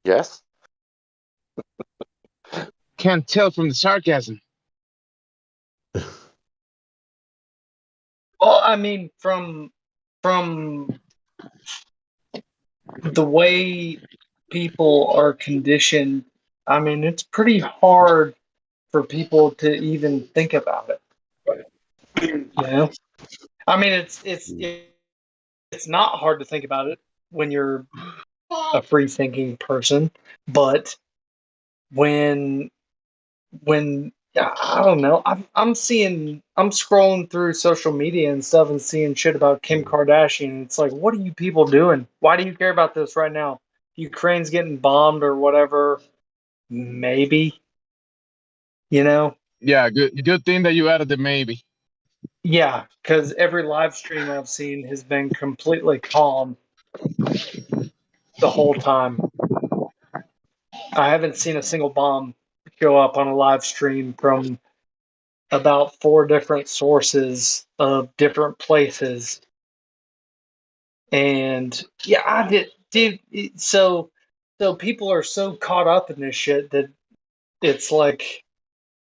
Yes. Can't tell from the sarcasm. Well, I mean, from the way people are conditioned, I mean, it's pretty hard for people to even think about it. You know, I mean, it's not hard to think about it when you're a free thinking person, but when I don't know, I'm scrolling through social media and stuff and seeing shit about Kim Kardashian. It's like, what are you people doing? Why do you care about this right now? Ukraine's getting bombed or whatever. Maybe, you know? Yeah, good thing that you added the maybe. Yeah, because every live stream I've seen has been completely calm the whole time. I haven't seen a single bomb show up on a live stream from about 4 different sources of different places. And yeah, I did, dude. So people are so caught up in this shit that it's like,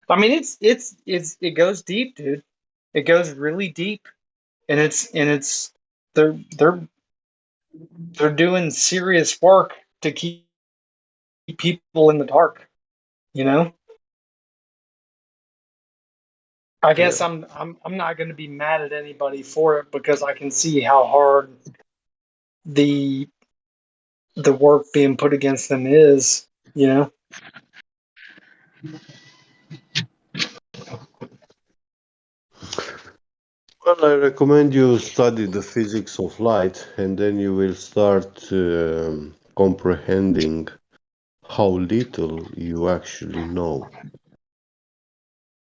I mean, it goes deep, dude. It goes really deep, and it's they're they're doing serious work to keep people in the dark. You know, I guess Yeah. I'm not going to be mad at anybody for it because I can see how hard the the work being put against them is. You know. Well, I recommend you study the physics of light, and then you will start comprehending how little you actually know.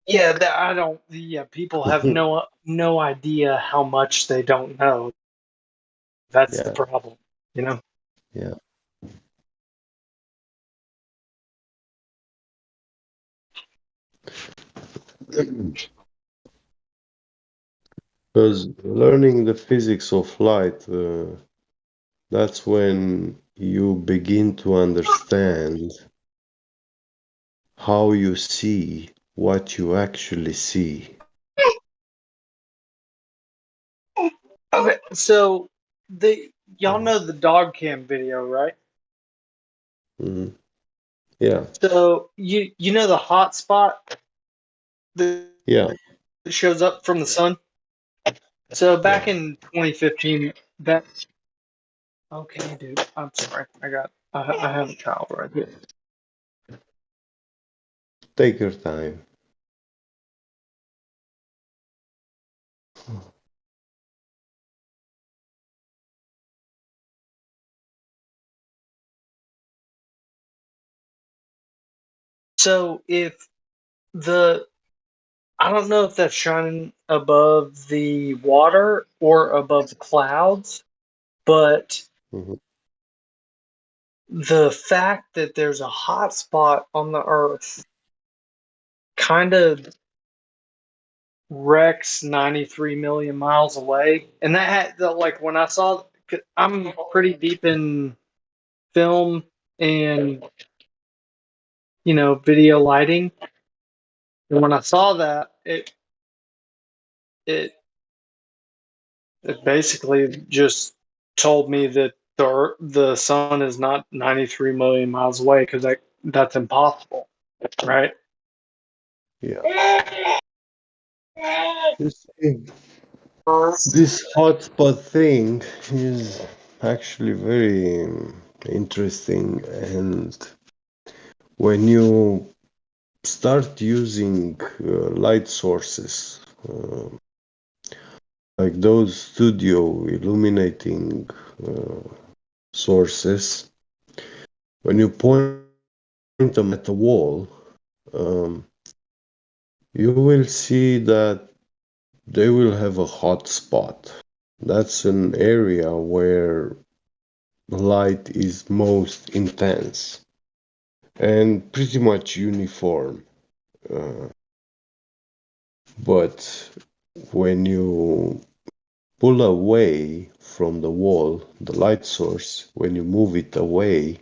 Yeah, that I don't. Yeah, people have no idea how much they don't know. That's the Yeah, problem, you know. yeah. Because learning the physics of light, that's when you begin to understand how you see what you actually see. Okay, so the y'all know the dog cam video, right? Mhm. Yeah, So you know the hot spot that yeah, shows up from the sun. So yeah. back in 2015, that okay, dude. I'm sorry. I have a child right here. Take your time. So if the I don't know if that's shining above the water or above the clouds, but Mhm. the fact that there's a hot spot on the earth kind of wrecks 93 million miles away. And that had like when I saw, I'm pretty deep in film and, video lighting. And when I saw that, it it basically just told me that the sun is not 93 million miles away because that's impossible, right? Yeah. You see, this hotspot thing is actually very interesting, and when you start using light sources, uh, like those studio illuminating uh, sources, when you point them at a wall, um, you will see that they will have a hot spot. That's an area where light is most intense and pretty much uniform. Uh, but when you pull away from the wall, the light source, when you move it away,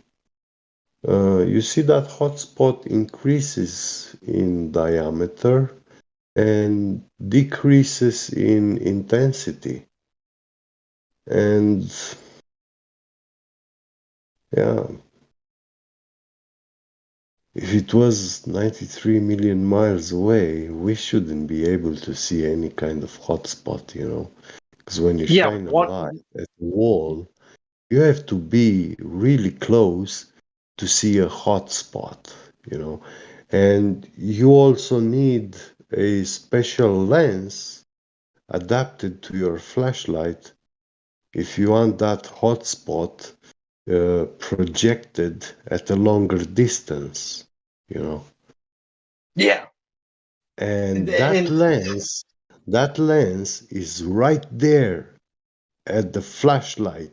you see that hotspot increases in diameter and decreases in intensity. And yeah, if it was 93 million miles away, we shouldn't be able to see any kind of hotspot, you know? Because when you Yeah, shine a what? light at the wall, you have to be really close to see a hotspot, you know? And you also need a special lens adapted to your flashlight if you want that hotspot projected at a longer distance, you know. Yeah, And and that lens is right there at the flashlight,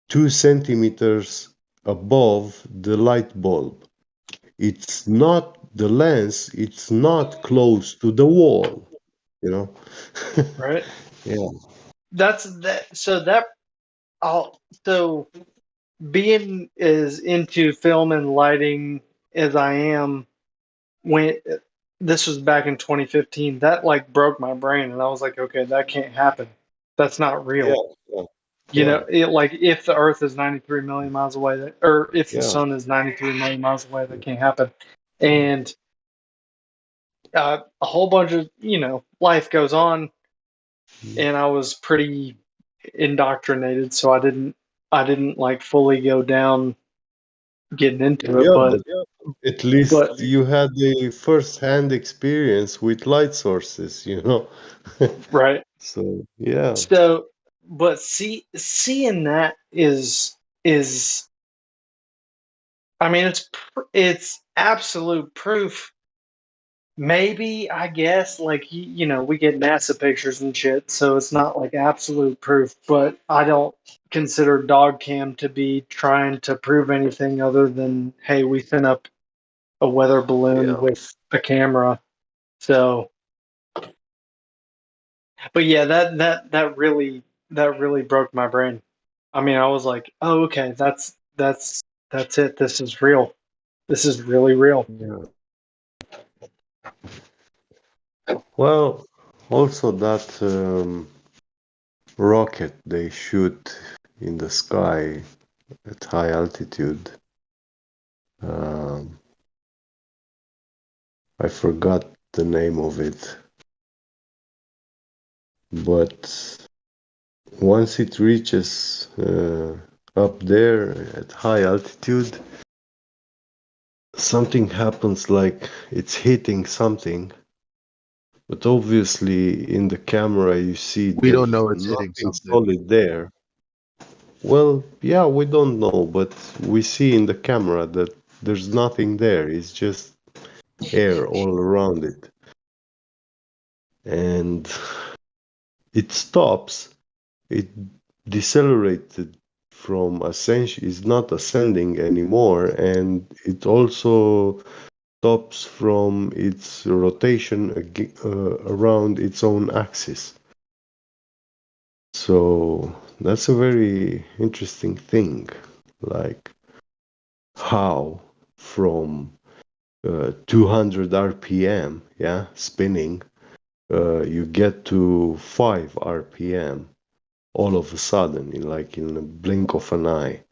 2 centimeters above the light bulb. It's not the lens, it's not close to the wall, you know. right. Yeah. That's that. So that I'll so being as into film and lighting as I am, when this was back in 2015, that like broke my brain, and I was like, okay, that can't happen. That's not Yeah. real. Yeah. You Yeah. know, like if the Earth is 93 million miles away, or if the Yeah. Sun is 93 million miles away, that can't happen. And a whole bunch of life goes on, and I was pretty indoctrinated, so I didn't like fully go down getting into it, Yeah, but but at least but you had a first-hand experience with light sources, you know. right. So, yeah, So, but seeing that is I mean it's absolute proof. Maybe I guess like we get NASA pictures and shit, so it's not like absolute proof. But I don't consider dog cam to be trying to prove anything other than hey, we sent up a weather balloon yeah, with a camera. So, but yeah, that really broke my brain. I mean, I was like, oh, okay, that's it. This is real. This is really real. yeah. Well, also that rocket they shoot in the sky at high altitude. Um, I forgot the name of it, but once it reaches up there at high altitude, something happens like it's hitting something, but obviously in the camera you see We don't there's know it's hitting nothing something. solid there. Well, yeah, we don't know, but we see in the camera that there's nothing there. It's just air all around it. And it stops. It decelerated from ascension, is not ascending anymore, and it also stops from its rotation around its own axis. So that's a very interesting thing. Like how from 200 RPM, yeah, spinning, you get to 5 RPM all of a sudden, in a blink of an eye.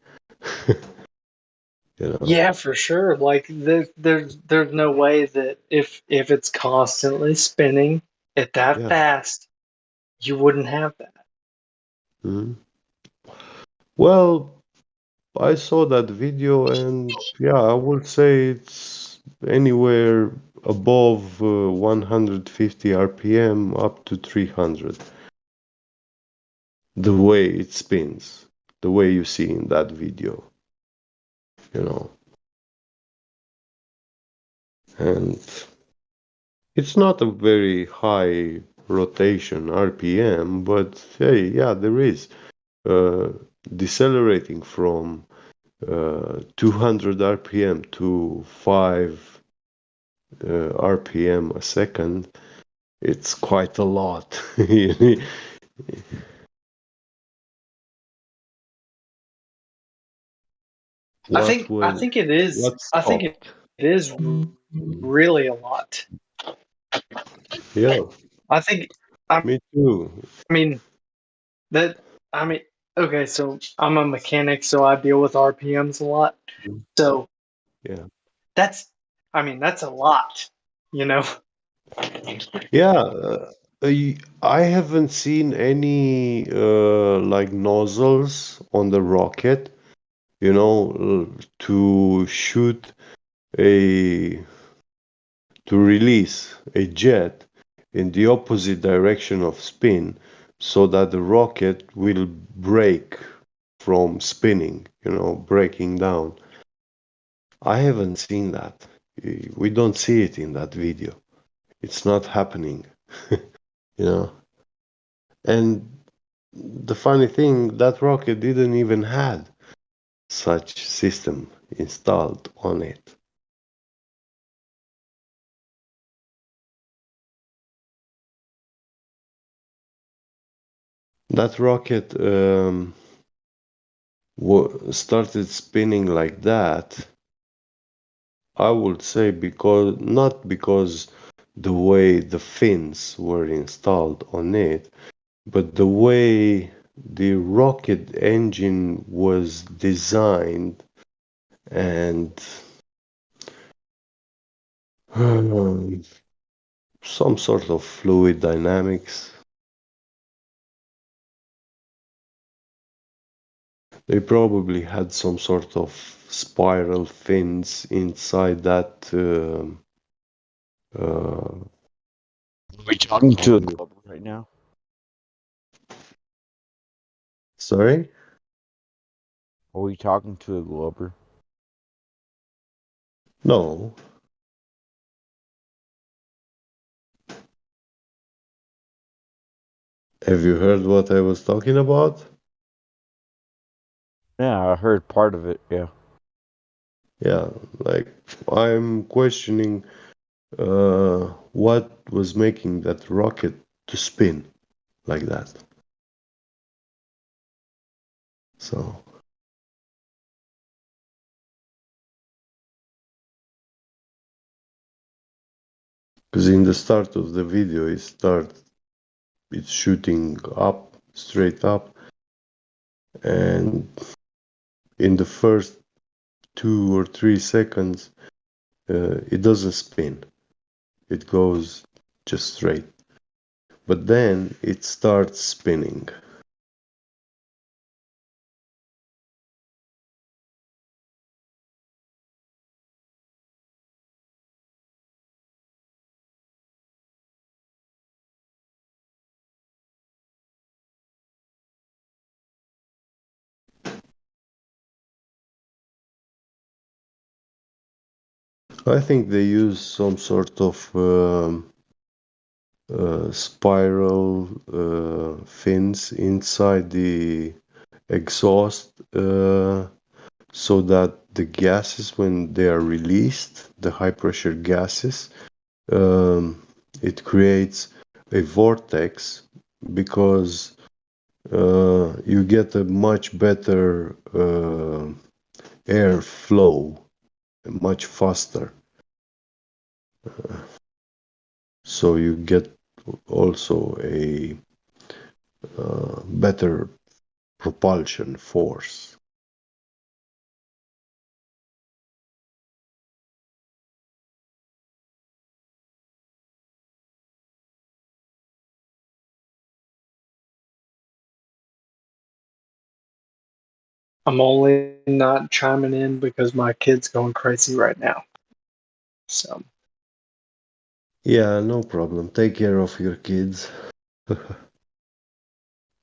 You know? Yeah, for sure. Like there's no way that if it's constantly spinning at that Yeah. fast, you wouldn't have that. Mhm. Well, I saw that video, and yeah, I would say it's anywhere above 150 RPM up to 300. The way it spins, the way you see in that video, you know. And it's not a very high rotation RPM, but hey, yeah, there is. Uh, Decelerating from 200 RPM to 5 RPM a second, it's quite a lot. I What think I will think it is. what I think stopped? it is really a lot. Yeah, I think. I me too. mean that. I mean, okay. So I'm a mechanic, so I deal with RPMs a lot. So Yeah. that's. I mean, that's a lot. You know. Yeah, I haven't seen any like nozzles on the rocket, to shoot a to release a jet in the opposite direction of spin so that the rocket will break from spinning, breaking down. I haven't seen that. We don't see it in that video. It's not happening, you know. And the funny thing, that rocket didn't even had such system installed on it. That rocket started spinning like that, I would say, not because the way the fins were installed on it, but the way the rocket engine was designed and some sort of fluid dynamics. They probably had some sort of spiral fins inside that. Are we talking to a globe right now? Sorry? Are we talking to a glober? No. Have you heard what I was talking about? Yeah, I heard part of it. Yeah. Yeah, like I'm questioning what was making that rocket to spin like that. So, because in the start of the video, it's shooting up, straight up, and in the first 2 or 3 seconds, it doesn't spin. It goes just straight. But then it starts spinning. I think they use some sort of spiral fins inside the exhaust so that the gases, when they are released, the high pressure gases, it creates a vortex because you get a much better air flow, much faster. So you get also a better propulsion force. I'm only not chiming in because my kid's going crazy right now. So Yeah, no problem. Take care of your kids.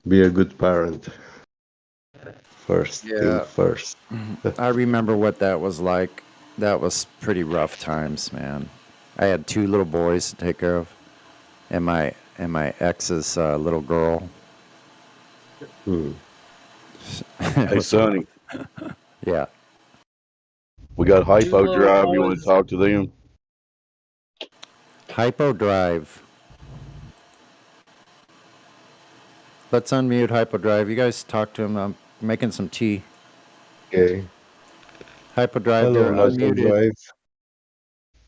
Be a good parent. First thing Yeah, first. I remember what that was like. That was pretty rough times, man. I had two little boys to take care of, and my ex's little girl. Hmm. It Hey, was rough. Sonny, Yeah. we got two Hypo little Drive. You want to boys. talk to them? Hypo Drive. let's unmute Hyperdrive. You guys talk to him. I'm making some tea. Okay. Hyperdrive, Hello, they're unmuted. Hyperdrive.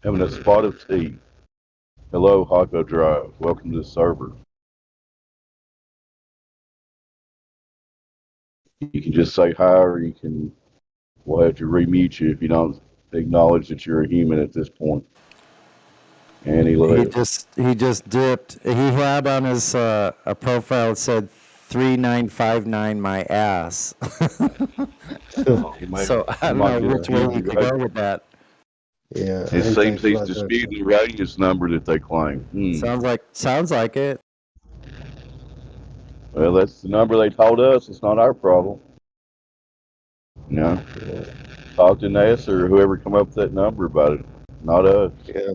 Having a spot of tea. Hello, Hypo Drive. Welcome to the server. You can just say hi, or we'll have to remute you if you don't acknowledge that you're a human at this point. And he left. He just dipped. He had on his a profile that said 3959 my ass. So I don't know which way you could go with that. Yeah. It seems he's anti-flat disputing the radius number that they claim. Sounds like it. Well, that's the number they told us. It's not our problem. You know, talk to NASA or whoever come up with that number about it. Not us. Yeah.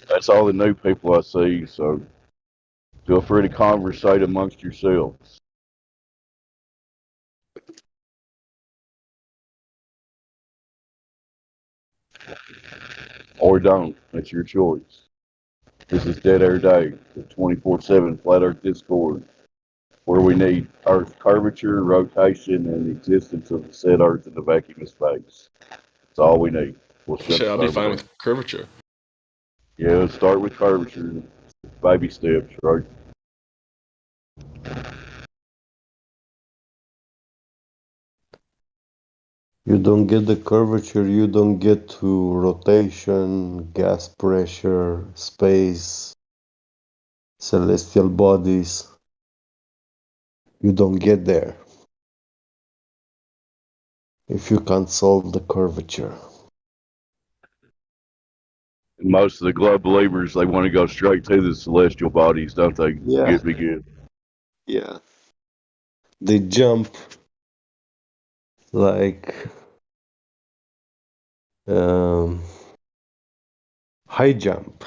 That's all the new people I see. So feel free to conversate amongst yourselves. Or don't. That's your choice. This is Dead Air Day, the 24/7 Flat Earth Discord, where we need Earth curvature, rotation, and the existence of the said Earth in the vacuum of space. That's all we need. We'll Shit, I'll be fine with curvature. Yeah, let's start with curvature. Baby steps, right? You don't get the curvature, you don't get to rotation, gas pressure, space, celestial bodies. You don't get there if you can't solve the curvature. And most of the globe believers, they want to go straight to the celestial bodies, don't they? Yeah. Get me good. Yeah. They jump like high jump.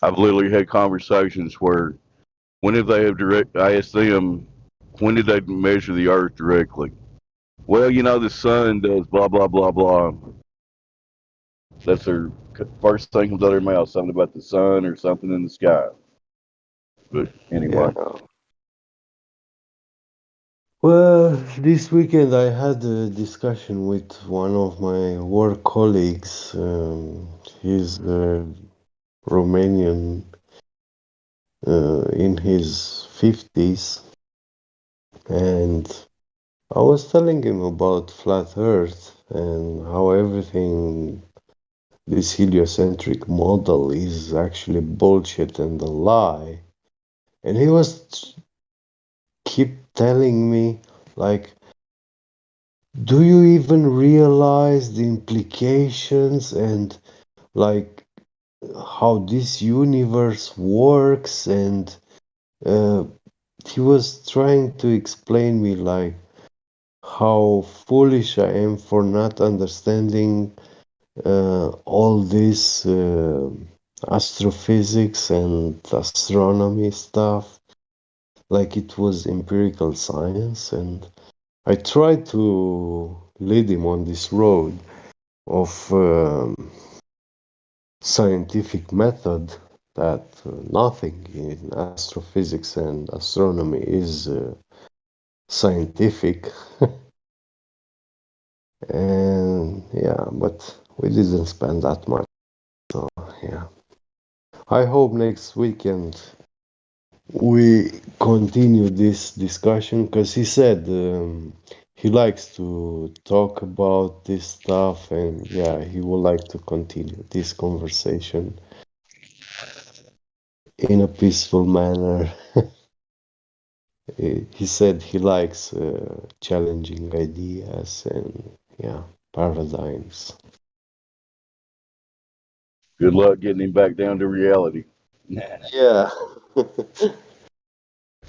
I've literally had conversations where when did they have I asked them, when did they measure the Earth directly? Well, you know, the sun does blah, blah, blah, blah. That's their first thing comes out of their mouth, something about the sun or something in the sky. But anyway. Yeah. Well, this weekend I had a discussion with one of my work colleagues. He's Romanian, in his 50s, and I was telling him about flat Earth and how everything, this heliocentric model, is actually bullshit and a lie. And he was keep telling me, like, do you even realize the implications and like how this universe works? And he was trying to explain me like how foolish I am for not understanding all this astrophysics and astronomy stuff, like it was empirical science. And I tried to lead him on this road of scientific method, that nothing in astrophysics and astronomy is scientific. And yeah, but we didn't spend that much. So yeah, I hope next weekend we continue this discussion, because he said he likes to talk about this stuff, and yeah, he would like to continue this conversation in a peaceful manner. He said he likes challenging ideas and yeah, paradigms. Good luck getting him back down to reality. Yeah.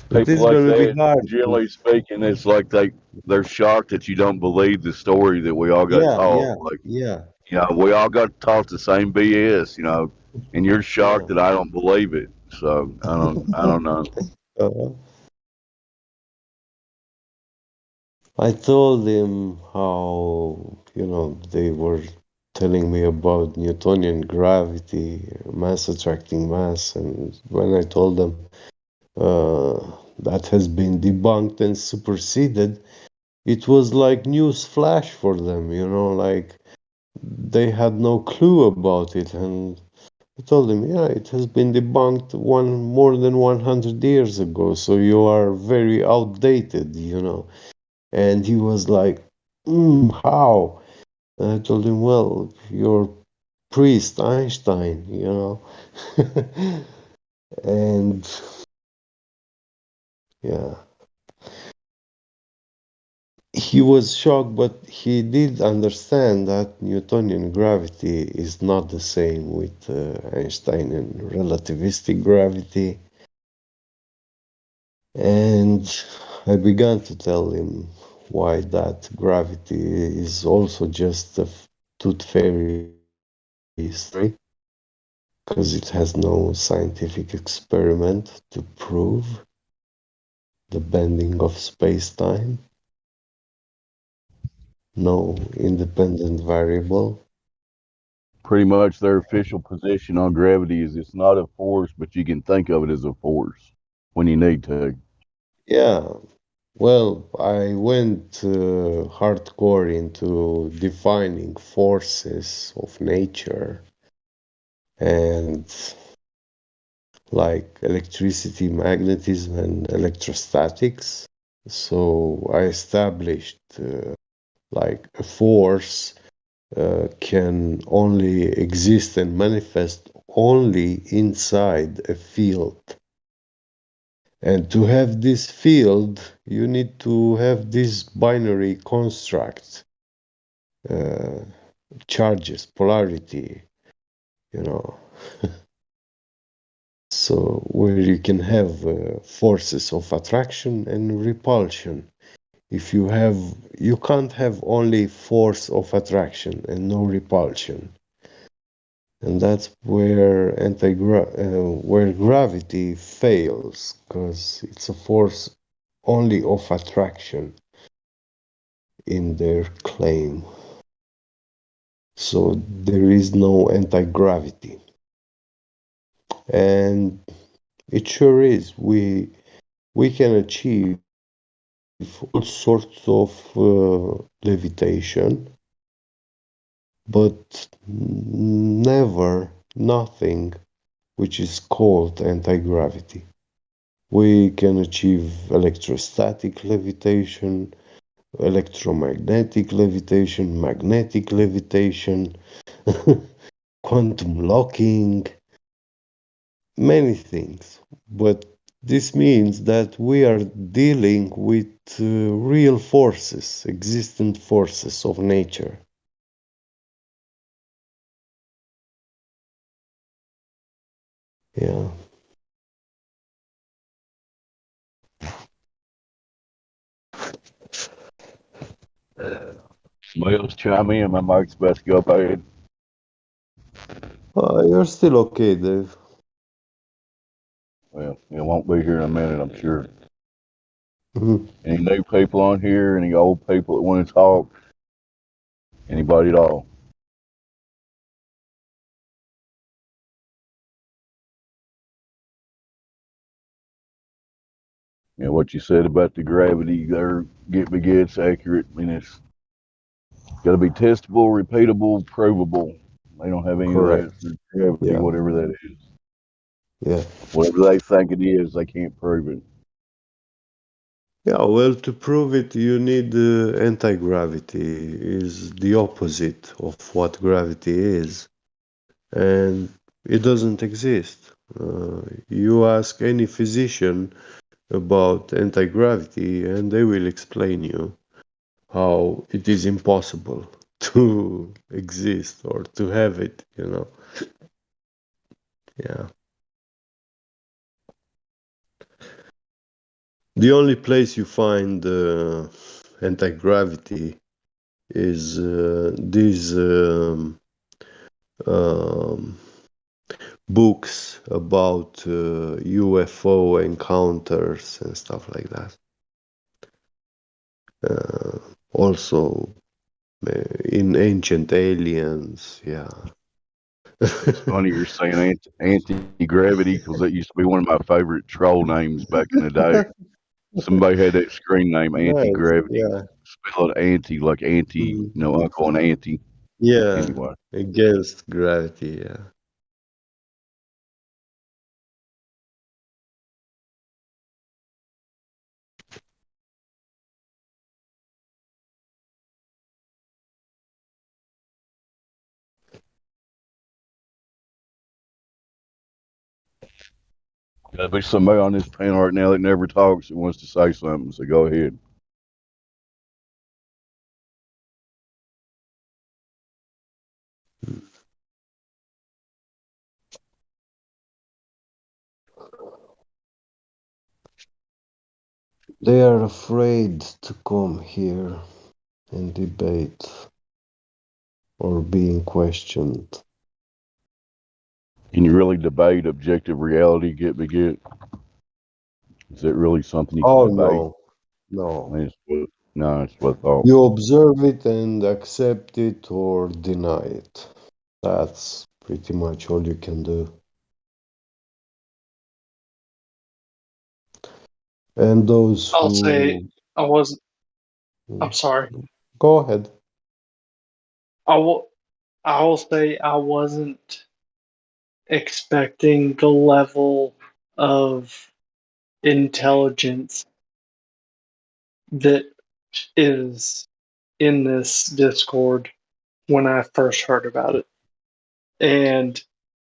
But People it's like gonna be that, hard. generally speaking, it's like they're shocked that you don't believe the story that we all got Yeah, taught. yeah, Like, yeah, you know, we all got taught the same BS, you know, and you're yeah. shocked that I don't believe it. So I don't know. Uh, I told him how, they were telling me about Newtonian gravity, mass attracting mass, and when I told them that has been debunked and superseded, it was like news flash for them, like they had no clue about it. And I told him, yeah, it has been debunked more than 100 years ago, so you are very outdated, And he was like, how? And I told him, well, you're priest Einstein, And yeah, he was shocked, but he did understand that Newtonian gravity is not the same with Einsteinian relativistic gravity. And I began to tell him why that gravity is also just a tooth fairy story, because it has no scientific experiment to prove the bending of space-time, no independent variable. Pretty much their official position on gravity is it's not a force, but you can think of it as a force when you need to. Yeah, well, I went hardcore into defining forces of nature and like electricity, magnetism, and electrostatics. So I established like a force can only exist and manifest only inside a field. And to have this field, you need to have this binary construct, uh, charges, polarity, you know. So where you can have forces of attraction and repulsion. If you can't have only force of attraction and no repulsion. And that's where where gravity fails, because it's a force only of attraction in their claim. So there is no anti-gravity. And it sure is. We can achieve all sorts of levitation, but never nothing which is called anti-gravity. We can achieve electrostatic levitation, electromagnetic levitation, magnetic levitation, quantum locking, many things. But this means that we are dealing with real forces, existent forces of nature. Yeah. Somebody else chime in. My mic's about to go bad. You're still okay, Dave. Well, it won't be here in a minute, I'm sure. Mhm. Any new people on here? Any old people that want to talk? Anybody at all? What you said about the gravity there, get me gets accurate. I mean, it's got to be testable, repeatable, provable. They don't have any of that Correct. for gravity, Yeah. whatever that is. Yeah. Whatever they think it is, they can't prove it. Yeah, well, to prove it, you need anti-gravity is the opposite of what gravity is, and it doesn't exist. You ask any physician about anti-gravity, and they will explain you how it is impossible to exist or to have it, Yeah. The only place you find anti-gravity is these um, books about UFO encounters and stuff like that. Also in Ancient Aliens, yeah. It's funny you're saying anti-gravity because that used to be one of my favorite troll names back in the day. Somebody had that screen name, Nice, anti-gravity, yeah. spelled anti like auntie, Mhm. uncle and auntie. Yeah, Anyway, against gravity, yeah. there'll be somebody on this panel right now that never talks that wants to say something. So go ahead. They are afraid to come here and debate or being questioned. Can you really debate objective reality? Is that really something you can Oh debate? no, no. No, that's what I thought. You observe it and accept it or deny it. That's pretty much all you can do. And those I'll say who I wasn't. I'm sorry. go ahead. I will. I will say I wasn't expecting the level of intelligence that is in this Discord when I first heard about it. And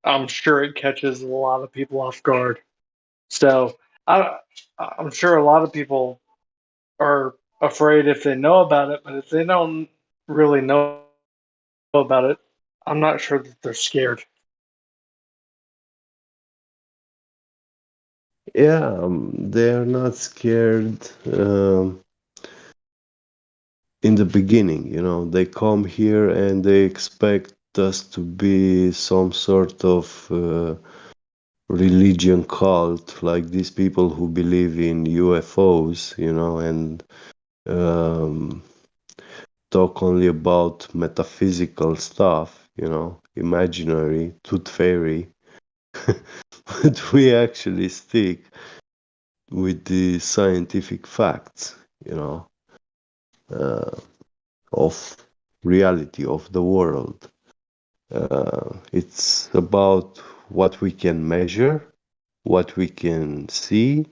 I'm sure it catches a lot of people off guard. So I, I'm sure a lot of people are afraid if they know about it, but if they don't really know about it, I'm not sure that they're scared. Yeah, they're not scared in the beginning, you know. They come here and they expect us to be some sort of religion cult, like these people who believe in UFOs, you know, and um, talk only about metaphysical stuff, you know, imaginary, tooth fairy. But we actually stick with the scientific facts, you know, uh, of reality of the world. It's about what we can measure, what we can see,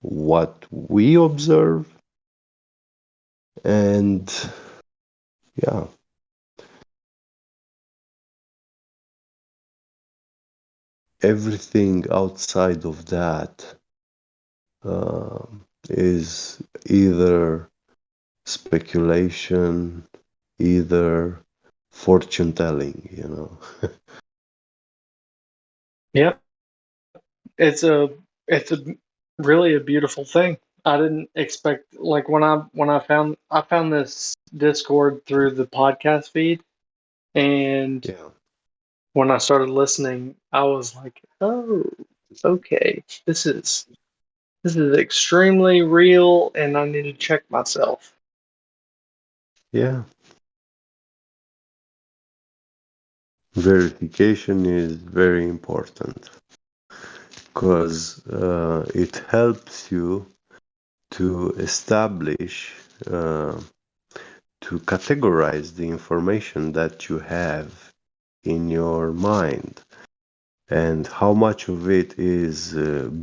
what we observe, and yeah, everything outside of that uh, is either speculation, either fortune telling, you know. Yeah, it's a it's a really a beautiful thing. I didn't expect like when I found this Discord through the podcast feed, and Yeah, when I started listening, I was like, "Oh, okay, this is extremely real, and I need to check myself." yeah. Verification is very important because it helps you to establish, uh, to categorize the information that you have in your mind and how much of it is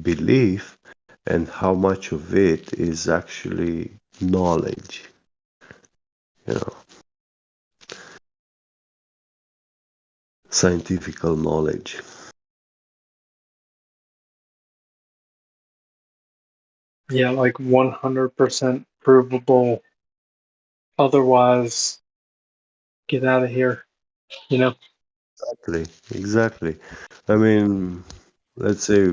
belief and how much of it is actually knowledge, you know, scientific knowledge. Yeah, like 100% provable. Otherwise, get out of here. You know? Exactly, exactly. I mean, let's say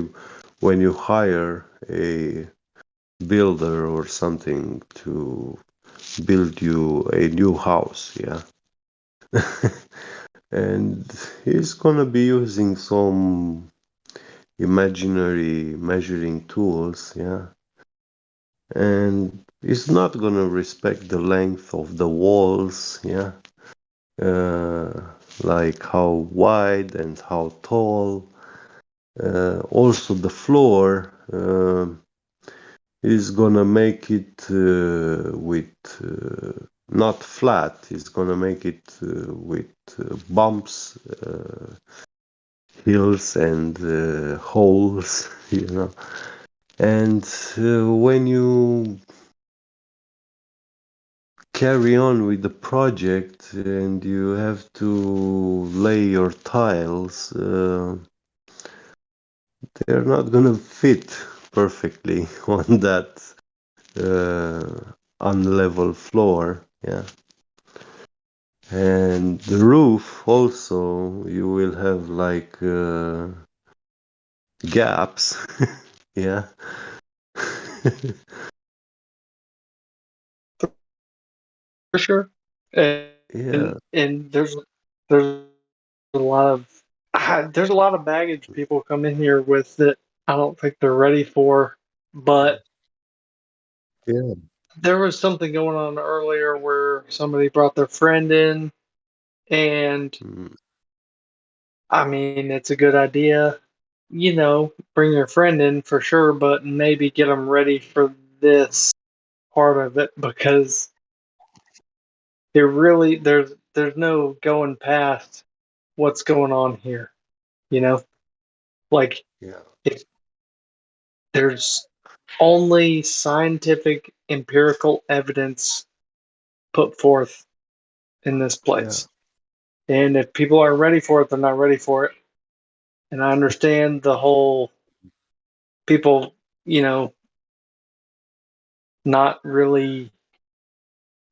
when you hire a builder or something to build you a new house, yeah. And he's gonna be using some imaginary measuring tools, yeah. and it's not gonna respect the length of the walls, yeah, like how wide and how tall. Also, the floor is gonna make it with not flat. It's gonna make it with bumps, hills, and holes. You know, and when you carry on with the project and you have to lay your tiles, they're not gonna fit perfectly on that unlevel floor. Yeah. And the roof also, you will have like gaps. Yeah. For sure. And Yeah. and there's a lot of there's a lot of baggage people come in here with that I don't think they're ready for. But Yeah. there was something going on earlier where somebody brought their friend in, and Mm. I mean, it's a good idea, bring your friend in for sure, but maybe get them ready for this part of it because it really there's no going past what's going on here, you know? Like Yeah. if there's only scientific empirical evidence put forth in this Yeah. place. And if people aren't ready for it, they're not ready for it. And I understand the whole people, not really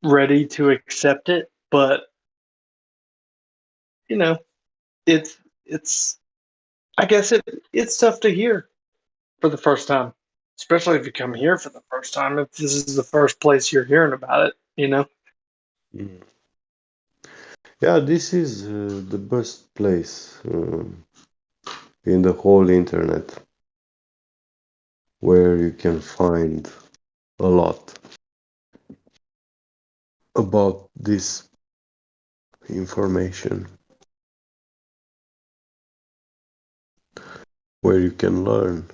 ready to accept it, but you know, it's I guess it's tough to hear for the first time, especially if you come here for the first time. If this is the first place you're hearing about it. Mm. Yeah, this is the best place in the whole internet where you can find a lot about this information, where you can learn.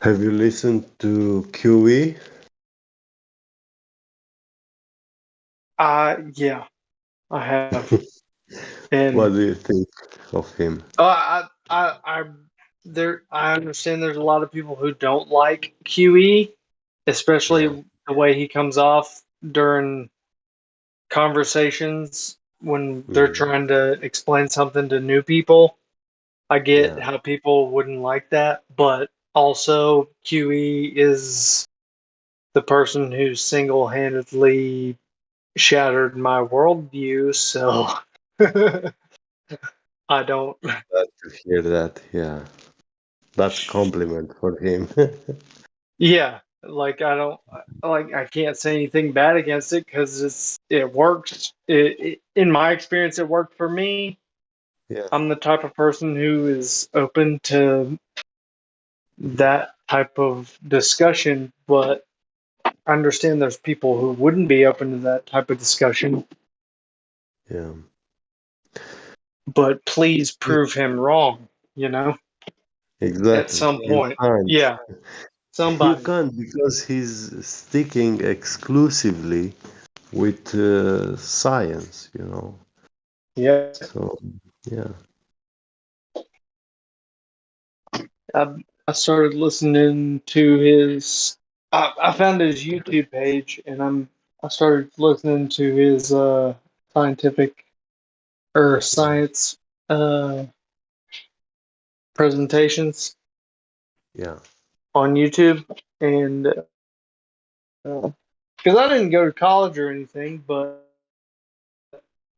Have you listened to QE? Yeah, I have, What and do you think of him? I understand there's a lot of people who don't like QE, Yeah. especially the way he comes off during conversations when they're Mm. trying to explain something to new people. I get Yeah. how people wouldn't like that, but also QE is the person who single-handedly shattered my worldview, so I don't. Glad to hear that. Yeah. That's a compliment for him. Yeah, like I can't say anything bad against it because it works. In my experience, it worked for me. Yeah. I'm the type of person who is open to that type of discussion, but I understand there's people who wouldn't be open to that type of discussion. Yeah. But please prove him wrong, at Exactly. some You point. can't. Yeah, You somebody. can't because he's sticking exclusively with science, you know. Yeah. So, yeah. I started listening to his. I found his YouTube page, and I started listening to his scientific or science uh, presentations Yeah. on YouTube, and because I didn't go to college or anything, but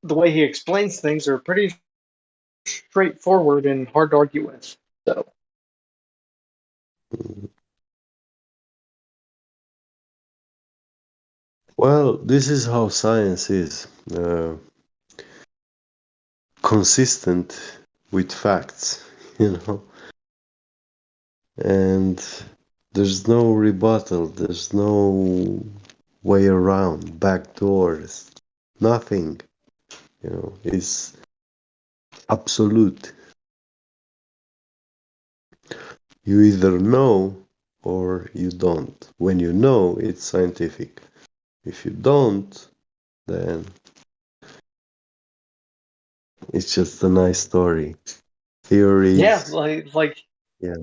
the way he explains things are pretty straightforward and hard to argue with. So Mm. Well, this is how science is. Consistent with facts, you know, and there's no rebuttal, there's no way around, back doors, nothing, you know, it's absolute. You either know or you don't. When you know, it's scientific. If you don't, then it's just a nice story. Yeah, Theories, like yeah.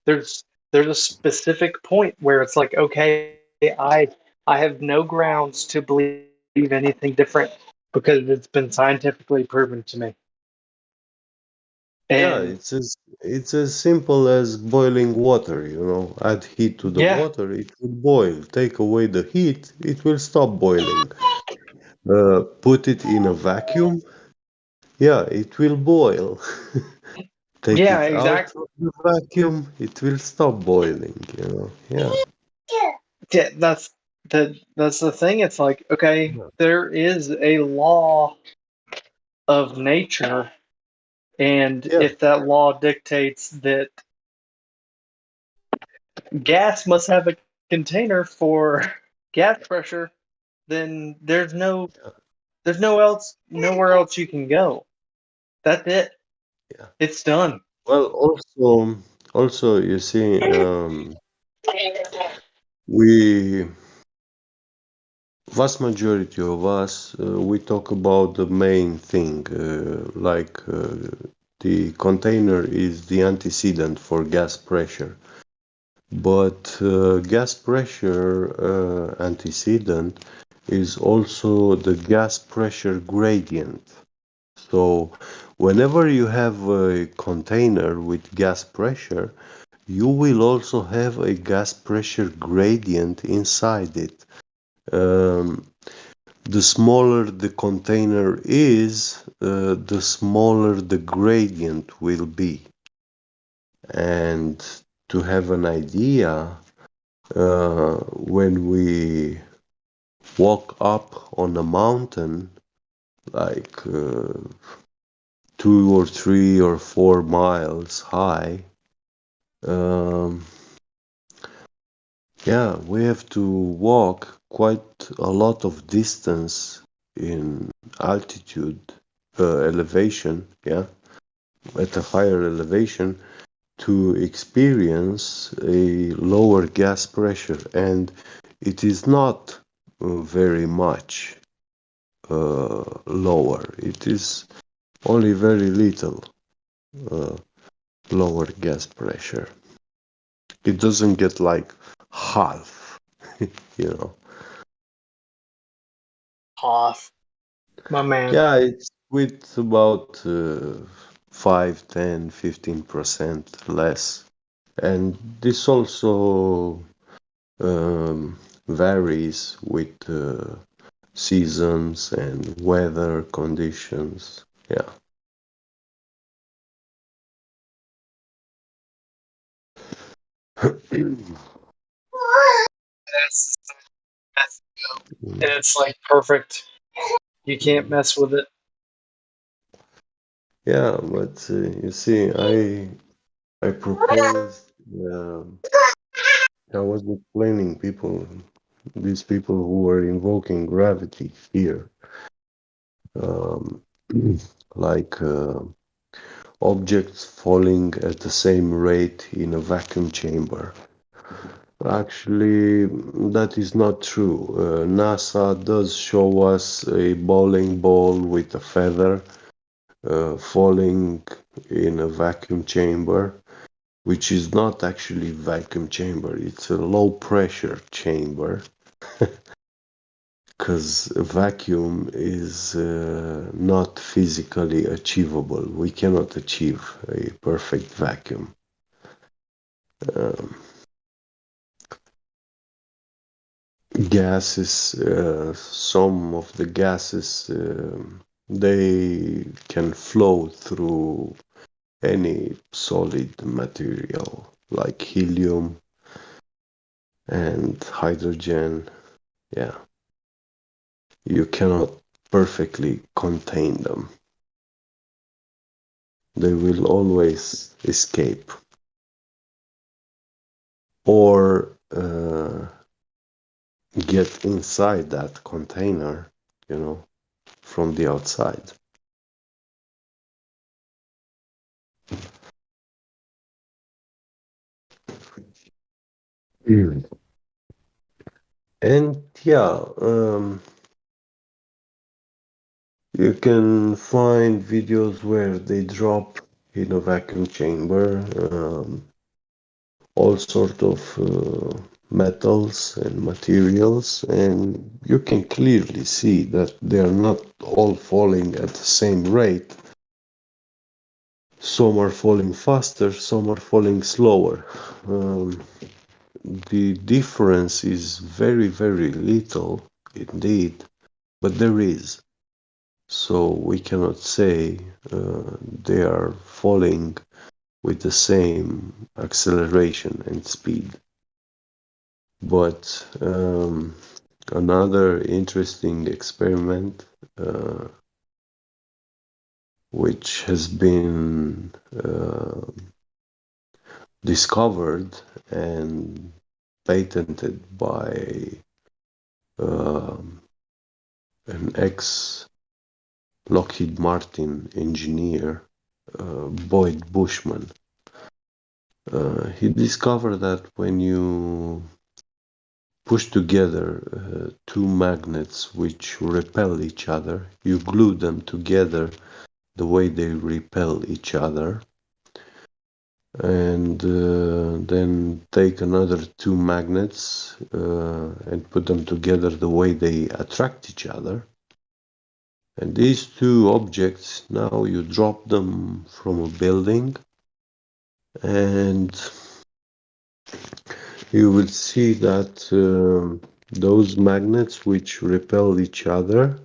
there's a specific point where it's like, okay, I have no grounds to believe anything different because it's been scientifically proven to me. Yeah, And it's as simple as boiling water, you know. Add heat to the yeah, water, it will boil. Take away the heat, it will stop boiling. Put it in a vacuum, yeah, it will boil. Take yeah, it out exactly. of the vacuum, it will stop boiling, you know. Yeah. Yeah, that's the thing. It's like, okay, Yeah. there is a law of nature, and Yeah. if that law dictates that gas must have a container for gas pressure, then there's nowhere else you can go. That's it. Yeah. It's done. Well, also, you see, we vast majority of us, we talk about the main thing, the container is the antecedent for gas pressure. But gas pressure antecedent is also the gas pressure gradient. So whenever you have a container with gas pressure, you will also have a gas pressure gradient inside it. Um, the smaller the container is, the smaller the gradient will be. And to have an idea, when we walk up on a mountain, like 2 or 3 or 4 miles high, um, yeah, we have to walk quite a lot of distance in altitude, elevation, yeah, at a higher elevation to experience a lower gas pressure, and it is not very much lower. It is only very little uh, lower gas pressure. It doesn't get like half, you know. Off, my man. Yeah, it's with about 5, 10, 15% less. And this also varies with seasons and weather conditions. Yeah. That's that's and it's like perfect. You can't mess with it. Yeah, but you see, I proposed. I was explaining these people who were invoking gravity here, um, like objects falling at the same rate in a vacuum chamber. Actually, that is not true. NASA does show us a bowling ball with a feather falling in a vacuum chamber, which is not actually vacuum chamber. It's a low pressure chamber because a vacuum is not physically achievable. We cannot achieve a perfect vacuum. Um, gases, some of the gases, they can flow through any solid material like helium and hydrogen. Yeah. you cannot perfectly contain them. They will always escape or get inside that container, from the outside. Mm. And yeah, you can find videos where they drop in a vacuum chamber all sort of metals and materials, and you can clearly see that they are not all falling at the same rate. Some are falling faster, some are falling slower. The difference is very, very little indeed, but there is. So we cannot say they are falling with the same acceleration and speed. But another interesting experiment which has been discovered and patented by an ex Lockheed Martin engineer, Boyd Bushman. He discovered that when you push together two magnets which repel each other, you glue them together the way they repel each other, and then take another two magnets and put them together the way they attract each other. And these two objects, now you drop them from a building, and you will see that those magnets which repel each other,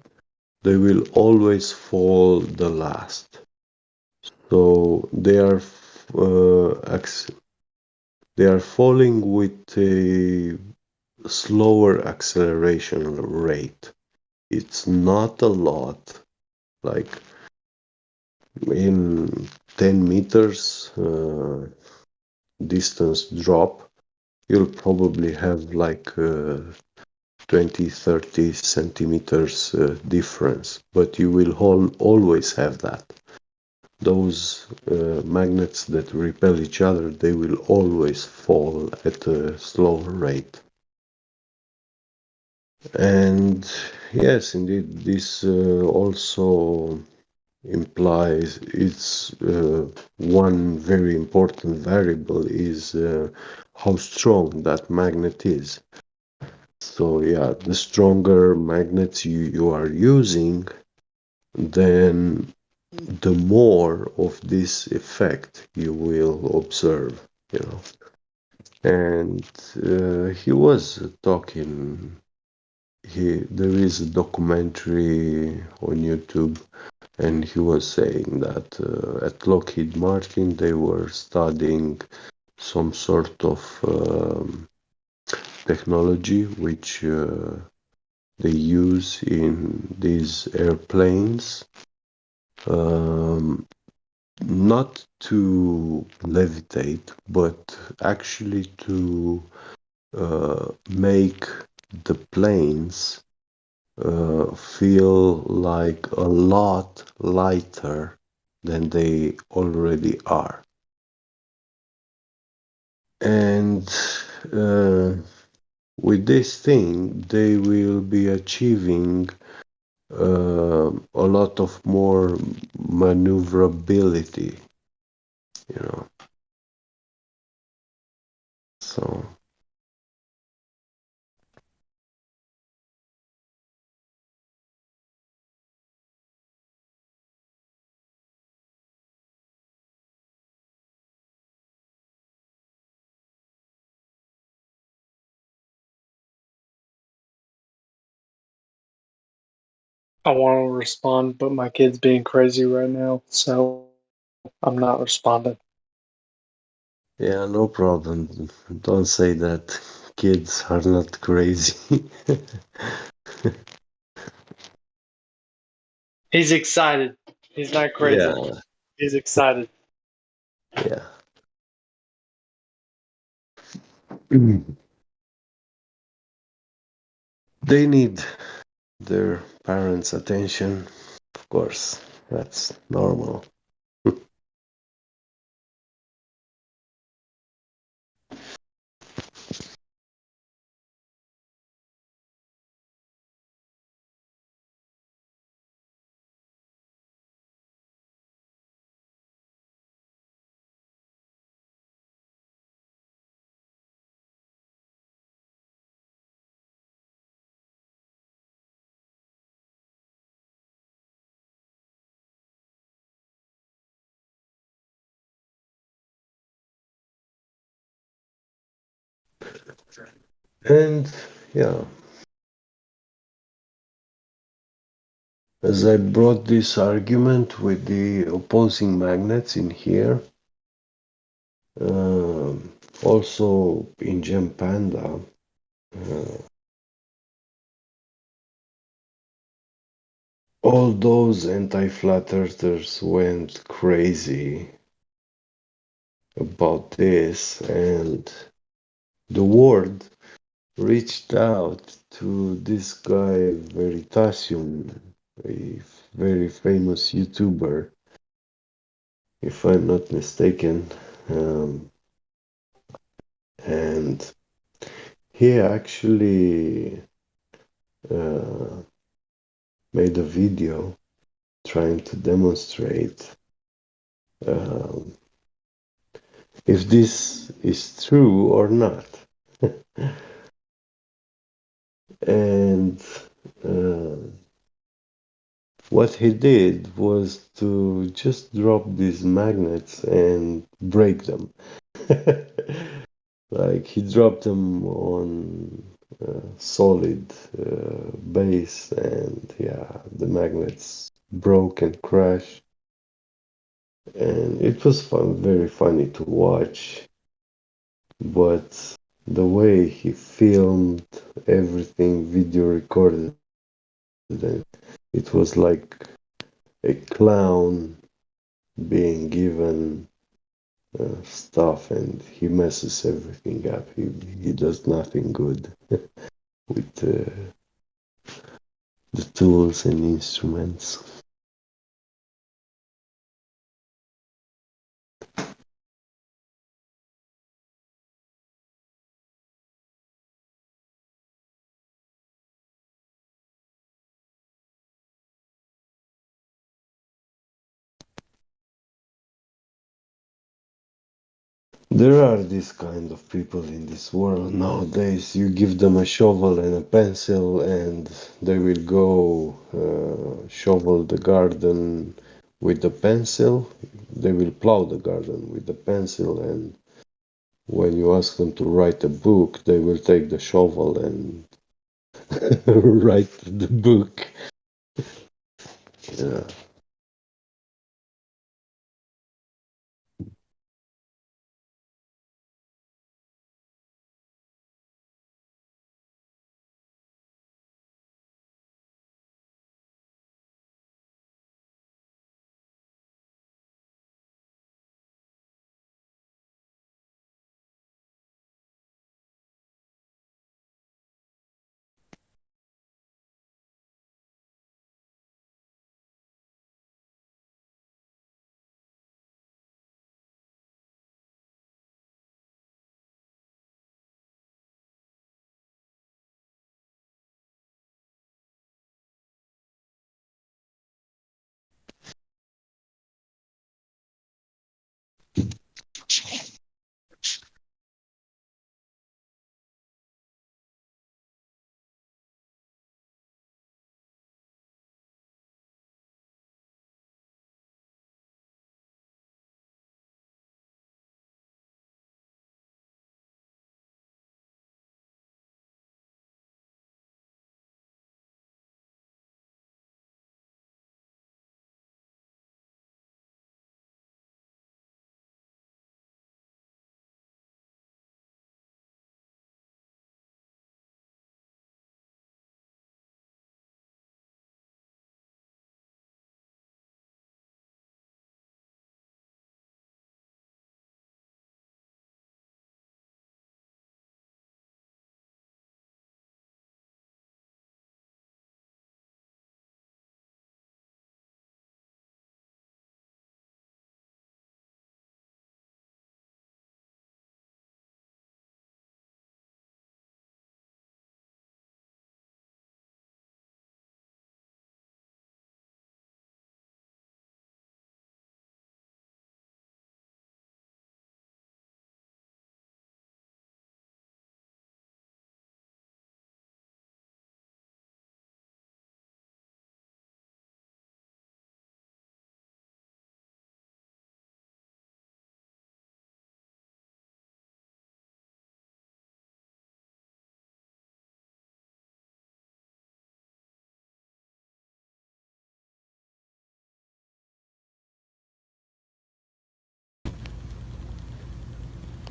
they will always fall the last. So they are falling with a slower acceleration rate. It's not a lot, like in 10 meters distance drop, you'll probably have like 20-30 centimeters difference, but you will always have that. Those magnets that repel each other, they will always fall at a slower rate. And yes, indeed, this also implies it's one very important variable is how strong that magnet is. So yeah, the stronger magnets you are using, then the more of this effect you will observe, And he was talking. There is a documentary on YouTube, and he was saying that at Lockheed Martin they were studying some sort of technology which they use in these airplanes, not to levitate, but actually to make the planes feel like a lot lighter than they already are. And with this thing, they will be achieving a lot of more maneuverability, So, I want to respond, but my kid's being crazy right now, so I'm not responding. yeah, no problem. Don't say that kids are not crazy. He's excited. He's not crazy. Yeah, He's excited. yeah. They need their parents' attention, of course. That's normal. And yeah, as I brought this argument with the opposing magnets in here, also in Gem Panda, all those anti-flat earthers went crazy about this, and the world reached out to this guy Veritasium, a very famous YouTuber, if I'm not mistaken, and he actually uh, made a video trying to demonstrate um, if this is true or not. And uh, what he did was to just drop these magnets and break them. Like he dropped them on solid base, and yeah, the magnets broke and crashed. And it was fun, very funny to watch. But the way he filmed everything, video recorded, and it was like a clown being given stuff, and he messes everything up. He does nothing good with the tools and instruments. There are these kind of people in this world nowadays. You give them a shovel and a pencil, and they will go shovel the garden with the pencil. They will plow the garden with the pencil, and when you ask them to write a book, they will take the shovel and write the book. Yeah.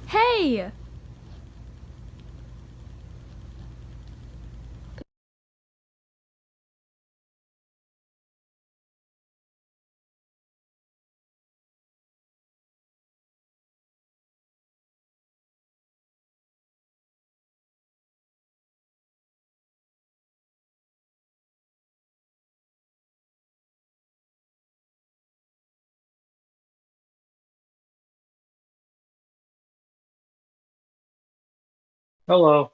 Hey! Hello.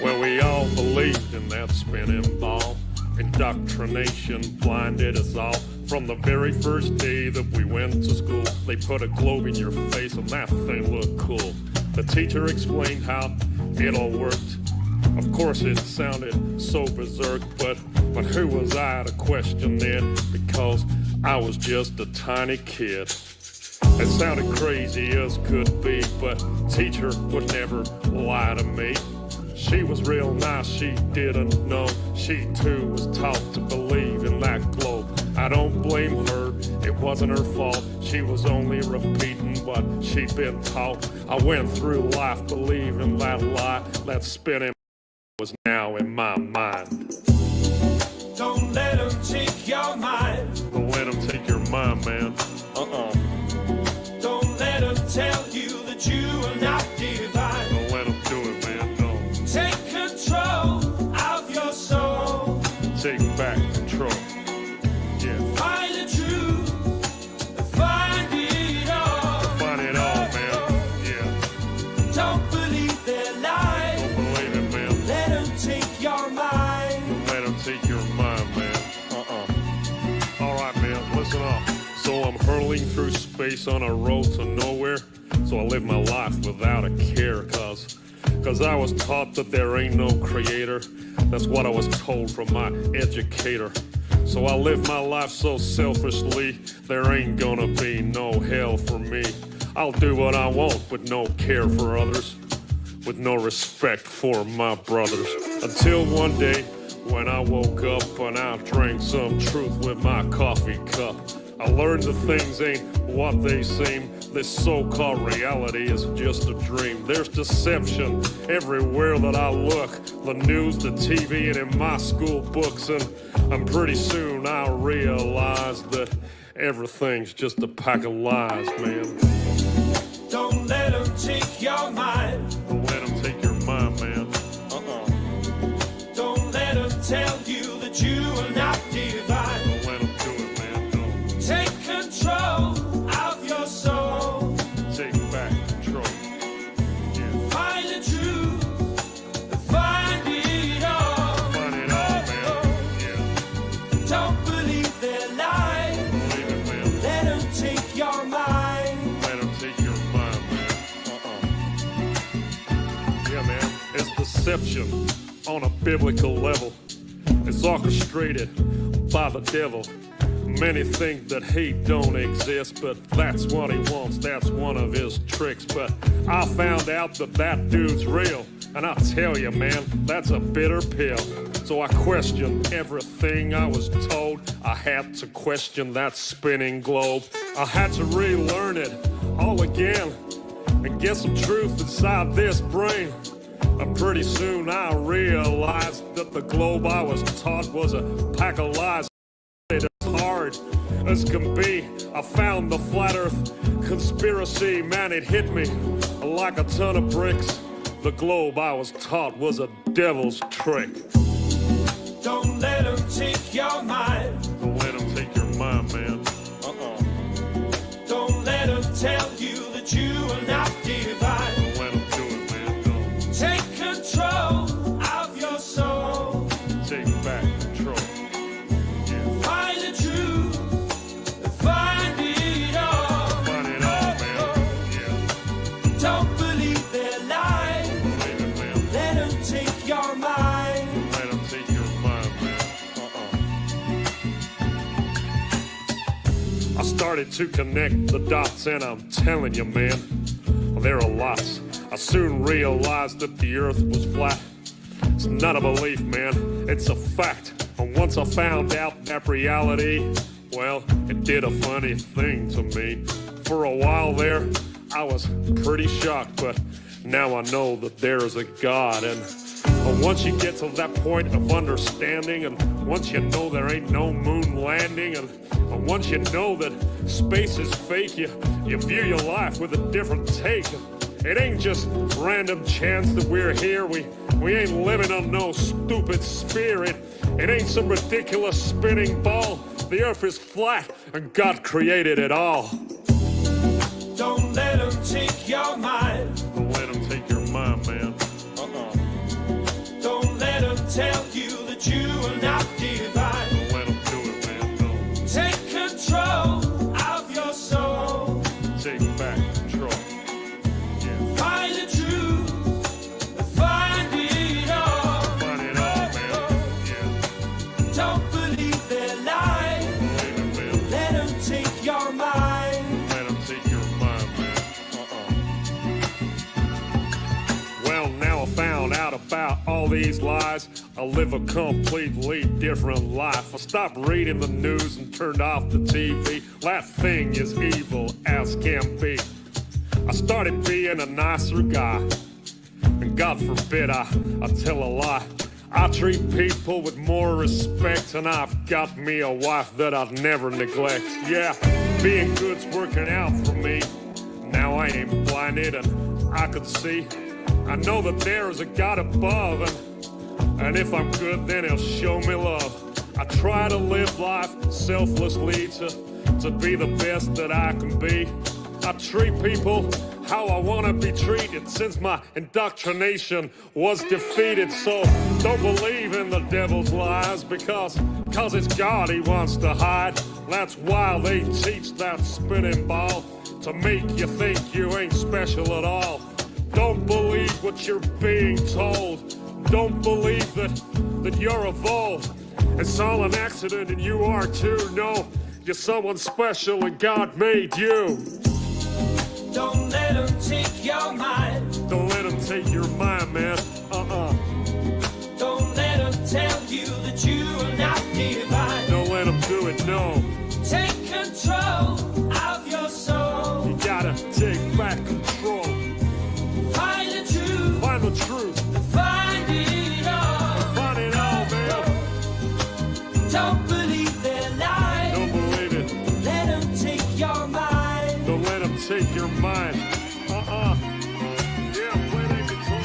Well, we all believed in that spinning ball. Indoctrination blinded us all. From the very first day that we went to school, they put a globe in your face and that thing looked cool. The teacher explained how it all worked. Of course it sounded so berserk, but who was I to question it? Because I was just a tiny kid. It sounded crazy as could be, but teacher would never lie to me. She was real nice, she didn't know. She too was taught to believe in that globe. I don't blame her, it wasn't her fault. She was only repeating what she'd been taught. I went through life believing that lie, that spinning was now in my mind. Don't let them take your mind. Don't let them take your mind, man. Don't let them tell you that you are not divine. Don't let them do it, man. Don't. Take control of your soul. Take back control. Yeah. Find the truth. Find it all. Find it all, man. Yeah. Don't believe their lies. Don't believe it, man. Let them take your mind. Don't let them take your mind, man. All right, man. Listen up. So I'm hurling through space on a road to nowhere. So I live my life without a care, cause I was taught that there ain't no creator. That's what I was told from my educator. So I live my life so selfishly, there ain't gonna be no hell for me. I'll do what I want with no care for others, with no respect for my brothers. Until one day when I woke up and I drank some truth with my coffee cup. I learned that things ain't what they seem. This so-called reality is just a dream. There's deception everywhere that I look. The news, the TV, and in my school books. And pretty soon I'll realize that everything's just a pack of lies, man. Don't let them take your mind. Don't let them take your mind, man. Don't let them tell you that you are not divine. Don't let them do it, man. Don't. Take control of your soul. Take back control. Yeah. Find the truth. Find it all. Find it all, man. Yeah. Don't believe their lies. Don't believe it, man. Let them take your mind. Let them take your mind, man. Yeah, man. It's deception on a biblical level. It's orchestrated by the devil. Many think that hate don't exist, but that's what he wants. That's one of his tricks. But I found out that that dude's real. And I tell you, man, that's a bitter pill. So I questioned everything I was told. I had to question that spinning globe. I had to relearn it all again and get some truth inside this brain. And pretty soon I realized that the globe I was taught was a pack of lies. As hard as can be, I found the flat earth conspiracy. Man, it hit me like a ton of bricks. The globe I was taught was a devil's trick. Don't let them take your mind. Don't let them take your mind, man. Don't let them tell you that you are not divine. Don't let them do it, man. Don't. Take control of your soul. Take back control. Yeah. Find the truth. Find it all. Find it all, man. Yeah. Don't believe their lies. Don't believe it, man. Let them take your mind. Let them take your mind, man. I started to connect the dots, and I'm telling you, man, there are lots. I soon realized that the earth was flat. It's not a belief, man, it's a fact. And once I found out that reality, well, it did a funny thing to me. For a while there, I was pretty shocked, but now I know that there is a God. And once you get to that point of understanding, and once you know there ain't no moon landing, and once you know that space is fake, you view your life with a different take. It ain't just random chance that we're here. We ain't living on no stupid sphere. It ain't some ridiculous spinning ball. The earth is flat, and God created it all. Don't let them take your mind. Don't let them take your mind, man. Don't let them tell you that you are not divine. Don't let them do it, man. Don't. Take control of your soul. Take back control. Yeah. Find the truth. Find it all. Find it all, man. Yeah. Don't believe their lies. Don't believe it, man. Let them take your mind. Let them take your mind, man. Well, now I found out about all these lies. I live a completely different life. I stopped reading the news and turned off the TV. That thing is evil as can be. I started being a nicer guy. and God forbid I tell a lie. I treat people with more respect, and I've got me a wife that I'd never neglect. Yeah, being good's working out for me. Now I ain't blinded and I could see. I know that there is a God above, and if I'm good, then he'll show me love. I try to live life selflessly to be the best that I can be. I treat people how I want to be treated since my indoctrination was defeated. So don't believe in the devil's lies because it's God he wants to hide. That's why they teach that spinning ball, to make you think you ain't special at all. Don't believe what you're being told. Don't believe that you're evolved. It's all an accident and you are too. No, you're someone special and God made you. Don't let them take your mind. Don't let them take your mind, man. Don't let them tell you that you are not divine. Don't let them do it, no. Take control of your soul. You gotta take back control. Find the truth. Find the truth. Find it all. Find it all, man. Don't believe their lies. Don't believe it. Let them take your mind. Don't let them take your mind. Yeah, play that guitar.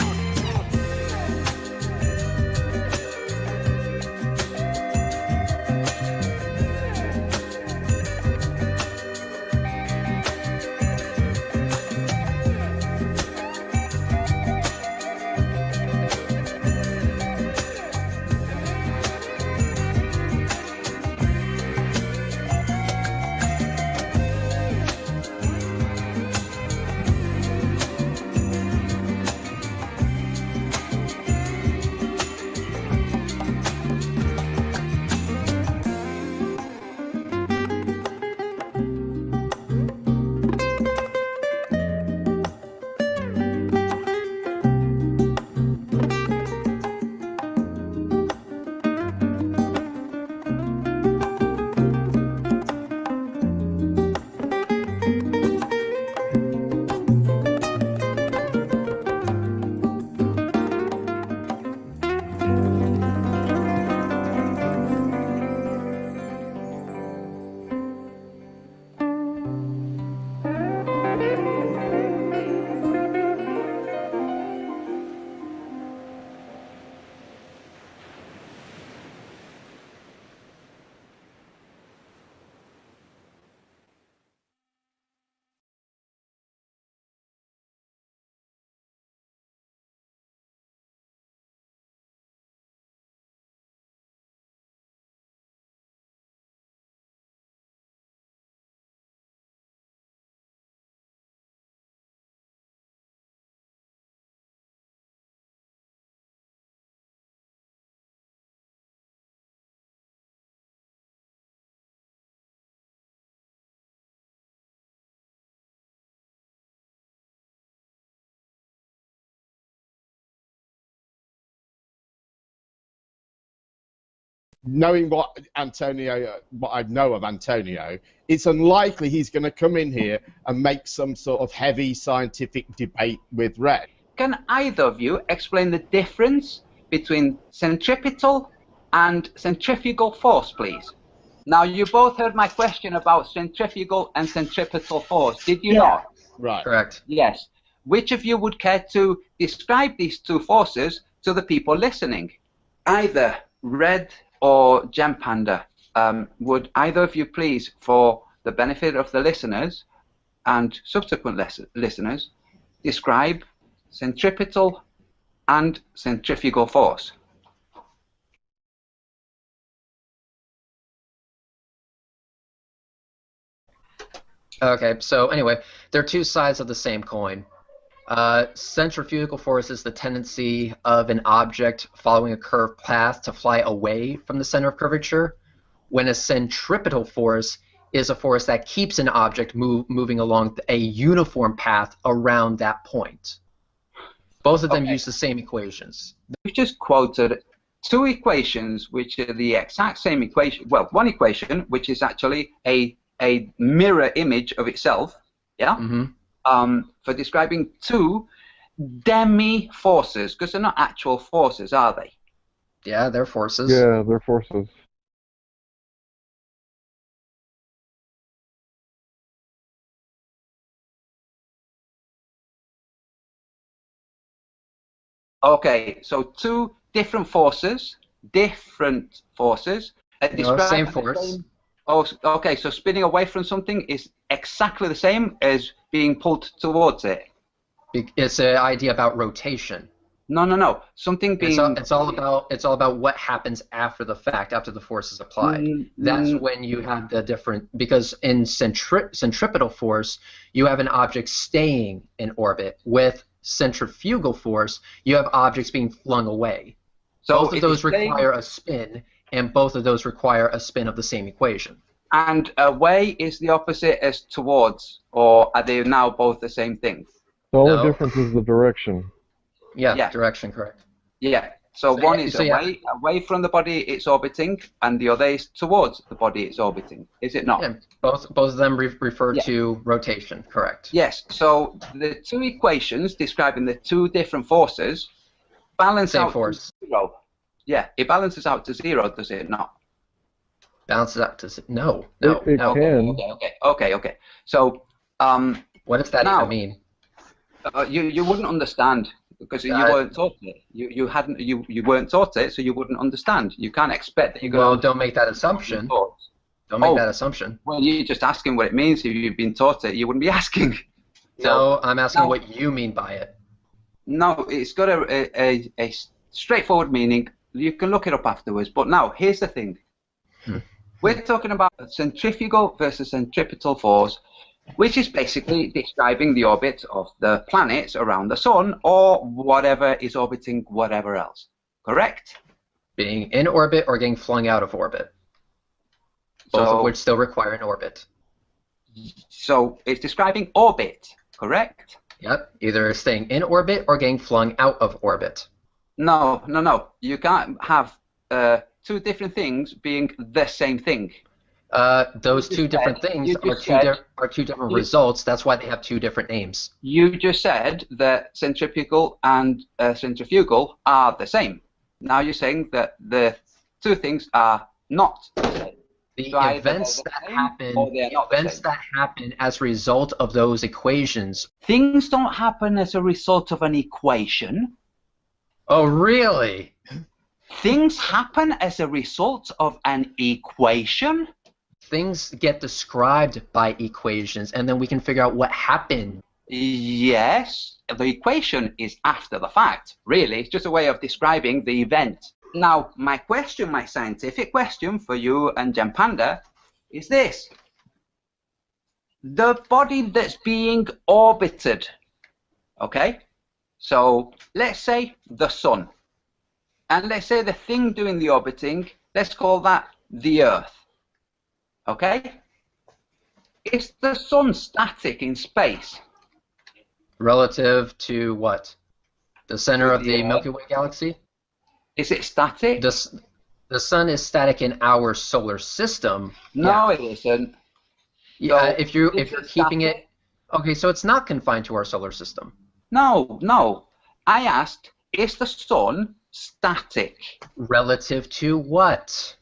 Knowing what I know of Antonio, it's unlikely he's going to come in here and make some sort of heavy scientific debate with Red. Can either of you explain the difference between centripetal and centrifugal force, please? Now, you both heard my question about centrifugal and centripetal force, did you not? Right. Correct. Yes. Which of you would care to describe these two forces to the people listening? Either Red or Gem Panda, would either of you please, for the benefit of the listeners and subsequent listeners, describe centripetal and centrifugal force? Okay, so anyway, they're two sides of the same coin. Centrifugal force is the tendency of an object following a curved path to fly away from the center of curvature, when a centripetal force is a force that keeps an object moving along a uniform path around that point. Both of them use the same equations. We've just quoted two equations which are the exact same equation. Well, one equation which is actually a mirror image of itself, yeah? Mm-hmm. For describing two demi-forces, because they're not actual forces, are they? Yeah, they're forces. Yeah, they're forces. Okay, so two different forces. No, same force. Oh, okay, so spinning away from something is exactly the same as being pulled towards it. It's an idea about rotation. No. Something being. It's all about what happens after the fact, after the force is applied. That's when you have the different, because in centripetal force, you have an object staying in orbit. With centrifugal force, you have objects being flung away. So both of those require a spin, and both of those require a spin of the same equation. And away is the opposite as towards, or are they now both the same thing? The only difference is the direction. Yeah, direction, correct. Yeah, so one is away from the body it's orbiting, and the other is towards the body it's orbiting. Is it not? Yeah, both of them refer to rotation, correct. Yes, so the two equations describing the two different forces balance out to zero. Yeah, it balances out to zero, does it not? Balances out to no. It can. Okay. So, what does that even mean? You wouldn't understand because you weren't taught it. You weren't taught it, so you wouldn't understand. You can't expect that you're going. Well, don't make that assumption. Don't make that assumption. Well, you're just asking what it means. If you've been taught it, you wouldn't be asking. No, I'm asking what you mean by it. No, it's got a straightforward meaning. You can look it up afterwards. But now, here's the thing. We're talking about centrifugal versus centripetal force, which is basically describing the orbit of the planets around the sun or whatever is orbiting whatever else. Correct? Being in orbit or getting flung out of orbit. Both of which still require an orbit. So it's describing orbit, correct? Yep, either staying in orbit or getting flung out of orbit. No. You can't have two different things being the same thing. Those two different things are two different results. That's why they have two different names. You just said that centrifugal and centrifugal are the same. Now you're saying that the two things are not the same. The events that happen as a result of those equations. Things don't happen as a result of an equation. Oh, really? Things happen as a result of an equation? Things get described by equations, and then we can figure out what happened. Yes, the equation is after the fact. Really, it's just a way of describing the event. Now, my scientific question for you and Jampanda is this. The body that's being orbited, okay? So, let's say the sun. And let's say the thing doing the orbiting, let's call that the Earth. Okay? Is the sun static in space? Relative to what? The center of the Milky Way galaxy? Is it static? The sun is static in our solar system. No, it isn't. Yeah, if you're keeping it... Okay, so it's not confined to our solar system. No. I asked, is the sun static? Relative to what?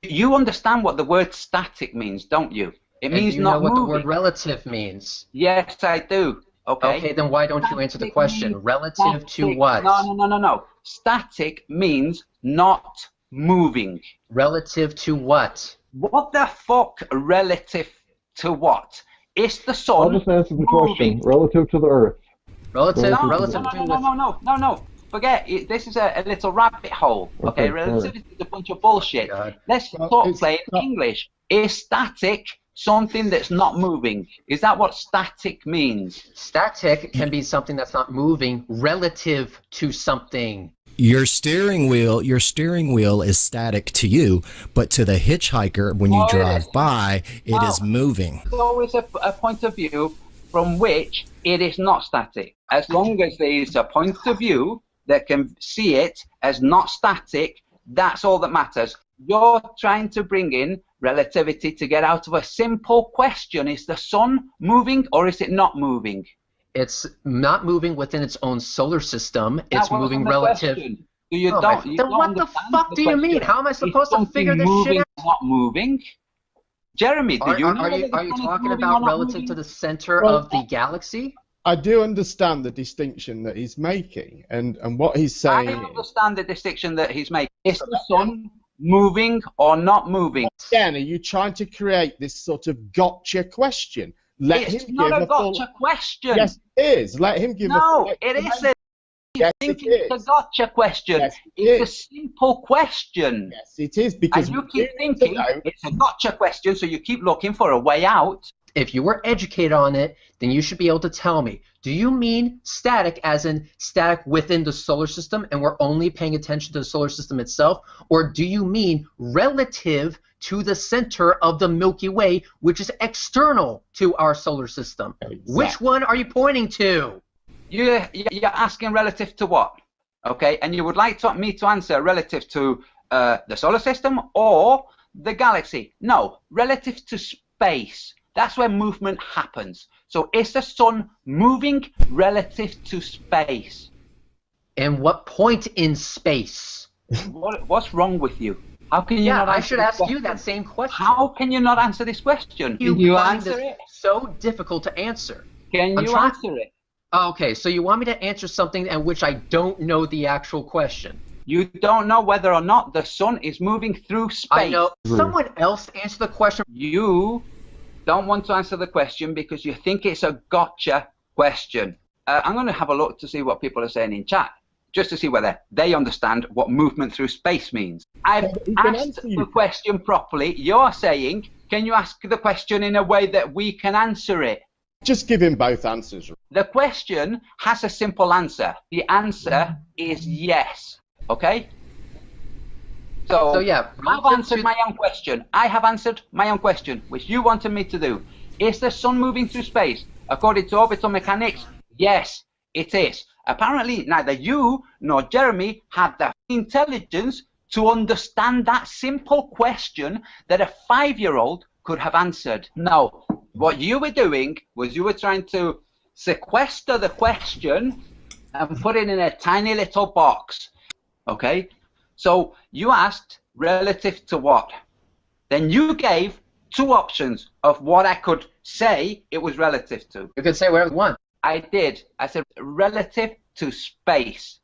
You understand what the word static means, don't you? It means not moving. Do you know what the word relative means? Yes, I do. Okay. Okay, then why don't you answer the question? Relative to what? No. Static means not moving. Relative to what? What the fuck relative to what? Is the sun I'll just answer the question. Relative to the Earth. Relative to No. Forget it. This is a little rabbit hole. Okay, relativity is a bunch of bullshit. Let's talk plain English. Is static something that's not moving? Is that what static means? Static can be something that's not moving relative to something. Your steering wheel is static to you, but to the hitchhiker when you drive by, it is moving. There's always a point of view from which it is not static. As long as there is a point of view that can see it as not static, that's all that matters. You're trying to bring in relativity to get out of a simple question. Is the sun moving or is it not moving? It's not moving within its own solar system. It's That moving wasn't the relative. question. So you Oh, don't. my- You then don't what the understand fuck do you mean? question. How am I Is supposed to something figure this shit moving, out? not moving? Jeremy, do you know Are whether you the sun is talking moving or about not relative moving? to the center Well, of the galaxy? I do understand the distinction that he's making, and what he's saying I is, understand the distinction that he's making. Is the sun moving or not moving? again, are you trying to create this sort of gotcha question? Let It's him not give a a full. gotcha question. Yes, it is. Let him give a full. No, it explanation. isn't. Yes, You it think it's a is. gotcha question. Yes, it It's a is. simple question. Yes, it is, because And you we keep do need to thinking know. it's a gotcha question, so you keep looking for a way out. If you were educated on it, then you should be able to tell me, do you mean static as in static within the solar system and we're only paying attention to the solar system itself? Or do you mean relative to the center of the Milky Way, which is external to our solar system? Exactly. Which one are you pointing to? You're asking relative to what? Okay, and you would like me to answer relative to the solar system or the galaxy? No, relative to space. That's where movement happens. So is the sun moving relative to space? And what point in space? What's wrong with you? How can you Yeah, not I answer should this ask you question? that same question. How can you not answer this question? You Can you find answer this it? so difficult to answer. Can I'm you trying- answer it? Okay, so you want me to answer something in which I don't know the actual question. You don't know whether or not the sun is moving through space. I know. Someone else answer the question. You don't want to answer the question because you think it's a gotcha question. I'm going to have a look to see what people are saying in chat, just to see whether they understand what movement through space means. I've asked the question properly. You're saying, can you ask the question in a way that we can answer it? Just give him both answers. The question has a simple answer. The answer is yes. Okay? So yeah, I've answered my own question. I have answered my own question, which you wanted me to do. Is the sun moving through space? According to orbital mechanics, yes, it is. Apparently, neither you nor Jeremy had the intelligence to understand that simple question that a 5-year-old could have answered. No, what you were doing was you were trying to sequester the question and put it in a tiny little box. Okay? So you asked relative to what? Then you gave 2 options of what I could say it was relative to. You could say whatever you want. I did. I said relative to space.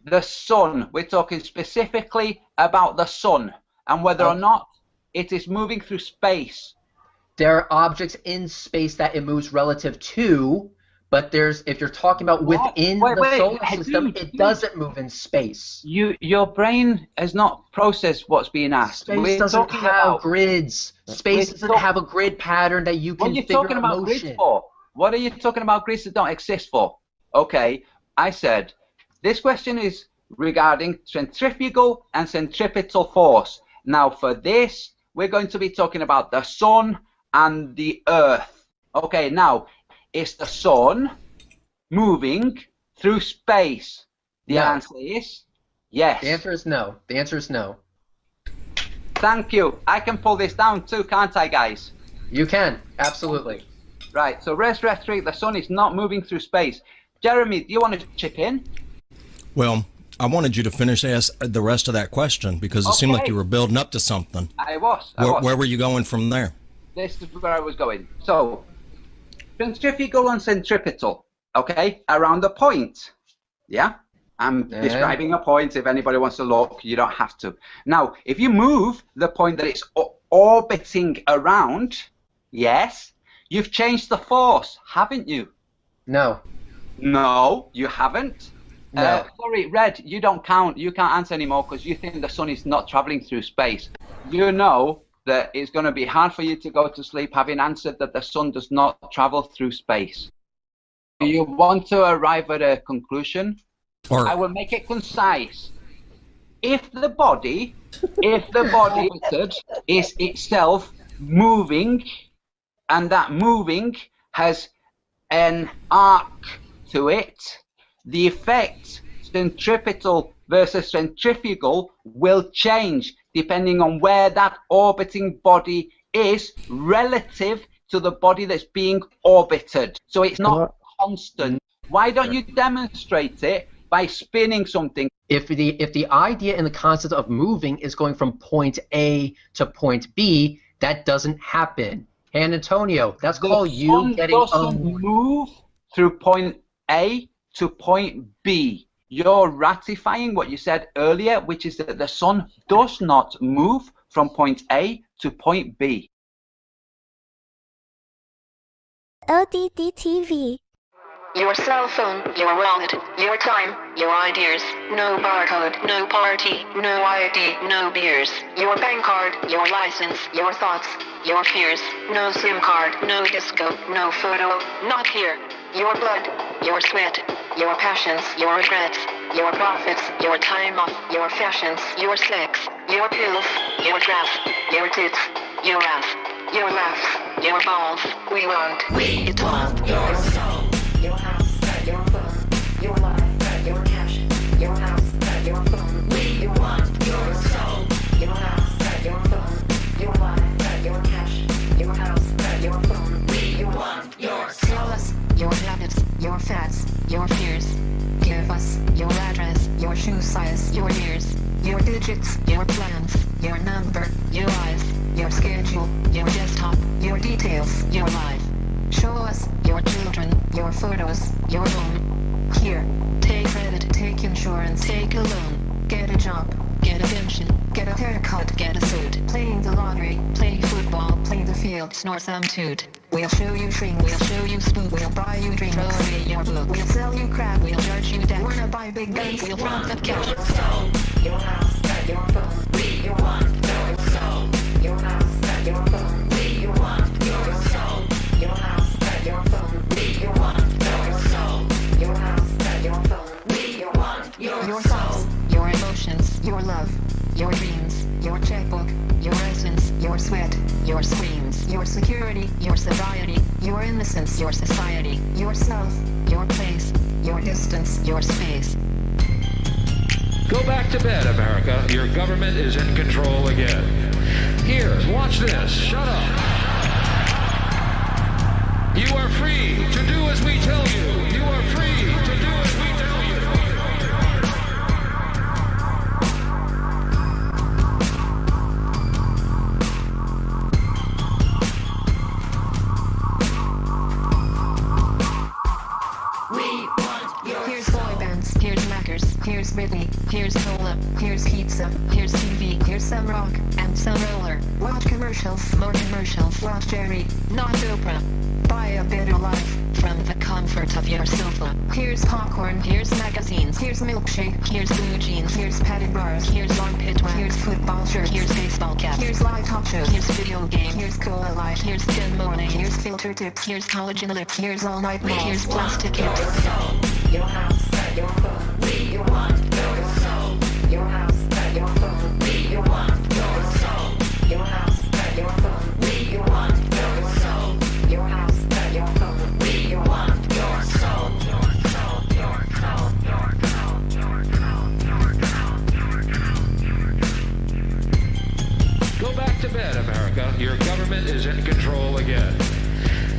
The sun. We're talking specifically about the sun and whether or not it is moving through space. There are objects in space that it moves relative to, but if you're talking about within the solar system, it doesn't move in space. Your brain has not processed what's being asked. Space doesn't have grids. Space doesn't have a grid pattern that you can What are you figure talking out about motion. grids for? What are you talking about grids that don't exist for? Okay, I said this question is regarding centrifugal and centripetal force. Now for this, we're going to be talking about the sun and the earth. Okay, now, is the sun moving through space? The answer is yes. The answer is no. The answer is no. Thank you. I can pull this down too, can't I, guys? You can, absolutely. Right, so race rhetoric, the sun is not moving through space. Jeremy, do you want to chip in? Well, I wanted you to finish the rest of that question because it seemed like you were building up to something. I was. Where were you going from there? This is where I was going. So, centrifugal and centripetal, okay, around the point. Yeah? I'm describing a point. If anybody wants to look, you don't have to. Now, if you move the point that it's orbiting around, yes, you've changed the force, haven't you? No. No, you haven't. No. Sorry, Red, you don't count. You can't answer anymore because you think the sun is not traveling through space. You know that it's going to be hard for you to go to sleep having answered that the sun does not travel through space. Do you want to arrive at a conclusion? I will make it concise. If the body is itself moving, and that moving has an arc to it, the effect centripetal versus centrifugal will change depending on where that orbiting body is relative to the body that's being orbited. So it's not constant. Why don't you demonstrate it by spinning something? If the idea and the concept of moving is going from point A to point B, that doesn't happen. And Antonio, that's called you getting doesn't move through point A to point B. You're ratifying what you said earlier, which is that the sun does not move from point A to point B. ODD TV. Your cell phone, your wallet, your time, your ideas. No barcode, no party, no ID, no beers. Your bank card, your license, your thoughts, your fears. No SIM card, no disco, no photo, not here. Your blood, your sweat, your passions, your regrets, your profits, your time off, your fashions, your sex, your pills, your dress, your tits, your ass, your laughs, your balls. We want your soul. Your house, your phone, your life, your cash, your house, your phone. We want your soul. Your house, your phone, your life, your cash, your house, your phone. We want your soul. Tell us your habits, your fads, your fears. Give us your address, your shoe size, your years, your digits, your plans, your number, your eyes, your schedule, your desktop, your details, your life. Show us your children, your photos, your home. Here, take credit, take insurance, take a loan. Get a job, get a pension, get a haircut, get a suit. Playing the lottery, play football, play the field, snore some toot. We'll show you shrink, we'll show you spook, we'll buy you drink, throw away your book. We'll sell you crap, we'll charge you debt. Wanna buy big guns, we'll drop the cash. Your soul, your house, your phone. We want your soul. Your house, your phone. We want your soul. Your house, your phone. We want your soul. Your house, your phone. We want your thoughts, your emotions, your love, your dreams, your checkbook, your essence, your sweat, your screams, your security, your sobriety, your innocence, your society, yourself, your place, your distance, your space. Go back to bed, America. Your government is in control again. Here, watch this. Shut up. You are free to do as we tell you. You are free to do as we tell you. Here's boy bands, here's Mackers, here's Britney, here's Cola, here's pizza, here's TV, here's some rock, and some roller. Watch commercials, more commercials, watch Jerry, not Oprah. Buy a better life from the comfort of your sofa. Here's popcorn, here's magazines, here's milkshake, here's blue jeans, here's padded bars, here's armpit wax, here's football shirt, here's baseball cap, here's live talk shows, here's video game, here's cola light, here's Good Morning, here's filter tips, here's collagen lips, here's all night malls, here's plastic hips. Your house, your phone. We want your soul. Your house, your phone. We want your soul. Your house, your phone. We want your soul. Your house, your phone. We want your soul. Your soul, your soul, your soul, your soul, your soul. Go back to bed, America. Your government is in control again.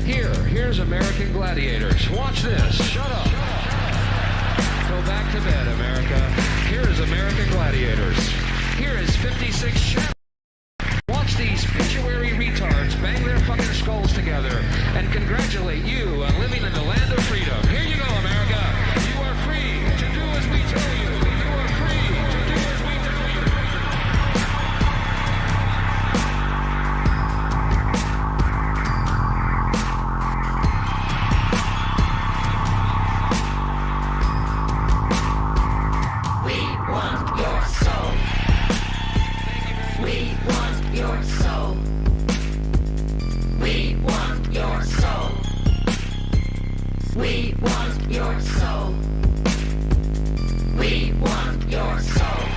Here's American Gladiators. Watch this. Shut up. Go back to bed, America. Here is American Gladiators. Here is 56 Channel. Watch these pituitary retards bang their fucking skulls together and congratulate you on living in the land of freedom. Here you go, America. You are free to do as we tell you. You are free to do as we tell you. We want your soul. We want your soul. We want your soul. We want your soul. We want your soul.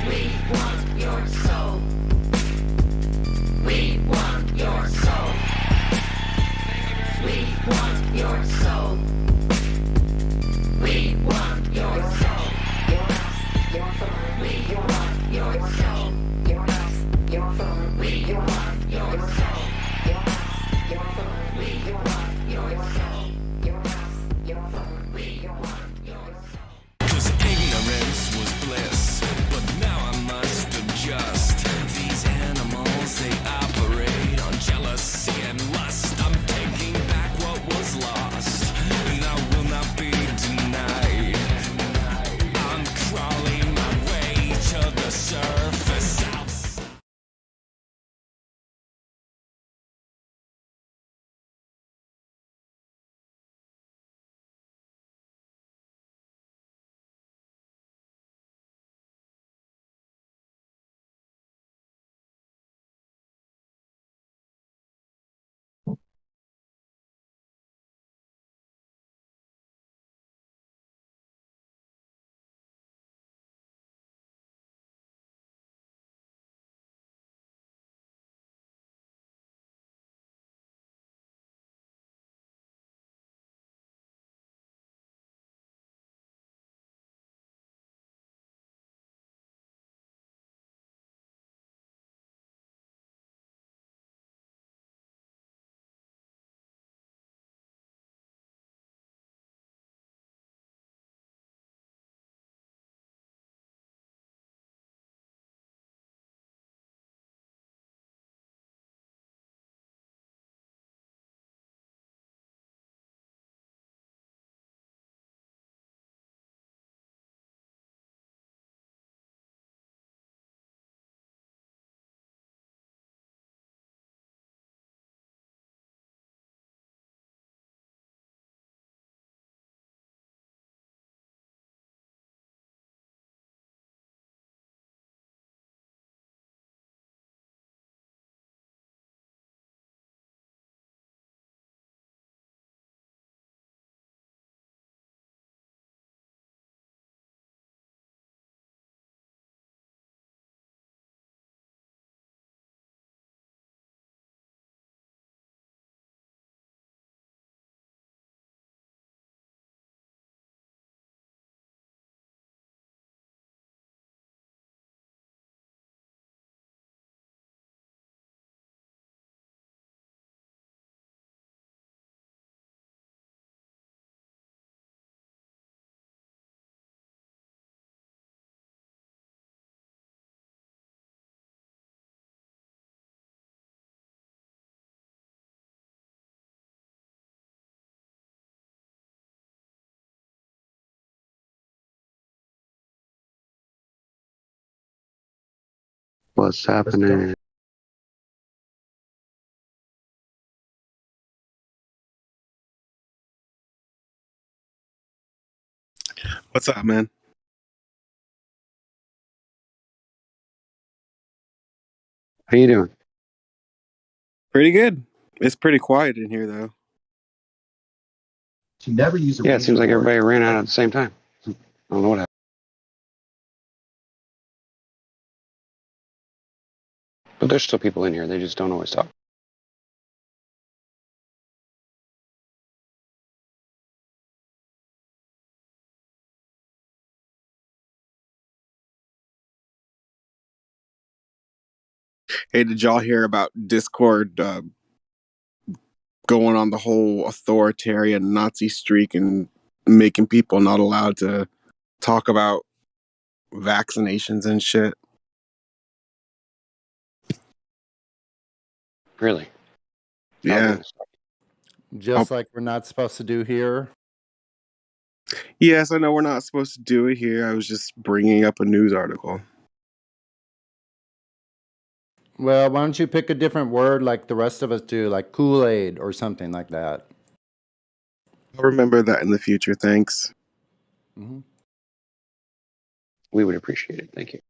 We want your soul. We want your soul. We want your soul. We want your soul. Your house, your phone. We want your soul. Your house, your phone. We want your soul. Your house, your phone. We want your soul. what's happening? What's up, man? How you doing? Pretty good. It's pretty quiet in here, though. Yeah, it seems like everybody ran out at the same time. I don't know what happened. But there's still people in here. They just don't always talk. Hey, did y'all hear about Discord going on the whole authoritarian Nazi streak and making people not allowed to talk about vaccinations and shit? Really? Yeah. Just like we're not supposed to do here. Yes, I know we're not supposed to do it here. I was just bringing up a news article. Well, why don't you pick a different word like the rest of us do, like Kool-Aid or something like that? I'll remember that in the future. Thanks. Mm-hmm. We would appreciate it. Thank you.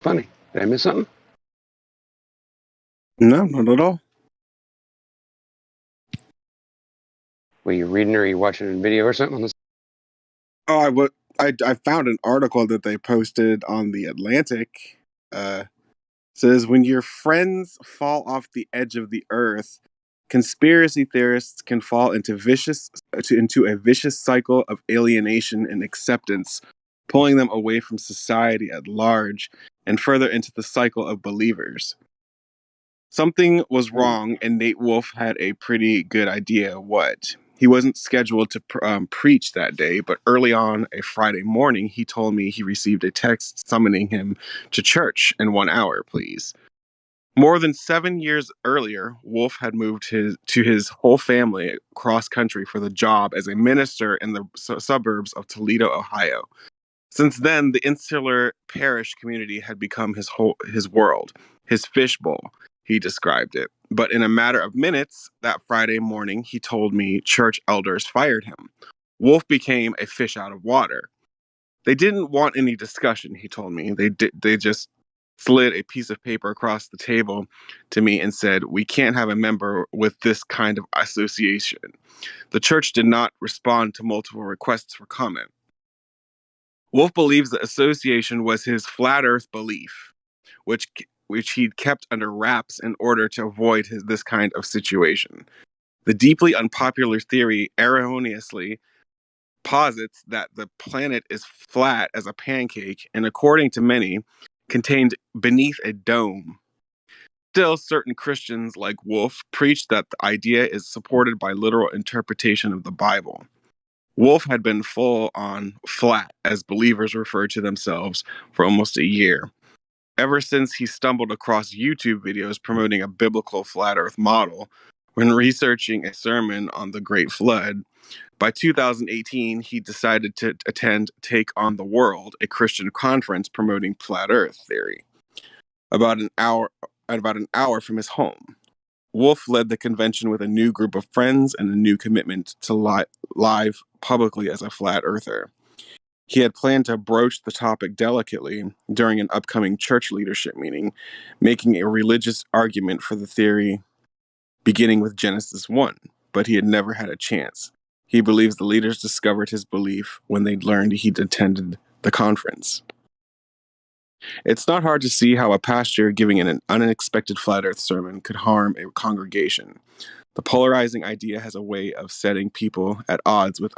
Funny. Did I miss something? No, not at all. Were you reading or are you watching a video or something on this? Oh, I found an article that they posted on the Atlantic. Says when your friends fall off the edge of the earth, conspiracy theorists can fall into a vicious cycle of alienation and acceptance, pulling them away from society at large and further into the cycle of believers. Something was wrong, and Nate Wolf had a pretty good idea what. He wasn't scheduled to preach that day, but early on a Friday morning, he told me he received a text summoning him to church in 1 hour, please. More than 7 years earlier, Wolf had moved his whole family cross country for the job as a minister in the suburbs of Toledo, Ohio. Since then, the insular parish community had become his world, his fishbowl, he described it. But in a matter of minutes, that Friday morning, he told me church elders fired him. Wolf became a fish out of water. They didn't want any discussion, he told me. They just slid a piece of paper across the table to me and said, "We can't have a member with this kind of association." The church did not respond to multiple requests for comment. Wolf believes the association was his flat earth belief, which he'd kept under wraps in order to avoid this kind of situation. The deeply unpopular theory erroneously posits that the planet is flat as a pancake and, according to many, contained beneath a dome. Still, certain Christians, like Wolf, preach that the idea is supported by literal interpretation of the Bible. Wolf had been full on flat, as believers refer to themselves, for almost a year. Ever since he stumbled across YouTube videos promoting a biblical flat earth model when researching a sermon on the Great Flood, by 2018, he decided to attend Take on the World, a Christian conference promoting flat earth theory. About an hour from his home, Wolf led the convention with a new group of friends and a new commitment to live publicly as a flat earther. He had planned to broach the topic delicately during an upcoming church leadership meeting, making a religious argument for the theory beginning with Genesis 1, but he had never had a chance. He believes the leaders discovered his belief when they learned he'd attended the conference. It's not hard to see how a pastor giving an unexpected flat earth sermon could harm a congregation. The polarizing idea has a way of setting people at odds with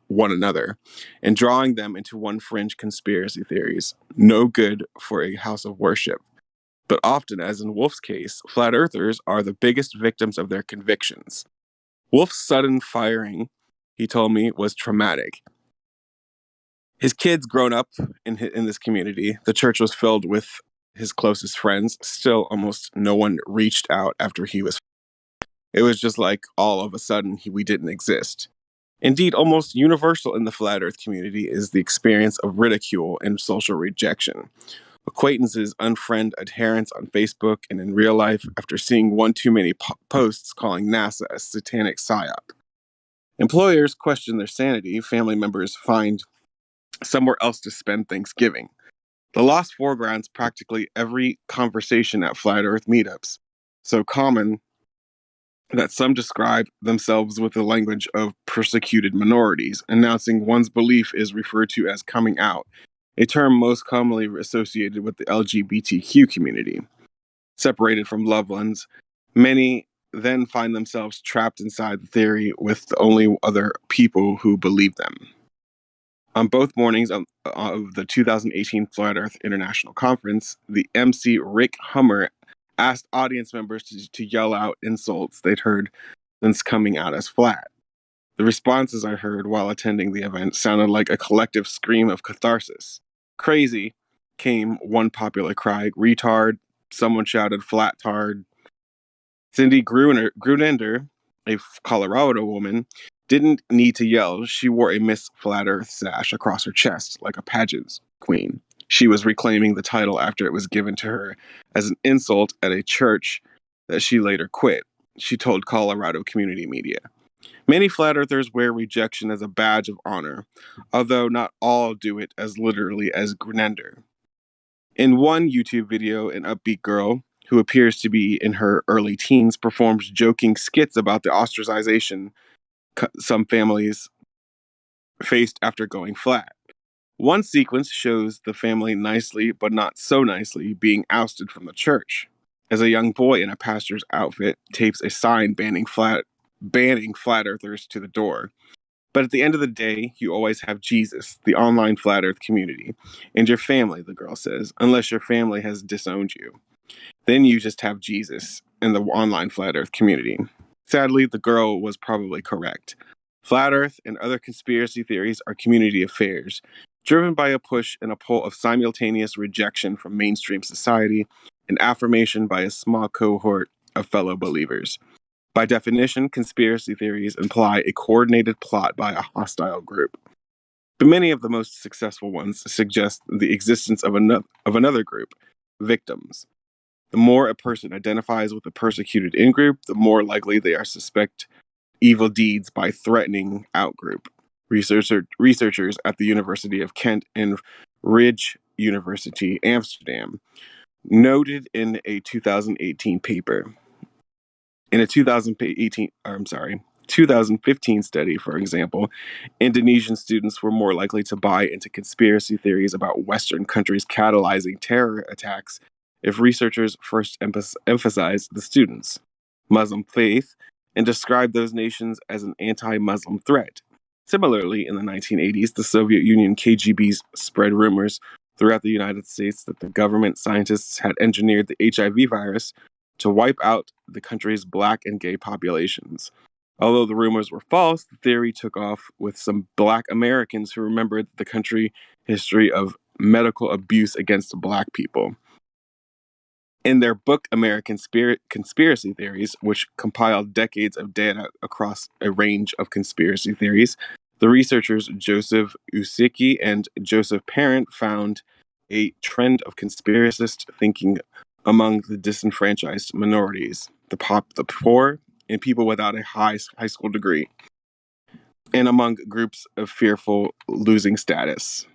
one another and drawing them into one fringe conspiracy theories. No good for a house of worship. But often, as in Wolf's case, flat earthers are the biggest victims of their convictions. Wolf's sudden firing, he told me, was traumatic. His kids grown up in this community. The church was filled with his closest friends. Still, almost no one reached out after he was. It was just like all of a sudden we didn't exist. Indeed, almost universal in the flat earth community is the experience of ridicule and social rejection. Acquaintances unfriend adherents on Facebook and in real life after seeing one too many posts calling NASA a satanic psyop. Employers question their sanity. Family members find somewhere else to spend Thanksgiving. The loss foregrounds practically every conversation at flat earth meetups, so common that some describe themselves with the language of persecuted minorities. Announcing one's belief is referred to as coming out, a term most commonly associated with the LGBTQ community. Separated from loved ones, many then find themselves trapped inside the theory with the only other people who believe them. On both mornings of the 2018 Flat Earth International Conference, the MC Rick Hummer asked audience members to yell out insults they'd heard since coming out as flat. The responses I heard while attending the event sounded like a collective scream of catharsis. Crazy, came one popular cry. Retard, someone shouted flat-tard. Cindy Grunender, a Colorado woman, didn't need to yell. She wore a Miss Flat Earth sash across her chest like a pageant queen. She was reclaiming the title after it was given to her as an insult at a church that she later quit. she told Colorado Community Media. Many flat earthers wear rejection as a badge of honor, although not all do it as literally as Grenender. In one YouTube video, an upbeat girl, who appears to be in her early teens, performs joking skits about the ostracization some families faced after going flat. One sequence shows the family nicely, but not so nicely, being ousted from the church, as a young boy in a pastor's outfit tapes a sign banning flat earthers to the door. But at the end of the day, you always have Jesus, the online flat earth community, and your family, the girl says, unless your family has disowned you. Then you just have Jesus and the online flat earth community. Sadly, the girl was probably correct. Flat earth and other conspiracy theories are community affairs, driven by a push and a pull of simultaneous rejection from mainstream society and affirmation by a small cohort of fellow believers. By definition, conspiracy theories imply a coordinated plot by a hostile group. But many of the most successful ones suggest the existence of another group, victims. The more a person identifies with the persecuted in-group, the more likely they are suspect evil deeds by threatening out-group. Researchers at the University of Kent and Ridge University, Amsterdam, noted in a 2018 paper. In a 2015 study, for example, Indonesian students were more likely to buy into conspiracy theories about Western countries catalyzing terror attacks if researchers first emphasized the students' Muslim faith and described those nations as an anti-Muslim threat. Similarly, in the 1980s, the Soviet Union KGB's spread rumors throughout the United States that the government scientists had engineered the HIV virus to wipe out the country's black and gay populations. Although the rumors were false, the theory took off with some black Americans who remembered the country history of medical abuse against black people. In their book, American Conspiracy Theories, which compiled decades of data across a range of conspiracy theories, the researchers Joseph Usicki and Joseph Parent found a trend of conspiracist thinking among the disenfranchised minorities, the poor, and people without a high school degree, and among groups of fearful losing status.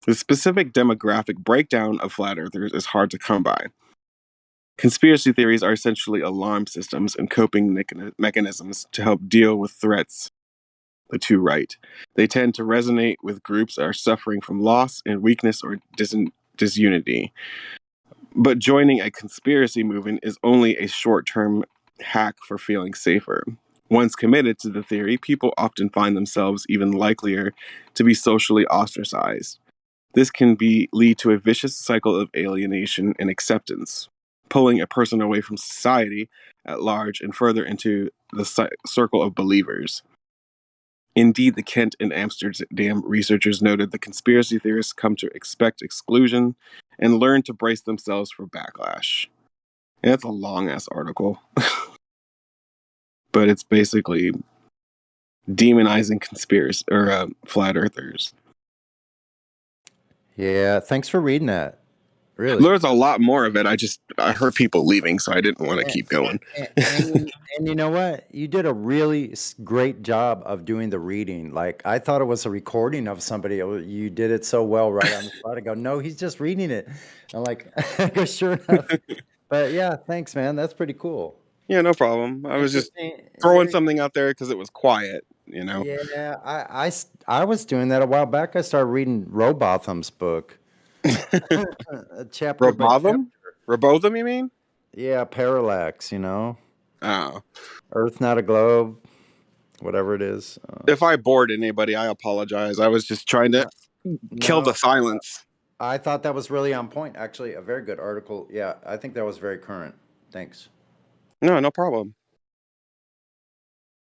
The specific demographic breakdown of flat earthers is hard to come by. Conspiracy theories are essentially alarm systems and coping mechanisms to help deal with threats. The two right. They tend to resonate with groups that are suffering from loss and weakness or disunity. But joining a conspiracy movement is only a short-term hack for feeling safer. Once committed to the theory, people often find themselves even likelier to be socially ostracized. This can lead to a vicious cycle of alienation and acceptance, pulling a person away from society at large and further into the circle of believers. Indeed, the Kent and Amsterdam researchers noted the conspiracy theorists come to expect exclusion and learn to brace themselves for backlash. And that's a long-ass article. But it's basically demonizing conspiracy or flat earthers. Yeah, thanks for reading that. Really. There's a lot more of it. I heard people leaving, so I didn't want to keep going. And you know what? You did a really great job of doing the reading. Like, I thought it was a recording of somebody. You did it so well right on the spot. I go, no, he's just reading it. I'm like, I go, sure enough. But yeah, thanks, man. That's pretty cool. Yeah, no problem. I was just throwing something out there because it was quiet, you know? Yeah, I was doing that a while back. I started reading Robotham's book. Chapter by chapter. Robotham, you mean? Yeah, Parallax, you know? Oh. Earth, not a globe. Whatever it is. If I bored anybody, I apologize. I was just trying to kill the silence. I thought that was really on point. Actually, a very good article. Yeah, I think that was very current. Thanks. No problem.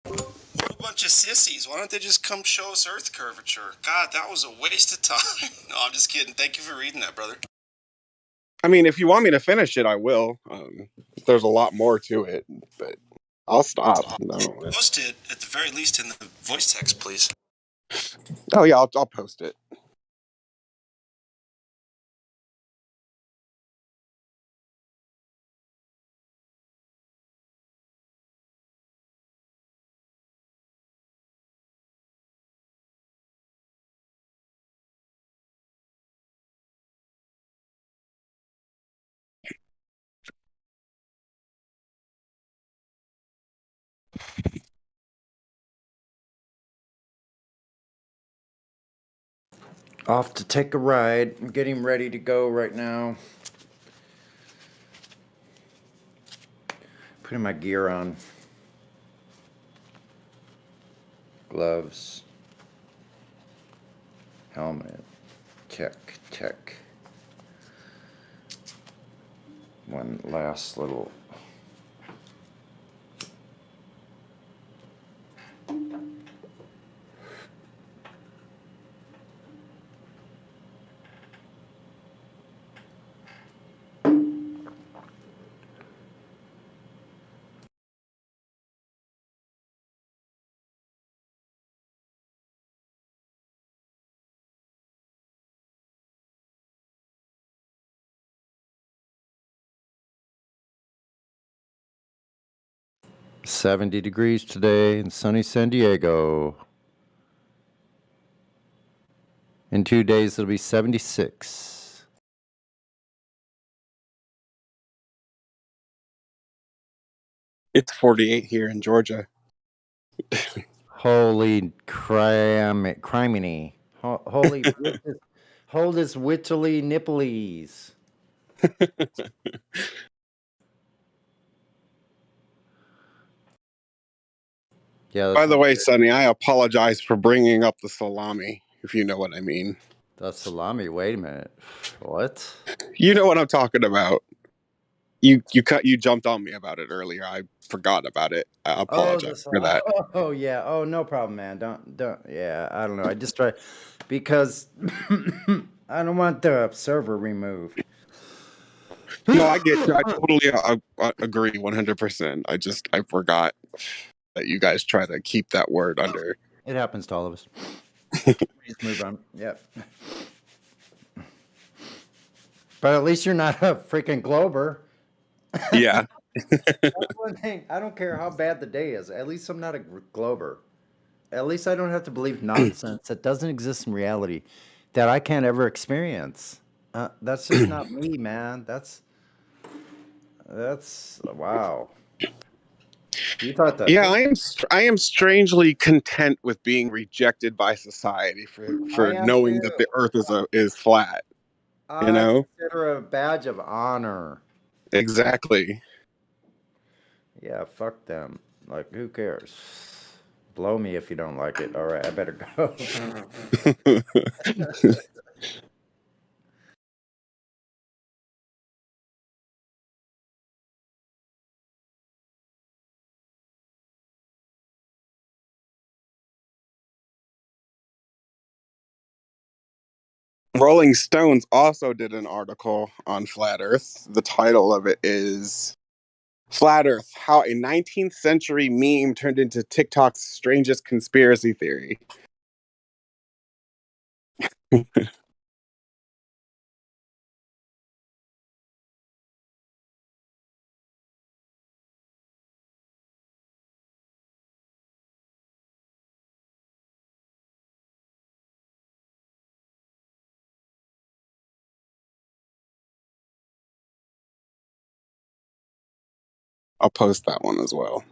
What a bunch of sissies. Why don't they just come show us Earth curvature? God, that was a waste of time. No, I'm just kidding. Thank you for reading that, brother. I mean, if you want me to finish it, I will. There's a lot more to it, but I'll stop. No. Post it, at the very least, in the voice text, please. Oh, yeah, I'll post it. Off to take a ride. I'm getting ready to go right now. Putting my gear on. Gloves. Helmet. Check. One last little... $70 degrees today in sunny San Diego. In 2 days, it'll be 76. It's 48 here in Georgia. Holy criminy. Holy hold his wittily nipplies. Yeah. By the way, Sonny, I apologize for bringing up the salami, if you know what I mean. The salami. Wait a minute. What? You know what I'm talking about. You jumped on me about it earlier. I forgot about it. I apologize for that. Oh yeah. Oh, no problem, man. Don't. Yeah, I don't know. I just try because I don't want the server removed. No, I get you. I totally agree 100%. I forgot that you guys try to keep that word under. It happens to all of us. Just move on. Yep. But at least you're not a freaking Glober. Yeah. That's one thing. I don't care how bad the day is. At least I'm not a Glober. At least I don't have to believe nonsense that doesn't exist in reality that I can't ever experience. That's just not me, man. That's wow. You thought that? Yeah, I am strangely content with being rejected by society for knowing that the Earth is flat. You know, I consider it a badge of honor. Exactly. Yeah, fuck them. Like, who cares? Blow me if you don't like it. All right, I better go. Rolling Stones also did an article on Flat Earth. The title of it is Flat Earth, How a 19th Century Meme Turned into TikTok's Strangest Conspiracy Theory. I'll post that one as well.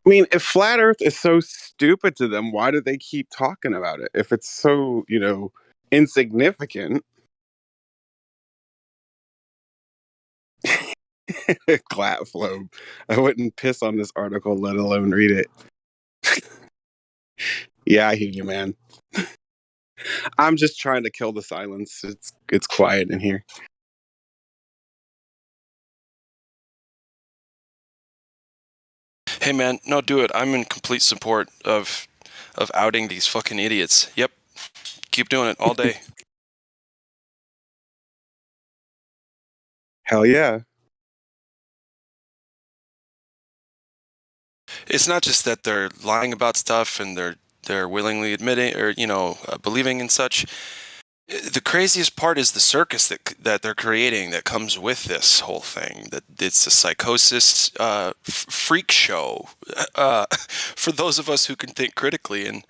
I mean, if Flat Earth is so stupid to them, why do they keep talking about it? If it's so, insignificant. Glatflobe. I wouldn't piss on this article, let alone read it. Yeah, I hear you, man. I'm just trying to kill the silence. It's quiet in here. Hey man, no, do it. I'm in complete support of outing these fucking idiots. Yep. Keep doing it all day. Hell yeah. It's not just that they're lying about stuff and they're willingly admitting or believing in such. The craziest part is the circus that they're creating that comes with this whole thing. That it's a psychosis freak show for those of us who can think critically. And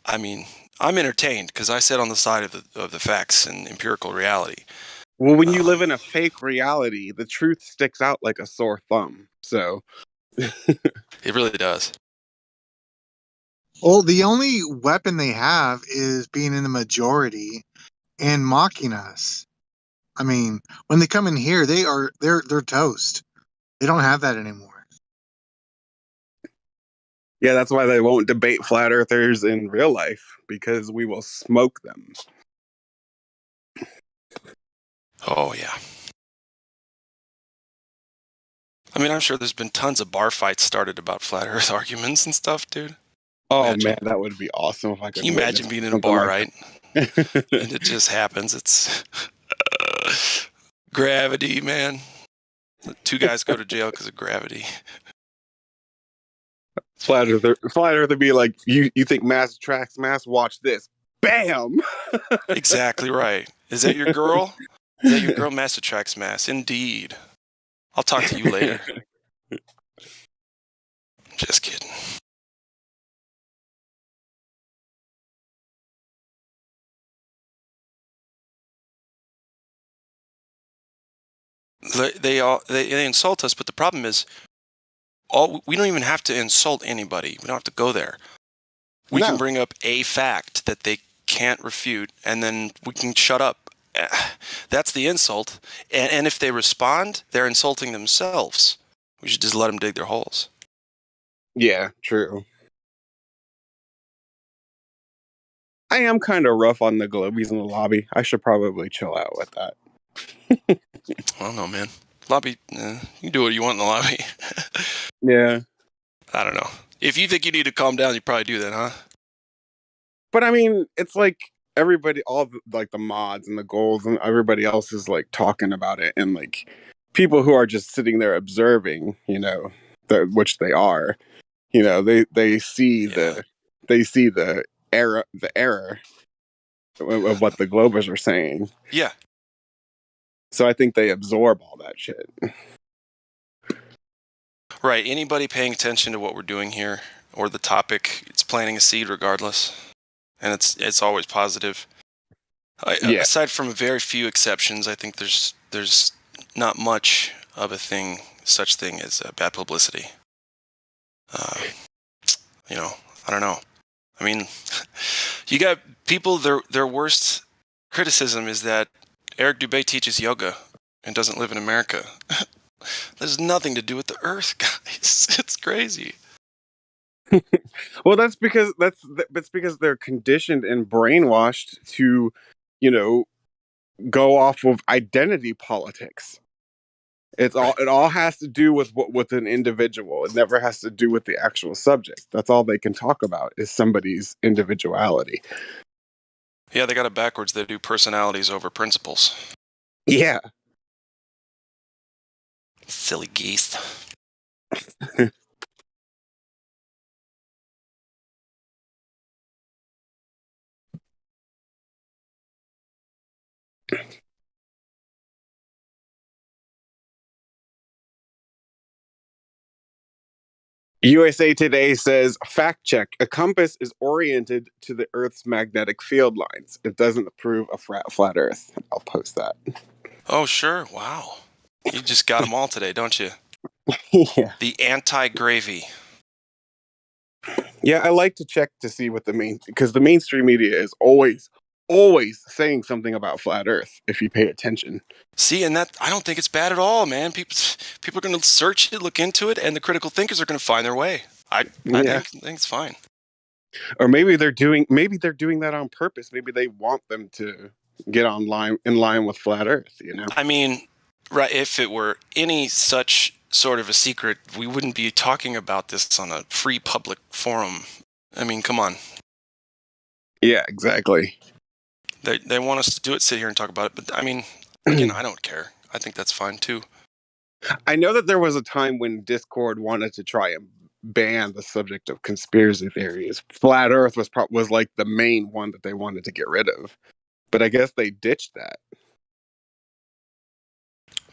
I mean, I'm entertained because I sit on the side of the facts and empirical reality. Well, when you live in a fake reality, the truth sticks out like a sore thumb. So it really does. Well, the only weapon they have is being in the majority and mocking us. I mean, when they come in here, they're toast. They don't have that anymore. Yeah, that's why they won't debate flat earthers in real life, because we will smoke them. Oh, yeah. I mean, I'm sure there's been tons of bar fights started about flat earth arguments and stuff, dude. Oh, man, that would be awesome if I could. Can you imagine being in a bar, right? And it just happens. It's gravity, man. 2 guys go to jail because of gravity. Flat earther would be like, you think mass attracts mass? Watch this. Bam! Exactly right. Is that your girl? Is that your girl? Mass attracts mass. Indeed. I'll talk to you later. Just kidding. They insult us, but the problem is, we don't even have to insult anybody. We don't have to go there. We can bring up a fact that they can't refute, and then we can shut up. That's the insult. And if they respond, they're insulting themselves. We should just let them dig their holes. Yeah, true. I am kind of rough on the globies in the lobby. I should probably chill out with that. I don't know, man. Lobby, you do what you want in the lobby. Yeah. I don't know. If you think you need to calm down, you probably do that, huh? But I mean, it's like everybody, all like the mods and the goals and everybody else is like talking about it, and like people who are just sitting there observing, which they are, they see the error of what the Globers are saying. Yeah. So I think they absorb all that shit. Right. Anybody paying attention to what we're doing here or the topic, it's planting a seed regardless. And it's always positive. Aside from very few exceptions, I think there's not much of such thing as bad publicity. I don't know. I mean, you got people, their worst criticism is that Eric Dubé teaches yoga and doesn't live in America. There's nothing to do with the earth, guys. It's crazy. Well, that's because they're conditioned and brainwashed to, go off of identity politics. It all has to do with an individual. It never has to do with the actual subject. That's all they can talk about is somebody's individuality. Yeah, they got it backwards. They do personalities over principles. Yeah. Silly geese. USA Today says, fact check, a compass is oriented to the Earth's magnetic field lines. It doesn't prove a flat Earth. I'll post that. Oh, sure. Wow. You just got them all today, don't you? Yeah. The anti-gravy. Yeah, I like to check to see what because the mainstream media is always saying something about flat Earth if you pay attention. See, and that I don't think it's bad at all, man. People are going to search it, look into it, and the critical thinkers are going to find their way. I think it's fine. Or maybe they're doing that on purpose. Maybe they want them to get in line with flat Earth, I mean, right, if it were any such sort of a secret, we wouldn't be talking about this on a free public forum. I mean, come on. Yeah, exactly. They want us to do it, sit here and talk about it, but I mean, again, I don't care. I think that's fine too. I know that there was a time when Discord wanted to try and ban the subject of conspiracy theories. Flat Earth was like the main one that they wanted to get rid of. but I guess they ditched that.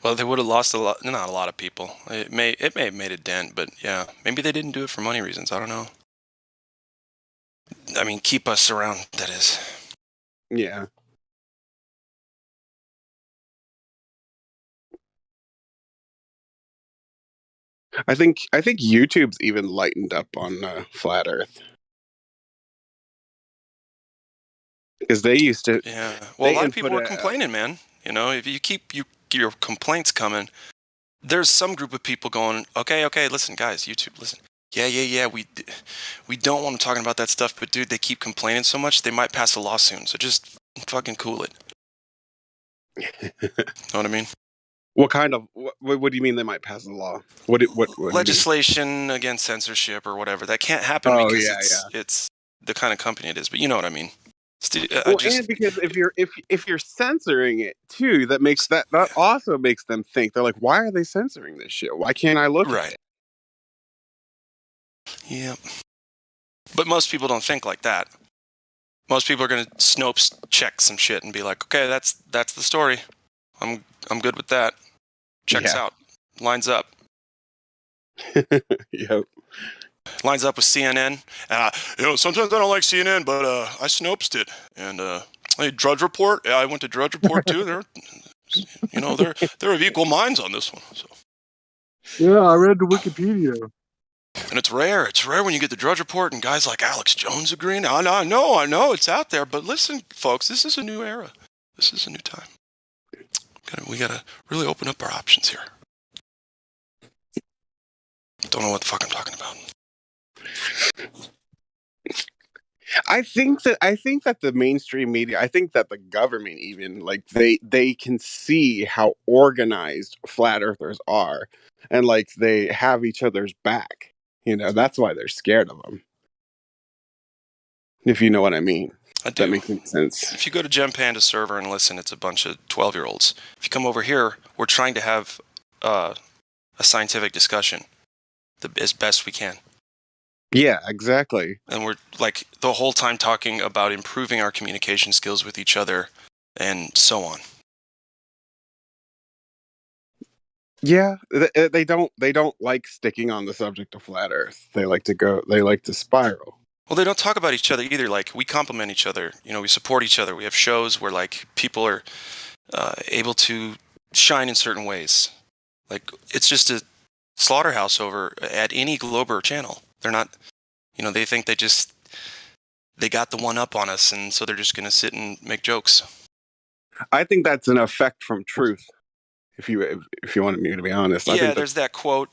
Well, they would have lost not a lot of people. It may have made a dent, but yeah, maybe they didn't do it for money reasons. I don't know. I mean, keep us around, that is. Yeah. I think YouTube's even lightened up on flat Earth, because they used to. Yeah. Well, a they lot of people input were complaining, man. You know, if you keep your complaints coming, there's some group of people going, okay, listen, guys, YouTube, listen. Yeah, we don't want them talking about that stuff, but dude, they keep complaining so much, they might pass a law soon. So just fucking cool it. Know what I mean? What kind of what do you mean they might pass a law? What do you mean? Legislation against censorship or whatever. That can't happen Oh, because yeah. it's the kind of company it is. But you know what I mean. And because if you're censoring it too, that also makes them think. They're like, why are they censoring this shit? Why can't I look at it? Yeah. But most people don't think like that. Most people are going to Snopes check some shit and be like, okay, that's the story. I'm good with that. Checks out. Lines up. Yep. Lines up with CNN. And sometimes I don't like CNN, but I Snopes it. And hey, Drudge Report. Yeah, I went to Drudge Report too. They're of equal minds on this one. So. Yeah, I read the Wikipedia. And it's rare. It's rare when you get the Drudge Report and guys like Alex Jones agreeing. I know, it's out there. But listen, folks, this is a new era. This is a new time. We gotta really open up our options here. Don't know what the fuck I'm talking about. I think that the mainstream media, I think that the government even, like, they can see how organized flat earthers are, and like they have each other's back. That's why they're scared of them. If you know what I mean. I do. That makes any sense. If you go to Gem Panda server and listen, it's a bunch of 12-year-olds. If you come over here, we're trying to have a scientific discussion as best we can. Yeah, exactly. And we're like the whole time talking about improving our communication skills with each other and so on. Yeah, they don't like sticking on the subject of flat Earth. They like to spiral. Well, they don't talk about each other either. Like, we compliment each other. We support each other. We have shows where, like, people are able to shine in certain ways. Like, it's just a slaughterhouse over at any Glober channel. They're not, they think they got the one up on us, and so they're just going to sit and make jokes. I think that's an effect from truth. If you wanted me to be honest. Yeah, I think there's that quote,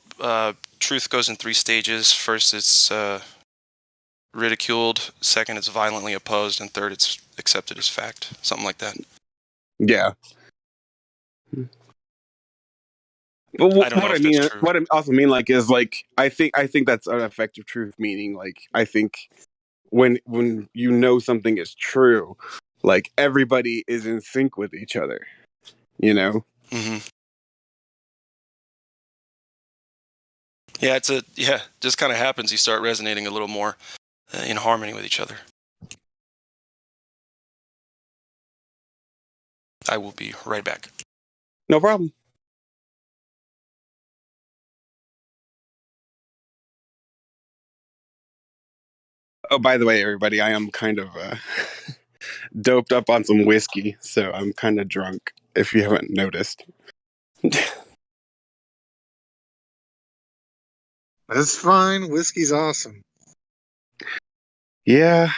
truth goes in 3 stages. First, it's ridiculed. Second, it's violently opposed. And third, it's accepted as fact. Something like that. Yeah. But what I also mean, like, is like, I think that's an effective truth, meaning, like, I think when something is true, like, everybody is in sync with each other, Mm-hmm. Yeah, just kind of happens. You start resonating a little more in harmony with each other. I will be right back. No problem. Oh, by the way, everybody, I am kind of doped up on some whiskey, so I'm kind of drunk, if you haven't noticed. That's fine. Whiskey's awesome. Yeah.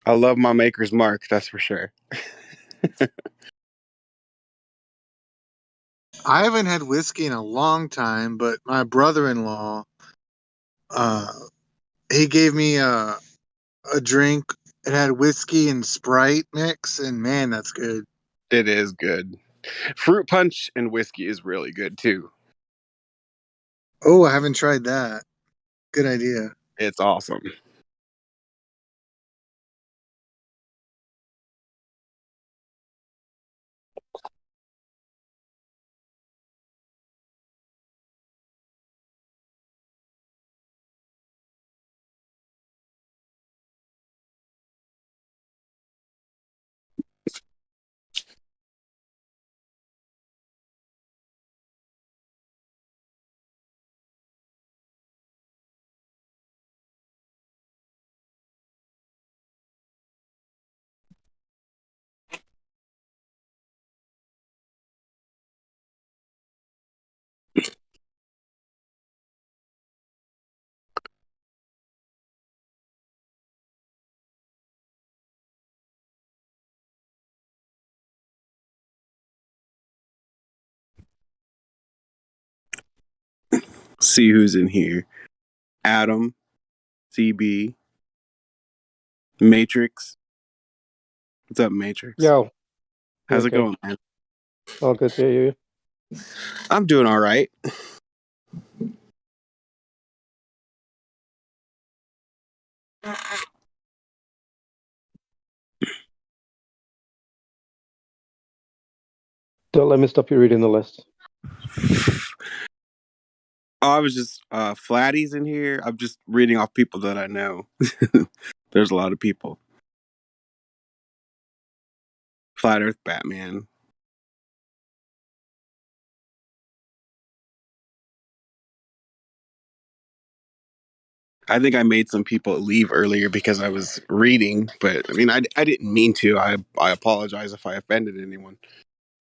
I love my Maker's Mark, that's for sure. I haven't had whiskey in a long time, but my brother-in-law, he gave me a drink. It had whiskey and Sprite mix, and man, that's good. It is good. Fruit punch and whiskey is really good too. Oh, I haven't tried that. Good idea. It's awesome. See who's in here. Adam, CB, Matrix. What's up, Matrix? Yo. How's it Okay. going, man? All good to hear you. I'm doing all right. Don't let me stop you reading the list. Oh, I was just Flatty's in here. I'm just reading off people that I know. There's a lot of people. Flat Earth Batman. I think I made some people leave earlier because I was reading, but I mean, I didn't mean to. I apologize if I offended anyone.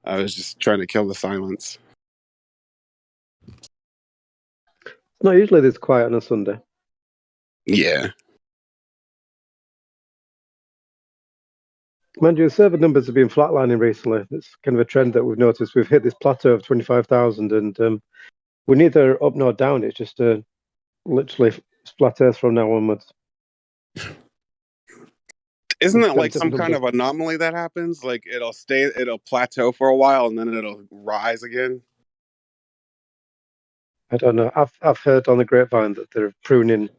I was just trying to kill the silence. No, usually it's quiet on a Sunday. Yeah. Mind you, server numbers have been flatlining recently. It's kind of a trend that we've noticed. We've hit this plateau of 25,000, and we're neither up nor down. It's just literally flat earth from now onwards. Isn't it like some kind of anomaly that happens? Like it'll plateau for a while and then it'll rise again? I don't know. I've heard on the grapevine that they're pruning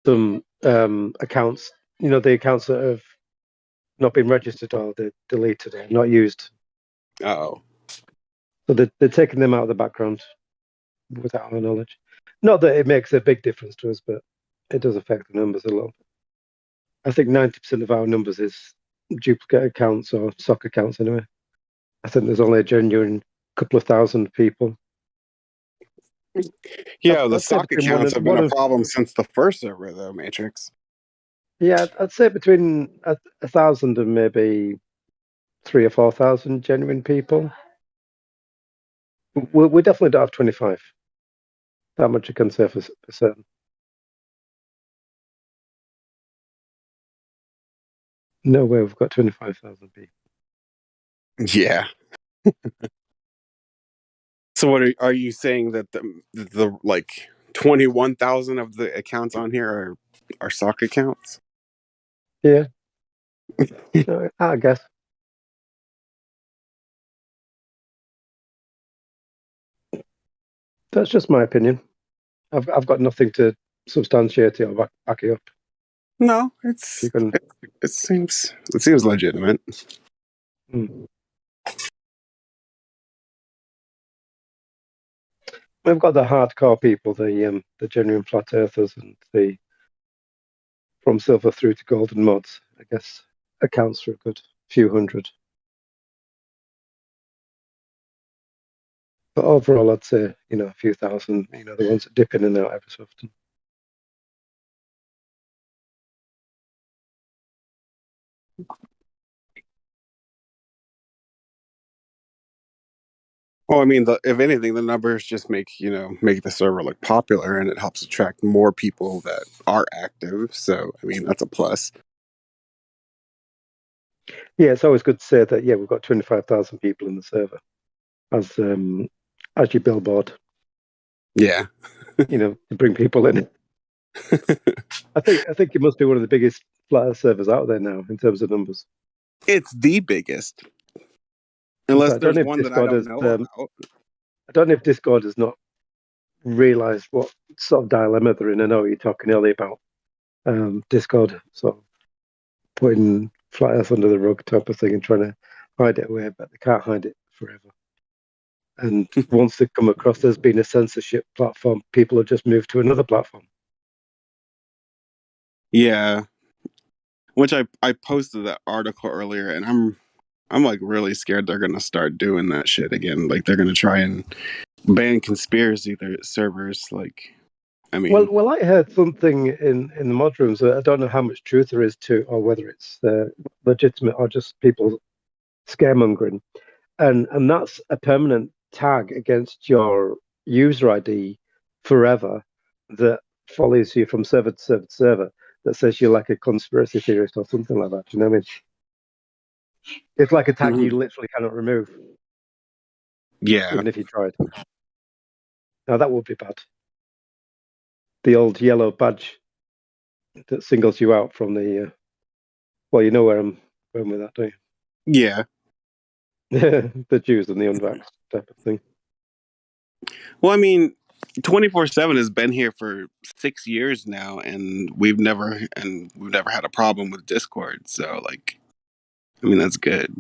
some accounts. You know, the accounts that have not been registered or they're deleted or not used. Oh. So they're taking them out of the background without our knowledge. Not that it makes a big difference to us, but it does affect the numbers a lot. I think 90% of our numbers is duplicate accounts or stock accounts anyway. I think there's only a genuine couple of thousand people. Yeah, the stock accounts have been a problem since the first server, though, Matrix. Yeah, I'd say between 1,000 and maybe 3,000 or 4,000 genuine people. We definitely don't have 25. That much I can say for certain. No way we've got 25,000 people. Yeah. So what are you saying that the like 21,000 of the accounts on here are stock accounts? Yeah. I guess. That's just my opinion. I've got nothing to substantiate it or back it up. No, it seems legitimate. Hmm. We've got the hardcore people, the genuine flat earthers, and the from silver through to golden mods. I guess accounts for a good few hundred. But overall, I'd say a few thousand. The ones that dip in and out every so often. Well, I mean, if anything, the numbers just make the server look popular, and it helps attract more people that are active. So, I mean, that's a plus. Yeah, it's always good to say that. Yeah, we've got 25,000 people in the server as your billboard. Yeah, to bring people in. I think it must be one of the biggest flat earth servers out there now in terms of numbers. It's the biggest, unless there's one that I don't know about. I don't know if Discord has not realised what sort of dilemma they're in. I know you're talking earlier about Discord sort of putting flat earth under the rug type of thing and trying to hide it away, but they can't hide it forever. And once they come across there's been a censorship platform, people have just moved to another platform. Yeah, which I posted that article earlier, and I'm like really scared they're gonna start doing that shit again. Like they're gonna try and ban conspiracy servers. Like, I mean, well, I heard something in the mod rooms. I don't know how much truth there is to, or whether it's legitimate or just people scaremongering, and that's a permanent tag against your user ID forever that follows you from server to server to server that says you're like a conspiracy theorist or something like that. Do you know what I mean? It's like a tag you literally cannot remove. Yeah. Even if you tried. Now that would be bad. the old yellow badge that singles you out from the. Well, you know where I'm going with that, don't Yeah. you? The Jews and the unvaxxed type of thing. Well, I mean, 24/7 has been here for 6 years now, and we've never had a problem with Discord. So, like, I mean, that's good.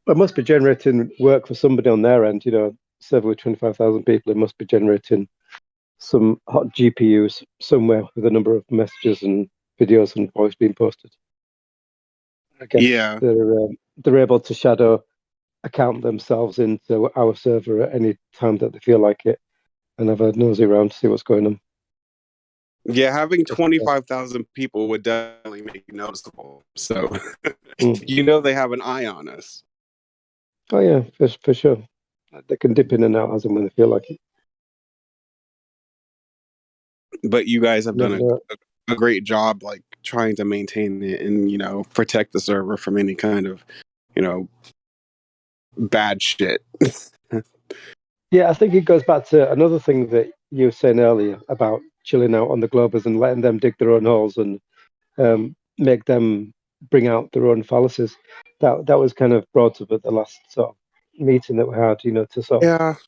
It must be generating work for somebody on their end. You know, server with 25,000 people, it must be generating some hot GPUs somewhere with a number of messages and videos and voice being posted. I guess Yeah. they're able to shadow account themselves into our server at any time that they feel like it, and have a nosy around to see what's going on. Yeah, having 25,000 people would definitely make you noticeable. So, you know, they have an eye on us. Oh yeah, for sure. They can dip in and out as and when they feel like it. But you guys have done Never know. a great job, like trying to maintain it and, you know, protect the server from any kind of, you know, bad shit. Yeah, I think it goes back to another thing that you were saying earlier about chilling out on the Globers and letting them dig their own holes and make them bring out their own fallacies. That was kind of brought up at the last sort of meeting that we had, you know, to sort of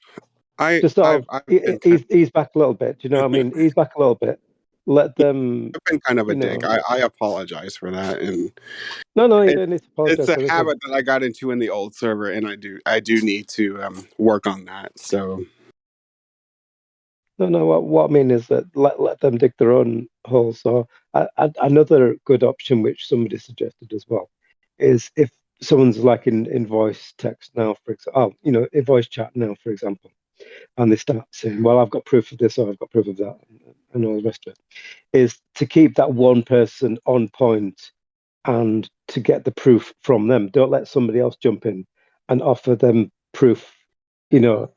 Yeah, just sort of I've been ease back a little bit. You know what I mean? Ease back a little bit. Let them. I've been kind of a You dick. know. I apologize for that, and No, you it, don't need to it's apologize a for anything. habit that I got into in the old server, and I do need to work on that. So No. What I mean is that let them dig their own holes. So another good option, which somebody suggested as well, is if someone's like in voice text now, for example, you know, in voice chat now, for example, and they start saying, "Well, I've got proof of this or I've got proof of that," and all the rest of it, is to keep that one person on point and to get the proof from them. Don't let somebody else jump in and offer them proof, you know,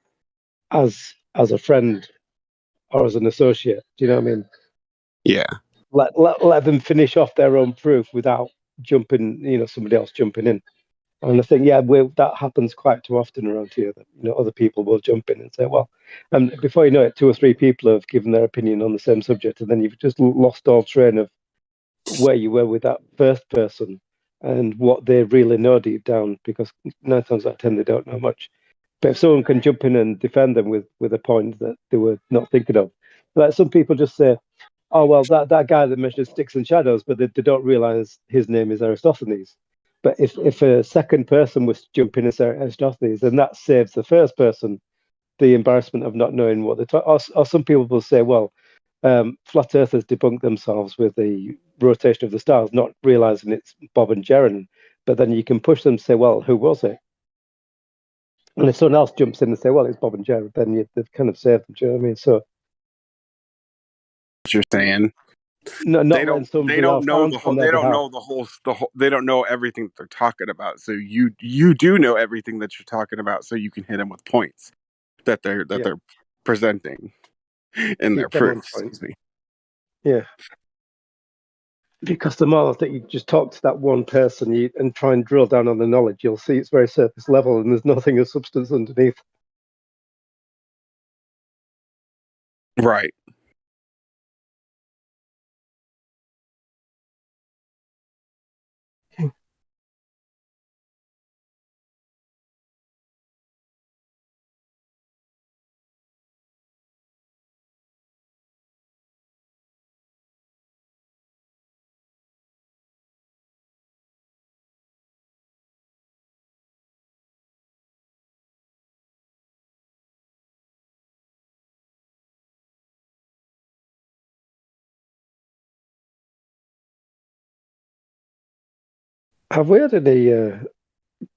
as a friend or as an associate. Do you know what I mean? yeah, Let them finish off their own proof without jumping, you know, somebody else jumping in. And I think, yeah, that happens quite too often around here. That, you know, other people will jump in and say, well, and before you know it, two or three people have given their opinion on the same subject, and then you've just lost all train of where you were with that first person and what they really know deep down, because 9 times out of 10 they don't know much. But if someone can jump in and defend them with a point that they were not thinking of, like some people just say, "Oh well, that guy that mentioned sticks and shadows," but they don't realize his name is Aristophanes. But if a second person was to jump in and say Aristophanes, then that saves the first person the embarrassment of not knowing what they're talking. Or some people will say, well, flat earthers debunk themselves with the rotation of the stars, not realizing it's Bob and Jaron. But then you can push them to say, well, who was it? And if someone else jumps in and say, well, it's Bob and Jaron, then they've kind of saved them. Do you know what I mean? So what you're saying. not They letting somebody don't else know the answer whole. on their They don't behalf. know the whole. They don't know everything that they're talking about. So you do know everything that you're talking about. So you can hit them with points that they're presenting in their Keep them on proof. point. Excuse me. Yeah. Because the more that you just talk to that one person and try and drill down on the knowledge, you'll see it's very surface level and there's nothing of substance underneath. Right. Have we had any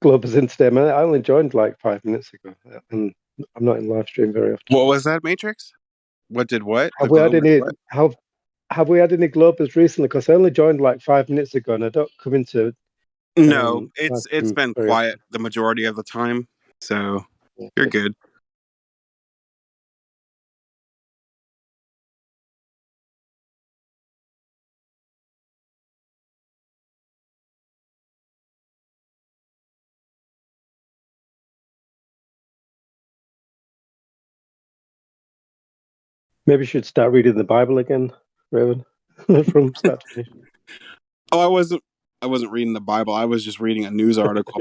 Globers in today? Man, I only joined like 5 minutes ago, and I'm not in live stream very often. What was that, Matrix? What did what? The Have we had Globe? any? What? Have we had any Globers recently? Because I only joined like 5 minutes ago, and I don't come into No, live it's stream been very quiet often. the majority of the time. So Yeah. you're good. Maybe you should start reading the Bible again, Raven, from start to finish. Oh, I wasn't reading the Bible. I was just reading a news article.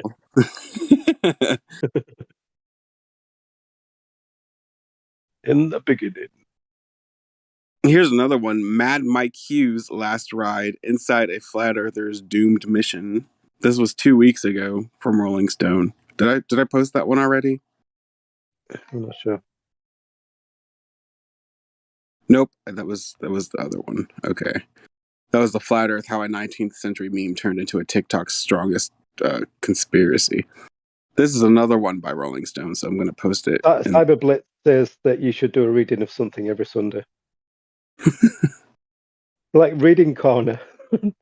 In the beginning. Here's another one. Mad Mike Hughes' last ride inside a flat earther's doomed mission. This was 2 weeks ago from Rolling Stone. Did I post that one already? I'm not sure. Nope. That was the other one. Okay. That was the flat earth, how a 19th century meme turned into a TikTok's strongest conspiracy. This is another one by Rolling Stone, so I'm going to post it. Cyberblitz says that you should do a reading of something every Sunday. Like reading corner,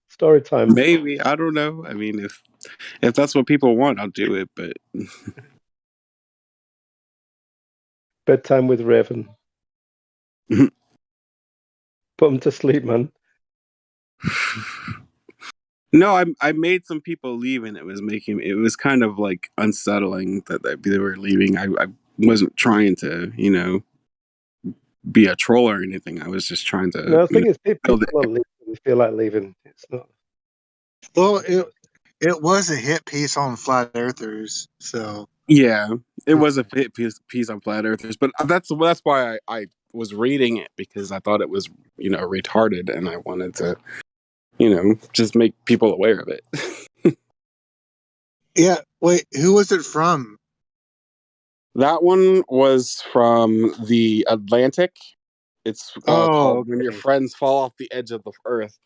story time. Maybe, I don't know. I mean, if that's what people want, I'll do it. But Bedtime with Raven. Put them to sleep, man. no, I made some people leave, and it was kind of like unsettling that they were leaving. I wasn't trying to, be a troll or anything. I was just trying to. No, the thing is, people build it. are leaving. They feel like leaving. It's not. Well, it was a hit piece on flat earthers, so Yeah, it was a hit piece on flat earthers, but that's why I was reading it, because I thought it was retarded, and I wanted to just make people aware of it. yeah. Wait, who was it from? That one was from the Atlantic. It's called "When Your Okay. Friends Fall Off the Edge of the Earth."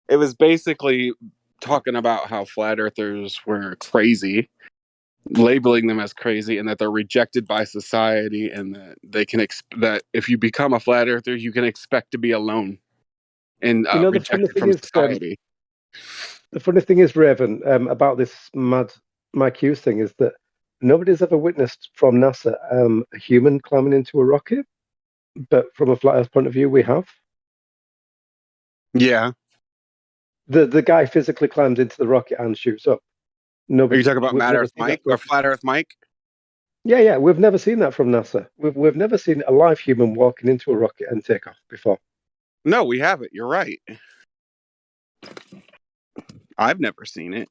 It was basically talking about how flat earthers were crazy, labeling them as crazy, and that they're rejected by society, and that they can that if you become a flat earther, you can expect to be alone and The funny rejected thing from is, society. the funny thing is, Raven, about this mad Mike Hughes thing is that nobody's ever witnessed from NASA a human climbing into a rocket, but from a flat Earth point of view, we have. Yeah. The guy physically climbs into the rocket and shoots up. Are you talking about we've Mad never Earth seen that Mike from- or Flat Earth Mike? Yeah, we've never seen that from NASA. We've never seen a live human walking into a rocket and take off before. No, we haven't. You're right. I've never seen it.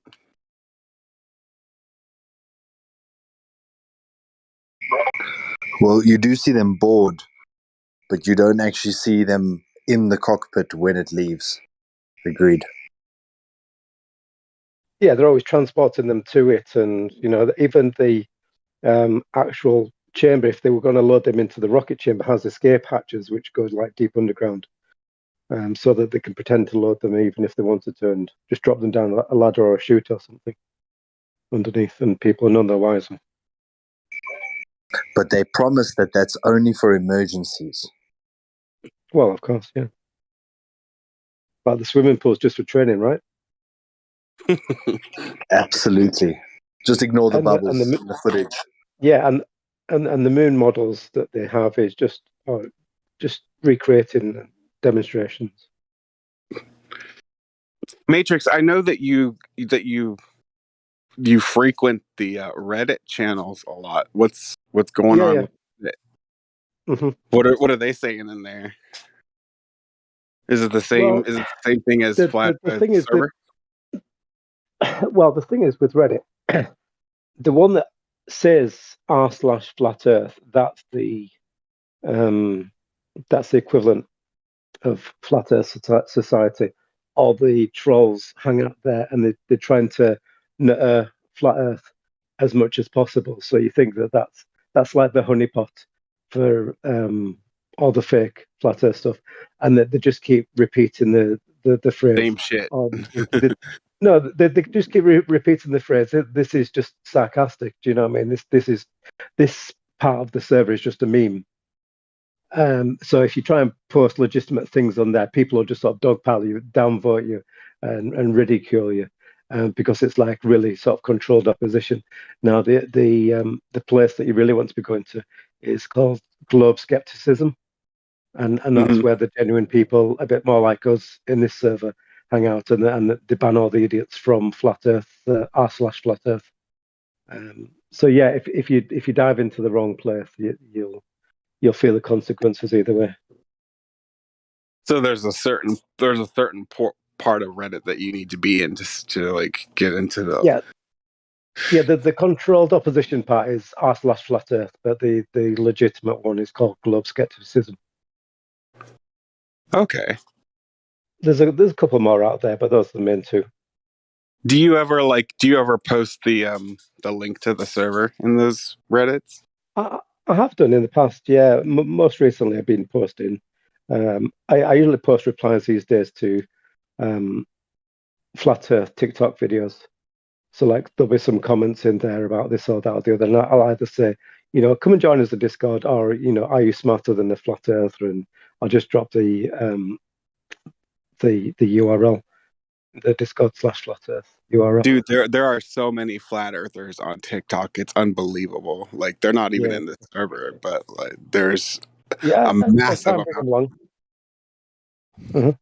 Well, you do see them board, but you don't actually see them in the cockpit when it leaves. Agreed. Yeah, they're always transporting them to it, and even the actual chamber, if they were going to load them into the rocket chamber, has escape hatches which goes like deep underground, so that they can pretend to load them even if they wanted to, and just drop them down a ladder or a chute or something underneath, and people are none the wiser. But they promise that that's only for emergencies. Well, of course, yeah. But the swimming pool's just for training, right? Absolutely. Just ignore the And bubbles the in the footage. Yeah, and the moon models that they have is just recreating demonstrations. Matrix, I know that you frequent the Reddit channels a lot. What's going on with it? Mm-hmm. What are they saying in there? Is it the same? Well, is it the same thing as the flat thing is server? Well, the thing is with Reddit, the one that says r/flat Earth, that's the equivalent of Flat Earth Society. All the trolls hang out there, and they're trying to nutter Flat Earth as much as possible. So you think that's like the honeypot for all the fake Flat Earth stuff, and that they just keep repeating the phrase. Same shit. No, they just keep repeating the phrase. This is just sarcastic. Do you know what I mean? This part of the server is just a meme. So if you try and post legitimate things on there, people will just sort of dogpile you, downvote you, and ridicule you, because it's like really sort of controlled opposition. Now the place that you really want to be going to is called Globe Skepticism, and that's where the genuine people, a bit more like us in this server, hang out, and they ban all the idiots from Flat Earth, r/Flat Earth. So yeah, if you dive into the wrong place, you'll feel the consequences either way. So there's a certain part of Reddit that you need to be in to like get into the. Yeah, yeah. The controlled opposition part is r/flat Earth, but the legitimate one is called globe skepticism. Okay. There's a couple more out there, but those are the main two. Do you ever post the link to the server in those Reddits? I have done in the past, yeah. Most recently, I've been posting. I usually post replies these days to flat Earth TikTok videos. So, like, there'll be some comments in there about this or that or the other, and I'll either say, come and join us at Discord, or are you smarter than a flat earther? And I'll just drop the URL, the Discord/flat Earth URL. Dude, there are so many flat earthers on TikTok. It's unbelievable. Like they're not even Yeah, in the server, but like there's yeah. a I try massive and bring them amount. along.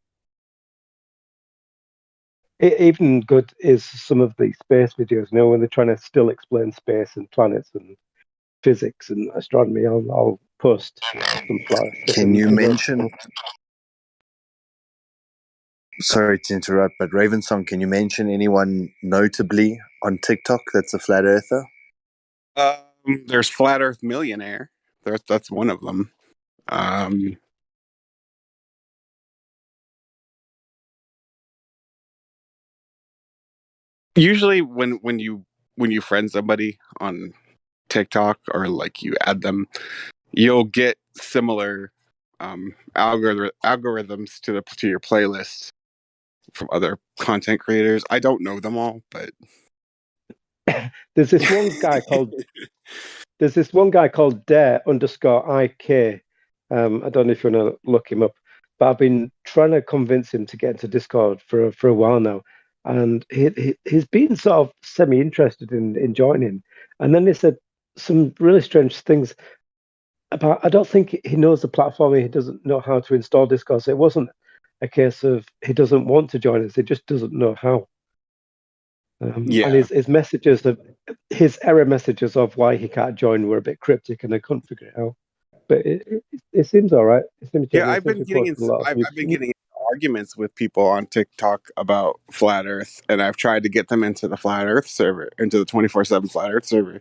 Even good is some of the space videos. When they're trying to still explain space and planets and physics and astronomy, I'll post some flat Earth stuff Can you in those mention? channels. Sorry to interrupt, but Ravensong, can you mention anyone notably on TikTok that's a flat earther? There's Flat Earth Millionaire. That's one of them. Usually when you friend somebody on TikTok or like you add them, you'll get similar algorithms to your playlist from other content creators. I don't know them all, but There's this one guy called Dare_IK. I don't know if you want to look him up, but I've been trying to convince him to get into Discord for a while now, and he's been sort of semi interested in joining. And then he said some really strange things about. I don't think he knows the platform. He doesn't know how to install Discord. So it wasn't a case of he doesn't want to join us. He just doesn't know how. And yeah. his error messages of why he can't join were a bit cryptic, and I couldn't figure it out. But it seems all right. It seems Yeah, genuine. It seems to be posting a lot of I've been getting into arguments with people on TikTok about flat Earth, and I've tried to get them into the flat Earth server, into the 24/7 flat Earth server,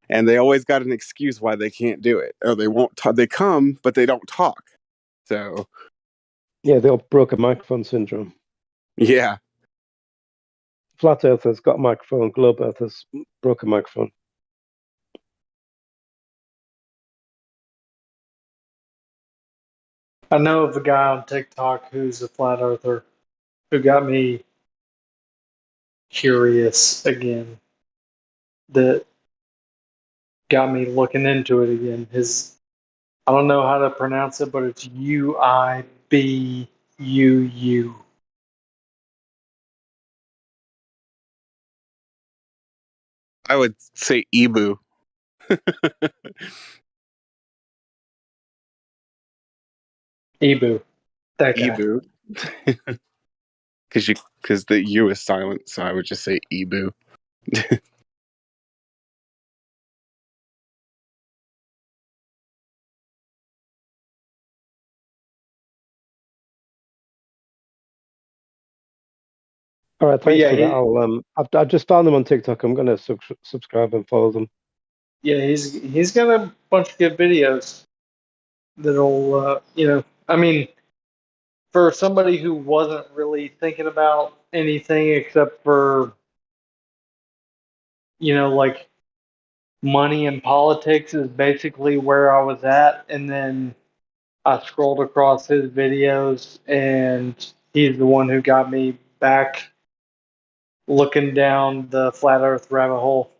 and they always got an excuse why they can't do it, or they won't. They come, but they don't talk. So Yeah, the old broken microphone syndrome. yeah, Flat Earthers got a microphone. Globe Earthers broken microphone. I know of a guy on TikTok who's a flat earther who got me curious again. That got me looking into it again. I don't know how to pronounce it, but it's UIBUU. I would say Ebu. Ebu. That guy. Ebu, because the U is silent, so I would just say Ebu. All right, But thanks yeah, for that. I've just found them on TikTok. I'm going to subscribe and follow them. he's got a bunch of good videos that'll I mean, for somebody who wasn't really thinking about anything except for like money and politics is basically where I was at, and then I scrolled across his videos, and he's the one who got me back looking down the flat Earth rabbit hole.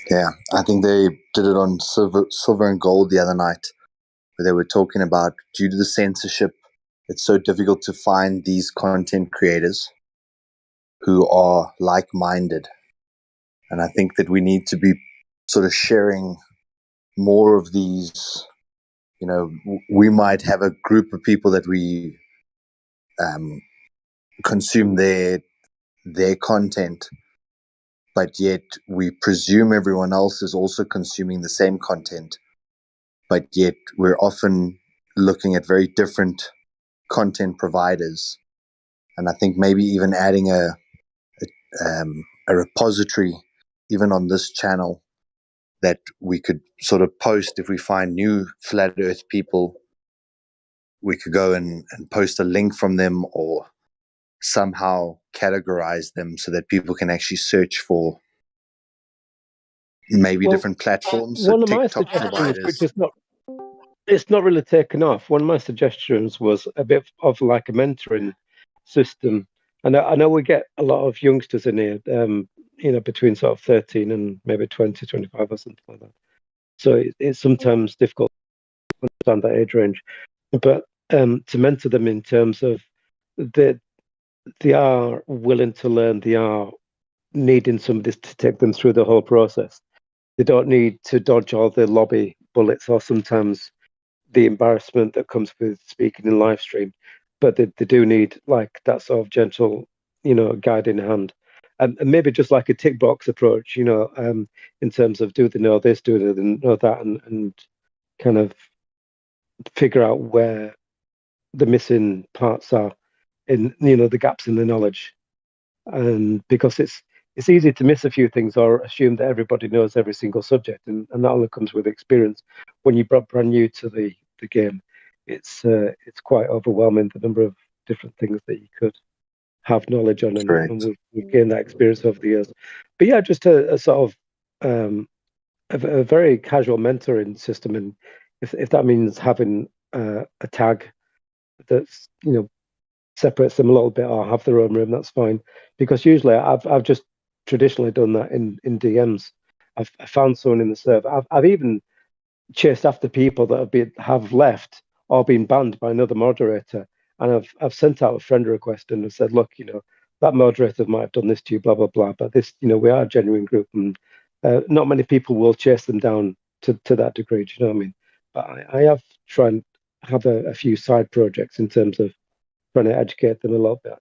Yeah, I think they did it on Silver and Gold the other night, where they were talking about, due to the censorship, it's so difficult to find these content creators who are like-minded. And I think that we need to be sort of sharing more of these. You know, we might have a group of people that we consume their content, but yet we presume everyone else is also consuming the same content, but yet we're often looking at very different content providers. And I think maybe even adding a repository, even on this channel, that we could sort of post if we find new flat earth people, we could go and post a link from them, or somehow categorize them so that people can actually search for maybe Well, different platforms. So one of my TikTok suggestions, which providers. is not, it's not really taken off. One of my suggestions was a bit of like a mentoring system. And I know we get a lot of youngsters in here, between sort of 13 and maybe 20, 25 or something like that. So it's sometimes difficult to understand that age range. But to mentor them in terms of they, they are willing to learn, they are needing somebody to take them through the whole process. They don't need to dodge all the lobby bullets or sometimes the embarrassment that comes with speaking in live stream, but they do need like that sort of gentle, guiding hand, and maybe just like a tick box approach, in terms of do they know this, do they know that, and kind of figure out where the missing parts are in the gaps in the knowledge, and because it's easy to miss a few things or assume that everybody knows every single subject, and that only comes with experience. When you're brand new to the game, it's quite overwhelming the number of different things that you could have knowledge on, and we've gained that experience over the years. But yeah, just a sort of a very casual mentoring system, and if that means having a tag that's separates them a little bit or have their own room, that's fine. Because usually I've just traditionally done that in DMs. I found someone in the server. I've even chased after people that have left or been banned by another moderator, and I've sent out a friend request and have said, look, that moderator might have done this to you, blah blah blah. But this, we are a genuine group, and not many people will chase them down to that degree. Do you know what I mean? But I have tried and have a few side projects in terms of trying to educate them a little bit,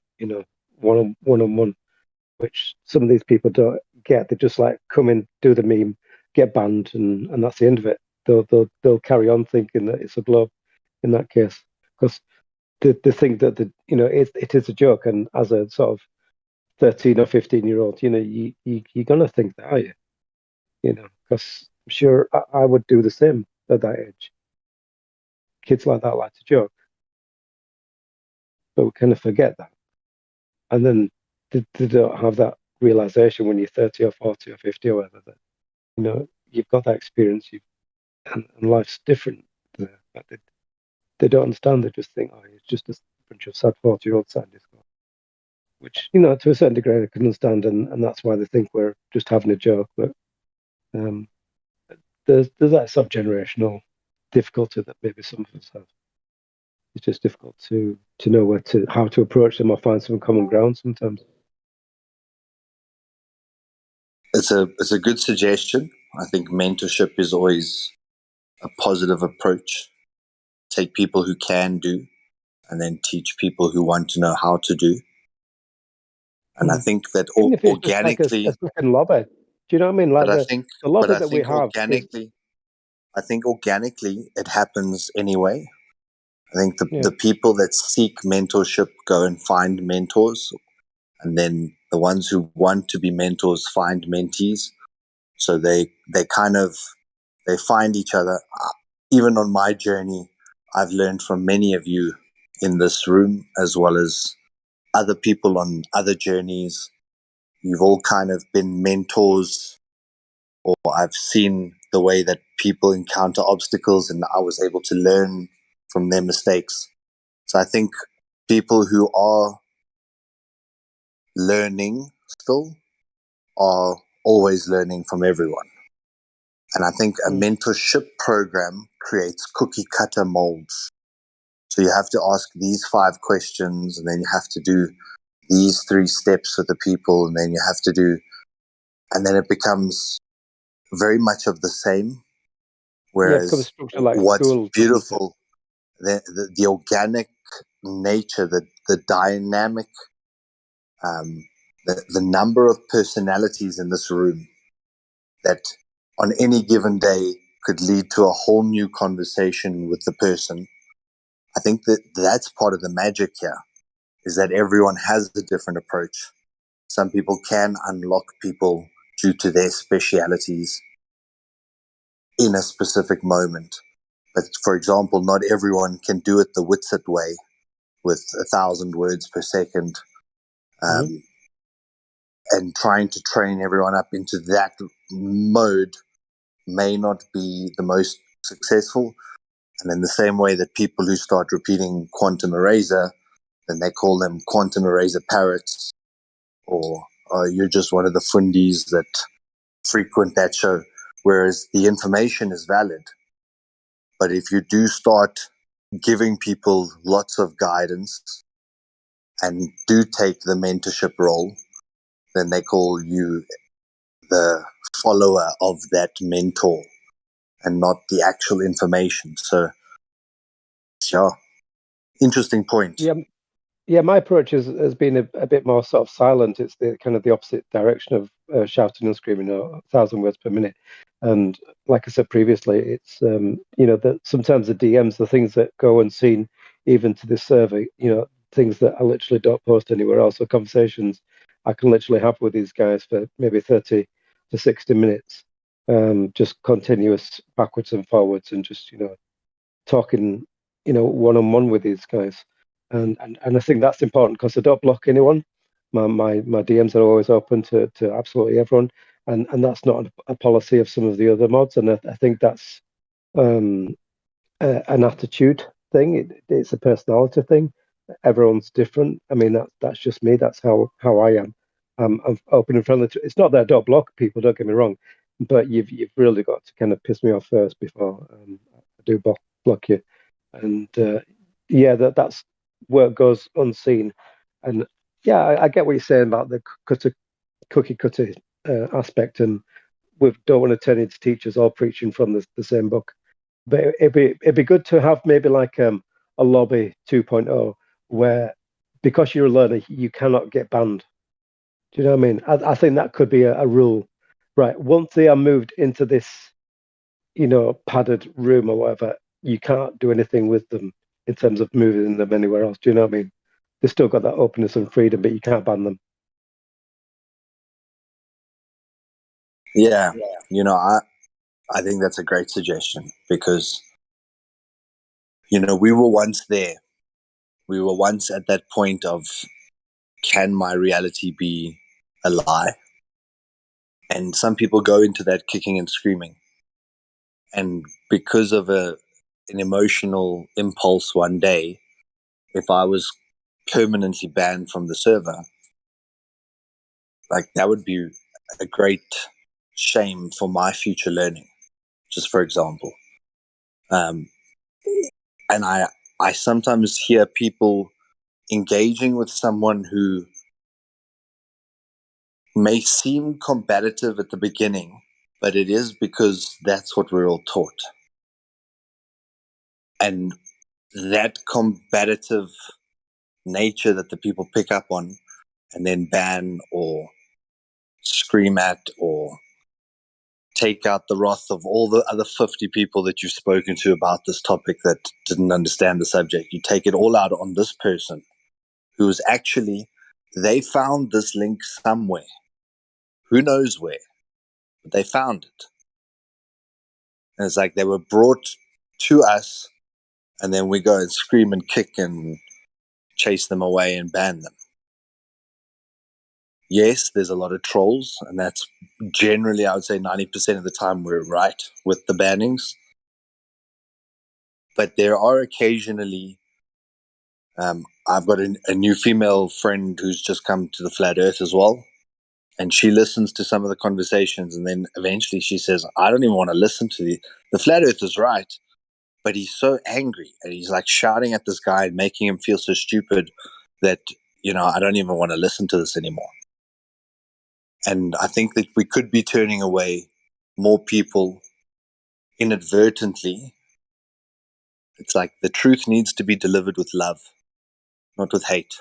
one on one, which some of these people don't get. They just like come in, do the meme, get banned, and that's the end of it. They'll carry on thinking that it's a blow in that case, because they think that it is a joke, and as a sort of 13 or 15-year-old, you're gonna think that, are you? Because I'm sure I would do the same at that age. Kids like that like to joke, but we kind of forget that. And then they don't have that realization when you're 30 or 40 or 50 or whatever that you've got that experience, and life's different. But they don't understand. They just think, oh, it's just a bunch of sad 40-year-olds sat in Discord, which to a certain degree I can understand, and that's why they think we're just having a joke. But there's that sub-generational difficulty that maybe some of us have. It's just difficult to know how to approach them or find some common ground sometimes. It's a good suggestion. I think mentorship is always a positive approach. Take people who can do, and then teach people who want to know how to do. And I think that Even if it's just like a organically, second lobby, do you know what I mean? Like but I the think, lobby that we have is, I think organically it happens anyway. I think yeah. the people that seek mentorship go and find mentors, and then the ones who want to be mentors find mentees. So they find each other. Even on my journey, I've learned from many of you in this room, as well as other people on other journeys. You've all kind of been mentors, or I've seen the way that people encounter obstacles, and I was able to learn from their mistakes. So I think people who are learning still are always learning from everyone. And I think a mentorship program creates cookie cutter molds. So you have to ask these 5 questions, and then you have to do these 3 steps with the people, and then you have to do, and then it becomes very much of the same. Yeah, it becomes Whereas structured like what's school, doesn't it? beautiful, the organic nature, the dynamic, the number of personalities in this room that on any given day could lead to a whole new conversation with the person. I think that that's part of the magic here, is that everyone has a different approach. Some people can unlock people due to their specialities in a specific moment. But for example, not everyone can do it the Witsit way with 1,000 words per second. And trying to train everyone up into that mode may not be the most successful. And in the same way that people who start repeating quantum eraser, then they call them quantum eraser parrots, or you're just one of the fundies that frequent that show. Whereas the information is valid. But if you do start giving people lots of guidance and do take the mentorship role, then they call you the follower of that mentor and not the actual information. So, yeah, interesting point. Yeah, my approach has been a bit more sort of silent. It's the kind of the opposite direction of shouting and screaming, 1,000 words per minute. And like I said previously, it's that sometimes the DMs, the things that go unseen, even to this survey, things that I literally don't post anywhere else, or conversations I can literally have with these guys for maybe 30 to 60 minutes, just continuous backwards and forwards, and just talking, one-on-one with these guys. And I think that's important because I don't block anyone. My DMs are always open to absolutely everyone, and that's not a policy of some of the other mods. And I think that's an attitude thing. It's a personality thing. Everyone's different. I mean, that's just me. That's how I am. I'm open and friendly. It's not that I don't block people. Don't get me wrong, but you've really got to kind of piss me off first before I do block you. And yeah, that's where it goes unseen. And yeah, I get what you're saying about the cookie cutter aspect, and we don't want to turn into teachers all preaching from the same book. But it'd be good to have maybe like a lobby 2.0 where, because you're a learner, you cannot get banned. Do you know what I mean? I think that could be a rule. Right, once they are moved into this, padded room or whatever, you can't do anything with them in terms of moving them anywhere else. Do you know what I mean? They've still got that openness and freedom, but you can't ban them. Yeah, I think that's a great suggestion because, we were once there. We were once at that point of, can my reality be a lie? And some people go into that kicking and screaming. And because of an emotional impulse one day, if I was permanently banned from the server, like that would be a great shame for my future learning, just for example. And I sometimes hear people engaging with someone who may seem combative at the beginning, but it is because that's what we're all taught. And that combative nature that the people pick up on and then ban or scream at or take out the wrath of all the other 50 people that you've spoken to about this topic that didn't understand the subject. You take it all out on this person who's actually, they found this link somewhere. Who knows where? But they found it. And it's like they were brought to us, and then we go and scream and kick and chase them away and ban them. Yes, there's a lot of trolls, and that's generally, I would say 90% of the time we're right with the bannings. But there are occasionally, I've got a new female friend who's just come to the Flat Earth as well. and she listens to some of the conversations, and then eventually she says, I don't even want to listen to the flat earther's right, but he's so angry and he's like shouting at this guy and making him feel so stupid that, I don't even want to listen to this anymore. And I think that we could be turning away more people inadvertently. It's like the truth needs to be delivered with love, not with hate.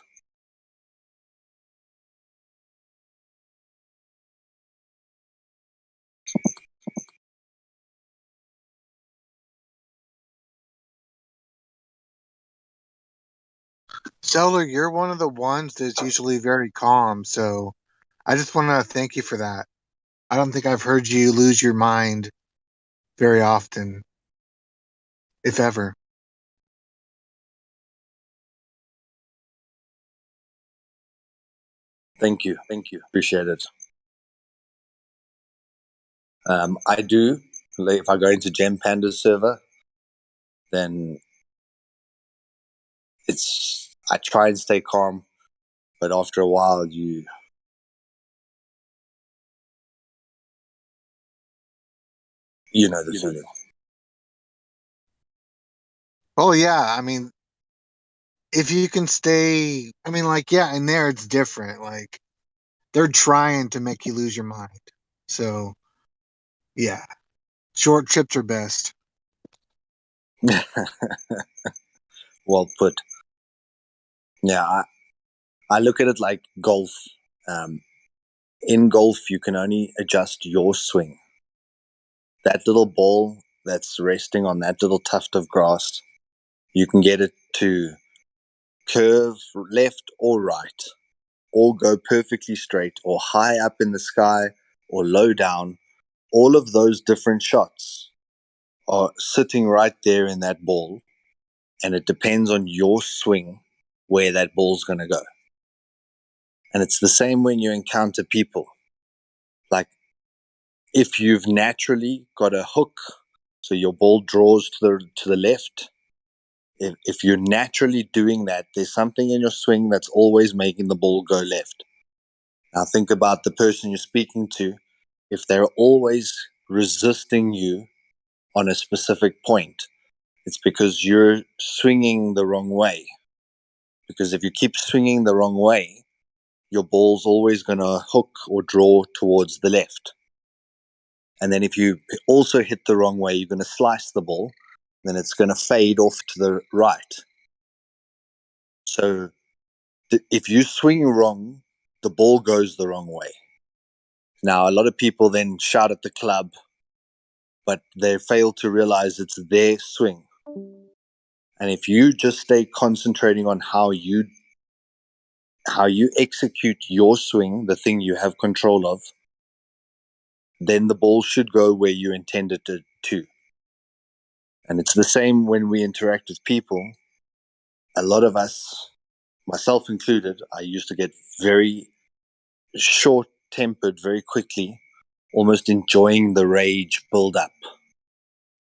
Zeller, you're one of the ones that's usually very calm, so I just want to thank you for that. I don't think I've heard you lose your mind very often, if ever. Thank you. Appreciate it. I do. If I go into Gem Panda's server, then I try and stay calm, but after a while, you know the feeling. Oh yeah, I mean, if you can stay, yeah, in there it's different. Like they're trying to make you lose your mind. So yeah, short trips are best. Well put. Yeah, I look at it like golf. In golf, you can only adjust your swing. That little ball that's resting on that little tuft of grass, you can get it to curve left or right, or go perfectly straight, or high up in the sky, or low down. All of those different shots are sitting right there in that ball, and it depends on your swing where that ball's going to go. And it's the same when you encounter people. Like, if you've naturally got a hook, so your ball draws to the left, if you're naturally doing that, there's something in your swing that's always making the ball go left. Now think about the person you're speaking to. If they're always resisting you on a specific point, it's because you're swinging the wrong way. Because if you keep swinging the wrong way, your ball's always going to hook or draw towards the left. And then if you also hit the wrong way, you're going to slice the ball, then it's going to fade off to the right. So if you swing wrong, the ball goes the wrong way. Now, a lot of people then shout at the club, but they fail to realize it's their swing. And if you just stay concentrating on how you execute your swing, the thing you have control of, then the ball should go where you intended it to. And it's the same when we interact with people. A lot of us, myself included, I used to get very short-tempered very quickly, almost enjoying the rage build up.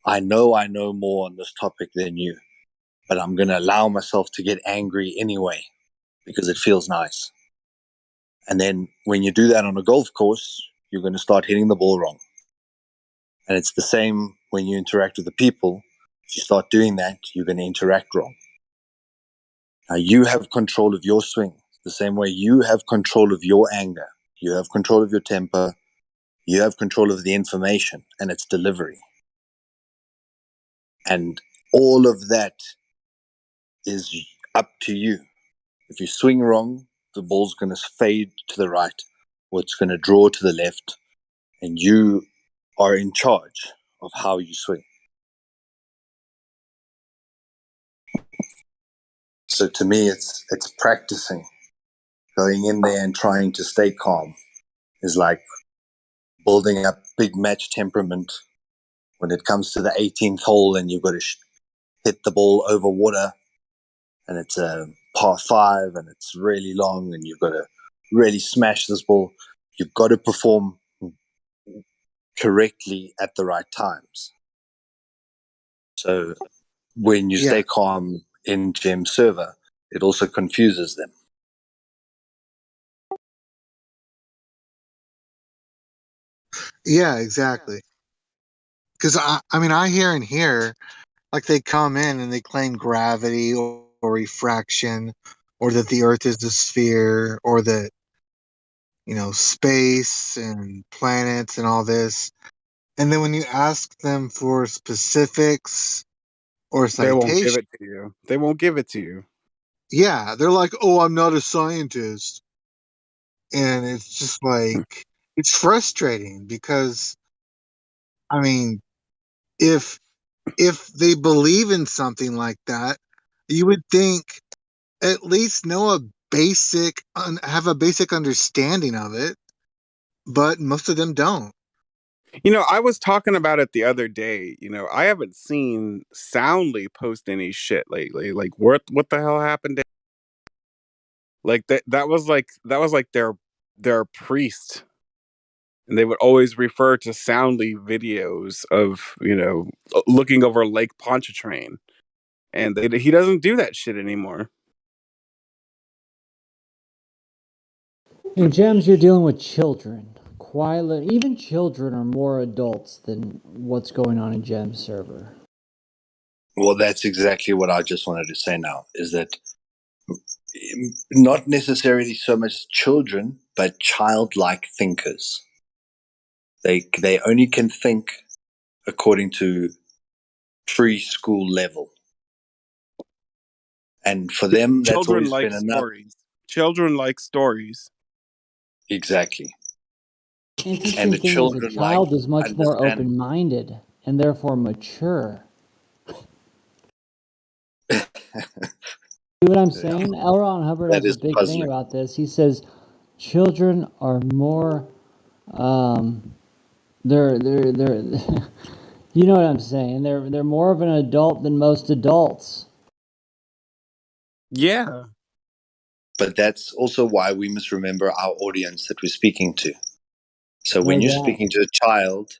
I know more on this topic than you, but I'm going to allow myself to get angry anyway because it feels nice. And then when you do that on a golf course, you're going to start hitting the ball wrong. And it's the same when you interact with the people. If you start doing that, you're going to interact wrong. Now, you have control of your swing the same way you have control of your anger. You have control of your temper. You have control of the information and its delivery. And all of that is up to you. If you swing wrong, the ball's going to fade to the right or it's going to draw to the left. And you are in charge of how you swing. So to me, it's practicing. Going in there and trying to stay calm is like building up big match temperament when it comes to the 18th hole and you've got to hit the ball over water and it's a par 5 and it's really long and you've got to really smash this ball. You've got to perform correctly at the right times. So when you stay calm in Gem server, it also confuses them. Yeah, exactly. Because I mean, I hear and hear like they come in and they claim gravity or refraction, or that the Earth is a sphere, or that space and planets and all this. And then when you ask them for specifics or They won't give citation, it to you. They won't give it to you. yeah, they're like, "Oh, I'm not a scientist," and it's just like it's frustrating because I mean, if they believe in something like that, you would think at least know a have a basic understanding of it, but most of them don't. I was talking about it the other day. I haven't seen Soundly post any shit lately. Like, what the hell happened to like that was like their priest, and they would always refer to Soundly videos of looking over Lake Pontchartrain, and he doesn't do that shit anymore. In Gems, you're dealing with children. Quietly, even children are more adults than what's going on in Gems server. Well, that's exactly what I just wanted to say now, is that not necessarily so much children, but childlike thinkers. They only can think according to preschool level. And for them, that's Children always like been enough. stories. Children like stories. Exactly. And Interesting the thing is, a children like child is much more understanding. open-minded and therefore mature. See what I'm saying? L. Ron Hubbard That has a is big thing puzzling. about this. He says children are more, they're you know what I'm saying? They're more of an adult than most adults. Yeah. But that's also why we must remember our audience that we're speaking to. So when No you're doubt. speaking to a child,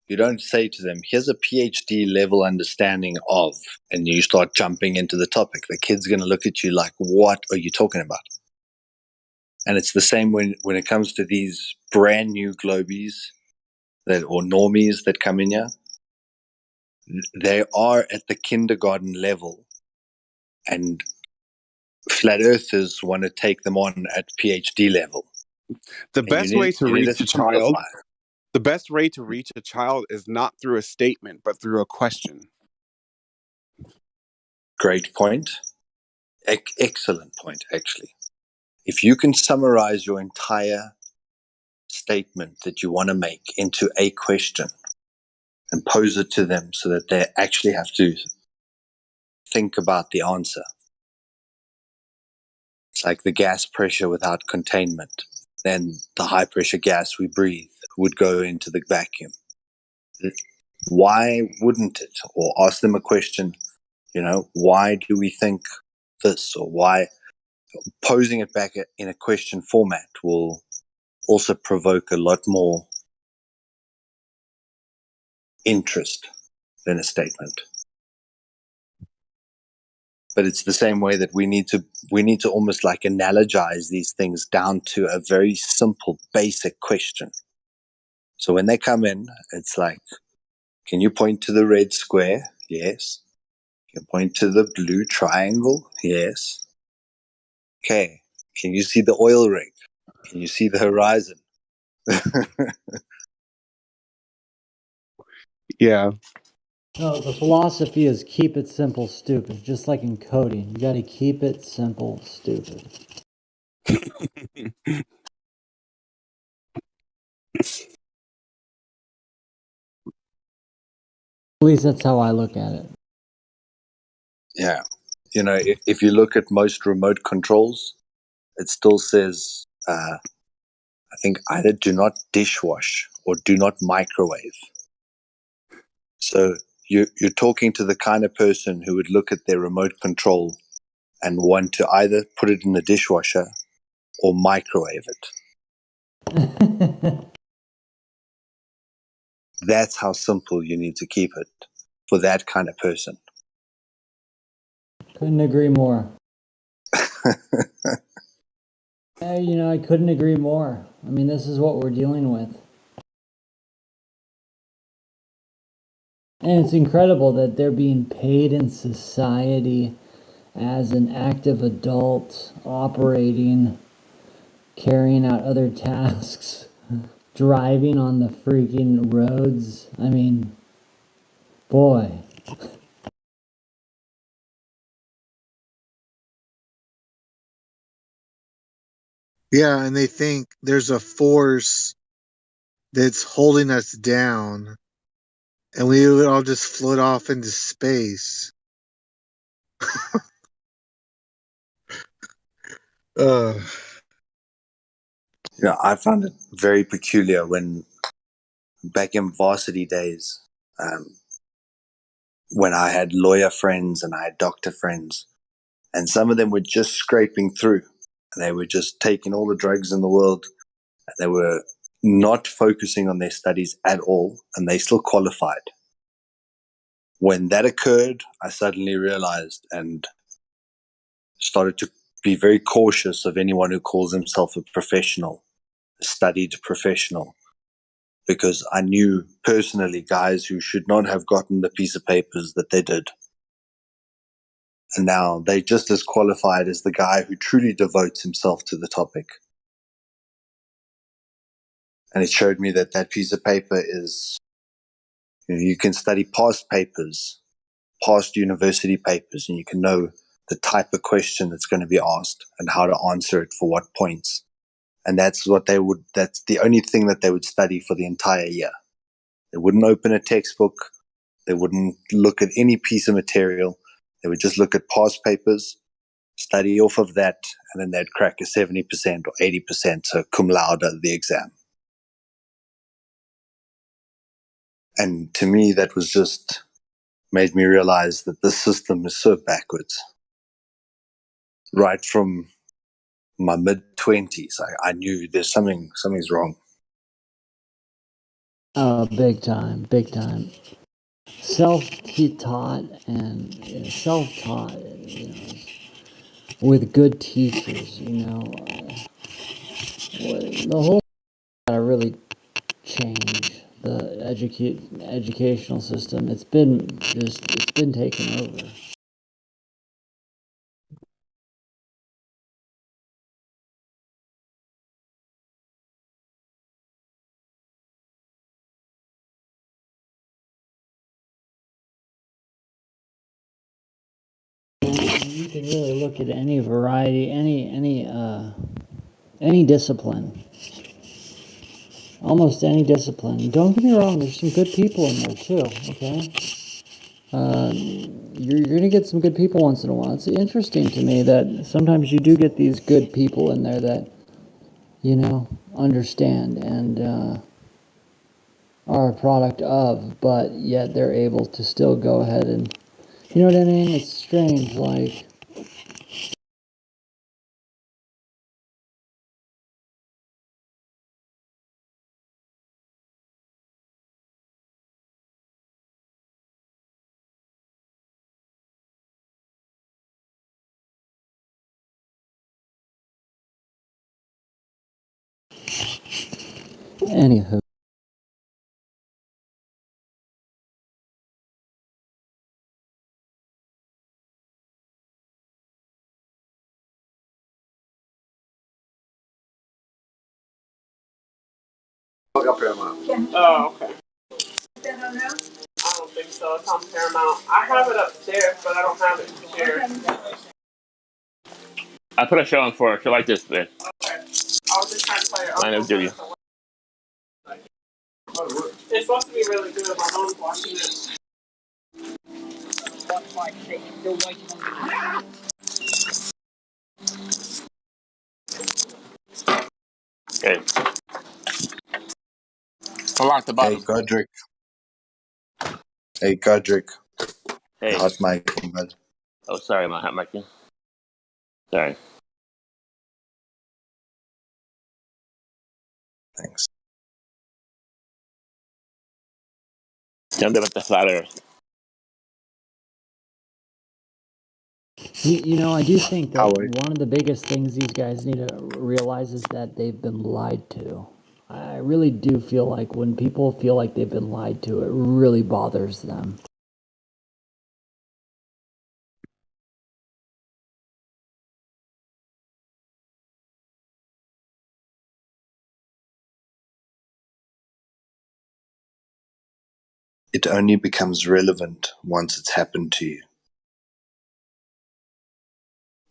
you don't say to them, here's a PhD level understanding of, and you start jumping into the topic. The kid's going to look at you like, what are you talking about? And it's the same when it comes to these brand new globies or normies that come in here. They are at the kindergarten level, and flat earthers want to take them on at PhD level. The And best way to you need reach to a child, simplify. the best way to reach a child is not through a statement, but through a question. Great point. Excellent point, actually. If you can summarize your entire statement that you want to make into a question and pose it to them so that they actually have to think about the answer. It's like the gas pressure without containment. Then the high pressure gas we breathe would go into the vacuum. Why wouldn't it? Or ask them a question, why do we think this? Or why? Posing it back in a question format will also provoke a lot more interest than a statement. But it's the same way that we need to almost like analogize these things down to a very simple, basic question. So when they come in, it's like, can you point to the red square? Yes. Can you point to the blue triangle? Yes. Okay. Can you see the oil rig? Can you see the horizon? Yeah. No, the philosophy is keep it simple, stupid. Just like in coding, you got to keep it simple, stupid. At least that's how I look at it. Yeah. If you look at most remote controls, it still says, I think either do not dishwash or do not microwave. So you're talking to the kind of person who would look at their remote control and want to either put it in the dishwasher or microwave it. That's how simple you need to keep it for that kind of person. Couldn't agree more. I couldn't agree more. I mean, this is what we're dealing with. And it's incredible that they're being paid in society as an active adult, operating, carrying out other tasks, driving on the freaking roads. I mean, boy. Yeah, and they think there's a force that's holding us down, and we would all just float off into space. uh, I found it very peculiar when back in varsity days, when I had lawyer friends and I had doctor friends, and some of them were just scraping through, and they were just taking all the drugs in the world, and they were not focusing on their studies at all, and they still qualified. When that occurred, I suddenly realized and started to be very cautious of anyone who calls himself a professional, a studied professional, because I knew personally guys who should not have gotten the piece of papers that they did. And now they're just as qualified as the guy who truly devotes himself to the topic. And it showed me that that piece of paper is, you can study past papers, past university papers, and you can know the type of question that's going to be asked and how to answer it for what points. And that's the only thing that they would study for the entire year. They wouldn't open a textbook. They wouldn't look at any piece of material. They would just look at past papers, study off of that, and then they'd crack a 70% or 80%, so cum laude at the exam. And to me, that was just made me realize that this system is so backwards. Right from my mid-20s, I knew there's something's wrong. Oh, big time, big time. Self-taught and self-taught, with good teachers, the whole gotta really change the educational system. It's been taken over. You can really look at any variety, any discipline. Almost any discipline. Don't get me wrong, there's some good people in there too, okay? You're going to get some good people once in a while. It's interesting to me that sometimes you do get these good people in there that, understand and are a product of, but yet they're able to still go ahead and, you know what I mean? It's strange, like... Anywho. Oh, okay. I don't think so. It's on Paramount. I have it upstairs, but I don't have it here. I put a show on for her. She'll like this bit. Okay. I was just trying to play it. Line of duty. It's supposed to be really good. My mom's watching it. Okay. Unlock the bottom. Hey, Godric. Hey. Hot mic, bud. Oh, sorry, my hot mic. Sorry. Thanks. Don't get the flat earth. I do think that one of the biggest things these guys need to realize is that they've been lied to. I really do feel like when people feel like they've been lied to, it really bothers them. It only becomes relevant once it's happened to you.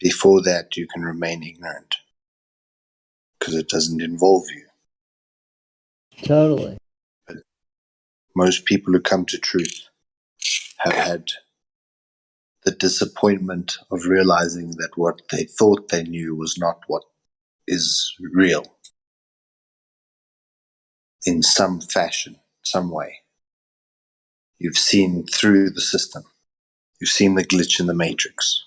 Before that, you can remain ignorant because it doesn't involve you. Totally. But most people who come to truth have had the disappointment of realizing that what they thought they knew was not what is real in some fashion, some way. You've seen through the system. You've seen the glitch in the matrix.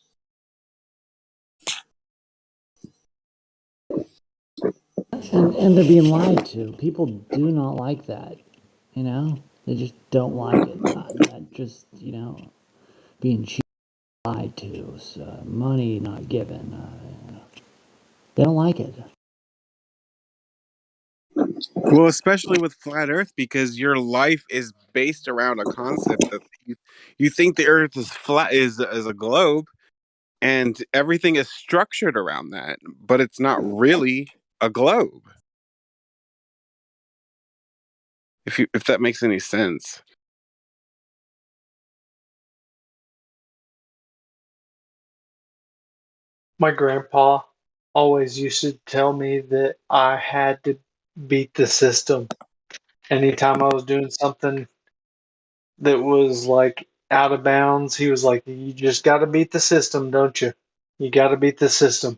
And they're being lied to. People do not like that. You know? They just don't like it. Not just, you know, being cheated, lied to, money not given. They don't like it. Well, especially with flat Earth, because your life is based around a concept that you think the Earth is flat, is a globe, and everything is structured around that, but it's not really a globe. If that makes any sense. My grandpa always used to tell me that I had to beat the system. Anytime I was doing something that was like out of bounds, he was like, "You just got to beat the system, don't you? You got to beat the system."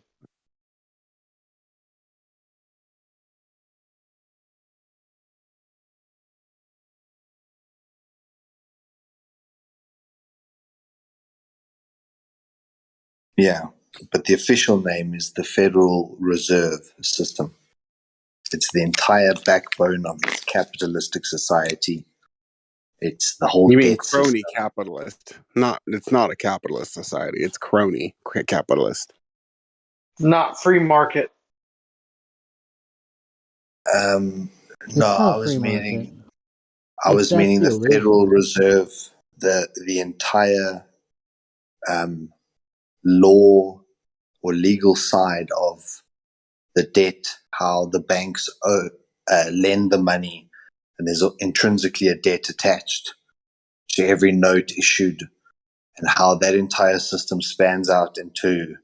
Yeah, but the official name is the Federal Reserve System. It's the entire backbone of this capitalistic society. It's the whole You mean debt system. crony capitalist? It's not a capitalist society. It's crony capitalist. Not free market. No, I was meaning the the Federal original. Reserve, the entire law or legal side of the debt, how the banks lend the money, and there's intrinsically a debt attached to every note issued, and how that entire system spans out into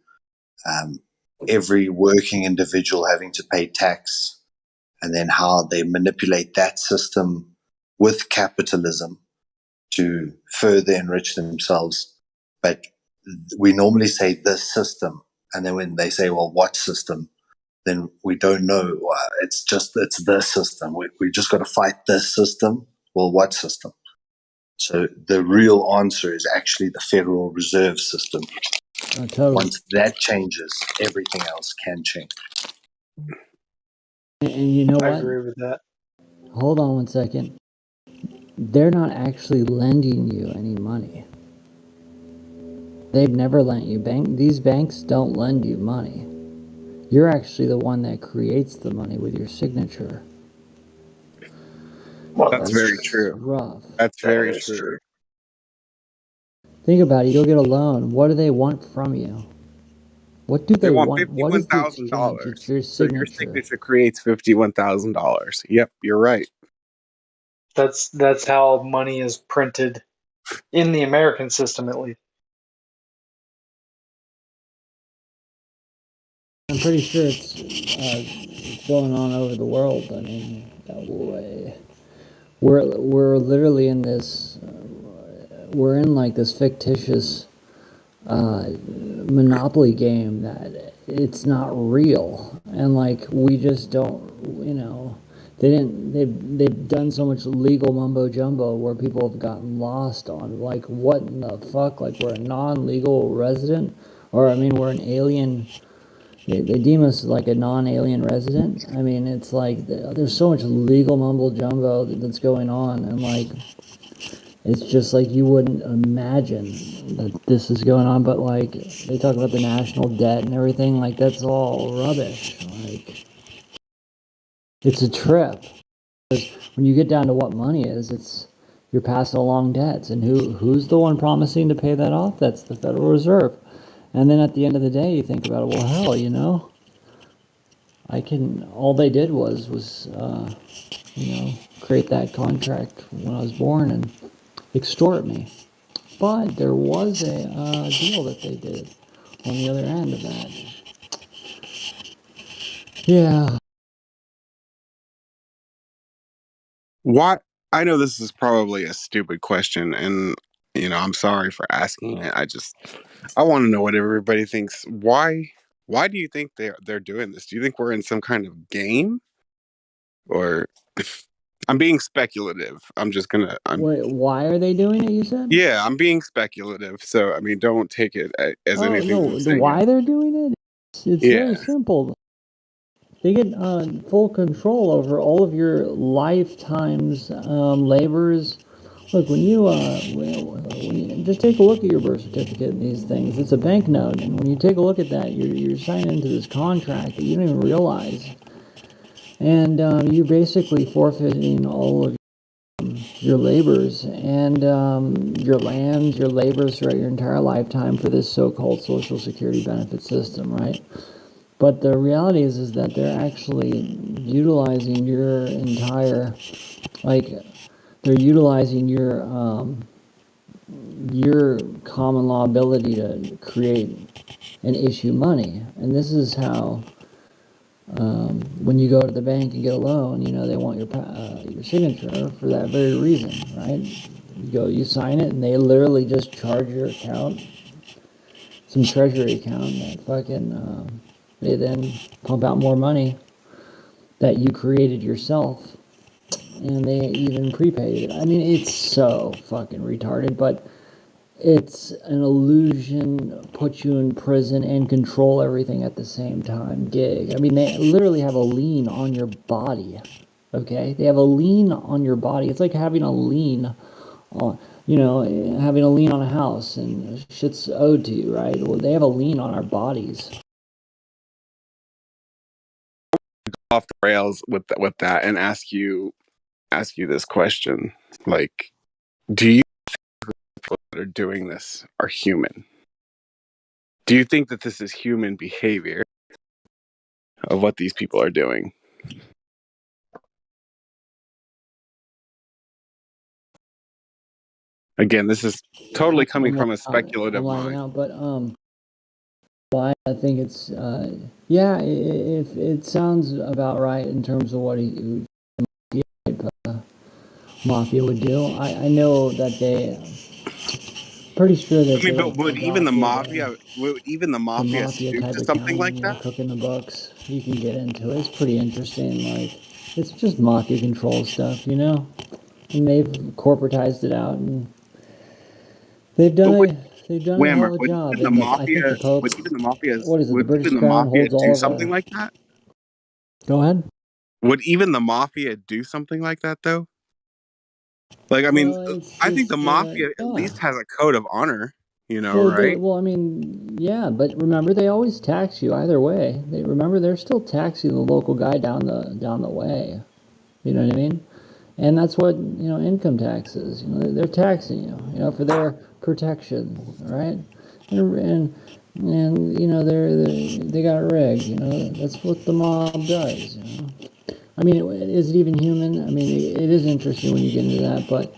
every working individual having to pay tax, and then how they manipulate that system with capitalism to further enrich themselves. But we normally say this system, and then when they say, well, what system? Then we don't know. It's the system. We just got to fight this system. Well, what system? So the real answer is actually the Federal Reserve System. Totally. Once that changes, everything else can change. And you know what? I agree with that. Hold on one second. They're not actually lending you any money. They've never lent you. These banks don't lend you money. You're actually the one that creates the money with your signature. Well, That's very true. Rough. That's very true. Think about it. You go get a loan. What do they want from you? What do they want? What is the exchange? $51,000. It's your So your signature. signature creates $51,000. Yep, you're right. That's how money is printed in the American system, at least. I'm pretty sure it's going on over the world. I mean, we're literally in this. We're in like this fictitious monopoly game that it's not real, and like we just don't. You know, they've done so much legal mumbo jumbo where people have gotten lost on like what in the fuck, like we're a non-legal resident, or I mean we're an alien. They deem us like a non-alien resident. I mean, it's like there's so much legal mumbo jumbo that's going on, and like it's just like you wouldn't imagine that this is going on. But like they talk about the national debt and everything, like that's all rubbish. Like It's a trip. Because when you get down to what money is, you're passing along debts, and who's the one promising to pay that off? That's the Federal Reserve. And then at the end of the day, you think about it. Well, hell, all they did was create that contract when I was born and extort me. But there was a deal that they did on the other end of that. Yeah. Why? I know this is probably a stupid question, and I'm sorry for asking it. I want to know what everybody thinks. Why? Why do you think they're doing this? Do you think we're in some kind of game, or I'm being speculative? Wait, why are they doing it? You said? Yeah, I'm being speculative. So I mean, don't take it as Oh anything no, I'm the saying. why they're doing it? It's Yeah. very simple. They get full control over all of your lifetime's labors. Look, when you just take a look at your birth certificate and these things, it's a banknote, and when you take a look at that, you're signing into this contract that you don't even realize, and you're basically forfeiting all of your labors and your lands, your labors throughout your entire lifetime for this so-called Social Security benefit system, right? But the reality is that they're actually utilizing your entire, they're utilizing your common law ability to create and issue money. And this is how, when you go to the bank and get a loan, they want your signature for that very reason, right? You sign it, and they literally just charge your account, some treasury account that fucking, they then pump out more money that you created yourself, and they even prepaid it. I mean, it's so fucking retarded, but it's an illusion, put you in prison and control everything at the same time gig. I mean, they literally have a lien on your body, okay? They have a lien on your body. It's like having a lien on, having a lien on a house, and shit's owed to you, right? Well, they have a lien on our bodies. Off the rails with that, and ask you this question: like, do you think the people that are doing this are human? Do you think that this is human behavior of what these people are doing? Again, this is totally coming from a speculative mind. But why I think it's yeah, it sounds about right in terms of what mafia would do. I know that they pretty sure that I mean, but would even the mafia stoop type to something like accounting, that? cooking the books. You can get into it. It's pretty interesting. Like, it's just mafia control stuff, and they've corporatized it out, and they've done a hell of a job. Would even And I think the Pope, what is it? The British Crown holds all do of something our. like that? Go ahead. Would even the mafia do something like that, though? Like, I mean, I think the mafia at least has a code of honor, right? I mean, yeah, but remember, they always tax you either way. They're still taxing the local guy down the way. You know what I mean? And that's what income tax is. They're taxing you, for their protection, right? And they got it rigged. That's what the mob does. I mean, is it even human? I mean, it is interesting when you get into that, but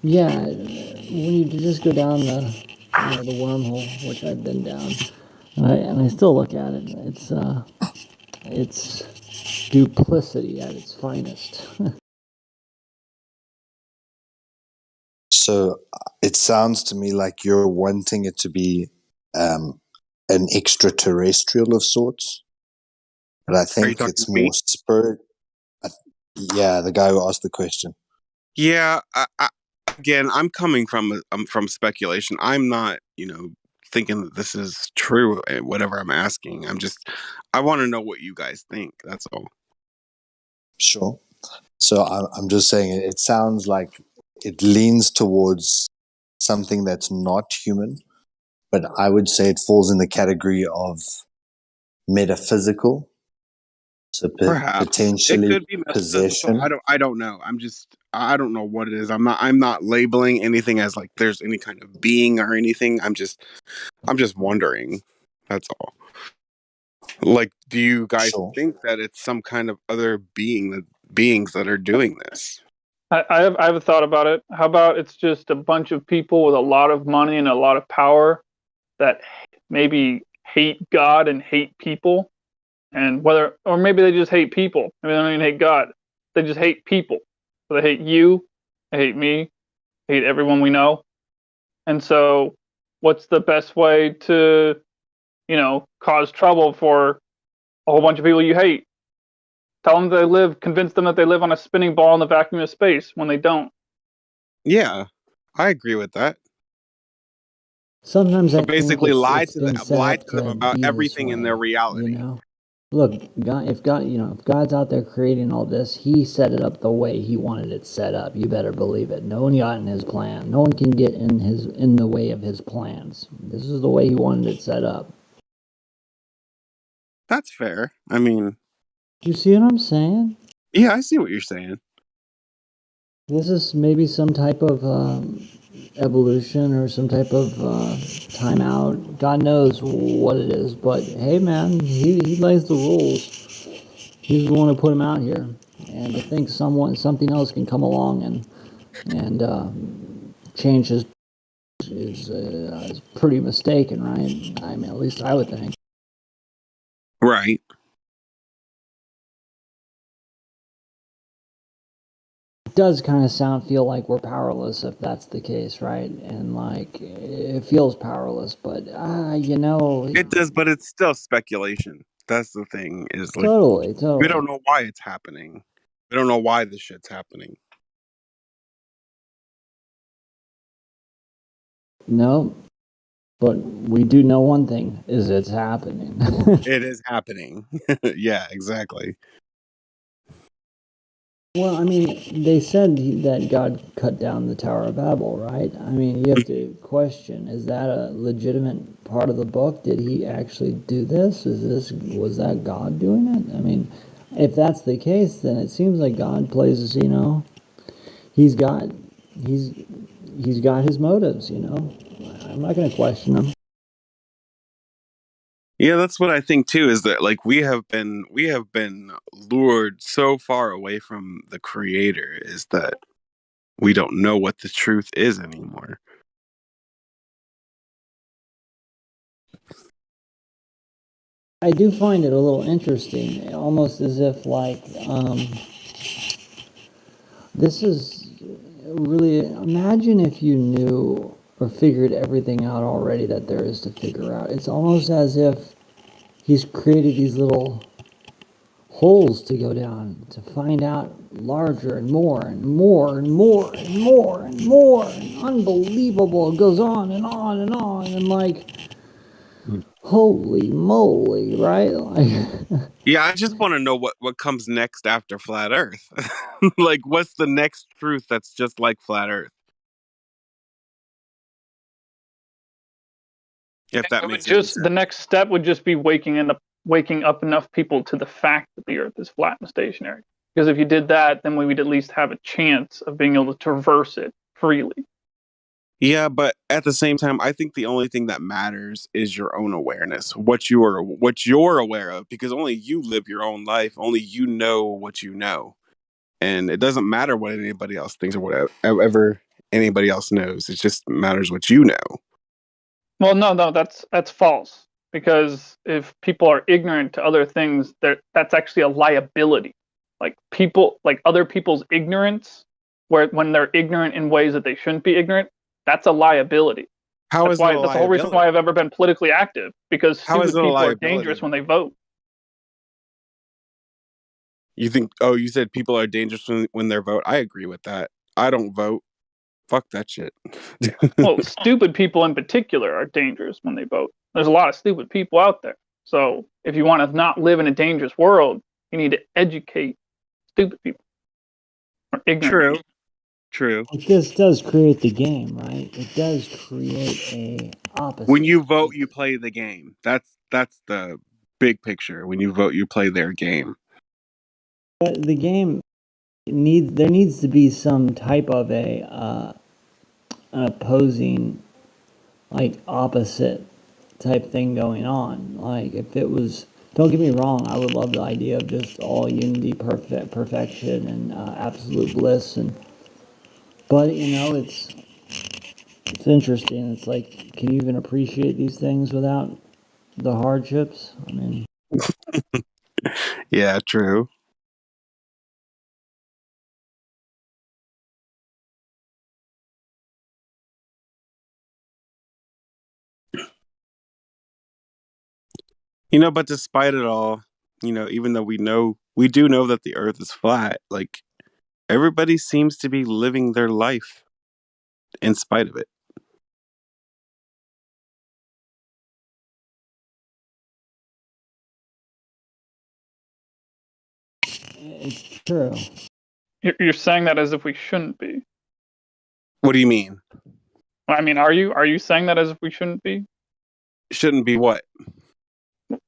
yeah, when you just go down the wormhole, which I've been down, and I still look at it, it's duplicity at its finest. So it sounds to me like you're wanting it to be an extraterrestrial of sorts, but I think it's more spirit. Yeah, the guy who asked the question. Yeah, again, I'm coming from speculation. I'm not, thinking that this is true. Whatever I'm asking, I want to know what you guys think. That's all. Sure. So I'm just saying it sounds like it leans towards something that's not human, but I would say it falls in the category of metaphysical. So Perhaps it potentially could be metaphysical. possession. I don't know. I don't know what it is. I'm not labeling anything as like there's any kind of being or anything. I'm just wondering. That's all. Like, do you guys Sure. think that it's some kind of other beings that are doing this? I have a thought about it. How about it's just a bunch of people with a lot of money and a lot of power that maybe hate God and hate people, and or maybe they just hate people. Maybe they don't even hate God. They just hate people. So they hate you, they hate me, they hate everyone we know. And so, what's the best way to, cause trouble for a whole bunch of people you hate? Tell them convince them that they live on a spinning ball in the vacuum of space when they don't. Yeah, I agree with that. Sometimes So I think basically, it's been set lie up to them to about be this everything in their way, reality. Look, if God's out there creating all this, He set it up the way He wanted it set up. You better believe it. No one got in His plan. No one can get in the way of His plans. This is the way He wanted it set up. That's fair. I mean, You see what I'm saying? Yeah, I see what you're saying. This is maybe some type of evolution or some type of timeout. God knows what it is, but hey, man, he lays the rules. He's the one who put him out here, and to think something else can come along and change his is pretty mistaken, right? I mean, at least I would think. Right. It does kind of feel like we're powerless if that's the case, right? And like it feels powerless, but It does, but it's still speculation. That's the thing. Is like totally. we don't know why it's happening. We don't know why this shit's happening. No, but we do know one thing: is it's happening. It is happening. Yeah, exactly. Well, I mean, they said that God cut down the Tower of Babel, right? I mean, you have to question, is that a legitimate part of the book? Did he actually do this? Was that God doing it? I mean, if that's the case, then it seems like God plays, he's got his motives, I'm not going to question him. Yeah, that's what I think too, is that like we have been lured so far away from the creator, is that we don't know what the truth is anymore. I do find it a little interesting, almost as if like this is really, imagine if you knew or figured everything out already that there is to figure out. It's almost as if he's created these little holes to go down to find out larger and more and more and more and more and more and unbelievable. It goes on and on and on and like holy moly, right? Like Yeah, I just want to know what comes next after flat Earth. Like, what's the next truth that's just like flat Earth? If that makes sense. The next step would just be waking up enough people to the fact that the Earth is flat and stationary. Because if you did that, then we would at least have a chance of being able to traverse it freely. Yeah, but at the same time, I think the only thing that matters is your own awareness, what you're aware of, because only you live your own life, only you know what you know, and it doesn't matter what anybody else thinks or whatever anybody else knows. It just matters what you know. Well, no, that's false. Because if people are ignorant to other things, that's actually a liability. Like other people's ignorance, when they're ignorant in ways that they shouldn't be ignorant, that's a liability. That's the whole reason why I've ever been politically active, because stupid people are dangerous when they vote. You think? Oh, you said people are dangerous when they vote. I agree with that. I don't vote. Fuck that shit. Well, stupid people in particular are dangerous when they vote. There's a lot of stupid people out there. So if you want to not live in a dangerous world, you need to educate stupid people. Or ignorant. True. This does create the game, right? It does create a opposite. When you vote, you play the game. That's the big picture. When you vote, you play their game. But the game there needs to be some type of an opposing, like opposite type thing going on. Like if it was, don't get me wrong, I would love the idea of just all unity, perfection, and absolute bliss. But you know, it's interesting. It's like, can you even appreciate these things without the hardships? I mean, Yeah, true. But despite it all, even though we do know that the earth is flat, like everybody seems to be living their life in spite of it. it's true. You're saying that as if we shouldn't be. What do you mean? I mean, are you saying that as if we shouldn't be? Shouldn't be what?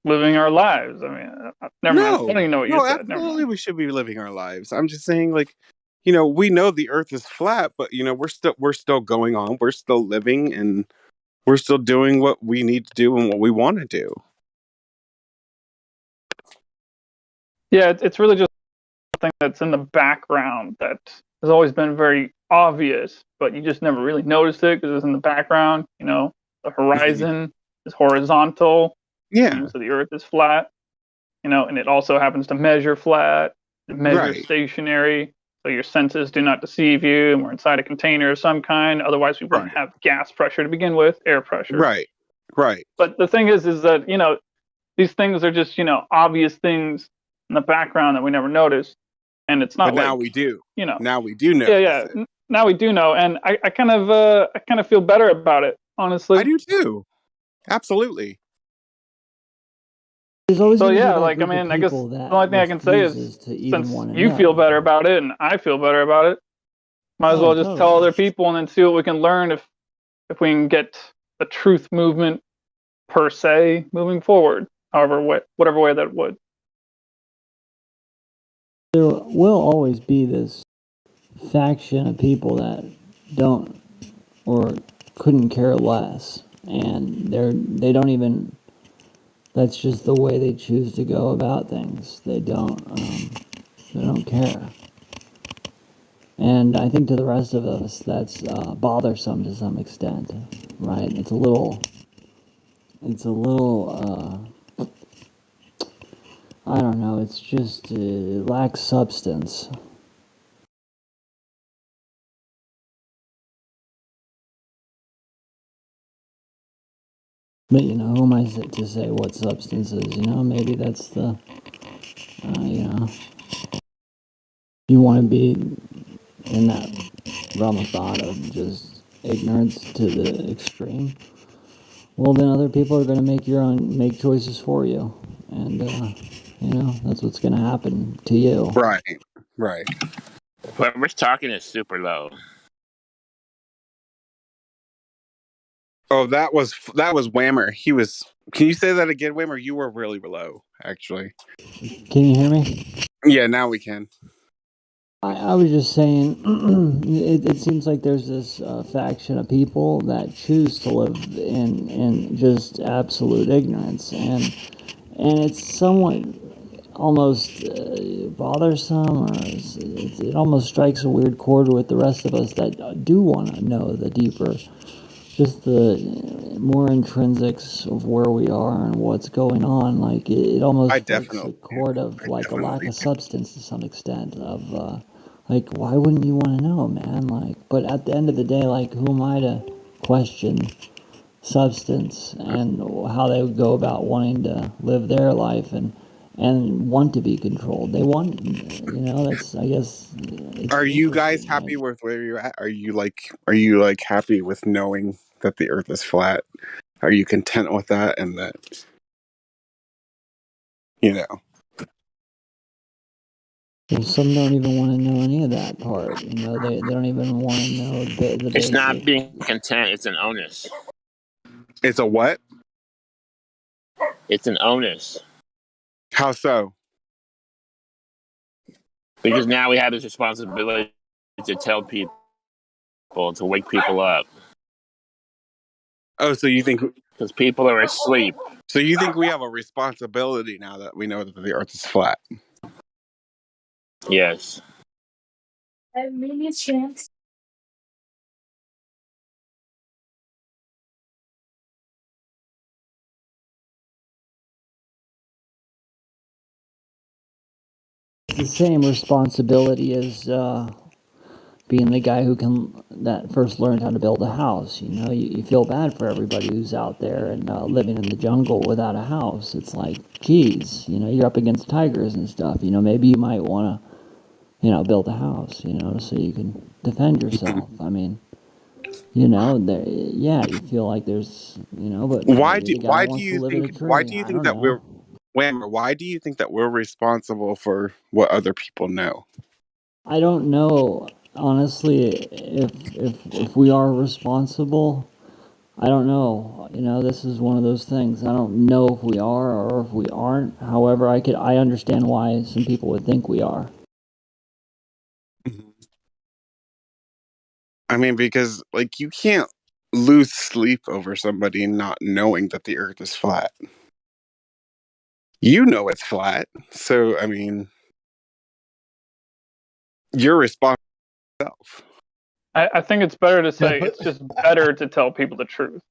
Living our lives. I mean, never mind. I don't even know what you No, said. Never mind. absolutely we should be living our lives. I'm just saying, like, we know the earth is flat, but we're still going on. We're still living, and we're still doing what we need to do and what we want to do. Yeah, it's really just something that's in the background that has always been very obvious, but you just never really noticed it because it's in the background. The horizon is horizontal. Yeah. So the earth is flat, and it also happens to measure flat. It measures Right. stationary, so your senses do not deceive you, and we're inside a container of some kind. Otherwise, we wouldn't have gas pressure to begin with, air pressure. Right. But the thing is that, these things are just, obvious things in the background that we never noticed. And it's not But like, now we do. you know. Now we do know. Yeah. Now we do know, and I kind of feel better about it, honestly. I do too. Absolutely. There's always So gonna be yeah, that like I group of mean, I guess people the that only thing I can say is, refuses to even since wanna you know. feel better about it and I feel better about it, might as Oh, well just tell totally. other people and then see what we can learn if we can get the truth movement per se moving forward, whatever way that would. There will always be this faction of people that don't or couldn't care less, and they don't even. That's just the way they choose to go about things. They don't care. And I think to the rest of us, that's bothersome to some extent, right? It's a little. I don't know. It's just it lacks substance. But who am I to say what substance is? Maybe that's the, you want to be in that realm of thought of just ignorance to the extreme. Well, then other people are going to make choices for you, and that's what's going to happen to you. Right. Whoever's talking is super low. Oh, that was Whammer. Can you say that again, Whammer? You were really low, actually. Can you hear me? Yeah, now we can. I was just saying, it seems like there's this faction of people that choose to live in just absolute ignorance, and it's somewhat almost bothersome, or it almost strikes a weird chord with the rest of us that do want to know the deeper, just the more intrinsics of where we are and what's going on. Like it almost strikes a chord of like a lack of substance to some extent of like, why wouldn't you want to know, man? Like, but at the end of the day, like, who am I to question substance and how they would go about wanting to live their life and want to be controlled? They want, that's, I guess. Are you guys happy with where you're at? Are you happy with knowing that the earth is flat? Are you content with that and that, Well, some don't even want to know any of that part. They don't even want to know the It's basic. not being content, it's an onus. It's a what? It's an onus. How so? Because now we have this responsibility to tell people, to wake people up. Oh, so you think because people are asleep? So you think we have a responsibility now that we know that the Earth is flat? Yes. Maybe a chance. The same responsibility as being the guy that first learned how to build a house. You feel bad for everybody who's out there and living in the jungle without a house. It's like, geez, you're up against tigers and stuff. Maybe you might want to, build a house, so you can defend yourself. I mean, yeah, you feel like there's, but maybe the guy wants to live in a tree. Why do you I think don't that know. why do you think that we're responsible for what other people know? I don't know, honestly, if we are responsible. I don't know. This is one of those things. I don't know if we are or if we aren't. However, I understand why some people would think we are. I mean, because like you can't lose sleep over somebody not knowing that the Earth is flat. You know it's flat, so I mean, you're responsible. I think it's better to say it's just better to tell people the truth.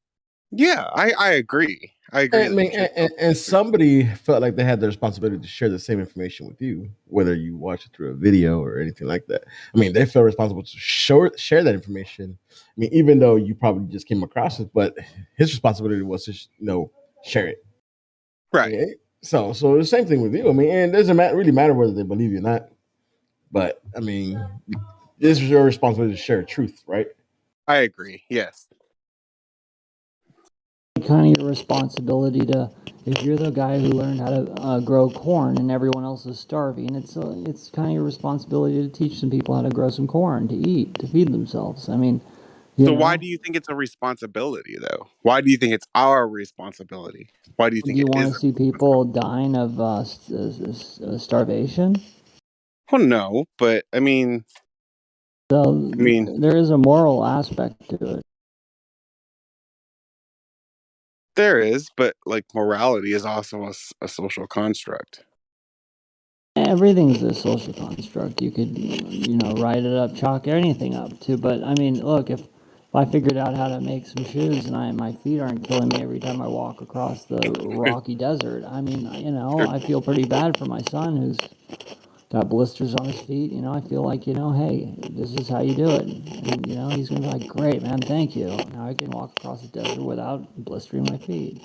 Yeah, I agree. I agree. I mean, and somebody felt like they had the responsibility to share the same information with you, whether you watch it through a video or anything like that. I mean, they felt responsible to share that information. I mean, even though you probably just came across it, but his responsibility was to share it. Right. Okay? So the same thing with you. I mean, and it doesn't really matter whether they believe you or not. But I mean, this is your responsibility to share truth, right? I agree. Yes. Kind of your responsibility to, if you're the guy who learned how to grow corn and everyone else is starving, it's kind of your responsibility to teach some people how to grow some corn to eat, to feed themselves. I mean, why do you think it's a responsibility, though? Why do you think it's our responsibility? Why do you think Do you it want is? to see people dying of starvation? Well, no, but I mean, there is a moral aspect to it. there is, but like morality is also a social construct. Everything's a social construct. You could, write it up, chalk anything up to. But I mean, look, if I figured out how to make some shoes and my feet aren't killing me every time I walk across the rocky desert, I mean, I feel pretty bad for my son who's got blisters on his feet. I feel like, hey, this is how you do it. And, he's going to be like, great, man, thank you. Now I can walk across the desert without blistering my feet.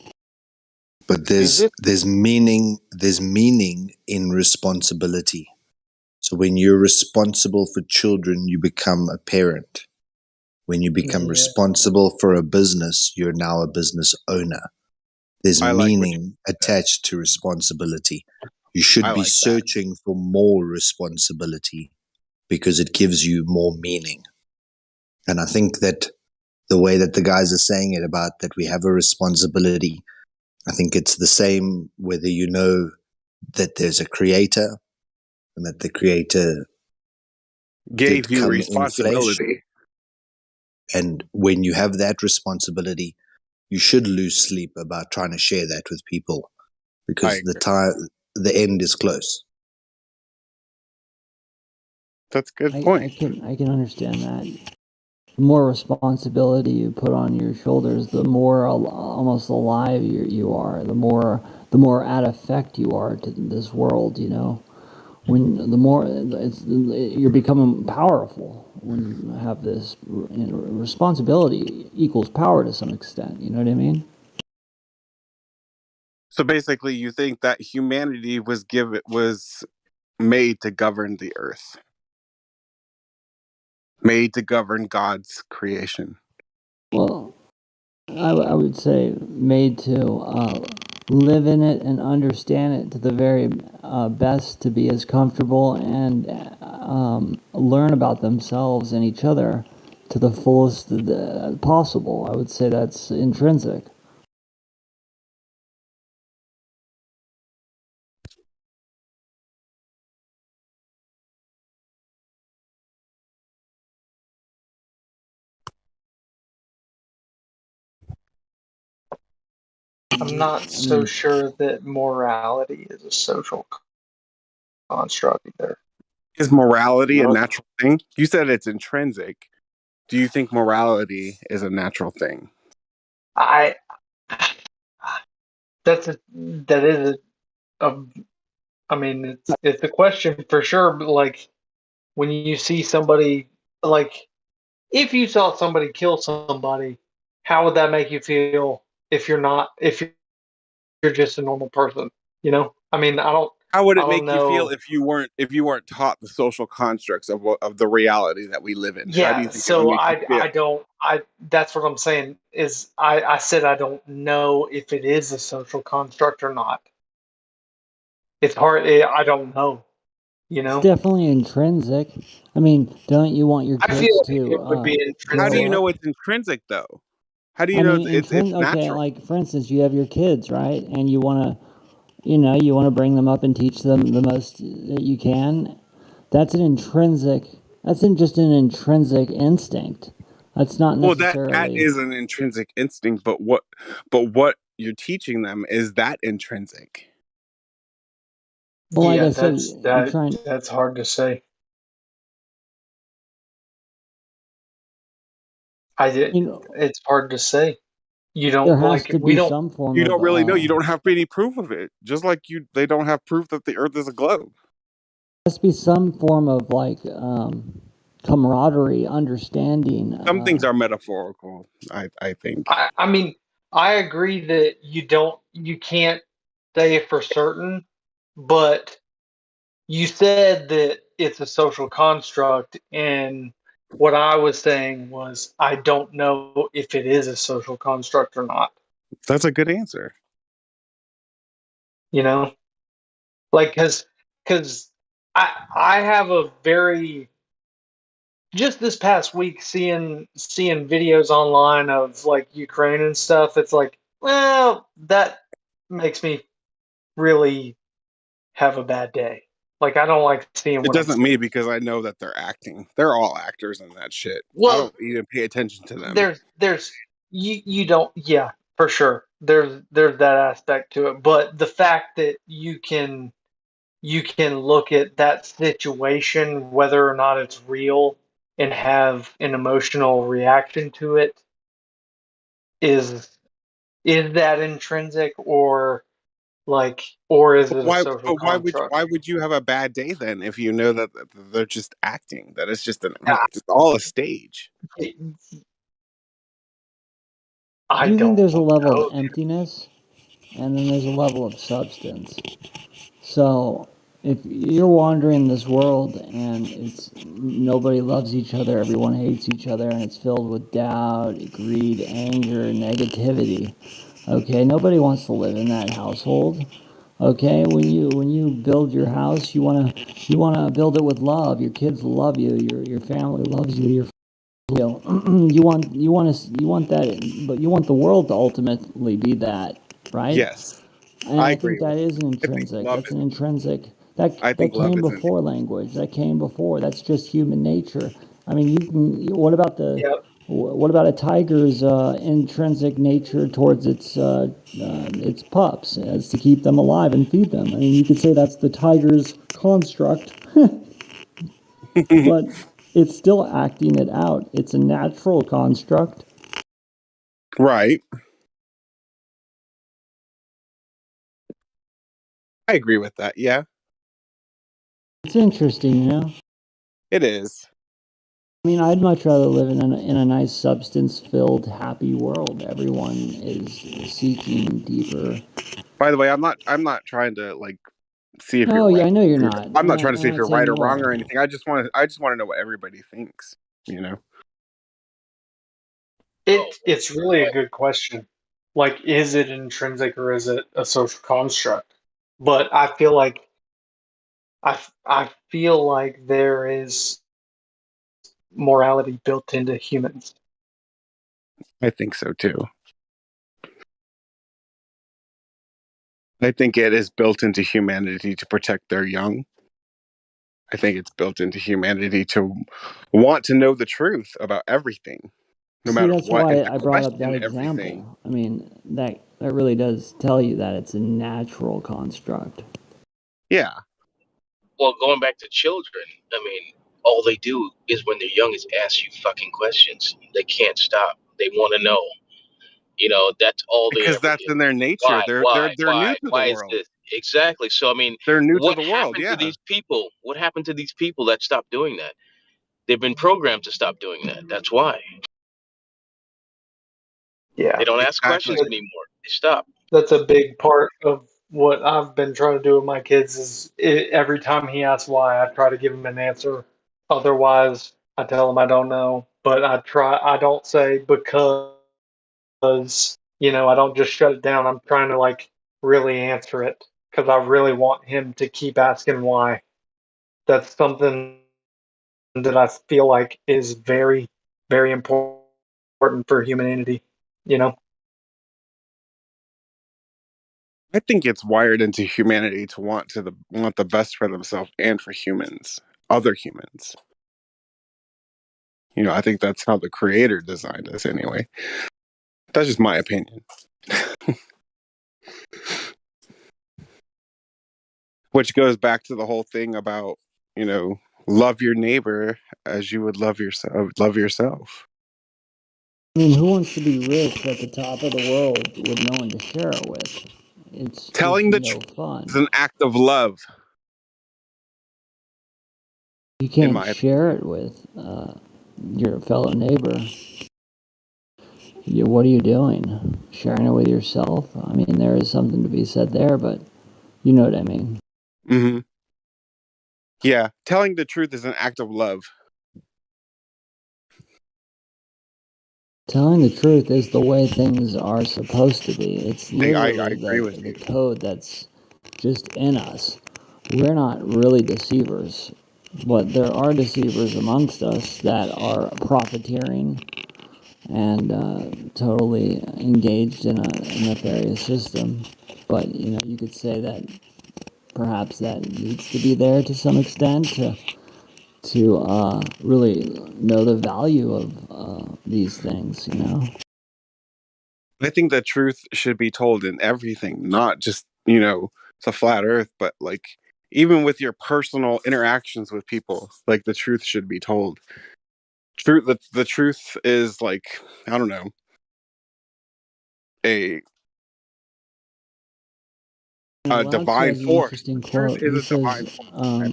But there's meaning in responsibility. So when you're responsible for children, you become a parent. When you become responsible for a business, you're now a business owner. There's meaning attached to responsibility. You should be searching for more responsibility because it gives you more meaning. And I think that the way that the guys are saying it about that we have a responsibility, I think it's the same whether you know that there's a creator and that the creator Gave did you come in flesh. responsibility. And when you have that responsibility, you should lose sleep about trying to share that with people because the end is close. That's a good point. I can understand that. The more responsibility you put on your shoulders, the more almost alive you are. The more at effect you are to this world. When the more you're becoming powerful when you have this responsibility equals power to some extent. You know what I mean? So basically, you think that humanity was made to govern the earth, made to govern God's creation. Well, I would say made to live in it and understand it to the very best, to be as comfortable and learn about themselves and each other to the fullest possible. I would say that's intrinsic. I'm not so sure that morality is a social construct either. Is morality a natural thing? You said it's intrinsic. Do you think morality is a natural thing? That is a I mean, it's a question for sure. But like when you see somebody, like if you saw somebody kill somebody, how would that make you feel if you're just a normal person? You know, I mean, How would I it don't make you feel know. if you weren't taught the social constructs of the reality that we live in? How do you Yeah, think it would so make you feel? I don't that's what I'm saying is I said I don't know if it is a social construct or not. It's hard. I don't know. You It's know, definitely intrinsic. I mean, don't you want your I feel kids like to it would be How do grow you intrinsic. up? know it's intrinsic though? How do you I know mean, it's okay, natural? like for instance, you have your kids, right? And you want to, you want to bring them up and teach them the most that you can. That's just an intrinsic instinct. That's not Well, that necessarily. is an intrinsic instinct, but what you're teaching them is that intrinsic. Well, like Yeah, I said, you're trying. that's hard to say. You know, It's hard to say. You there don't has like to we be don't some form You of don't really know. You don't have any proof of it. Just like they don't have proof that the Earth is a globe. has to be some form of like camaraderie, understanding. Some things are metaphorical. I think. I mean, I agree that you can't say for certain, but you said that it's a social construct, and what I was saying was I don't know if it is a social construct or not. That's a good answer. You know, like because I have a very just this past week seeing videos online of like Ukraine and stuff. It's like, well, that makes me really have a bad day. Like I don't like seeing It what I'm doesn't me seeing. because I know that they're acting. They're all actors in that shit. I Well, don't even pay attention to them. there's you don't yeah, for sure. There's that aspect to it, but the fact that you can look at that situation whether or not it's real and have an emotional reaction to it is that intrinsic or is it a social construct? Why would you have a bad day then if you know that they're just acting? That it's just Ah, it's all a stage. I I do think don't there's a level of know. emptiness, and then there's a level of substance. So if you're wandering this world and it's nobody loves each other, everyone hates each other, and it's filled with doubt, greed, anger, negativity. Okay, nobody wants to live in that household. Okay, when you build your house, you wanna build it with love. Your kids love you. Your family loves you. You want that, but you want the world to ultimately be that, right? Yes, And I I agree think with that you. is an I think intrinsic. love That's is. an intrinsic. That I that think love came is. before language. That came before. That's just human nature. I mean, what about Yep. what about a tiger's intrinsic nature towards its pups, as to keep them alive and feed them? I mean, you could say that's the tiger's construct, but it's still acting it out. It's a natural construct. Right. I agree with that. Yeah, It's interesting, you know. it is. I mean, I'd much rather live in a nice substance-filled, happy world. Everyone is seeking deeper. By the way, I'm not trying to like see if you're Oh yeah, right. I know you're not. I'm not trying to I'm see if not you're saying right or you wrong are. or anything. I just want to know what everybody thinks. You know. It's really a good question. Like, is it intrinsic or is it a social construct? But I feel like there is morality built into humans. I think so too. I think it is built into humanity to protect their young. I think it's built into humanity to want to know the truth about everything. no See, matter that's what, and why to I brought up question that everything. example. I mean, that really does tell you that it's a natural construct. Yeah. Well, going back to children, I mean, all they do is when they're young is ask you fucking questions. They can't stop. They want to know. You know, that's all they Because ever that's do. in their nature. Why? They're new to the Why is world. this? Exactly. So, I mean, They're new to what the world, happened to yeah. these people? What happened to these people that stopped doing that? They've been programmed to stop doing that. That's why. Yeah, They don't ask Exactly. questions anymore. They stop. that's a big part of what I've been trying to do with my kids. Every time he asks why, I try to give him an answer. Otherwise, I tell him I don't know. But I don't say because, I don't just shut it down. I'm trying to like really answer it because I really want him to keep asking why. That's something that I feel like is very, very important for humanity. You know. I think it's wired into humanity to want the best for themselves and for humans, other humans. I think that's how the creator designed us anyway. That's just my opinion. Which goes back to the whole thing about, love your neighbor as you would love yourself. I mean, who wants to be rich at the top of the world with no one to share it with? It's Telling just the no truth fun. is an act of love. You can't share it with your fellow neighbor. What are you doing? Sharing it with yourself? I mean, there is something to be said there, but you know what I mean. Mm-hmm. Yeah, telling the truth is an act of love. Telling the truth is the way things are supposed to be. It's literally I agree with the code that's just in us. We're not really deceivers, but there are deceivers amongst us that are profiteering and totally engaged in a nefarious system. But you could say that perhaps that needs to be there to some extent to really know the value of these things. I think the truth should be told in everything, not just, the flat earth, but like even with your personal interactions with people, like the truth should be told. The truth is like, I don't know, a Lux divine has an force. interesting The truth quote. is He a divine says, force.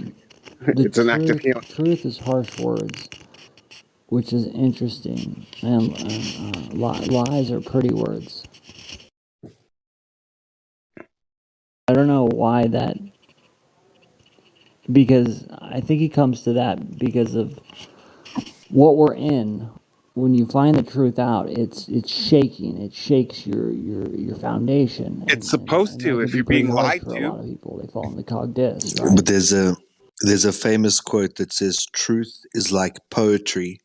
"The It's an act of healing. truth is harsh words," which is interesting, and lies are pretty words. I don't know why that, because I think he comes to that because of what we're in. When you find the truth out, it's shaking. It shakes your foundation. It's supposed And that to can if be you're pretty being harsh lied for a to. lot of people. They fall in the cog dis, right? But there's a famous quote that says, "Truth is like poetry,"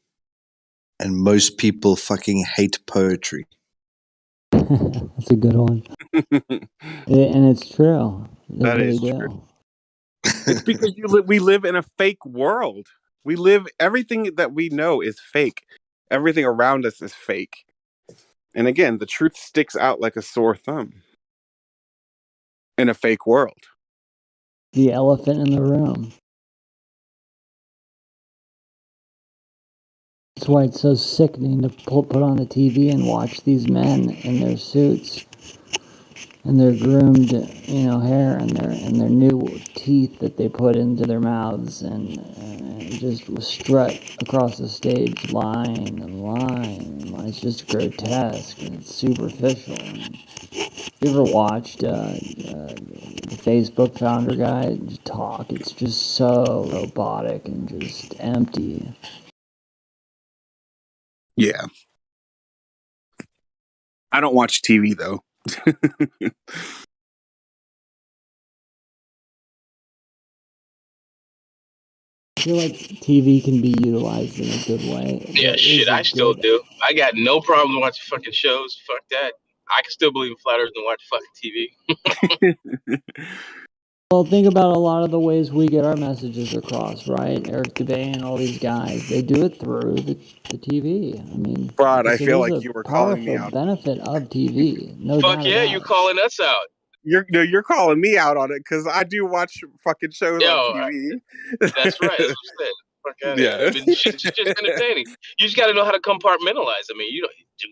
and most people fucking hate poetry. That's a good one. And it's true. They That really is do. true. It's because we live in a fake world. Everything that we know is fake. Everything around us is fake. And again, the truth sticks out like a sore thumb in a fake world. The elephant in the room. That's why it's so sickening to put on the TV and watch these men in their suits and their groomed, hair and their new teeth that they put into their mouths and just strut across the stage lying and lying. It's just grotesque and it's superficial. You ever watched the Facebook founder guy talk? It's just so robotic and just empty. Yeah. I don't watch TV though. I feel like TV can be utilized in a good way. Yeah, There shit, is a I still good. do. I got no problem watching fucking shows. Fuck that. I can still believe in flat earth and watch fucking TV. Well, think about a lot of the ways we get our messages across, right? Eric Dubay and all these guys, they do it through the TV. I mean, Rod, I it feel is like a you were calling me powerful out. benefit of TV, no Fuck doubt yeah, about you it. calling us out. You're calling me out on it because I do watch fucking shows on TV. That's right. That's what I'm saying. Fuck out of here. Yeah. I mean, shit's just entertaining. You just got to know how to compartmentalize. I mean, we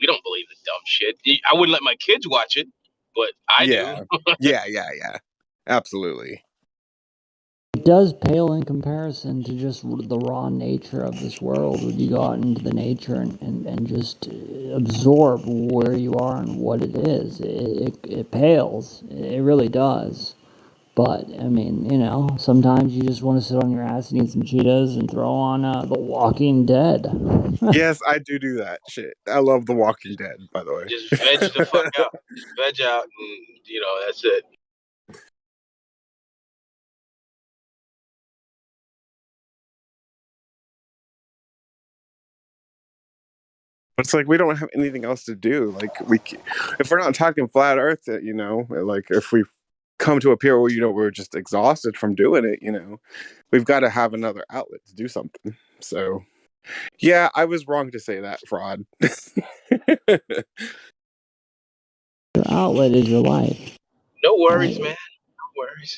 don't believe the dumb shit. I wouldn't let my kids watch it, but I Yeah. do. yeah. Absolutely. It does pale in comparison to just the raw nature of this world. When you go out into the nature and just absorb where you are and what it is, it pales. It really does. But, I mean, you know, sometimes you just want to sit on your ass and eat some Cheetos and throw on The Walking Dead. Yes, I do that shit. I love The Walking Dead, by the way. Just veg the fuck out. Just veg out, and that's it. It's like we don't have anything else to do. Like if we're not talking flat Earth, like if we come to a period where we're just exhausted from doing it, we've got to have another outlet to do something. So, yeah, I was wrong to say that, Fraud. Your outlet is your life. No worries, man. No worries.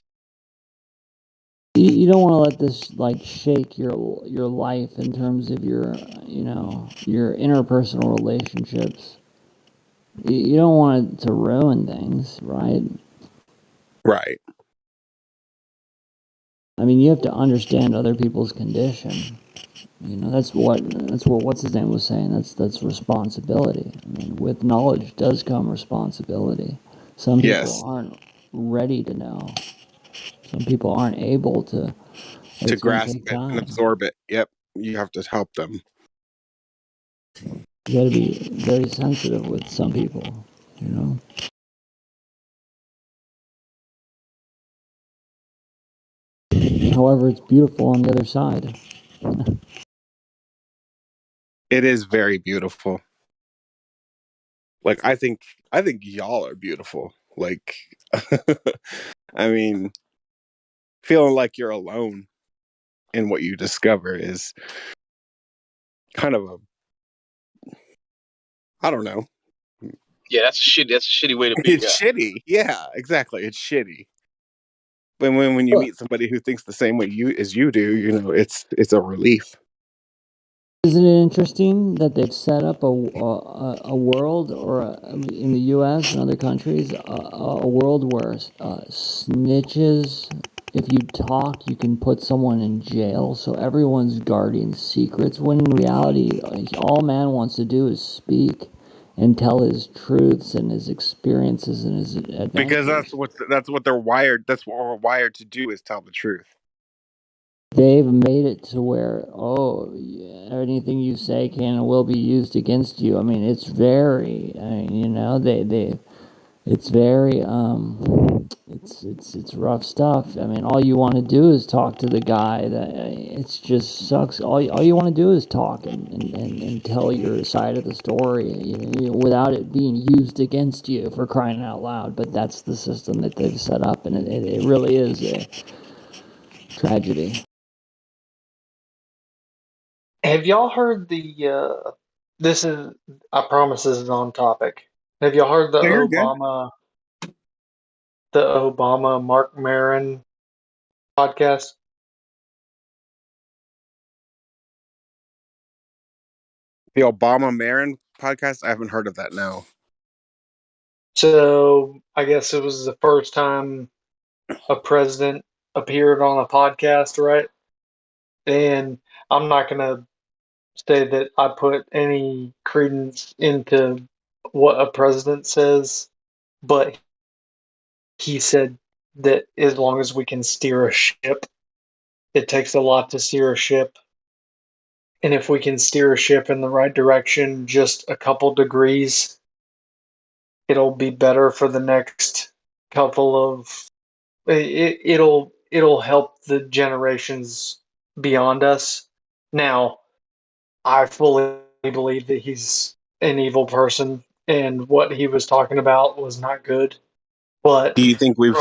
You don't want to let this like shake your life in terms of your interpersonal relationships. You don't want it to ruin things, right? Right. I mean, you have to understand other people's condition. That's what what's his name was saying. That's responsibility. I mean, with knowledge does come responsibility. Some people aren't ready to know. Some people aren't able to. To grasp it and absorb it. Yep. You have to help them. You got to be very sensitive with some people, However, it's beautiful on the other side. It is very beautiful. Like I think y'all are beautiful. Like I mean, feeling like you're alone in what you discover is kind of I don't know. Yeah, that's a shitty way to be. It's shitty. Yeah, exactly. It's shitty. But when you meet somebody who thinks the same way as you do, it's a relief. Isn't it interesting that they've set up a world, in the U.S. and other countries, a world where snitches, if you talk, you can put someone in jail. So everyone's guarding secrets. When in reality, all man wants to do is speak and tell his truths and his experiences and his adventures. Because that's what they're wired. That's what we're wired to do, is tell the truth. They've made it to where, anything you say can and will be used against you. I mean, it's very, it's very, it's rough stuff. I mean, all you want to do is talk to the guy. It just sucks. All you want to do is talk and tell your side of the story, without it being used against you, for crying out loud. But that's the system that they've set up, and it really is a tragedy. Have y'all heard this is, I promise this is on topic. Have y'all heard the Obama Mark Maron podcast? The Obama Maron podcast? I haven't heard of that, no. So I guess it was the first time a president appeared on a podcast, right? And I'm not going to say that I put any credence into what a president says, but he said that as long as we can steer a ship, it takes a lot to steer a ship. And if we can steer a ship in the right direction just a couple degrees, it'll be better for the next couple of it'll help the generations beyond us. Now, I fully believe that he's an evil person and what he was talking about was not good. But do you think we've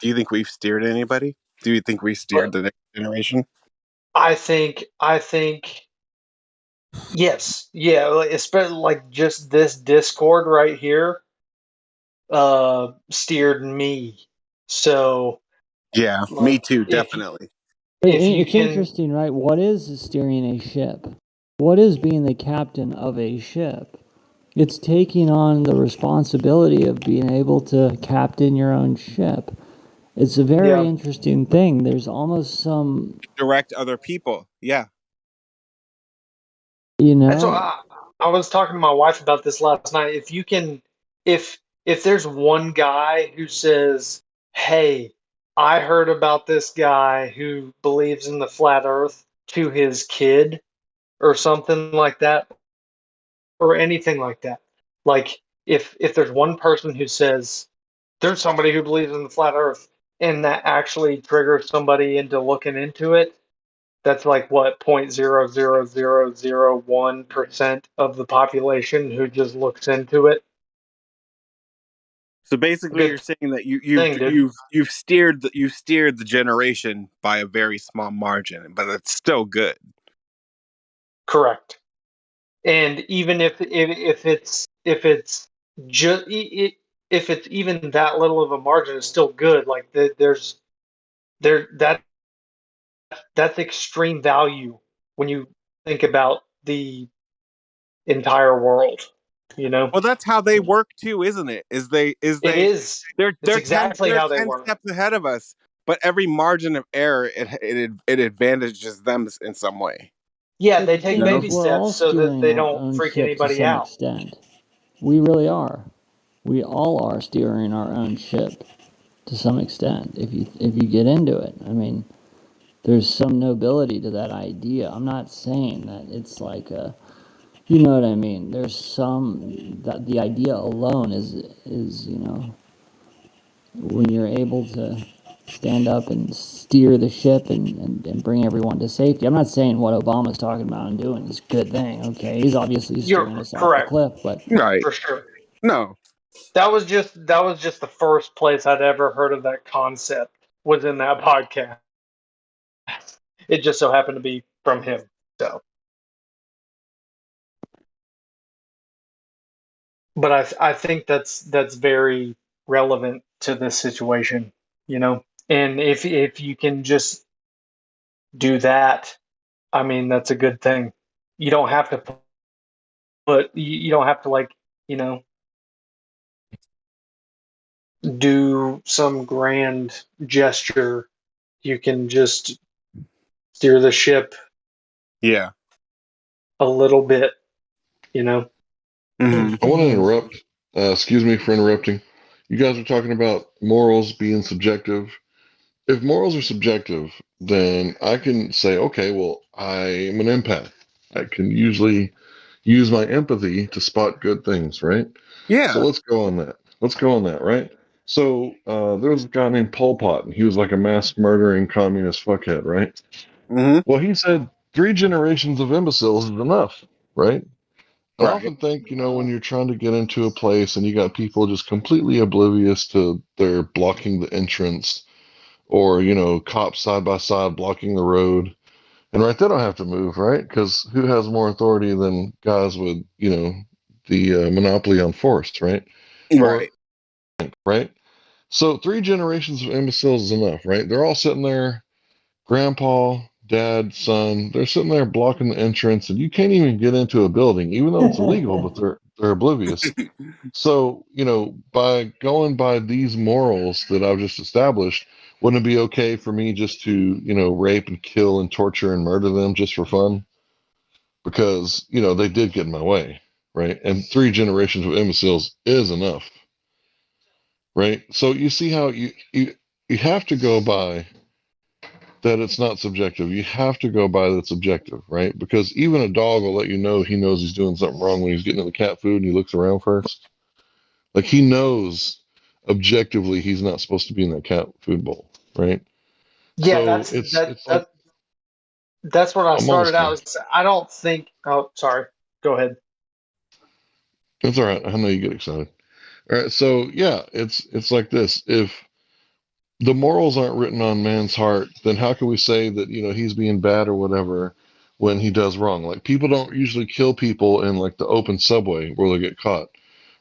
Do you think we've steered anybody? Do you think we steered the next generation? I think yes, yeah, especially like just this Discord right here steered me. So Yeah, me like too, definitely. if you It's can interesting, right? What is steering a ship? What is being the captain of a ship? It's taking on the responsibility of being able to captain your own ship. It's a very interesting thing. There's almost some, Direct other people. Yeah. That's what I was talking to my wife about this last night. If you can, if there's one guy who says, "Hey, I heard about this guy who believes in the flat Earth," to his kid or something like that, or anything like that. Like if there's one person who says there's somebody who believes in the flat Earth, and that actually triggers somebody into looking into it, that's like what 0.00001% of the population who just looks into it. So basically, you're Good saying that thing, dude. you've steered the generation by a very small margin, but it's still good. Correct. And even if it's just if it's even that little of a margin, it's still good. Like there's that's extreme value when you think about the entire world. You know, Well, that's how they work too, isn't it? It is. they're It's they're ten exactly they're how they 10 work. steps ahead of us, but every margin of error it advantages them in some way. Yeah, but they the take thing baby is, we're all steps so that steering they our don't own freak ship to anybody some out. extent. We really are. We all are steering our own ship to some extent. If you get into it, I mean, there's some nobility to that idea. I'm not saying that it's like a, you know what I mean. There's some that the idea alone is when you're able to stand up and steer the ship and bring everyone to safety. I'm not saying what Obama's talking about and doing is a good thing. Okay, he's obviously You're steering us off the correct, cliff, but Right. for sure. No. That was just the first place I'd ever heard of that concept was in that podcast. It just so happened to be from him. So, but I think that's very relevant to this situation, you know. And if you can just do that, I mean, that's a good thing. You don't have to you don't have to like, you know, do some grand gesture. You can just steer the ship Yeah. a little bit, you know. Mm-hmm. I want to interrupt. Excuse me for interrupting. You guys are talking about morals being subjective. If morals are subjective, then I can say, okay, well, I am an empath. I can usually use my empathy to spot good things, right? So Yeah. let's go on that. Let's go on that, right? So there was a guy named Pol Pot, and he was like a mass murdering communist fuckhead, right? Mm-hmm. Well, he said 3 generations of imbeciles is enough, right? And I Right. often think, when you're trying to get into a place and you got people just completely oblivious to they're blocking the entrance or, cops side by side blocking the road. And right, they don't have to move, right? Because who has more authority than guys with, the monopoly on force, right? Or, Right. right? So 3 generations of imbeciles is enough, right? They're all sitting there, grandpa, dad, son, they're sitting there blocking the entrance, and you can't even get into a building, even though it's illegal, but they're oblivious. So, by going by these morals that I've just established, wouldn't it be okay for me just to, rape and kill and torture and murder them just for fun? Because, they did get in my way, right? And 3 generations of imbeciles is enough, right? So you see how you have to go by that it's not subjective. You have to go by that's objective, right? Because even a dog will let you know he knows he's doing something wrong when he's getting in the cat food and he looks around first. Like he knows objectively he's not supposed to be in that cat food bowl, right? Yeah, So it's like that's what I I'm started almost out done. with. I don't think. Oh, sorry. Go ahead. It's all right. I know you get excited. All right. So yeah, it's like this. If the morals aren't written on man's heart, then how can we say that, he's being bad or whatever when he does wrong? Like, people don't usually kill people in like the open subway where they get caught,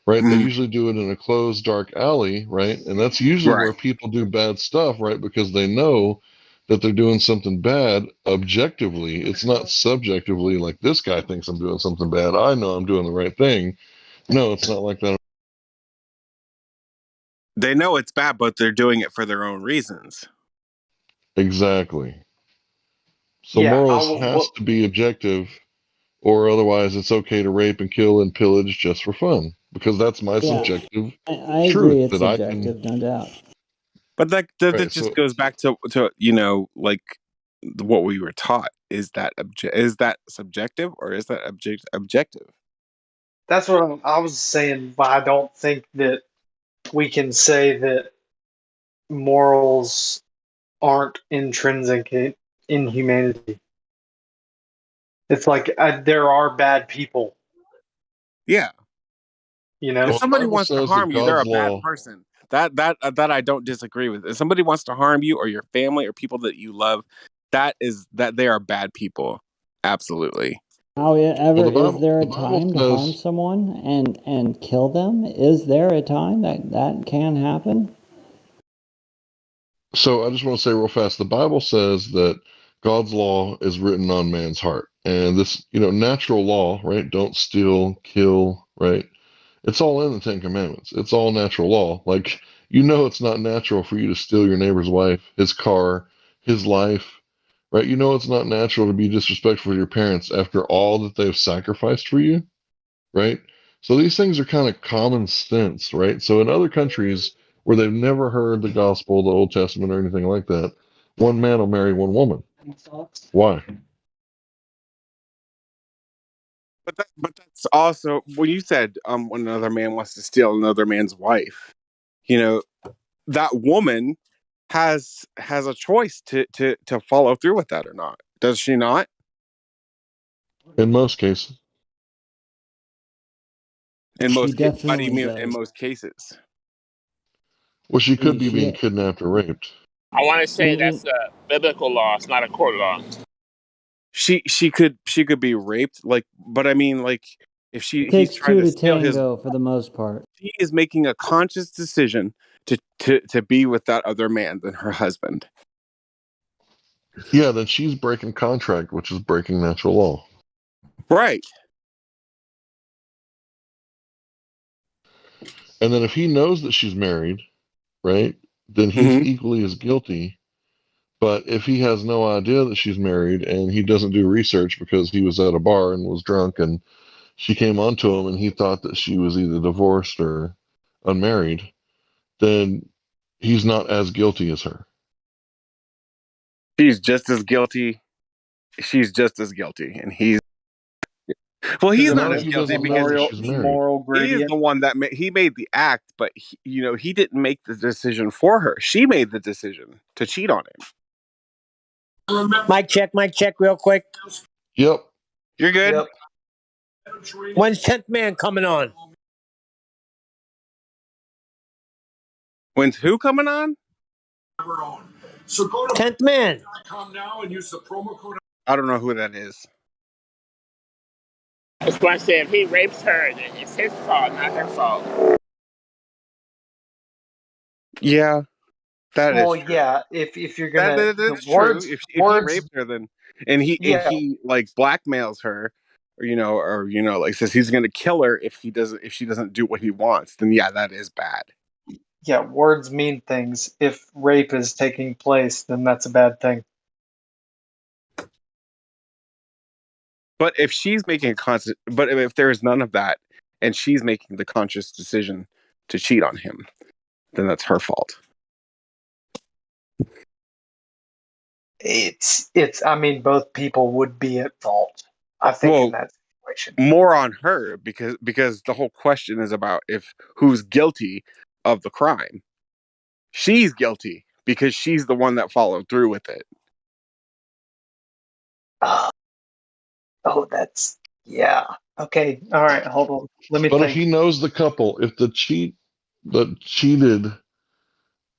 right? They usually do it in a closed, dark alley, right? And that's usually Right. where people do bad stuff, right? Because they know that they're doing something bad objectively. It's not subjectively, like, this guy thinks I'm doing something bad. I know I'm doing the right thing. No, it's not like that. They know it's bad, but they're doing it for their own reasons. Exactly. So Yeah, morals has to be objective, or otherwise it's okay to rape and kill and pillage just for fun, because that's my Yeah, subjective I truth agree. It's that I can. subjective, no doubt. But that Right, just so goes back to like what we were taught. Is that subjective, or is that objective? that's what I was saying. But I don't think that we can say that morals aren't intrinsic in humanity. It's like there are bad people, Yeah. you If know. well, the somebody Bible wants to says that harm you, they're God's a bad law. person. That I don't disagree with. If somebody wants to harm you or your family or people that you love, that they are bad people. Absolutely. Well, However, is there the a Bible time to harm says. someone and kill them? Is there a time that can happen? So I just want to say real fast, the Bible says that God's law is written on man's heart. And this, natural law, right? Don't steal, kill, right? It's all in the Ten Commandments. It's all natural law. Like, it's not natural for you to steal your neighbor's wife, his car, his life, right? It's not natural to be disrespectful to your parents after all that they've sacrificed for you, right? So these things are kind of common sense, right? So in other countries where they've never heard the gospel, the Old Testament, or anything like that, one man will marry one woman. Why? But that's also when you said when another man wants to steal another man's wife, that woman has a choice to follow through with that or not. Does she not? In most cases. In She most cases. How do you definitely mean in does. most cases? Well, she could be being She, kidnapped or raped. I want to say you, that's a biblical law. It's not a court law. She could be raped, like, but I mean, like, if it he's takes trying two to to steal his, tango for the most part. he is making a conscious decision to be with that other man than her husband. Yeah, then she's breaking contract, which is breaking natural law. Right. And then if he knows that she's married, right, then he's Mm-hmm. equally as guilty. But if he has no idea that she's married and he doesn't do research because he was at a bar and was drunk and she came onto him and he thought that she was either divorced or unmarried, then he's not as guilty as her. She's just as guilty. She's just as guilty, and he's he's Well, not not if as he guilty doesn't know because that she's married. Moral he is gradient. the one that he made the act, but he didn't make the decision for her. She made the decision to cheat on him. Mic check, real quick. Yep. You're good. Yep. When's 10th Man coming on? When's who coming on? So go to 10th Man. Now and use the promo code. I don't know who that is. I was going to say, if he rapes her, then it's his fault, not her fault. Yeah, that is Well, true. yeah. If you're gonna That's words true. If he words raped her, then and he like blackmails her, or like says he's gonna kill her if she doesn't do what he wants, then yeah, that is bad. yeah, words mean things. If rape is taking place, then that's a bad thing. But if she's making but if there is none of that, and she's making the conscious decision to cheat on him, then that's her fault. It's. I mean, both people would be at fault. I think in that situation. More on her because the whole question is about who's guilty of the crime. She's guilty because she's the one that followed through with it. Oh, that's okay. All right, hold on. Let me But think. if he knows the couple, if the cheated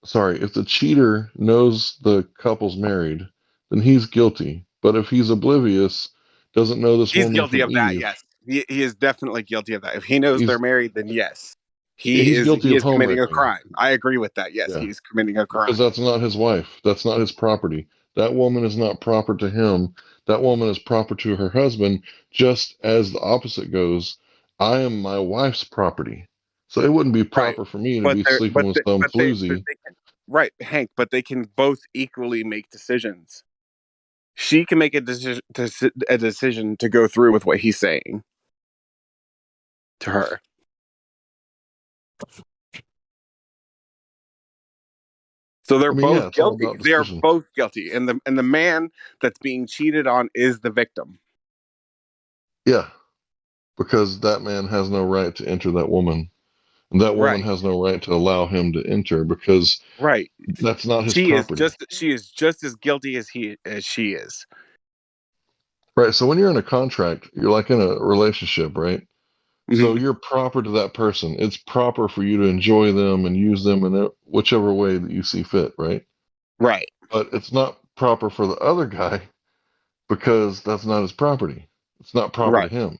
sorry, if the cheater knows the couple's married, then he's guilty. But if he's oblivious, doesn't know this He's woman guilty from of that. Eve, Yes, he is definitely guilty of that. If he knows they're he's married, then yes, he's guilty he of is committing a homewrecking. crime. I agree with that. Yes, Yeah. he is committing a Because crime. that's not his wife. That's not his property. That woman is not proper to him. That woman is proper to her husband, just as the opposite goes. I am my wife's property. So it wouldn't be Right, proper for me to but be they're sleeping with some but floozy. they can, right, Hank. But they can both equally make decisions. She can make a decision to go through with what he's saying to her. So they're I mean, yeah, both it's all guilty. about They are decision. both guilty, and the man that's being cheated on is the victim. Yeah, because that man has no right to enter that woman. And that woman Right, has no right to allow him to enter because right. that's not his property. She is just as guilty as she is. Right. So when you're in a contract, you're like in a relationship, right? So Mm-hmm. you're proper to that person. It's proper for you to enjoy them and use them in whichever way that you see fit, right? Right, But it's not proper for the other guy because that's not his property. It's not proper to right, him.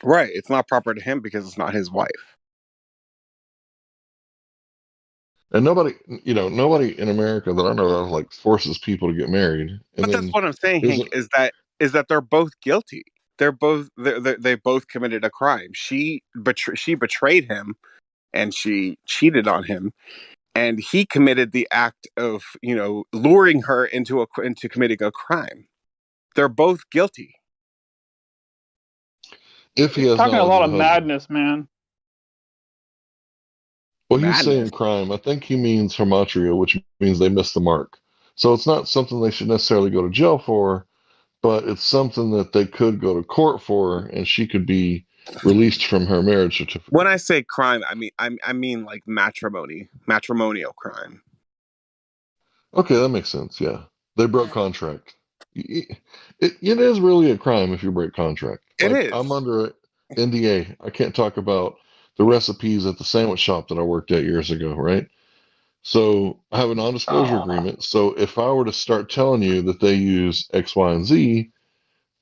right. It's not proper to him because it's not his wife. And nobody, nobody in America that I know of like forces people to get married. And But that's then what I'm saying, there's Hank. Is that they're both guilty. They both committed a crime. She betrayed him and she cheated on him, and he committed the act of luring her into committing a crime. They're both guilty. if he He's has talking a knowledge lot of of the husband. madness, man. Well, he's Madness. saying crime. I think he means hamartia, which means they missed the mark. So it's not something they should necessarily go to jail for, but it's something that they could go to court for, and she could be released from her marriage certificate. When I say crime, I mean like matrimonial crime. Okay, that makes sense. Yeah, they broke contract. It is really a crime if you break contract. It Like is. I'm under a NDA. I can't talk about the recipes at the sandwich shop that I worked at years ago, right? So I have a non-disclosure agreement. So if I were to start telling you that they use X, Y, and Z,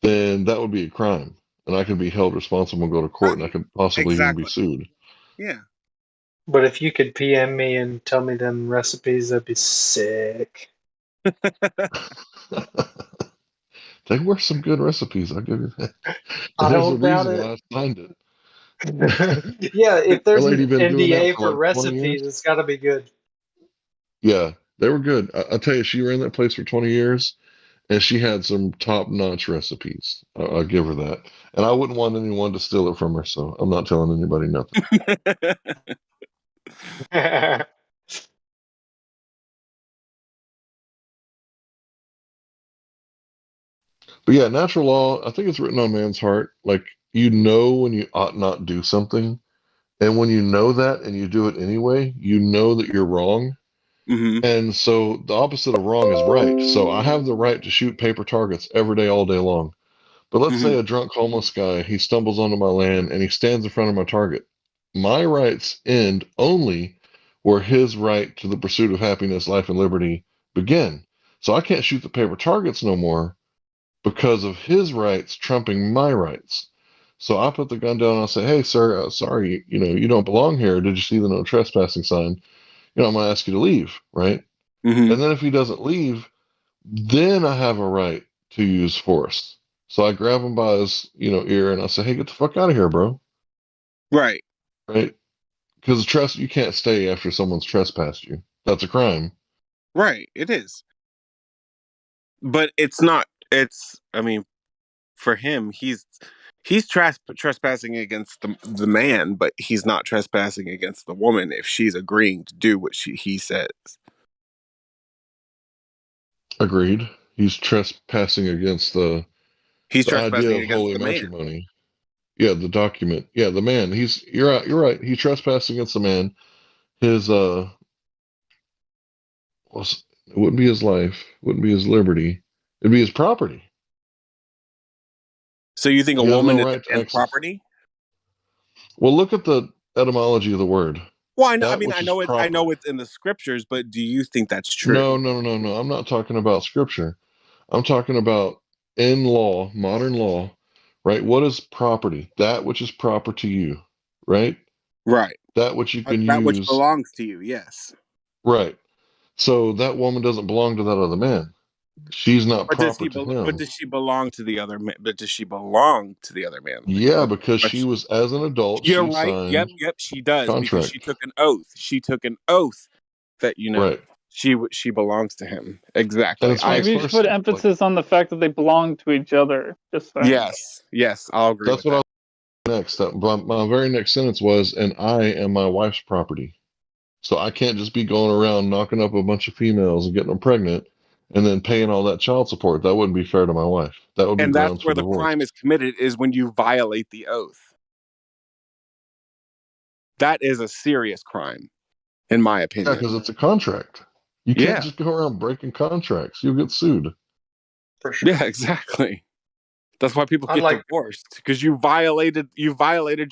then that would be a crime, and I could be held responsible and go to court, and I Right. could possibly even be Exactly. sued. Yeah. But if you could PM me and tell me them recipes, that'd be sick. They were some good recipes. I'll give you that. I There's a don't doubt reason it. why I signed it. Yeah, if That there's lady an been doing that NDA for for like 20 years. recipes, it's got to be good. Yeah, they were good. I'll tell you, she ran that place for 20 years, and she had some top-notch recipes. I'll give her that. And I wouldn't want anyone to steal it from her, so I'm not telling anybody nothing. But yeah, natural law, I think it's written on man's heart. Like, you know when you ought not do something. And when you know that and you do it anyway, you know that you're wrong. Mm-hmm. And so the opposite of wrong is right. So I have the right to shoot paper targets every day, all day long. But let's Mm-hmm. say a drunk homeless guy, he stumbles onto my land and he stands in front of my target. My rights end only where his right to the pursuit of happiness, life, and liberty begin. So I can't shoot the paper targets no more because of his rights trumping my rights. So I put the gun down and I say, "Hey, sir, sorry, you don't belong here. Did you see the no trespassing sign? I'm going to ask you to leave, right?" Mm-hmm. And then if he doesn't leave, then I have a right to use force. So I grab him by his, ear and I say, "Hey, get the fuck out of here, bro." Right. Right? Because you can't stay after someone's trespassed you. That's a crime. Right. It is. But it's not. I mean, for him, he's trespassing against the man, but he's not trespassing against the woman if she's agreeing to do what he says. Agreed. He's trespassing against He's the idea trespassing of against holy the man. matrimony. Yeah, the document. Yeah, the man. You're right. He trespassed against the man. His it wouldn't be his life, wouldn't be his liberty, it'd be his property. So you think a He has no woman is right a to man's access. property? Well, look at the etymology of the word. Well, I know. I That mean, which is proper. I know it's in the scriptures, but do you think that's true? No. I'm not talking about scripture. I'm talking about in law, modern law, right? What is property? That which is proper to you, right? Right. That which you can That which use, belongs to you. Yes. right? So that woman doesn't belong to that other man. She's not But does proper to But him. does she belong to the other man? But does she belong to the other man? Like, Yeah, because she question. was, as an adult, You're she right. Yep. signed She does because she contract. took an oath. She took an oath that Right. she belongs to him. And Exactly. it's vice Maybe you should put versa. Like, emphasis on the fact that they belong to each other. Just saying. Yes, I'll agree that's with what that. I was next. My very next sentence was, and I am my wife's property. So I can't just be going around knocking up a bunch of females and getting them pregnant and then paying all that child support. That wouldn't be fair to my wife. That would be And that's grounds for where the divorce. crime is committed, is when you violate the oath. That is a serious crime, in my Yeah, opinion. because it's a contract. You can't Yeah. just go around breaking contracts. You'll get sued. For sure. Yeah, exactly. That's why people get Unlike divorced, because you violated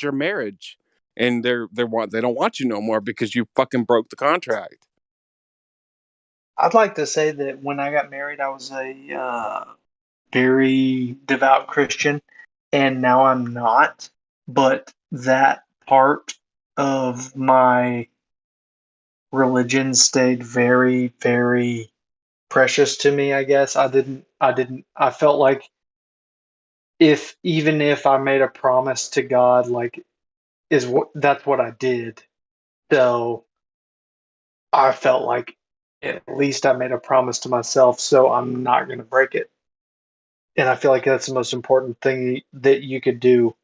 your marriage, and they don't want you no more because you fucking broke the contract. I'd like to say that when I got married, I was a very devout Christian, and now I'm not. But that part of my religion stayed very, very precious to me, I guess. I felt like even if I made a promise to God, like that's what I did. So I felt like at least I made a promise to myself, so I'm not going to break it. And I feel like that's the most important thing that you could do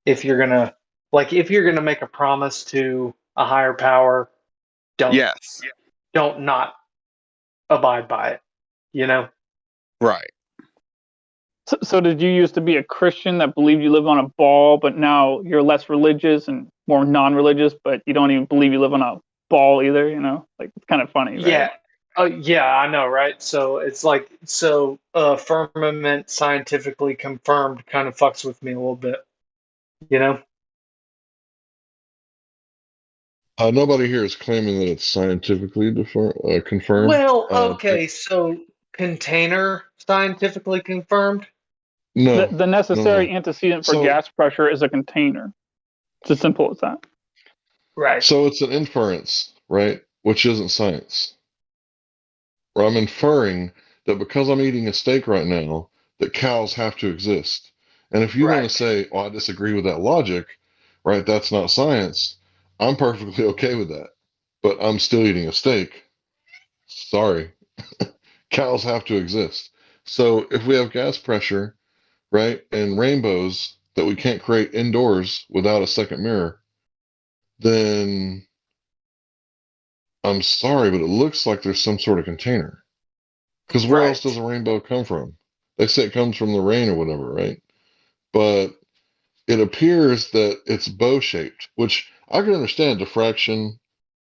if you're going to make a promise to a higher power, don't Yes. not abide by it, you know? Right. So did you used to be a Christian that believed you live on a ball, but now you're less religious and more non-religious, but you don't even believe you live on a ball either? You know, like it's kind of funny, right? Yeah. Oh, yeah, I know, right? So it's like, firmament scientifically confirmed kind of fucks with me a little bit, you know? Nobody here is claiming that it's scientifically confirmed. Well, okay, so container scientifically confirmed? No. The necessary antecedent for So, gas pressure is a container. It's as simple as that. Right. so it's an inference, right? Which isn't science. Where I'm inferring that because I'm eating a steak right now, that cows have to exist. And if you want to say, "Oh, I disagree with that logic," right? That's not science. I'm perfectly okay with that. But I'm still eating a steak. Sorry. Cows have to exist. So if we have gas pressure, right, and rainbows that we can't create indoors without a second mirror, then I'm sorry, but it looks like there's some sort of container. Because where else does a rainbow come from? They say it comes from the rain or whatever, right? But it appears that it's bow shaped, which I can understand diffraction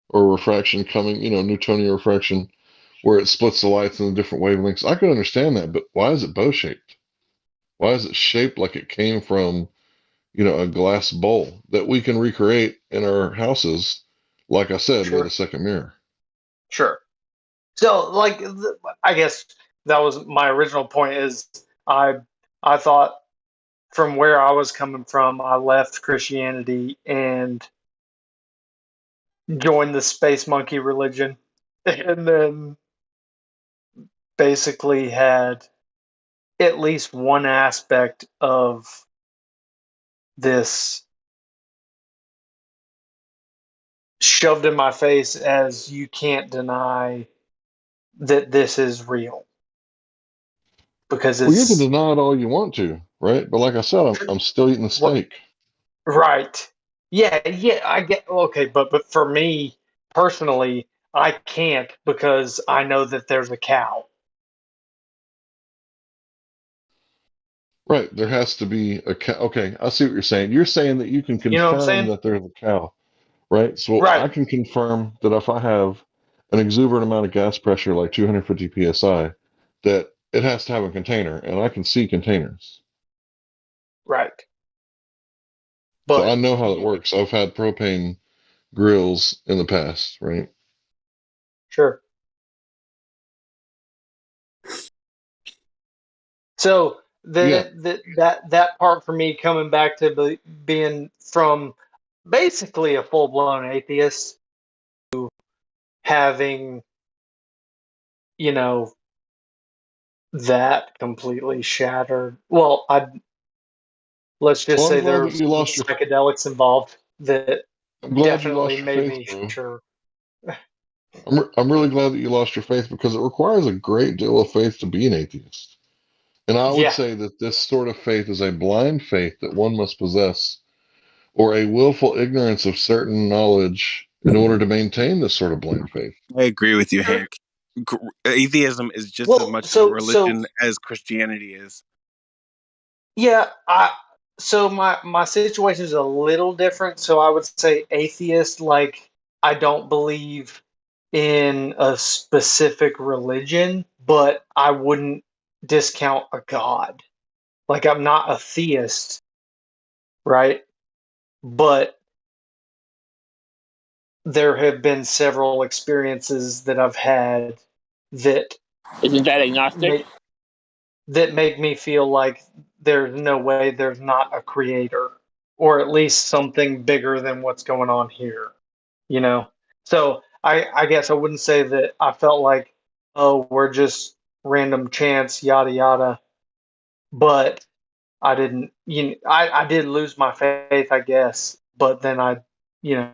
or refraction coming, Newtonian refraction, where it splits the lights into different wavelengths. I can understand that, but why is it bow shaped? Why is it shaped like it came from, a glass bowl that we can recreate in our houses, like I said, with a second mirror? Sure. So, like, I guess that was my original point. Is I thought from where I was coming from, I left Christianity and joined the space monkey religion, and then basically had at least one aspect of this shoved in my face as you can't deny that this is real. Because Well, you can it's deny it all you want to, right? But like I said, I'm still eating the steak. right. Yeah, I get okay, but for me personally, I can't because I know that there's a cow. Right. There has to be a cow. Okay, I see what you're saying. You're saying that you can You know what I'm confirm saying? that there's a cow, right? So Right. I can confirm that if I have an exuberant amount of gas pressure, like 250 psi, that it has to have a container, and I can see containers. Right. So But I know how it works. I've had propane grills in the past, right? Sure. So Yeah. that part for me coming back to being from basically a full blown atheist, having, you know, that completely shattered. Well, let's just Well, I'm say glad there that was you some lost your. psychedelics involved that I'm glad you definitely lost your made faith, me bro. sure. I'm really glad that you lost your faith because it requires a great deal of faith to be an atheist. And I would Yeah. say that this sort of faith is a blind faith that one must possess, or a willful ignorance of certain knowledge in order to maintain this sort of blind faith. I agree with you, Hank. Atheism is just as Well, much of a so religion as Christianity is. yeah, so my situation is a little different. So I would say atheist, like I don't believe in a specific religion, but I wouldn't discount a god. Like I'm not a theist, right? But there have been several experiences that I've had that Isn't that agnostic? make me feel like there's no way there's not a creator, or at least something bigger than what's going on here, you know? So I guess I wouldn't say that I felt like, oh, we're just random chance, yada yada, but I didn't, I did lose my faith, I guess, but then I, you know,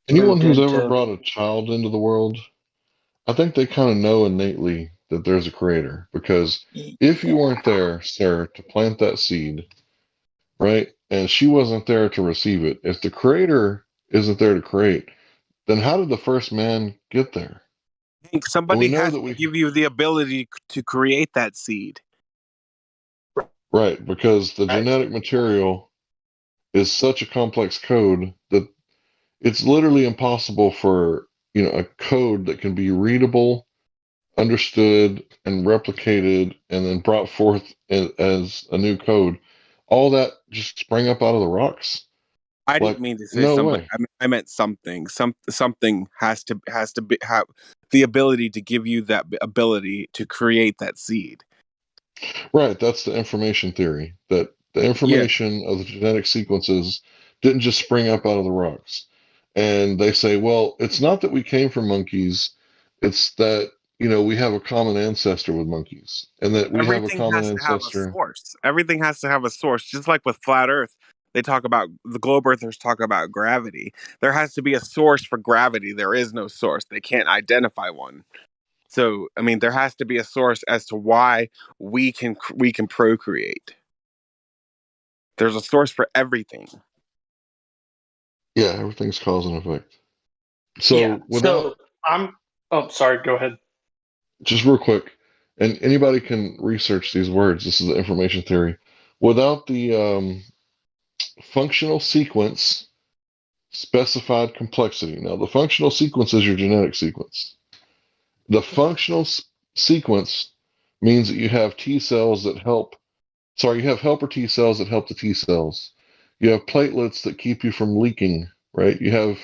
Anyone moved who's ever into, brought a child into the world, I think they kind of know innately that there's a creator. Because if you weren't there, sir, to plant that seed, right, and she wasn't there to receive it, if the creator isn't there to create, then how did the first man get there? I think And we somebody know has that to give you the ability to create that seed. right, because the right. genetic material is such a complex code that it's literally impossible for, a code that can be readable, understood, and replicated and then brought forth as a new code. All that just sprang up out of the rocks. I didn't Like, mean to say no somebody. way. I meant something. Something has to be, have the ability to give you that ability to create that seed. Right, that's the information theory. That the Yeah. information of the genetic sequences didn't just spring up out of the rocks. And they say, well, it's not that we came from monkeys, it's that, we have a common ancestor with monkeys, and that we have a Everything common has to have a ancestor. source. Everything has to have a source. Just like with flat Earth, they talk about the globe earthers talk about gravity. There has to be a source for gravity. There is no source. They can't identify one. So, I mean, there has to be a source as to why we can procreate. There's a source for everything. Yeah, everything's cause and effect. Yeah. So, without, So oh, sorry, go ahead. just real quick, and anybody can research these words. This is the information theory. Without the functional sequence specified complexity. Now, the functional sequence is your genetic sequence. The functional sequence means that you have T cells that help. Sorry, you have helper T cells that help the T cells. You have platelets that keep you from leaking, right? You have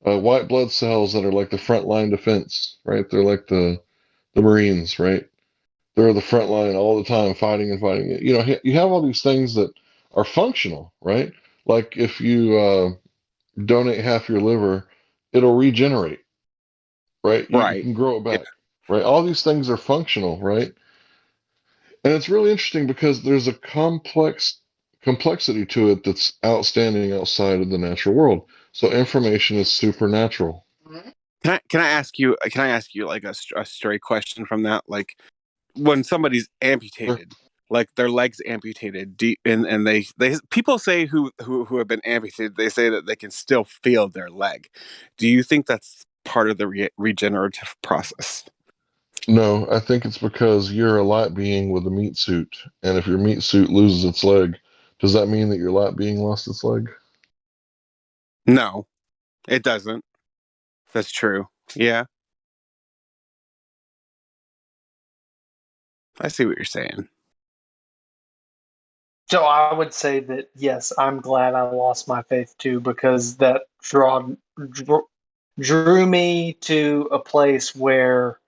white blood cells that are like the front line defense, right? They're like the Marines, right? They're the front line all the time, fighting and fighting. You have all these things that are functional, right? Like if you donate half your liver, it'll regenerate, right? You Right. can grow it Yeah. back, right? All these things are functional, right? And it's really interesting because there's a complexity to it that's outstanding outside of the natural world. So information is supernatural. Can I ask you like a stray question from that? Like when somebody's Sure. amputated, like their legs amputated, and they people say who have been amputated, they say that they can still feel their leg. Do you think that's part of the regenerative process? No, I think it's because you're a light being with a meat suit. And if your meat suit loses its leg, does that mean that your light being lost its leg? No, it doesn't. That's true. Yeah, I see what you're saying. So I would say that yes, I'm glad I lost my faith too, because that drew me to a place where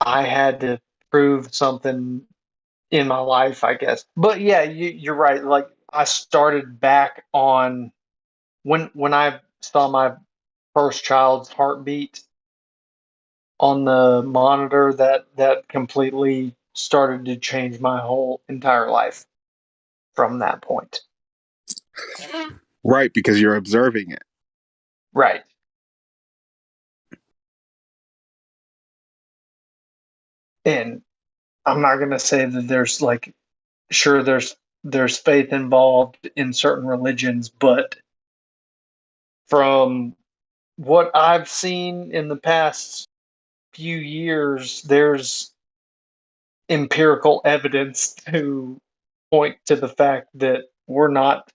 I had to prove something in my life, I guess. But yeah, you're right. Like I started back on when I saw my first child's heartbeat on the monitor, that completely started to change my whole entire life from that point. Right, because you're observing it. Right. And I'm not going to say that there's like, sure, there's faith involved in certain religions, but from what I've seen in the past few years, there's empirical evidence to point to the fact that we're not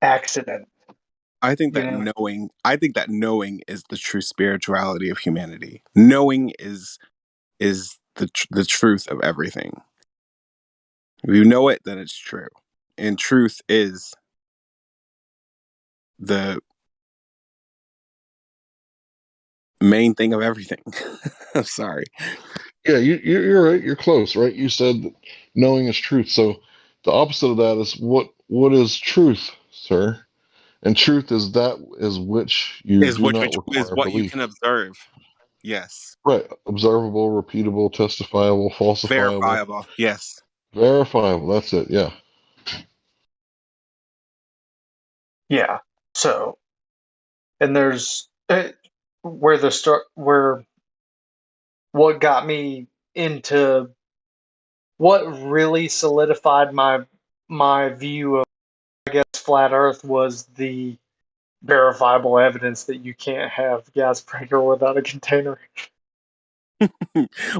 accident. I think that knowing is the true spirituality of humanity. Knowing is the truth of everything. If you know it, then it's true. And truth is the main thing of everything. I'm sorry. Yeah, you're right. You're close, right? You said that knowing is truth. So the opposite of that is what is truth, sir? And truth is that is which you Is do which not is require what you belief. can observe. Yes. Right. Observable, repeatable, testifiable, falsifiable, Verifiable. Yes. verifiable. That's it. Yeah. Yeah. So, and there's where the start where what got me into what really solidified my view of, I guess, flat Earth was the verifiable evidence that you can't have gas breaker without a container.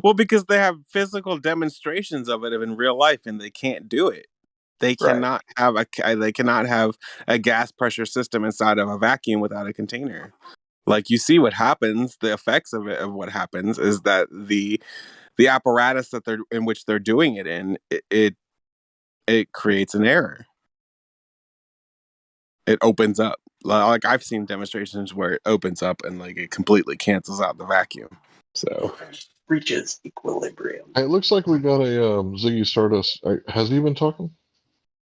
Well, because they have physical demonstrations of it in real life, and they can't do it. They cannot have a gas pressure system inside of a vacuum without a container. Like you see what happens, the effects of it of what happens is that the apparatus that they're in which they're doing it in, it creates an error. It opens up. Like I've seen demonstrations where it opens up and like it completely cancels out the vacuum. So reaches equilibrium. It looks like we got a Ziggy Stardust. Has he been talking?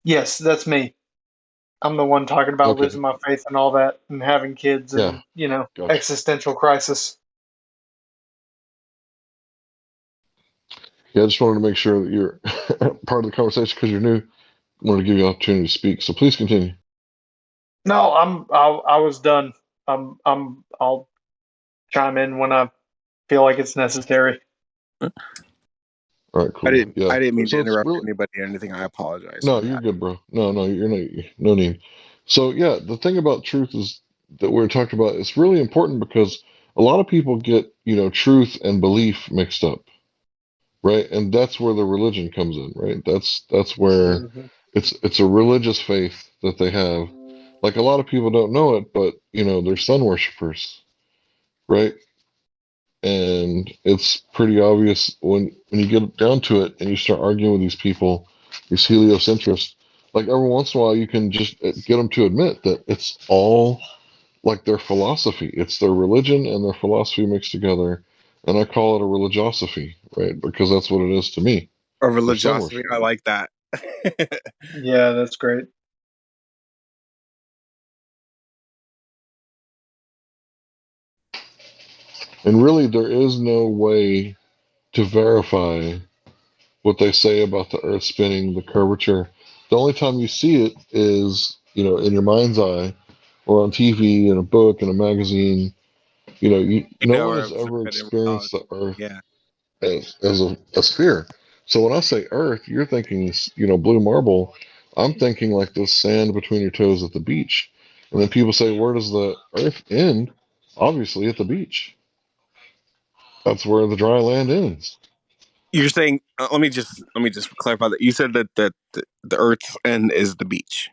Yes, that's me. I'm the one talking about Okay. losing my faith and all that, and having kids, and Yeah. Gotcha. existential crisis. Yeah, I just wanted to make sure that you're part of the conversation because you're new. I wanted to give you an opportunity to speak. So please continue. No, I was done. I'll chime in when I feel like it's necessary. All right, cool. I didn't mean to So it's interrupt really anybody or anything. I apologize. no, for you're that. good, bro. No, you're not. No need. So yeah, the thing about truth is that we're talking about. It's really important because a lot of people get truth and belief mixed up, right? And that's where the religion comes in, right? That's where it's a religious faith that they have. Like a lot of people don't know it, but they're sun worshippers, right? And it's pretty obvious when you get down to it and you start arguing with these people, these heliocentrists. Like every once in a while, you can just get them to admit that it's all like their philosophy. It's their religion and their philosophy mixed together, and I call it a religiosophy, right? Because that's what it is to me. A religiosity. I like that. Yeah, that's great. And really, there is no way to verify what they say about the Earth spinning, the curvature. The only time you see it is, in your mind's eye, or on TV, in a book, in a magazine. No one has ever experienced the Earth Yeah. as a sphere. So when I say Earth, you're thinking, blue marble. I'm thinking like the sand between your toes at the beach. And then people say, where does the Earth end? Obviously, at the beach. That's where the dry land ends. You're saying let me just clarify that you said that the Earth's end is the beach.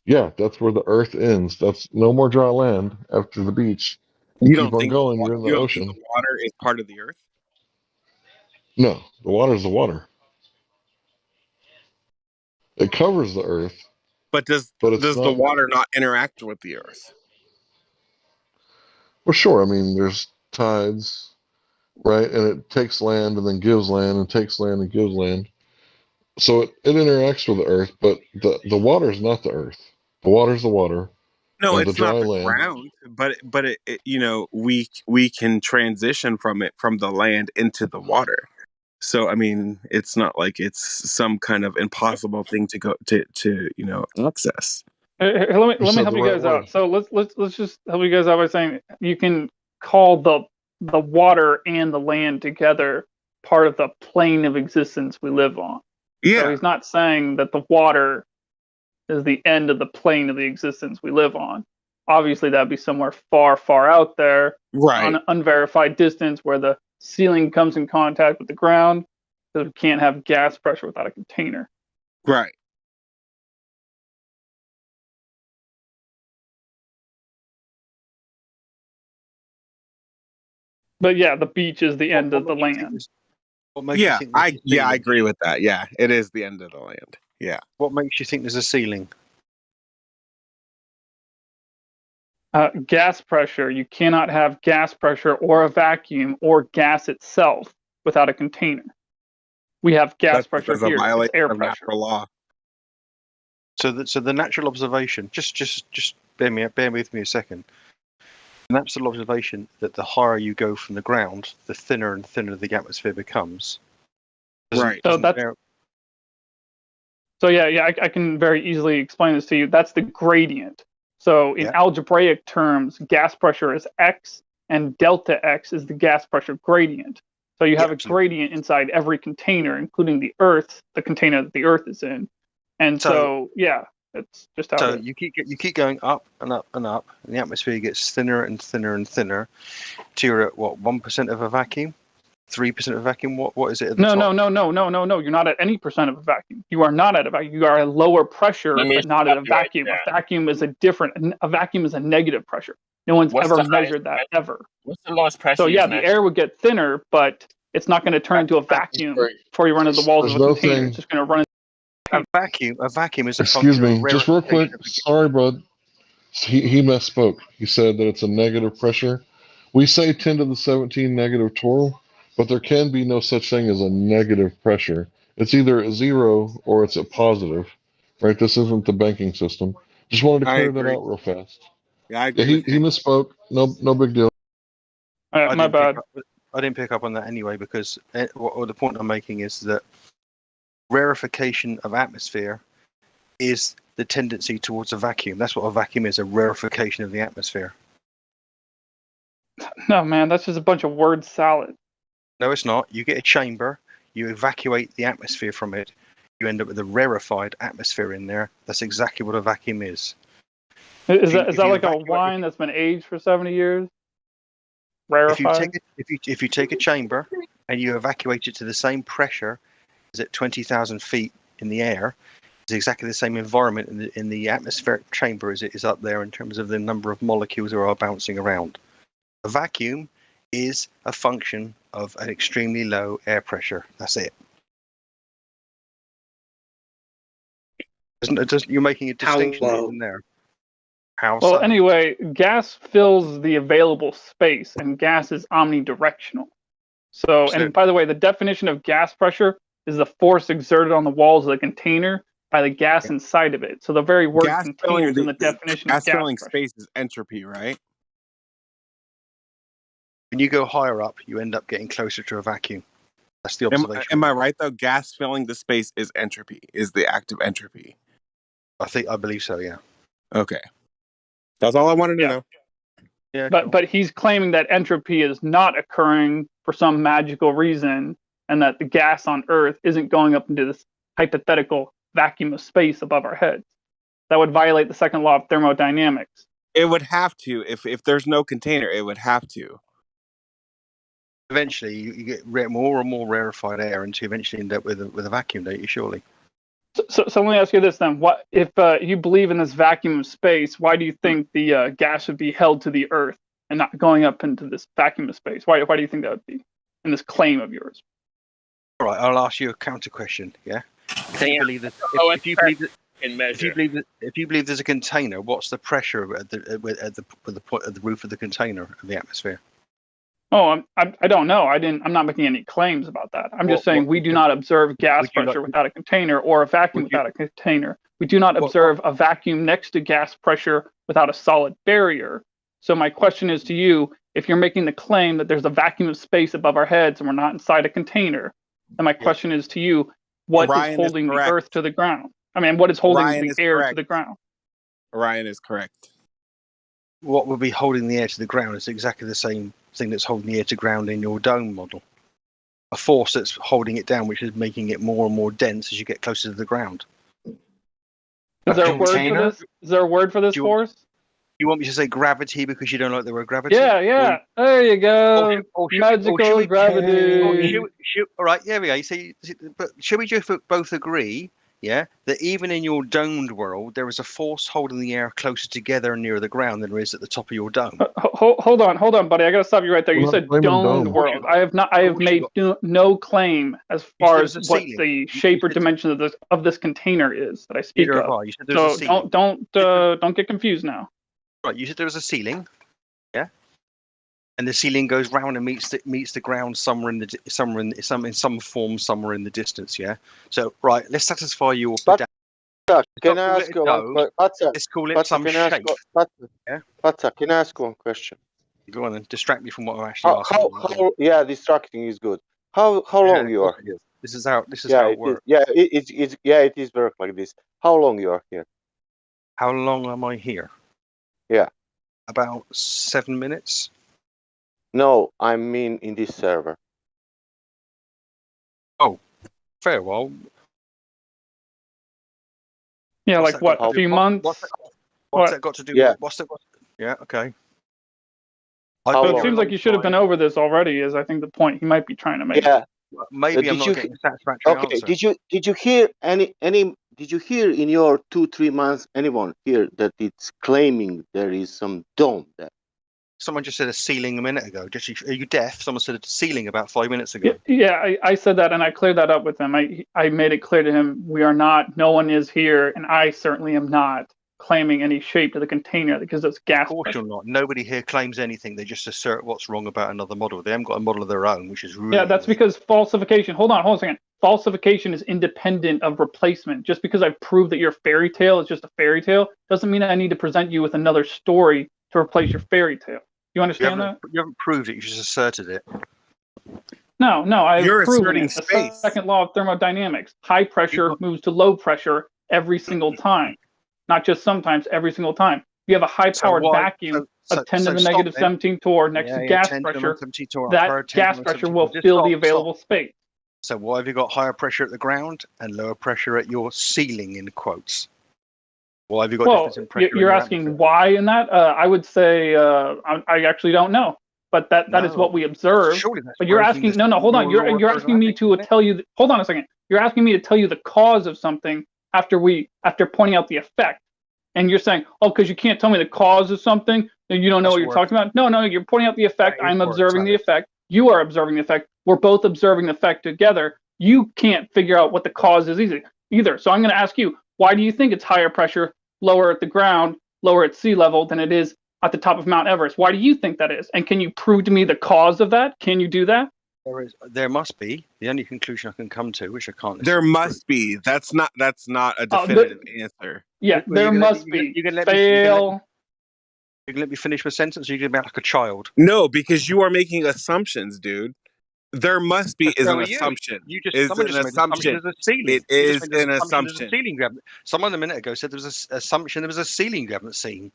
Yeah, that's where the Earth ends. That's no more dry land after the beach. You Keep don't on think going, you're in the you don't think the ocean. water is part of the Earth? No, the water is the water. It covers the earth, But it's does the not. water not interact with the earth? Well, sure. I mean, there's tides, right? And it takes land and then gives land and takes land and gives land. So it interacts with the earth, but the water is not the earth. The water is the water, No, and the it's dry not the land. ground, but it you know, we can transition from it from the land into the water. So I mean, it's not like it's some kind of impossible thing to go to you know, access. Let You me said help the you right guys word. out. So let's just help you guys out by saying you can call the water and the land together part of the plane of existence we live on. So Yeah. he's not saying that the water is the end of the plane of the existence we live on. Obviously, that'd be somewhere far, far out there, on Right. an unverified distance where the ceiling comes in contact with the ground, because we can't have gas pressure without a container. Right. But yeah, the beach is the end of the makes you think land. there's, what makes you think there's a I ceiling? agree with that. Yeah, it is the end of the land. Yeah. What makes you think there's a ceiling? Gas pressure. You cannot have gas pressure or a vacuum or gas itself without a container. We have gas pressure That's a here. It's violation air of pressure. natural law. So the natural observation, just bear with me a second. The natural observation that the higher you go from the ground, the thinner and thinner the atmosphere becomes. Right. So that's So yeah, I can very easily explain this to you. That's the gradient. So in algebraic terms, gas pressure is x, and delta x is the gas pressure gradient. So you have a gradient inside every container, including the Earth, the container that the Earth is in. And so yeah, it's just how it is. you keep going up and up and up, and the atmosphere gets thinner and thinner and thinner, till you're at what, 1% of a vacuum, 3% of a vacuum. What is it at the No. top? You're not at any percent of a vacuum. You are not at a vacuum. You are at lower pressure, Let me but not at a stop you right vacuum. there. A vacuum is a vacuum is a negative pressure. No one's What's ever the highest measured that pressure? ever. What's the lowest pressure So yeah, you've the measured? air would get thinner, but it's not going to turn into a vacuum before you run into the walls of a container. It's just going to run. A vacuum is a Excuse function of me, just real quick. rarefication. Sorry, bud. He misspoke. He said that it's a negative pressure. We say 10 to the 17 negative torr, but there can be no such thing as a negative pressure. It's either a zero or it's a positive, right? This isn't the banking system. Just wanted to I clear that agree. out real fast. Yeah, I Yeah, agree he with you. misspoke. No big deal. My bad. I didn't pick up on that anyway, because the point I'm making is that rarefication of atmosphere is the tendency towards a vacuum. That's what a vacuum is, a rarefication of the atmosphere. No, man, that's just a bunch of word salad. No, it's not. You get a chamber, you evacuate the atmosphere from it, you end up with a rarefied atmosphere in there. That's exactly what a vacuum is. Is that like a wine that's been aged for 70 years? Rarefied? If you take a chamber and you evacuate it to the same pressure as at 20,000 feet in the air, it's exactly the same environment in the atmospheric chamber as it is up there in terms of the number of molecules that are bouncing around. A vacuum is a function of an extremely low air pressure. That's it. You're making a distinction in there. How Well, so? anyway, gas fills the available space, and gas is omnidirectional. So, and by the way, the definition of gas pressure is the force exerted on the walls of the container by the gas inside of it. So the very word Gas container filling is in the definition of gas gas filling pressure. space is entropy, right? When you go higher up, you end up getting closer to a vacuum. That's the observation. Am I right though? Gas filling the space is entropy. Is the act of entropy. I believe so. Yeah. Okay. That's all I wanted to know. Yeah. But he's claiming that entropy is not occurring for some magical reason, and that the gas on Earth isn't going up into this hypothetical vacuum of space above our heads. That would violate the second law of thermodynamics. It would have to. If there's no container, it would have to. Eventually, you get more and more rarefied air until you eventually end up with a vacuum, don't you? Surely. So let me ask you this then: what if you believe in this vacuum of space? Why do you think the gas would be held to the Earth and not going up into this vacuum of space? Why do you think that would be in this claim of yours? All right, I'll ask you a counter question. Yeah. If you believe that, if you believe there's a container, what's the pressure at the roof of the container of the atmosphere? Oh, I don't know. I'm not making any claims about that. I'm just saying we do not observe gas pressure without a container or a vacuum without a container. We do not observe a vacuum next to gas pressure without a solid barrier. So my question is to you, if you're making the claim that there's a vacuum of space above our heads and we're not inside a container, then my question is to you, what is holding the earth to the ground? I mean, what is holding the air to the ground? Orion is correct. What would be holding the air to the ground is exactly the same thing that's holding the air to ground in your dome model. A force that's holding it down, which is making it more and more dense as you get closer to the ground. Is there a word for this? Is there a word for this force? You want me to say gravity because you don't like the word gravity? Yeah. There you go. Magical gravity. All right, there we go. You see, but should we just both agree, yeah, that even in your domed world, there is a force holding the air closer together and nearer the ground than there is at the top of your dome? Hold on, buddy. I got to stop you right there. You said domed world. I have made no claim as far as what the shape or dimension of this container is that I speak of. So don't get confused now. Right, you said there was a ceiling, yeah, and the ceiling goes round and meets the ground somewhere in some form somewhere in the distance, yeah. So right, let's satisfy your. Can I ask you one question? Let's call it some shape. Yeah. Patsa, can I ask one question? Go on and distract me from what I'm actually asking. Yeah, distracting is good. How long you are here? This is how it works. It is work like this. How long you are here? How long am I here? Yeah. About 7 minutes. No, I mean in this server. Oh, fair. Well. Yeah, like what? A few months. What's that got to do? Yeah. Yeah. Okay. So it seems like you should have been over this already. Is I think the point he might be trying to make. Yeah. Maybe I'm not getting a satisfactory answer. Did you hear any? Did you hear in your 2-3 months anyone here that it's claiming there is some dome there? Someone just said a ceiling a minute ago. Are you deaf? Someone said a ceiling about 5 minutes ago. Yeah, I said that and I cleared that up with him. I made it clear to him we are not. No one is here, and I certainly am not claiming any shape to the container because it's gas. Of course you're not. Nobody here claims anything. They just assert what's wrong about another model. They haven't got a model of their own, which is really... Yeah, that's because falsification... Hold on a second. Falsification is independent of replacement. Just because I've proved that your fairy tale is just a fairy tale doesn't mean I need to present you with another story to replace your fairy tale. You understand that? You haven't proved it. You just asserted it. No, I've proven asserting it. space. The second law of thermodynamics. High pressure moves to low pressure every single time. Not just sometimes, every single time. You have a high-powered vacuum of 10 to the negative 17 torr next to gas pressure. That gas pressure will fill the available space. So why have you got higher pressure at the ground and lower pressure at your ceiling, in quotes? Why have you got difference in pressure? You're asking why in that? I would say I actually don't know. But that is what we observe. But you're asking hold on. You're asking me to tell you. Hold on a second. You're asking me to tell you the cause of something after pointing out the effect. And you're saying, because you can't tell me the cause of something, then you don't know what you're talking about. No, you're pointing out the effect. I'm observing the effect. You are observing the effect. We're both observing the effect together. You can't figure out what the cause is either. So I'm going to ask you, why do you think it's higher pressure, lower at the ground, lower at sea level than it is at the top of Mount Everest? Why do you think that is? And can you prove to me the cause of that? Can you do that? There must be. The only conclusion I can come to, which I can't. There must be. That's not a definitive answer. Yeah, there must be. Fail. You can let me finish my sentence, or you're going to be like a child. No, because you are making assumptions, dude. There must be is an assumption. Someone just made an assumption there's a ceiling. It is an assumption. Someone a minute ago said there was an assumption there was a ceiling you haven't seen.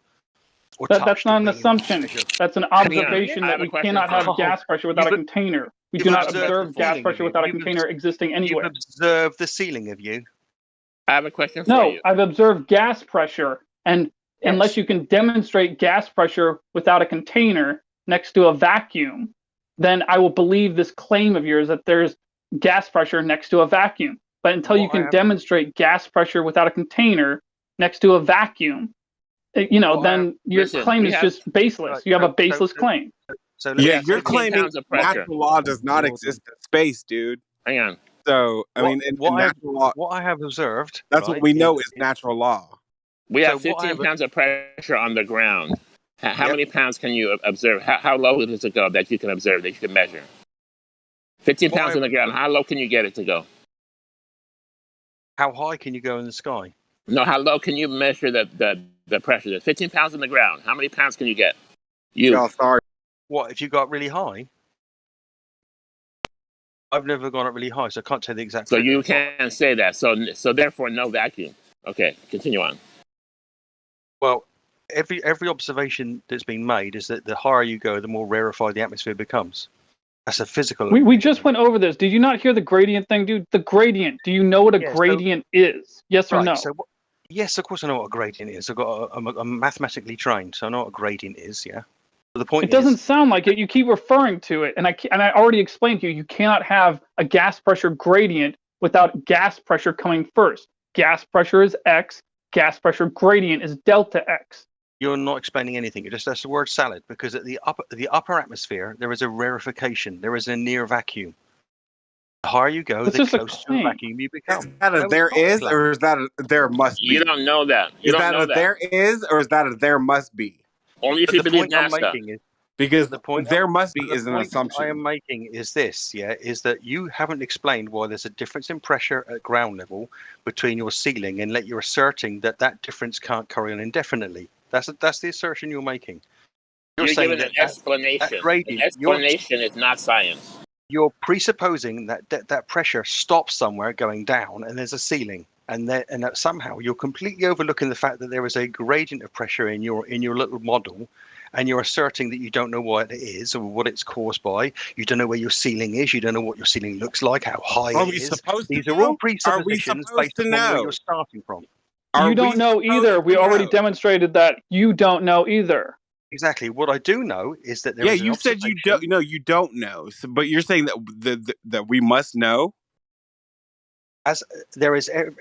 That's not an assumption. That's an observation that we cannot have gas pressure without a container. We do not observe gas pressure without a container existing anywhere. You've observed the ceiling, have you? I have a question for you. No, I've observed gas pressure, and unless you can demonstrate gas pressure without a container next to a vacuum, then I will believe this claim of yours that there's gas pressure next to a vacuum. But until you can demonstrate gas pressure without a container next to a vacuum, then your claim is just baseless. You have a baseless claim. You're claiming natural law does not exist in space, dude. Hang on. So I mean, in natural law, what I have observed, that's what we know is natural law. We have So what I 15 have- pounds of pressure on the ground. How Yep. many pounds can you observe? How low does it go that you can observe, that you can measure? 15 pounds on the ground. How low can you get it to go? How high can you go in the sky? No, how low can you measure the pressure? There's 15 pounds on the ground. How many pounds can you get? You. Oh, sorry. What if you got really high? I've never gone up really high, so I can't tell the exact. So figure. you can't say that. So therefore, no vacuum. Okay, continue on. Well, every observation that's been made is that the higher you go, the more rarefied the atmosphere becomes. That's a physical. We just went over this. Did you not hear the gradient thing, dude? The gradient. Do you know what a Yeah, so- gradient is? Yes or Right, no? so yes, of course I know what a gradient is. I'm mathematically trained, so I know what a gradient is. Yeah. But the point It doesn't is, sound like it. You keep referring to it, and I already explained to you. You cannot have a gas pressure gradient without gas pressure coming first. Gas pressure is X. Gas pressure gradient is delta X. you're not explaining anything. That's the word salad, because at the upper atmosphere there is a rarefication. There is a near vacuum. The higher you go, It's the just a closer to a claim. vacuum you become. Is that a No, there it's not a is, claim. or is that a there must be? You don't know that. You Is don't that know a that. there is, or is that a there must be? Only if But you the believe point I'm NASA. making is Because the point there must be the is an point I assumption. am making is this, is that you haven't explained why there's a difference in pressure at ground level between your ceiling, and you're asserting that difference can't carry on indefinitely. That's the assertion you're making. You're saying giving that an explanation. that gradient, An explanation is not science. you're presupposing that pressure stops somewhere going down, and there's a ceiling, and that somehow you're completely overlooking the fact that there is a gradient of pressure in your little model, and you're asserting that you don't know what it is or what it's caused by. You don't know where your ceiling is. You don't know what your ceiling looks like, how high Are it we is. supposed These to are all know? Are we presuppositions supposed based to upon where know? you're starting from. You don't know either. We already demonstrated that you don't know either. Exactly. What I do know is that there Yeah, is an you said you don't. No, you don't know. So, but you're saying that that we must know. As there is there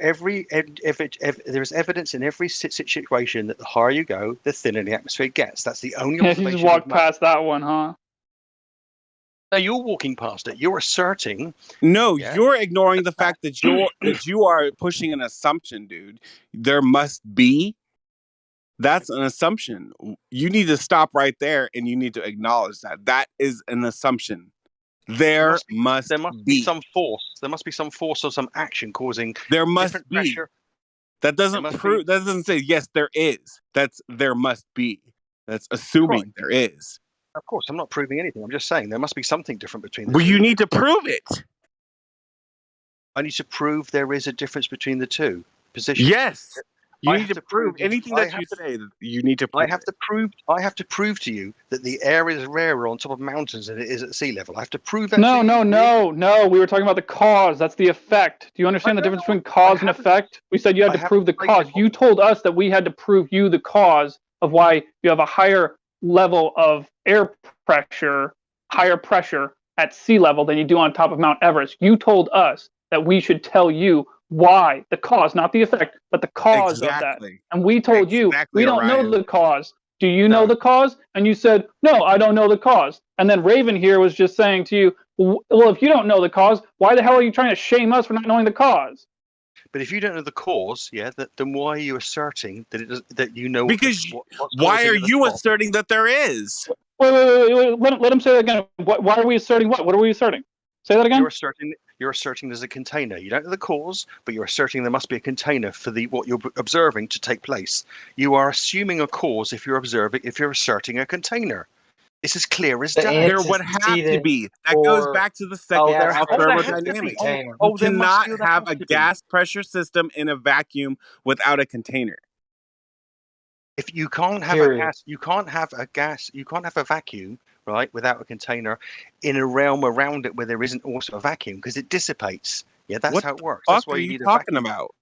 is evidence in every situation that the higher you go, the thinner the atmosphere gets. That's the only Yeah, observation. you just walked past that one, huh? No, you're walking past it. You're asserting. No, Yeah. you're ignoring the fact that you are pushing an assumption, dude. There must be. That's an assumption. You need to stop right there, and you need to acknowledge that that is an assumption. There must be some force. There must be some force or some action causing. There must different be. pressure. That doesn't prove. That doesn't say yes. There is. That's there must be. That's assuming there is. Of course, I'm not proving anything. I'm just saying there must be something different between the Well, two. you need to prove it. I need to prove there is a difference between the two positions. Yes. You I need have to prove anything that you say. You need to prove. I have to prove to you that the air is rarer on top of mountains than it is at sea level. I have to prove that. No. We were talking about the cause. That's the effect. Do you understand the difference between cause and effect? We said you had to prove the cause. You told us that we had to prove you the cause of why you have a higher level of air pressure, higher pressure at sea level than you do on top of Mount Everest. You told us that we should tell you why, the cause, not the effect, but the cause of that. And we told you, we don't know the cause. Do you know the cause? And you said, no, I don't know the cause. And then Raven here was just saying to you, well, if you don't know the cause, why the hell are you trying to shame us for not knowing the cause? But if you don't know the cause, then why are you asserting that you know? Because why are you asserting that there is? Wait. Let him say that again. Why are we asserting what? What are we asserting? Say that again. You're asserting there's a container. You don't know the cause, but you're asserting there must be a container for what you're observing to take place. You are assuming a cause if you're asserting a container. It's as clear as day. There would have to be. That goes back to the second law of thermodynamics. You cannot have a gas pressure system in a vacuum without a container. If you can't have a gas, you can't have a vacuum, right, without a container in a realm around it where there isn't also a vacuum, because it dissipates. Yeah, that's how it works. That's why you need a vacuum. About?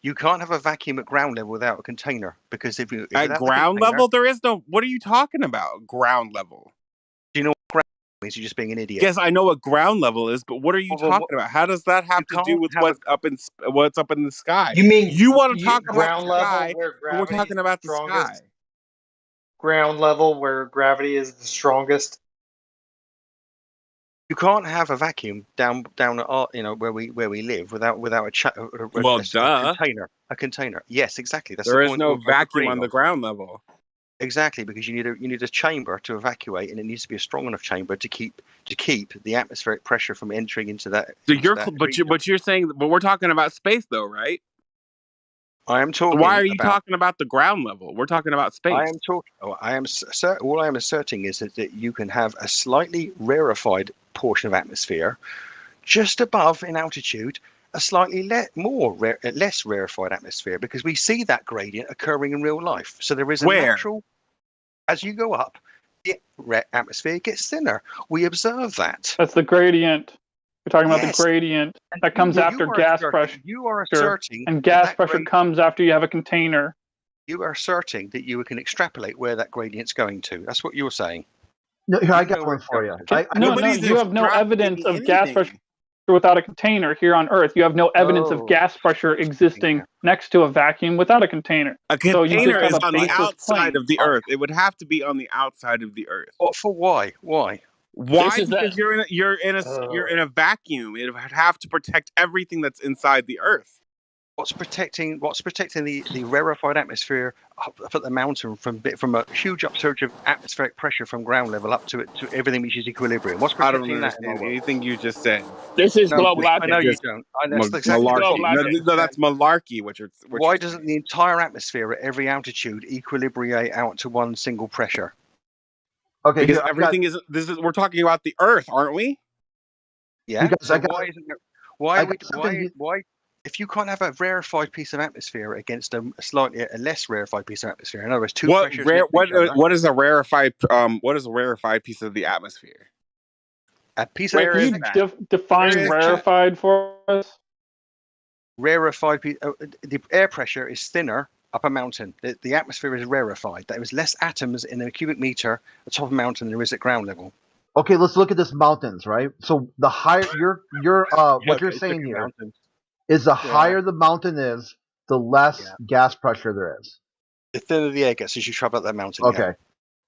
You can't have a vacuum at ground level without a container, because if at ground level there is no. What are you talking about? Ground level. Do you know what ground means? You're just being an idiot. Yes, I know what ground level is, but what are you talking about? How does that have to do with what's up in the sky? You mean you want to talk ground about the sky? level where We're talking about the sky. Ground level where gravity is the strongest. You can't have a vacuum down at our, where we live without a container. A container. Yes, exactly. That's There the is point no I'm vacuum agreeing on the on. ground level. Exactly, because you need a chamber to evacuate, and it needs to be a strong enough chamber to keep the atmospheric pressure from entering into that. So region. you're saying, but we're talking about space though, right? I am talking. Why are you talking about the ground level? We're talking about space. I am talking. All I am asserting is that you can have a slightly rarefied portion of atmosphere just above in altitude, a slightly less rarefied atmosphere, because we see that gradient occurring in real life. So there is a natural. As you go up, the atmosphere gets thinner. We observe that. That's the gradient. You're talking about the gradient that comes after gas pressure. You are asserting, and gas pressure comes after you have a container. You are asserting that you can extrapolate where that gradient's going to. That's what you're saying. No, here I got one for you. You have no evidence of gas pressure without a container here on Earth. You have no evidence of gas pressure existing next to a vacuum without a container. A container is on the baseless outside claim. of the Earth. It would have to be on the outside of the Earth. What for? Why? Why? Why? Because you're in a vacuum. It would have to protect everything that's inside the Earth. What's protecting the rarefied atmosphere up at the mountain from a huge upsurge of atmospheric pressure from ground level up to everything which is equilibrium? What's I don't protecting that? understand anything you just said. This is globalization. I know you don't. That's exactly malarkey. No, that's malarkey. Why doesn't the entire atmosphere at every altitude equilibrate out to one single pressure? Okay, because everything is. We're talking about the Earth, aren't we? Yeah. So why isn't there? Why? If you can't have a rarefied piece of atmosphere against a less rarefied piece of atmosphere, in other words, pressures. What is a rarefied? What is a rarefied piece of the atmosphere? A piece of Can you define rarefied for us? Rarefied piece. The air pressure is thinner up a mountain. The atmosphere is rarefied. There is less atoms in a cubic meter at top of a mountain than there is at ground level. Okay, let's look at this mountains, right? So the higher what you're saying here. Is the higher the mountain is, the less gas pressure there is. The thinner the air gets as you travel up that mountain. Okay. Yeah.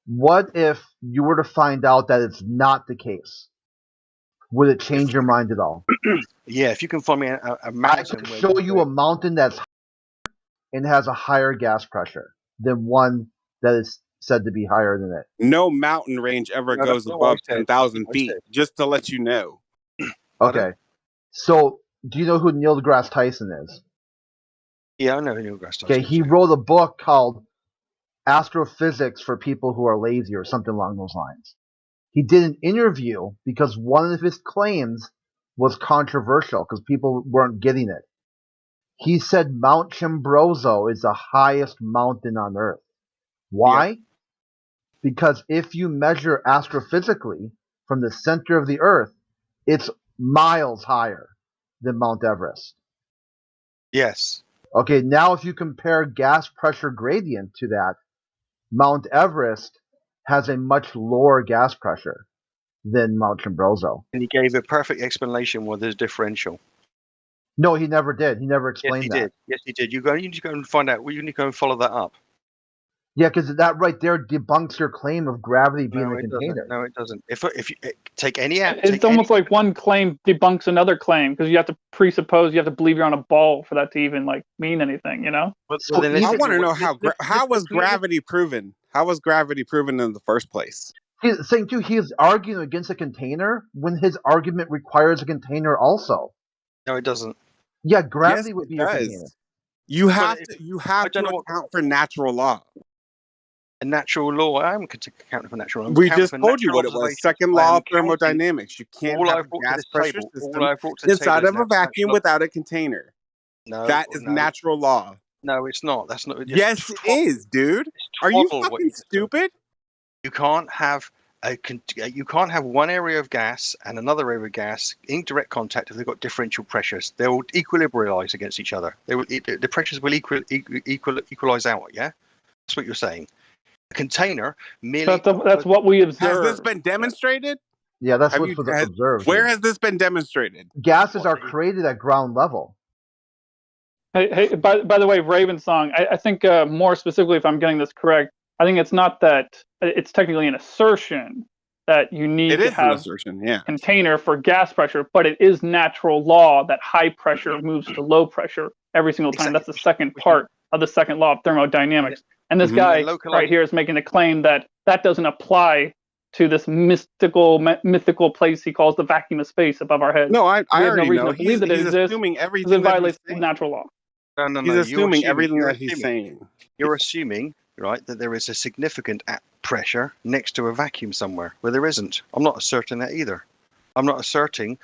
What if you were to find out that it's not the case? Would it change your mind at all? Yeah, if you can find me a mountain. I could show you a mountain that's higher and has a higher gas pressure than one that is said to be higher than it. No mountain range ever goes above 10,000 feet, just to let you know. Okay. So, do you know who Neil deGrasse Tyson is? Yeah, I know who Neil deGrasse Tyson is. Okay, he wrote a book called Astrophysics for People Who Are Lazy or something along those lines. He did an interview because one of his claims was controversial because people weren't getting it. He said Mount Chimborazo is the highest mountain on Earth. Why? Yeah. Because if you measure astrophysically from the center of the Earth, it's miles higher than Mount Everest. Yes. Okay, now if you compare gas pressure gradient to that, Mount Everest has a much lower gas pressure than Mount Chimborazo. And he gave a perfect explanation with his differential. No, he never did. He never explained that. Yes, he did. You need to go and find out. You need to go and follow that up. Yeah, because that right there debunks your claim of gravity being a container. No, it doesn't. If you take any, it's almost like one claim debunks another claim because you have to presuppose, you have to believe you're on a ball for that to even mean anything, you know? So I want to know how was gravity proven? How was gravity proven in the first place? He's saying too, he is arguing against a container when his argument requires a container also. No, it doesn't. Yeah, gravity would be a container. You have to account for natural law. A natural law. I'm accounting for natural law. We just told you what it was. Second law of thermodynamics. You can't have a gas pressure system inside of a vacuum without a container. No, that is natural law. No, it's not. That's not. Yes, it is, dude. Are you fucking stupid? You can't have one area of gas and another area of gas in direct contact if they've got differential pressures. They will equilibrate against each other. The pressures will equalize out. Yeah, that's what you're saying. A container merely. That's what we observe. Has this been demonstrated? Yeah, that's what's observed. Where has this been demonstrated? Gases are created at ground level. Hey, by the way, Raven Song, I think more specifically, if I'm getting this correct, I think it's not that it's technically an assertion that you need It to is an have assertion, yeah. container for gas pressure, but it is natural law that high pressure moves to low pressure every single time. That's the second part of the second law of thermodynamics. And this guy right here is making a claim that that doesn't apply to this mythical place he calls the vacuum of space above our heads. No, I we have no already reason know. to believe that it He's exists assuming because everything it that he's violates saying. natural law. No. He's assuming everything you're that he's saying. You're assuming, right, that there is a significant pressure next to a vacuum somewhere where there isn't. I'm not asserting that either. I'm not asserting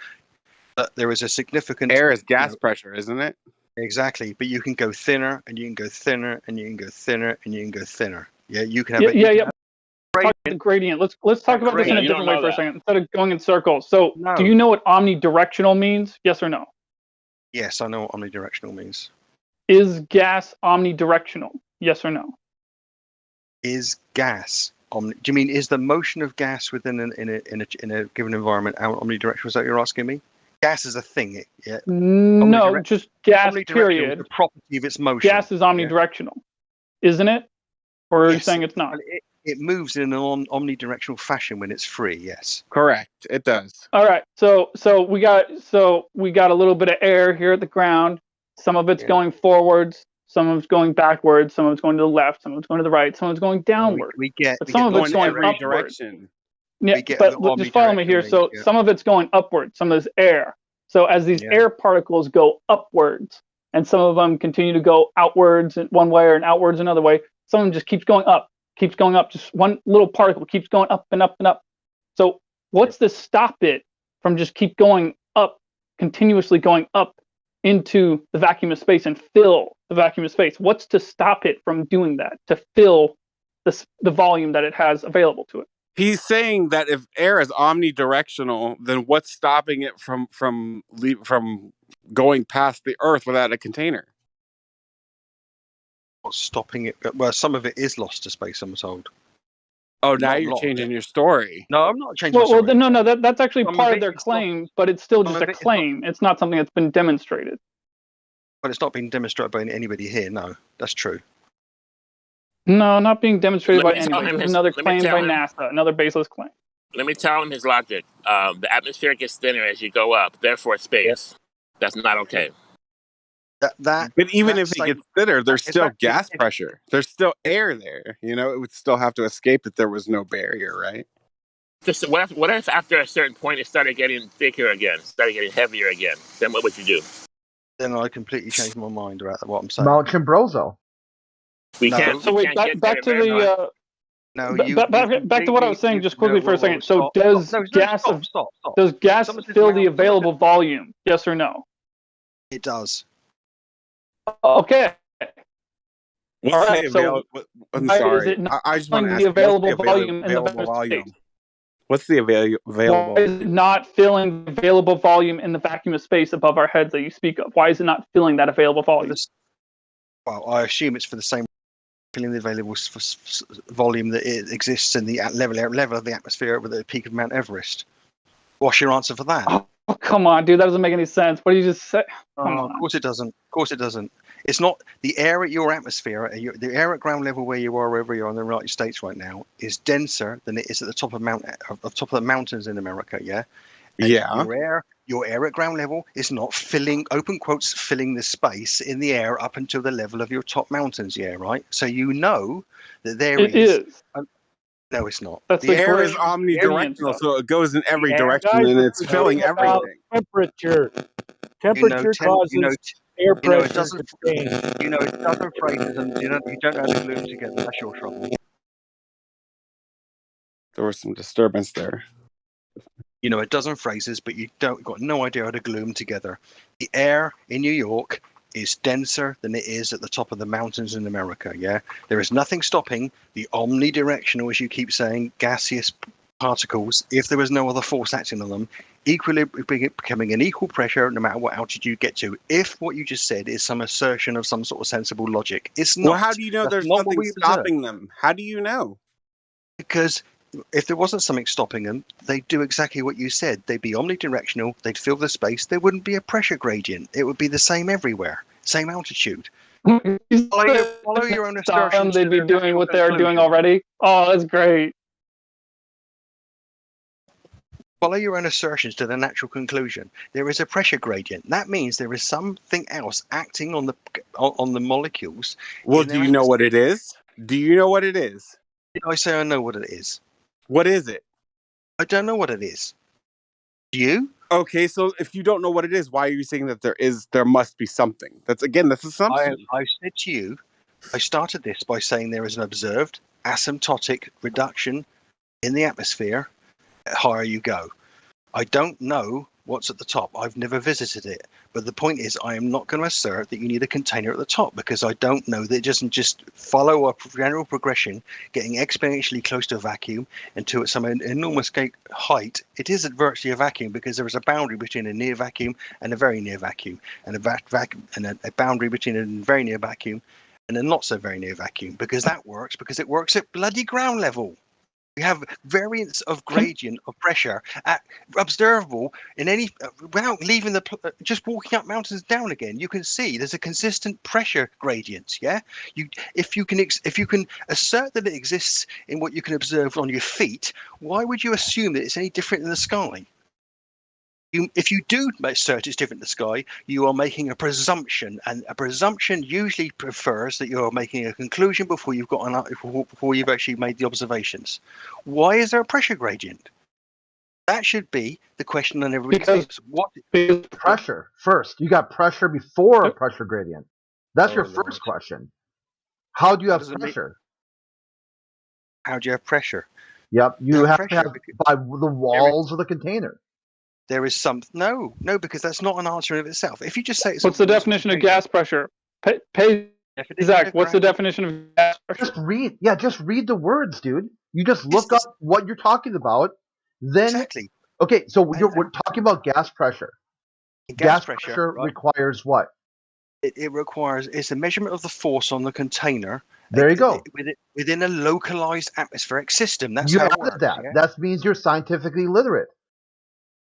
that there is a significant air is gas pressure, isn't it? Exactly, but you can go thinner, and you can go thinner, and you can go thinner, and you can go thinner. Yeah, you can have Talk about the gradient. Let's talk about this in a different way for a second instead of going in circles. So, do you know what omnidirectional means? Yes or no? Yes, I know what omnidirectional means. Is gas omnidirectional? Yes or no? Is gas do you mean is the motion of gas within in a given environment omnidirectional? Is that what you're asking me? Gas is a thing, yeah. No, just gas. Period. Is the property of its motion. Gas is omnidirectional, isn't it? Or are you saying it's not? It moves in an omnidirectional fashion when it's free. Yes. Correct. It does. All right. So we got a little bit of air here at the ground. Some of it's going forwards. Some of it's going backwards. Some of it's going to the left. Some of it's going to the right. Some of it's going downward. Some of it's going upward. Direction. Yeah, but just follow me here. So some of it's going upward. Some of it's air. So as these air particles go upwards, and some of them continue to go outwards in one way or outwards another way, some of them just keeps going up. Just one little particle keeps going up and up and up. So what's to stop it from just keep going up, continuously going up into the vacuum of space and fill the vacuum of space? What's to stop it from doing that, to fill the volume that it has available to it? He's saying that if air is omnidirectional, then what's stopping it from going past the Earth without a container? What's stopping it? Well, some of it is lost to space, I'm told. Oh, now you're changing your story. No, I'm not changing my story. No, that's actually part of their claim, but it's still just a claim. It's not something that's been demonstrated. But it's not been demonstrated by anybody here. No, that's true. No, not being demonstrated by anybody. Another claim by NASA, another baseless claim. Let me tell him his logic. The atmosphere gets thinner as you go up, therefore space. That's not okay. But even if it gets thinner, there's still gas pressure. There's still air there. You know, it would still have to escape if there was no barrier, right? Just what if after a certain point it started getting thicker again, started getting heavier again? Then what would you do? Then I completely changed my mind about what I'm saying. Mount Chimborazo. We can't. So wait, back to the. Back to what I was saying, just quickly for a second. So does gas fill the available volume? Yes or no? It does. Okay. All right. I'm sorry. I just want to ask the available volume in the volume. What's the available? Why is it not filling the available volume in the vacuum of space above our heads that you speak of? Why is it not filling that available volume? Well, I assume it's for the same filling the available volume that it exists in the level of the atmosphere at the peak of Mount Everest. What's your answer for that? Oh, come on, dude. That doesn't make any sense. What did you just say? Of course it doesn't. Of course it doesn't. It's not the air at your atmosphere, the air at ground level where you are, wherever you are in the United States right now, is denser than it is at the top of the mountains in America. Yeah. And your air at ground level is not filling, open quotes, filling the space in the air up until the level of your top mountains. Yeah, right. So you know that there is. No, it's not. The air is omnidirectional, so it goes in every direction, and it's filling everything. Temperature causes air pressure to change. It's other phrases, and you don't know the glue together. That's your trouble. There was some disturbance there. A dozen phrases, but you got no idea how to glue them together. The air in New York is denser than it is at the top of the mountains in America. Yeah, there is nothing stopping the omnidirectional, as you keep saying, gaseous particles, if there was no other force acting on them, equally becoming an equal pressure no matter what altitude you get to. If what you just said is some assertion of some sort of sensible logic, it's not. Well, how do you know there's nothing stopping them? How do you know? Because if there wasn't something stopping them, they'd do exactly what you said. They'd be omnidirectional. They'd fill the space. There wouldn't be a pressure gradient. It would be the same everywhere, same altitude. Follow your own assertions. They'd be doing what they're doing already. Oh, that's great. Follow your own assertions to the natural conclusion. There is a pressure gradient. That means there is something else acting on the molecules. Well, do you know what it is? Do you know what it is? Did I say I know what it is? What is it? I don't know what it is. Do you? Okay, so if you don't know what it is, why are you saying that there must be something? That's assumption. I said to you, I started this by saying there is an observed asymptotic reduction in the atmosphere the higher you go. I don't know what's at the top. I've never visited it. But the point is, I am not going to assert that you need a container at the top, because I don't know that it doesn't just follow a general progression, getting exponentially close to a vacuum until at some enormous height. It is virtually a vacuum, because there is a boundary between a near vacuum and a very near vacuum, and a boundary between a very near vacuum and a not so very near vacuum, because that works because it works at bloody ground level. We have variance of gradient of pressure observable in any without leaving just walking up mountains down again. You can see there's a consistent pressure gradient. Yeah, if you can assert that it exists in what you can observe on your feet, why would you assume that it's any different in the sky? If you do assert it's different in the sky, you are making a presumption, and a presumption usually prefers that you are making a conclusion before you've actually made the observations. Why is there a pressure gradient? That should be the question on everybody's lips. What pressure first? You got pressure before a pressure gradient. That's your first question. How do you have pressure? How do you have pressure? Yep, you have to have by the walls of the container. There is no, because that's not an answer in of itself. If you just say it's what's the definition of gas pressure? Zach, what's the definition of gas pressure? Just read the words, dude. You just look up what you're talking about. Then exactly. Okay, so we're talking about gas pressure. Gas pressure right? requires what? It requires it's a measurement of the force on the container. There you go. Within a localized atmospheric system. That's you how added it works. That. Yeah? That means you're scientifically literate.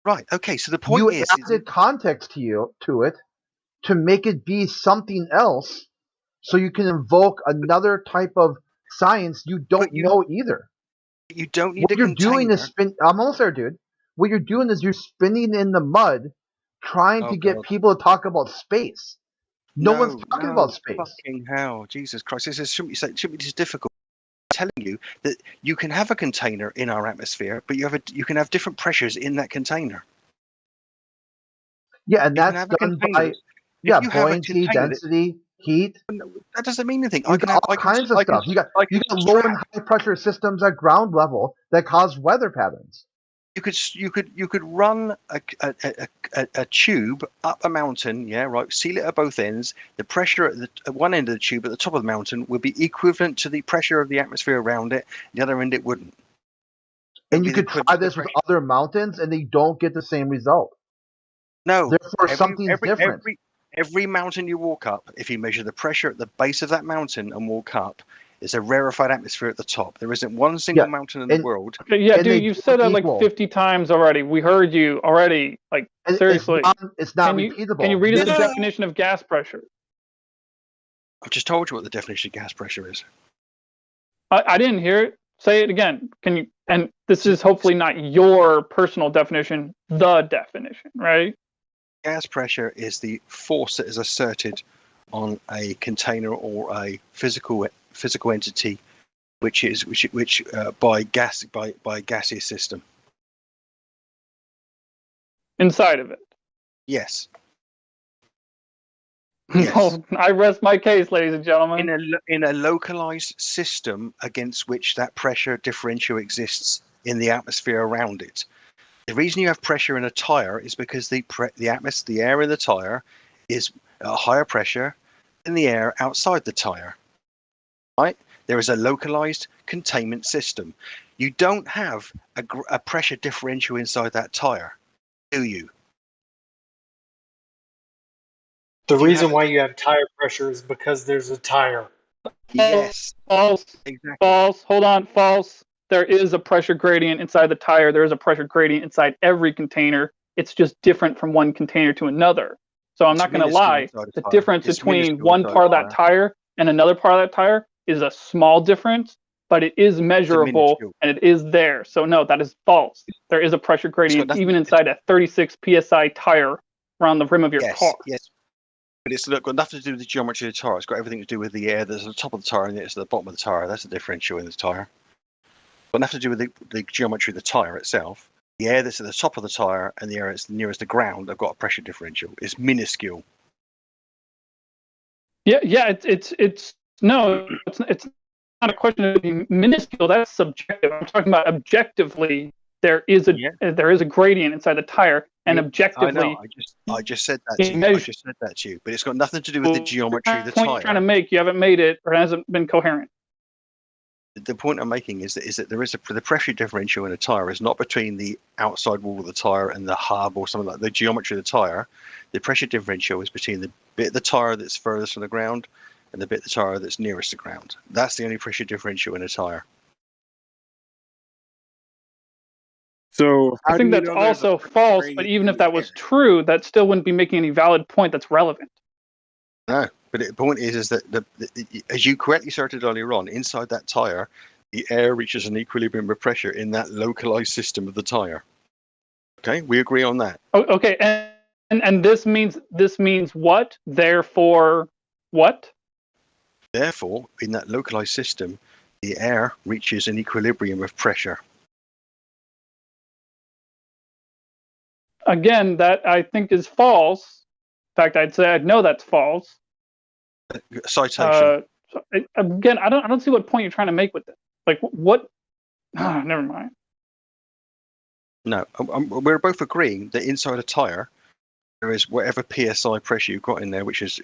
Right. Okay. So the point is you added context to it to make it be something else, so you can invoke another type of science you don't know either. You don't need what you're doing is spin. I'm almost there, dude. What you're doing is you're spinning in the mud, trying to get people to talk about space. No one's talking about space. Fucking hell, Jesus Christ! This shouldn't be this difficult. I'm telling you that you can have a container in our atmosphere, but you can have different pressures in that container. Yeah, and that's done by buoyancy, density, heat. That doesn't mean anything. You got all kinds of stuff. You got low and high pressure systems at ground level that cause weather patterns. You could run a tube up a mountain, yeah, right. Seal it at both ends. The pressure at one end of the tube at the top of the mountain would be equivalent to the pressure of the atmosphere around it. The other end, it wouldn't. And you could try this with other mountains, and they don't get the same result. No, therefore something's different. Every mountain you walk up, if you measure the pressure at the base of that mountain and walk up, it's a rarefied atmosphere at the top. There isn't one single mountain in the world. Yeah, dude, you've said that like 50 times already. We heard you already. Like, seriously. It's not repeatable. Can you read us the definition of gas pressure? I've just told you what the definition of gas pressure is. I didn't hear it. Say it again. Can you? And this is hopefully not your personal definition, the definition, right? Gas pressure is the force that is asserted on a container or a physical entity, which by gaseous system. Inside of it. Yes. No, I rest my case, ladies and gentlemen. In a localized system against which that pressure differential exists in the atmosphere around it. The reason you have pressure in a tire is because the air in the tire is at a higher pressure than the air outside the tire. Right? There is a localized containment system. You don't have a pressure differential inside that tire, do you? The reason why you have tire pressure is because there's a tire. Yes. False. Exactly. False. Hold on. False. There is a pressure gradient inside the tire. There is a pressure gradient inside every container. It's just different from one container to another. So I'm not going to lie. The difference between one part of that tire and another part of that tire is a small difference, but it is measurable and it is there. So no, that is false. There is a pressure gradient even inside a 36 psi tire around the rim of your car. Yes. But it's got nothing to do with the geometry of the tire. It's got everything to do with the air that's at the top of the tire and it's at the bottom of the tire. That's the differential in the tire. Got nothing to do with the geometry of the tire itself. The air that's at the top of the tire and the air that's nearest the ground have got a pressure differential. It's minuscule. Yeah. It's not a question of being minuscule. That's subjective. I'm talking about objectively. There is a gradient inside the tire, and objectively, I know. I just said that to you. I just said that to you, but it's got nothing to do with the geometry of the point tire. You're trying to make, you haven't made it, or it hasn't been coherent. The point I'm making is that there is the pressure differential in a tire is not between the outside wall of the tire and the hub or something like the geometry of the tire. The pressure differential is between the bit of the tire that's furthest from the ground and the bit of the tire that's nearest the ground. That's the only pressure differential in a tire. So I think that's also false, but even if that was true, that still wouldn't be making any valid point that's relevant. No, but the point is that as you correctly asserted earlier on, inside that tire, the air reaches an equilibrium of pressure in that localized system of the tire. Okay, we agree on that. Okay, and this means what? Therefore, what? Therefore, in that localized system, the air reaches an equilibrium of pressure. Again, that I think is false. In fact, I'd say I'd know that's false. Citation. Again, I don't see what point you're trying to make with it. Like what? Never mind. No, we're both agreeing that inside a tire, there is whatever psi pressure you've got in there, which is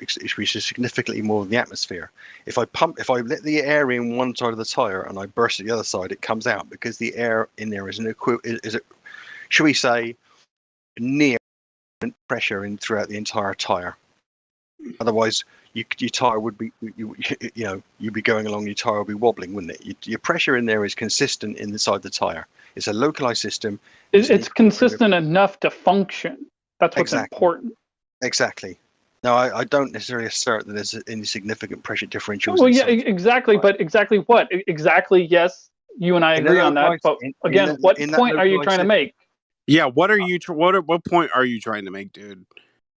significantly more than the atmosphere. If I let the air in one side of the tire and I burst at the other side, it comes out because the air in there is should we say, near pressure in throughout the entire tire. Otherwise, your tire would be you'd be going along, your tire would be wobbling, wouldn't it? Your pressure in there is consistent inside the tire. It's a localized system. It's consistent enough to function. That's what's important. Exactly. No, I don't necessarily assert that there's any significant pressure differentials. Well, yeah, exactly. But exactly what? Exactly, yes. You and I agree on that. But again, what point are you trying to make? Yeah, what point are you trying to make, dude?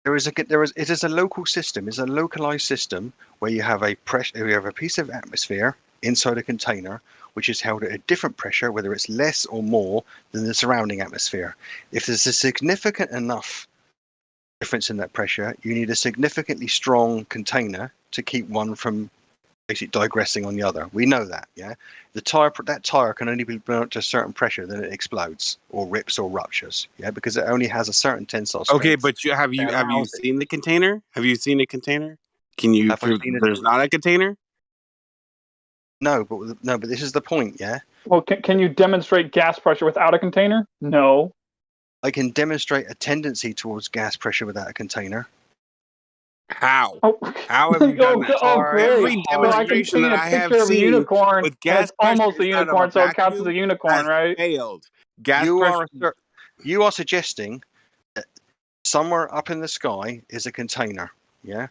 It is a local system. It's a localized system where you have a piece of atmosphere inside a container, which is held at a different pressure, whether it's less or more than the surrounding atmosphere. If there's a significant enough difference in that pressure, you need a significantly strong container to keep one from basically digressing on the other. We know that, yeah. That tire can only be blown up to a certain pressure, then it explodes or rips or ruptures, yeah, because it only has a certain tensile strength. Okay, but have you seen the container? Have you seen a container? There's not a container? No, but this is the point, yeah. Well, can you demonstrate gas pressure without a container? No. I can demonstrate a tendency towards gas pressure without a container. How? How have you done that? Every demonstration that I have seen with gas pressure almost a unicorn, so it counts as a unicorn, right? Failed. You are suggesting that somewhere up in the sky is a container, yeah?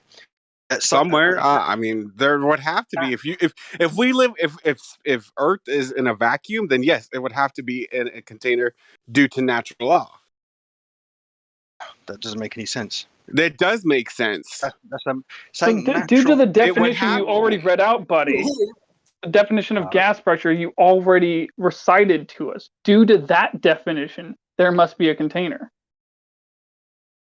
Somewhere, I mean, there would have to be. If Earth is in a vacuum, then yes, it would have to be in a container due to natural law. That doesn't make any sense. That does make sense. Due to the definition you already read out, buddy, the definition of gas pressure you already recited to us. Due to that definition, there must be a container.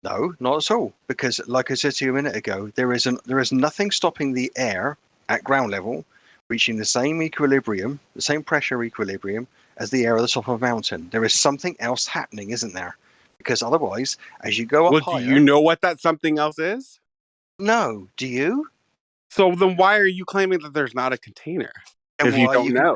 No, not at all. Because, like I said to you a minute ago, there is nothing stopping the air at ground level reaching the same equilibrium, the same pressure equilibrium as the air at the top of a mountain. There is something else happening, isn't there? Because otherwise, as you go up higher... do you know what that something else is? No. Do you? So then why are you claiming that there's not a container? If you don't know.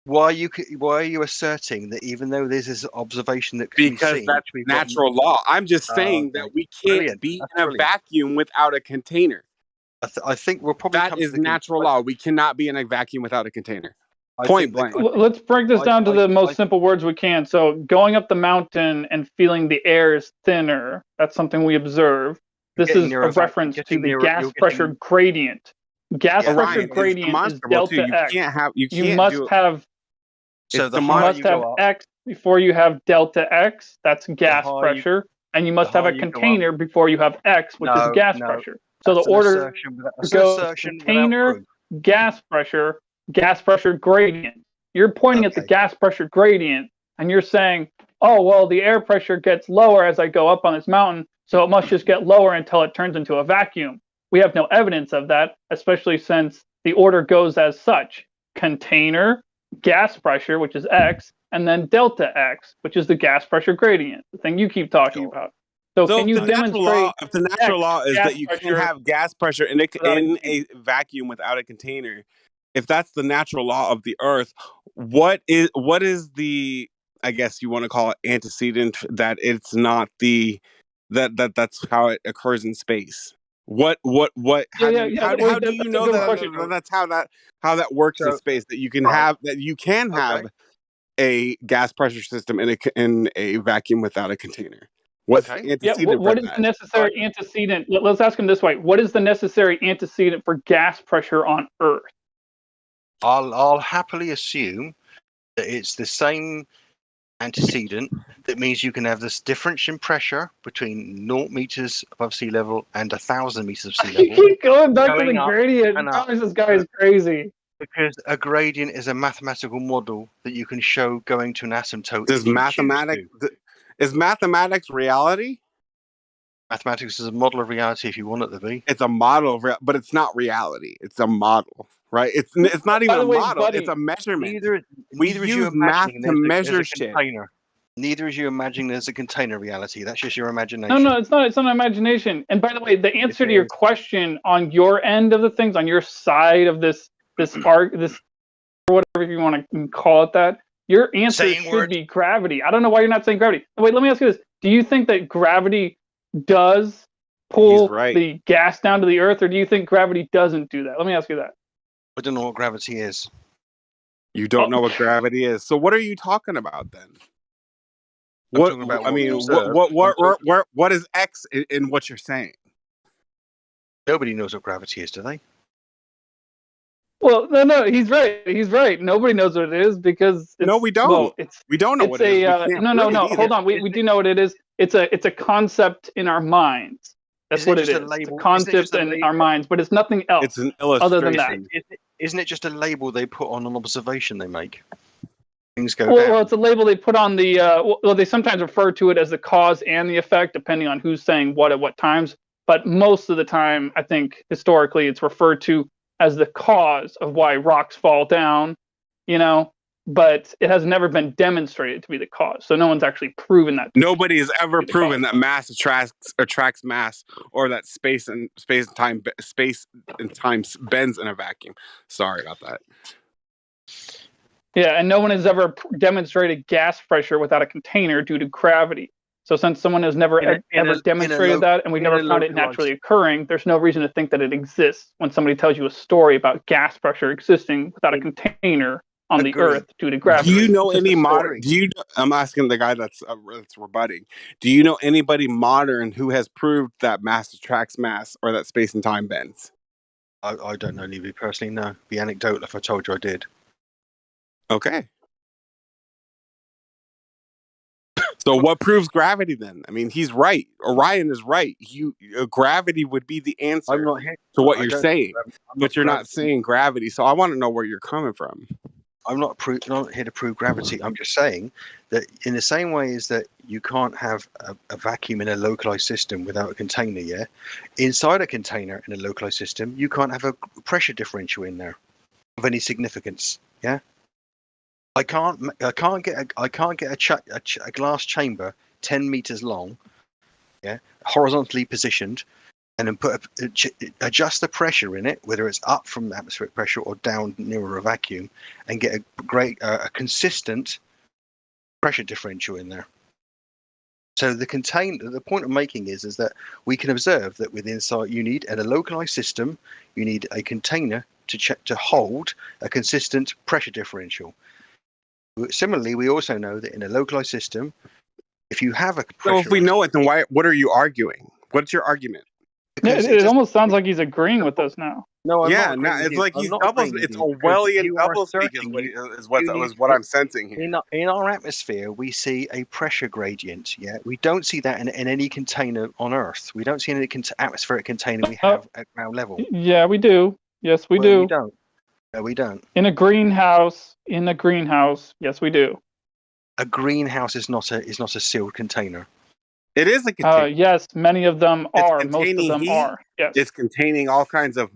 Why are you asserting that even though there's this observation that can be seen... Because that's natural law. I'm just saying that we can't be in a vacuum without a container. I think we'll probably... That is natural law. We cannot be in a vacuum without a container. Point blank. Let's break this down to the most simple words we can. So going up the mountain and feeling the air is thinner, that's something we observe. This is a reference to the gas pressure gradient. gas Yeah, pressure Ryan, it's gradient is demonstrable too. delta You X. can't have. You You can't must do it. have. So the You higher must you have go up, X before you have delta X. That's gas higher you pressure, and you the must have higher a you go up. container before you have X, which is No, gas no, pressure. So the that's an order assertion. That's an goes assertion without container, proof. gas pressure gradient. You're pointing at the Okay. gas pressure gradient, and you're saying, oh, well, the air pressure gets lower as I go up on this mountain, so it must just get lower until it turns into a vacuum. We have no evidence of that, especially since the order goes as such. Container, gas pressure, which is X, and then delta X, which is the gas pressure gradient, the thing you keep talking about. So So can you demonstrate if the natural X law is gas that you can pressure have gas pressure without a in container? a vacuum without a container, if that's the natural law of the Earth, what is the, I guess you want to call it, antecedent that it's not the that's how it occurs in space? What Yeah, yeah, yeah. how Wait, do you that's a know good question. that's how that works in So space, that you can right. have Okay. a gas pressure system in a vacuum without a container? What's Okay. the Yeah, antecedent for what is the that? necessary antecedent? Let's ask him this way. What is the necessary antecedent for gas pressure on Earth? I'll happily assume that it's the same antecedent. That means you can have this difference in pressure between 0 meters above sea level and 1,000 meters of sea You level, keep going back to the going up gradient. and up. Gosh, this guy is crazy. Because a gradient is a mathematical model that you can show going to an asymptote Does if you choose to. is mathematics reality? Mathematics is a model of reality if you want it to be. It's a model of but it's not reality. It's a model, right? It's not even By a the way, model. It's buddy, a measurement. We Neither is you use math imagining to there's measure a shit. container. Neither is you imagining there's a container reality. That's just your imagination. no, it's not. It's not imagination. And by the way, the Yes, answer it to your is. question on your end of the things, on your side of this or whatever you want to call it, that your answer Saying should words. be gravity. I don't know why you're not saying gravity. Wait, let me ask you this: do you think that gravity does He's pull right. the gas down to the Earth, or do you think gravity doesn't do that? Let me ask you that. I don't know what gravity is. You don't Oh. know what gravity is. So what are you talking about then? I'm talking about what we observe. What is X in what you're saying? Nobody knows what gravity is, do they? Well, no, he's right. He's right. Nobody knows what it is because No, we don't. Well, we don't know it's what it is. We can't prove it either. Hold on. We do know what it is. It's a concept in our minds. That's Isn't what it it just a is. It's a label? concept in our minds, but it's nothing else. It's an other than that. illustration. Isn't it just a label they put on an observation they make? Things go Well, down. it's a label they put on the. Well, they sometimes refer to it as the cause and the effect, depending on who's saying what at what times. But most of the time, I think historically, it's referred to as the cause of why rocks fall down. You know, but it has never been demonstrated to be the cause. So no one's actually proven that. Nobody has ever proven that mass attracts mass, or that space and time bends in a vacuum. Sorry about that. Yeah, and no one has ever demonstrated gas pressure without a container due to gravity. So since someone has never ever demonstrated that, and we've never found it naturally occurring, there's no reason to think that it exists when somebody tells you a story about gas pressure existing without a container on the Earth due to gravity. Do you know It's just any a modern? story. I'm asking the guy that's rebutting. Do you know anybody modern who has proved that mass attracts mass, or that space and time bends? I don't know, Levy, personally. No, it'd be anecdotal if I told you I did. Okay. So what proves gravity then? I mean, he's right. Orion is right. Gravity would be the answer I'm not here to what you're saying, but you're not saying gravity. So I want to know where you're coming from. I'm not here to prove gravity. I'm just saying that in the same way as that you can't have a vacuum in a localized system without a container, inside a container in a localized system, you can't have a pressure differential in there of any significance. Yeah. I can't get a glass chamber 10 meters long, horizontally positioned, and then adjust the pressure in it, whether it's up from atmospheric pressure or down nearer a vacuum, and get a consistent pressure differential in there. So the point I'm making is that we can observe that you need, in a localized system, you need a container to hold a consistent pressure differential. Similarly, we also know that in a localized system, if you have a pressure... So if we know it, then what are you arguing? What's your argument? It almost sounds like he's agreeing with us now. No, I'm Yeah, not no, agreeing with it's you. like I'm he's not double. agreeing with It's you because Orwellian you are doublespeak is asserting what you need what I'm sensing here. in our atmosphere. We see a pressure gradient. Yeah, we don't see that in any container on Earth. We don't see any atmospheric container we have at ground level. Yeah, we do. Yes, we Well, we do. don't. No, we don't. In a greenhouse. Yes, we do. A greenhouse is not a sealed container. It is a container. Yes, many of them It's are. Most of containing them heat. are. Yes. It's containing all kinds of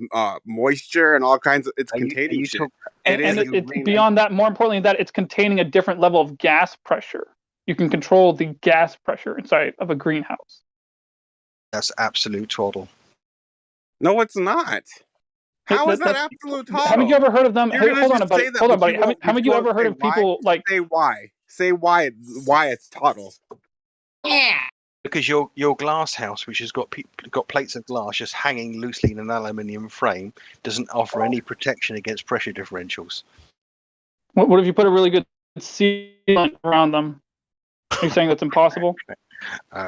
moisture and all kinds of. It's Are containing you shit. talk, It is And a it's green. beyond that. More importantly, that it's containing a different level of gas pressure. You can control the gas pressure inside of a greenhouse. That's absolute twaddle. No, it's not. How is that That's, absolute haven't you total? ever heard of them? You're Hey, gonna hold on, just buddy. say that, Hold on, but buddy. you won't. Haven't you won't ever heard say of why. people like? Say why. Say why. Why it's total. Because your glass house, which has got plates of glass just hanging loosely in an aluminium frame, doesn't offer any protection against pressure differentials. What if you put a really good sealant around them? Are you saying that's impossible?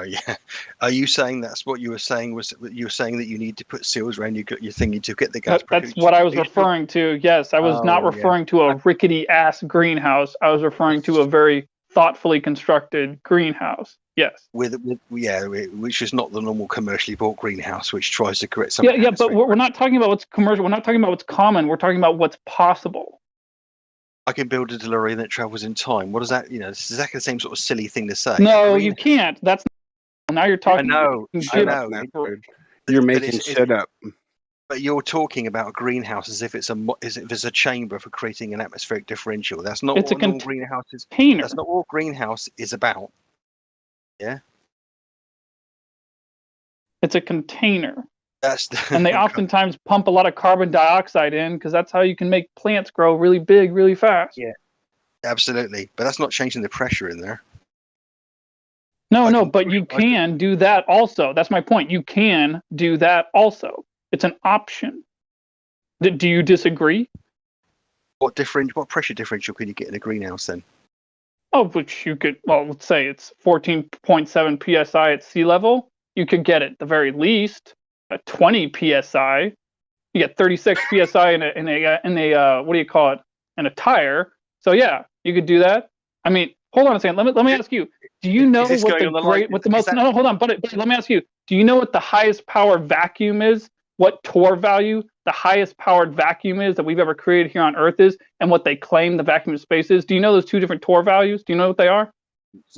Yeah. Are you saying that's what you were saying? You were saying that you need to put seals around your thingy to get the gas pressure? That's what I was referring to. Yes, I was not referring to a rickety ass greenhouse. I was referring to a very thoughtfully constructed greenhouse. Yes. Which is not the normal commercially bought greenhouse, which tries to create some. Yeah, but we're not talking about what's commercial. We're not talking about what's common. We're talking about what's possible. I can build a DeLorean that travels in time. What does that? It's exactly the same sort of silly thing to say. No, you can't. That's now you're talking. I know. You're making shit up. But you're talking about a greenhouse as if it's a chamber for creating an atmospheric differential. That's not what a normal greenhouse is. That's not what greenhouse is about. Yeah. It's a container. And they oftentimes pump a lot of carbon dioxide in because that's how you can make plants grow really big, really fast. Yeah, absolutely. But that's not changing the pressure in there. No, but you can do that also. That's my point. You can do that also. It's an option. Do you disagree? What pressure differential can you get in a greenhouse then? Oh, which you could, well, let's say it's 14.7 psi at sea level. You could get at the very least a 20 psi. You get 36 psi in a what do you call it? In a tire. So yeah, you could do that. I mean, hold on a second. Let me ask you. Do you know what the most? No, hold on, but let me ask you. Do you know what the highest power vacuum is? What torr value the highest powered vacuum is that we've ever created here on Earth is, and what they claim the vacuum of space is? Do you know those two different torr values? Do you know what they are?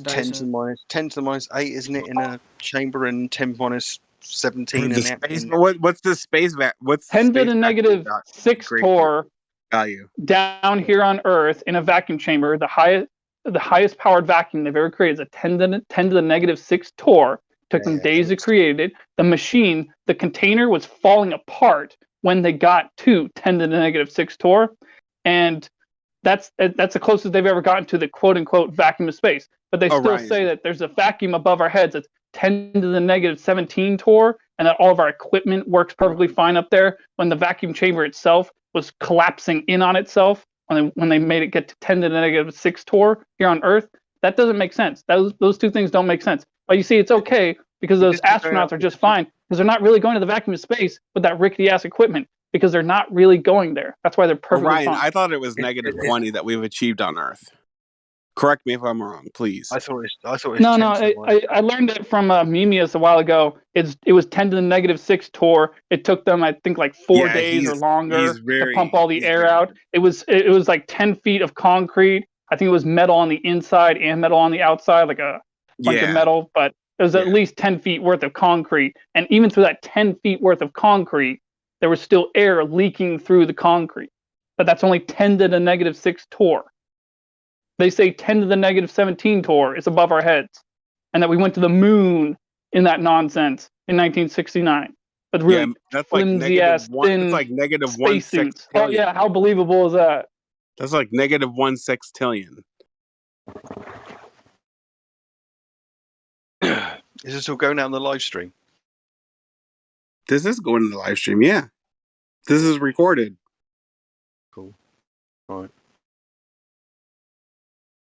10 to the minus 8, isn't it, in a chamber, and 10 minus 17 in space. What's the space what's 10 to the negative 6 torr value down here on Earth in a vacuum chamber? The highest powered vacuum they've ever created is a 10 to the negative 6 torr. Took them days to create it. The machine, the container was falling apart when they got to 10 to the negative 6 torr, and that's the closest they've ever gotten to the quote unquote vacuum of space. But they still say that there's a vacuum above our heads that's 10 to the negative 17 torr, and that all of our equipment works perfectly fine up there. When the vacuum chamber itself was collapsing in on itself when they made it get to 10 to the negative 6 torr here on Earth, that doesn't make sense. Those two things don't make sense. But you see, it's okay because those astronauts are just fine because they're not really going to the vacuum of space with that rickety ass equipment because they're not really going there. That's why they're perfectly Ryan, fine. I thought it was negative 20 that we've achieved on Earth. Correct me if I'm wrong, please. I thought it was No. I learned it from Memius a while ago. It was 10 to the negative 6 torr. It took them, I think, like 4 days or longer to pump all the air out. It was like 10 feet of concrete. I think it was metal on the inside and metal on the outside, like a bunch of metal, but it was at least 10 feet worth of concrete. And even through that 10 feet worth of concrete, there was still air leaking through the concrete. But that's only 10 to the negative 6 torr. They say 10 to the negative 17 torr is above our heads, and that we went to the moon in that nonsense in 1969. But really that's flimsy ass thin. It's like negative spacesuits. Oh yeah, how believable is that? That's like negative 1/6 tillion. Is this all going out on the live stream? This is going to the live stream, yeah. This is recorded. Cool. All right.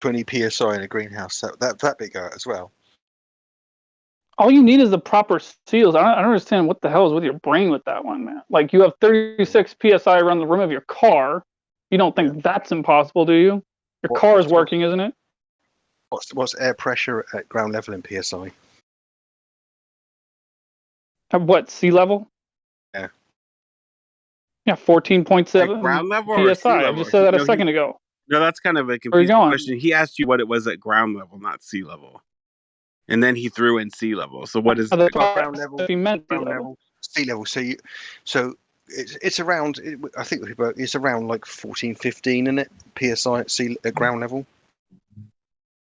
20 psi in a greenhouse. That big out as well. all you need is the proper seals. I don't understand what the hell is with your brain with that one, man. Like, you have 36 psi around the rim of your car. You don't think that's impossible, do you? Your car is working, isn't it? What's air pressure at ground level in psi? At what, sea level? Yeah. Yeah, 14.7 At ground level or sea psi. I level? just said that a second ago. No, that's kind of a Where are you confusing going? question. He asked you what it was at ground level, not sea level. And then he threw in sea level. So what is The ground level? He meant Ground level. Sea level. So it's around. I think it's around like 14, 15 in it psi at ground level.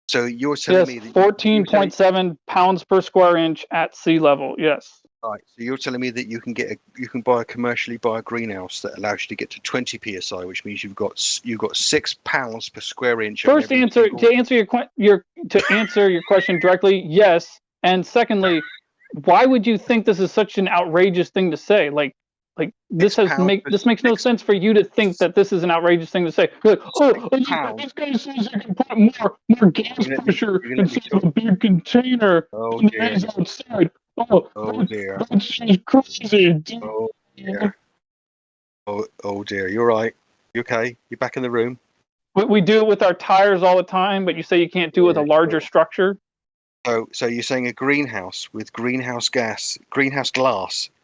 So you're telling me that 14.7 pounds per square inch at sea level. Yes. Right. So you're telling me that you can commercially buy a greenhouse that allows you to get to 20 psi, which means you've got 6 pounds per square inch. First, to answer your question directly, yes. And secondly, why would you think this is such an outrageous thing to say? Like this makes no sense for you to think that this is an outrageous thing to say. You're like, this guy says you can put more gas pressure inside of a big container than there is outside. Oh dear. That's just crazy. Oh dear. Oh dear. You're right. You okay? You're back in the room. We do it with our tires all the time, but you say you can't do it with a larger structure. So you're saying a greenhouse with greenhouse glass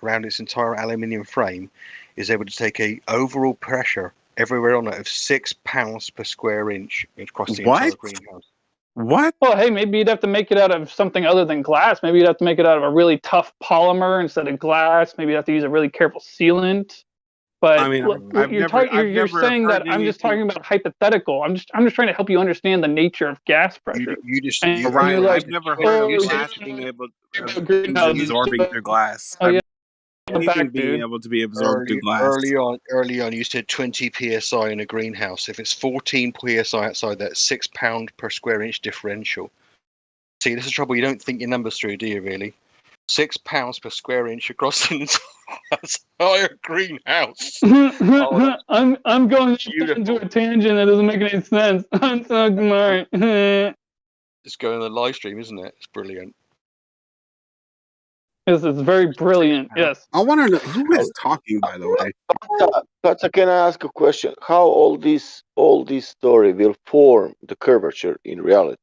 around its entire aluminium frame is able to take a overall pressure everywhere on it of 6 pounds per square inch across the entire greenhouse. What? Well, hey, maybe you'd have to make it out of something other than glass. Maybe you'd have to make it out of a really tough polymer instead of glass. Maybe you'd have to use a really careful sealant. But I mean, you're saying that I'm just talking about hypothetical. I'm just trying to help you understand the nature of gas pressure. Ryan, I've never heard of glass being able absorbing through glass. Anything being able to be absorbed through glass. Early on, you said 20 psi in a greenhouse. If it's 14 psi outside, that's 6 pound per square inch differential. See, this is the trouble. You don't think your numbers through, do you? Really? 6 pounds per square inch across the entire greenhouse. I'm going into a tangent that doesn't make any sense. I'm so smart. It's going on the live stream, isn't it? It's brilliant. Yes, it's very brilliant. Yes. I want to know who is talking, by the way. But can I ask a question? How all this story will form the curvature in reality?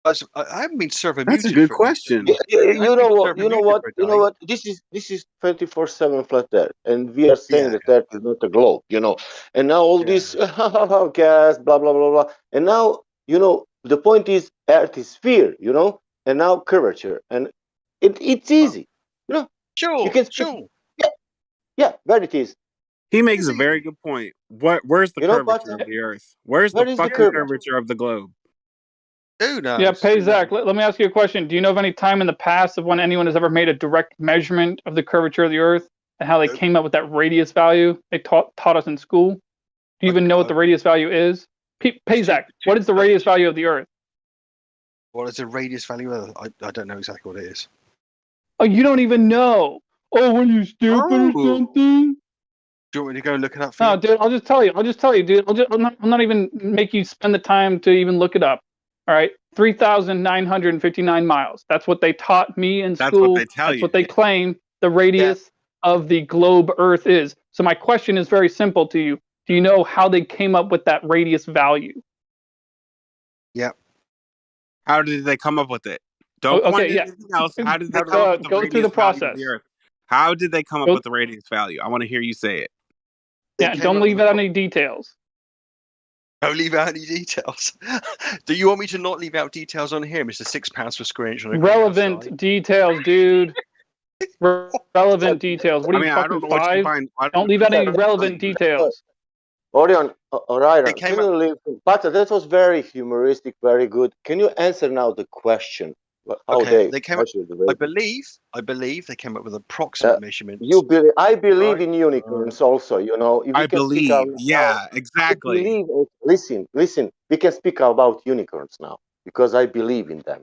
I haven't been serving. That's a good question. You know what? This is 24/7 flat Earth, and we are saying that Earth is not a globe. And now all this gas, blah blah blah blah, and now the point is Earth is sphere. And now curvature, and it's easy. Sure. You can yeah, there it is. He makes a very good point. Where's the curvature of the Earth? Where's the fucking curvature of the globe? Who knows? Yeah, Payzak, let me ask you a question. Do you know of any time in the past of when anyone has ever made a direct measurement of the curvature of the Earth and how they came up with that radius value they taught us in school? Do you even know what the radius value is? Payzak, what is the radius value of the Earth? What is the radius value? I don't know exactly what it is. Oh, you don't even know. Oh, were you stupid or something? Do you want me to go look it up for you? you? No, dude, I'll just tell you, dude. I'm not even make you spend the time to even look it up. All right, 3,959 miles. That's what they taught me in school. That's what they claim the radius of the globe Earth is. So my question is very simple to you. Do you know how they came up with that radius value? Yeah. How did they come up with it? Don't point at anything else. How did they come up with the go through the process? Of the Earth? How did they come up with the radius value? I want to hear you say it. Yeah, don't leave out any details. Don't leave out any details. Do you want me to not leave out details on here, Mr. 6 pounds per square inch? Relevant details, dude. Relevant details. What are you fucking 5? Don't leave out any relevant details. Orion, but that was very humoristic, very good. Can you answer now the question? How they came up, I believe they came up with approximate measurements. I believe in unicorns also, If I believe, exactly. Listen, we can speak about unicorns now because I believe in them.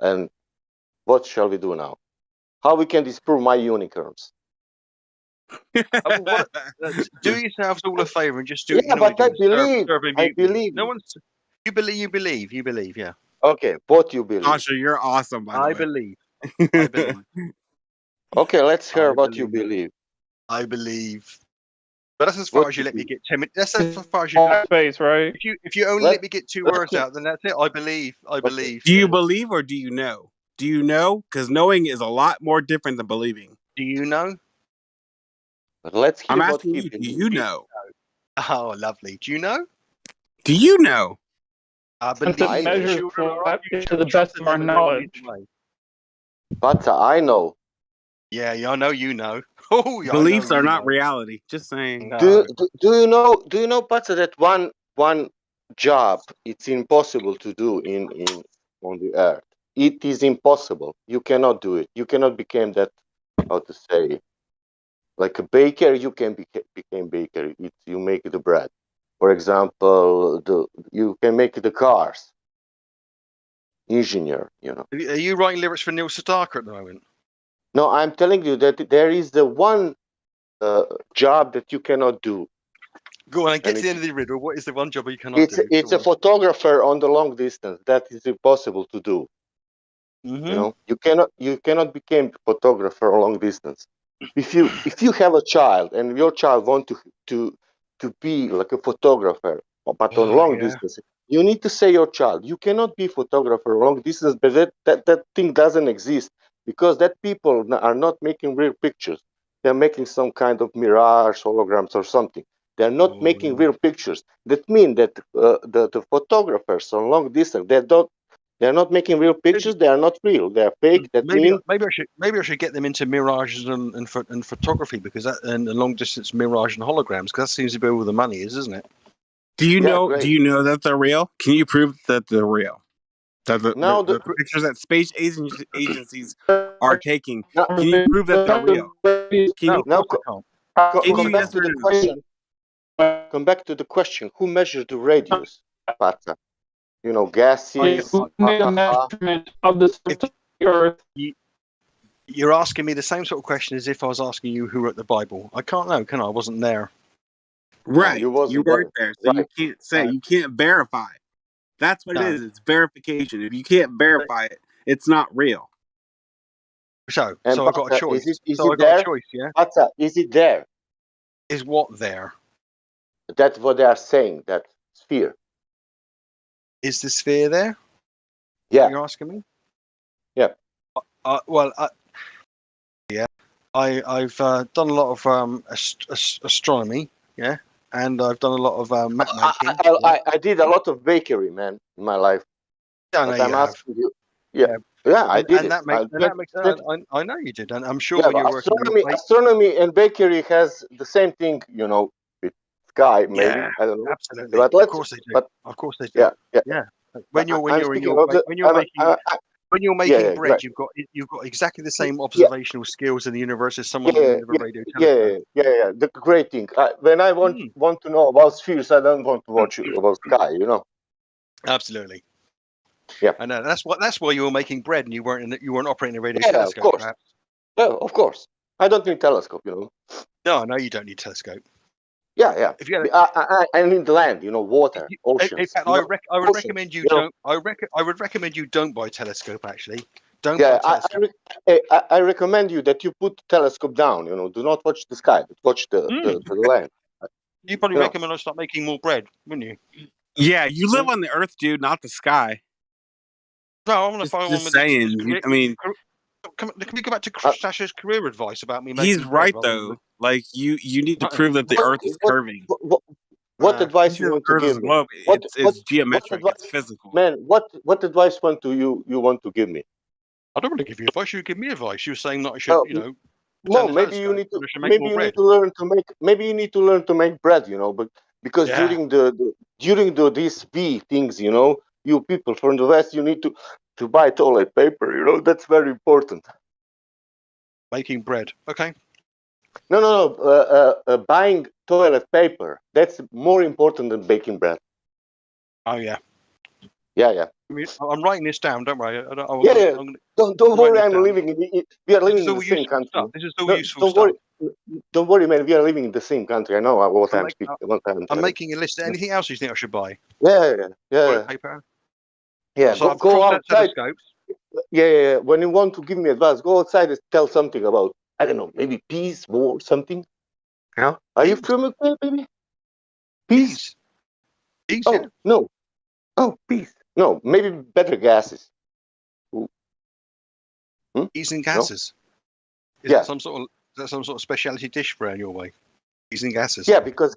And what shall we do now? How we can disprove my unicorns? Do yourselves all a favor and just do it. But I believe. No one's. You believe. Yeah. Okay, both you believe. Asha, you're awesome, by the way. I believe. I believe. Okay, let's hear I what you believe. believe. I believe. But that's as far What as you you let me believe? get 10 minutes. That's as far as you let. Space, right? If you only let me get 2 words out, then that's it. I believe. I believe. Do you believe or do you know? Do you know? Because knowing is a lot more different than believing. Do you know? But let's I'm hear what asking he you. Do believes. you know? Oh, lovely. Do you know? Do you know? I And to believe that measure children are that unusual, to the best of our trusted, and never lead knowledge. the way. But I know. Yeah, I know you know. Oh, yeah, I know Beliefs are you not know. reality. Just saying. No. Do you know? Do you know, Patsa, that one job it's impossible to do in on the earth. It is impossible. You cannot do it. You cannot become that. How to say? Like a baker, you can become baker. You make the bread. For example, you can make the cars. Engineer, you know. Are you writing lyrics for Neil Sedaka at the moment? No, I'm telling you that there is the one job that you cannot do. Go on, get And to the end of the riddle. What is the one job you cannot it's do? it's Go a on. photographer on the long distance. That is impossible to do. Mm-hmm. You know, you cannot become photographer on long distance. If you have a child and your child want to be like a photographer, but on long Yeah. distance, you need to say your child. You cannot be photographer long distance, but that thing doesn't exist because that people are not making real pictures. They're making some kind of mirage holograms or something. They're not making real pictures. That means that the photographers on long distance they're not making real pictures. They are not real. They are fake. That Maybe means I should get them into mirages and photography because that and long distance mirage and holograms because that seems to be where the money is, isn't it? Do you know? great. Do you know that they're real? Can you prove that they're real? That Now the pictures that space agencies are taking. Can you prove that they're real? Can you? No, of course I can't. Can you? come back Yes to or the no? question. Come back to the question. Who measured the radius, Pata? You know, gases. Who made a measurement of the surface of the Earth? You're asking me the same sort of question as if I was asking you who wrote the Bible. I can't know, can I? I wasn't there. Right. You You wasn't weren't there. there, so you Right. can't say. You can't verify. That's what it No. is. It's verification. If you can't verify it, it's not real. So And I got a choice. is So I it got a there? choice, yeah? Pata, is it there? Is what there? That's what they are saying. That sphere. Is the sphere there? Yeah. You're asking me? Yeah. Yeah. I've done a lot of astronomy, yeah, and I've done a lot of map making. I did a lot of bakery, man, in my life. I know But you I'm have. asking you. Yeah, I did And it. that makes I know you did, and I'm sure Yeah, when but you're working your plate. astronomy and bakery has the same thing, you know, with sky, maybe. Yeah, I don't know. absolutely. But Of course they do. Of course they do. yeah. Yeah. But When I'm you're in speaking your of the. when you're making when you're making Yeah, bread, right. you've got exactly the same Yeah, observational skills in the universe as someone looking at a radio yeah. telescope. The great thing. When I want to know about spheres, I don't want to watch about sky. You know. Absolutely. Yeah. I know. That's why you were making bread and you weren't operating a radio Yeah, of telescope, course. perhaps. Yeah, of course. I don't need telescope. You know. No, I know you don't need telescope. Yeah. If you had I need land. You know, water, oceans. in fact, You I know, would oceans, recommend you you know. don't. I would recommend you don't buy telescope. Actually, don't buy Yeah, telescope. I recommend you that you put telescope down. You know, do not watch the sky, but watch the land. You probably You know. recommend I start making more bread, wouldn't you? Yeah, you live on the Earth, dude, not the sky. No, I'm gonna follow on Just with saying. this. I mean, Can we go back to Sasha's career advice about me he's making bread right rather than? though. Like you need to prove that the Earth is curving. What advice This you is want to Earth is give a me? globe. It's geometric. Advice, It's physical. man? What advice you want to give me? I don't want to give you advice. You give me advice. You were saying that I should, turn Well, the maybe you telescope need to and I should make more bread. maybe you need to learn to make bread. You know, but because Yeah. during these V things, you know, you people from the West, you need to buy toilet paper. You know, that's very important. Making bread. Okay. No. Buying toilet paper, that's more important than baking bread. Oh yeah. Yeah. I mean, I'm writing this down. Don't worry. Yeah. Don't worry. I'm down. living we are This living is in all the same useful country. stuff. This is all No, useful stuff. don't worry, man. We are living in the same country. I know what I'm speaking. What I'm I'm telling. making a list. Anything else you think I should buy? Yeah. Toilet paper. Yeah. So I've Go crossed out outside. telescopes. Yeah. When you want to give me advice, go outside and tell something about, I don't know, maybe peace, war, something. Yeah. Are you from okay, baby? Peace? Peace, Oh, yeah. no. Oh, peace. No, maybe better gases. Hmm? Peas and No? gases. Is Yeah. that some sort of specialty dish around your way? Peas and gases. Yeah, because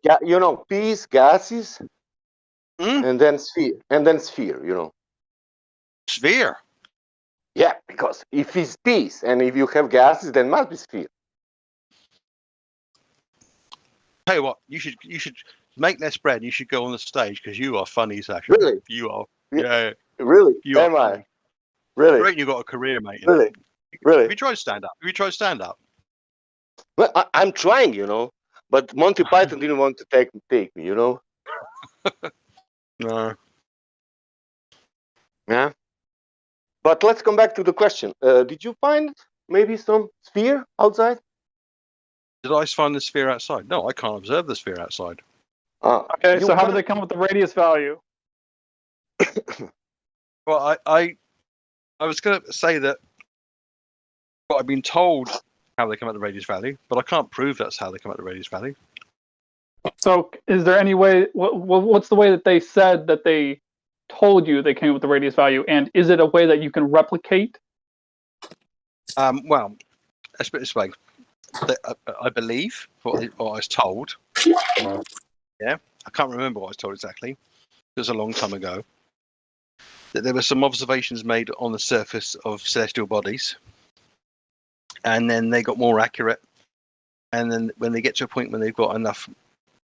peace, gases, and then sphere. Sphere. Yeah, because if it's peace and if you have gases, then must be sphere. Tell you what, you should make less bread. You should go on the stage because you are funny, Sasha. Really? You are. Yeah. Yeah. Really? You are Am funny. I? Really? I reckon you got a career, mate. Really? Have Really? you tried stand up? Have you tried stand up? Well, I'm trying, but Monty Python didn't want to take me, No. Yeah. But let's come back to the question. Did you find maybe some sphere outside? Did I find the sphere outside? No, I can't observe the sphere outside. Okay, so how do they come up with the radius value? Well, I was going to say that I've been told how they come at the radius value, but I can't prove that's how they come at the radius value. So is there any way, what's the way that they said that they told you they came up with the radius value, and is it a way that you can replicate? Well, let's put it this way. I believe what I was told. Yeah, I can't remember what I was told exactly. It was a long time ago. That there were some observations made on the surface of celestial bodies, and then they got more accurate. And then when they get to a point when they've got enough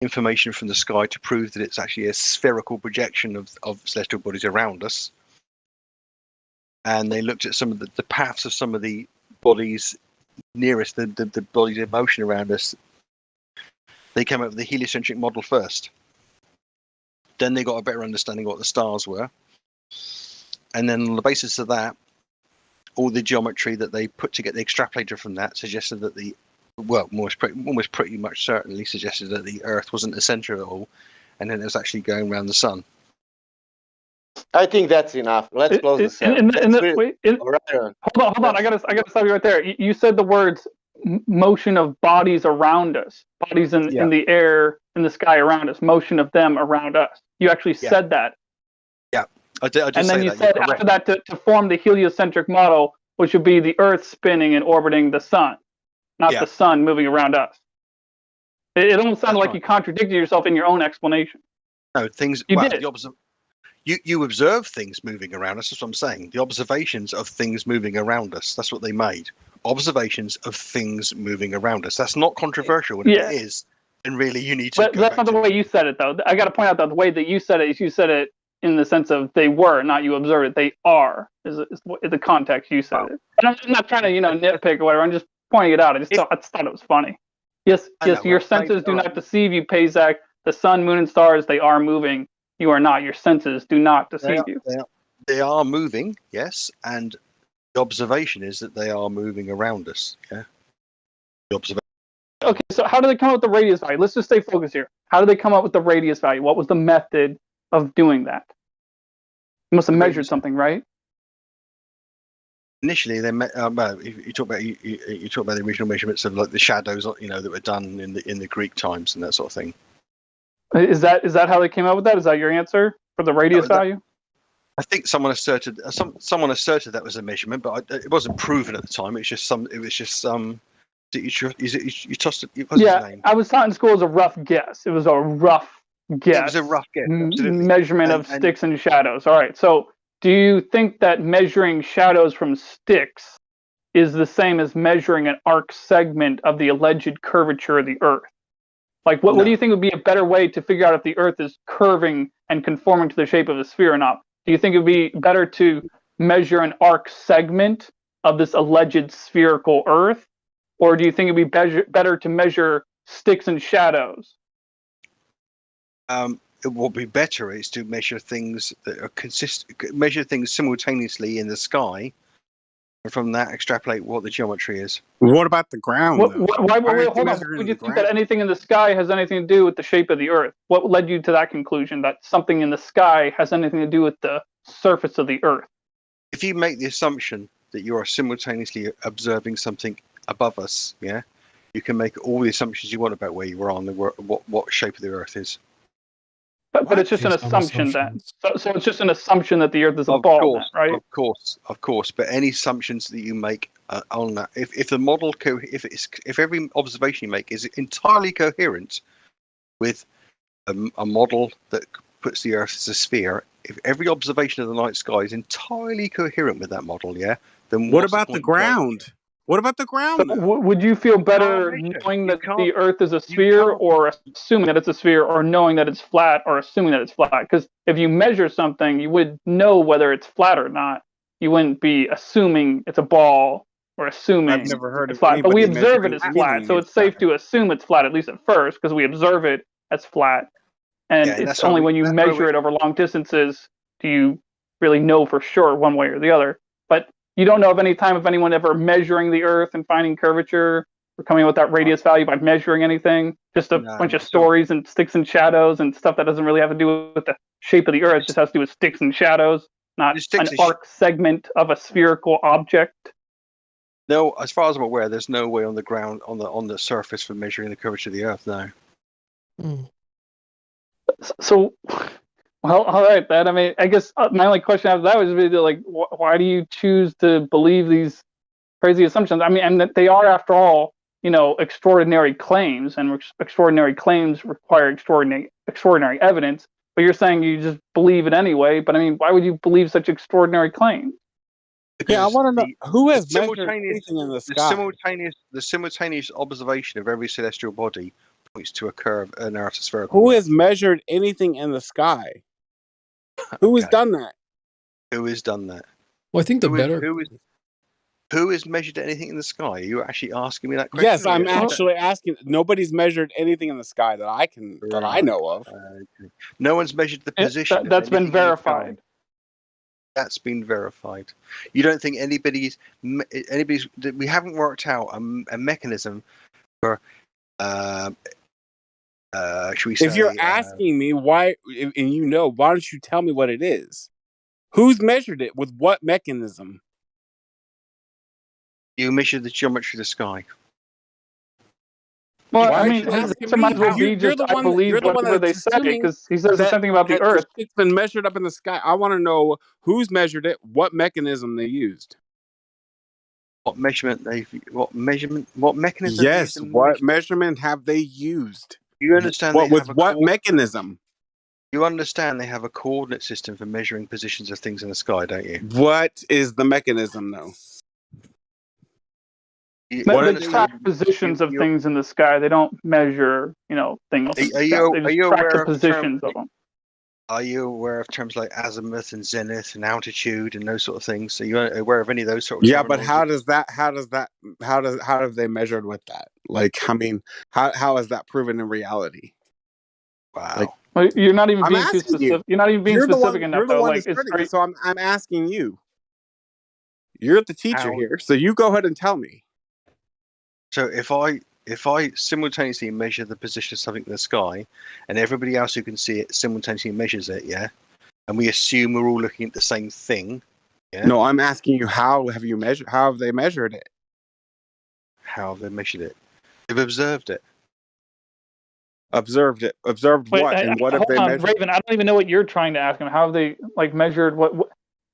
information from the sky to prove that it's actually a spherical projection of celestial bodies around us, and they looked at some of the paths of some of the bodies nearest the bodies in motion around us, they came up with the heliocentric model first. Then they got a better understanding of what the stars were, and then on the basis of that, all the geometry that they put together, they extrapolated from that, suggested that almost pretty much certainly suggested that the Earth wasn't the center of it all, and then it was actually going around the sun. I think that's enough. Let's close the session. Hold on. I gotta stop you right there. You said the words motion of bodies around us, bodies in the air, in the sky around us, motion of them around us. You actually said that. Yeah, I did. And then you said after that to form the heliocentric model, which would be the Earth spinning and orbiting the sun, not the sun moving around us. It almost sounded like you contradicted yourself in your own explanation. No, things. You observe things moving around us. That's what I'm saying. The observations of things moving around us. That's what they made. Observations of things moving around us. That's not controversial. And if it is, then really you need to. But that's not the way you said it, though. I got to point out that the way that you said it is you said it in the sense of they were, not you observed it. They are is the context you said it. And I'm not trying to nitpick or whatever. I'm just pointing it out. I just thought it was funny. Yes, your senses do not deceive you, Payzak. The sun, moon, and stars, they are moving. You are not. Your senses do not deceive you. They are moving, yes, and the observation is that they are moving around us. Yeah. The observation. Okay, so how do they come up with the radius value? Let's just stay focused here. How do they come up with the radius value? What was the method of doing that? You must have measured something, right? Initially, they you talk about the original measurements of like the shadows, that were done in the Greek times and that sort of thing. Is that how they came up with that? Is that your answer for the radius value? I think someone asserted that was a measurement, but it wasn't proven at the time. You tossed it. Yeah, I was taught in school as a rough guess. It was a rough guess. It was a rough guess. Measurement of sticks and shadows. All right. So, do you think that measuring shadows from sticks is the same as measuring an arc segment of the alleged curvature of the Earth? Like, what do you think would be a better way to figure out if the Earth is curving and conforming to the shape of a sphere or not? Do you think it would be better to measure an arc segment of this alleged spherical Earth? Or do you think it would be better to measure sticks and shadows? What would be better is to measure things that are measure things simultaneously in the sky, and from that extrapolate what the geometry is. What about the ground? Hold on. Would you think that anything in the sky has anything to do with the shape of the Earth? What led you to that conclusion that something in the sky has anything to do with the surface of the Earth? if you make the assumption that you are simultaneously observing something above us, yeah, you can make all the assumptions you want about where you are on what shape of the Earth is. But it's just an assumption that so it's just an assumption that the Earth is a ball, then, right? Of course. But any assumptions that you make on that, if the model if every observation you make is entirely coherent with a model that puts the Earth as a sphere, if every observation of the night sky is entirely coherent with that model, yeah, then what about the ground? What about the ground? So would you feel better knowing that the Earth is a sphere, or assuming that it's a sphere, or knowing that it's flat, or assuming that it's flat? Because if you measure something, you would know whether it's flat or not. You wouldn't be assuming it's a ball or assuming I've never heard it's of flat. But we anybody observe it measuring as anything flat, so in it's safe to assume it's flat, at least at first, because we observe it as flat. And it's only when you measure it over long distances do you really know for sure one way or the other. But you don't know of any time of anyone ever measuring the Earth and finding curvature or coming up with that radius value by measuring anything. Just a bunch of stories and sticks and shadows and stuff that doesn't really have to do with the shape of the Earth. It just has to do with sticks and shadows, not an arc segment of a spherical object. No, as far as I'm aware, there's no way on the ground on the surface for measuring the curvature of the Earth. No. So, well, all right, then. I mean, I guess my only question after that was really like, why do you choose to believe these crazy assumptions? I mean, and that they are, after all, extraordinary claims, and extraordinary claims require extraordinary evidence. But you're saying you just believe it anyway. But I mean, why would you believe such extraordinary claims? Yeah, I want to know who has measured anything in the sky. The simultaneous observation of every celestial body points to a curve, an Earth's spherical. Who has measured anything in the sky? Who has done that? Who has done that? Well, I think who has measured anything in the sky? Are you actually asking me that question? Yes, I'm actually asking. Nobody's measured anything in the sky that I know of. No one's measured the position. That's been verified. That's been verified. You don't think anybody's we haven't worked out a mechanism for should we say, if you're asking me why, and why don't you tell me what it is? Who's measured it with what mechanism? You measure the geometry of the sky. Well, I mean, it might as well be just I believe whatever they say, because he says the same thing about the Earth. It's been measured up in the sky. I want to know who's measured it, what mechanism they used. What mechanism? Yes, what measurement have they used? You understand? What mechanism? You understand they have a coordinate system for measuring positions of things in the sky, don't you? What is the mechanism, though? They track positions of things in the sky. They don't measure, things. Are you track aware the positions of them? Are you aware of terms like azimuth and zenith and altitude and those sort of things? Are you aware of any of those sort of? Yeah, but how have they measured with that? Like, I mean, how is that proven in reality? Wow. Well, you're not even being too specific. You're not even being specific enough. You're the one that's critical, so I'm asking you. You're the teacher here, so you go ahead and tell me. So if I simultaneously measure the position of something in the sky, and everybody else who can see it simultaneously measures it, yeah, and we assume we're all looking at the same thing, yeah. No, I'm asking you, how have they measured it? How have they measured it? They've observed it. Observed what? And what have they measured? Raven, I don't even know what you're trying to ask him. How have they measured what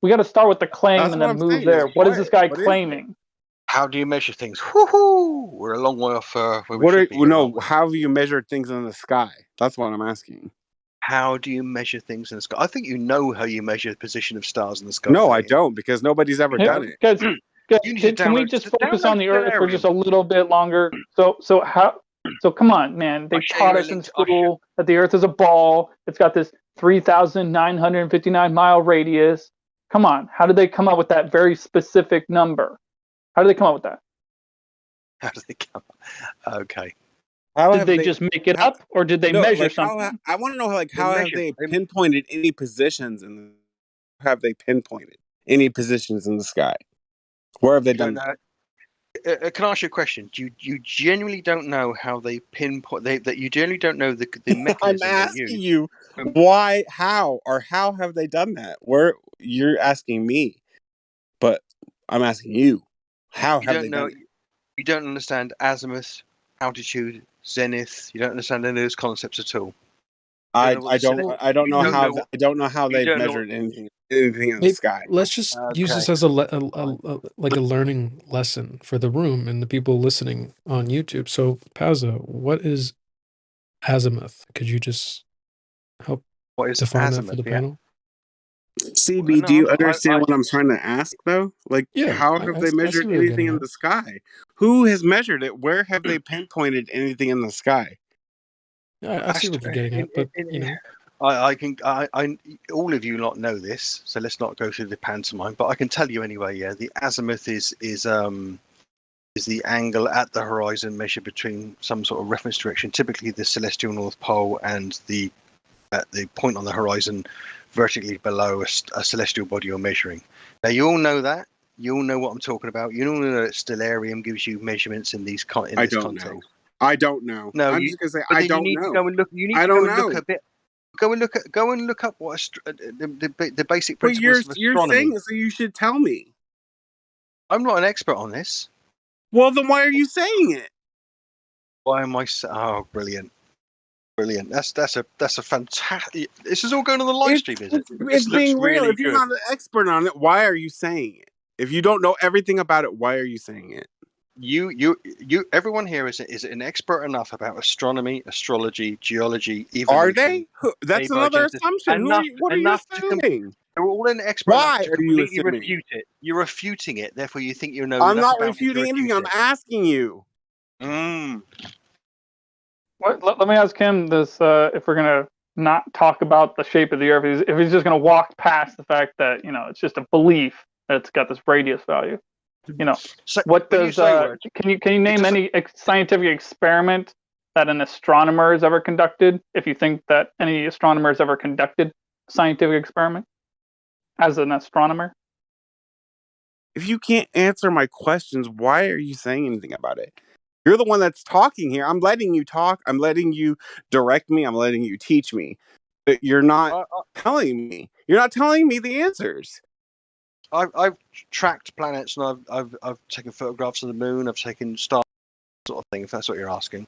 we got to start with the claim and then move there. What is this guy claiming? How do you measure things? Woohoo! We're a long way off. How have you measured things in the sky? That's what I'm asking. How do you measure things in the sky? I think you know how you measure the position of stars in the sky. No, I don't, because nobody's ever done it. Guys, can we just focus on the Earth for just a little bit longer? So come on, man. They taught us in school that the Earth is a ball. It's got this 3,959 mile radius. Come on. How did they come up with that very specific number? How did they come up with that? How did they come up? Okay. Did they just make it up, or did they measure something? I want to know, how have they pinpointed any positions have they pinpointed any positions in the sky? Where have they done that? Can I ask you a question? You genuinely don't know how they pinpoint that you generally don't know the mechanism. I'm asking you why, how have they done that? Where you're asking me. But I'm asking you, how You have don't they know. done it? You don't understand azimuth, altitude, zenith. You don't understand any of those concepts at all. I don't You know don't how know. I don't know how You they've don't know. measured anything in the Maybe, sky. let's just use Okay. this as like a learning lesson for the room and the people listening on YouTube. So, Pazza, what is azimuth? Could you just help What is define that for azimuth? the Yeah. panel? CB, do No, you understand what I'm trying to ask though? Like, Yeah, how have they I see measured where you're anything getting in at. the sky? Who has measured it? Where have they pinpointed anything in the sky? I see what you're getting at, but you know, All of you not know this, so let's not go through the pantomime. But I can tell you anyway. Yeah, the azimuth is the angle at the horizon measured between some sort of reference direction, typically the celestial North Pole, and the point on the horizon vertically below a celestial body you're measuring. Now you all know that. You all know what I'm talking about. You all know that stellarium gives you measurements in this context. Know. I don't know. No, I'm just gonna say but I then don't you need know. to go and look. You need I to don't go and look know. a bit. Go and look up what the basic But principles of you're astronomy. saying it, so you should tell me. I'm not an expert on this. Well, then why are you saying it? Why am I? Oh, brilliant. Brilliant. That's a fantastic. This is all going on the live stream, is it? It's This looks being real. really If you're good. not an expert on it, why are you saying it? If you don't know everything about it, why are you saying it? You. Everyone here is an expert enough about astronomy, astrology, geology, evolution. Are they? That's another assumption. What are you assuming? They're all an expert Why enough to are you completely assuming? refute it. You're refuting it, therefore you think you know I'm enough not about it to refuting anything. refute I'm asking you. Let me ask him this: if we're gonna not talk about the shape of the Earth, if he's just gonna walk past the fact that it's just a belief that it's got this radius value. So, what does can you name any scientific experiment that an astronomer has ever conducted? If you think that any astronomer has ever conducted a scientific experiment as an astronomer. If you can't answer my questions, why are you saying anything about it? You're the one that's talking here. I'm letting you talk. I'm letting you direct me. I'm letting you teach me. But you're not telling me. You're not telling me the answers. I've tracked planets and I've taken photographs of the moon. I've taken stars, sort of thing. If that's what you're asking.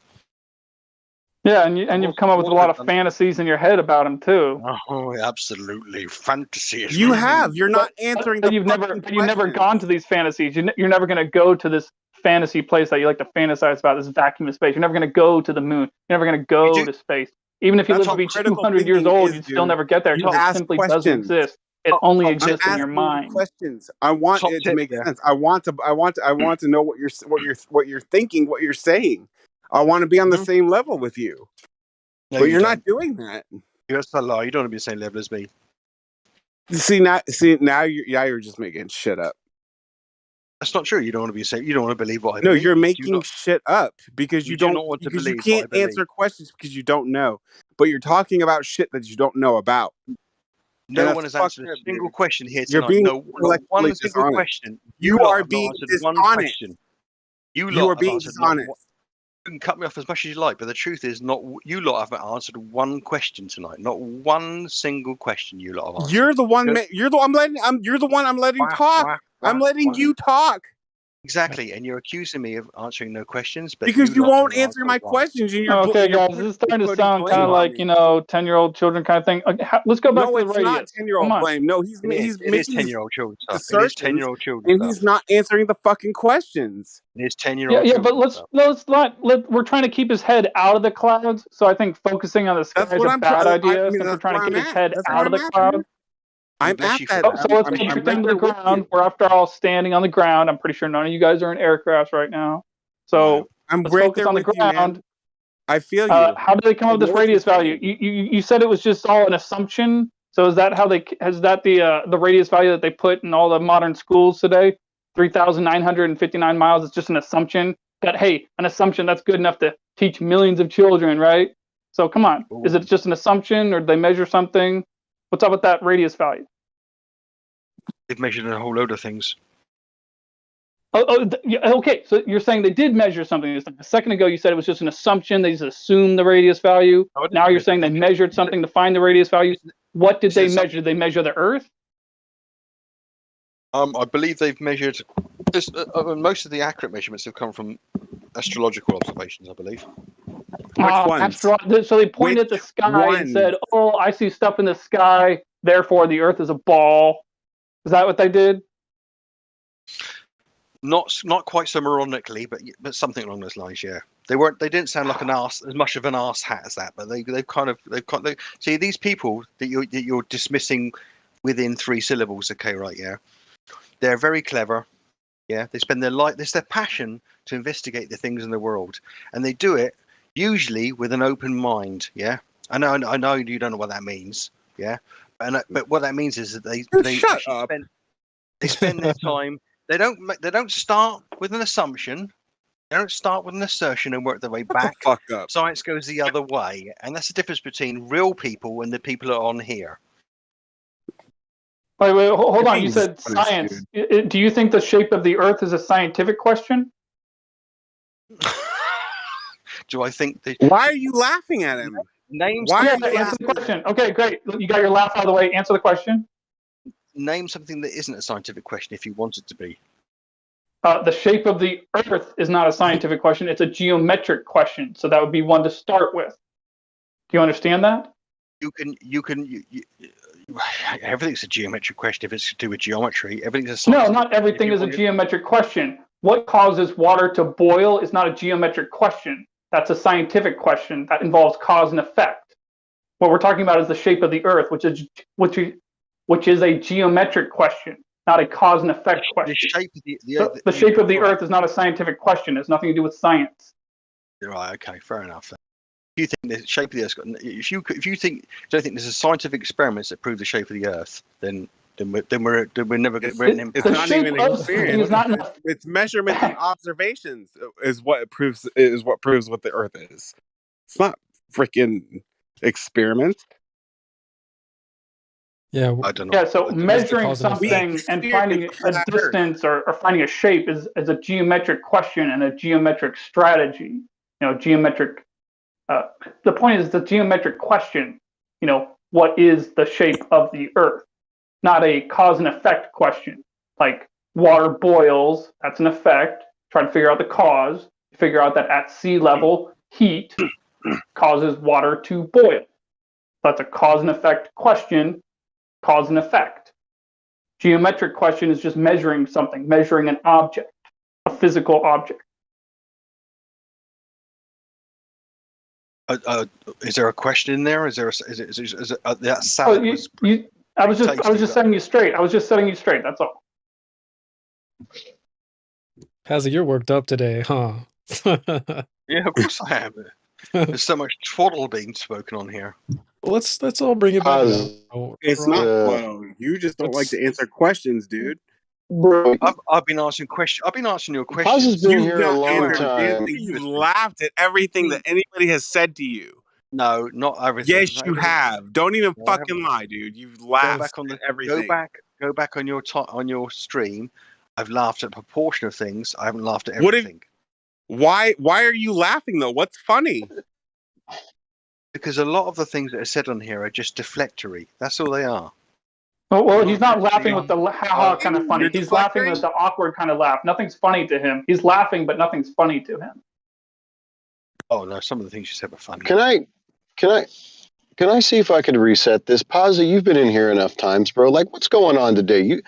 Yeah, and you've come up with a lot of fantasies in your head about him too. Oh, absolutely, fantasy. You have. You're not answering the you've fucking never gone to these fantasies. You're never going to go to this fantasy place that you like to fantasize about, this vacuum of space. You're never going to go to the moon. You're never going to go to space. Even if you live to be 200 years old, you'd still never get there because it simply doesn't exist. It only exists in your mind. Questions. I want it to make sense. I want to know what you're thinking, what you're saying. I want to be on the same level with you. No, but you're not doing that. That's a lie. You don't want to be the same level as me. See now you're just making shit up. That's not true. You don't want to be saying. You don't want to believe what I No, believe. you're making shit up because you don't want to because believe you can't what I answer questions because you don't know. But you're talking about shit that you don't know about. No one has answered a single question here tonight. You're being No, not one single dishonest. question. You lot are have not being answered dishonest. one question. You are lot being have answered not dishonest. one. You can cut me off as much as you like, but the truth is, not you lot haven't answered one question tonight. Not one single question you lot have answered. You're the one. You're the one I'm letting talk. I'm letting you talk. Exactly, and you're accusing me of answering no questions, but because you lot won't haven't answer my answered one. questions. And you're Okay, guys, this is starting to sound kind of like 10-year-old children kind of thing. Okay, let's go back to the it's radius. not 10-year-old blame. No, he's It is 10-year-old children stuff. It is 10-year-old children and stuff. he's not answering the fucking questions. It is 10-year-old. Yeah, but let's not. We're trying to keep his head out of the clouds. So I think focusing on the sky is a bad idea. Since we're trying to keep his head out of the clouds. I'm at that. So let's go back down to the ground. We're after all standing on the ground. I'm pretty sure none of you guys are in aircrafts right now. So let's focus on the ground. I feel you. How do they come up with this radius value? You said it was just all an assumption. So is that how the radius value that they put in all the modern schools today? 3,959 miles is just an assumption. An assumption that's good enough to teach millions of children, right? So come on, is it just an assumption, or did they measure something? What's up with that radius value? They've measured a whole load of things. Okay. So you're saying they did measure something. A second ago, you said it was just an assumption. They just assumed the radius value. Now you're saying they measured something to find the radius value. What did they measure? Did they measure the Earth? I believe they've measured this. Most of the accurate measurements have come from astrological observations, I believe. So they pointed at the sky and said, "Oh, I see stuff in the sky. Therefore, the Earth is a ball." Is that what they did? Not quite so moronically, but something along those lines. Yeah, they weren't. They didn't sound like as much of an arse hat as that. But they've kind of see these people that you're dismissing within 3 syllables. Okay, right? Yeah, they're very clever. Yeah, they spend their life. It's their passion to investigate the things in the world, and they do it usually with an open mind. Yeah, I know you don't know what that means. Yeah, but what that means is that they spend their time. They don't start with an assumption. They don't start with an assertion and work their way back. Fuck up. Science goes the other way, and that's the difference between real people and the people that are on here. Wait, hold on. You said science. Do you think the shape of the Earth is a scientific question? Do I think that? Why are you laughing at him? Answer the question. Okay, great. You got your laugh out of the way. Answer the question. Name something that isn't a scientific question if you want it to be. The shape of the Earth is not a scientific question. It's a geometric question. So that would be one to start with. Do you understand that? You everything's a geometric question if it's to do with geometry. Everything's a no, not everything is a geometric question. What causes water to boil is not a geometric question. That's a scientific question that involves cause and effect. What we're talking about is the shape of the Earth, which is a geometric question, not a cause and effect question. The shape of the Earth is not a scientific question. It has nothing to do with science. Right. Okay. Fair enough. If you think the shape of the Earth, if you don't think there's a scientific experiments that prove the shape of the Earth, then we're never going to. It's not even an experiment. It's measurements and observations is what proves what the Earth is. It's not freaking experiment. Yeah, I don't know. Yeah, so measuring something and finding a distance or finding a shape is a geometric question and a geometric strategy. Geometric. The point is the geometric question. What is the shape of the Earth? Not a cause and effect question. Like water boils, that's an effect. Try to figure out the cause. Figure out that at sea level, heat causes water to boil. That's a cause and effect question. Cause and effect. Geometric question is just measuring something, measuring an object, a physical object. Is there a question in there? Is there that salad? I was just setting you straight. I was just setting you straight. That's all. Pazza, you're worked up today, huh? Yeah, of course I am. There's so much twaddle being spoken on here. Let's all bring it back. It's not twaddle. You just don't like to answer questions, dude. Bro, I've been answering questions. I've been answering your questions. Pazza's been here a long time. You laughed at everything that anybody has said to you. No, not everything. Yes, you have. Don't even fucking lie, dude. You've laughed at everything. Go back on your stream. I've laughed at a proportion of things. I haven't laughed at everything. Why are you laughing though? What's funny? Because a lot of the things that are said on here are just deflectory. That's all they are. Well, he's not laughing with the ha-ha kind of funny. He's laughing with the awkward kind of laugh. Nothing's funny to him. He's laughing, but nothing's funny to him. Oh no, some of the things you said were funny. Can I see if I could reset this? Pazza, you've been in here enough times, bro. Like, what's going on today? You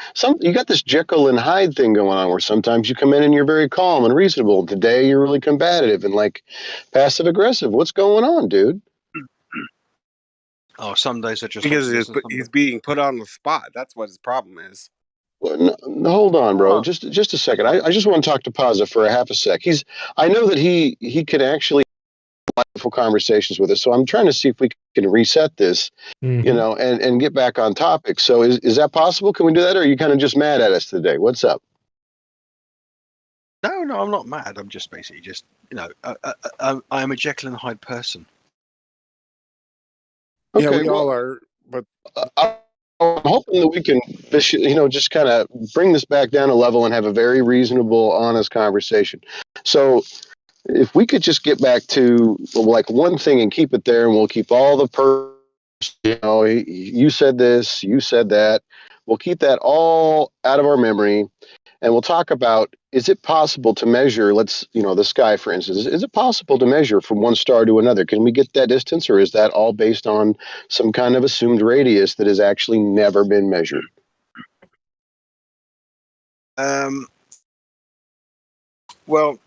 got this Jekyll and Hyde thing going on where sometimes you come in and you're very calm and reasonable. Today you're really combative and like passive aggressive. What's going on, dude? Oh, some days are just because he's being put on the spot. That's what his problem is. Well, no, hold on, bro. Just a second. I just want to talk to Pazza for a half a sec. I know that he could actually have wonderful conversations with us. So I'm trying to see if we can reset this, and get back on topic. So is that possible? Can we do that, or are you kind of just mad at us today? What's up? No, I'm not mad. I'm just basically I am a Jekyll and Hyde person. Okay, yeah, we all are. But I'm hoping that we can, just kind of bring this back down a level and have a very reasonable, honest conversation. So if we could just get back to like one thing and keep it there, and we'll keep all the you said this, you said that. We'll keep that all out of our memory, and we'll talk about, is it possible to measure, the sky, for instance, is it possible to measure from one star to another? Can we get that distance, or is that all based on some kind of assumed radius that has actually never been measured? Well,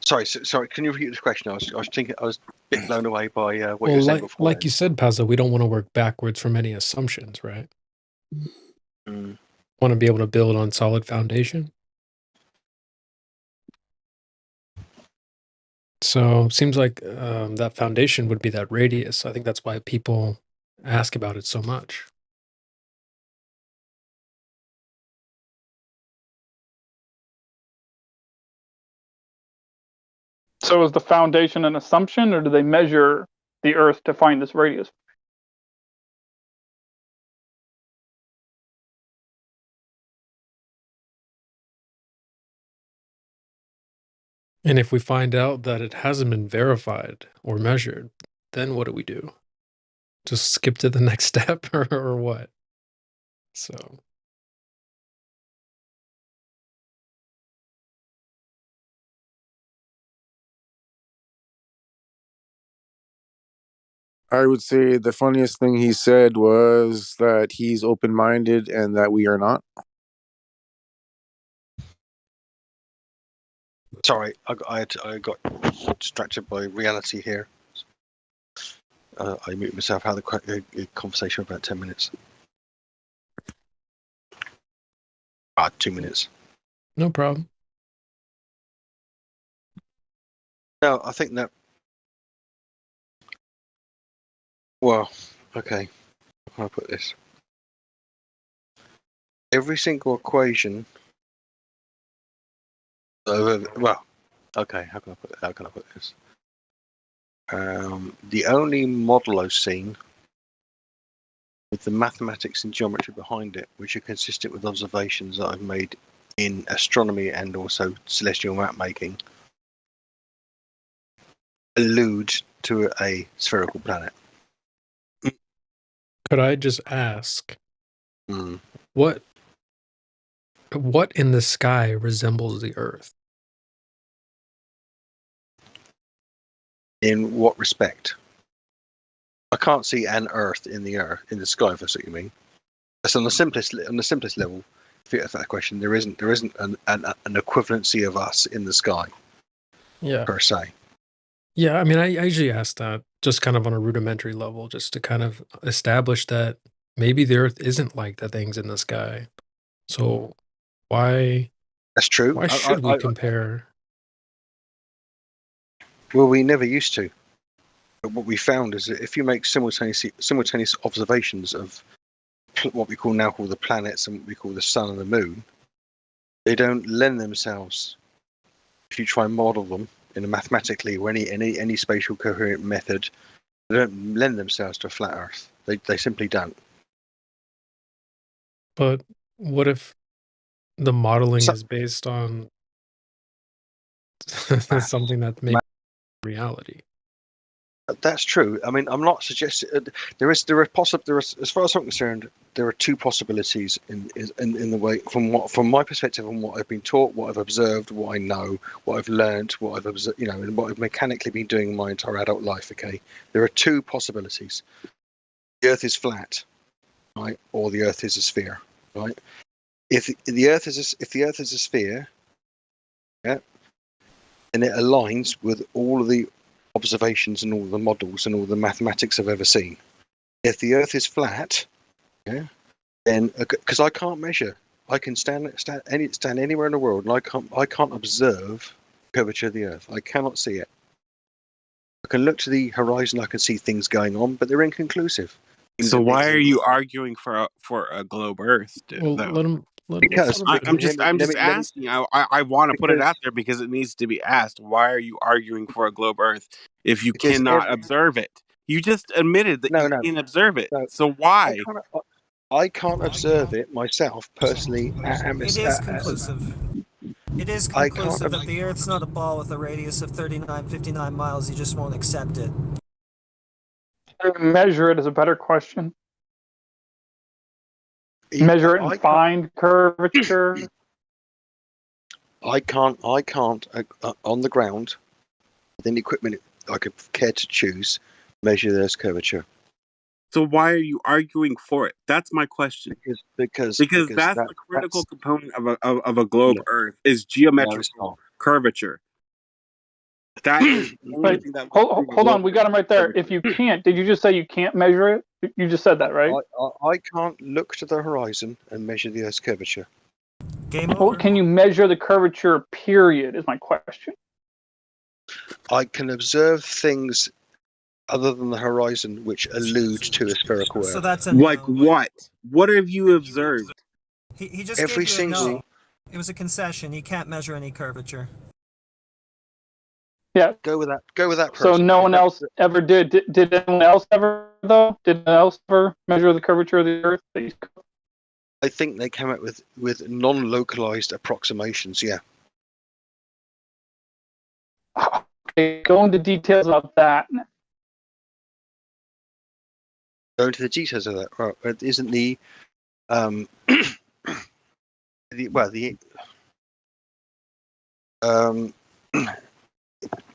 sorry. Can you repeat the question? I was thinking. I was a bit blown away by what you were saying before. Like you said, Pazza, we don't want to work backwards from any assumptions, right? Mm. Want to be able to build on solid foundation. So seems like that foundation would be that radius. I think that's why people ask about it so much. So is the foundation an assumption, or do they measure the Earth to find this radius? And if we find out that it hasn't been verified or measured, then what do we do? Just skip to the next step or what? So I would say the funniest thing he said was that he's open-minded and that we are not. Sorry, I got distracted by reality here. I muted myself out of the conversation for about 10 minutes. 2 minutes. no problem. No, I think that. Well, okay. How can I put this? Every single equation. Well, okay. How can I put this? The only model I've seen with the mathematics and geometry behind it, which are consistent with observations that I've made in astronomy and also celestial map making, allude to a spherical planet. Could I just ask, Mm. what in the sky resembles the Earth? In what respect? I can't see an Earth in the sky. If that's what you mean. That's on the simplest level. If you ask that question, there isn't an equivalency of us in the sky. Yeah. Per se. Yeah, I mean, I usually ask that just kind of on a rudimentary level, just to kind of establish that maybe the Earth isn't like the things in the sky. So why? That's true. Why should we compare? Well, we never used to. But what we found is that if you make simultaneous observations of what we call the planets and what we call the sun and the moon, they don't lend themselves. If you try and model them in a mathematically or any spatial coherent method, they don't lend themselves to a flat Earth. They simply don't. But what if the modeling is based on something that may be reality? That's true. I mean, I'm not suggesting as far as I'm concerned, there are two possibilities in the way from my perspective and what I've been taught, what I've observed, what I know, what I've learned, what I've observed, and what I've mechanically been doing my entire adult life. Okay, there are two possibilities: the Earth is flat, right, or the Earth is a sphere, right? If the Earth is a sphere, yeah, and it aligns with all of the observations and all the models and all the mathematics I've ever seen. If the Earth is flat, yeah, then because I can't measure, I can stand anywhere in the world, and I can't observe the curvature of the Earth. I cannot see it. I can look to the horizon, I can see things going on, but they're inconclusive. So why are you arguing for a globe Earth? Well, though? Because I'm just asking. I want to put it out there because it needs to be asked. Why are you arguing for a globe Earth if you cannot observe it? You just admitted that you can't observe it. So why? I can't observe it myself personally. It is conclusive. It is conclusive that the Earth's not a ball with a radius of 39, 59 miles. You just won't accept it. Measure it is a better question. Measure it and find curvature. I can't on the ground with any equipment I could care to choose measure the Earth's curvature. So why are you arguing for it? That's my question. Because that's the critical component of a globe Earth is geometrical curvature. That is the only thing that hold on, we got him right there. If you can't, did you just say you can't measure it? You just said that, right? I can't look to the horizon and measure the Earth's curvature. Well, can you measure the curvature, period, is my question. I can observe things other than the horizon which allude to a spherical Earth. So that's a like no. what? What have you observed? He just Every gave you single. a no. It was a concession. You can't measure any curvature. Yeah. Go with that. Go with that. So no one else ever did. Did anyone else ever though? Did anyone else ever measure the curvature of the Earth? I think they came up with non-localized approximations. Yeah. Okay, go into details about that. Go into the details of that. Right. It isn't the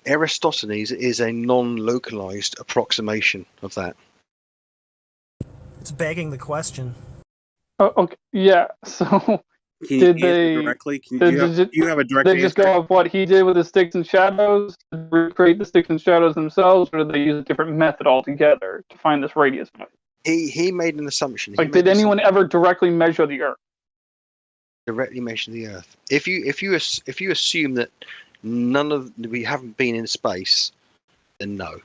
Eratosthenes is a non-localized approximation of that. It's begging the question. Oh, okay. Yeah. So did they directly? Do you have a direct They just go off what he did with the sticks and shadows, recreate the sticks and shadows themselves, or did they use a different method altogether to find this radius? He made an assumption. Like, did anyone ever directly measure the Earth? Directly measure the Earth. If you assume that we haven't been in space, then no.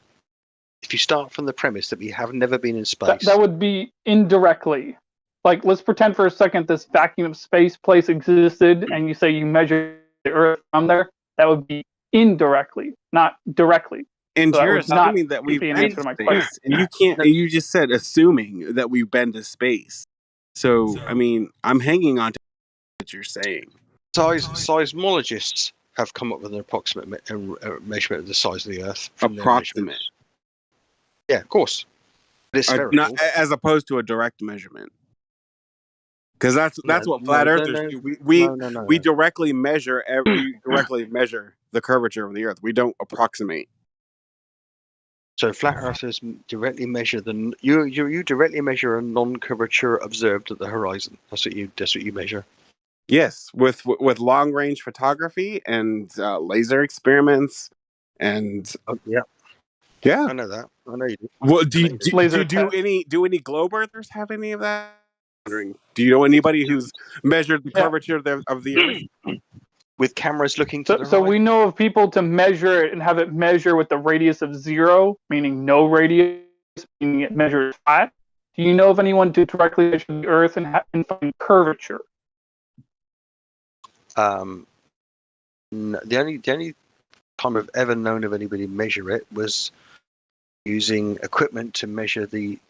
If you start from the premise that we have never been in space, that would be indirectly. Like, let's pretend for a second this vacuum of space place existed, and you say you measure the Earth from there. That would be indirectly, not directly. And so you're assuming that we've been to space, and you can't. You just said assuming that we've been to space. So I mean, I'm hanging on to what you're saying. Seismologists have come up with an approximate measurement of the size of the Earth. Approximate. Yeah, of course. But it's spherical. Not, as opposed to a direct measurement. Because that's what flat earthers do. We directly measure the curvature of the Earth. We don't approximate. So flat earthers directly measure you directly measure a non-curvature observed at the horizon. That's what you measure. Yes, with long range photography and laser experiments and yeah. I know that. I know you do. Well, do any globe earthers have any of that? Do you know anybody who's measured the curvature of the Earth with cameras looking to the So horizon? we know of people to measure it and have it measure with the radius of 0, meaning no radius, meaning it measures flat. Do you know of anyone to directly measure the Earth and find curvature? No, the only time I've ever known of anybody measure it was using equipment to measure the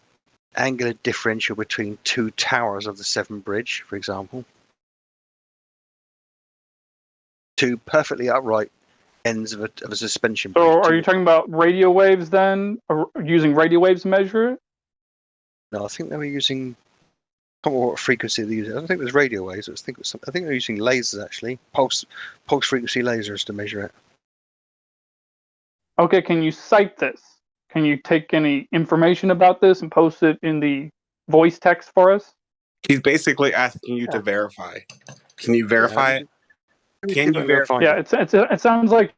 angular differential between two towers of the Severn Bridge, for example. Two perfectly upright ends of a suspension bridge. So are you talking about radio waves then? Or using radio waves to measure it? No, I think they were using, I can't remember what frequency they used. I don't think it was radio waves. I think they were using lasers, actually. Pulse frequency lasers to measure it. Okay, can you cite this? Can you take any information about this and post it in the voice text for us? He's basically asking you to verify. Can you verify it? Can you verify? Yeah, it sounds like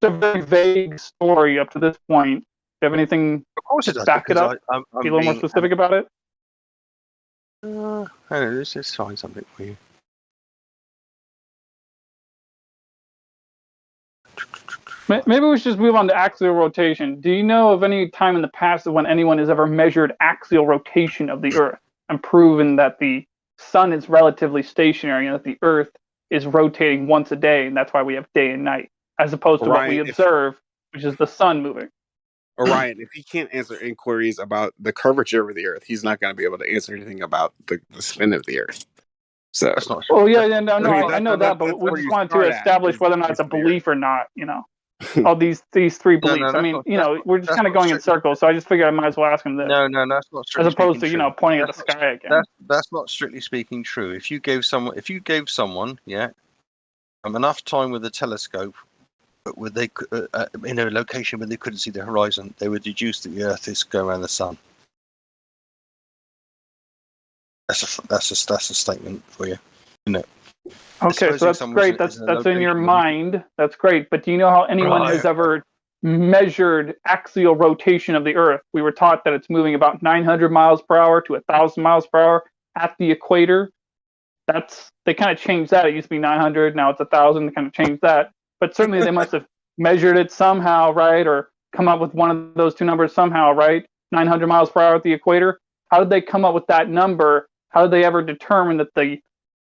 a very vague story up to this point. Do you have anything to back it up? Be a little more specific about it? I don't know, let's just find something for you. Maybe we should just move on to axial rotation. Do you know of any time in the past when anyone has ever measured axial rotation of the Earth and proven that the sun is relatively stationary and that the Earth is rotating once a day, and that's why we have day and night, as opposed to what we observe, which is the sun moving? Orion, if he can't answer inquiries about the curvature of the Earth, he's not going to be able to answer anything about the spin of the Earth. So that's not true. Oh yeah, no, I know that, but we just wanted to establish whether or not it's a belief or not, you know. these three No, beliefs? I that's mean, not. you know, we're just That's kind of not going in strictly. circles. So I just figured I might as well ask him this, No, that's not as strictly opposed speaking to true. pointing at the That's not. sky again. That's not strictly speaking true. If you gave someone, yeah, enough time with a telescope, but where they in a location where they couldn't see the horizon, they would deduce that the Earth is going around the sun. That's a statement for you, isn't it? Okay, so that's great. That's in your mind. That's great. But do you know how anyone has ever measured axial rotation of the Earth? We were taught that it's moving about 900 miles per hour to 1,000 miles per hour at the equator. They kind of changed that. It used to be 900, now it's 1,000. They kind of changed that. But certainly they must have measured it somehow, right? Or come up with one of those two numbers somehow, right? 900 miles per hour at the equator. How did they come up with that number? How did they ever determine that the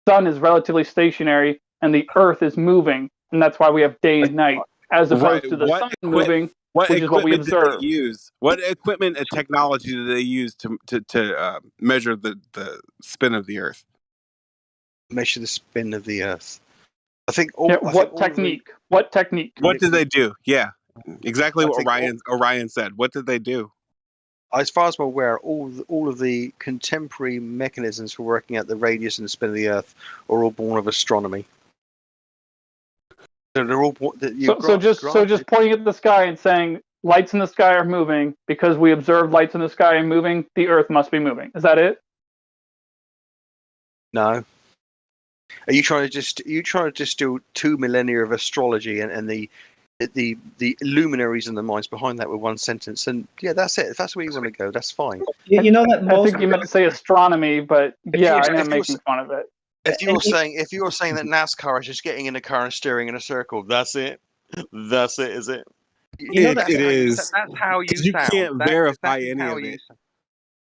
sun is relatively stationary and the Earth is moving, and that's why we have day and night, as opposed to the sun moving, which is what we observe. Did they use? What equipment and technology did they use to measure the spin of the Earth? Measure the spin of the Earth. I think. What technique? What technique? What did they do? Yeah, exactly what Orion said. What did they do? As far as I'm aware, all of the contemporary mechanisms for working out the radius and the spin of the Earth are all born of astronomy. So they're all. So just pointing at the sky and saying lights in the sky are moving because we observed lights in the sky and moving. The Earth must be moving. Is that it? No. Are you trying to just do 2 millennia of astrology and the luminaries and the minds behind that with one sentence? And yeah, that's it. If that's where you want to go, that's fine. You know that I think you meant to say astronomy, but yeah, I am making fun of it. If you're saying that NASCAR is just getting in a car and steering in a circle, that's it. That's it, is it? You know, it is. That's how you sound. You can't verify any of it.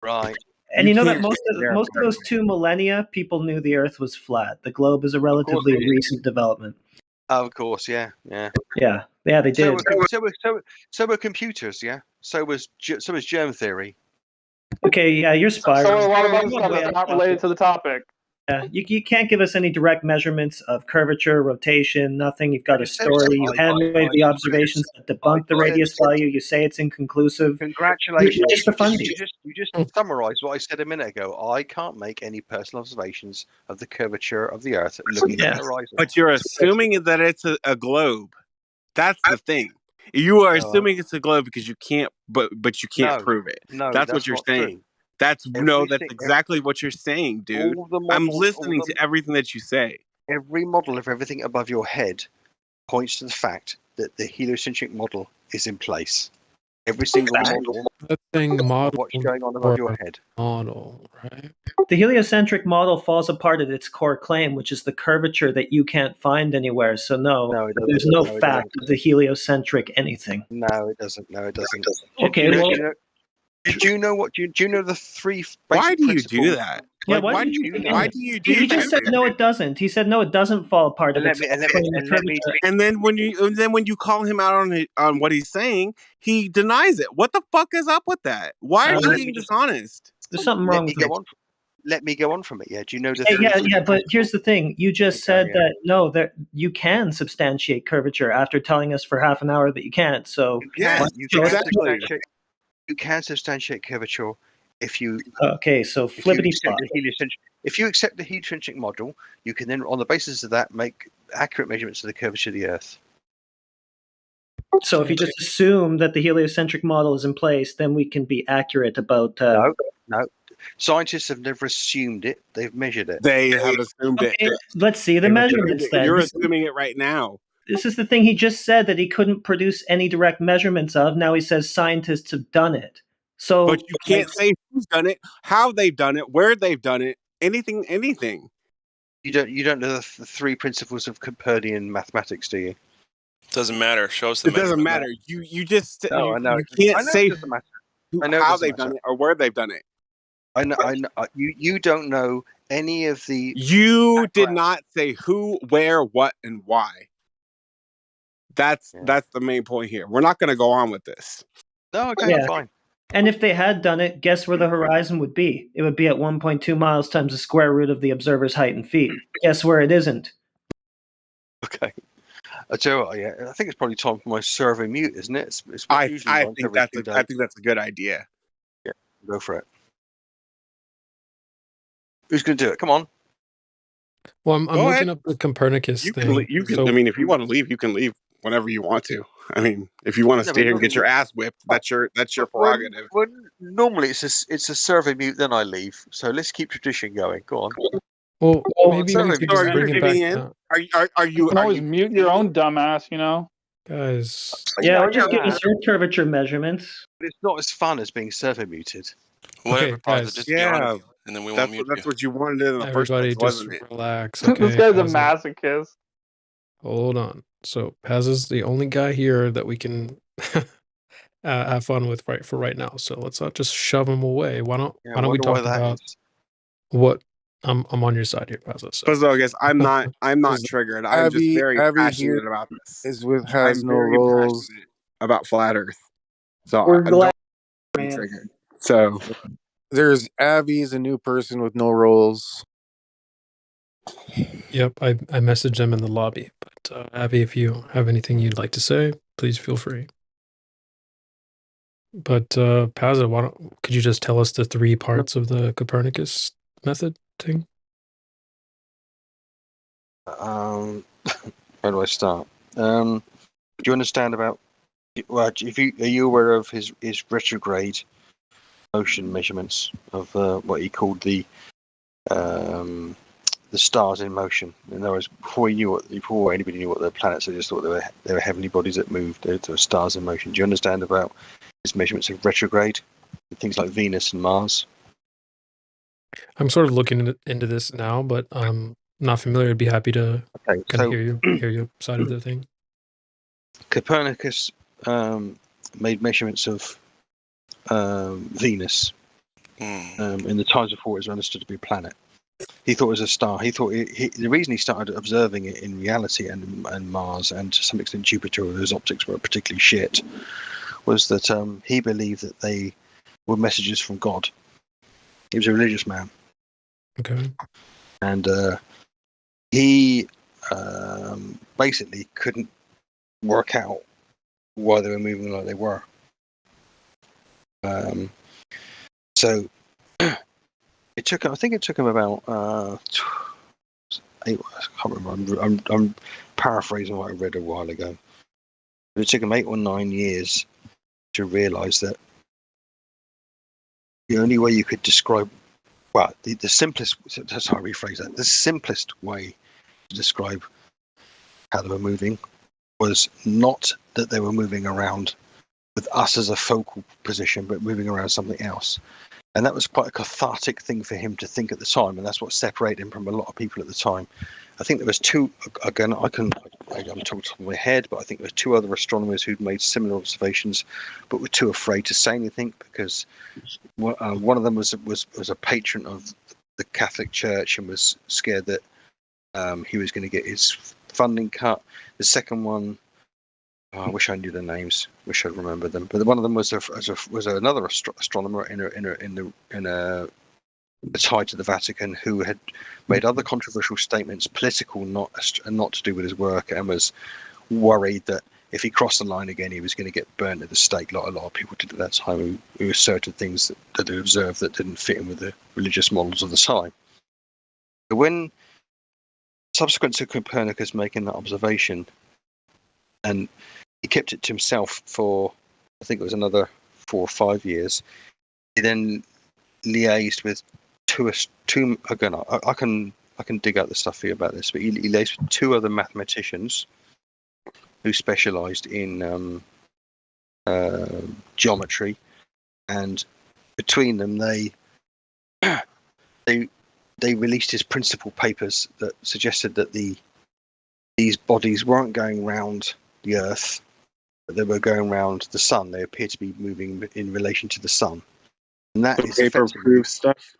Right. And you know that most of those 2 millennia, people knew the Earth was flat. The globe is a relatively recent development. Of course, yeah. Yeah, they did. So were computers, yeah. So was germ theory. Okay, yeah, you're spiraling. So a lot of other stuff that's not related to the topic. Yeah, you can't give us any direct measurements of curvature, rotation, nothing. You've got a story. You handmade the observations that debunk the radius value. You say it's inconclusive. Congratulations. Just for fun. You just summarized what I said a minute ago. I can't make any personal observations of the curvature of the Earth looking at the horizon. But you're assuming that it's a globe. That's the thing. You are assuming it's a globe because you can't, but you can't prove it. No, that's what you're saying. True. That's exactly what you're saying, dude. I'm listening to everything that you say. Every model of everything above your head points to the fact that the heliocentric model is in place. Every single model. That thing model. What's going on above your head? Model, right? The heliocentric model falls apart at its core claim, which is the curvature that you can't find anywhere. So there's no fact of the heliocentric anything. No, it doesn't. No, it doesn't. Okay, Do you know the 3? Why do you do that? Yeah, why do you do that? He just said no, it doesn't. He said no, it doesn't fall apart. And then when you call him out on what he's saying, he denies it. What the fuck is up with that? Why are you being dishonest? There's something wrong with it. Let me go on from it. Yeah, do you know the? Yeah. But here's the thing: you just said that you can substantiate curvature after telling us for half an hour that you can't. So you can substantiate curvature if you. Okay, so flippity flop. If you accept the heliocentric model, you can then, on the basis of that, make accurate measurements of the curvature of the Earth. So if you just assume that the heliocentric model is in place, then we can be accurate about. No. Scientists have never assumed it; they've measured it. They have assumed it. Let's see the measurements then. You're assuming it right now. This is the thing he just said that he couldn't produce any direct measurements of. Now he says scientists have done it. So, but you can't say who's done it, how they've done it, where they've done it, anything. You don't know the 3 principles of Copernican mathematics, do you? Doesn't matter. Show us the. It doesn't matter. You just no, I know. You can't say how they've done it or where they've done it. I know. You don't know any of the. You did not say who, where, what, and why. That's the main point here. We're not going to go on with this. No, okay, fine. And if they had done it, guess where the horizon would be? It would be at 1.2 miles times the square root of the observer's height in feet. Guess where it isn't? Okay. I tell you what, yeah, I think it's probably time for my server mute, isn't it? It's usually I once think every that's 2 days. I think that's a good idea. Yeah, go for it. Who's going to do it? Come on. Well, I'm Go looking ahead. up the Copernicus You thing. can. You can. So I mean, if you want to leave, you can leave whenever you want to. I mean, if you want to No, stay but here and get your normally, ass whipped, that's your when, prerogative. normally it's a server mute, then I leave. So let's keep tradition going. Go on. well, Well, maybe so we could are just you bring it giving back in? down, Are You you can always mute your own dumbass, you know. guys. Yeah, or Yeah, just give us your curvature measurements. but it's not as fun as being server muted. Whatever, Okay, Pazza, guys, just be honest, Yeah, and then we won't mute you. that's what you wanted in the first everybody, place, just wasn't it? relax. This Okay, guy's a Pazza, masochist. hold on. So Pazza's the only guy here that we can have fun with right now. So let's not just shove him away. Why don't Yeah, I Why don't we wonder why talk that about is. what I'm on your side here, Pazza. So But I guess I'm not Because triggered. I'm just very Abby here passionate about this. is with has I'm no very roles. passionate about flat Earth. So We're I don't glad, be man. triggered. So There's Abby's a new person with no roles. yep, I messaged them in the lobby. But Abby, if you have anything you'd like to say, please feel free. But Pazza, could you just tell us the 3 parts of the Copernicus method thing? Where do I start? Do you understand about? Well, are you aware of his retrograde motion measurements of what he called the stars in motion? In other words, before anybody knew what the planets, they just thought they were heavenly bodies that moved. They were stars in motion. Do you understand about his measurements of retrograde? Things like Venus and Mars. I'm sort of looking into this now, but I'm not familiar. I'd be happy to Okay, kind of so hear your side of the thing. Copernicus made measurements of Venus in the times before it was understood to be a planet. He thought it was a star. He thought the reason he started observing it in reality and Mars and to some extent Jupiter, where those optics were particularly shit, was that he believed that they were messages from God. He was a religious man. Okay. And he basically couldn't work out why they were moving like they were. So it took. I think it took him about 8. I can't remember. I'm paraphrasing what I read a while ago. But it took him 8 or 9 years to realise that the only way you could describe, well, the simplest. That's how I rephrase that. The simplest way to describe how they were moving was not that they were moving around with us as a focal position, but moving around something else. And that was quite a cathartic thing for him to think at the time, and that's what separated him from a lot of people at the time. I think there was 2. Again, I'm talking top of my head, but I think there were 2 other astronomers who'd made similar observations, but were too afraid to say anything because one of them was a patron of the Catholic Church and was scared that he was going to get his funding cut. The second one, I wish I knew the names. Wish I'd remember them. But one of them was another astronomer in a tied to the Vatican who had made other controversial statements, political, not to do with his work, and was worried that if he crossed the line again, he was going to get burned at the stake, like a lot of people did at that time, who asserted things that they observed that didn't fit in with the religious models of the time. But when subsequent to Copernicus making that observation, and he kept it to himself for, I think it was another 4 or 5 years. He then liaised with two. Again, I can dig out the stuff for you about this, but he liaised with 2 other mathematicians who specialised in geometry, and between them they released his principal papers that suggested that these bodies weren't going round the Earth. They were going around the sun. They appear to be moving in relation to the sun, and that is paper proves stuff.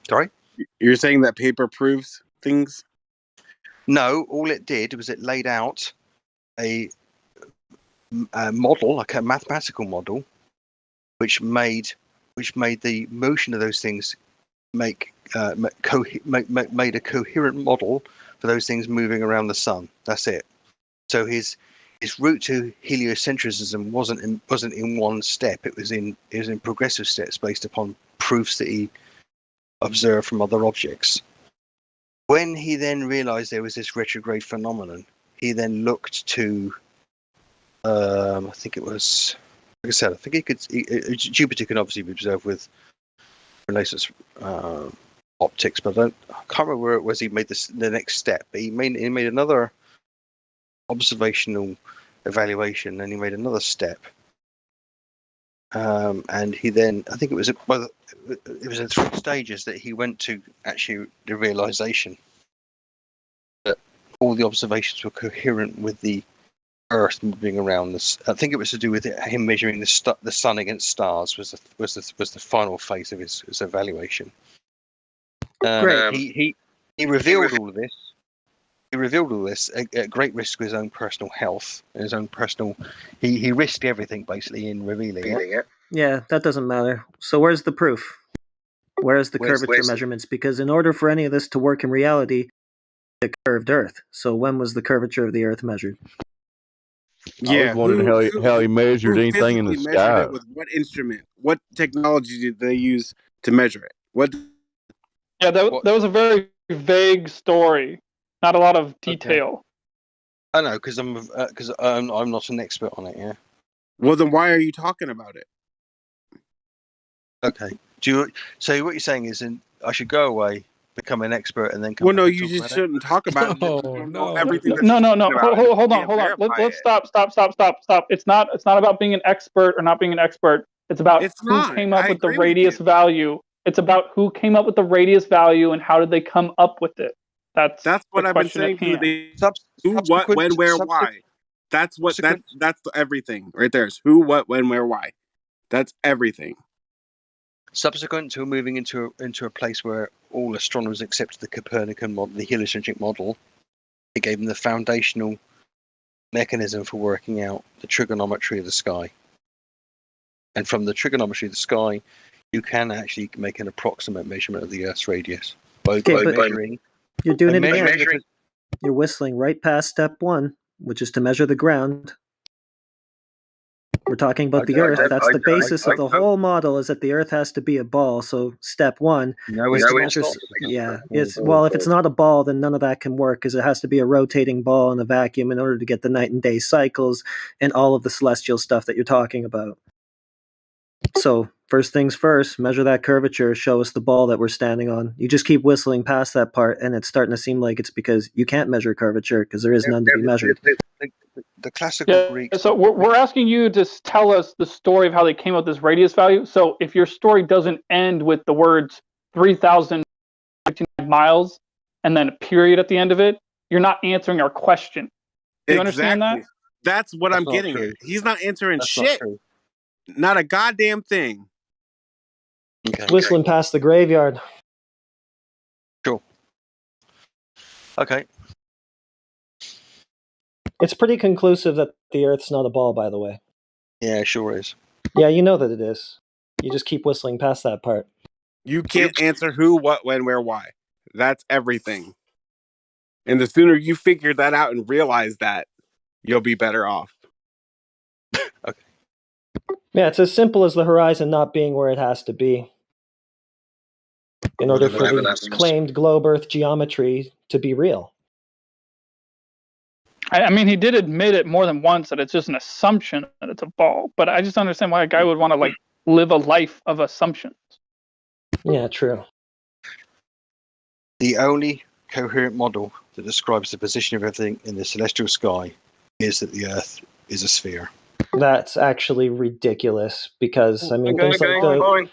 Sorry, you're saying that paper proves things? No, all it did was it laid out a model, like a mathematical model, which made the motion of those things made a coherent model for those things moving around the sun. That's it. So his route to heliocentrism wasn't in one step. It was in progressive steps based upon proofs that he observed from other objects. When he then realized there was this retrograde phenomenon, he then looked to, I think it was, like I said, I think Jupiter can obviously be observed with Renaissance optics, but I can't remember where it was he made the next step. But he made another observational evaluation, and he made another step. And he then, I think it was in 3 stages that he went to actually the realization that all the observations were coherent with the Earth moving around this. I think it was to do with him measuring the sun against stars was the final phase of his evaluation. Great. He revealed all of this. He revealed all this at great risk of his own personal health and his own personal. He risked everything basically in revealing it. Yeah, that doesn't matter. So where's the proof? Where's the curvature measurements? Because in order for any of this to work in reality, the curved Earth. So when was the curvature of the Earth measured? Yeah, I was wondering how he measured who anything in the physically measured sky. it with what instrument? What technology did they use to measure it? What? Yeah, that was a very vague story. Not a lot of detail. I know, because I'm not an expert on it. Yeah. Well, then why are you talking about it? Okay. So what you're saying is, I should go away, become an expert, and then come. Well, no, back you and just talk about shouldn't talk about it. No, If you don't know no. everything. No. Hold on. Let's Let's stop. It's not about being an expert or not being an expert. It's about who came up with the radius value. It's about who came up with the radius value and how did they come up with it. That's what I've been saying. Who, what, when, where, why. That's everything right there. Is who, what, when, where, why. That's everything. Subsequent to moving into a place where all astronomers accepted the Copernican model, the heliocentric model, it gave them the foundational mechanism for working out the trigonometry of the sky. And from the trigonometry of the sky, you can actually make an approximate measurement of the Earth's radius. By measuring. You're doing it again. You're whistling right past step 1, which is to measure the ground. We're talking about the Earth. That's the basis of the whole model, is that the Earth has to be a ball. So step 1 is to measure. Yeah, well, if it's not a ball, then none of that can work, because it has to be a rotating ball in a vacuum in order to get the night and day cycles and all of the celestial stuff that you're talking about. So first things first, measure that curvature, show us the ball that we're standing on. You just keep whistling past that part, and it's starting to seem like it's because you can't measure curvature because there is none to be measured. The classical Greeks. So we're asking you to tell us the story of how they came up with this radius value. So if your story doesn't end with the words 3,059 miles and then a period at the end of it, you're not answering our question. Do you understand that? That's what I'm getting at. He's not answering shit. Not a goddamn thing. Okay. Whistling past the graveyard. Sure. Okay. It's pretty conclusive that the Earth's not a ball, by the way. Yeah, it sure is. Yeah, you know that it is. You just keep whistling past that part. You can't answer who, what, when, where, why. That's everything. And the sooner you figure that out and realize that, you'll be better off. Okay. Yeah, it's as simple as the horizon not being where it has to be in order for the claimed globe Earth geometry to be real. I mean, he did admit it more than once that it's just an assumption that it's a ball. But I just don't understand why a guy would want to live a life of assumptions. Yeah, true. The only coherent model that describes the position of everything in the celestial sky is that the Earth is a sphere. That's actually ridiculous because, I mean, things like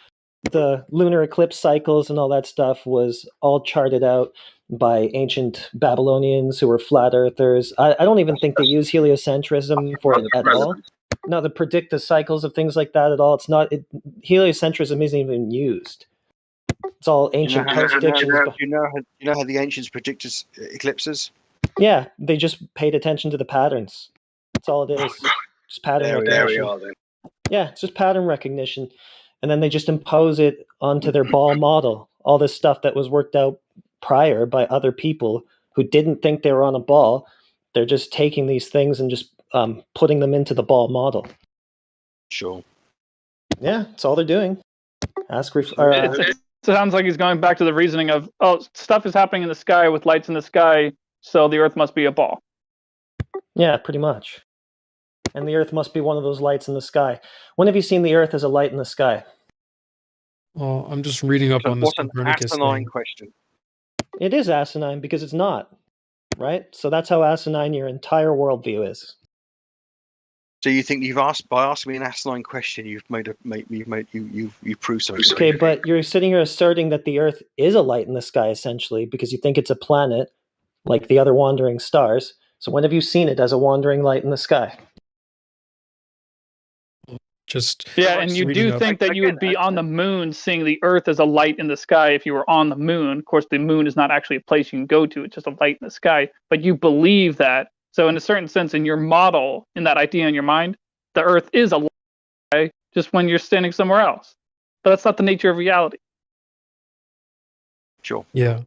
the lunar eclipse cycles and all that stuff was all charted out by ancient Babylonians who were flat earthers. I don't even think they use heliocentrism for it at all. No, to predict the cycles of things like that at all. It's not. Heliocentrism isn't even used. It's all ancient predictions. You know how the ancients predicted eclipses? Yeah, they just paid attention to the patterns. That's all it is. Just pattern recognition. There we are, then. Yeah, it's just pattern recognition. And then they just impose it onto their ball model. All this stuff that was worked out prior by other people who didn't think they were on a ball, They're just taking these things and just putting them into the ball model. Sure. Yeah, that's all they're doing. It sounds like he's going back to the reasoning of, stuff is happening in the sky with lights in the sky, so the Earth must be a ball. Yeah, pretty much. And the Earth must be one of those lights in the sky. When have you seen the Earth as a light in the sky? Well, I'm just reading up on this Copernicus asinine thing. question. It is asinine because it's not, right? So that's how asinine your entire worldview is. So you think by asking me an asinine question, you've proved something? Okay, but you're sitting here asserting that the Earth is a light in the sky, essentially, because you think it's a planet, like the other wandering stars. So when have you seen it as a wandering light in the sky? And you do think that you would be on the moon seeing the Earth as a light in the sky if you were on the moon. Of course, the moon is not actually a place you can go to. It's just a light in the sky. But you believe that. So in a certain sense, in your model, in that idea in your mind, the Earth is a light in the sky just when you're standing somewhere else. But that's not the nature of reality. Sure. Yeah.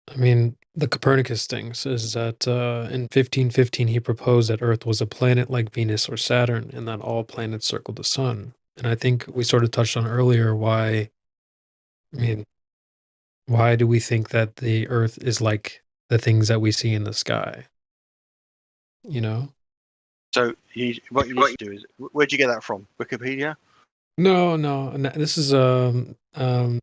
I mean, the Copernicus thing says that in 1515 he proposed that Earth was a planet like Venus or Saturn and that all planets circled the sun. And I think we sort of touched on earlier why do we think that the Earth is like the things that we see in the sky? You know? So what you need to do is, where'd you get that from? Wikipedia? No. This is NASA.gov,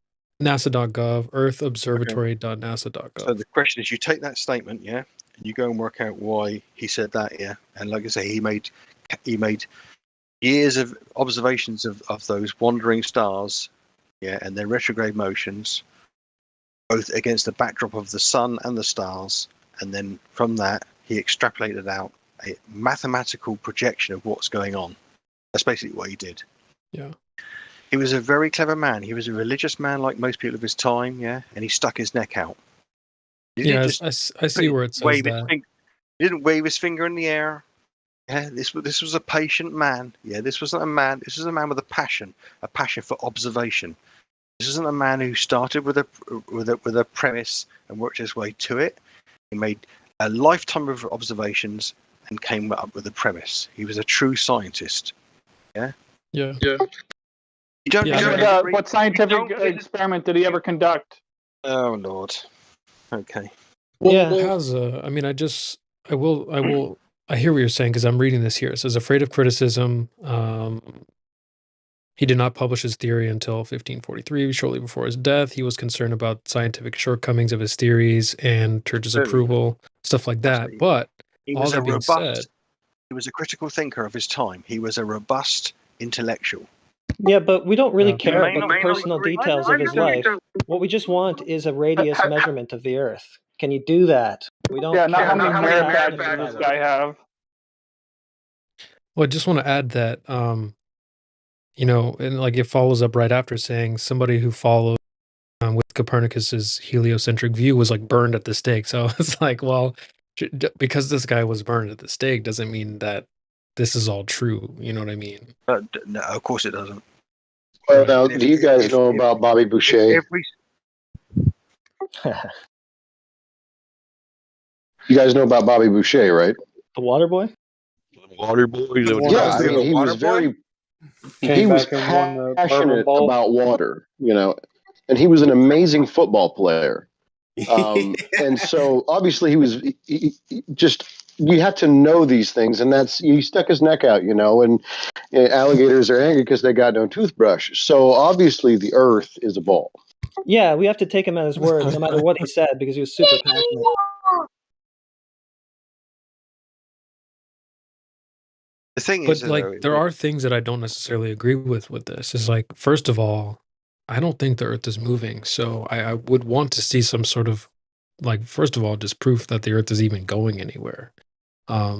earthobservatory.nasa.gov. So the question is, you take that statement, and you go and work out why he said that, And like I say, he made years of observations of those wandering stars, and their retrograde motions, both against the backdrop of the sun and the stars, and then from that he extrapolated out a mathematical projection of what's going on. That's basically what he did. Yeah. He was a very clever man. He was a religious man, like most people of his time, and he stuck his neck out. I see where it says that. He didn't wave his finger in the air. Yeah, this was a patient man. Yeah, this wasn't a man. This was a man with a passion for observation. This isn't a man who started with a premise and worked his way to it. He made a lifetime of observations and came up with a premise. He was a true scientist. Yeah. Yeah. You don't. What scientific experiment did he ever conduct? Oh Lord. Okay. Well, I hear what you're saying because I'm reading this here. It says, afraid of criticism, he did not publish his theory until 1543, shortly before his death. He was concerned about scientific shortcomings of his theories and church's approval, stuff like that. But he was he was a critical thinker of his time. He was a robust intellectual. Yeah, but we don't really care about the personal details of his life. What we just want is a radius measurement of the Earth. Can you do that? We don't care not how many merit badges badges this guy have. Well, I just want to add that, and like it follows up right after saying somebody who followed with Copernicus's heliocentric view was like burned at the stake. So it's like, well, because this guy was burned at the stake doesn't mean that this is all true. You know what I mean? No, of course it doesn't. Well, now, do you guys know about Bobby Boucher? You guys know about Bobby Boucher, right? The water boy? Water boy? Yeah, I mean, he was passionate about water, and he was an amazing football player. And so obviously you have to know these things, and he stuck his neck out, and alligators are angry because they got no toothbrush. So obviously the Earth is a ball. Yeah, we have to take him at his word, no matter what he said, because he was super passionate. The thing is, there are things that I don't necessarily agree with this. Is like, first of all, I don't think the Earth is moving, so I would want to see some sort of, like, first of all, just proof that the Earth is even going anywhere.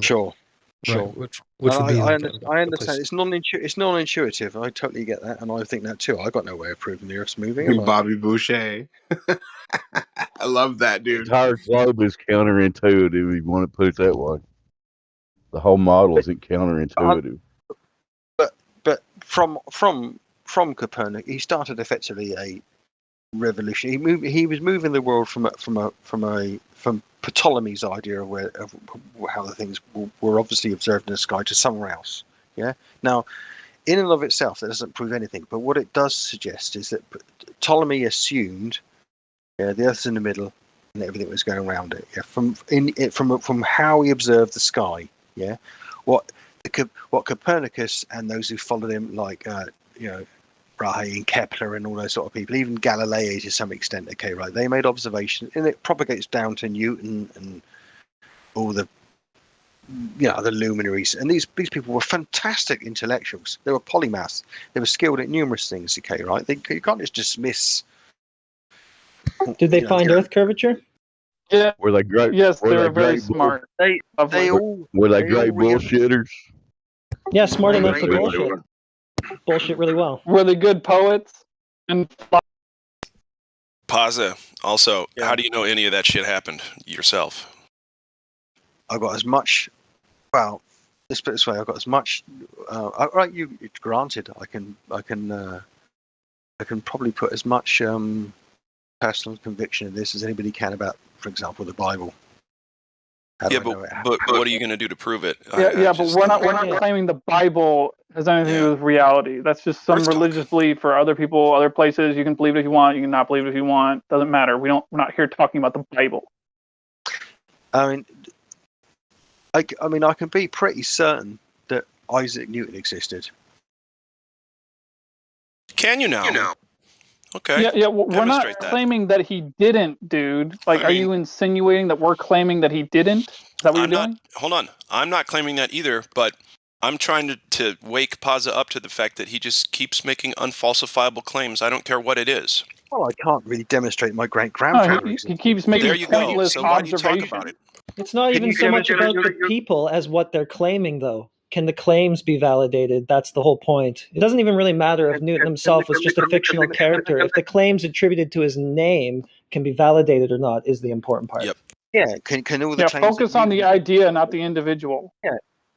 Sure. Right, which would be. I understand. It's non-intuitive. I totally get that, and I think that too. I got no way of proving the Earth's moving. Bobby Boucher. I love that, dude. The entire globe is counterintuitive, if you want to put it that way. The whole model is counterintuitive. But from Copernicus, he started effectively revolution. He was moving the world from Ptolemy's idea of how the things were obviously observed in the sky to somewhere else. Yeah. Now, in and of itself, that doesn't prove anything. But what it does suggest is that Ptolemy assumed, the Earth's in the middle and everything was going around it. Yeah. From how he observed the sky. Yeah. What Copernicus and those who followed him, like Brahe and Kepler and all those sort of people, even Galileo to some extent, okay, right? They made observations, and it propagates down to Newton and all the, the luminaries. And these people were fantastic intellectuals. They were polymaths. They were skilled at numerous things, okay, right? You can't just dismiss. Did they find Earth curvature? Yeah. Were they great? Yes, were they were very great smart. They were they great bullshitters? Yeah, smart enough to bullshit. Bullshit really well. Were they good poets? And Paza, also, how do you know any of that shit happened yourself? I got as much. Well, let's put it this way: I got as much. Right, you granted. I can probably put as much personal conviction in this as anybody can about, for example, the Bible. But what are you going to do to prove it? But we're not claiming the Bible has anything to do with reality. That's just some religious belief for other people, other places. You can believe it if you want. You can not believe it if you want. Doesn't matter. We're not here talking about the Bible. I mean, I can be pretty certain that Isaac Newton existed. Can you now? Okay. Yeah. We're not claiming that he didn't, dude. Like, are you insinuating that we're claiming that he didn't? Is that what you're doing? Hold on. I'm not claiming that either, but I'm trying to wake Paza up to the fact that he just keeps making unfalsifiable claims. I don't care what it is. Well, I can't really demonstrate my great-grandfather. He keeps making pointless observations. It's not even so much about the people as what they're claiming, though. Can the claims be validated? That's the whole point. It doesn't even really matter if Newton himself was just a fictional character. If the claims attributed to his name can be validated or not is the important part. Yep. Yeah. Can all the claims focus on the idea, not the individual. Yeah.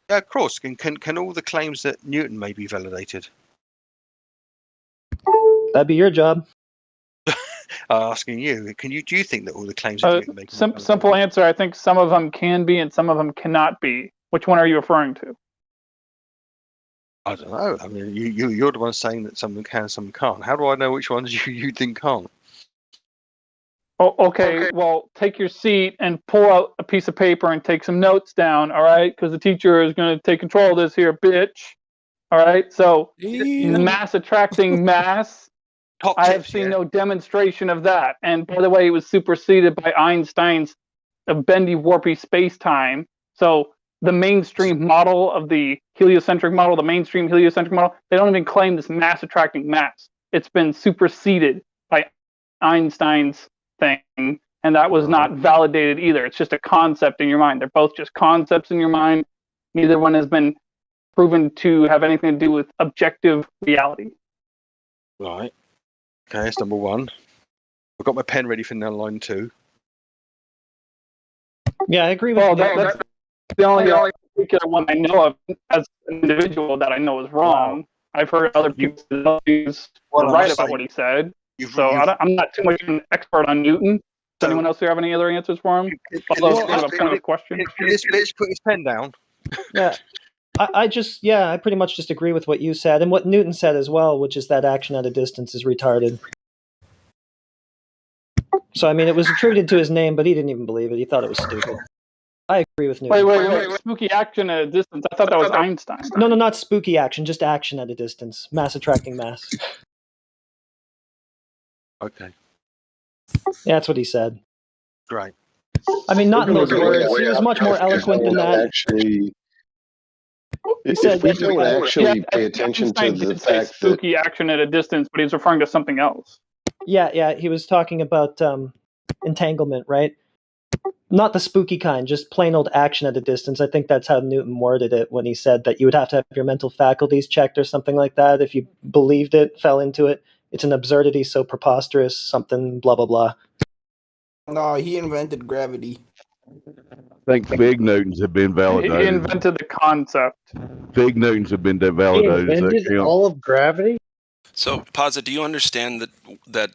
Yeah, of course. Can all the claims that Newton may be validated? That'd be your job. Asking you, do you think that all the claims that Newton make? Simple answer. I think some of them can be and some of them cannot be. Which one are you referring to? I don't know. I mean, you're the one saying that some can, some can't. How do I know which ones you think can't? Oh, okay. Well, take your seat and pull out a piece of paper and take some notes down, all right? Because the teacher is going to take control of this here, bitch. All right? So, the mass attracting mass, I have seen no demonstration of that. And by the way, it was superseded by Einstein's bendy, warpy space-time. So, the mainstream model of the heliocentric model, the mainstream heliocentric model, they don't even claim this mass attracting mass. It's been superseded by Einstein's thing, and that was not validated either. It's just a concept in your mind. They're both just concepts in your mind. Neither one has been proven to have anything to do with objective reality. Right. Okay, that's number one. I've got my pen ready for line 2. Yeah, I agree with you. That's the only particular one I know of as an individual that I know is wrong. Wow. I've heard other people were right about what he said. I'm not too much of an expert on Newton. Does anyone else here have any other answers for him? Although it's kind of a pointless question. Let's put his pen down. Yeah. I pretty much just agree with what you said and what Newton said as well, which is that action at a distance is retarded. So, I mean, it was attributed to his name, but he didn't even believe it. He thought it was stupid. I agree with Newton. Wait. Spooky action at a distance. I thought that was Einstein. No, not spooky action, just action at a distance. Mass attracting mass. Okay. Yeah, that's what he said. Right. I mean, not in those words. He was much more eloquent than that. If we don't actually pay attention to the fact that spooky action at a distance, but he was referring to something else. Yeah, he was talking about entanglement, right? Not the spooky kind, just plain old action at a distance. I think that's how Newton worded it when he said that you would have to have your mental faculties checked or something like that. If you believed it, fell into it, it's an absurdity so preposterous, something blah, blah, blah. No, he invented gravity. I think Fig Newtons have been validated. He invented the concept. Fig Newtons have been validated. He invented all of gravity? So, Paza, do you understand that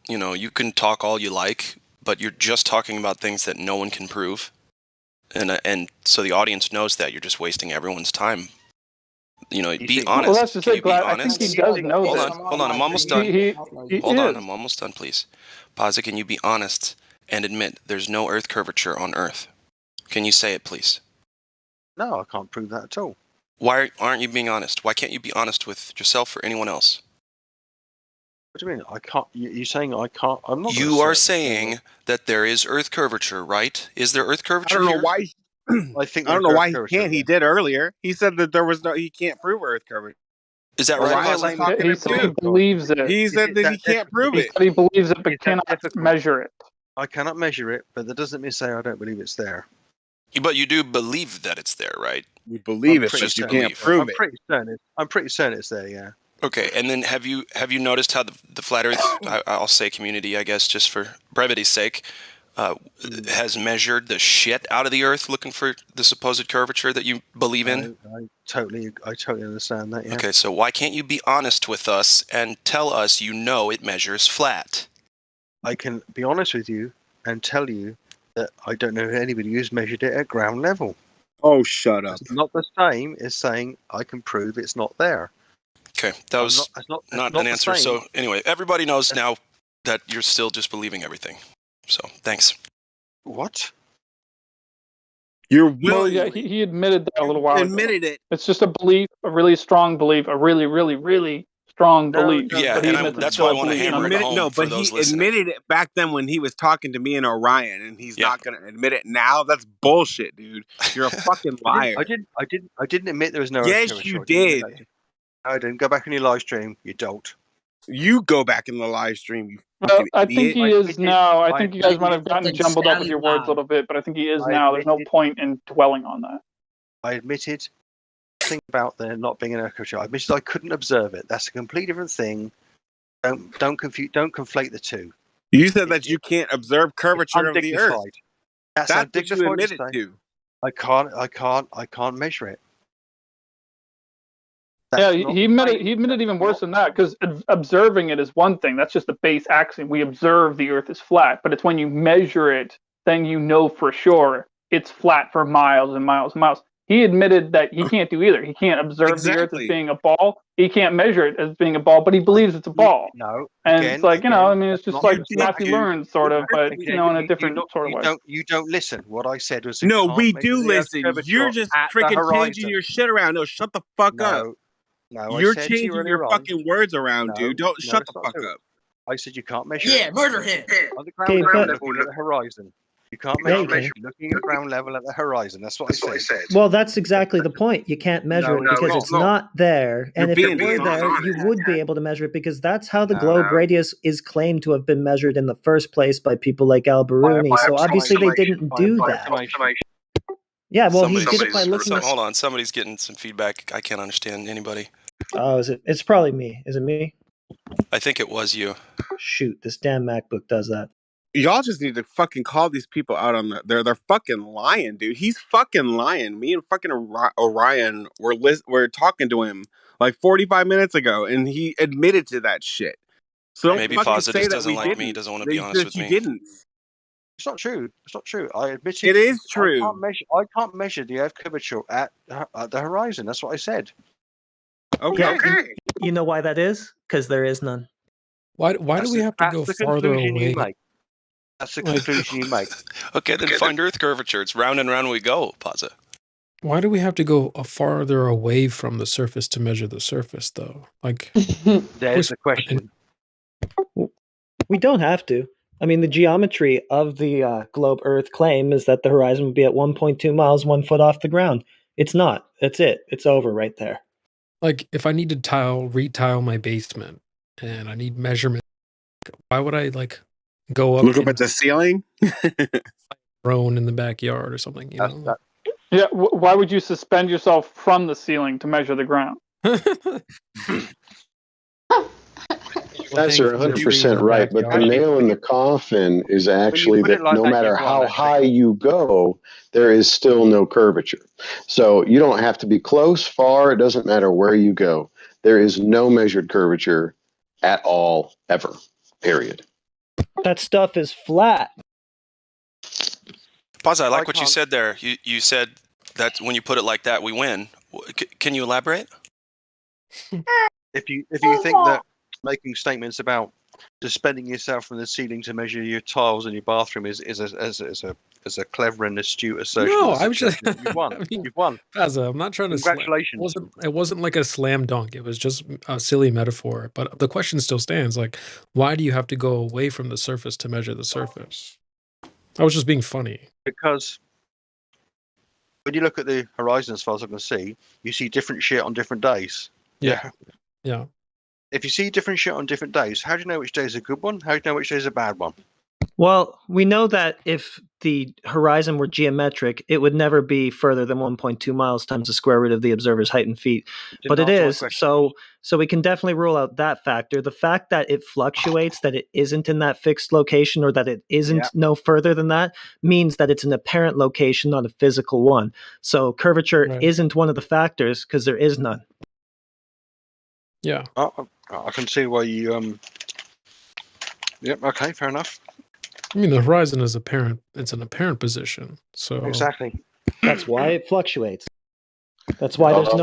you can talk all you like, but you're just talking about things that no one can prove. And so the audience knows that you're just wasting everyone's time. Be honest. Well, that's just Can it, you be Glad. I honest? think he does know Hold this. on. I'm almost done. He Hold on, is. I'm almost done, please. Pazza, can you be honest and admit there's no Earth curvature on Earth? Can you say it, please? No, I can't prove that at all. Why aren't you being honest? Why can't you be honest with yourself or anyone else? What do you mean? I can't. You're saying I can't? I'm not. You are saying that there is Earth curvature, right? Is there Earth I curvature don't know here? why. I think I don't know why he can't. He did earlier. He said that he can't prove Earth curvature. Is that right, Orion Pazza? was talking He to said him he too. believes it. He said that he can't prove He it. said he believes it, but Is that cannot difficult? measure it. I cannot measure it, but that doesn't mean say I don't believe it's there. But you do believe that it's there, right? You believe it, Just but you believe. can't prove I'm it. pretty certain it's there. Yeah. Okay, and then have you noticed how the flat Earth, I'll say community, I guess, just for brevity's sake, has measured the shit out of the Earth looking for the supposed curvature that you believe in? I totally understand that. Yeah. Okay, so why can't you be honest with us and tell us it measures flat? I can be honest with you and tell you that I don't know anybody who's measured it at ground level. Oh, shut up. It's not the same as saying I can prove it's not there. Okay, that was not an the answer. same. So anyway, everybody knows now that you're still just believing everything. So thanks. What? You're Well, willing. yeah, he admitted that a little while ago. Admitted it. It's just a belief, a really strong belief, a really, really, really strong belief. Yeah, but he and admits it's that's still why I a want to belief. hammer it home No, for but those he listening. admitted it back then when he was talking to me and Orion, and he's not going to admit it now. That's bullshit, dude. You're a fucking liar. I didn't admit there was no. Yes, you did. I didn't. Go back on your live stream, you dolt. You go back in the live stream, you Well, fucking I idiot. think he is now. I think you guys might have gotten jumbled up with your words a little bit, but I think he is now. There's no point in dwelling on that. I admitted nothing about there not being an earth curvature. I admitted I couldn't observe it. That's a completely different thing. Don't conflate the two. You said that you can't observe curvature of the Earth. That's what you admitted to. I can't measure it. Yeah, he admitted even worse than that, because observing it is one thing. That's just the base axiom. We observe the Earth is flat, but it's when you measure it, then you know for sure it's flat for miles and miles and miles. He admitted that he can't do either. He can't observe the Earth as being a ball. He can't measure it as being a ball, but he believes it's a ball. No, and it's like, I mean, it's just like Matthew learns, sort of, but in a different sort of way. You don't listen. What I said was no, we do listen. You're just freaking changing your shit around. No, shut the fuck up. No, you're changing your fucking words around, dude. Don't shut the fuck up. I said you can't measure. Yeah, murder him. On the ground level, looking at the horizon. You can't measure looking at ground level at the horizon. That's what I said. Well, that's exactly the point. You can't measure it because it's not there. And if it were there, you would be able to measure it, because that's how the globe radius is claimed to have been measured in the first place by people like Al-Biruni. So obviously they didn't do that. Yeah, well, he did it by looking at... Hold on, somebody's getting some feedback. I can't understand anybody. Oh, is it? It's probably me. Is it me? I think it was you. Shoot, this damn MacBook does that. Y'all just need to fucking call these people out on they're fucking lying, dude. He's fucking lying. Me and fucking Orion were talking to him like 45 minutes ago, and he admitted to that shit. So maybe Pazza just doesn't like me, doesn't want to be honest with me. You didn't. It's not true. It's not true. I admit it is true. I can't measure the Earth curvature at the horizon. That's what I said. Okay. Yeah, you know why that is? Because there is none. Why do we have to go farther away? That's the conclusion you make. Okay, then find Earth curvature. It's round and round we go, Pazza. Why do we have to go farther away from the surface to measure the surface, though? Like, there's the question. We don't have to. I mean, the geometry of the globe Earth claim is that the horizon would be at 1.2 miles, 1 foot off the ground. It's not. That's it. It's over right there. Like, if I need to retile my basement and I need measurement, why would I go up? Look up at the ceiling, drone in the backyard or something. You know? Yeah. Why would you suspend yourself from the ceiling to measure the ground? That's 100% right, but the nail in the coffin is actually that no matter how high you go, there is still no curvature. So you don't have to be close, far, it doesn't matter where you go. There is no measured curvature at all, ever, period. That stuff is flat. Paz, I like what you said there. You said that when you put it like that, we win. Can you elaborate? If you think that making statements about suspending yourself from the ceiling to measure your tiles in your bathroom is a clever and astute assertion. No, of the I was just. situation, you've won. I mean, You've won. Pazza, I'm not trying to. Congratulations. It wasn't like a slam dunk. It was just a silly metaphor. But the question still stands. Like, why do you have to go away from the surface to measure the surface? I was just being funny. Because when you look at the horizon, as far as I can see, you see different shit on different days. Yeah. Yeah. If you see different shit on different days, how do you know which day is a good one? How do you know which day is a bad one? Well, we know that if the horizon were geometric, it would never be further than 1.2 miles times the square root of the observer's height in feet. But it is, so we can definitely rule out that factor. The fact that it fluctuates, that it isn't in that fixed location, or that it isn't no further than that, means that it's an apparent location, not a physical one. So curvature isn't one of the factors because there is none. Yeah. I can see why you. Yep. Okay. Fair enough. I mean, the horizon is apparent. It's an apparent position. So exactly. That's why it fluctuates. That's why there's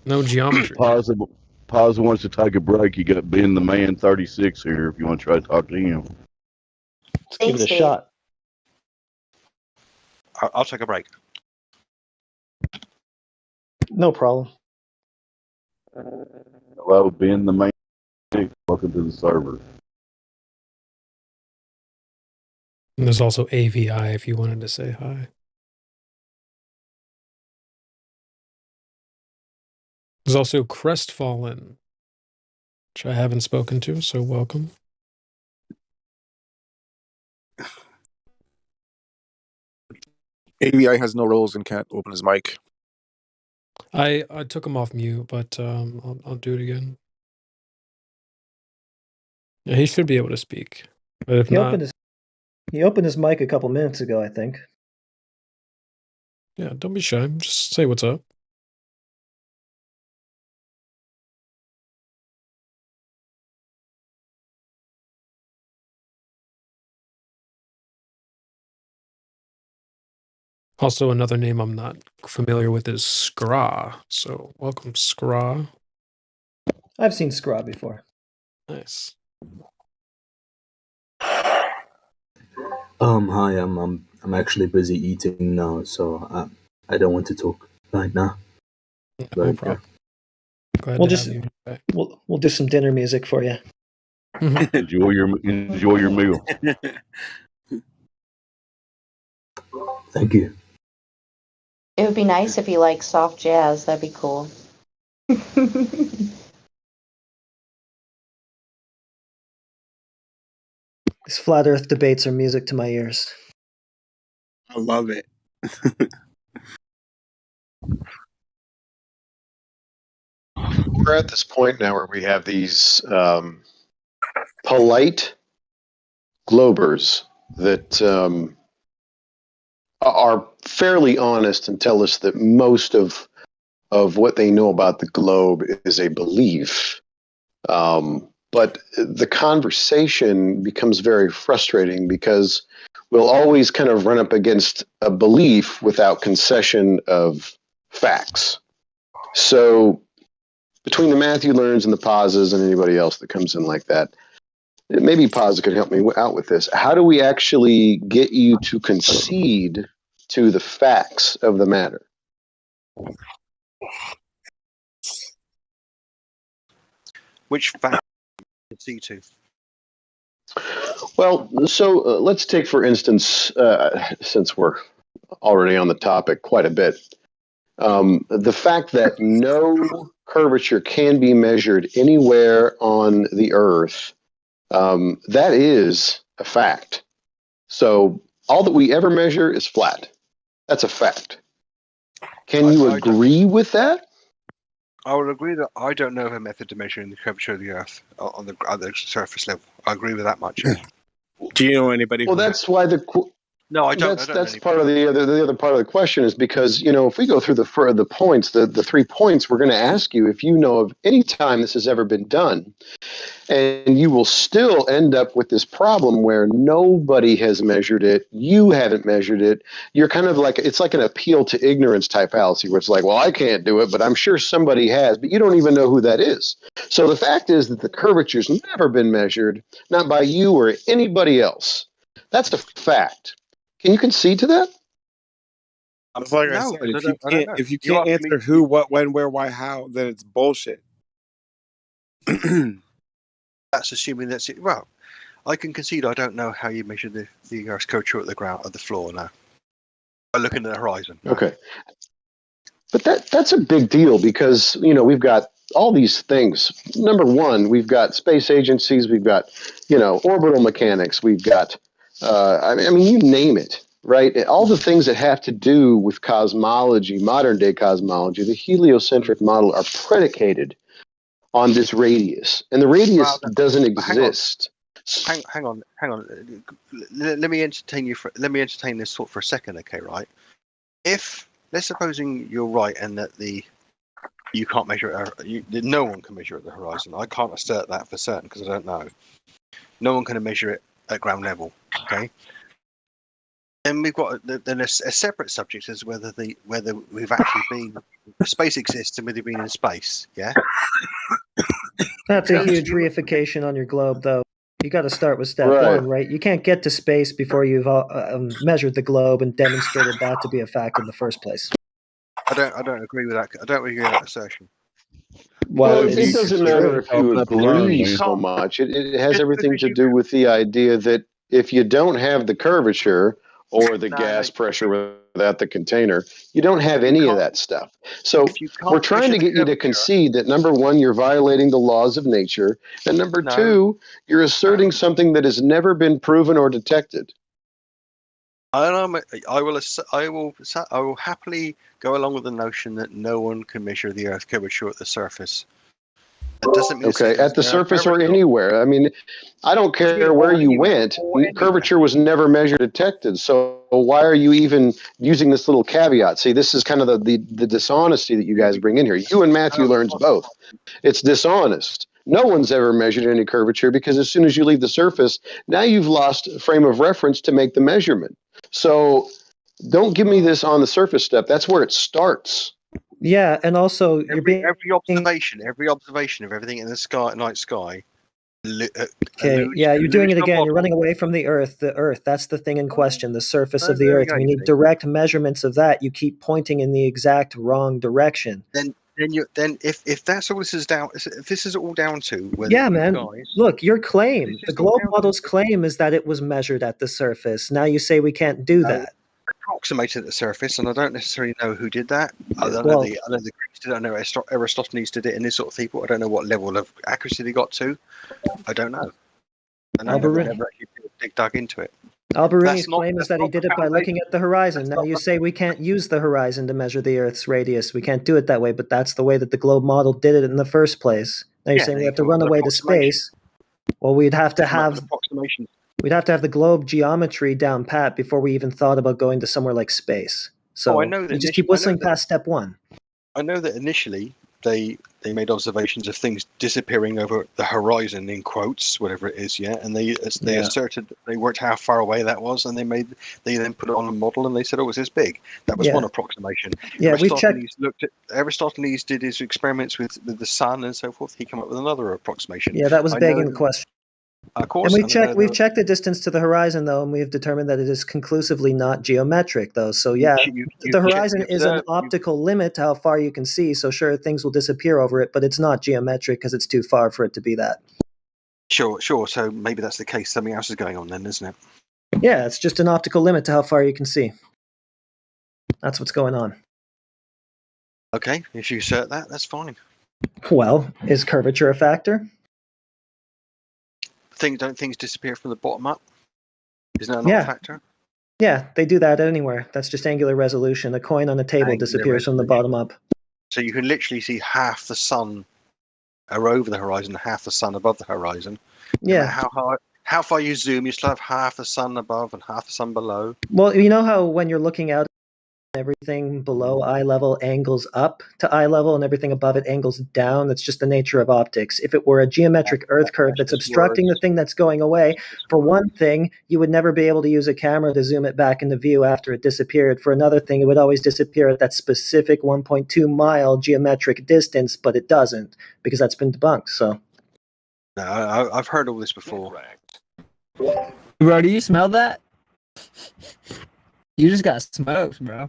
no geometry. Paz wants to take a break. You got Ben the Man 36 here if you want to try to talk to him. Let's give it a shot. I'll take a break. No problem. Hello, Ben the Man. Welcome to the server. And there's also AVI if you wanted to say hi. There's also Crestfallen, which I haven't spoken to, so welcome. AVI has no roles and can't open his mic. I took him off mute, but I'll do it again. Yeah, he should be able to speak. But if not, he opened his mic a couple minutes ago, I think. Yeah, don't be shy. Just say what's up. Also, another name I'm not familiar with is Scraw. So, welcome, Scraw. I've seen Scraw before. Nice. Hi. I'm actually busy eating now, so I don't want to talk right now. No problem. Glad We'll to just have you back. we'll do some dinner music for you. Enjoy your meal. Thank you. It would be nice if you like soft jazz. That'd be cool. These flat Earth debates are music to my ears. I love it. We're at this point now where we have these polite globers that are fairly honest and tell us that most of what they know about the globe is a belief. But the conversation becomes very frustrating because we'll always kind of run up against a belief without concession of facts. So between the Matthew Learns and the Pazes and anybody else that comes in like that, maybe Paz could help me out with this. How do we actually get you to concede to the facts of the matter? Which fact concede to? Well, so let's take, for instance, since we're already on the topic quite a bit, the fact that no curvature can be measured anywhere on the Earth, that is a fact. So all that we ever measure is flat. That's a fact. Can you agree with that? I would agree that I don't know of a method to measuring the curvature of the Earth on the surface level. I agree with that much. Do you know anybody? Well, that's why No, I don't. That's part of the other part of the question is because if we go through the points, the 3 points, we're going to ask you if you know of any time this has ever been done, and you will still end up with this problem where nobody has measured it, you haven't measured it. You're kind of like it's like an appeal to ignorance type fallacy, where it's like, well, I can't do it, but I'm sure somebody has, but you don't even know who that is. So the fact is that the curvature's never been measured, not by you or anybody else. That's a fact. Can you concede to that? It's like I No, said, because I don't know. if you You can't asked me. answer who, what, when, where, why, how, then it's bullshit. That's assuming that's it. Well, I can concede I don't know how you measure the Earth's curvature at the ground, at the floor now. By looking at the horizon. No. Okay. But that's a big deal because, we've got all these things. Number one, we've got space agencies, we've got, orbital mechanics, we've got, I mean, you name it, right? All the things that have to do with cosmology, modern day cosmology, the heliocentric model are predicated on this radius. And the radius doesn't exist. Hang on. Let me entertain this thought for a second, okay, right? Let's supposing you're right and that you can't measure it, no one can measure at the horizon. I can't assert that for certain because I don't know. No one can measure it at ground level, okay? Then we've got then a separate subject is whether we've actually been space exists and whether we've been in space, yeah. That's a huge reification on your globe, though. You got to start with step one, right? You can't get to space before you've measured the globe and demonstrated that to be a fact in the first place. I don't agree with that. I don't agree with that assertion. Well, it doesn't matter if you agree so much. It has everything to do with the idea that if you don't have the curvature or the gas pressure without the container, you don't have any of that stuff. So we're trying to get you to concede that, number one, you're violating the laws of nature, and number two, you're asserting something that has never been proven or detected. I will happily go along with the notion that no one can measure the Earth's curvature at the surface. That doesn't mean at the surface or anywhere. I mean, I don't care where you went. Curvature was never measured, detected. So why are you even using this little caveat? See, this is kind of the dishonesty that you guys bring in here. You and Matthew learns both. It's dishonest. No one's ever measured any curvature because as soon as you leave the surface, now you've lost a frame of reference to make the measurement. So don't give me this on the surface step. That's where it starts. Yeah, and also every observation of everything in the sky, night sky. Okay, yeah, you're doing it again. You're running away from the Earth. The Earth, that's the thing in question, the surface of the Earth. We need direct measurements of that. You keep pointing in the exact wrong direction. Then if that's all this is down, if this is all down to, yeah, man. Look, your claim, the globe model's claim is that it was measured at the surface. Now you say we can't do that. Approximated at the surface, and I don't necessarily know who did that. I don't know the Greeks did it. I know Aristophanes did it, and this sort of people. I don't know what level of accuracy they got to. I don't know. And I never actually dug into it. Alberini's claim is that he did it by looking at the horizon. Now you say we can't use the horizon to measure the Earth's radius. We can't do it that way, but that's the way that the globe model did it in the first place. Now you're saying we have to run away to space. Well, we'd have to have the globe geometry down pat before we even thought about going to somewhere like space. So I know that you just keep whistling past step one. I know that initially they made observations of things disappearing over the horizon, in quotes, whatever it is, yeah. And they asserted that they worked how far away that was, and they then put it on a model, and they said, "Oh, it's this big." That was one approximation. Yeah, Aristophanes did his experiments with the sun and so forth. He came up with another approximation. Yeah, that was begging the question. Of course, and we've checked the distance to the horizon, though, and we've determined that it is conclusively not geometric, though. So yeah, the horizon is an optical limit to how far you can see. So sure, things will disappear over it, but it's not geometric because it's too far for it to be that. Sure. So maybe that's the case. Something else is going on then, isn't it? Yeah, it's just an optical limit to how far you can see. That's what's going on. Okay, if you assert that, that's fine. Well, is curvature a factor? Don't things disappear from the bottom up? Isn't that not a factor? Yeah, they do that anywhere. That's just angular resolution. A coin on a table disappears from the bottom up. So you can literally see half the sun over the horizon, half the sun above the horizon. Yeah. No how far you zoom, you still have half the sun above and half the sun below. Well, you know how when you're looking out, everything below eye level angles up to eye level and everything above it angles down? That's just the nature of optics. If it were a geometric Earth curve that's obstructing the thing that's going away, for one thing, you would never be able to use a camera to zoom it back into view after it disappeared. For another thing, it would always disappear at that specific 1.2 mile geometric distance, but it doesn't because that's been debunked. So, No, I've heard all this before. Bro, do you smell that? You just got smoked, bro.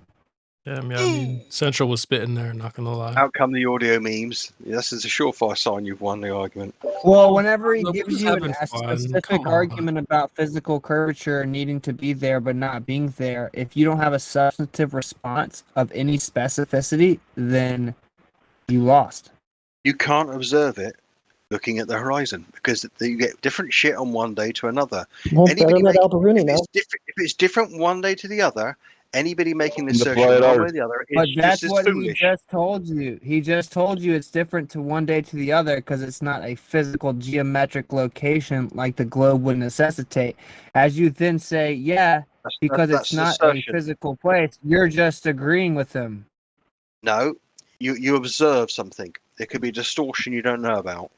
Yeah, I mean, Central was spitting there, not gonna lie. Out come the audio memes. This is a surefire sign you've won the argument. Well, whenever he Look, we're gives just you having a fun. specific Come on. argument about physical curvature needing to be there but not being there, if you don't have a substantive response of any specificity, then you lost. You can't observe it looking at the horizon because you get different shit on one day to another. well, better let Alberuni know. If it's different one day to the other, anybody making the The assertion flat one way or earth. the other But is that's just as what he foolish. just told you. He just told you it's different to one day to the other because it's not a physical geometric location like the globe would necessitate. As you then say, yeah, because that's it's not a assertion. physical place, you're just agreeing with him. No, you observe something. There could be distortion you don't know about.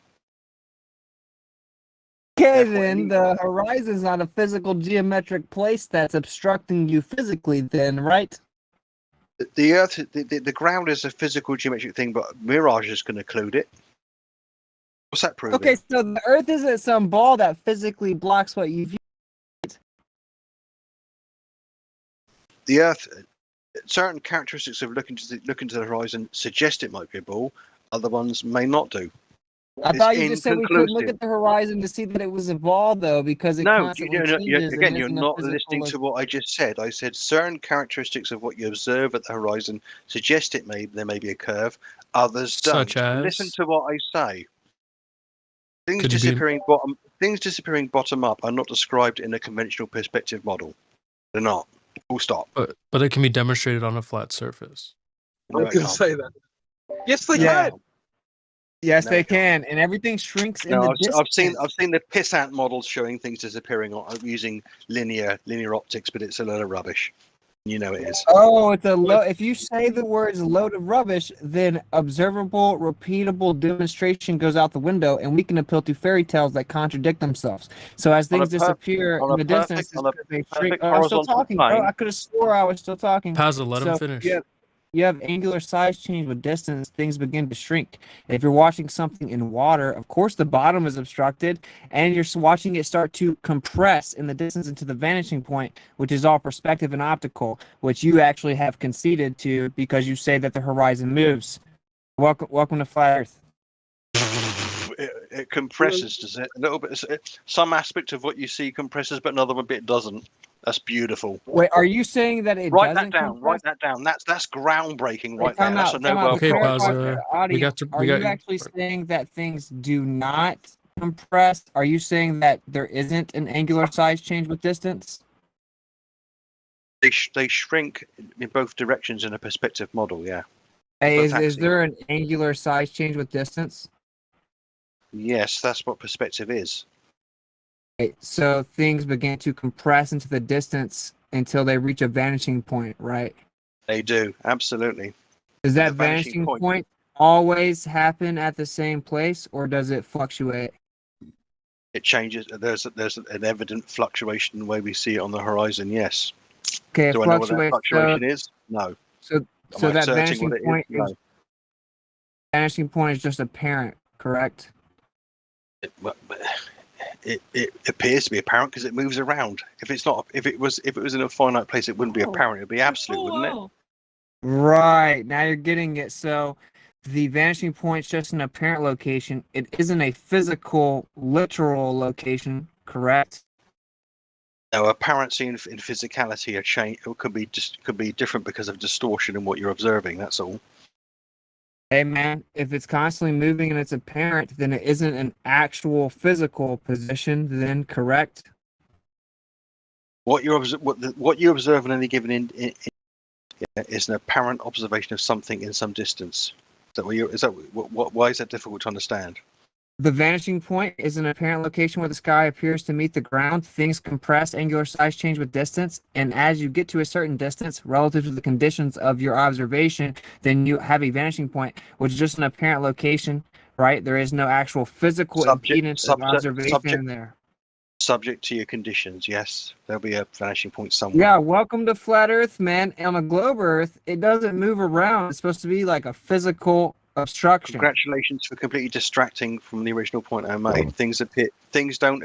Okay, then the horizon's not a physical geometric place that's obstructing you physically, then, right? The Earth, the ground is a physical geometric thing, but mirage is going to occlude it. What's that proving? Okay, so the Earth isn't some ball that physically blocks what you view. The Earth, certain characteristics of looking to the horizon suggest it might be a ball. Other ones may not do. I It's thought you just said we couldn't look inconclusive. at the horizon to see that it was a ball, though, because it No, constantly you're changes. again, and you're isn't a not physical listening to what I just said. I said certain characteristics of what you observe at the horizon suggest there may be a curve. Others don't. Such as? Listen to what I say. Things Could you be- disappearing bottom up are not described in a conventional perspective model. They're not. Full stop. But it can be demonstrated on a flat surface. No, I it was gonna can't. say that. Yes, they Yeah. can. Yes, No, they it can't. can, and everything shrinks in No, the I've distance. seen the pissant models showing things disappearing using linear optics, but it's a load of rubbish. You know it is. Oh, it's a load. If you say the words "load of rubbish," then observable, repeatable demonstration goes out the window, and we can appeal to fairy tales that contradict themselves. So as On a things disappear on in a the perfect- distance, it's on a because they perfect shrink. Oh, I'm still horizontal talking, bro. plane. I could have swore I was still talking. Pazza, let him finish. You have angular size change with distance, things begin to shrink. If you're watching something in water, of course the bottom is obstructed, and you're watching it start to compress in the distance into the vanishing point, which is all perspective and optical, which you actually have conceded to because you say that the horizon moves. Welcome to Flat Earth. It compresses, does it? A little bit. Some aspect of what you see compresses, but another bit doesn't. That's beautiful. Wait, are you saying that it Write doesn't that down. compress? Write that down. That's groundbreaking right Time there. That's out, a time out. Nobel Okay, Prize Pazza, right there. we Audience, got are you actually saying that things do not compress? Are you saying that there isn't an angular size change with distance? They shrink in both directions in a perspective model. Yeah. Hey, Both is axes. there an angular size change with distance? Yes, that's what perspective is. Okay, so things begin to compress into the distance until they reach a vanishing point, right? They do absolutely. Does that The vanishing vanishing point always happen at the same place, or does it fluctuate? It changes. There's an evident fluctuation in the way we see it on the horizon. Yes. Okay, it Do I know what that fluctuates. fluctuation is? No. So Am I that asserting vanishing what it is? point No. vanishing point is just apparent, correct? It appears to be apparent because it moves around. If it was in a finite place, it wouldn't be apparent. It'd be absolute, wouldn't it? Right. Now you're getting it. So the vanishing point is just an apparent location. It isn't a physical, literal location, correct? No, apparency and physicality are change. It could be different because of distortion in what you're observing. That's all. Hey man, if it's constantly moving and it's apparent, then it isn't an actual physical position, then correct? What you observe in any given is an apparent observation of something in some distance. Why is that difficult to understand? The vanishing point is an apparent location where the sky appears to meet the ground. Things compress, angular size change with distance, and as you get to a certain distance relative to the conditions of your observation, then you have a vanishing point, which is just an apparent location, right? There is no actual physical impedance of observation there. Subject to your conditions, yes. There'll be a vanishing point somewhere. Yeah, welcome to Flat Earth, man. On a globe Earth, it doesn't move around. It's supposed to be like a physical obstruction. Congratulations for completely distracting from the original point I made. Things don't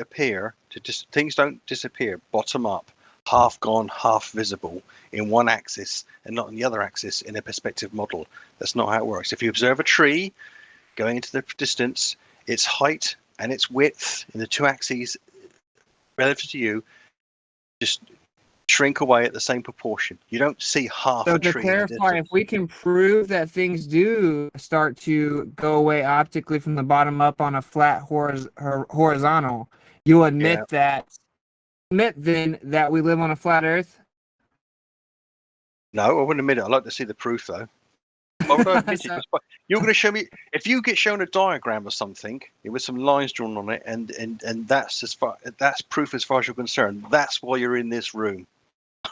disappear bottom up, half gone, half visible in one axis and not in the other axis in a perspective model. That's not how it works. If you observe a tree going into the distance, its height and its width in the two axes relative to you just shrink away at the same proportion. You don't see half So a to tree. clarify, if we can prove that things do start to go away optically from the bottom up on a flat horizontal, you admit then that we live on a flat Earth? No, I wouldn't admit it. I'd like to see the proof though. Why would I admit it? 'Cause you're going to show me if you get shown a diagram or something with some lines drawn on it, and that's proof as far as you're concerned. That's why you're in this room.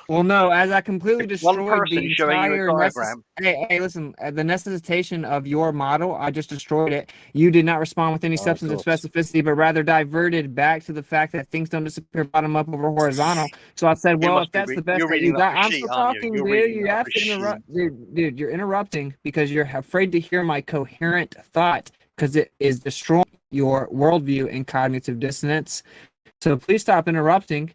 Well, no, as I completely destroyed the showing you a entire diagram. Hey, listen, the necessitation of your model, I just destroyed it. You did not respond with any substantive specificity, but rather diverted back to the fact that things don't disappear bottom up over horizontal. So I said, well, if that's the best that you got, I'm still talking, dude. You have to interrupt, dude. You're interrupting because you're afraid to hear my coherent thought because it is destroying your worldview and cognitive dissonance. So please stop interrupting.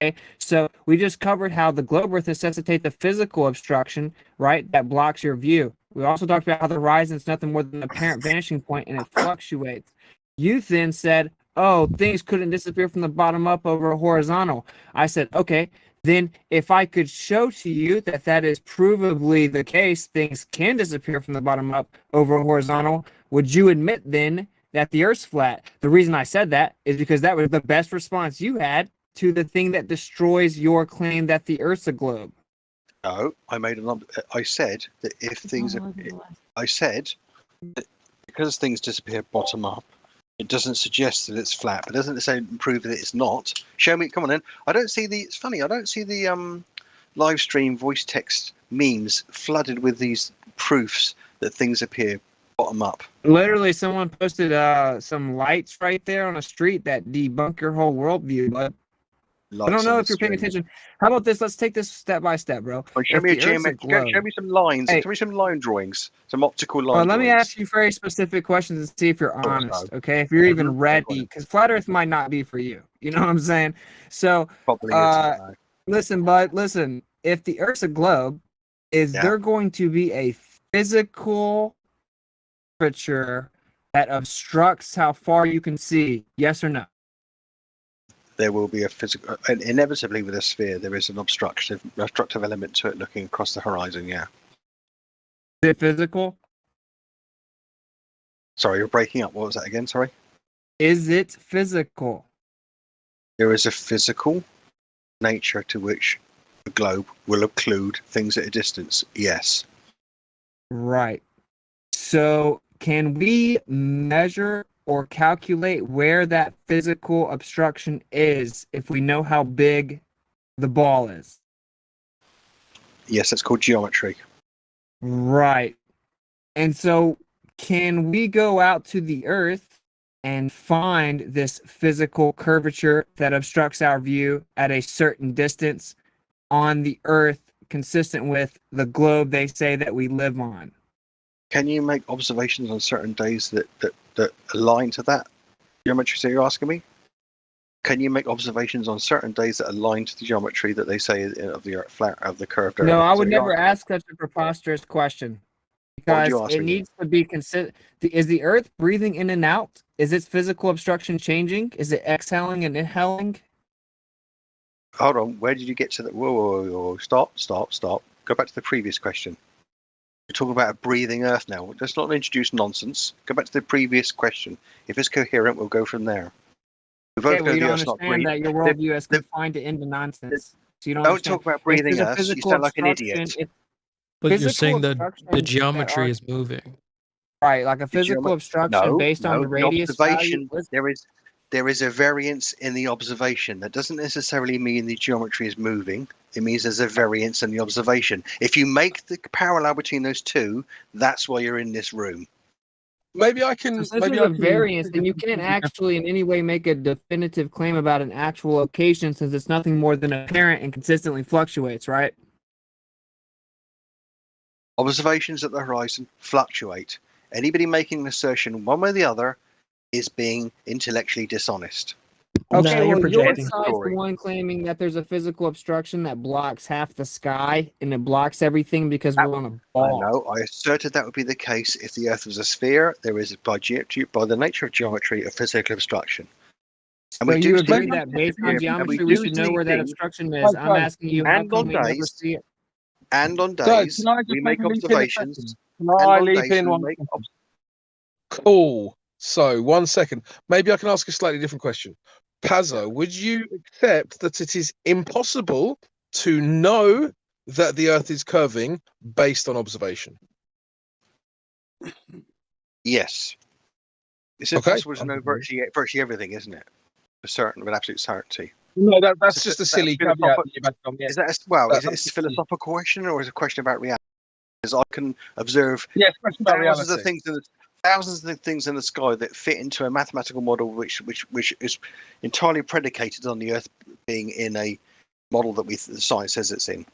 Okay, so we just covered how the globe Earth necessitates the physical obstruction, right, that blocks your view. We also talked about how the horizon is nothing more than an apparent vanishing point and it fluctuates. You then said, oh, things couldn't disappear from the bottom up over a horizontal. I said, okay, then if I could show to you that that is provably the case, things can disappear from the bottom up over a horizontal, would you admit then that the Earth's flat? The reason I said that is because that was the best response you had to the thing that destroys your claim that the Earth's a globe. No, I said that if things I said that because things disappear bottom up, it doesn't suggest that it's flat, but doesn't say prove that it's not. Show me, come on then. It's funny, I don't see the live stream voice text memes flooded with these proofs that things appear bottom up. Literally, someone posted some lights right there on a street that debunk your whole worldview, but I don't know if you're paying attention. How about this? Let's take this step by step, bro. Show me a geometry. Show me some lines. Show me some line drawings. Some optical line. Let me ask you very specific questions and see if you're honest. Okay, if you're even ready, because flat Earth might not be for you. You know what I'm saying? So, listen, bud. Listen. If the Earth's a globe, is there going to be a physical curvature that obstructs how far you can see? Yes or no? There will be a physical, and inevitably with a sphere, there is an obstructive element to it looking across the horizon. Yeah. Is it physical? Sorry, you're breaking up. What was that again? Sorry. Is it physical? There is a physical nature to which the globe will include things at a distance. Yes. Right. So can we measure or calculate where that physical obstruction is if we know how big the ball is? Yes, that's called geometry. Right. And so can we go out to the Earth and find this physical curvature that obstructs our view at a certain distance on the Earth consistent with the globe they say that we live on? Can you make observations on certain days that align to that geometry? So you're asking me? Can you make observations on certain days that align to the geometry that they say of the Earth, flat of the curved Earth? No, I would never ask such a preposterous question because it needs to be considered. Is the Earth breathing in and out? Is its physical obstruction changing? Is it exhaling and inhaling? Hold on. Where did you get to that? Whoa. Stop. Go back to the previous question. We're talking about a breathing Earth now. Let's not introduce nonsense. Go back to the previous question. If it's coherent, we'll go from there. We both you don't understand that your worldview is confined to into nonsense. So you don't talk about breathing Earth. You sound like an idiot. But you're saying that the geometry is moving. Right, like a The physical obstruction based on the the radius value. observation. There is a variance in the observation. That doesn't necessarily mean the geometry is moving. It means there's a variance in the observation. If you make the parallel between those two, that's why you're in this room. Maybe I can. Since there's a variance, then you can't actually in any way make a definitive claim about an actual location, since it's nothing more than apparent and consistently fluctuates, right? Observations at the horizon fluctuate. Anybody making an assertion one way or the other is being intellectually dishonest. Okay, well, your side's the one claiming that there's a physical obstruction that blocks half the sky and it blocks everything because we're on a ball. I know. I asserted that would be the case if the Earth was a sphere. There is, by the nature of geometry, a physical obstruction. And So we you do agree see that based on and geometry, we should know where that obstruction is. I'm asking you, how come we never see it? And on So, days, can I just we make make a leap in a observations. second? Can I leap in one second? Cool. So, 1 second. Maybe I can ask a slightly different question. Pazzo, would you accept that it is impossible to know that the Earth is curving based on observation? Yes. It's impossible to know virtually everything, isn't it? For certain, with absolute certainty. No, that's just a silly caveat. Is that is it a philosophical question or is it a question about reality? Because I can observe thousands of things in the sky that fit into a mathematical model which is entirely predicated on the Earth being in a model that the science says it's in.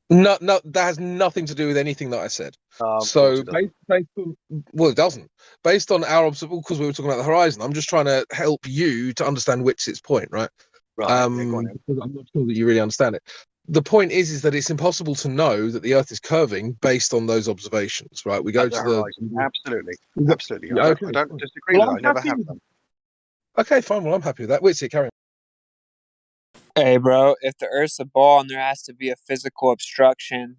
No, that has nothing to do with anything that I said. So, based on, well, it doesn't. Based on our observation, because we were talking about the horizon, I'm just trying to help you to understand Witzit's point, right? Right. Because I'm not sure that you really understand it. The point is that it's impossible to know that the Earth is curving based on those observations, right? We go to the horizon. Absolutely. Yeah, I don't disagree with that. I never have them. Okay, fine. Well, I'm happy with that. Witzit, carry on. Hey, bro, if the Earth's a ball and there has to be a physical obstruction,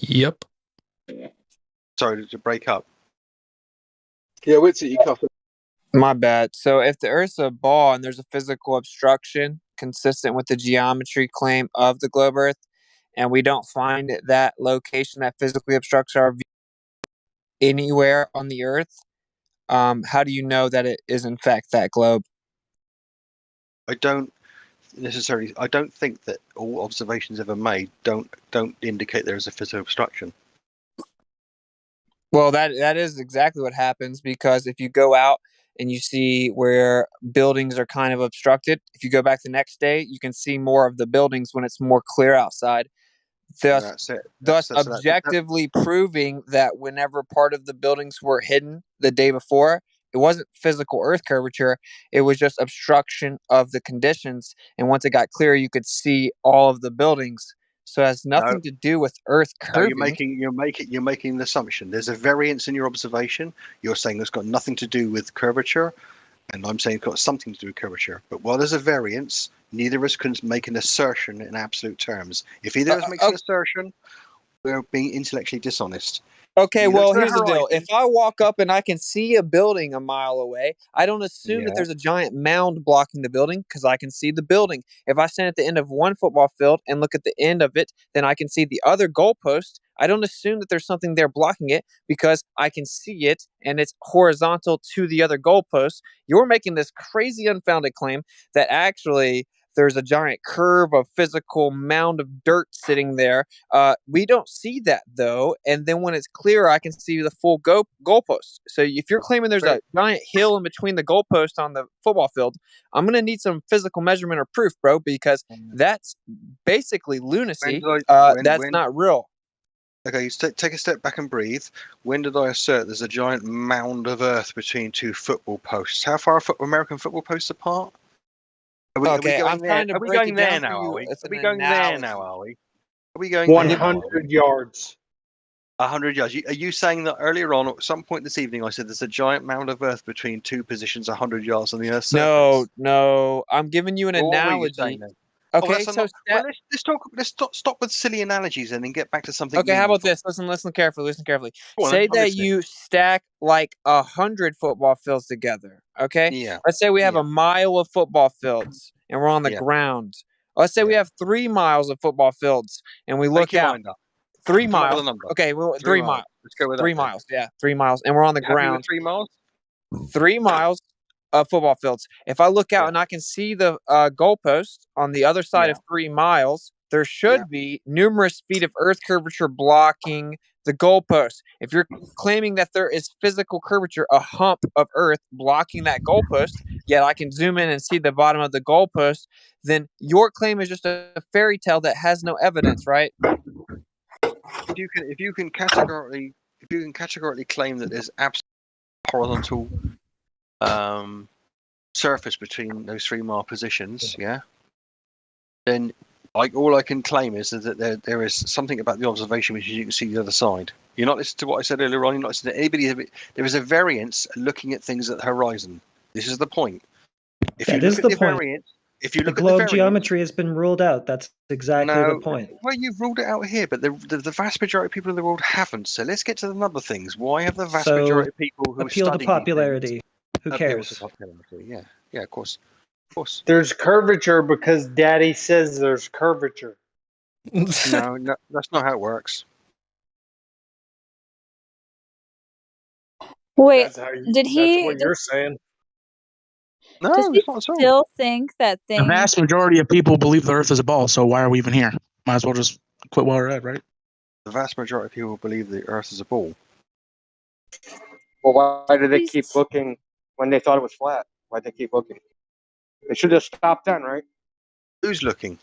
Yep. Sorry to break up. Yeah, Witzit, you cut it. My bad. So if the Earth's a ball and there's a physical obstruction consistent with the geometry claim of the globe Earth, and we don't find that location that physically obstructs our view anywhere on the Earth, how do you know that it is in fact that globe? I don't think that all observations ever made don't indicate there is a physical obstruction. Well, that is exactly what happens, because if you go out and you see where buildings are kind of obstructed, if you go back the next day, you can see more of the buildings when it's more clear outside. Thus objectively proving that whenever part of the buildings were hidden the day before, it wasn't physical Earth curvature, it was just obstruction of the conditions. And once it got clear, you could see all of the buildings. So it has nothing to do with Earth curving. No, you're making an assumption. There's a variance in your observation. You're saying it's got nothing to do with curvature, and I'm saying it's got something to do with curvature. But while there's a variance, neither of us can make an assertion in absolute terms. If either of us makes an assertion, we're being intellectually dishonest. Okay, well, here's the deal. If I walk up and I can see a building a mile away, I don't assume that there's a giant mound blocking the building, because I can see the building. If I stand at the end of one football field and look at the end of it, then I can see the other goalpost. I don't assume that there's something there blocking it, because I can see it and it's horizontal to the other goalpost. You're making this crazy unfounded claim that actually there's a giant curve of physical mound of dirt sitting there. We don't see that, though. And then when it's clear, I can see the full goalpost. So if you're claiming there's a giant hill in between the goalpost on the football field, I'm going to need some physical measurement or proof, bro, because that's basically lunacy. That's not real. Okay, take a step back and breathe. When did I assert there's a giant mound of earth between two football posts? How far are American football posts apart? Are we going there now? Are we going there now? Are we going 100 yards? 100 yards. Are you saying that earlier on, at some point this evening, I said there's a giant mound of earth between two positions 100 yards on the Earth's surface? No. I'm giving you an analogy. Okay, so let's stop with silly analogies and then get back to something. Okay, how about this? Listen carefully. Say that you stack like 100 football fields together. Okay. Yeah. Let's say we have a mile of football fields and we're on the ground. Let's say we have 3 miles of football fields, and we look your out mind up. 3 Come up with miles. a number. Okay, well, 3 3 miles. miles. Let's go with 3 that. then. miles. Yeah, 3 miles, and we're on the You happy with ground. 3 miles? 3 miles of football fields. If I look out and I can see the goalpost on the other side of 3 miles, there should be numerous feet of earth curvature blocking the goalpost. If you're claiming that there is physical curvature, a hump of earth blocking that goalpost, yet I can zoom in and see the bottom of the goalpost, then your claim is just a fairy tale that has no evidence, right? If you can categorically claim that there's absolute horizontal surface between those 3 mile positions, then all I can claim is that there is something about the observation which you can see the other side. You're not listening to what I said earlier on. You're not listening to anybody. There is a variance looking at things at the horizon. This is the point. If you look at the variance, the globe geometry has been ruled out. That's exactly the point. Well, you've ruled it out here, but the vast majority of people in the world haven't. So let's get to the number things. Why have the vast majority of people who appeal are to studying popularity? Who appeal cares? to popularity? Yeah, of course. There's curvature because Daddy says there's curvature. No, that's not how it works. Wait, That's what you're saying. No, does he it's not at all. still think that The things? vast majority of people believe the Earth is a ball, so why are we even here? Might as well just quit while we're at, right? The vast majority of people believe the Earth is a ball. Well, why did they keep looking when they thought it was flat? Why'd they keep looking? They should have stopped then, right? Who's looking?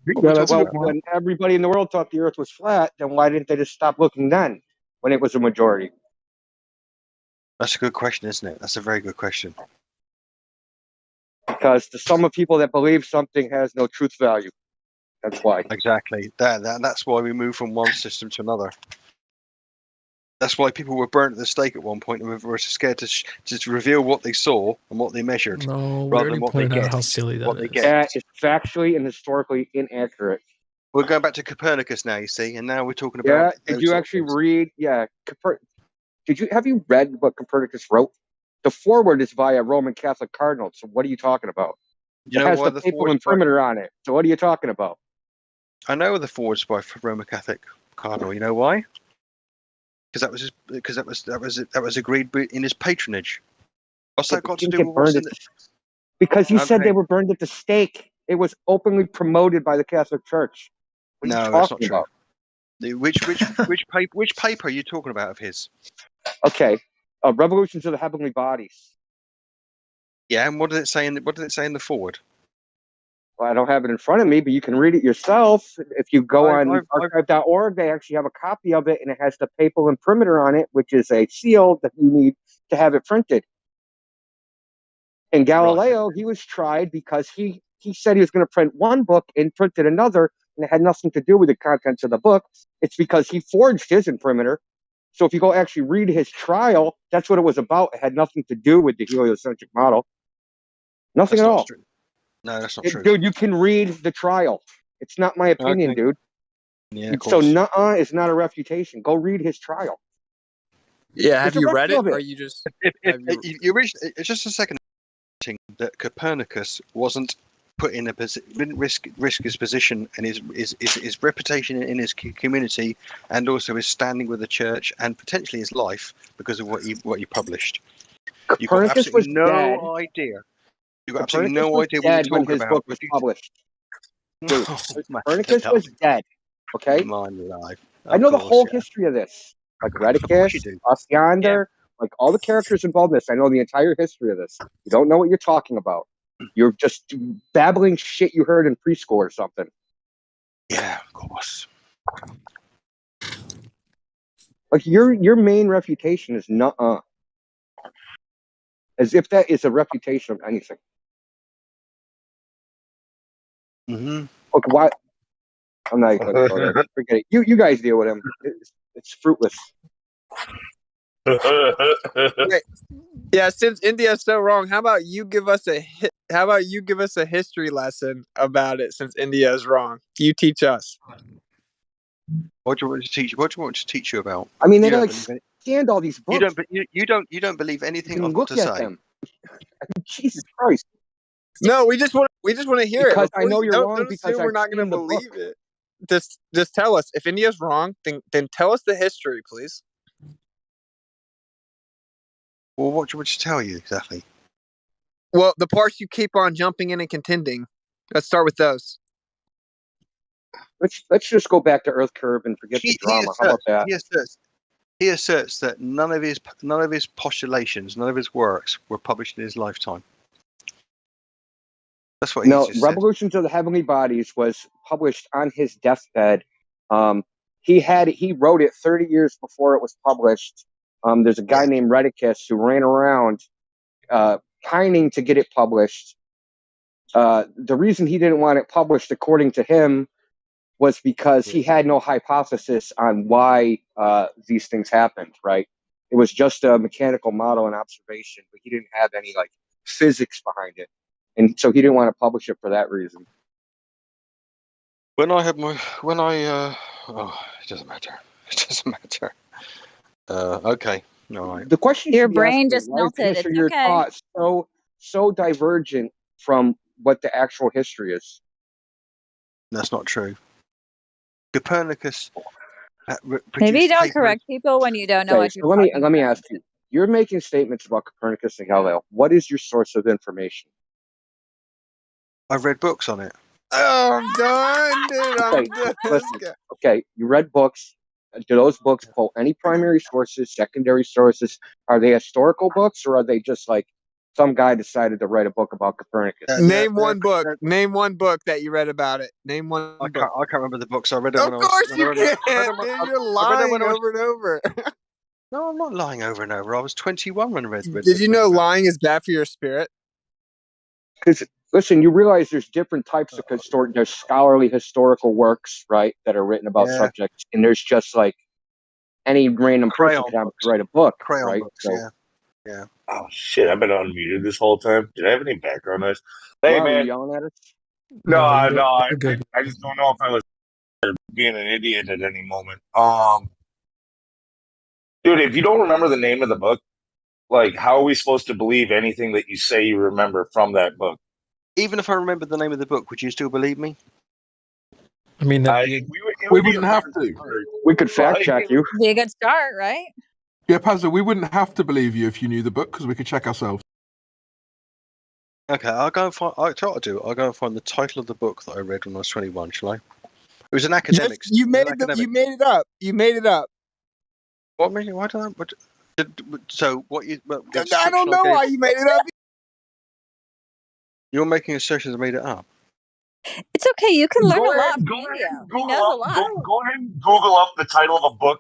When everybody in the world thought the Earth was flat, then why didn't they just stop looking then when it was a majority? That's a good question, isn't it? That's a very good question. Because the sum of people that believe something has no truth value. That's why. Exactly. That's why we move from one system to another. That's why people were burnt at the stake at one point and were scared to reveal what they saw and what they measured, No, we rather already than what they pointed out guessed. how silly that is. That is factually and historically inaccurate. We're going back to Copernicus now, you see, and now we're talking about. Yeah. Did you actually read? Yeah. Have you read what Copernicus wrote? The foreword is by a Roman Catholic cardinal. So what are you talking about? You it know has why the the papal foreword's imprimatur on it. So what are you talking about? I know the foreword's by Roman Catholic cardinal. You know why? Because that was agreed in his patronage. What's that got to do with what's in it? Because you said they were burned at the stake. It was openly promoted by the Catholic Church. What are you No, that's not talking true. about? Which paper are you talking about of his? Okay, Revolutions of the Heavenly Bodies. Yeah, and what did it say in the foreword? Well, I don't have it in front of me, but you can read it yourself. If you go on archive.org, they actually have a copy of it, and it has the papal imprimatur on it, which is a seal that you need to have it printed. And Galileo, he was tried because he said he was going to print one book and printed another, and it had nothing to do with the contents of the book. It's because he forged his imprimatur. So if you go actually read his trial, that's what it was about. It had nothing to do with the heliocentric model. Nothing at all. True. No, that's not true. Dude, you can read the trial. It's not my opinion, dude. Yeah, of so course. nuh-uh is not a refutation. Go read his trial. Yeah, have There's a you read record it, of or you just? Just a second. That Copernicus wasn't put in didn't risk his position and his reputation in his community, and also his standing with the church, and potentially his life because of what he published. You've got Copernicus absolutely was dead. no idea. You've got absolutely Copernicus no was idea what dead you're when talking his about. book was published. Dude, My Copernicus God. was dead. Okay? Mine alive. I know the whole yeah. history of this. Like course Redicus, you do. Us Yonder, like all the characters involved in this. I know the entire history of this. You don't know what you're talking about. You're just babbling shit you heard in preschool or something. Yeah, of course. Like your main refutation is nuh-uh. As if that is a refutation of anything. Mm-hmm. Okay, why? I'm not even going to go there. Forget it. You guys deal with him. It's fruitless. Wait, yeah, since India is so wrong, how about you give us a history lesson about it? Since India is wrong, you teach us. What do you want to teach? What do you want to teach you about? I mean, they like stand all these books. You don't believe anything I've got look to at say. them. I mean, Jesus Christ. No, we just want to hear Because it. I know you're Don't wrong because assume we're I've not going to seen the believe book. it. Just tell us if India's wrong. Then tell us the history, please. Well, what do you want to tell you exactly? Well, the parts you keep on jumping in and contending. Let's start with those. Let's just go back to Earth curve and forget the drama. How about that? He asserts that none of his postulations, none of his works were published in his lifetime. That's what he just said. Revolutions of the Heavenly Bodies was published on his deathbed. He wrote it 30 years before it was published. There's a guy named Redicus who ran around pining to get it published. The reason he didn't want it published, according to him, was because he had no hypothesis on why these things happened, right? It was just a mechanical model and observation, but he didn't have any like physics behind it. And so he didn't want to publish it for that reason. When I had my it doesn't matter. It doesn't matter. Okay. All right. The question Your should be brain asked just is, why is the melted. history It's you're okay. taught so divergent from what the actual history is? That's not true. Copernicus Maybe produced don't papers. correct people when you don't know Okay, what so you're let me talking about. ask you. You're making statements about Copernicus and Galileo. What is your source of information? I've read books on it. Oh, I'm done, dude. I'm Okay, done. listen. Okay, you read books. Do those books quote any primary sources, secondary sources? Are they historical books, or are they just like some guy decided to write a book about Copernicus? Name one book. Name one book that you read about it. Name one book. I can't remember the books. I read them Of when I was. course When you I read them, can't, dude. You're I read them lying when I was. over and over. No, I'm not lying over and over. I was 21 when I read. Did you know lying is bad for your spirit? Because listen, you realize there's different types of there's scholarly historical works, right, that are written about subjects, and there's just like any random person could have to write a book, right? Books, so, yeah. Oh shit! I've been unmuted this whole time. Did I have any background noise? Hey Wow, were you man. yelling at us? No, I good. I just don't know if I was being an idiot at any moment. Dude, if you don't remember the name of the book, like, how are we supposed to believe anything that you say you remember from that book? Even if I remember the name of the book, would you still believe me? I mean, we wouldn't have to. We could fact check you. Be a good start, right? Yeah, Pazzo, we wouldn't have to believe you if you knew the book because we could check ourselves. Okay, I'll go and find. I'll tell you what I'll do. I'll go and find the title of the book that I read when I was 21. Shall I? It was an academic. You made it up. You made it up. What? Why do I? So what you? I don't know why you made it up. You're making assertions I made it up. It's okay. You can learn Go a lot ahead, from go India. ahead, He knows a lot. Go ahead and Google up the title of a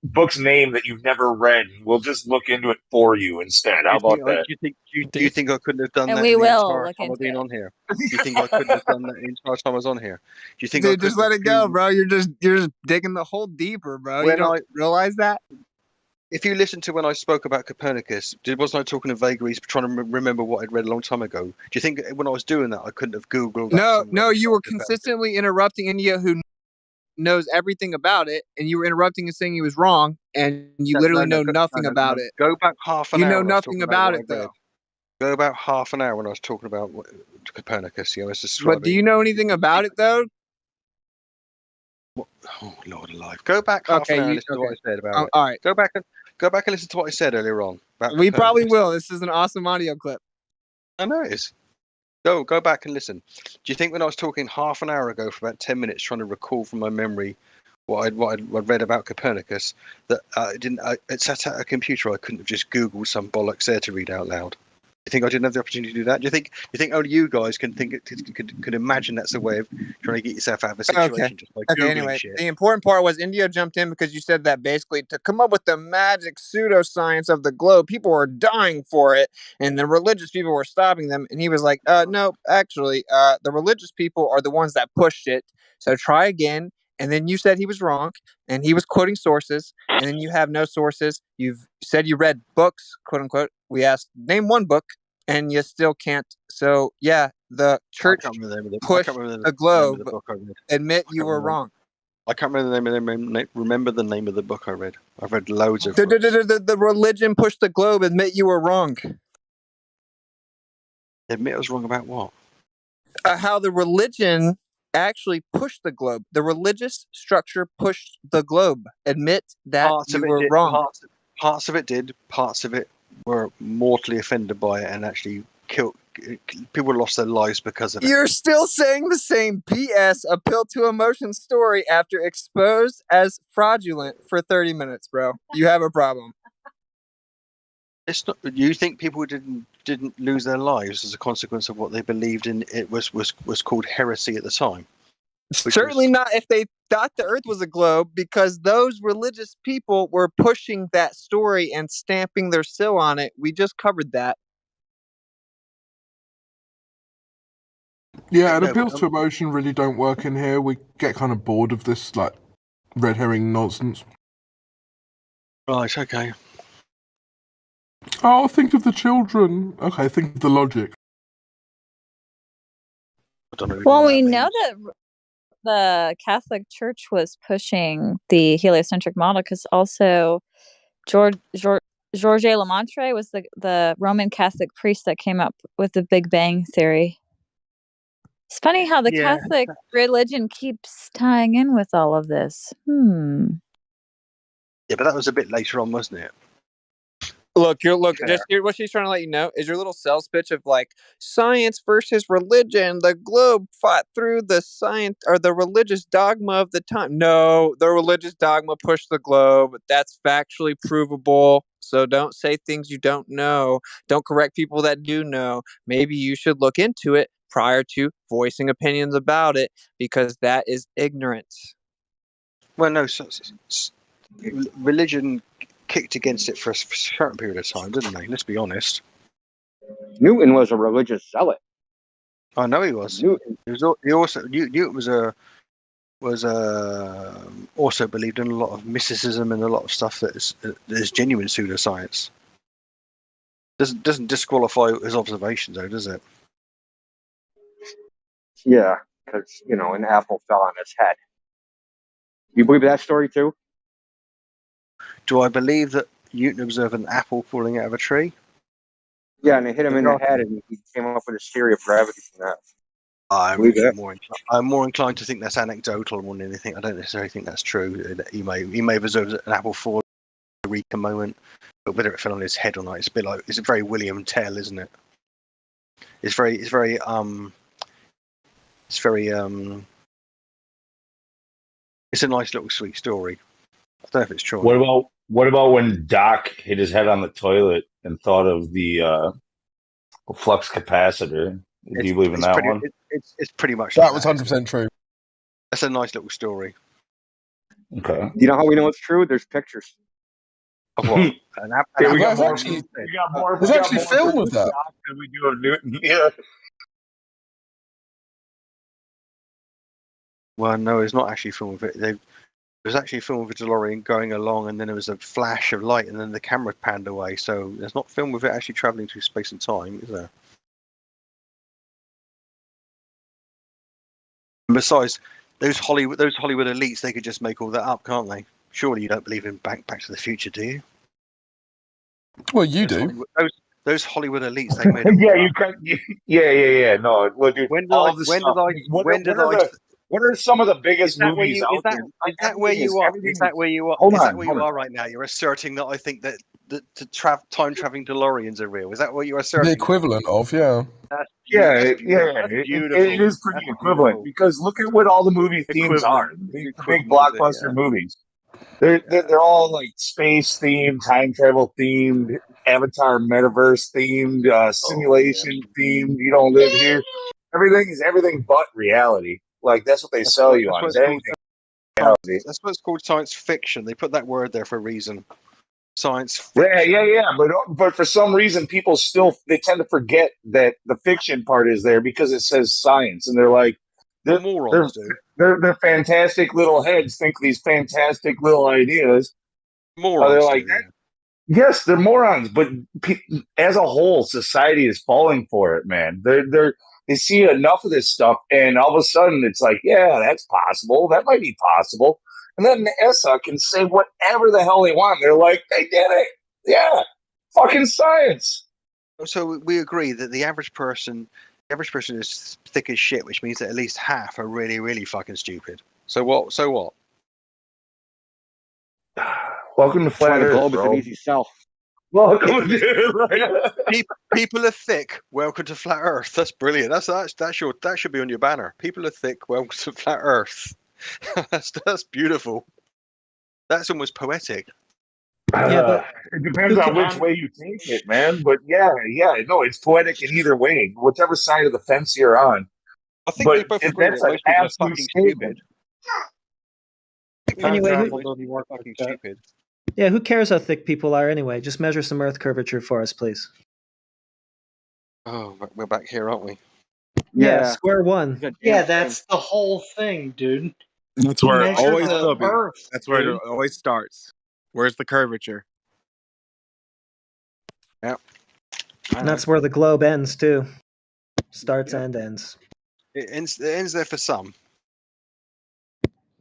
book's name that you've never read. We'll just look into it for you instead. How about that? Do you think I couldn't have done And that we in the will entire look time I've into been it. on here? Do you think I couldn't have done that the entire time I was on here? Do you think Dude, just let it go, bro. You're just digging the hole deeper, bro. You don't realize that? If you listen to when I spoke about Copernicus, wasn't I talking in vagaries, trying to remember what I'd read a long time ago? Do you think when I was doing that, I couldn't have Googled that? No, you were consistently interrupting India, who knows everything about it, and you were interrupting and saying he was wrong, and you literally know nothing about it. Go back half an hour. You know when I was nothing talking about what it, I read. though. Go about half an hour when I was talking about Copernicus. I was But do you know anything about it, though? Oh, Lord alive! Go back half an hour and listen to what I said about it. All right. Go back and listen to what I said earlier on. We probably will. This is an awesome audio clip. I know it is. Go back and listen. Do you think when I was talking half an hour ago for about 10 minutes, trying to recall from my memory what I'd read about Copernicus, that it sat at a computer, I couldn't have just Googled some bollocks there to read out loud? You think I didn't have the opportunity to do that? Do you think only you guys can could imagine that's a way of trying to get yourself out of a situation just by Googling Anyway, shit? the important part was India jumped in because you said that basically to come up with the magic pseudoscience of the globe, people were dying for it, and the religious people were stopping them. And he was like, no, actually, the religious people are the ones that pushed it. So try again. And then you said he was wrong, and he was quoting sources, and then you have no sources. You've said you read books, quote unquote. We asked, name one book, and you still can't. So, yeah, the church pushed a globe. Admit you were wrong. I can't remember the name of the book I read. I've read loads of The religion pushed the globe. Admit you were wrong. Admit I was wrong about what? How the religion actually pushed the globe. The religious structure pushed the globe. Admit that you were wrong. Parts of it did. Parts of it were mortally offended by it and actually killed. People lost their lives because of it. You're still saying the same BS appeal to emotion story after exposed as fraudulent for 30 minutes, bro. You have a problem. It's not. You think people didn't lose their lives as a consequence of what they believed in? It was called heresy at the time. Certainly not if they thought the Earth was a globe, because those religious people were pushing that story and stamping their seal on it. We just covered that. Yeah, and appeals to emotion really don't work in here. We get kind of bored of this like red herring nonsense. Right. Okay. Oh, think of the children. Okay, think of the logic. I don't know. Well, we know that the Catholic Church was pushing the heliocentric model because also Georges Lemaitre was the Roman Catholic priest that came up with the Big Bang theory. It's funny how the Catholic religion keeps tying in with all of this. Yeah, but that was a bit later on, wasn't it? Look, just here, what she's trying to let you know is your little sales pitch of like science versus religion. The globe fought through the science or the religious dogma of the time. No, the religious dogma pushed the globe. That's factually provable. So don't say things you don't know. Don't correct people that do know. Maybe you should look into it prior to voicing opinions about it, because that is ignorance. Well, no, religion kicked against it for a certain period of time, didn't they? Let's be honest. Newton was a religious zealot. I know he was. Newton. Newton was also believed in a lot of mysticism and a lot of stuff that is genuine pseudoscience. Doesn't disqualify his observations, though, does it? Yeah, because an apple fell on his head. You believe that story too? Do I believe that Newton observed an apple falling out of a tree? Yeah, and it hit him in the head, and he came up with his theory of gravity from that. I'm more inclined to think that's anecdotal more than anything. I don't necessarily think that's true. He may have observed an apple fall at a Eureka moment, but whether it fell on his head or not, it's a bit like, it's a very William Tell, isn't it? It's a nice little sweet story. I don't know if it's true. What about when Doc hit his head on the toilet and thought of the flux capacitor? Do you believe in that one? It's pretty much that was 100% true. That's a nice little story. Okay. You know how we know it's true? There's pictures. Of what? We got more. There's actually film of that. Than we do of Newton. Yeah. Well, no, it's not actually film of it. There was actually a film of a DeLorean going along, and then there was a flash of light, and then the camera panned away. So there's not film of it actually traveling through space and time, is there? And besides, those Hollywood elites, they could just make all that up, can't they? Surely you don't believe in Back to the Future, do you? Well, you do. Those Hollywood elites, they made. Yeah. No, well, dude. What are some of the biggest movies out there? Is that where you are? Is that where you are? Hold on, you are right now? You're asserting that I think that time traveling DeLoreans are real. Is that what you are asserting? The equivalent of, yeah. It is pretty equivalent because look at what all the movie themes are. Big blockbuster movies. They're all like space themed, time travel themed, Avatar metaverse themed, simulation themed. You don't live here. Everything is everything but reality. Like that's what they sell you on. That's what it's called, science fiction. They put that word there for a reason. Science fiction. Yeah. But for some reason, people they tend to forget that the fiction part is there because it says science, and they're like, they're morons, dude. They're fantastic little heads think these fantastic little ideas. Morons. They're like, yes, they're morons. But as a whole, society is falling for it, man. They see enough of this stuff, and all of a sudden it's like, yeah, that's possible. That might be possible. And then ESA can say whatever the hell they want. They're like, they did it. Yeah, fucking science. So we agree that the average person The average person is thick as shit, which means that at least half are really, really fucking stupid. So what? So what? Welcome to Flat the Earth, globe is an bro. easy sell. Welcome, People are thick. Welcome to Flat Earth. That's brilliant. That should be on your banner. People are thick. Welcome to Flat Earth. that's beautiful. That's almost poetic. Yeah, but it depends on which way you take it, man. But yeah, no, it's poetic in either way, whichever side of the fence you're on. I think we both agree That's that an most people are absolute fucking statement. stupid. Anyway, Fucking stupid. Yeah, who cares how thick people are anyway? Just measure some Earth curvature for us, please. Oh, we're back here, aren't we? Yeah, square one. Yeah, that's the whole thing, dude. That's You where it measure always the will be. Earth. That's where dude. it always starts. Where's the curvature? Yep. And that's where the globe ends too. Starts and ends. It ends there for some.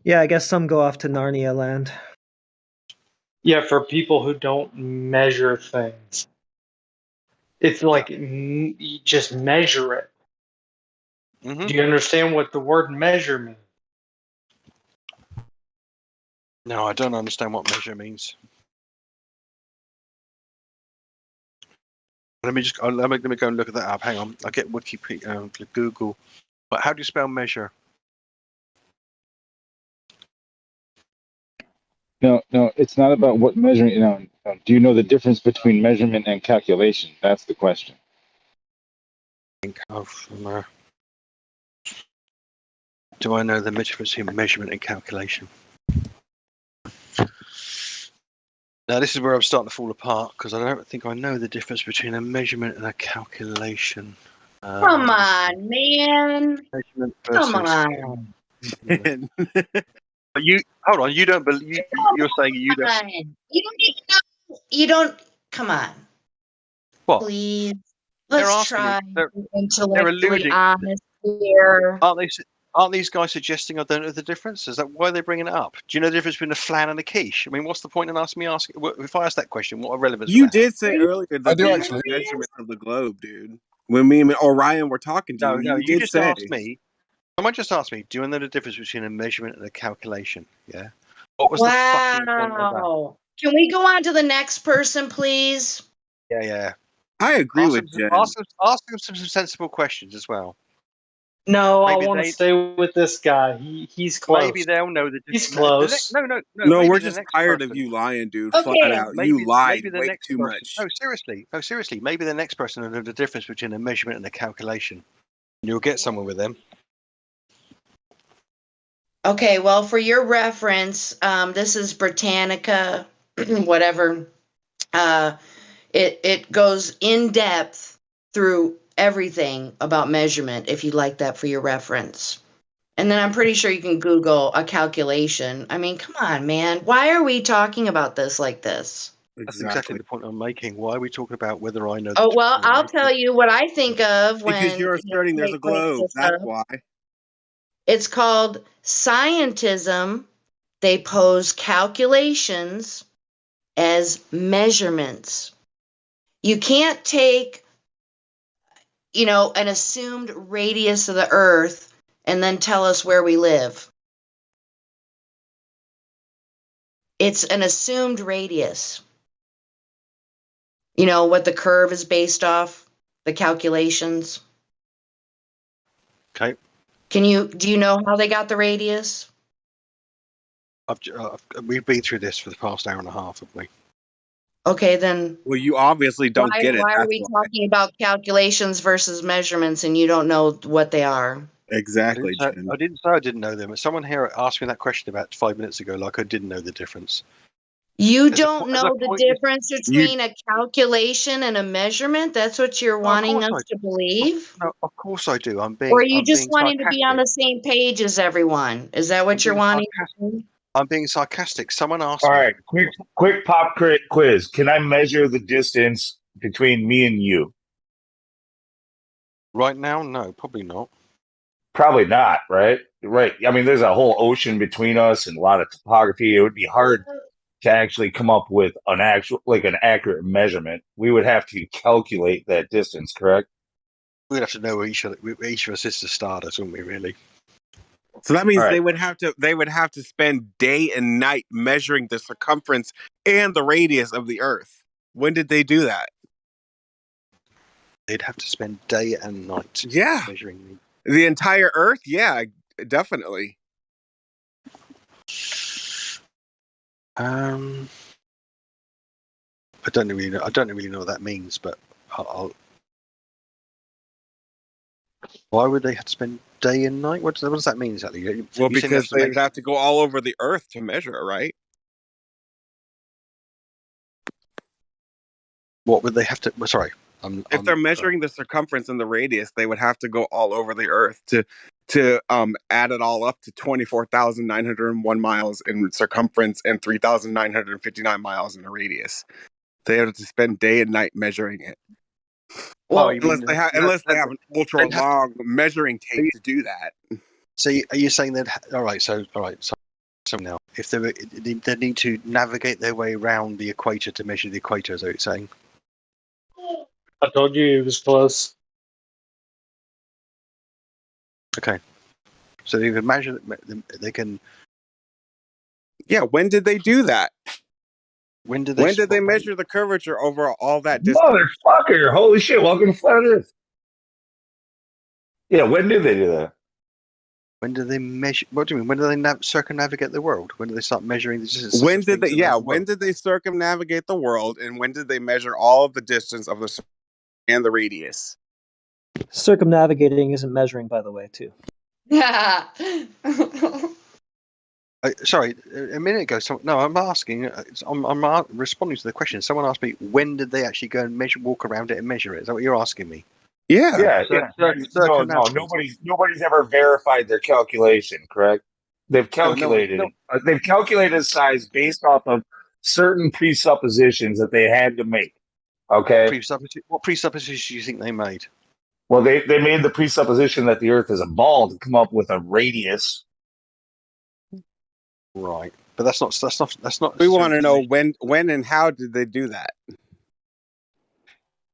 Yeah, I guess some go off to Narnia land. Yeah, for people who don't measure things. It's like you just measure it. Mm-hmm. Do you understand what the word measure means? No, I don't understand what measure means. Let me go and look at that up. Hang on, I'll get Wikipedia, Google. But how do you spell measure? No, it's not about what measuring. Do you know the difference between measurement and calculation? That's the question. Do I know the difference between measurement and calculation? Now this is where I'm starting to fall apart because I don't think I know the difference between a measurement and a calculation. Come on, man. Measurement Come versus. on. But you hold on. You don't believe. You're saying you don't. Come on. You don't even know. You don't. Come on. What? Please. They're Let's asking. try They're intellectually alluding. honest here. Aren't these guys suggesting I don't know the difference? Is that why they're bringing it up? Do you know the difference between a flan and a quiche? I mean, what's the point in asking? If I ask that question, what relevance? You would that have? did say earlier I that do these actually. are measurements of the globe, dude. When me and Orion were talking to No, you you did just say. asked me. Someone just asked me, do you know the difference between a measurement and a calculation? Yeah. What was the fucking point of that? Wow. Can we go on to the next person, please? Yeah. I agree with Jen. Ask them some sensible questions as well. No, Maybe I want to stay with this guy. He's close. Maybe they'll know the difference. He's close. No, we're just tired of you lying, dude. Flat out. You lied maybe the way next too person, much. No, seriously. Maybe the next person will know the difference between a measurement and a calculation. You'll get somewhere with them. Okay, well, for your reference, this is Britannica, whatever. It goes in depth through everything about measurement, if you'd like that for your reference. And then I'm pretty sure you can Google a calculation. I mean, come on, man. Why are we talking about this like this? That's exactly the point I'm making. Why are we talking about whether I know? Oh, well, I'll tell you what I think of when Because you're asserting there's a globe. That's why. It's called scientism. They pose calculations as measurements. You can't take, an assumed radius of the Earth and then tell us where we live. It's an assumed radius. You know what the curve is based off, the calculations. Okay. Do you know how they got the radius? We've been through this for the past hour and a half, haven't we? Okay, then. Well, you obviously don't get it. Why are That's we why. talking about calculations versus measurements and you don't know what they are? Exactly, Jen. I didn't say I didn't know them. Someone here asked me that question about 5 minutes ago, like I didn't know the difference. You don't know the difference between a calculation and a measurement? That's what you're wanting us to believe? No, of course I do. Or are you just wanting to be on the same page as everyone? Is that what you're wanting to do? I'm being sarcastic. Someone asked All me. right, quick pop quiz. Can I measure the distance between me and you? Right now, no, probably not. Probably not, right? Right. I mean, there's a whole ocean between us and a lot of topography. It would be hard to actually come up with an accurate measurement. We would have to calculate that distance, correct? We'd have to know where each of us is to start us, wouldn't we? Really. So that means All right. they would have to spend day and night measuring the circumference and the radius of the Earth. When did they do that? They'd have to spend day and night measuring the entire Earth. Yeah, definitely. I don't really know. I don't really know what that means, but why would they have to spend day and night? What does that mean exactly? Well, because they would have to go all over the Earth to measure, right? What would they have to? Well, sorry, if they're measuring the circumference and the radius, they would have to go all over the Earth to add it all up to 24,901 miles in circumference and 3,959 miles in a radius. They have to spend day and night measuring it. Well, unless they have an ultra long measuring tape to do that. So are you saying that? All right. So now, if they need to navigate their way around the equator to measure the equator, is that what you're saying? I told you it was close. Okay. So they can measure. They can. Yeah. When did they do that? When did they measure the curvature over all that distance? Motherfucker! Holy shit! Welcome to Flat Earth. Yeah. When did they do that? When do they measure? What do you mean? When do they circumnavigate the world? When do they start measuring the distance? When did they? Yeah. When did they circumnavigate the world, and when did they measure all of the distance of the and the radius? Circumnavigating isn't measuring, by the way, too. Yeah. Sorry, a minute ago. I'm asking. I'm responding to the question. Someone asked me, when did they actually go and walk around it and measure it? Is that what you're asking me? Yeah. No, nobody's ever verified their calculation. Correct? They've calculated. They've calculated size based off of certain presuppositions that they had to make. Okay. What presuppositions do you think they made? Well, they made the presupposition that the Earth is a ball to come up with a radius. Right, but that's not. We want to know when and how did they do that?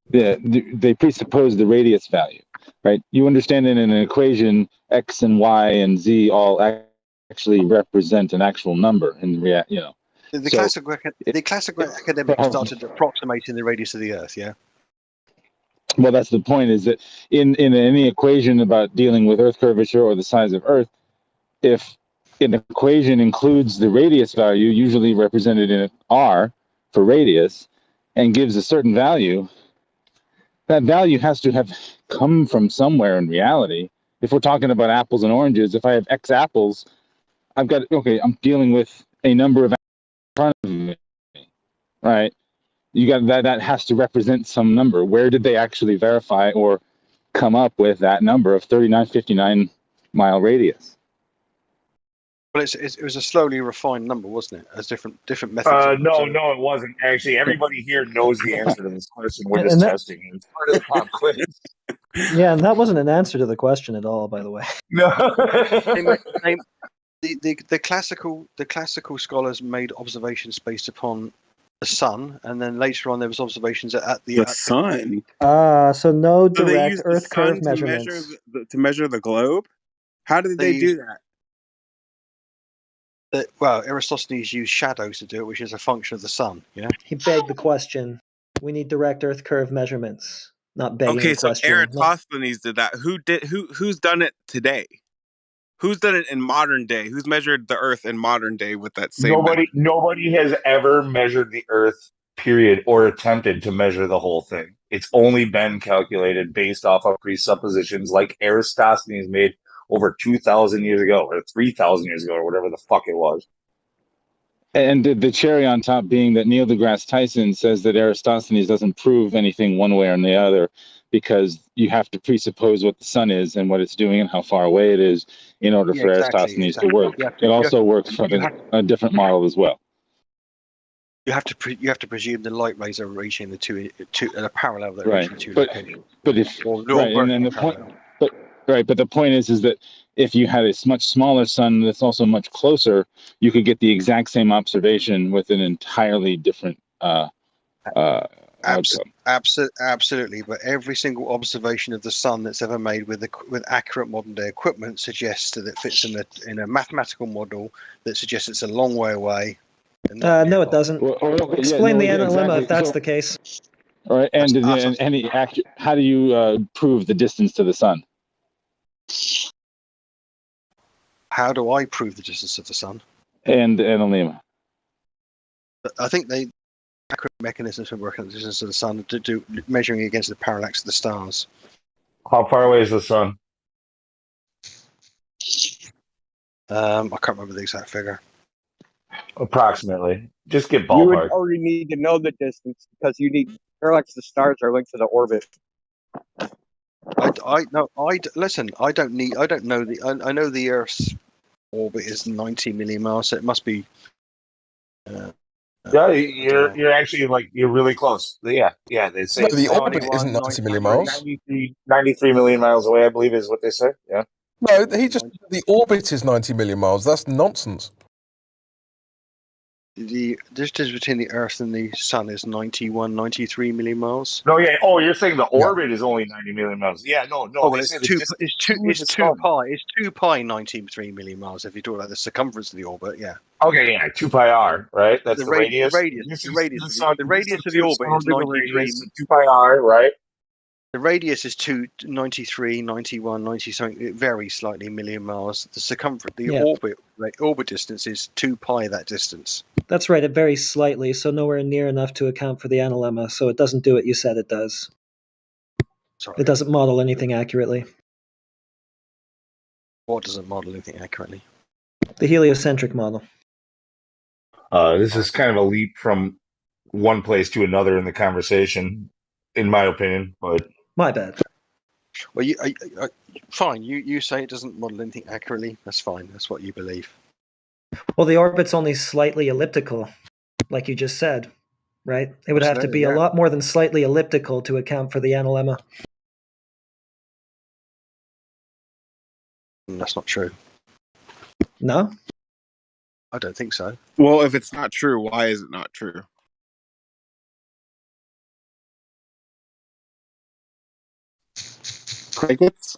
Yeah, they presuppose the radius value, right? You understand that in an equation, x and y and z all actually represent an actual number in The classical academics started approximating the radius of the Earth. Yeah. Well, that's the point. Is that in any equation about dealing with Earth curvature or the size of Earth, if an equation includes the radius value, usually represented in r for radius, and gives a certain value, that value has to have come from somewhere in reality. If we're talking about apples and oranges, if I have x apples, I'm dealing with a number of apples in front of me, right? You got that has to represent some number. Where did they actually verify or come up with that number of 3959 mile radius? Well, it was a slowly refined number, wasn't it? As different methods. No, it wasn't. Actually, everybody here knows the answer to this question. We're just testing it. It's part of the pop quiz. Yeah, and that wasn't an answer to the question at all, by the way. No. The classical scholars made observations based upon the sun, and then later on there was observations at the sun. So no direct they used Earth the sun curve measurements. to measure the globe. How did they do that? Well, Eratosthenes used shadows to do it, which is a function of the sun. Yeah. He begged the question. We need direct Earth curve measurements. Not begging the question. Okay, so Eratosthenes did that. Who's done it today? Who's done it in modern day? Who's measured the Earth in modern day with that same Nobody has ever measured the Earth, period, or attempted to measure the whole thing. It's only been calculated based off of presuppositions like Eratosthenes made over 2,000 years ago, or 3,000 years ago, or whatever the fuck it was. And the cherry on top being that Neil deGrasse Tyson says that Eratosthenes doesn't prove anything one way or the other, because you have to presuppose what the sun is and what it's doing and how far away it is in order for Eratosthenes to work. It also works from a different model as well. You have to presume the light rays are reaching the two in a parallel. They're reaching two locations. But the point is that if you had a much smaller sun that's also much closer, you could get the exact same observation with an entirely different Absolutely, but every single observation of the sun that's ever made with accurate modern day equipment suggests that it fits in a mathematical model that suggests it's a long way away. No, it doesn't. Explain the analemma exactly. if that's the case. All right, how do you prove the distance to the sun? How do I prove the distance of the sun? And the analemma. I think they accurate mechanisms for working the distance of the sun to do measuring against the parallax of the stars. How far away is the sun? I can't remember the exact figure. Approximately. Just get You would ballpark. already need to know the distance because you need parallax of the stars are linked to the orbit. Listen. I don't know I know the Earth's orbit is 90 million miles, so it must be. Yeah, you're actually you're really close. Yeah. They say the orbit isn't 90 million miles. 93 million miles away, I believe, is what they say. Yeah. No, the orbit is 90 million miles. That's nonsense. The distance between the Earth and the Sun is 93 million miles. No, yeah. Oh, you're saying the orbit is only 90 million miles. Yeah, no. Oh, well, they it's say two. the It's two. It's 2 pi. It's 2 pi 93 million miles. If you talk about the circumference of the orbit, yeah. Okay, yeah, 2 pi r, right? That's the radius. The radius of the orbit is 93. 2 pi r, right? The radius is 93, 91, 90 something. It varies slightly million miles. The circumference, orbit distance is 2 pi that distance. That's right. It varies slightly, so nowhere near enough to account for the analemma. So it doesn't do what you said it does. Sorry. It doesn't model anything accurately. What doesn't model anything accurately? The heliocentric model. This is kind of a leap from one place to another in the conversation, in my opinion. But my bad. Well, fine. You say it doesn't model anything accurately. That's fine. That's what you believe. Well, the orbit's only slightly elliptical, like you just said, right? It would have to be a lot more than slightly elliptical to account for the analemma. That's not true. No? I don't think so. Well, if it's not true, why is it not true? Crickets?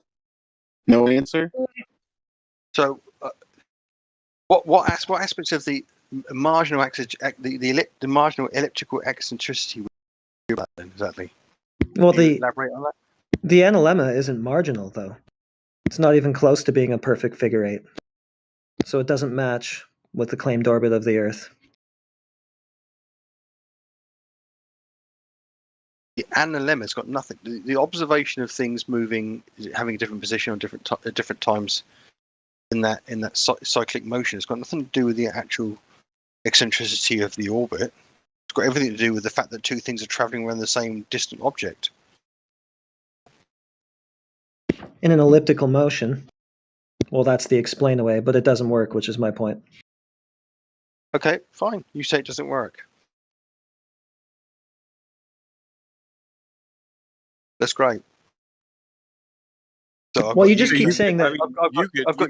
No answer? So, what aspects of the marginal the marginal elliptical eccentricity would you about then exactly? Well, elaborate on that. The analemma isn't marginal, though. It's not even close to being a perfect figure eight. So it doesn't match with the claimed orbit of the Earth. The analemma's got nothing. The observation of things moving, having a different position on different times in that cyclic motion, has got nothing to do with the actual eccentricity of the orbit. It's got everything to do with the fact that two things are traveling around the same distant object. In an elliptical motion. Well, that's the explain away, but it doesn't work, which is my point. Okay, fine. You say it doesn't work. That's great. So well, you just keep saying that. You could go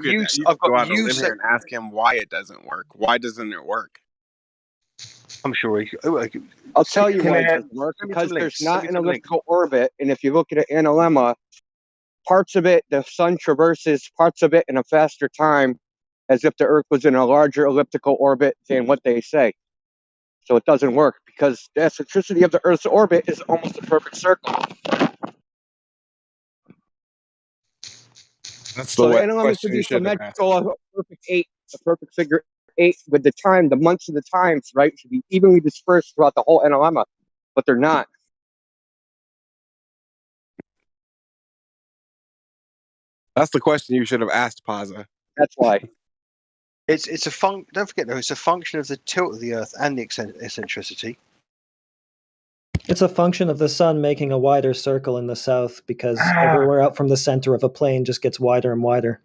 out on a limb here and ask him why it doesn't work. Why doesn't it work? I'm sure I'll tell you why it doesn't work. Because there's not an elliptical orbit, and if you look at an analemma, parts of it, the sun traverses parts of it in a faster time, as if the Earth was in a larger elliptical orbit than what they say. So it doesn't work because the eccentricity of the Earth's orbit is almost a perfect circle. So the analemma should be symmetrical of a perfect eight, a perfect figure eight with the time, the months of the times, right? Should be evenly dispersed throughout the whole analemma, but they're not. That's the question you should have asked, Paza. That's why. It's a Don't forget though, it's a function of the tilt of the Earth and the eccentricity. It's a function of the sun making a wider circle in the south because everywhere out from the center of a plane just gets wider and wider.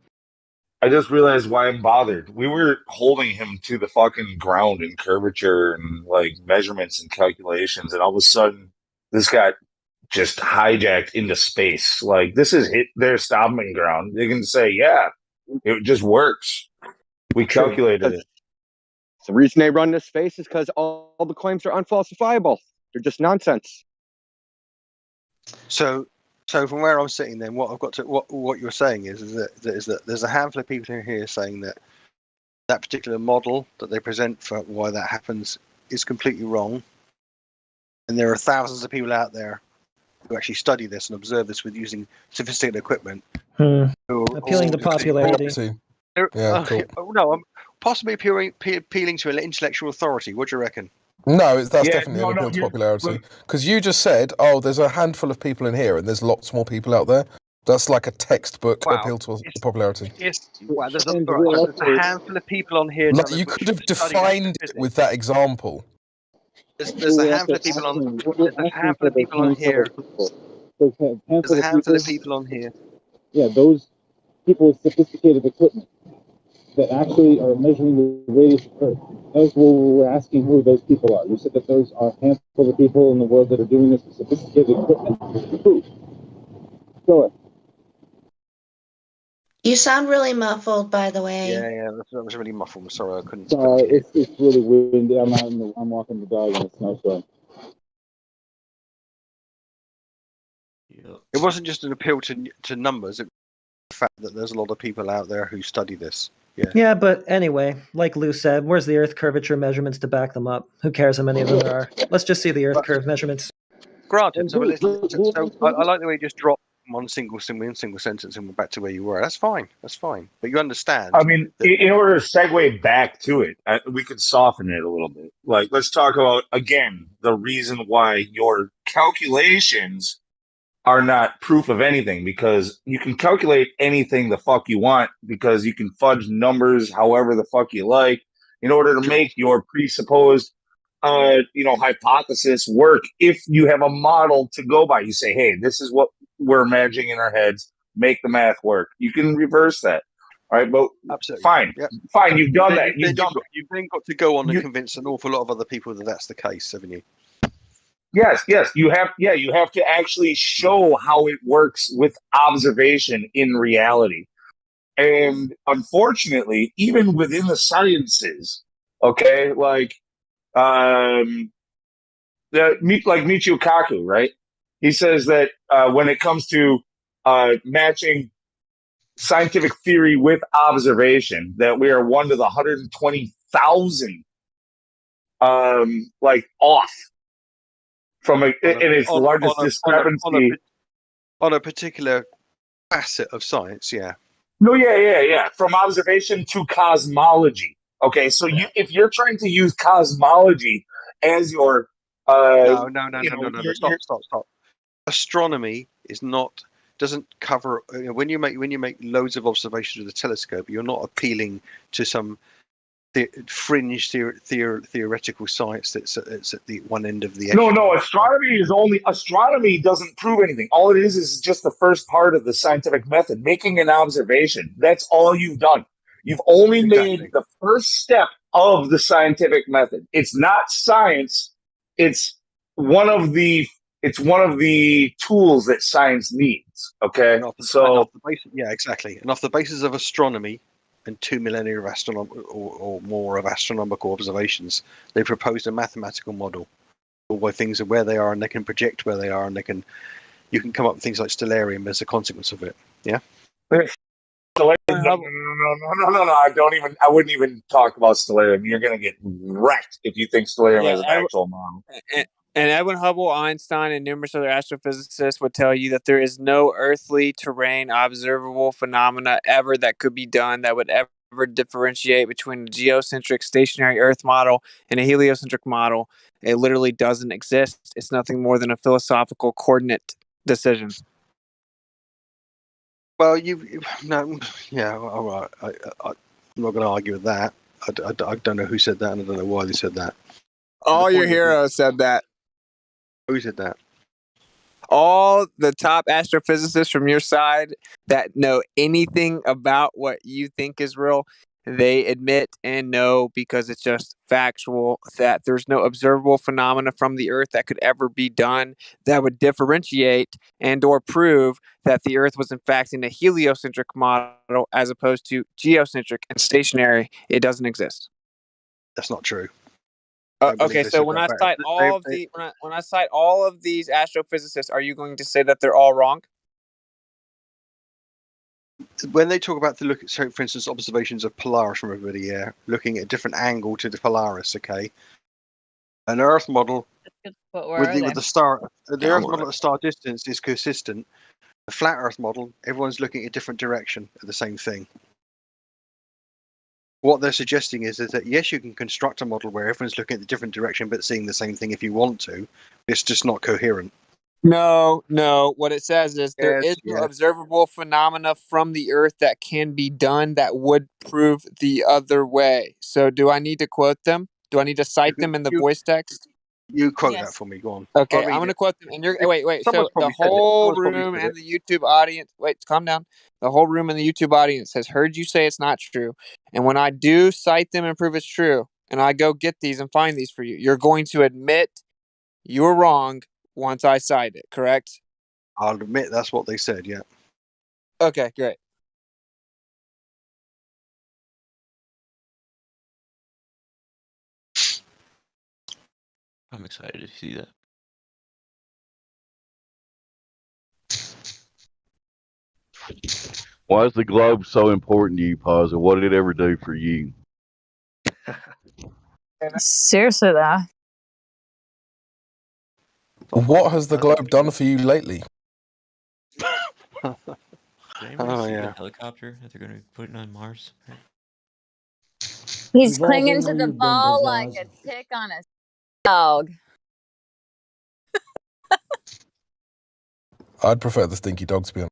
I just realized why I'm bothered. We were holding him to the fucking ground in curvature and measurements and calculations, and all of a sudden this got just hijacked into space. This is their stopping ground. They can say, yeah, it just works. We calculated it. The reason they run this space is because all the claims are unfalsifiable. They're just nonsense. So from where I'm sitting, then what you're saying is that there's a handful of people in here saying that particular model that they present for why that happens is completely wrong, and there are thousands of people out there who actually study this and observe this with using sophisticated equipment. Appealing to popularity. Yeah, cool. No, I'm possibly appealing to an intellectual authority. What do you reckon? No, that's definitely an appeal to popularity. Because you just said, oh, there's a handful of people in here and there's lots more people out there. That's like a textbook appeal to popularity. There's a handful of people on here. Like, you could have defined it with that example. There's a handful of people on. There's a handful of people on here. There's a handful of people on here. Yeah, those people with sophisticated equipment that actually are measuring the radius of Earth. That's what we're asking who those people are. You said that those are a handful of people in the world that are doing this with sophisticated equipment. Who? Go ahead. You sound really muffled, by the way. Yeah, that was really muffled. I'm sorry, I couldn't. It's really windy. I'm walking the dog in the snowstorm. It wasn't just an appeal to numbers. It was the fact that there's a lot of people out there who study this. Yeah. Yeah, but anyway, like Lou said, where's the Earth curvature measurements to back them up? Who cares how many of them there are? Let's just see the Earth curve measurements. Granted, so I like the way you just dropped one single sentence and we're back to where you were. That's fine. But you understand. I mean, in order to segue back to it, we could soften it a little bit. Like, let's talk about, again, the reason why your calculations are not proof of anything, because you can calculate anything the fuck you want, because you can fudge numbers however the fuck you like in order to make your presupposed hypothesis work. If you have a model to go by, you say, hey, this is what we're imagining in our heads, make the math work. You can reverse that. All right, but absolutely fine. You've done that. You've then got to go on and convince an awful lot of other people that that's the case, haven't you? Yes, you have to actually show how it works with observation in reality. And unfortunately, even within the sciences, okay, like Michio Kaku, right? He says that when it comes to matching scientific theory with observation, that we are 1 to the 120,000 off from its largest discrepancy on a particular facet of science. Yeah. No, yeah. From observation to cosmology. Okay, so if you're trying to use cosmology as your no. Stop. Astronomy doesn't cover. When you make loads of observations with a telescope, you're not appealing to some fringe theoretical science that's at the one end of the no. Astronomy doesn't prove anything. All it is just the first part of the scientific method, making an observation. That's all you've done. You've only made the first step of the scientific method. It's not science. It's one of the tools that science needs. Okay, and off the basis of astronomy and 2 millennia of or more of astronomical observations, they proposed a mathematical model where things are where they are, and they can project where they are, and you can come up with things like stellarium as a consequence of it. Yeah. No. I wouldn't even talk about stellarium. You're going to get wrecked if you think stellarium is an actual model. And Edwin Hubble, Einstein, and numerous other astrophysicists would tell you that there is no earthly terrain observable phenomena ever that could be done that would ever differentiate between a geocentric stationary Earth model and a heliocentric model. It literally doesn't exist. It's nothing more than a philosophical coordinate decision. Well, all right. I'm not going to argue with that. I don't know who said that, and I don't know why they said that. All your heroes said that. Who said that? All the top astrophysicists from your side that know anything about what you think is real, they admit and know, because it's just factual, that there's no observable phenomena from the Earth that could ever be done that would differentiate and or prove that the Earth was in fact in a heliocentric model as opposed to geocentric and stationary. It doesn't exist. That's not true. Okay, so when I cite all of when I cite all of these astrophysicists, are you going to say that they're all wrong? When they talk about so for instance, observations of Polaris from over the air, looking at a different angle to the Polaris, okay, an Earth model with the star, the Earth model at star distance is consistent. The flat Earth model, everyone's looking at a different direction at the same thing. What they're suggesting is that yes, you can construct a model where everyone's looking at a different direction but seeing the same thing if you want to. It's just not coherent. No. What it says is there is no observable phenomena from the Earth that can be done that would prove the other way. So do I need to quote them? Do I need to cite them in the voice text? You quote that for me. Go on. Okay, I'm going to quote them. And you're wait. So the whole room and the YouTube audience. Wait, calm down. The whole room and the YouTube audience has heard you say it's not true. And when I do cite them and prove it's true, and I go get these and find these for you, you're going to admit you're wrong once I cite it. Correct? I'll admit that's what they said. Yeah. Okay, great. I'm excited to see that. Why is the globe so important to you, Paz? And what did it ever do for you? Seriously, though. What has the globe done for you lately? Did anybody see the helicopter that they're going to be putting on Mars? He's clinging to the ball like a tick on a dog. I'd prefer the stinky dog to be honest.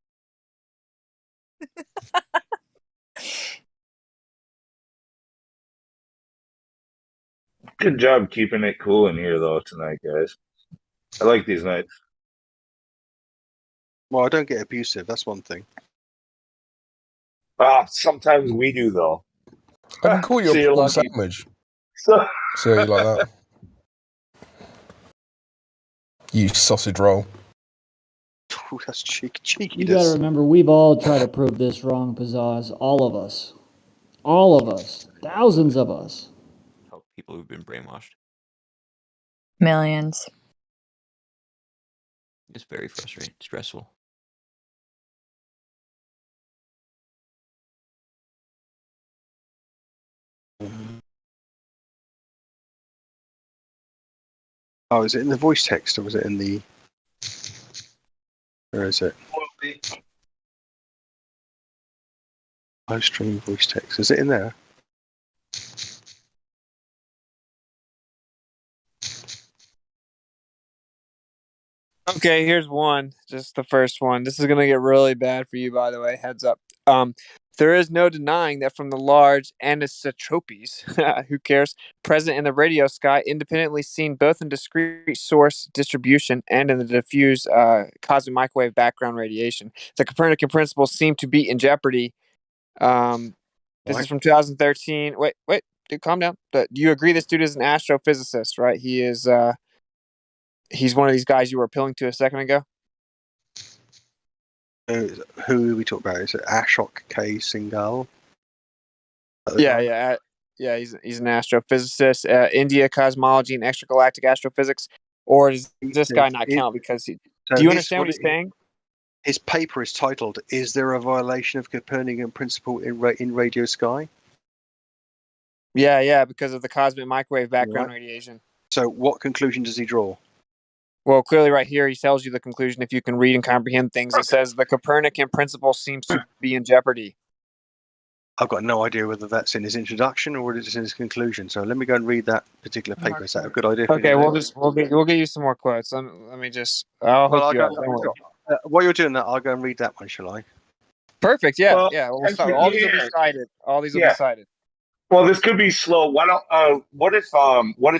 Good job keeping it cool in here, though, tonight, guys. I like these nights. Well, I don't get abusive. That's one thing. Sometimes we do, though. I can call you a prawn sandwich. So you like that? You sausage roll. Ooh, that's cheeky. You got to remember, we've all tried to prove this wrong, Pizzazz. All of us. All of us. Thousands of us. Oh, people who've been brainwashed. Millions. It's very frustrating, stressful. Oh, is it in the voice text or was it in the? Where is it? Livestream voice text. Is it in there? Okay, here's one. Just the first one. This is going to get really bad for you, by the way. Heads up. There is no denying that from the large anisotropes, who cares, present in the radio sky, independently seen both in discrete source distribution and in the diffuse cosmic microwave background radiation, the Copernican principles seem to be in jeopardy. This is from 2013. Wait, dude, calm down. Do you agree this dude is an astrophysicist, right? He is... He's one of these guys you were appealing to a second ago. Who are we talking about? Is it Ashok K. Singhal? Yeah. He's an astrophysicist. India cosmology and extragalactic astrophysics. Or does this guy not count because he? Do you understand what he's saying? His paper is titled "Is there a violation of Copernican principle in radio sky?" Yeah, because of the cosmic microwave background radiation. So, what conclusion does he draw? Well, clearly right here, he tells you the conclusion. If you can read and comprehend things, it says the Copernican principle seems to be in jeopardy. I've got no idea whether that's in his introduction or whether it's in his conclusion. So let me go and read that particular paper. Is that a good idea? Okay, we'll get you some more quotes. Let me just. I'll hook you up. While you're doing that, I'll go and read that one. Shall I? Perfect. Yeah. We'll start. All these will be cited. All these will be cited. Well, this could be slow. Why don't? What if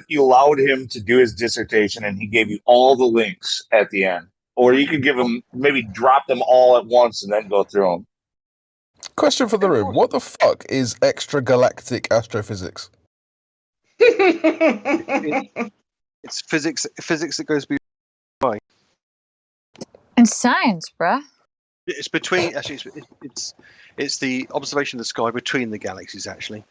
you allowed him to do his dissertation and he gave you all the links at the end, or you could give him maybe drop them all at once and then go through them. Question for the room: what the fuck is extragalactic astrophysics? It's physics that goes beyond. And science, bruh. It's between. Actually, it's the observation of the sky between the galaxies. Actually.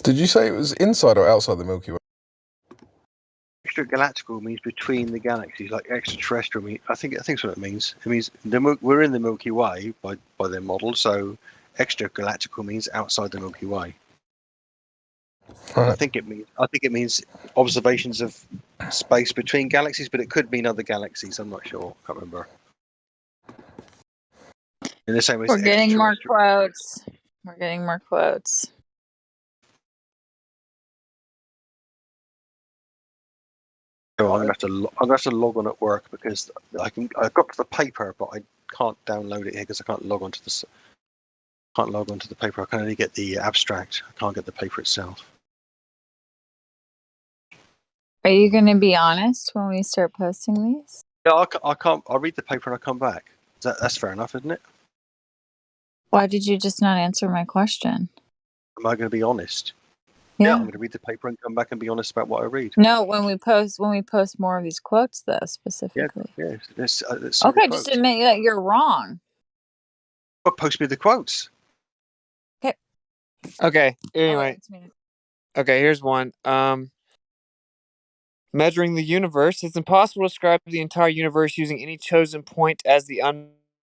Did you say it was inside or outside the Milky Way? Extragalactical means between the galaxies, like extraterrestrial. I think that's what it means. It means we're in the Milky Way by their model, so extragalactical means outside the Milky Way. Right. I think it means observations of space between galaxies, but it could mean other galaxies. I'm not sure. Can't remember. In the same way, We're getting more quotes. We're getting more quotes. So I'm gonna have to log on at work because I've got the paper, but I can't download it here because I can't log onto the paper. I can only get the abstract. I can't get the paper itself. Are you going to be honest when we start posting these? Yeah, I can't. I'll read the paper and I come back. That's fair enough, isn't it? Why did you just not answer my question? Am I going to be honest? Yeah. I'm going to read the paper and come back and be honest about what I read. No, when we post more of these quotes, though, specifically. Yeah. There's okay, just admit that you're wrong. But post me the quotes. Okay. Anyway. Okay, here's one. Measuring the universe. It's impossible to describe the entire universe using any chosen point as the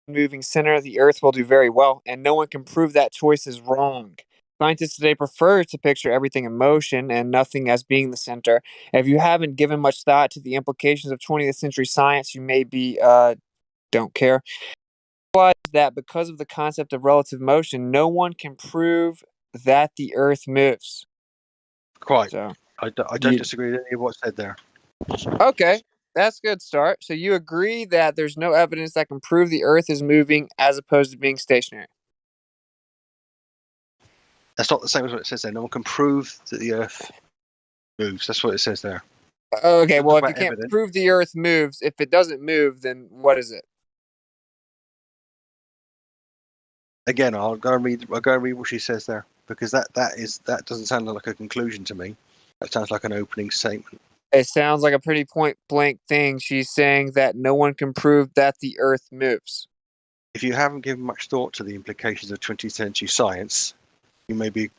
unmoving center. The Earth will do very well, and no one can prove that choice is wrong. Scientists today prefer to picture everything in motion and nothing as being the center. If you haven't given much thought to the implications of 20th century science, you may be don't care. That because of the concept of relative motion, no one can prove that the Earth moves. Quite. So, I don't disagree with any of what's said there. Okay, that's a good start. So you agree that there's no evidence that can prove the Earth is moving as opposed to being stationary? That's not the same as what it says there. No one can prove that the Earth moves. That's what it says there. Okay, well, if you can't prove the Earth moves, if it doesn't move, then what is it? Again, I'll go and read what she says there because that doesn't sound like a conclusion to me. That sounds like an opening statement. It sounds like a pretty point blank thing. She's saying that no one can prove that the Earth moves. If you haven't given much thought to the implications of 20th century science, you may be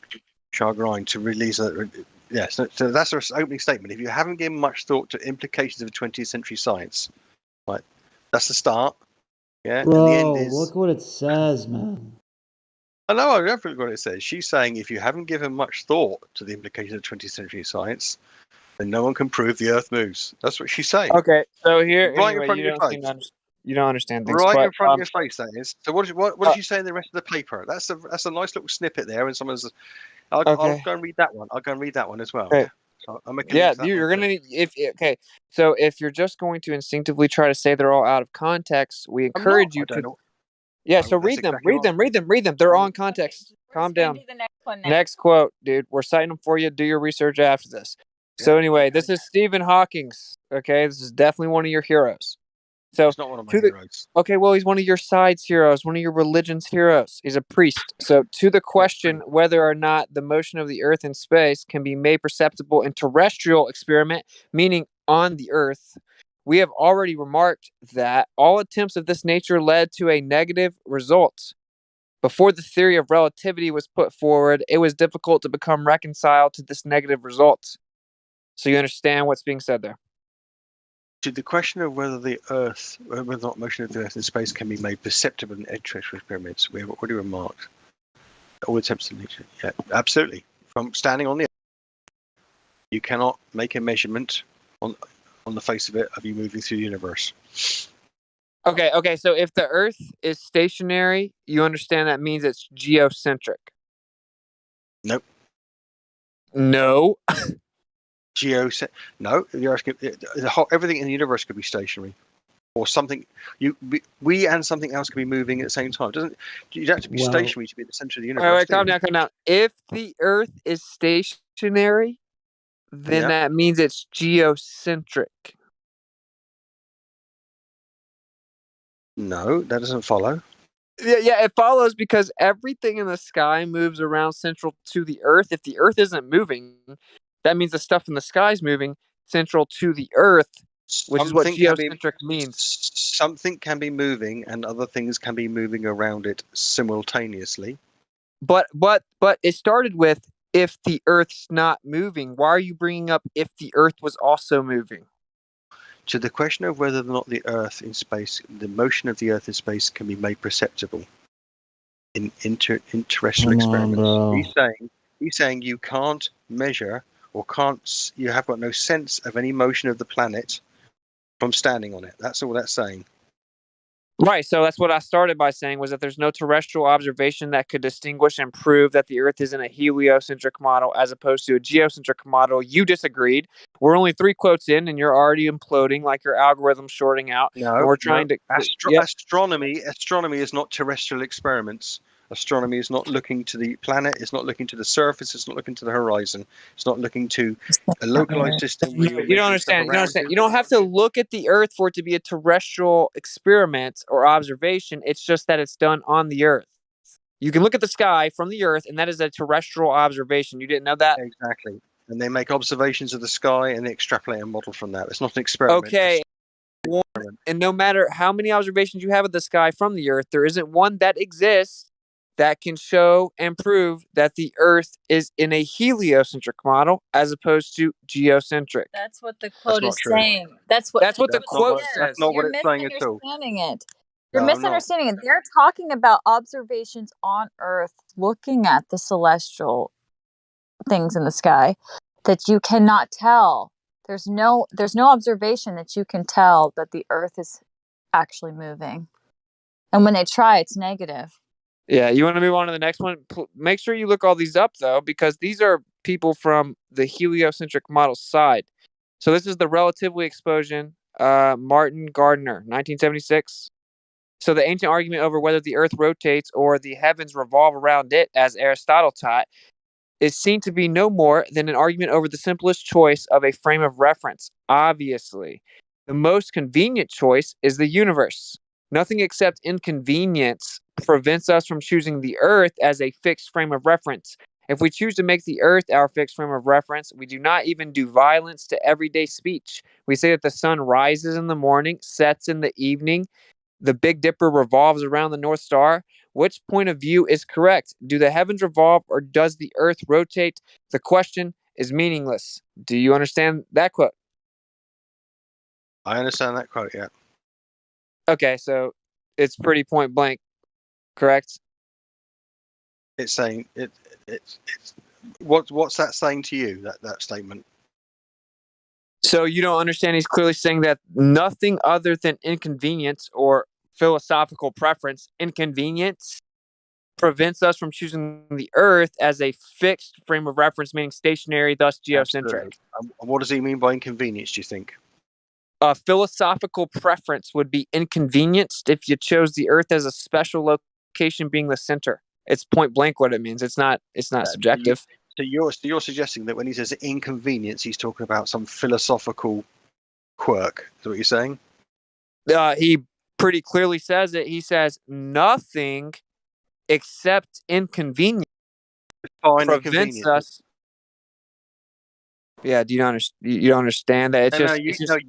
chagrined to release that. Yes, so that's her opening statement. If you haven't given much thought to implications of 20th century science, right? That's the start. Yeah. Bro, and the end is. Look what it says, man. I know. I don't what it says. She's saying if you haven't given much thought to the implications of 20th century science, then no one can prove the Earth moves. That's what she's saying. Okay, so here, right anyway, in front of your face. You don't understand things. Right but, in front of your face, that is. So what does she say in the rest of the paper? That's a nice little snippet there, and someone's. I'll go and read that one. I'll go and read that one as well. Okay. Yeah. So I'm making you're gonna need So if you're just going to instinctively try to say they're all out of context, we encourage you to. Yeah, so read them. They're all in context. Calm down. Next quote, dude. We're citing them for you. Do your research after this. So anyway, this is Stephen Hawking's. Okay, this is definitely one of your heroes. So he's not one of my heroes. Okay, well, he's one of your side's heroes, one of your religion's heroes. He's a priest. So to the question whether or not the motion of the Earth in space can be made perceptible in terrestrial experiment, meaning on the Earth, we have already remarked that all attempts of this nature led to a negative result. Before the theory of relativity was put forward, it was difficult to become reconciled to this negative result. So you understand what's being said there. To the question of whether or not motion of the Earth in space can be made perceptible in extraterrestrial experiments, we have already remarked all attempts in nature. Yeah, absolutely. From standing on the Earth, you cannot make a measurement on the face of it of you moving through the universe. Okay. So if the Earth is stationary, you understand that means it's geocentric. Nope. No. No. Everything in the universe could be stationary, or something. We and something else could be moving at the same time. You don't have to be stationary to be at the center of the universe. All right, calm down. If the Earth is stationary, then that means it's geocentric. No, that doesn't follow. Yeah, it follows because everything in the sky moves around central to the Earth. If the Earth isn't moving, that means the stuff in the sky is moving central to the Earth. which is what Something can be geocentric means. something can be moving, and other things can be moving around it simultaneously. But it started with if the Earth's not moving. Why are you bringing up if the Earth was also moving? To the question of whether or not the Earth in space, the motion of the Earth in space can be made perceptible in terrestrial experiments. He's saying you can't measure or you have got no sense of any motion of the planet from standing on it. That's all that's saying. Right, so that's what I started by saying, was that there's no terrestrial observation that could distinguish and prove that the Earth is in a heliocentric model as opposed to a geocentric model. You disagreed. We're only 3 quotes in, and you're already imploding like your algorithm's shorting out. No, and we're trying to. Astronomy is not terrestrial experiments. Astronomy is not looking to the planet. It's not looking to the surface. It's not looking to the horizon. It's not looking to a localized system. Where You don't understand. You don't understand. You don't have to look at the Earth for it to be a terrestrial experiment or observation. It's just that it's done on the Earth. You can look at the sky from the Earth, and that is a terrestrial observation. You didn't know that? Exactly. And they make observations of the sky and they extrapolate a model from that. It's not an experiment. Okay. And no matter how many observations you have of the sky from the Earth, there isn't one that exists that can show and prove that the Earth is in a heliocentric model as opposed to geocentric. That's what the quote is saying. That's what the quote says. That's not what You're it's saying at all. misunderstanding it. You're No, I'm not. misunderstanding it. They're talking about observations on Earth, looking at the celestial things in the sky that you cannot tell. There's no observation that you can tell that the Earth is actually moving. And when they try, it's negative. Yeah, you want to move on to the next one? Make sure you look all these up, though, because these are people from the heliocentric model side. So this is the relativity explosion, Martin Gardner, 1976. So the ancient argument over whether the Earth rotates or the heavens revolve around it, as Aristotle taught, is seen to be no more than an argument over the simplest choice of a frame of reference. Obviously, the most convenient choice is the universe. Nothing except inconvenience prevents us from choosing the Earth as a fixed frame of reference. If we choose to make the Earth our fixed frame of reference, we do not even do violence to everyday speech. We say that the sun rises in the morning, sets in the evening, the Big Dipper revolves around the North Star. Which point of view is correct? Do the heavens revolve or does the Earth rotate? The question is meaningless. Do you understand that quote? I understand that quote, yeah. Okay, so it's pretty point blank, correct? It's saying it's what's that saying to you, that statement? So you don't understand he's clearly saying that nothing other than inconvenience or philosophical preference, inconvenience, prevents us from choosing the Earth as a fixed frame of reference, meaning stationary, thus geocentric. What does he mean by inconvenience, do you think? A philosophical preference would be inconvenienced if you chose the Earth as a special location being the center. It's point blank what it means. It's not subjective. So you're suggesting that when he says inconvenience, he's talking about some philosophical quirk. Is that what you're saying? He pretty clearly says it. He says nothing except inconvenience prevents us. Yeah, do you don't understand that?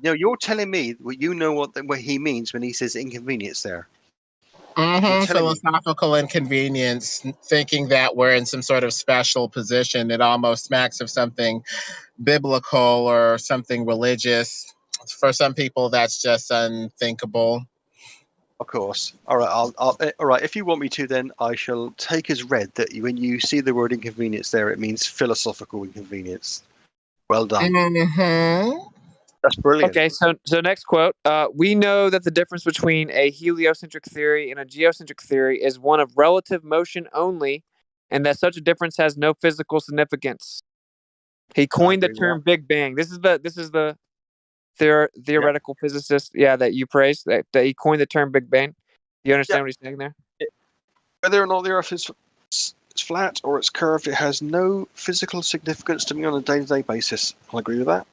No, you're telling me you know what he means when he says inconvenience there. Philosophical inconvenience, thinking that we're in some sort of special position. It almost smacks of something biblical or something religious. For some people, that's just unthinkable. Of course. All right. All right. If you want me to, then I shall take as read that when you see the word inconvenience there, it means philosophical inconvenience. Well done. Mm-hmm. That's brilliant. Okay, so next quote. We know that the difference between a heliocentric theory and a geocentric theory is one of relative motion only, and that such a difference has no physical significance. He coined the term Big Bang. This is the theoretical physicist, that you praised, that he coined the term Big Bang. You understand what he's saying there? Whether or not the Earth is flat or it's curved, it has no physical significance to me on a day-to-day basis. I'll agree with that.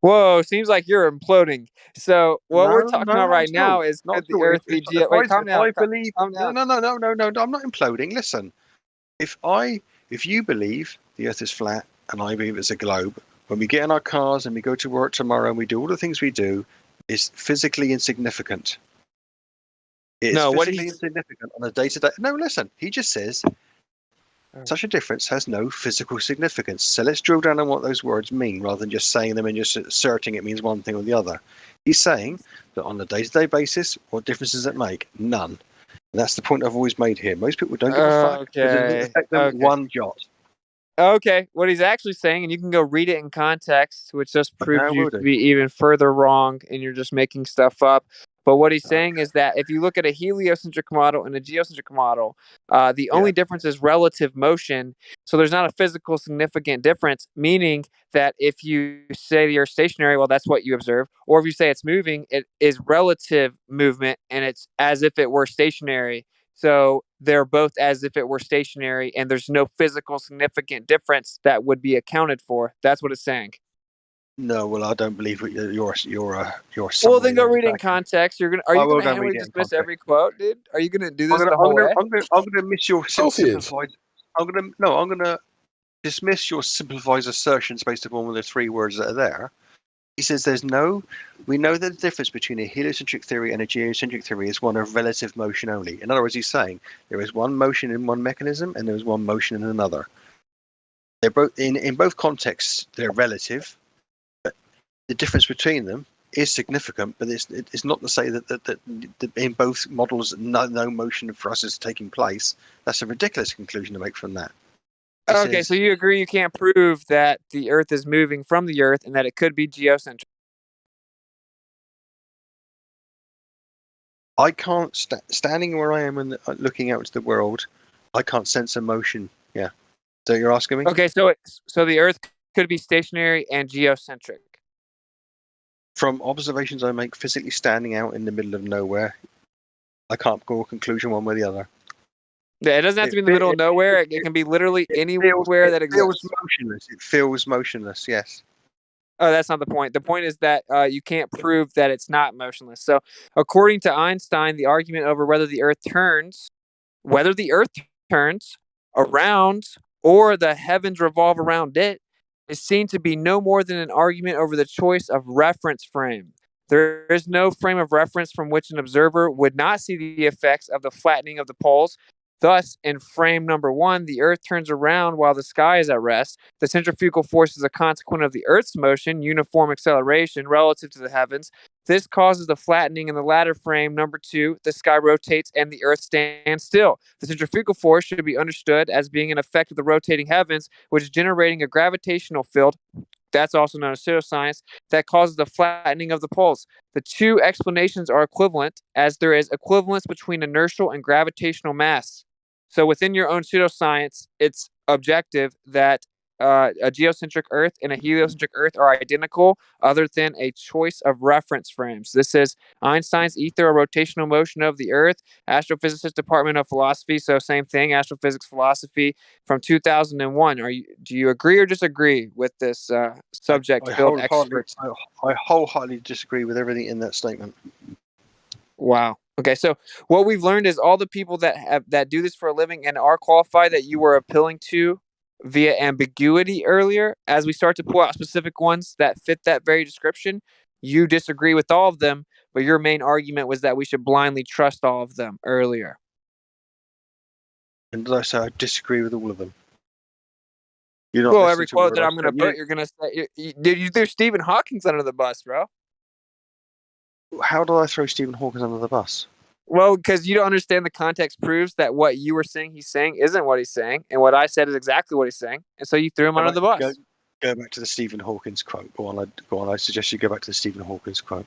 Whoa, seems like you're imploding. So what we're talking about right now is could the Earth be geo? Wait, calm down. No, I'm not imploding. Listen, if you believe the Earth is flat and I believe it's a globe, when we get in our cars and we go to work tomorrow and we do all the things we do, is physically insignificant. It's physically insignificant on a day-to-day. No, listen. He just says such a difference has no physical significance. So let's drill down on what those words mean, rather than just saying them and just asserting it means one thing or the other. He's saying that on a day-to-day basis, what difference does it make? None. And that's the point I've always made here. Most people don't give a fuck because it doesn't affect them one jot. Okay, what he's actually saying, and you can go read it in context, which just proves you to be even further wrong, and you're just making stuff up. But what he's saying is that if you look at a heliocentric model and a geocentric model, the only difference is relative motion. So there's not a physical significant difference, meaning that if you say you're stationary, well, that's what you observe. Or if you say it's moving, it is relative movement, and it's as if it were stationary. So they're both as if it were stationary, and there's no physical significant difference that would be accounted for. That's what it's saying. No, well, I don't believe your Well, then go read it in context. Are you will going to go handily read it in dismiss context. every quote, dude? Are you going to do this I'm the whole way? gonna miss your simplified. I'm gonna dismiss your simplified assertions based upon the three words that are there. He says we know that the difference between a heliocentric theory and a geocentric theory is one of relative motion only. In other words, he's saying there is one motion in one mechanism and there is one motion in another. They're both in both contexts, they're relative, but the difference between them is significant, but it's not to say that in both models no motion for us is taking place. That's a ridiculous conclusion to make from that. Okay, so you agree you can't prove that the Earth is moving from the Earth and that it could be geocentric? I can't, standing where I am and looking out into the world, I can't sense a motion. Yeah. So you're asking me? Okay, so the Earth could be stationary and geocentric. From observations I make physically standing out in the middle of nowhere, I can't draw a conclusion one way or the other. Yeah, it doesn't have to be in the middle of nowhere. It can be literally anywhere that exists. It feels motionless, yes. Oh, that's not the point. The point is that you can't prove that it's not motionless. So, according to Einstein, the argument over whether the Earth turns around or the heavens revolve around it is seen to be no more than an argument over the choice of reference frame. There is no frame of reference from which an observer would not see the effects of the flattening of the poles. Thus, in frame number 1, the Earth turns around while the sky is at rest. The centrifugal force is a consequence of the Earth's motion, uniform acceleration relative to the heavens. This causes the flattening in the latter frame number 2. The sky rotates and the Earth stands still. The centrifugal force should be understood as being an effect of the rotating heavens, which is generating a gravitational field. That's also known as pseudoscience, that causes the flattening of the poles. The two explanations are equivalent, as there is equivalence between inertial and gravitational mass. So within your own pseudoscience, it's objective that a geocentric Earth and a heliocentric Earth are identical, other than a choice of reference frames. This is Einstein's ether, a rotational motion of the Earth, Astrophysicist Department of Philosophy. So same thing, Astrophysics Philosophy from 2001. Do you agree or disagree with this subject field expert? I wholeheartedly disagree with everything in that statement. Wow. Okay, so what we've learned is all the people that do this for a living and are qualified that you were appealing to via ambiguity earlier, as we start to pull out specific ones that fit that very description, you disagree with all of them, but your main argument was that we should blindly trust all of them earlier. And as I say, I disagree with all of them. Well, every quote that I'm going to put, you're going to say, you threw Stephen Hawking's under the bus, bro. How do I throw Stephen Hawking under the bus? Well, because you don't understand the context proves that what you were saying he's saying isn't what he's saying, and what I said is exactly what he's saying, and so you threw him under the bus. Go back to the Stephen Hawking's quote. Go on. I suggest you go back to the Stephen Hawking's quote.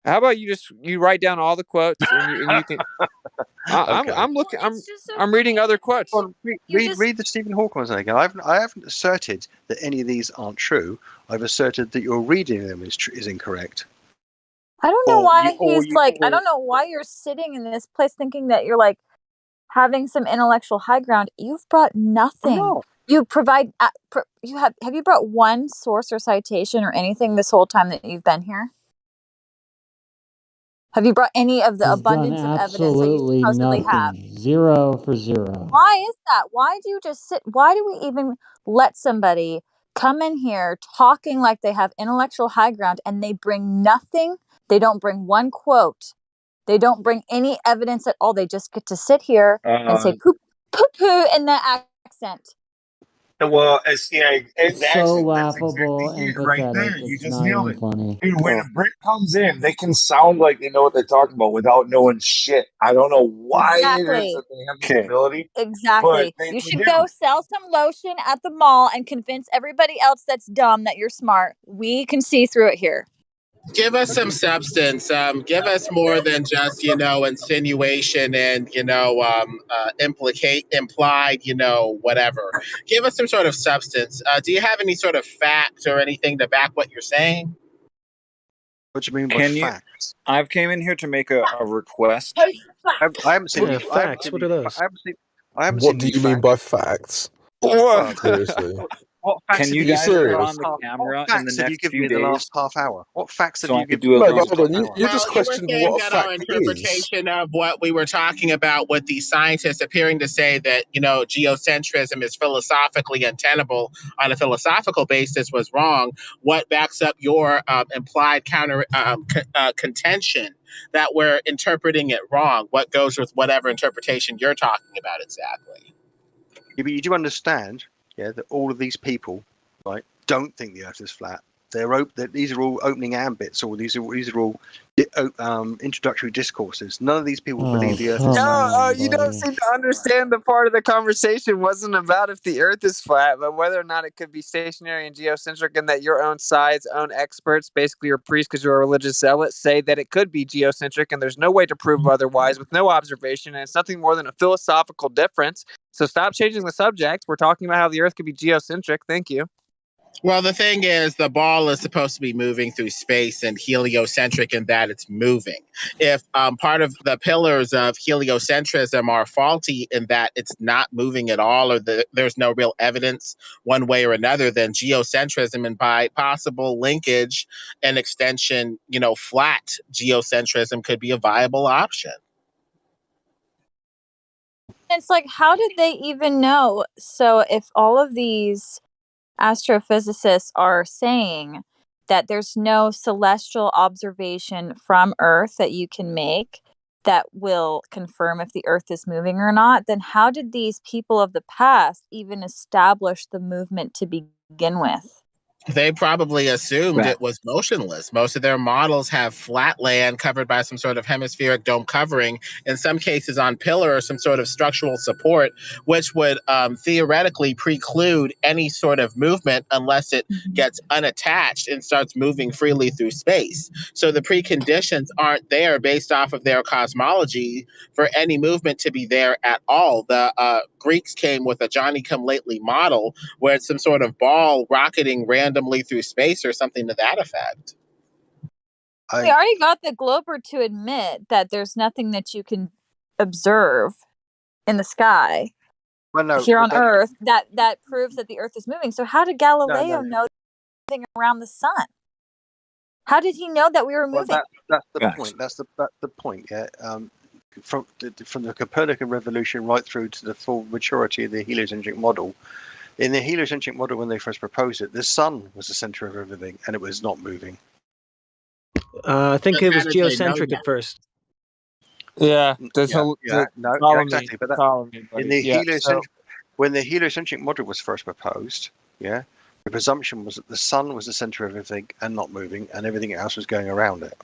How about you write down all the quotes and you can. I'm reading other quotes. Well, read the Stephen Hawking ones again. I haven't asserted that any of these aren't true. I've asserted that your reading of them is incorrect. I don't know why I don't know why you're sitting in this place thinking that you're like having some intellectual high ground. You've brought nothing. No. You provide. Have you brought one source or citation or anything this whole time that you've been here? Have you brought any of the abundance of evidence that you supposedly have? 0 for 0. Why is that? Why do you just sit? Why do we even let somebody come in here talking like they have intellectual high ground, and they bring nothing. They don't bring one quote. They don't bring any evidence at all. They just get to sit here and say poo poo in that accent. Well, it's It's so actually laughable and it right there. pathetic. You It's just not nailed even it. funny. Dude, when a Brit comes in, they can sound like they know what they're talking about without knowing shit. I don't know why it is Exactly. that they have this ability, but Exactly. they You should do. go sell some lotion at the mall and convince everybody else that's dumb that you're smart. We can see through it here. Give us some substance. Give us more than just, insinuation and, implied, whatever. Give us some sort of substance. Do you have any sort of fact or anything to back what you're saying? What do you mean by Can you? facts? I've came in here to make a request. I haven't seen Yeah, you. facts. What are those? I haven't What seen do any you mean by facts. facts? Well, Seriously. what facts Can have you Are you you guys given me in the put serious? last on the half? What camera in the facts have you next given me few in the last days half hour? What facts have so I you could given me do in a the No, but last hold half on. hour? You're Well, just you were questioning saying what a that our fact is. interpretation of what we were talking about with the scientists appearing to say that, geocentrism is philosophically untenable on a philosophical basis was wrong. What backs up your implied counter contention that we're interpreting it wrong? What goes with whatever interpretation you're talking about exactly? Yeah, but you do understand, that all of these people, right, don't think the Earth is flat. These are all opening ambits, or these are all introductory discourses. None of these people believe the Earth is Come flat. on, You don't buddy. seem to understand the part of the conversation wasn't about if the Earth is flat, but whether or not it could be stationary and geocentric, and that your own side's own experts, basically your priests because you're a religious zealot, say that it could be geocentric, and there's no way to prove otherwise with no observation, and it's nothing more than a philosophical difference. So stop changing the subject. We're talking about how the Earth could be geocentric. Thank you. Well, the thing is, the ball is supposed to be moving through space and heliocentric in that it's moving. If part of the pillars of heliocentrism are faulty in that it's not moving at all, or there's no real evidence one way or another, then geocentrism, and by possible linkage and extension, flat geocentrism could be a viable option. It's like, how did they even know? So if all of these astrophysicists are saying that there's no celestial observation from Earth that you can make that will confirm if the Earth is moving or not, then how did these people of the past even establish the movement to begin with? They probably assumed it was motionless. Most of their models have flat land covered by some sort of hemispheric dome covering, in some cases on pillar or some sort of structural support, which would theoretically preclude any sort of movement unless it gets unattached and starts moving freely through space. So the preconditions aren't there based off of their cosmology for any movement to be there at all. The Greeks came with a Johnny-come-lately model where it's some sort of ball rocketing randomly through space or something to that effect. We already got the Glober to admit that there's nothing that you can observe in the sky here on Earth that proves that the Earth is moving. So how did Galileo know nothing around the sun? How did he know that we were moving? That's the point. That's the point. Yeah. From the Copernican revolution right through to the full maturity of the heliocentric model. In the heliocentric model, when they first proposed it, the sun was the center of everything, and it was not moving. I think it was geocentric at first. Yeah, No, exactly. But in the heliocentric, when the heliocentric model was first proposed, the presumption was that the sun was the center of everything and not moving, and everything else was going around it.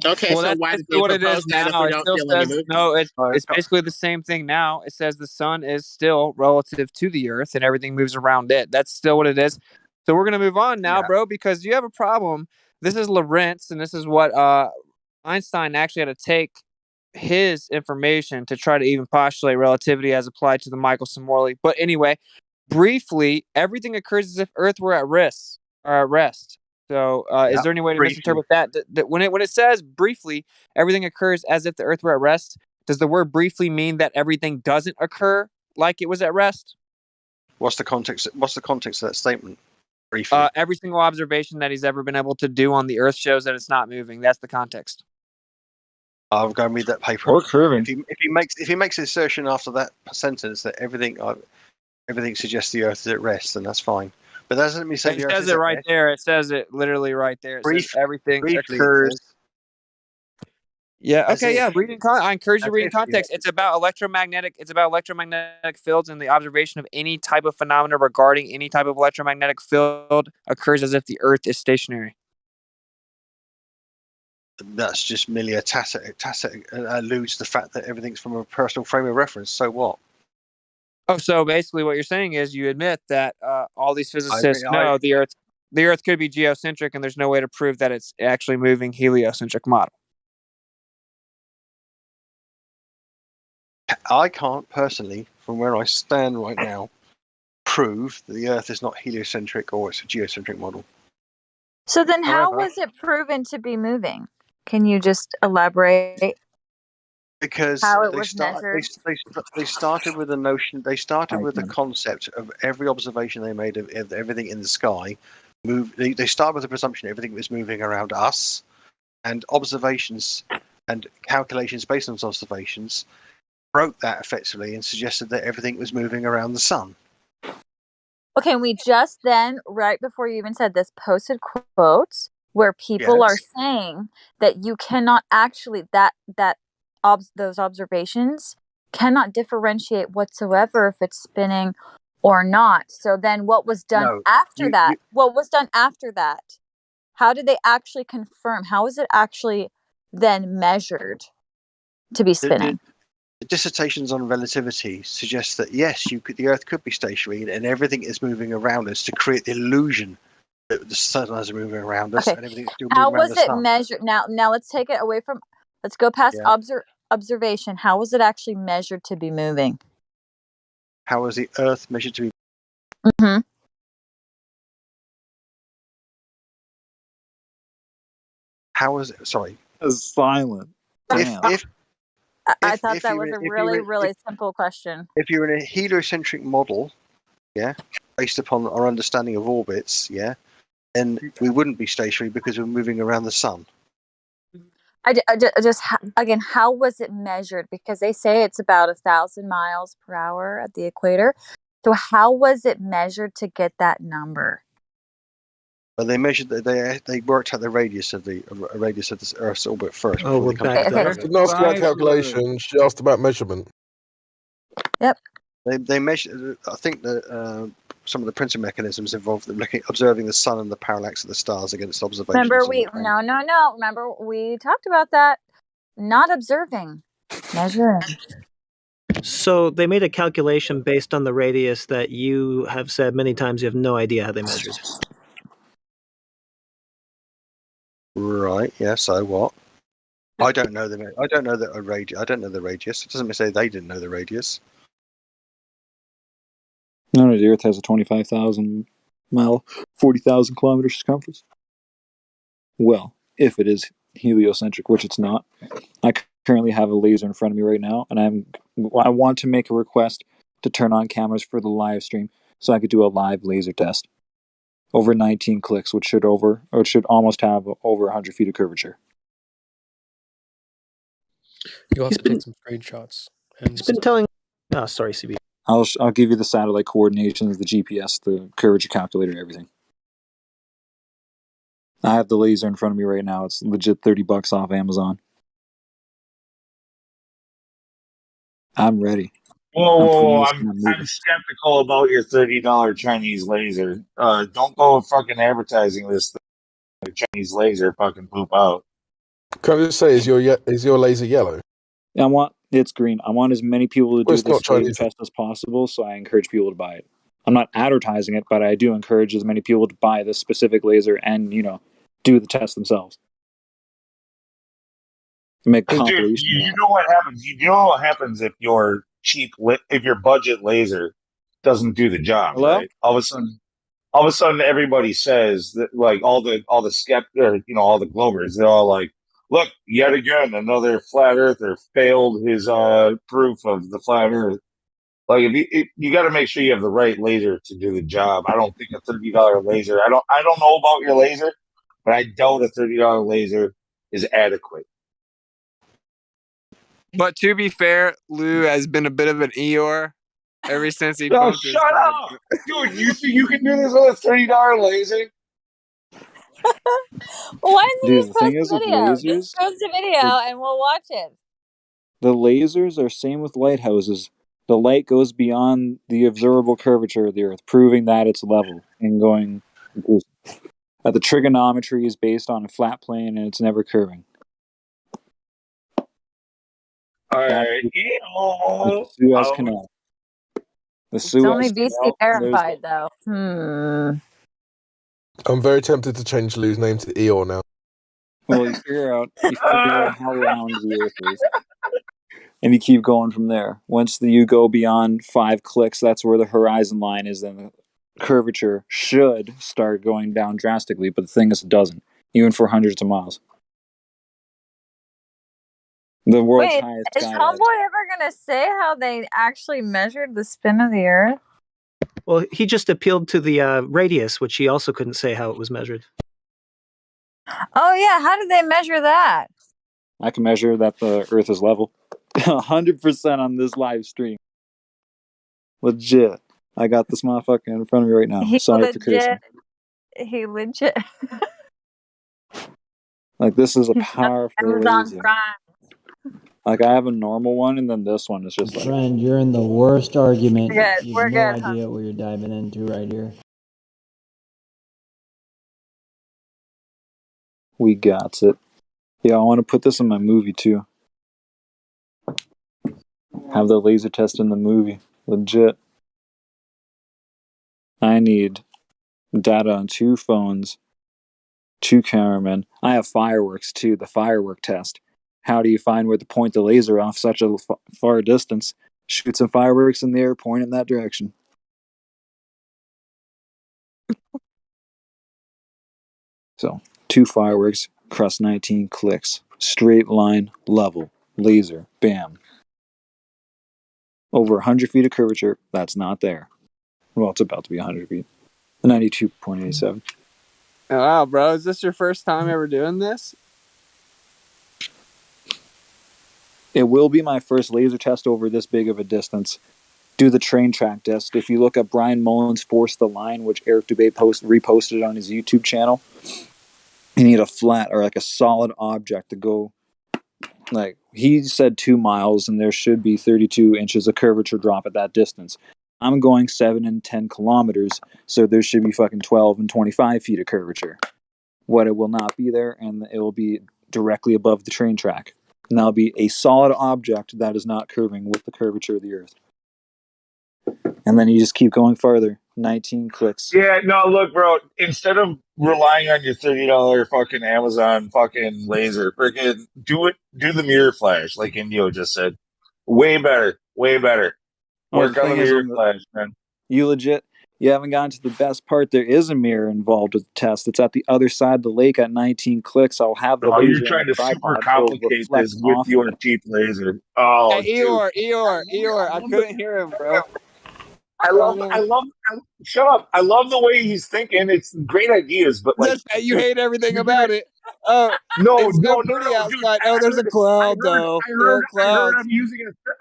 Okay, well, so that's why did basically they what it is propose that if now. we It don't still feel any says movement? no. It's basically the same thing now. It says the sun is still relative to the Earth, and everything moves around it. That's still what it is. So we're gonna move on now, bro, because you have a problem. This is Lorentz, and this is what Einstein actually had to take his information to try to even postulate relativity as applied to the Michelson-Morley. But anyway, briefly, everything occurs as if Earth were at rest. So, is there any way to misinterpret that? That when it says briefly, everything occurs as if the Earth were at rest, does the word briefly mean that everything doesn't occur like it was at rest? What's the context? What's the context of that statement? Briefly. Every single observation that he's ever been able to do on the Earth shows that it's not moving. That's the context. I'll go and read that paper. If he makes an assertion after that sentence that everything suggests the Earth is at rest, then that's fine. But that doesn't mean say It the Earth says is it at right rest. there. It says it literally right there. It says everything Briefly, it occurs. says, Yeah. as Okay. if, Yeah. I encourage you to as read in if, yeah. context. It's about electromagnetic. It's about electromagnetic fields, and the observation of any type of phenomena regarding any type of electromagnetic field occurs as if the Earth is stationary. That's just merely a tacit alludes to the fact that everything's from a personal frame of reference. So what? Oh, so basically, what you're saying is you admit that all these physicists I- know the Earth could be geocentric, and there's no way to prove that it's actually moving heliocentric model. I can't personally, from where I stand right now, prove that the Earth is not heliocentric or it's a geocentric model. So then how However, was it proven to be moving? Can you just elaborate because how it they was measured? started with the notion, they started with the concept of every observation they made of everything in the sky. They started with the presumption everything was moving around us, and observations and calculations based on those observations broke that effectively and suggested that everything was moving around the sun. Okay, and we just then, right before you even said this, posted quotes where people are saying that you cannot actually those observations cannot differentiate whatsoever if it's spinning or not. So then what was done after that? What was done after that? How did they actually confirm? How is it actually then measured to be spinning? The dissertations on relativity suggest that yes, the Earth could be stationary and everything is moving around us to create the illusion that the satellites are moving around us and everything's still moving How around was the it sun. measured? Now let's take it away from. Let's go past observation. How was it actually measured to be moving? How is the Earth measured to be? Mm-hmm. How is it? Sorry. It's silent. If I thought if that you're was in, a if you're really, in, really simple question. if you're in a heliocentric model, based upon our understanding of orbits, then we wouldn't be stationary because we're moving around the sun. Again, how was it measured? Because they say it's about 1,000 miles per hour at the equator. So how was it measured to get that number? But they measured that they worked out the radius of the Earth's orbit first. Oh, we're back there. She didn't ask about calculation. She asked about measurement. Yep. They measured. I think that some of the principal mechanisms involved in observing the sun and the parallax of the stars against observations. Remember we talked about that. Not observing, measuring. So they made a calculation based on the radius that you have said many times you have no idea how they measured. Right. Yeah. So what? I don't know the. I don't know the radius. I don't know the radius. It doesn't say they didn't know the radius. No, the Earth has a 25,000 mile, 40,000 kilometer circumference. Well, if it is heliocentric, which it's not. I currently have a laser in front of me right now, and I want to make a request to turn on cameras for the live stream so I could do a live laser test. Over 19 clicks, which should almost have over 100 feet of curvature. You'll have to take some screenshots. He's been telling. Oh, sorry, CB. I'll give you the satellite coordinations, the GPS, the curvature calculator, everything. I have the laser in front of me right now. It's legit $30 off Amazon. I'm ready. Whoa! I'm skeptical about your $30 Chinese laser. Don't go fucking advertising this Chinese laser. Fucking poop out. Can I just say, is your laser yellow? It's green. I want as many people to do it's this not laser Chinese. test as possible, so I encourage people to buy it. I'm not advertising it, but I do encourage as many people to buy this specific laser and, do the test themselves. Make a compilation. Dude, you know what happens? You know what happens if your if your budget laser doesn't do the job, right? All of a sudden, everybody says that, like all the all the Globers, they're all like, "Look, yet again, another flat earther failed his proof of the flat Earth." Like, if you got to make sure you have the right laser to do the job. I don't think a $30 laser. I don't know about your laser, but I doubt a $30 laser is adequate. But to be fair, Lou has been a bit of an Eeyore Ever since he No, bumped his shut head. up, dude. You see, you can do this with a $30 laser. Well, why doesn't he Dude, just the post thing a is with video? Just lasers, post a video and we'll watch it. the lasers are same with lighthouses. The light goes beyond the observable curvature of the Earth, proving that it's level and going. The trigonometry is based on a flat plane and it's never curving. All That's right. the Suez Canal. The It's only Suez BC Canal. There's verified, though. I'm very tempted to change Lou's name to Eeyore now. well, you figure out how round the Earth is, and you keep going from there. Once you go beyond 5 clicks, that's where the horizon line is. Then the curvature should start going down drastically, but the thing is, it doesn't, even for hundreds of miles. The world's Wait, highest is skyline. Homeboy ever going to say how they actually measured the spin of the Earth? Well, he just appealed to the radius, which he also couldn't say how it was measured. Oh, yeah. How did they measure that? I can measure that the Earth is level. 100% on this live stream. Legit. I got this motherfucker in front of me right now. Sorry for cursing. He legit. Like, this is a powerful Amazon laser. Prime. Like, I have a normal one, and then this one is just like... Friend, you're in the worst argument. We're good. You We're have no good, huh? idea what you're diving into right here. We got it. Yeah, I want to put this in my movie, too. Have the laser test in the movie. Legit. I need data on 2 phones, 2 cameramen. I have fireworks, too. The firework test. How do you find where to point the laser off such a far distance? Shoot some fireworks in the air, point in that direction. So, 2 fireworks across 19 clicks. Straight line, level, laser, bam. Over 100 feet of curvature, that's not there. Well, it's about to be 100 feet. 92.87. Wow, bro. Is this your first time ever doing this? It will be my first laser test over this big of a distance. Do the train track test. If you look up Brian Mullins' Force the Line, which Eric Dubé reposted on his YouTube channel, you need a flat or like a solid object to go. Like, he said 2 miles, and there should be 32 inches of curvature drop at that distance. I'm going 7 and 10 kilometers, so there should be fucking 12 and 25 feet of curvature. What it will not be there, and it will be directly above the train track. And that'll be a solid object that is not curving with the curvature of the Earth. And then you just keep going farther. 19 clicks. Yeah, no, look, bro. Instead of relying on your $30 fucking Amazon fucking laser, freaking do it. Do the mirror flash, like Indio just said. Way better. Way better. Work on the mirror flash, man. You haven't gotten to the best part. There is a mirror involved with the test. It's at the other side of the lake at 19 clicks. I'll have the Oh, laser you're trying to tripod, super so it'll complicate reflect this with off your of it. cheap laser. Oh, Hey, dude. Eeyore, I couldn't hear him, bro. Shut up. I love the way he's thinking. It's great ideas, but like, Just you hate everything about it. Oh, it's so pretty outside. Oh, there's a cloud though. There are clouds.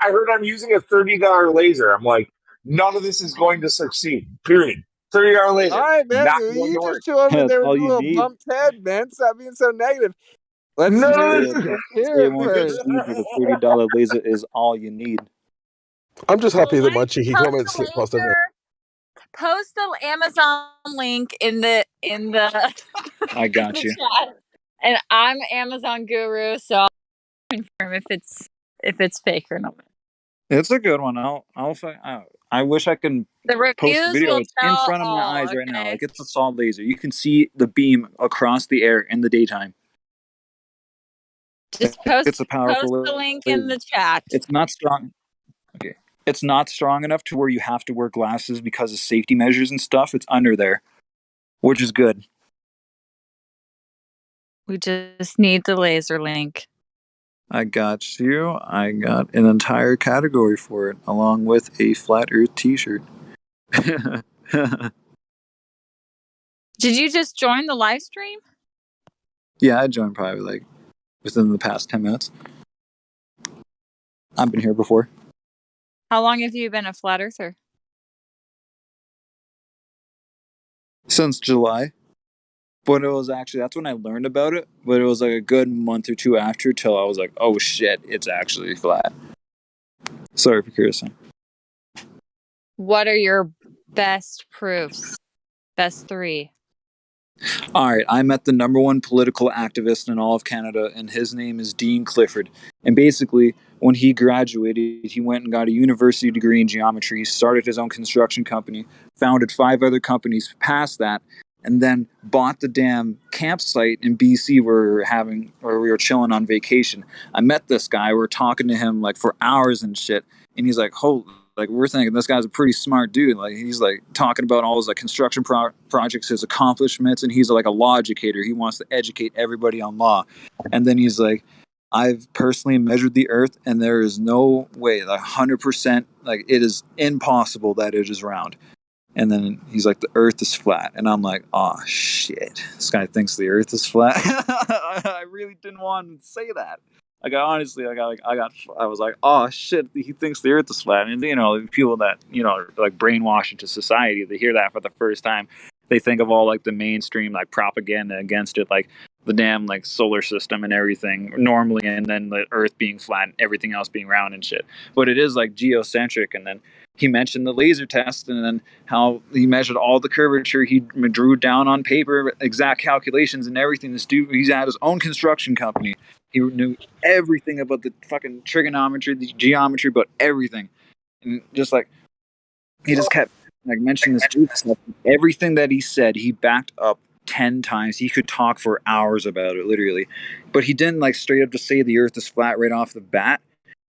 I heard I'm using a $30 laser. I'm like, none of this is going to succeed. Period. $30 laser. All right, man. Not going You to work. just show up and That's there was all a you little need. bumped head, man. Stop being so negative. Let's None hear of it. this. Let's hear They it won't first. succeed, but a $30 laser is all you need. I'm just happy that my cheeky comments slipped past everyone. Post the Amazon link in the I got you. chat. And I'm Amazon guru, so I'll confirm if it's fake or not. It's a good one. I wish I could The post the reviews video. will It's in tell front of my all, eyes right now. okay? Like, it's a solid laser. You can see the beam across the air in the daytime. Just post It's a powerful the link in laser. the chat. It's not strong. Okay. It's not strong enough to where you have to wear glasses because of safety measures and stuff. It's under there, which is good. We just need the laser link. I got you. I got an entire category for it, along with a flat Earth T-shirt. Did you just join the live stream? Yeah, I joined probably like within the past 10 minutes. I've been here before. How long have you been a flat earther? Since July. But it was actually, that's when I learned about it. But it was like a good month or two after till I was like, oh shit, it's actually flat. Sorry for cursing. What are your best proofs? Best 3. All right, I met the number one political activist in all of Canada, and his name is Dean Clifford. And basically, when he graduated, he went and got a university degree in geometry, started his own construction company, founded 5 other companies past that, and then bought the damn campsite in BC where we were chilling on vacation. I met this guy. We were talking to him like for hours and shit, and he's like, "Holy." Like, we're thinking this guy's a pretty smart dude. Like, he's like talking about all his like construction projects, his accomplishments, and he's like a law educator. He wants to educate everybody on law. And then he's like, I've personally measured the earth, and there is no way, like 100%, like it is impossible that it is round. And then he's like, the earth is flat. And I'm like, oh shit, this guy thinks the earth is flat. I really didn't want him to say that. Like, I was like, oh shit, he thinks the earth is flat. And, you know, people that, you know, are like brainwashed into society, they hear that for the first time. They think of all like the mainstream, like propaganda against it, like the damn like solar system and everything normally, and then the earth being flat and everything else being round and shit. But it is like geocentric. And then he mentioned the laser test, and then how he measured all the curvature. He drew down on paper exact calculations and everything. This dude, he's had his own construction company. He knew everything about the fucking trigonometry, the geometry, about everything. And just like, he just kept like mentioning this dude stuff. Everything that he said, he backed up 10 times. He could talk for hours about it, literally. But he didn't like straight up just say the earth is flat right off the bat.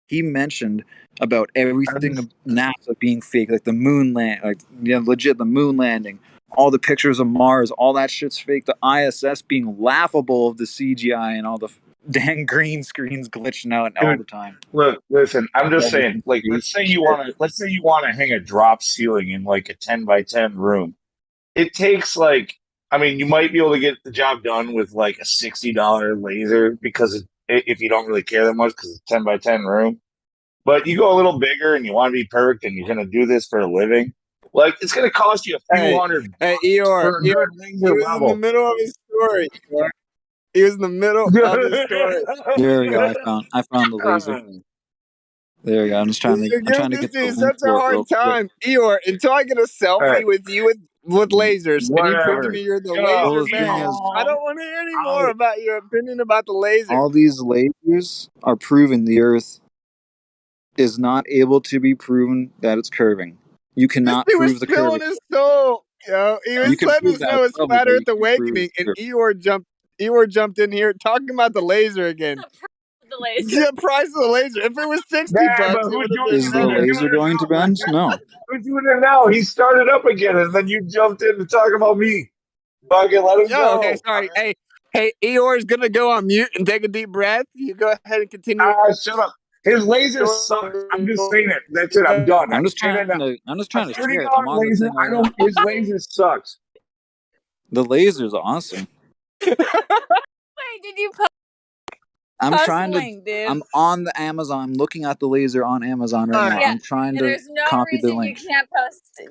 He mentioned about everything of NASA being fake, like the moon land, like, you know, legit the moon landing, all the pictures of Mars, all that shit's fake. The ISS being laughable of the CGI and all the dang green screens glitching out all the time. Look, listen, I'm just saying, like, let's say you want to hang a drop ceiling in like a 10 by 10 room. It takes like, I mean, you might be able to get the job done with like a $60 laser because if you don't really care that much because it's 10 by 10 room. But you go a little bigger and you want to be perfect and you're going to do this for a living. Like, it's going to cost you a few hundred Hey, Eeyore, for a he good laser was in the level. middle of his story. Eeyore. He was in the middle of his story. There we go. I found the laser. There we go. I'm trying to get the link such a for it hard real quick. time, Eeyore. Until I get a selfie with you with lasers, and you prove to Whatever. me you're the Shut up, laser Well, the thing man. is, I don't want to hear any more about your opinion about the laser. all these lasers are proving the Earth is not able to be proven that it's curving. You cannot He was prove the spilling curvature. his soul. Yo, he was You can letting prove us that know his level, flat but Earth you can't prove awakening, it's and curving. Eeyore jumped in here talking about the laser again. The laser. The price of the laser. If it was $60, But it who's would have doing been Is the it? Who's laser doing it going to bend? No. Who's doing it now? He started up again, and then you jumped in to talk about me. Fucking let him Oh, okay, go. sorry. Hey, Eeyore's gonna go on mute and take a deep breath. You go ahead and continue. Shut up. His laser sucks. I'm just saying it. That's it. I'm done. I'm I'm just saying it trying now. to A share it. $30 I'm on the laser. thing right now. His laser sucks. The laser's awesome. Wait, did you post the link, dude? I'm on the Amazon. I'm looking at the laser on Amazon right now. Yeah, I'm trying and to there's no copy the reason you link. can't post.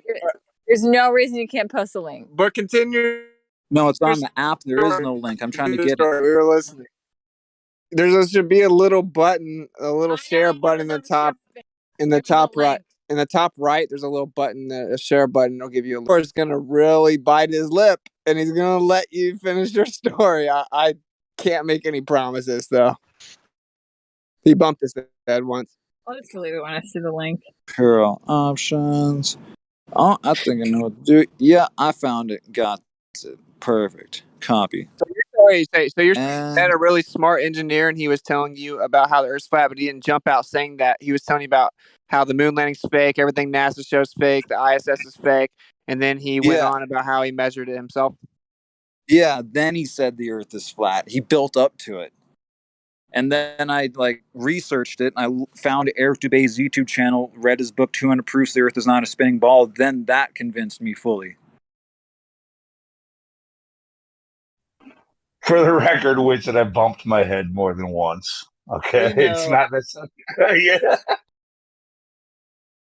There's no reason you can't post a link. But continue. No, it's on the app. There is no link. I'm trying to get it. We were listening. There should be a little button, a little share button in the top right. In the top right, there's a little button, a share button. It'll give you a link. Or it's gonna really bite his lip, and he's gonna let you finish your story. I can't make any promises though. He bumped his head once. I'll just delete it when I see the link. Curl options. Oh, I think I know what to do. Yeah, I found it. Got it. Perfect. Copy. So you're saying that a really smart engineer, and he was telling you about how the Earth's flat, but he didn't jump out saying that. He was telling you about how the moon landing's fake, everything NASA shows fake, the ISS is fake, and then he went on about how he measured it himself. Yeah, then he said the Earth is flat. He built up to it. And then I researched it. And I found Eric Dubé's YouTube channel, read his book, 200 Proofs the Earth is Not a Spinning Ball. Then that convinced me fully. For the record, which that I bumped my head more than once. Okay, it's not that. Yeah.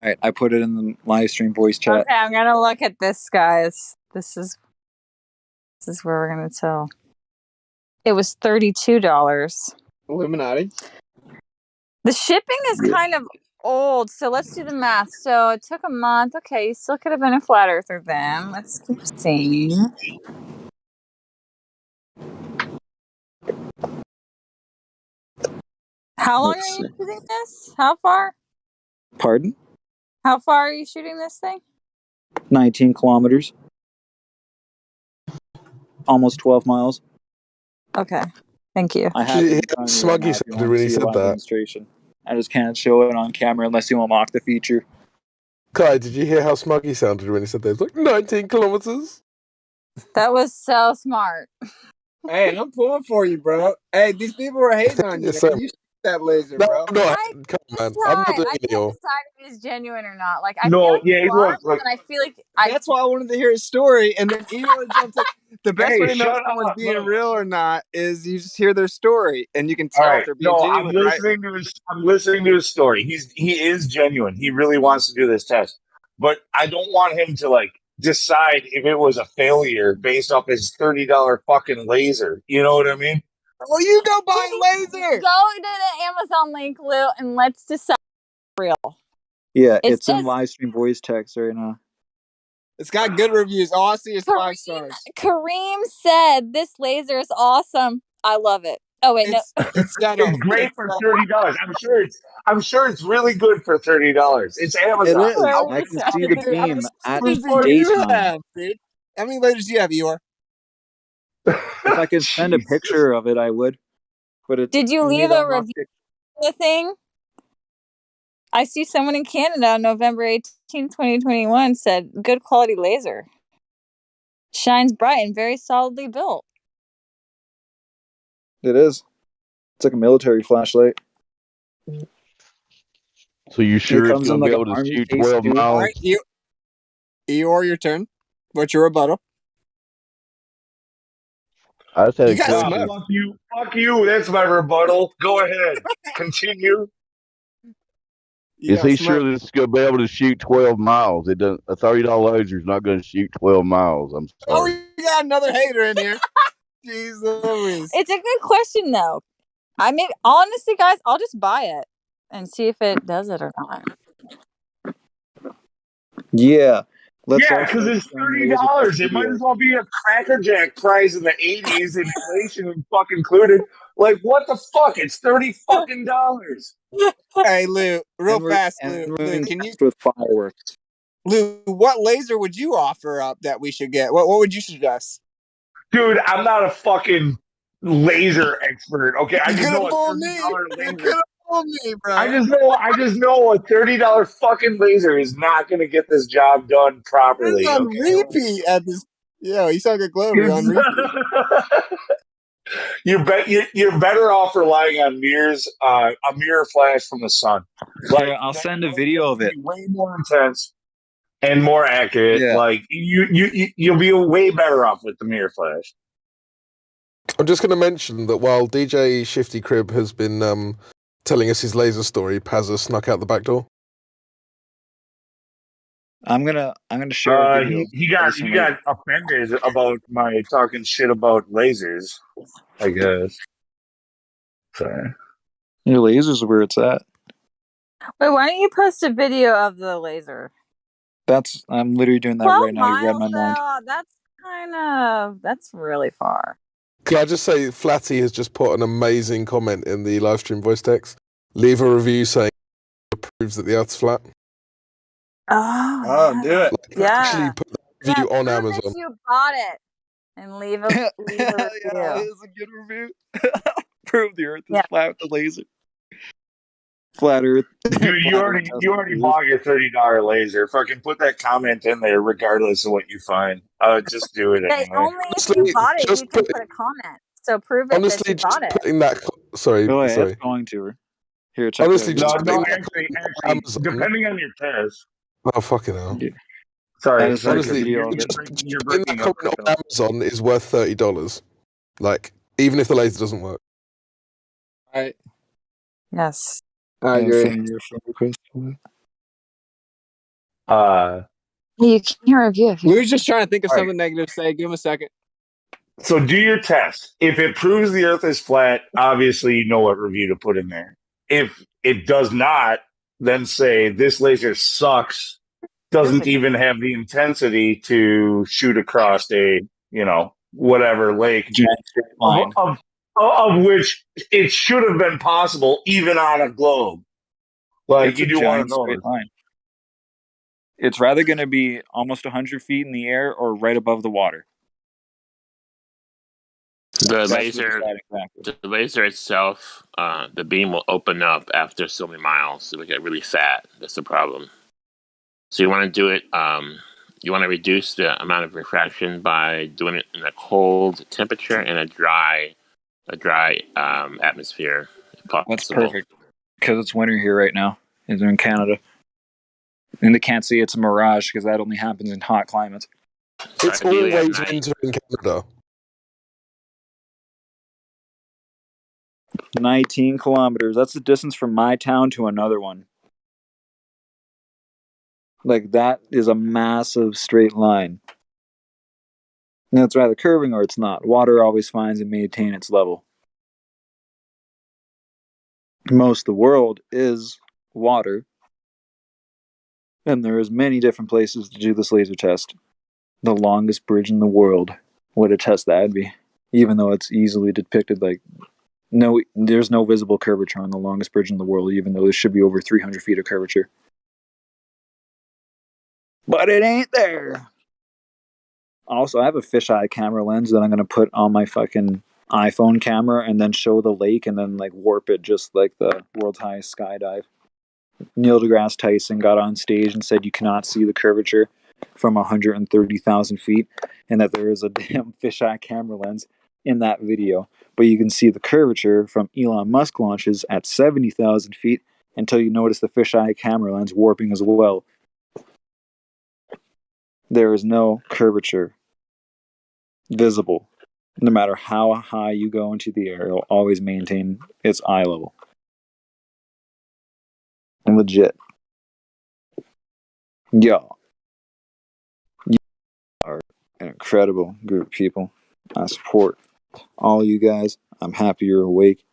All right, I put it in the live stream voice chat. Okay, I'm gonna look at this, guys. This is where we're gonna tell. It was $32. Illuminati. The shipping is kind of old, so let's do the math. So it took a month. Okay, you still could have been a flat earther then. Let's keep seeing. How long are you shooting this? How far? Pardon? How far are you shooting this thing? 19 kilometers. Almost 12 miles. Okay, thank you. I have it in front of me right now if you want to see a live demonstration. I just can't show it on camera unless you unlock the feature. Kai, did you hear how smug he sounded when he said there's like 19 kilometers? That was so smart. Hey, I'm pulling for you, bro. Hey, these people are hating on you. Sam. Man. You shoot that laser, No, bro. I'm not. Come on, man. I'm not doing I any can't of. decide if he's genuine or not. Like, I No, feel like yeah, he he's was, like, and I feel like That's why I wanted to hear his story, and then Eeyore jumps in. The best hey, way to know if shut someone's up, being look. real or not is you just hear their story, and you can All tell if right. they're being No, genuine, right? I'm listening to his story. He is genuine. He really wants to do this test. But I don't want him to like decide if it was a failure based off his $30 fucking laser. You know what I mean? Well, you go buy a laser. Go to the Amazon link, Lou, and let's decide real. Yeah, It it's in says- live stream voice text right now. It's got good reviews. All I see is 5 stars. Kareem said this laser is awesome. I love it. Oh wait, no. It's settled. It's great for $30. I'm sure it's really good for $30. It's Amazon. It is. I can see the beam at daytime. Dude. How many lasers do you have, Eeyore? If I could send a picture of it, I would. But it's Did you leave need a unlock review on the thing? I see someone in Canada on November 18, 2021 said, good quality laser. Shines bright and very solidly built. It is. It's like a military flashlight. So you sure It it's comes going in to be like able an to army shoot case 12 too. miles? All right, Eeyore, your turn. What's your rebuttal? I just had You a got question. smoked. Fuck you. That's my rebuttal. Go ahead. Continue. Is he sure that it's going to be able to shoot 12 miles? It doesn't. A $30 laser is not going to shoot 12 miles. I'm Oh, sorry. we got another hater in here. Jeez Louise. It's a good question though. Honestly, guys, I'll just buy it and see if it does it or not. Yeah. Yeah, because it's $30. It might as well be a Cracker Jack prize in the '80s, inflation fucking included. Like, what the fuck? It's $30 fucking dollars. Hey Lou, real fast, Lou. Lou, can you with fireworks? Lou, what laser would you offer up that we should get? What would you suggest? Dude, I'm not a fucking laser expert. Okay, I You just could know have a fooled me. $30 You laser. could have fooled me, bro. I just know a $30 fucking laser is not going to get this job done properly. You're on Okay, repeat at this. Yo, you sound like Glover. You're on repeat. You're better off relying on a mirror flash from the sun. Like, Yeah, I'll send a video of it. Way more intense and more accurate. Yeah. Like you'll be way better off with the mirror flash. I'm just going to mention that while DJ Shifty Crib has been telling us his laser story, Paz has snuck out the back door. I'm gonna share a video. He got offended about my talking shit about lasers, I guess. Sorry. Your laser's where it's at. Wait, why don't you post a video of the laser? I'm literally doing that 12 right now. You read miles, my mind. though. That's really far. Can I just say, Flatty has just put an amazing comment in the live stream voice text. Leave a review saying it proves that the Earth's flat. Oh, do it. Like, actually put the review on prove Amazon. that you bought it and leave a review. Yeah, it's a good review. Prove the Earth is flat with the laser. Flat Earth. Dude, you already bought your $30 laser. Fucking put that comment in there, regardless of what you find. Just do it anyway. Only if you bought it, you can put a comment. So prove it that you bought it. Putting that. Sorry. It's going to her. Here, check Honestly, that. Actually, depending on your test. Oh, fucking hell. Yeah. Sorry, honestly, you're putting that comment on Amazon is worth $30. Like, even if the laser doesn't work. Right. Yes. I agree. You can't review if you We were just trying to think of All right. something negative to say. Give him a second. So do your test. If it proves the Earth is flat, obviously you know what review to put in there. If it does not, then say this laser sucks. Doesn't even have the intensity to shoot across a whatever lake Giant straight line. of which it should have been possible even on a globe. Like It's you a do one of giant those. straight line. It's rather going to be almost 100 feet in the air or right above the water. The That's laser, the laser itself, the beam will open up after so many miles, so we get really fat. That's the problem. So you want to do it. You want to reduce the amount of refraction by doing it in a cold temperature and a dry atmosphere, if possible. That's perfect because it's winter here right now. It's in Canada, and they can't see it's a mirage because that only happens in hot climates. It's always winter in Canada. 19 kilometers. That's the distance from my town to another one. Like, that is a massive straight line. And it's either curving or it's not. Water always finds and maintains its level. Most of the world is water. And there is many different places to do this laser test. The longest bridge in the world. What a test that'd be. Even though it's easily depicted like there's no visible curvature on the longest bridge in the world, even though there should be over 300 feet of curvature. But it ain't there. Also, I have a fisheye camera lens that I'm going to put on my fucking iPhone camera and then show the lake and then like warp it just like the world's highest skydive. Neil deGrasse Tyson got on stage and said you cannot see the curvature from 130,000 feet and that there is a damn fisheye camera lens in that video. But you can see the curvature from Elon Musk launches at 70,000 feet until you notice the fisheye camera lens warping as well. There is no curvature visible. No matter how high you go into the air, it'll always maintain its eye level. Legit. Y'all. You are an incredible group of people. I support all you guys. I'm happy you're awake.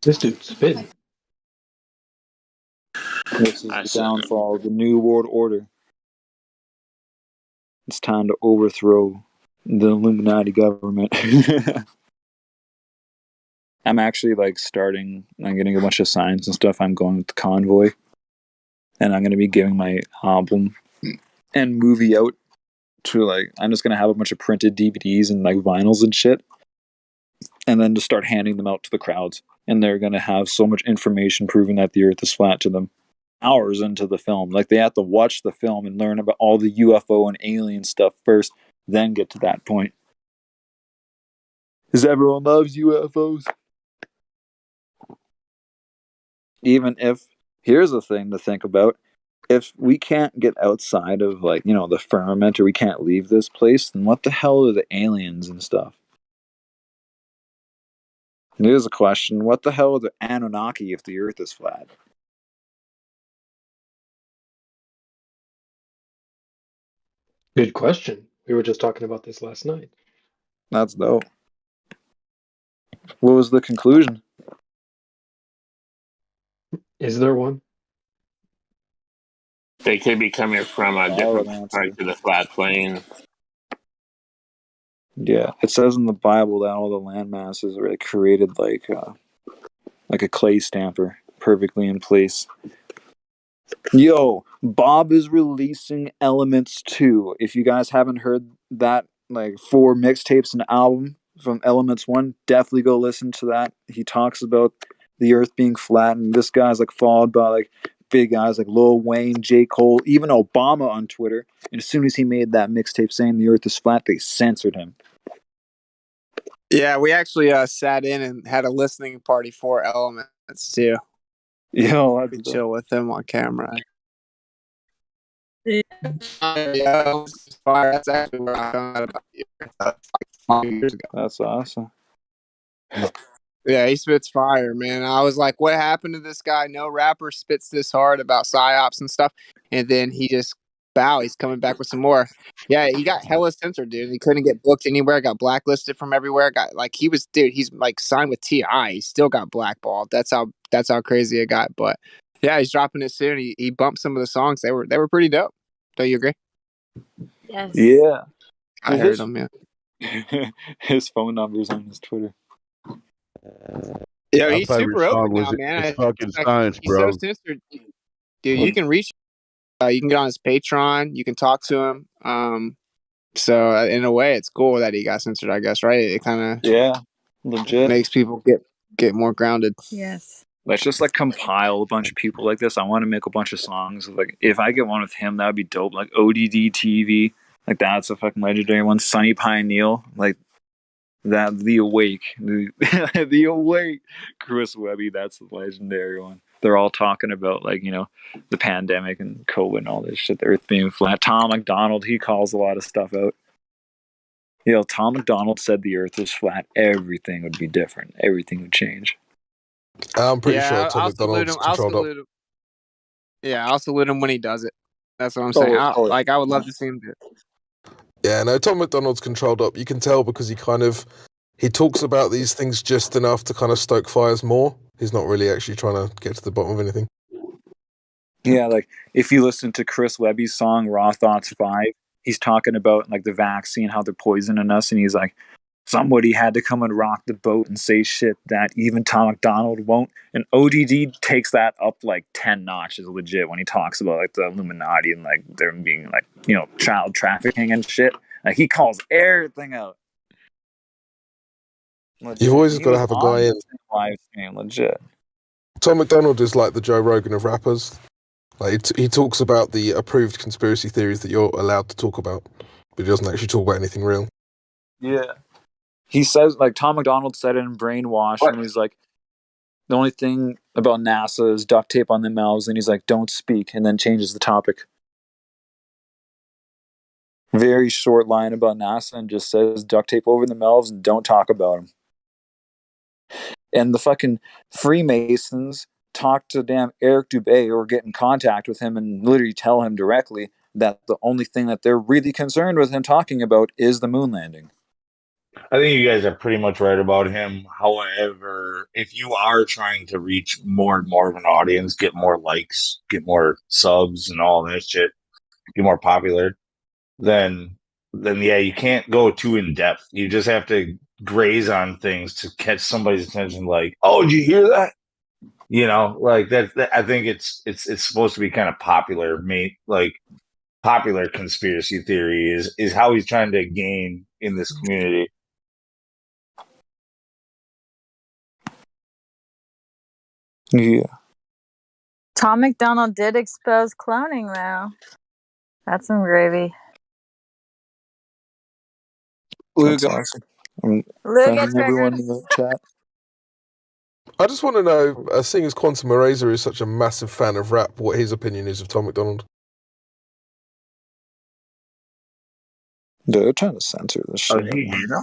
This dude's spitting. This is the downfall of the New World Order. It's time to overthrow the Illuminati government. I'm actually like I'm getting a bunch of signs and stuff. I'm going with the convoy. And I'm going to be giving my album and movie out to I'm just going to have a bunch of printed DVDs and like vinyls and shit. And then just start handing them out to the crowds. And they're going to have so much information proving that the earth is flat to them. Hours into the film. Like they have to watch the film and learn about all the UFO and alien stuff first, then get to that point. Because everyone loves UFOs. Even if, here's a thing to think about, if we can't get outside of the firmament or we can't leave this place, then what the hell are the aliens and stuff? And here's a question, what the hell are the Anunnaki if the earth is flat? Good question. We were just talking about this last night. That's dope. What was the conclusion? Is there one? They could be coming from a different part of the flat plane. Yeah, it says in the Bible that all the land masses are created like a clay stamper, perfectly in place. Yo, Bob is releasing Elements 2. If you guys haven't heard that, 4 mixtapes and album from Elements 1, definitely go listen to that. He talks about the earth being flat, and this guy's followed by big guys like Lil Wayne, J. Cole, even Obama on Twitter. And as soon as he made that mixtape saying the earth is flat, they censored him. Yeah, we actually sat in and had a listening party for Elements too. Yo, I could chill with them on camera. That's actually where I found out about you. That's 5 years ago. That's awesome. Yeah, he spits fire, man. I was like, what happened to this guy? No rapper spits this hard about psyops and stuff. And then he just he's coming back with some more. Yeah, he got hella censored, dude. He couldn't get booked anywhere, got blacklisted from everywhere. He's like signed with T.I. He still got blackballed. That's how crazy it got. But yeah, he's dropping it soon. He bumped some of the songs. They were pretty dope. Don't you agree? Yes. Yeah. I heard him, yeah. His phone number's on his Twitter. Yeah, My he's favorite super open song now, was man. "It's Fucking Science," He's so bro. censored, dude. You can reach. You can get on his Patreon. You can talk to him. So in a way, it's cool that he got censored. I guess, right? It kind of legit makes people get more grounded. Yes. Let's just like compile a bunch of people like this. I want to make a bunch of songs. Like if I get one with him, that would be dope. Like ODD TV, like that's a fucking legendary one. Sunny Pioneal, like that. The Awake, the Awake. Chris Webby, that's the legendary one. They're all talking about like the pandemic and COVID and all this shit. The Earth being flat. Tom McDonald, he calls a lot of stuff out. Tom McDonald said the Earth was flat. Everything would be different. Everything would change. I'm pretty Yeah, sure Tom I'll salute McDonald's him. I'll controlled up. salute him. Yeah, I'll salute him when he does it. That's what I'm saying. I would love to see him do it. Yeah, no, Tom McDonald's controlled up. You can tell because he talks about these things just enough to kind of stoke fires more. He's not really actually trying to get to the bottom of anything. Yeah, like if you listen to Chris Webby's song Raw Thoughts 5, he's talking about like the vaccine, how they're poisoning us, and he's like, somebody had to come and rock the boat and say shit that even Tom McDonald won't. And ODD takes that up like 10 notches legit when he talks about like the Illuminati and like them being like, child trafficking and shit. Like he calls everything out. Legit. You've always got to have a guy in. Live stream, legit. Tom McDonald is like the Joe Rogan of rappers. Like he talks about the approved conspiracy theories that you're allowed to talk about, but he doesn't actually talk about anything real. Yeah. He says, like, Tom McDonald said it in Brainwash, and he's like, the only thing about NASA is duct tape on their mouths, and he's like, don't speak, and then changes the topic. Very short line about NASA, and just says duct tape over the mouths and don't talk about them. And the fucking Freemasons talk to damn Eric Dubé or get in contact with him and literally tell him directly that the only thing that they're really concerned with him talking about is the moon landing. I think you guys are pretty much right about him. However, if you are trying to reach more and more of an audience, get more likes, get more subs and all that shit, get more popular, then yeah, you can't go too in depth. You just have to graze on things to catch somebody's attention. Like, oh, did you hear that? Like that. I think it's supposed to be kind of popular, popular conspiracy theory is how he's trying to gain in this community. Yeah. Tom McDonald did expose cloning, though. That's some gravy. That's awesome. I'm thanking everyone in the chat. I just want to know, seeing as Quantum Eraser is such a massive fan of rap, what his opinion is of Tom McDonald. They're trying to censor this shit. Oh, is he here now?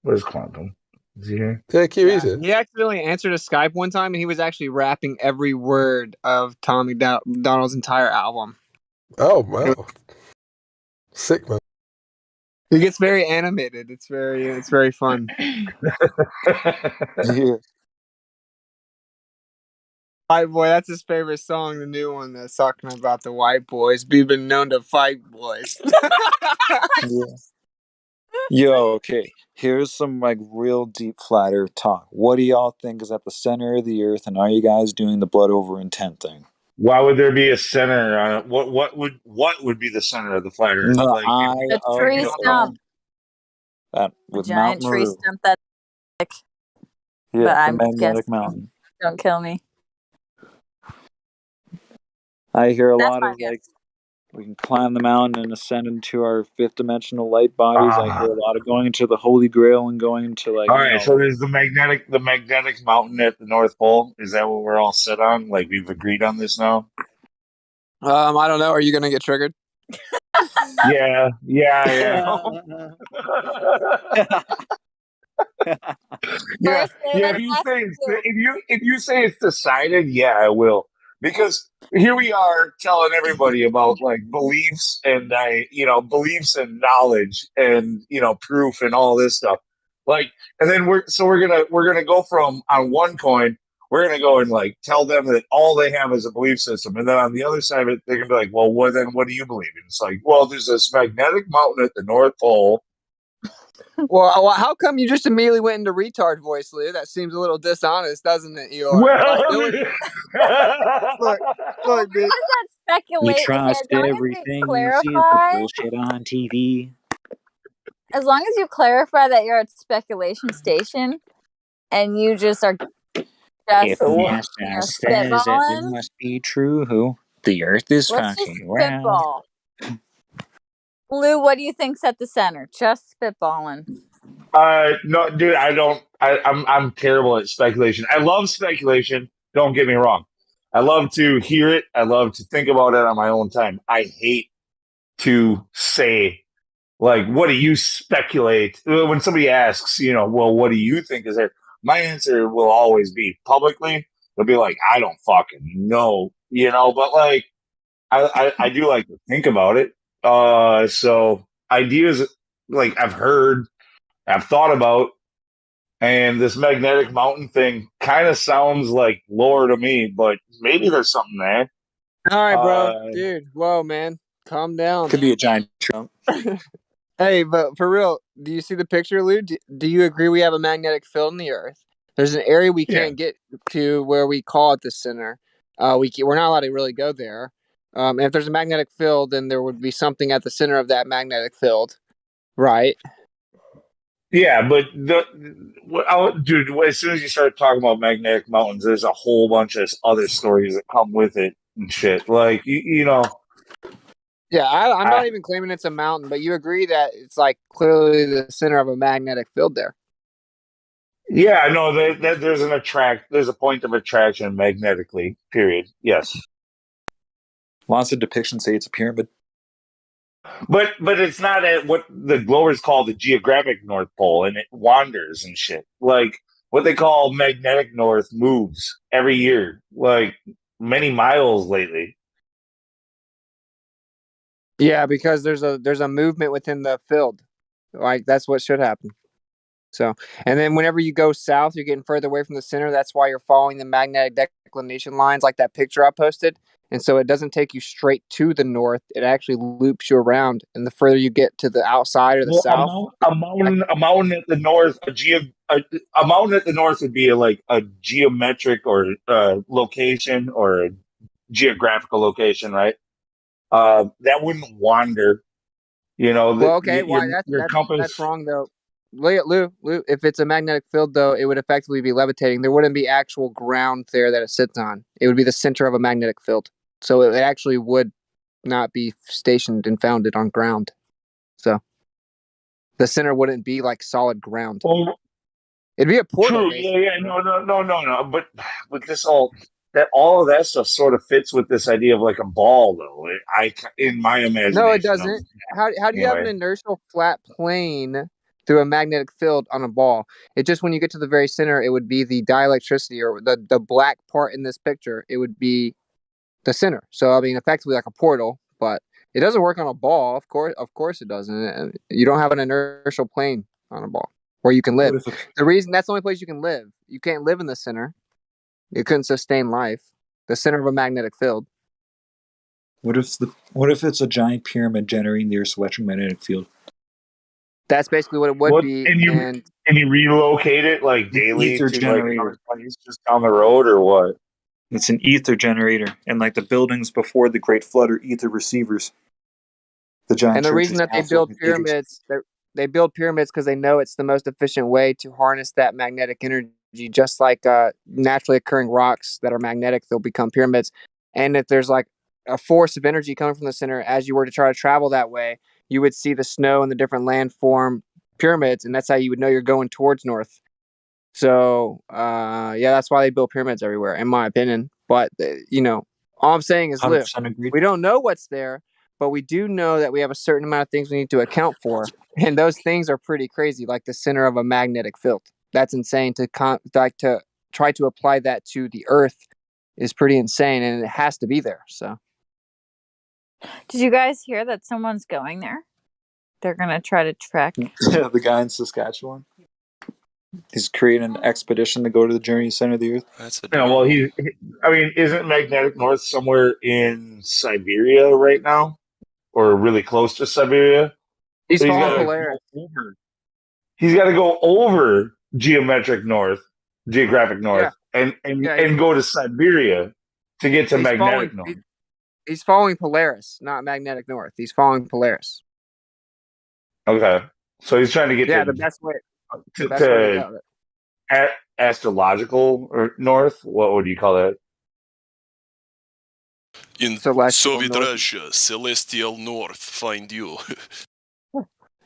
Where's Quantum? Is he here? Yeah, Q, here. He accidentally answered a Skype one time, and he was actually rapping every word of Tom McDonald's entire album. Oh, wow. Sick, man. He gets very animated. It's very fun. Yeah. White Boy, that's his favorite song, the new one that's talking about the white boys. We've been known to fight boys. Yeah. Yo, okay. Here's some like real deep flat earth talk. What do y'all think is at the center of the earth, and are you guys doing the blood over intent thing? Why would there be a center on it? What would be the center of the flat earth? A tree stump. That with a giant Mount tree Meru. stump that's thick. Yeah, but the I'm magnetic guessing. mountain. Don't kill me. I hear a That's lot my of like we can climb the mountain and ascend into our fifth dimensional light bodies. I hear a lot of going into the Holy Grail and going into like all right, so there's the magnetic mountain at the North Pole. Is that what we're all set on? Like we've agreed on this now? I don't know. Are you gonna get triggered? Yeah, I am. Yeah, First, Lou, yeah. let me ask you. If you say it's decided, yeah, I will. Because here we are telling everybody about like beliefs and beliefs and knowledge and proof and all this stuff. Like, and then we're gonna go from on one coin, we're gonna go and like tell them that all they have is a belief system, and then on the other side of it, they're gonna be like, well, what do you believe in? It's like, well, there's this magnetic mountain at the North Pole. Well, how come you just immediately went into retard voice, Lou? That seems a little dishonest, doesn't it, Eeyore? Well, look, As long big. as that You speculate, okay, trust as long as you everything you see is the clarify, bullshit on TV. as long as you clarify that you're at speculation station and you just are If just NASA says it, it spitballing, must be true. The Earth is let's just fucking round. spitball. Lou, what do you think's at the center? Just spitballing. No, dude, I don't. I'm terrible at speculation. I love speculation. Don't get me wrong. I love to hear it. I love to think about it on my own time. I hate to say, like, what do you speculate? When somebody asks, well, what do you think is there? My answer will always be publicly. They'll be like, I don't fucking know, but like, I do like to think about it. So ideas like I've heard, I've thought about, and this magnetic mountain thing kind of sounds like lore to me, but maybe there's something there. All right, bro, dude. Whoa, man, calm down. Could be a giant trunk. Hey, but for real, do you see the picture, Lou? Do you agree we have a magnetic field in the Earth? There's an area we can't get to where we call it the center. We're not allowed to really go there. And if there's a magnetic field, then there would be something at the center of that magnetic field, right? Yeah, but dude, as soon as you start talking about magnetic mountains, there's a whole bunch of other stories that come with it and shit. Like Yeah, I'm not even claiming it's a mountain, but you agree that it's like clearly the center of a magnetic field there. Yeah, no, there's there's a point of attraction magnetically. Period. Yes. Lots of depictions say it's a pyramid. But it's not at what the glowers call the geographic North Pole, and it wanders and shit. Like what they call magnetic north moves every year, like many miles lately. Yeah, because there's a movement within the field. Like that's what should happen. So, and then whenever you go south, you're getting further away from the center. That's why you're following the magnetic declination lines, like that picture I posted. And so it doesn't take you straight to the north; it actually loops you around. And the further you get to the outside or the south, a mountain at the north, a mountain at the north would be like a geometric or location or a geographical location, right? That wouldn't wander. well, okay, why your compass. that's wrong though. Lou, if it's a magnetic field though, it would effectively be levitating. There wouldn't be actual ground there that it sits on. It would be the center of a magnetic field. So it actually would not be stationed and founded on ground. So the center wouldn't be like solid ground. Well, it'd be a portal. True. Yeah. No. But this all of that stuff sort of fits with this idea of like a ball, though. In my imagination. No, it doesn't. How do you have an inertial flat plane through a magnetic field on a ball? It just, when you get to the very center, it would be the dielectricity, or the black part in this picture. It would be the center. So I mean, effectively like a portal, but it doesn't work on a ball. Of course it doesn't. You don't have an inertial plane on a ball where you can live. The reason, that's the only place you can live. You can't live in the center. You couldn't sustain life. The center of a magnetic field. What if it's a giant pyramid generating the Earth's electromagnetic field? That's basically what it would be. And you relocate it like daily to like another place just down the road, or what? It's an ether generator, and like the buildings before the Great Flood are ether receivers. The giant and the reason that they build pyramids, they build pyramids because they know it's the most efficient way to harness that magnetic energy. Just like naturally occurring rocks that are magnetic, they'll become pyramids. And if there's like a force of energy coming from the center, as you were to try to travel that way, you would see the snow and the different land form pyramids, and that's how you would know you're going towards north. So, yeah, that's why they build pyramids everywhere, in my opinion. But, all I'm saying is, we don't know what's there, but we do know that we have a certain amount of things we need to account for, and those things are pretty crazy, like the center of a magnetic field. That's insane to to try to apply that to the Earth is pretty insane, and it has to be there. So, did you guys hear that someone's going there? They're gonna try to trek. Yeah, the guy in Saskatchewan. He's creating an expedition to go to the journey center of the Earth. That's well, I mean, isn't magnetic north somewhere in Siberia right now, or really close to Siberia? He's So following Polaris. He's got to go over geographic north, and go to Siberia to get to magnetic north. He's following Polaris, not magnetic north. He's following Polaris. Okay, so he's trying to get the best way. The best way to go. Astrological or north. What would you call that? In Soviet Russia, celestial north, find you.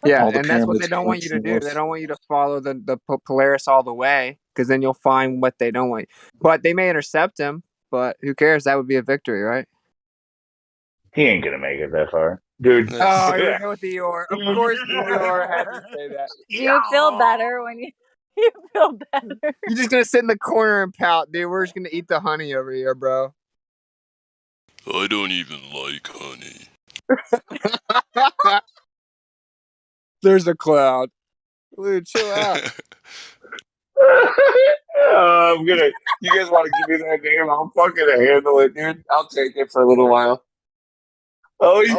Yeah, and that's what they don't want you to do. They don't want you to follow the Polaris all the way, because then you'll find what they don't want. But they may intercept him, but who cares? That would be a victory, right? He ain't gonna make it that far, dude. Oh, here we go with Eeyore. Of course, Eeyore had to say that. Do you feel better when you feel better? You're just gonna sit in the corner and pout, dude. We're just gonna eat the honey over here, bro. I don't even like honey. There's a cloud. Dude, chill out. You guys want to give me that name? I'll fucking handle it, dude. I'll take it for a little while. Oh, yeah.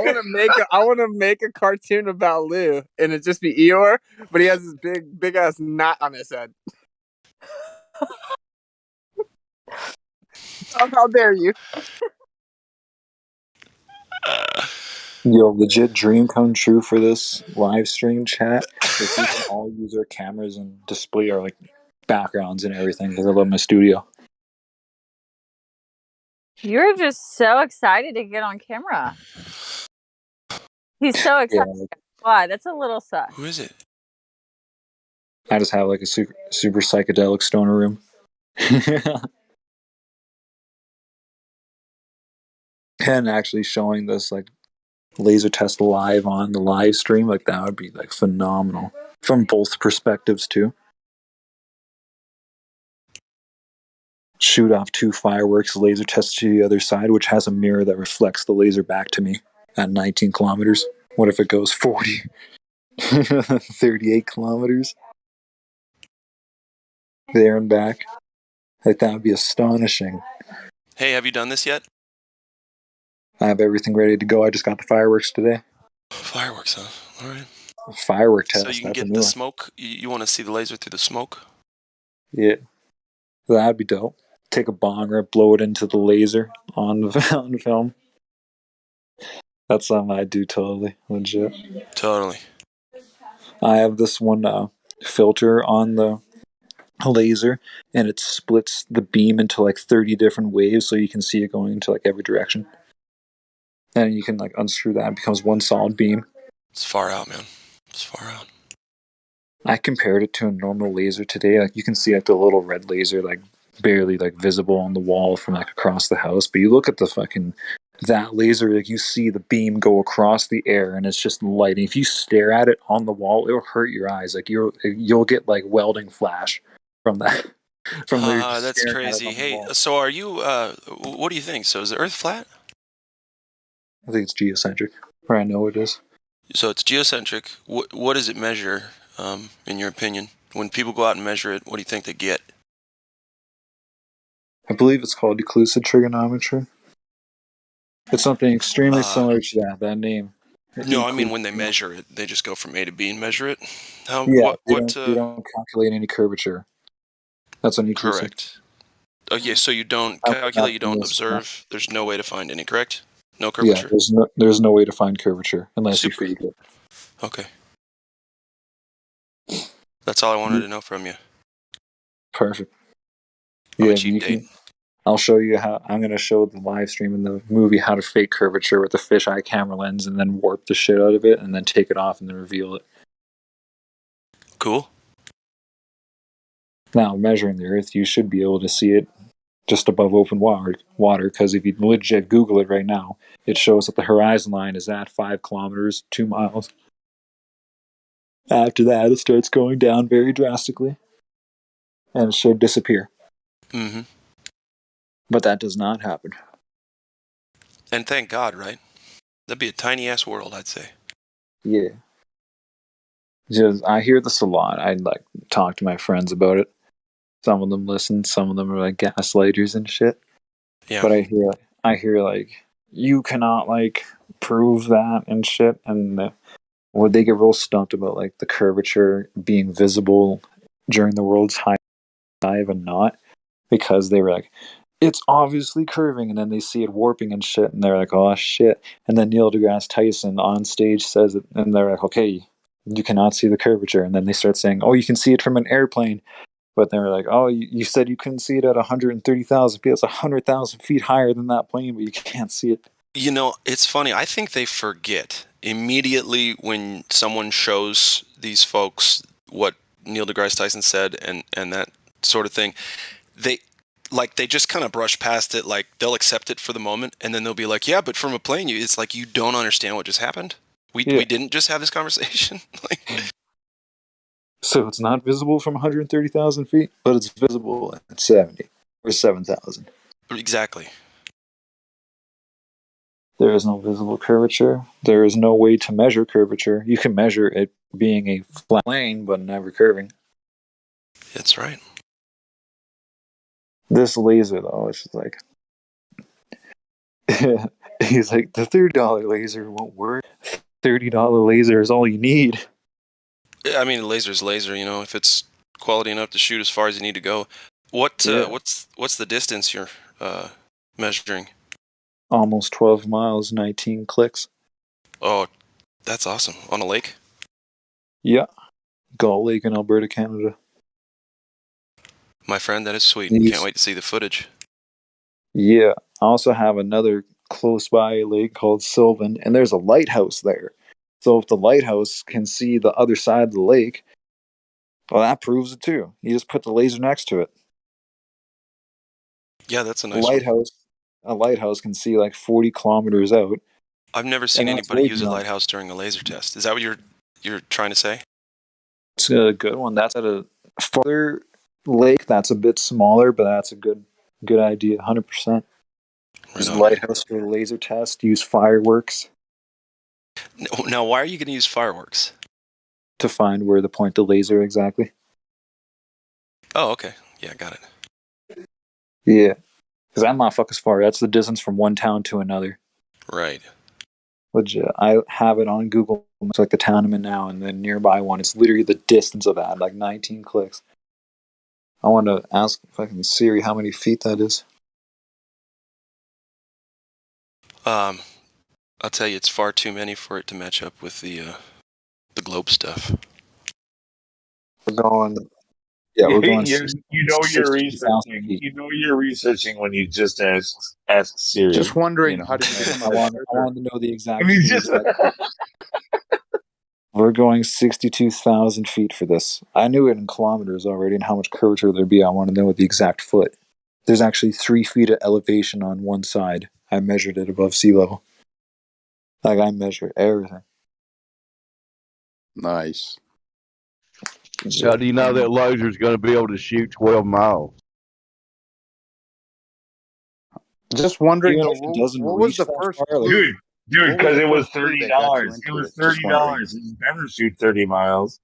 I want to make a cartoon about Lou, and it just be Eeyore, but he has this big ass knot on his head. How dare you? Yo, legit dream come true for this live stream chat. If we can all use our cameras and display our like backgrounds and everything, because I love my studio. You're just so excited to get on camera. He's so excited. Yeah. Why? That's a little sus. Who is it? I just have like a super psychedelic stoner room. And actually showing this like laser test live on the live stream, like that would be like phenomenal from both perspectives too. Shoot off 2 fireworks, laser test to the other side, which has a mirror that reflects the laser back to me at 19 kilometers. What if it goes 40? 38 kilometers? There and back. Like that would be astonishing. Hey, have you done this yet? I have everything ready to go. I just got the fireworks today. Fireworks, huh? All right. Firework test. So you can get the smoke? You want to see the laser through the smoke? Yeah. That'd be dope. Take a bong rip, blow it into the laser on the film. That's something I do totally. Legit. Totally. I have this one filter on the laser, and it splits the beam into like 30 different waves, so you can see it going into like every direction. And you can like unscrew that, it becomes one solid beam. It's far out, man. It's far out. I compared it to a normal laser today. Like you can see like the little red laser like barely like visible on the wall from like across the house. But you look at the fucking that laser, like you see the beam go across the air and it's just lighting. If you stare at it on the wall, it'll hurt your eyes. Like you'll get like welding flash from that. From that's crazy. Hey, so are you what do you think? So is the Earth flat? I think it's geocentric, or I know it is. So it's geocentric. What does it measure, in your opinion? When people go out and measure it, what do you think they get? I believe it's called occlusive trigonometry. It's something extremely similar to that name. No, I mean when they measure it, they just go from A to B and measure it. They don't calculate any curvature. That's unequal. Correct. Okay, so you don't calculate, you don't observe. There's no way to find any, correct? No curvature. Yeah, there's no way to find curvature unless you feed it. Okay. That's all I wanted to know from you. Perfect. I'm a cheap date. I'll show you how. I'm going to show the live stream in the movie how to fake curvature with a fisheye camera lens and then warp the shit out of it and then take it off and then reveal it. Cool. Now, measuring the Earth, you should be able to see it just above open water. Because if you legit Google it right now, it shows that the horizon line is at 5 kilometers, 2 miles. After that, it starts going down very drastically, and it should disappear. Mm-hmm. But that does not happen. And thank God, right? That'd be a tiny ass world, I'd say. Yeah. Just I hear this a lot. I like talk to my friends about it. Some of them listen. Some of them are like gaslighters and shit. Yeah. But I hear like you cannot like prove that and shit, and when they get real stumped about like the curvature being visible during the world's high dive and not, because they were like, it's obviously curving, and then they see it warping and shit, and they're like, oh shit. And then Neil deGrasse Tyson on stage says it, and they're like, okay, you cannot see the curvature. And then they start saying, oh, you can see it from an airplane. But they were like, oh, you said you couldn't see it at 130,000 feet. It's 100,000 feet higher than that plane, but you can't see it. You know, it's funny. I think they forget immediately when someone shows these folks what Neil deGrasse Tyson said and that sort of thing. They just kind of brush past it. Like they'll accept it for the moment, and then they'll be like, yeah, but from a plane, it's like you don't understand what just happened. We didn't just have this conversation. So it's not visible from 130,000 feet, but it's visible at 70 or 7,000. Exactly. There is no visible curvature. There is no way to measure curvature. You can measure it being a flat plane, but never curving. That's right. This laser, though, it's just like... He's like, the $30 laser won't work. $30 laser is all you need. I mean, laser's laser. You know, if it's quality enough to shoot as far as you need to go. What's the distance you're measuring? Almost 12 miles, 19 clicks. Oh, that's awesome. On a lake? Yeah. Gull Lake in Alberta, Canada. My friend, that is sweet. Can't wait to see the footage. Yeah. I also have another close by lake called Sylvan, and there's a lighthouse there. So if the lighthouse can see the other side of the lake, well, that proves it too. You just put the laser next to it. Yeah, that's a nice one. A lighthouse can see like 40 kilometers out. I've never seen anybody use a lighthouse during a laser test. Is that what you're trying to say? It's a good one. That's at a farther lake that's a bit smaller, but that's a good idea. 100%. Use a lighthouse for a laser test. Use fireworks. Now, why are you going to use fireworks? To find where to point the laser exactly. Oh, okay. Yeah, got it. Yeah. Because that motherfucker's far. That's the distance from one town to another. Right. Legit. I have it on Google. It's like the town I'm in now, and the nearby one. It's literally the distance of that, like 19 clicks. I want to ask if I can Siri how many feet that is. I'll tell you, it's far too many for it to match up with the globe stuff. We're going. Yeah, we're going. You know you're researching. You know you're researching when you just ask Siri. Just wondering, you know? how did you become a I want to know the exact. I mean, just. We're going 62,000 feet for this. I knew it in kilometers already and how much curvature there'd be. I want to know the exact foot. There's actually 3 feet of elevation on one side. I measured it above sea level. Like, I measured everything. Nice. How do you know that laser's going to be able to shoot 12 miles? Just wondering, Even though, if it doesn't what was reach the that first far, like- clue? Dude, because it was $30. It was $30. It's never shoot 30 miles.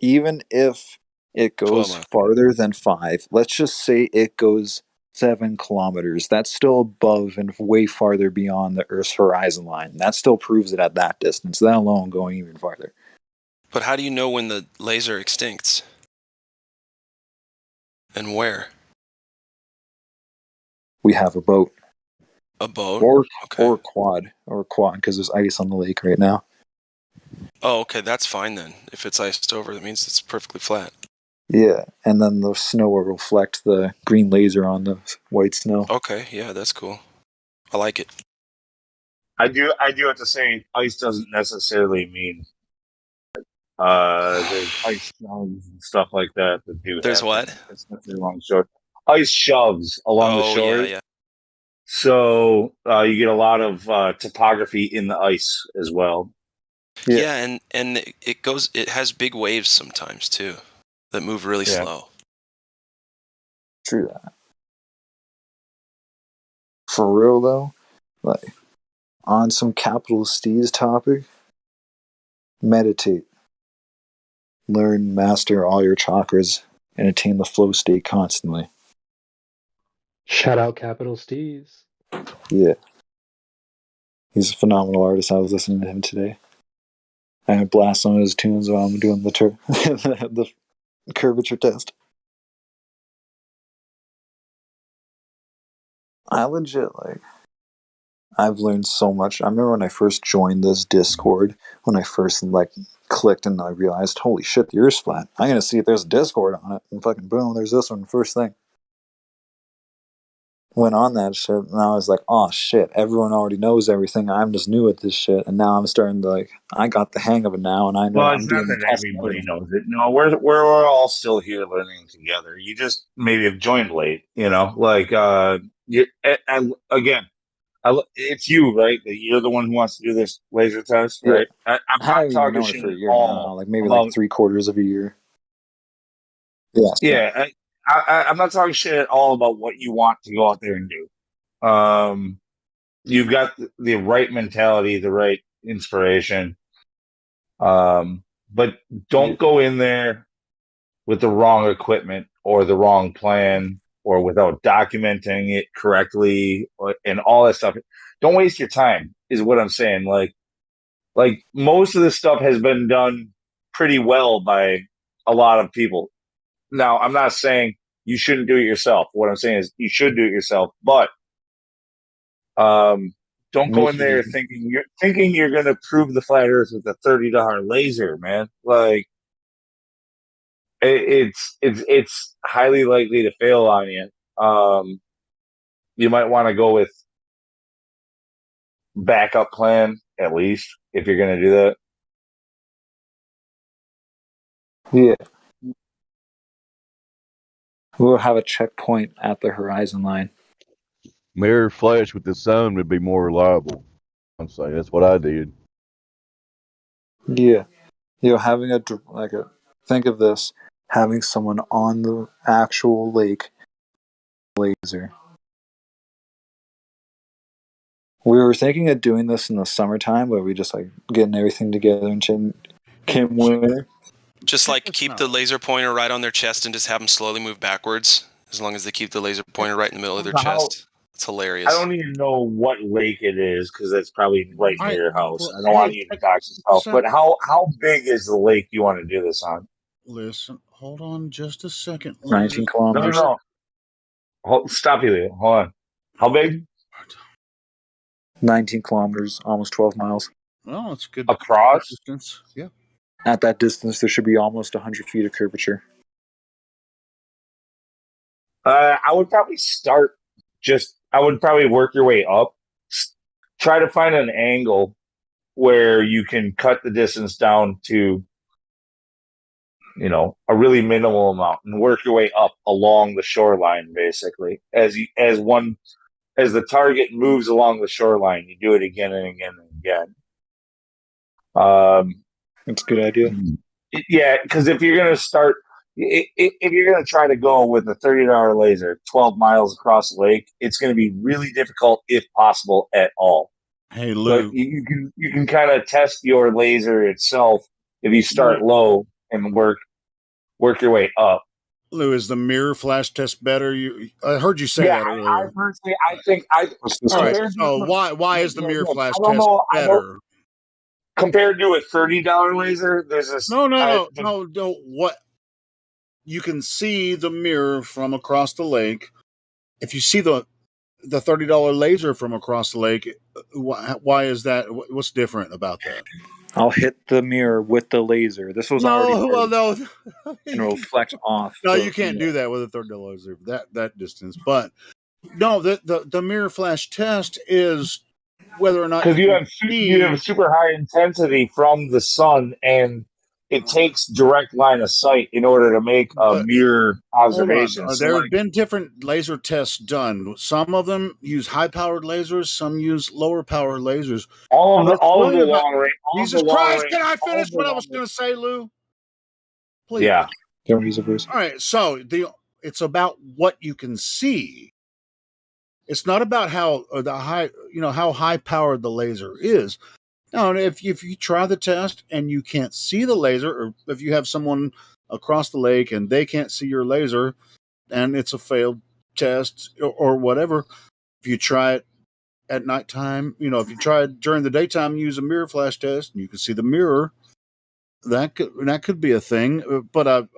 Even if it goes farther than 5, let's just say it goes 7 kilometers. That's still above and way farther beyond the Earth's horizon line. That still proves it at that distance, let alone going even farther. But how do you know when the laser extincts? And where? We have a boat. A boat? Or a quad, because there's ice on the lake right now. Oh, okay, that's fine then. If it's iced over, that means it's perfectly flat. Yeah, and then the snow will reflect the green laser on the white snow. Okay, yeah, that's cool. I like it. I do have to say, ice doesn't necessarily mean there's ice stones and stuff like that do. There's what? That's not very long short. ice shoves along the shore. Yeah. So you get a lot of topography in the ice as well. Yeah, and it has big waves sometimes too that move really slow. True that. For real though, like on some capital Steve's topic, meditate. Learn, master all your chakras, and attain the flow state constantly. Shout out Capital Steez. Yeah. He's a phenomenal artist. I was listening to him today. I had blast on his tunes while I'm doing the the curvature test. I legit, I've learned so much. I remember when I first joined this Discord, when I first, clicked and I realized, holy shit, the Earth's flat. I'm going to see if there's a Discord on it. And fucking boom, there's this one, first thing. Went on that shit, and I was like, oh shit, everyone already knows everything. I'm just new at this shit. And now I'm starting to, I got the hang of it now, and I know Well, I'm it's not doing the that test. everybody knows it. No, we're all still here learning together. You just maybe have joined late, it's you, right? You're the one who wants to do this laser test, right? Yeah. I'm I not haven't even talking known it shit for a at year now. all. Maybe about, 3/4 of a year. Yeah. Yeah, I'm not talking shit at all about what you want to go out there and do. You've got the right mentality, the right inspiration. But don't go in there with the wrong equipment or the wrong plan or without documenting it correctly and all that stuff. Don't waste your time is what I'm saying. Like most of this stuff has been done pretty well by a lot of people. Now, I'm not saying you shouldn't do it yourself. What I'm saying is you should do it yourself, but don't go in there thinking you're going to prove the flat Earth with a $30 laser, man. It's highly likely to fail on you. You might want to go with backup plan at least if you're going to do that. Yeah. We'll have a checkpoint at the horizon line. Mirror flash with the sun would be more reliable. I'm saying that's what I did. Yeah. Having think of this, having someone on the actual lake laser. We were thinking of doing this in the summertime, where we just getting everything together and came winter. Just keep the laser pointer right on their chest and just have them slowly move backwards. As long as they keep the laser pointer right in the middle of their chest. It's hilarious. I don't even know what lake it is because that's probably right near your house. I don't want you to dox yourself. But how big is the lake you want to do this on? Listen, hold on just a second. 19 kilometers. No. Stop you there. Hold on. How big? 19 kilometers, almost 12 miles. Well, it's good. Across? Distance. Yeah. At that distance, there should be almost 100 feet of curvature. I would probably work your way up. Try to find an angle where you can cut the distance down to, a really minimal amount and work your way up along the shoreline, basically. As the target moves along the shoreline, you do it again and again and again. That's a good idea. Yeah, because if you're going to try to go with a $30 laser 12 miles across the lake, it's going to be really difficult, if possible, at all. Hey, Lou. But you can kind of test your laser itself if you start low and work your way up. Lou, is the mirror flash test better? I heard you say that earlier. I personally, I think All right. So why is the mirror flash test better? Compared to a $30 laser, there's this. No. What? You can see the mirror from across the lake. If you see the $30 laser from across the lake, why is that? What's different about that? I'll hit the mirror with the laser. This was already. No. And it'll reflect off. No, you can't do that with a $30 laser that distance. But no, the mirror flash test is whether or not because you have super high intensity from the sun and it takes direct line of sight in order to make a mirror observation. Hold on. So There have been different laser tests done. Some of them use high-powered lasers. Some use lower-powered lasers. all of the long range. Jesus Christ! Can I finish what I was going to say, Lou? Please. Yeah. Don't use a verse. All right. So it's about what you can see. It's not about how how high-powered the laser is. No, if you try the test and you can't see the laser, or if you have someone across the lake and they can't see your laser, and it's a failed test or whatever, if you try it at nighttime, if you try it during the daytime, use a mirror flash test, and you can see the mirror. That could be a thing. But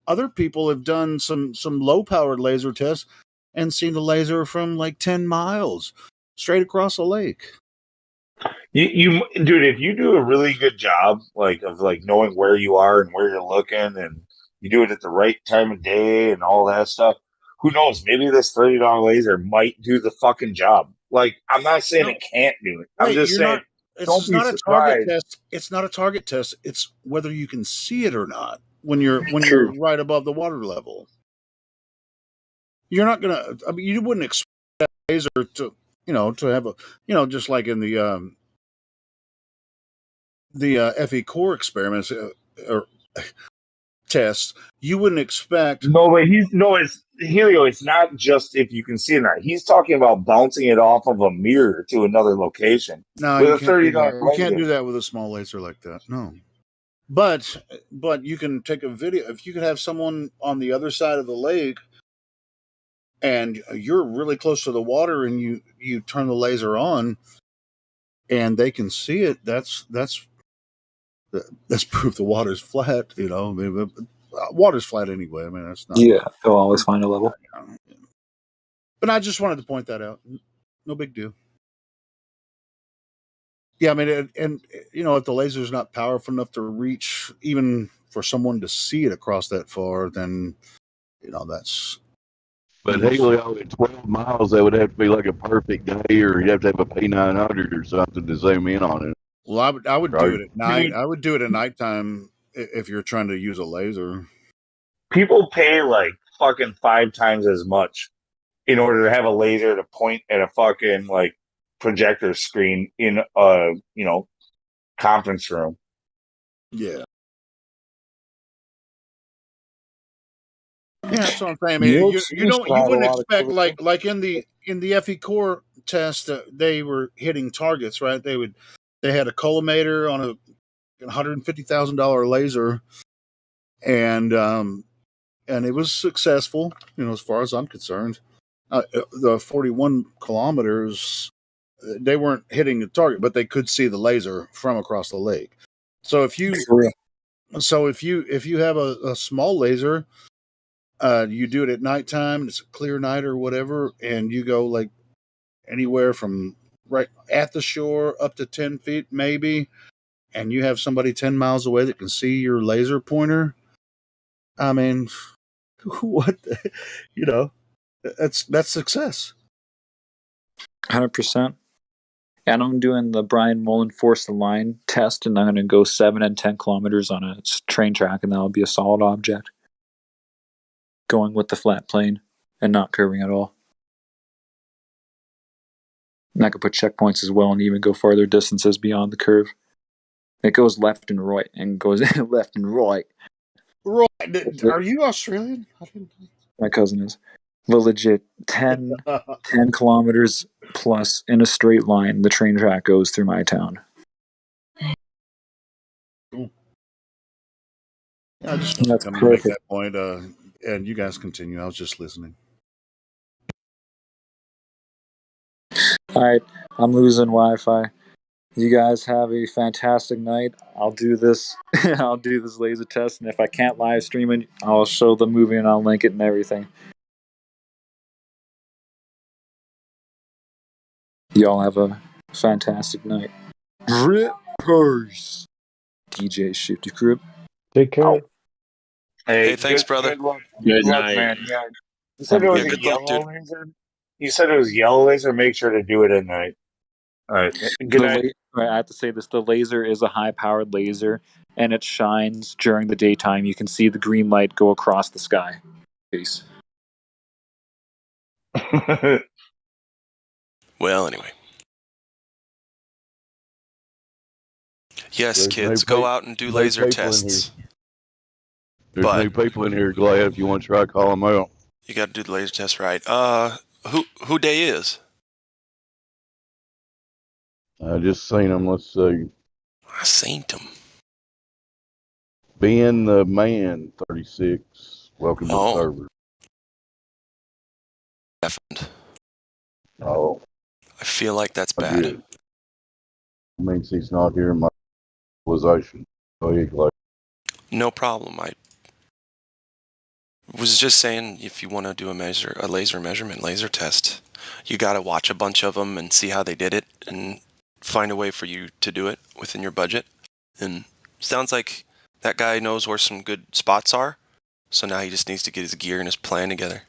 other people have done some low-powered laser tests and seen the laser from like 10 miles straight across the lake. You dude, if you do a really good job of knowing where you are and where you're looking, and you do it at the right time of day and all that stuff, who knows? Maybe this $30 laser might do the fucking job. Like, I'm not saying it can't do it. I'm just saying don't be surprised. Target test. It's not a target test. It's whether you can see it or not when you're right above the water level. You're not gonna. I mean, you wouldn't expect that laser to to have a just like in the FE core experiments or tests, you wouldn't expect. It's Helio. It's not just if you can see it or not. He's talking about bouncing it off of a mirror to another location. No, with you a $30 you can't do that with a small laser like that. No, but you can take a video. If you could have someone on the other side of the lake, and you're really close to the water, and you turn the laser on, and they can see it. That's proof the water's flat. I mean, water's flat anyway. I mean, that's not. Yeah, they'll always find a level. But I just wanted to point that out. No big deal. Yeah, I mean, and if the laser's not powerful enough to reach, even for someone to see it across that far, then that's. But Helio, at 12 miles, that would have to be like a perfect day, or you'd have to have a P900 or something to zoom in on it. Well, I would do it at night. I would do it at nighttime if you're trying to use a laser. People pay like fucking 5 times as much in order to have a laser to point at a fucking like projector screen in a conference room. Yeah. Yeah, that's what I'm saying. I mean, you wouldn't expect like in the FE core test they were hitting targets, right? They had a collimator on a $150,000 laser, and it was successful, as far as I'm concerned. The 41 kilometers, they weren't hitting the target, but they could see the laser from across the lake. So if you have a small laser, you do it at nighttime. It's a clear night or whatever, and you go like anywhere from right at the shore up to 10 feet maybe, and you have somebody 10 miles away that can see your laser pointer. I mean, what? That's success. 100%. And I'm doing the Brian Mullen force the line test, and I'm going to go 7 and 10 kilometers on a train track, and that'll be a solid object. Going with the flat plane and not curving at all. And I could put checkpoints as well and even go farther distances beyond the curve. It goes left and right and goes left and right. Right. Are you Australian? My cousin is. The legit 10 kilometers plus in a straight line, the train track goes through my town. Cool. Yeah, I just want to come and make that point, and you guys continue. I was just listening. Alright, I'm losing Wi-Fi. You guys have a fantastic night. I'll do this I'll do this laser test, and if I can't live stream it, I'll show the movie and I'll link it and everything. Y'all have a fantastic night. Rippers. DJ Shifty Crib. Take care. Hey, thanks, brother. Good luck, Good luck, night. man. Yeah. You said it was a yellow laser. You said it was yellow laser. Make sure to do it at night. All right. Good night. I have to say this: the laser is a high-powered laser. and it shines during the daytime. You can see the green light go across the sky. Peace. Well, anyway. Yes, There's kids, go out and do laser tests. There's new people in here, Glad. If you want to try, call them out. You got to do the laser test right. Who day is? I just seen them. Let's see. I seen them. Ben the Man 36. Welcome to the server. Oh. I feel like that's bad. It means he's not here in my civilization. Go ahead, Glad. No problem. I was just saying, if you want to do a laser measurement, laser test, you got to watch a bunch of them and see how they did it and find a way for you to do it within your budget. And sounds like that guy knows where some good spots are. So now he just needs to get his gear and his plan together.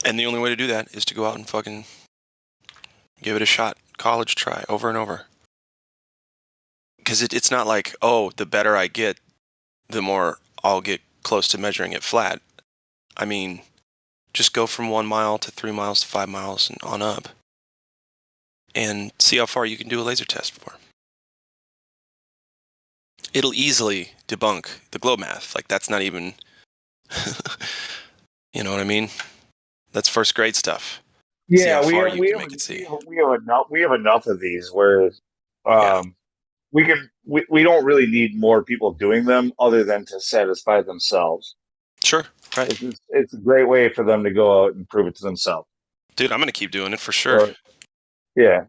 And the only way to do that is to go out and fucking give it a shot. College try over and over. Because it's not like, oh, the better I get, the more I'll get close to measuring it flat. I mean, just go from 1 mile to 3 miles to 5 miles and on up. And see how far you can do a laser test for. It'll easily debunk the globe math. Like, that's not even... you know what I mean? That's first grade stuff. Yeah, we have enough of these where we don't really need more people doing them other than to satisfy themselves. Sure, right. It's a great way for them to go out and prove it to themselves. Dude, I'm going to keep doing it for sure. Yeah.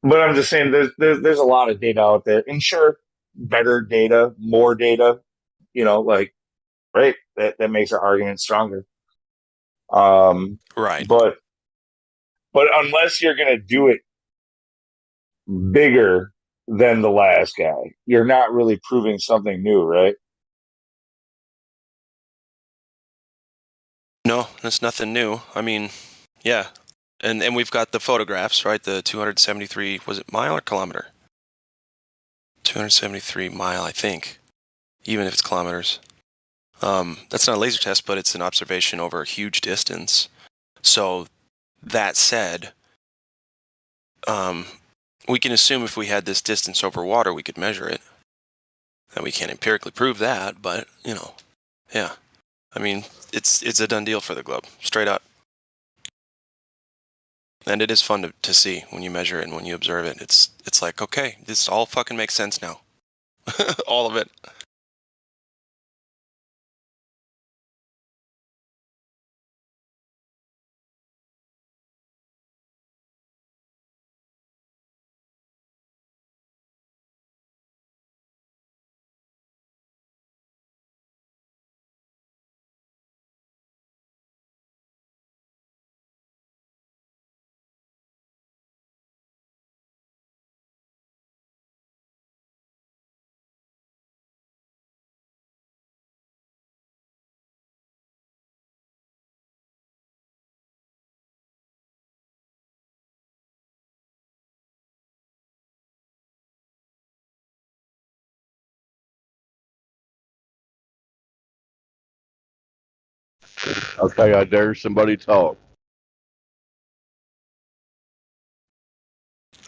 But I'm just saying there's a lot of data out there. And sure, better data, more data, like, right, that makes our argument stronger. Right. But unless you're going to do it bigger than the last guy, you're not really proving something new, right? No, that's nothing new. I mean, yeah. And we've got the photographs, right? The 273, was it mile or kilometer? 273 mile, I think. Even if it's kilometers. That's not a laser test, but it's an observation over a huge distance. So, that said, we can assume if we had this distance over water, we could measure it. And we can't empirically prove that, but, yeah. I mean, it's a done deal for the globe, straight up. And it is fun to see when you measure it and when you observe it. It's like, okay, this all fucking makes sense now. All of it. Okay, I dare somebody talk.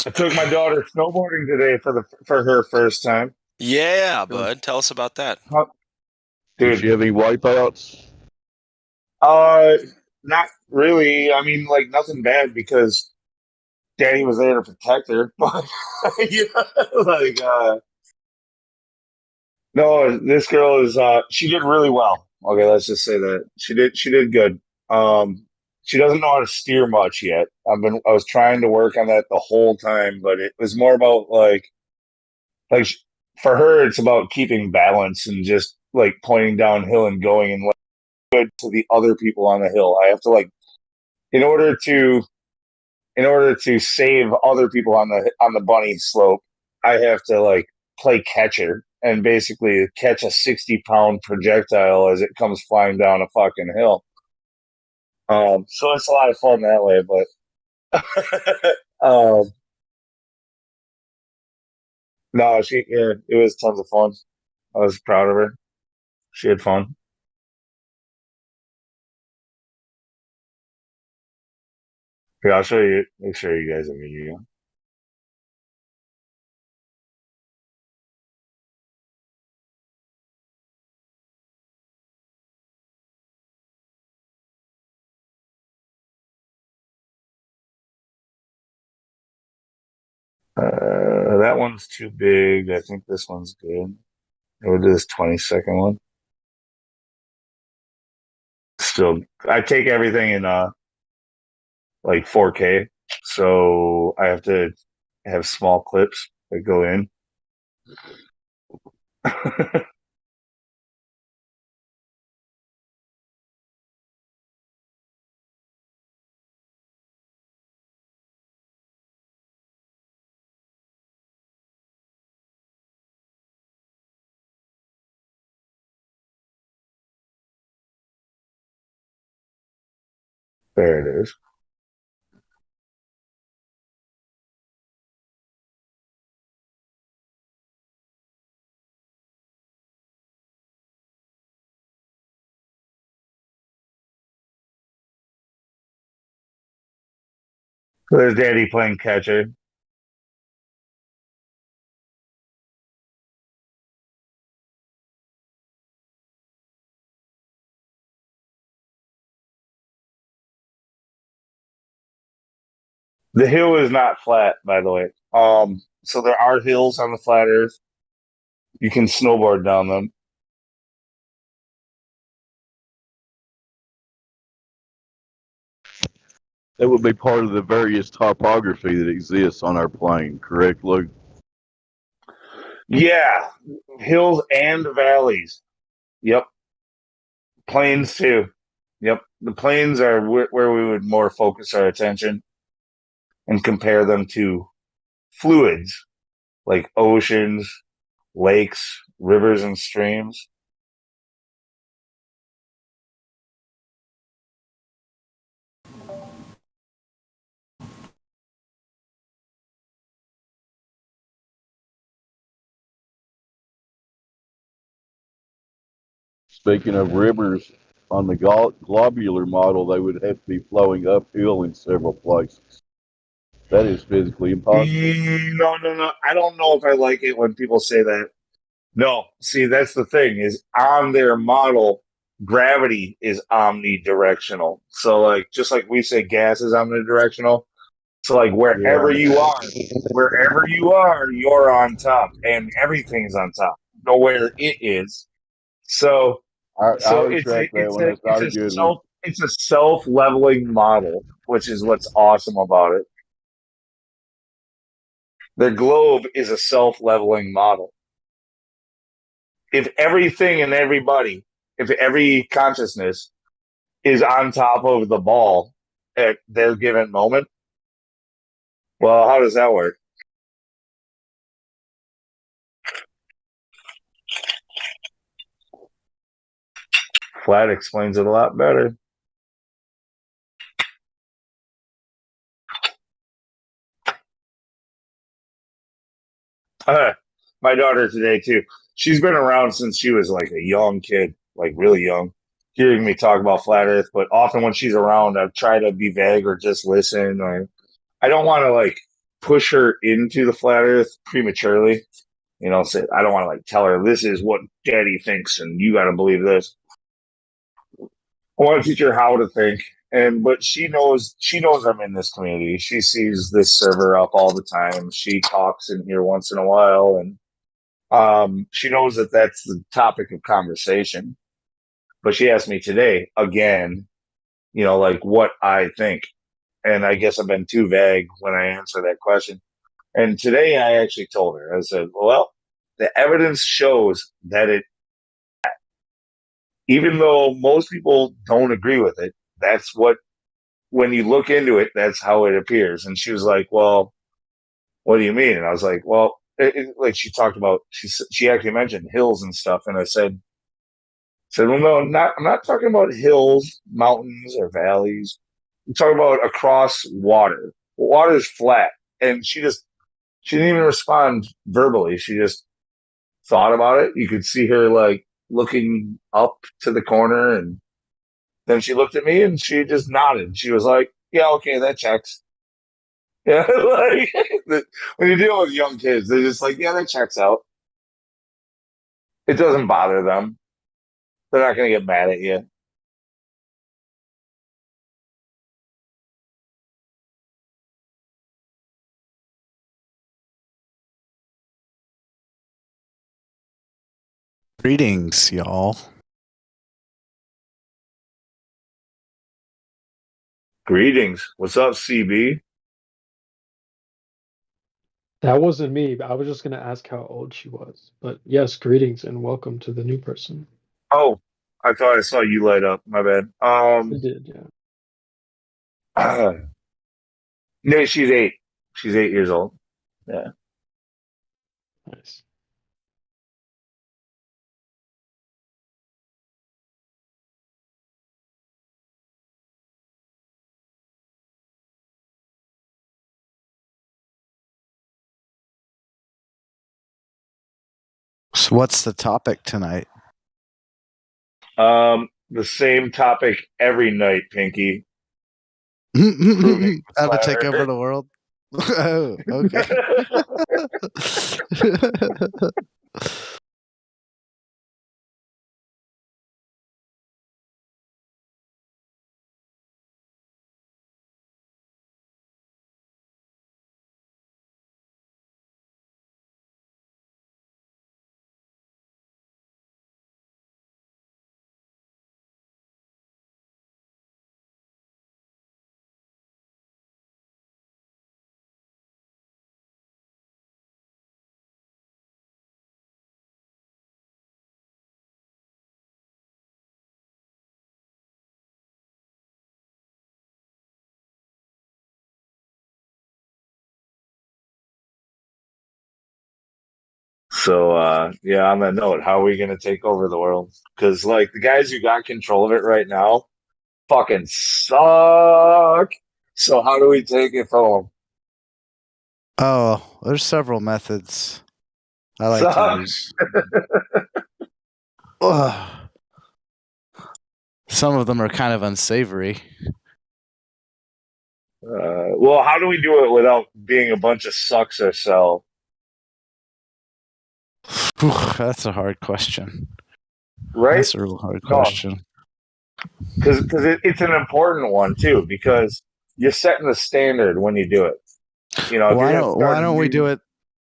I took my daughter snowboarding today for her first time. Yeah, bud. Tell us about that. Did she have any wipeouts? Not really. I mean, like, nothing bad because Daddy was there to protect her. But no, this girl is she did really well. Okay, let's just say that. She did good. She doesn't know how to steer much yet. I was trying to work on that the whole time, but it was more about like for her it's about keeping balance and just like pointing downhill and going and like good to the other people on the hill. I have to like in order to save other people on the bunny slope, I have to like play catcher and basically catch a 60-pound projectile as it comes flying down a fucking hill. So it's a lot of fun that way, but Um, no, it was tons of fun. I was proud of her. She had fun. Here, I'll show you. Make sure you guys a video. That one's too big. I think this one's good. We'll do this 20-second one. Still, I take everything in like 4K, so I have to have small clips that go in. There it is. So there's Daddy playing catcher. The hill is not flat, by the way. So there are hills on the flat Earth. You can snowboard down them. That would be part of the various topography that exists on our plane, correct, Luke? Yeah, hills and valleys. Yep. Plains too. Yep. The plains are where we would more focus our attention and compare them to fluids like oceans, lakes, rivers, and streams. Speaking of rivers, on the globular model, they would have to be flowing uphill in several places. That is physically impossible. No. I don't know if I like it when people say that. No, see, that's the thing is on their model, gravity is omnidirectional. So, like, just like we say gas is omnidirectional. So, like, wherever you are, you're on top, and everything's on top. Know where it is. So, I retract that one. That's not a good one. It's a self-leveling model, which is what's awesome about it. The globe is a self-leveling model. If everything and everybody, if every consciousness is on top of the ball at their given moment, well, how does that work? Flat explains it a lot better. My daughter today too. She's been around since she was like a young kid, like really young, hearing me talk about flat Earth. But often when she's around, I try to be vague or just listen. Or I don't want to like push her into the flat Earth prematurely. You know, say I don't want to like tell her this is what Daddy thinks and you got to believe this. I want to teach her how to think, but she knows I'm in this community. She sees this server up all the time. She talks in here once in a while, and she knows that that's the topic of conversation. But she asked me today again, you know, like what I think, and I guess I've been too vague when I answer that question. And today I actually told her, I said, well, the evidence shows that even though most people don't agree with it, that's what, when you look into it, that's how it appears. And she was like, well, what do you mean? And I was like, well, like she talked about, she actually mentioned hills and stuff. And I said, well, no, I'm not talking about hills, mountains, or valleys. I'm talking about across water. water's flat. And she didn't even respond verbally. She just thought about it. You could see her like looking up to the corner, and then she looked at me and she just nodded. She was like, "Yeah, okay, that checks." Yeah, like when you deal with young kids, they're just like, "Yeah, that checks out." It doesn't bother them. They're not going to get mad at you. Greetings, y'all. Greetings. What's up, CB? That wasn't me. But I was just going to ask how old she was. But yes, greetings and welcome to the new person. Oh, I thought I saw you light up. My bad. I did, yeah. No, she's 8. She's 8 years old. Yeah. Nice. So what's the topic tonight? The same topic every night, Pinky. How to take over the world? Oh, okay. So, yeah, on that note, how are we going to take over the world? Because, like, the guys who got control of it right now fucking suck. So, how do we take it from them? Oh, there's several methods I like to use. Some of them are kind of unsavory. Well, how do we do it without being a bunch of sucks ourselves? That's a hard question. Right? That's a real hard question. Because it's an important one, too, because you're setting the standard when you do it. You know, why don't we do it?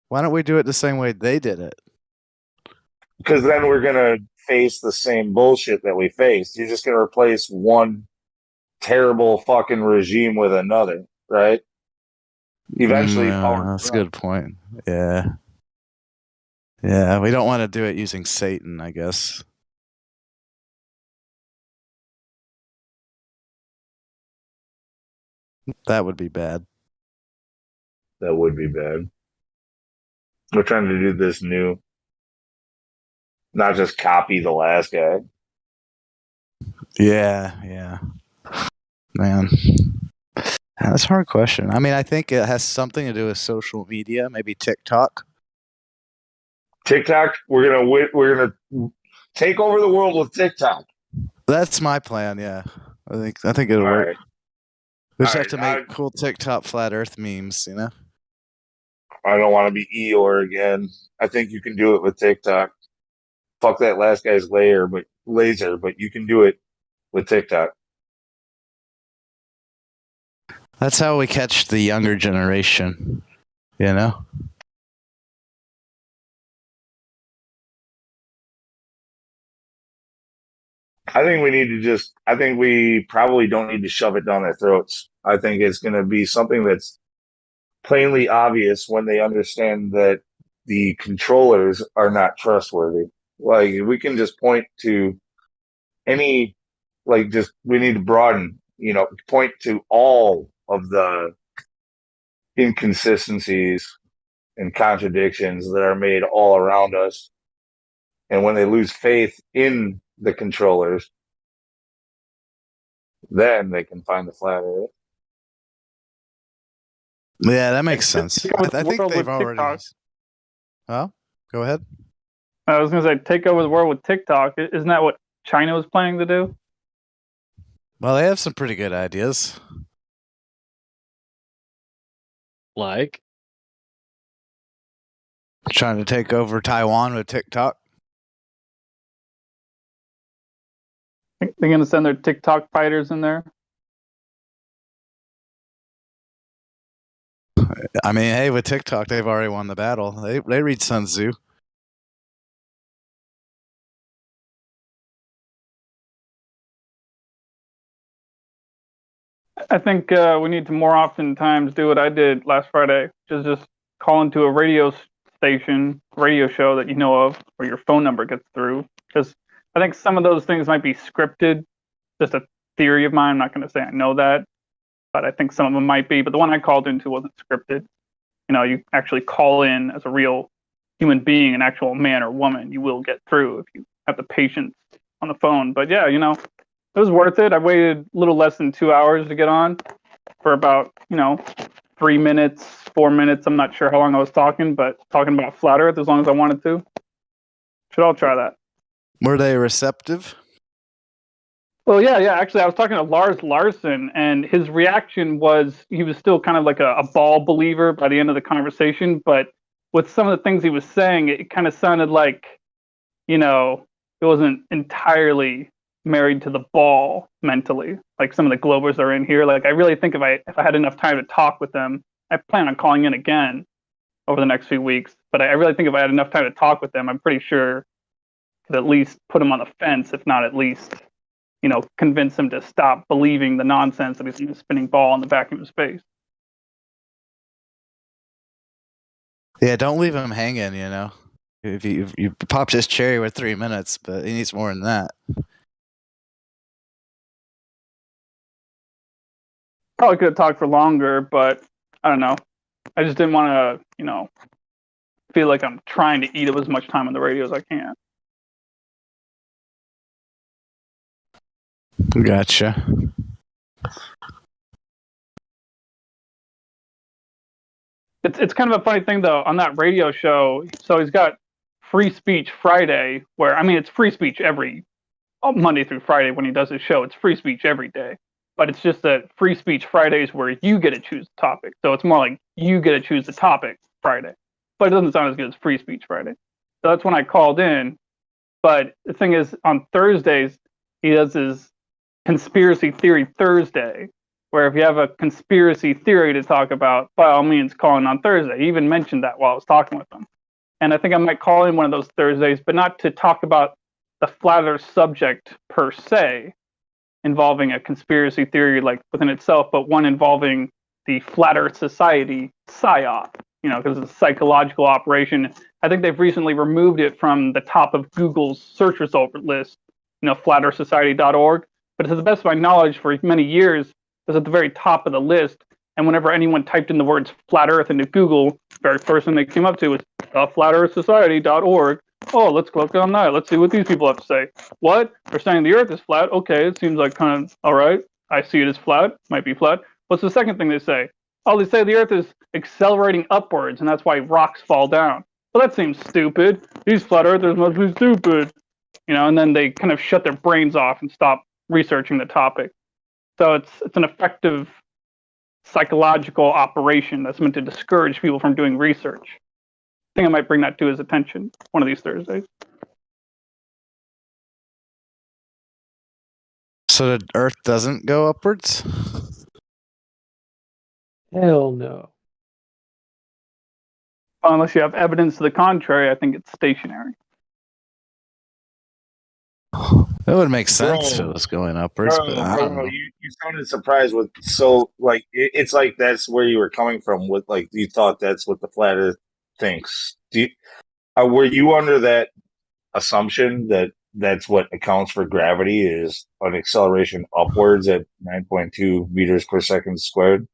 Why don't we do it the same way they did it? Because then we're gonna face the same bullshit that we faced. You're just gonna replace one terrible fucking regime with another, right? Eventually, power. That's a good point. Yeah. Yeah, we don't want to do it using Satan, I guess. That would be bad. That would be bad. We're trying to do this new, not just copy the last guy. Yeah. Man. That's a hard question. I mean, I think it has something to do with social media, maybe TikTok. TikTok, we're gonna take over the world with TikTok. That's my plan, yeah. I think it'll work. Right. We just have to make cool TikTok flat earth memes, you know? I don't want to be Eeyore again. I think you can do it with TikTok. Fuck that last guy's laser, but you can do it with TikTok. That's how we catch the younger generation, you know? I think we probably don't need to shove it down their throats. I think it's going to be something that's plainly obvious when they understand that the controllers are not trustworthy. Like, we can just point to any, we need to broaden, point to all of the inconsistencies and contradictions that are made all around us. And when they lose faith in the controllers, then they can find the flat earth. Yeah, that makes sense. Take over I the think world they've with already. TikTok. Oh, go ahead. I was going to say, take over the world with TikTok. Isn't that what China was planning to do? Well, they have some pretty good ideas. Like trying to take over Taiwan with TikTok. They're going to send their TikTok fighters in there. I mean, hey, with TikTok, they've already won the battle. They read Sun Tzu. I think we need to more oftentimes do what I did last Friday, which is just call into a radio station, radio show that you know of, where your phone number gets through. Because I think some of those things might be scripted. Just a theory of mine. I'm not going to say I know that, but I think some of them might be. But the one I called into wasn't scripted. You know, you actually call in as a real human being, an actual man or woman. You will get through if you have the patience on the phone. But yeah, you know, it was worth it. I waited a little less than 2 hours to get on for about, 3 minutes, 4 minutes. I'm not sure how long I was talking, but talking about flat Earth as long as I wanted to. Should all try that. Were they receptive? Well, yeah. Actually, I was talking to Lars Larson, and his reaction was he was still kind of like a ball believer by the end of the conversation. But with some of the things he was saying, it kind of sounded like, it wasn't entirely married to the ball mentally, like some of the Globers are in here. Like, I really think if I had enough time to talk with them, I plan on calling in again over the next few weeks. But I really think if I had enough time to talk with them, I'm pretty sure could at least put him on the fence, if not at least, convince him to stop believing the nonsense that he's in a spinning ball in the vacuum of space. Yeah, don't leave him hanging. If you popped his cherry with 3 minutes, but he needs more than that. Probably could have talked for longer, but I don't know. I just didn't want to, feel like I'm trying to eat up as much time on the radio as I can. Gotcha. It's kind of a funny thing though on that radio show. So he's got Free Speech Friday, where it's free speech every Monday through Friday when he does his show. It's free speech every day, but it's just that Free Speech Fridays where you get to choose the topic. So it's more like you get to choose the topic Friday, but it doesn't sound as good as Free Speech Friday. So that's when I called in. But the thing is, on Thursdays he does his Conspiracy Theory Thursday, where if you have a conspiracy theory to talk about, by all means, call in on Thursday. He even mentioned that while I was talking with him. And I think I might call in one of those Thursdays, but not to talk about the flat Earth subject per se, involving a conspiracy theory like within itself, but one involving the Flat Earth Society psyop, because it's a psychological operation. I think they've recently removed it from the top of Google's search result list, flatearthsociety.org. But to the best of my knowledge, for many years, it was at the very top of the list. And whenever anyone typed in the words flat Earth into Google, the very first thing they came up to was flatearthsociety.org. Oh, let's click on that. Let's see what these people have to say. What? They're saying the Earth is flat. Okay, it seems like kind of all right. I see it as flat. Might be flat. What's the second thing they say? Oh, they say the Earth is accelerating upwards, and that's why rocks fall down. Well, that seems stupid. These flat Earthers must be stupid. And then they kind of shut their brains off and stop researching the topic. So it's an effective psychological operation that's meant to discourage people from doing research. I think I might bring that to his attention one of these Thursdays. So the Earth doesn't go upwards? Hell no. Unless you have evidence to the contrary, I think it's stationary. That would make sense if it was going upwards, but I don't know. You sounded surprised with it's like that's where you were coming from with like you thought that's what the flat Earth thinks. Were you under that assumption that that's what accounts for gravity is an acceleration upwards at 9.2 meters per second squared?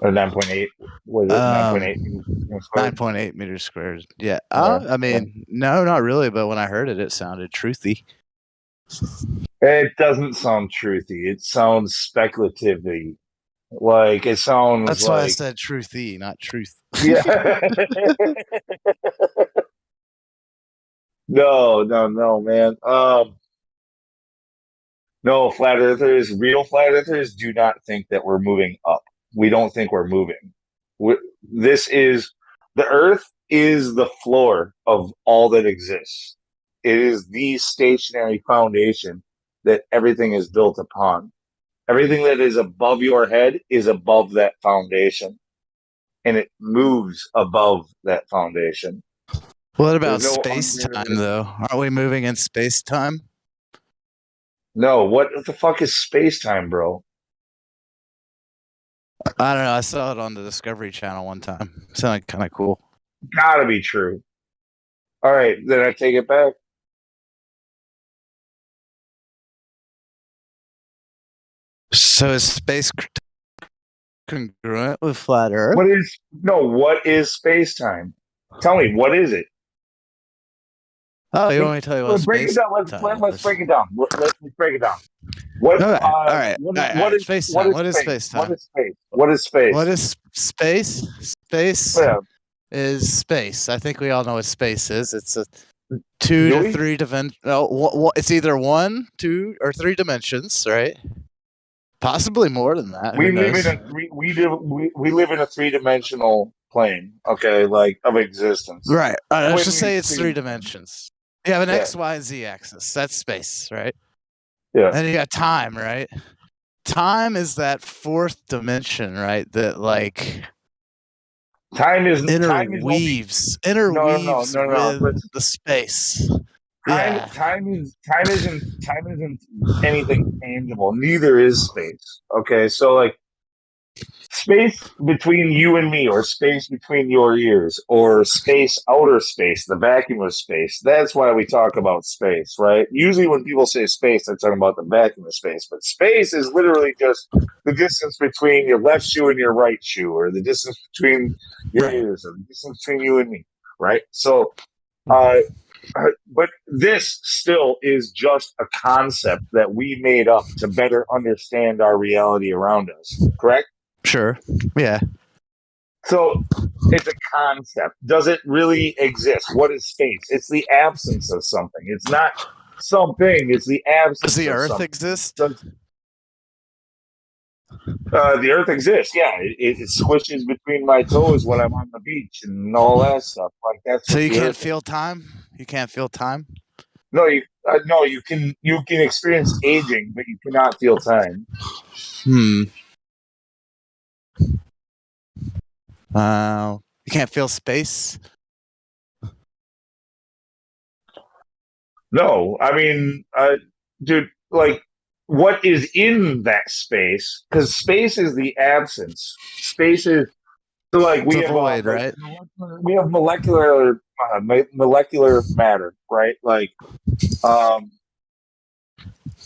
Or 9.8? Was it 9.8? 9.8 meters squared. Yeah. No, not really. But when I heard it, it sounded truthy. It doesn't sound truthy. It sounds speculatively Like it sounds That's why I like said truthy, not truth. yeah. No, man. No, real flat earthers do not think that we're moving up. We don't think we're moving. This is the earth is the floor of all that exists. It is the stationary foundation that everything is built upon. Everything that is above your head is above that foundation, and it moves above that foundation. What about There's no space time, though? Aren't we moving in space time? No, what the fuck is space time, bro? I don't know. I saw it on the Discovery Channel one time. It sounded kind of cool. Gotta be true. All right, then I take it back. So is space congruent with flat Earth? What is space time? Tell me, what is it? Oh, you want me to tell you what break space it down. Let's break it down. Let's break it down. What? All right. What is space what time? is What is space? space time? What is space? What is space? What is space? Space is space. I think we all know what space is. It's a 2 to 3 dimension. It's either 1, 2, or 3 dimensions, right? Possibly more than that. We live in a 3-dimensional plane, okay, like of existence. Right. Let's When just we say it's see- 3 dimensions. You have an Yeah. X, Y, and Z axis. That's space, right? Yeah. And you got time, right? Time is that 4th dimension, right? That like interweaves with the space. Time isn't anything tangible. Neither is space. Okay, so like space between you and me, or space between your ears, or outer space, the vacuum of space. That's why we talk about space, right? Usually when people say space, they're talking about the vacuum of space. But space is literally just the distance between your left shoe and your right shoe, or the distance between your ears, or the distance between you and me, right? So, but this still is just a concept that we made up to better understand our reality around us, correct? Sure. Yeah. So it's a concept. Does it really exist? What is space? It's the absence of something. It's not something. It's the absence Does the of Earth something. exist? The Earth exists. Yeah, it squishes between my toes when I'm on the beach and all that stuff. Like that's. So you can't feel time. You can't feel time. No, you can experience aging, but you cannot feel time. You can't feel space. No, I mean, dude, like, what is in that space? Because space is the absence. Space is so like we have void, right? We have molecular matter, right? Like,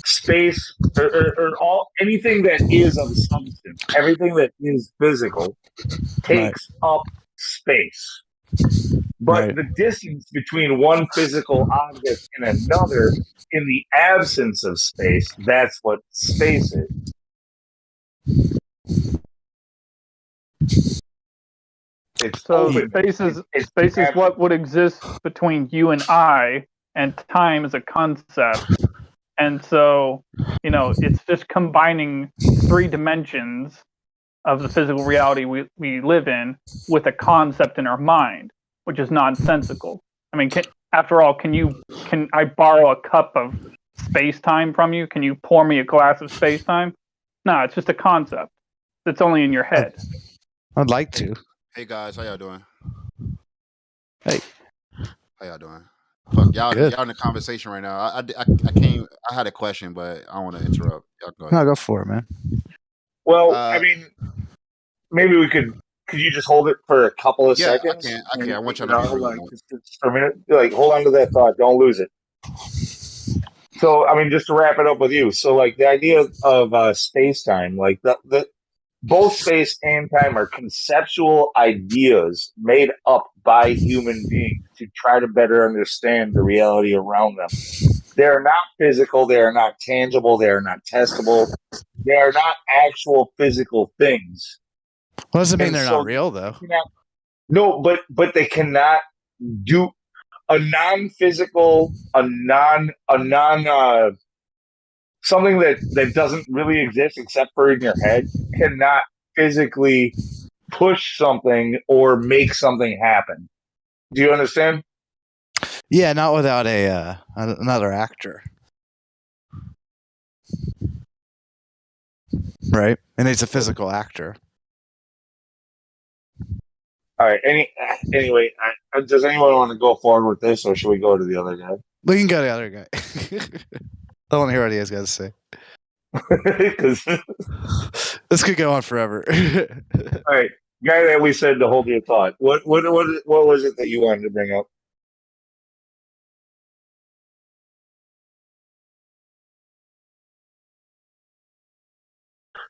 space or all anything that is of substance, everything that is physical takes up space. But the distance between one physical object and another in the absence of space, that's what space is. Space is what would exist between you and I, and time is a concept. And so, it's just combining 3 dimensions of the physical reality we live in with a concept in our mind, which is nonsensical. I mean, after all, can I borrow a cup of space-time from you? Can you pour me a glass of space-time? No, it's just a concept. It's only in your head. I'd like to. Hey guys, how y'all doing? Hey. How y'all doing? Fuck, y'all Good. y'all in the conversation right now. I came. I had a question, but I don't want to interrupt. Y'all go ahead. No, go for it, man. Well, I mean, maybe we could you just hold it for a couple of seconds? I can. I want y'all to be real. Just for a minute. Like, hold on to that thought. Don't lose it. So, I mean, just to wrap it up with you. So, like, the idea of space-time, like, both space and time are conceptual ideas made up by human beings to try to better understand the reality around them. They are not physical. They are not tangible. They are not testable. They are not actual physical things. What does it mean they're not real, though? No, but they cannot do a non-physical, something that doesn't really exist except for in your head cannot physically push something or make something happen. Do you understand? Yeah, not without another actor. Right? And he's a physical actor. All right. Anyway, does anyone want to go forward with this, or should we go to the other guy? We can go to the other guy. I want to hear what he has got to say. This could go on forever. All right, guy that we said to hold your thought. What was it that you wanted to bring up?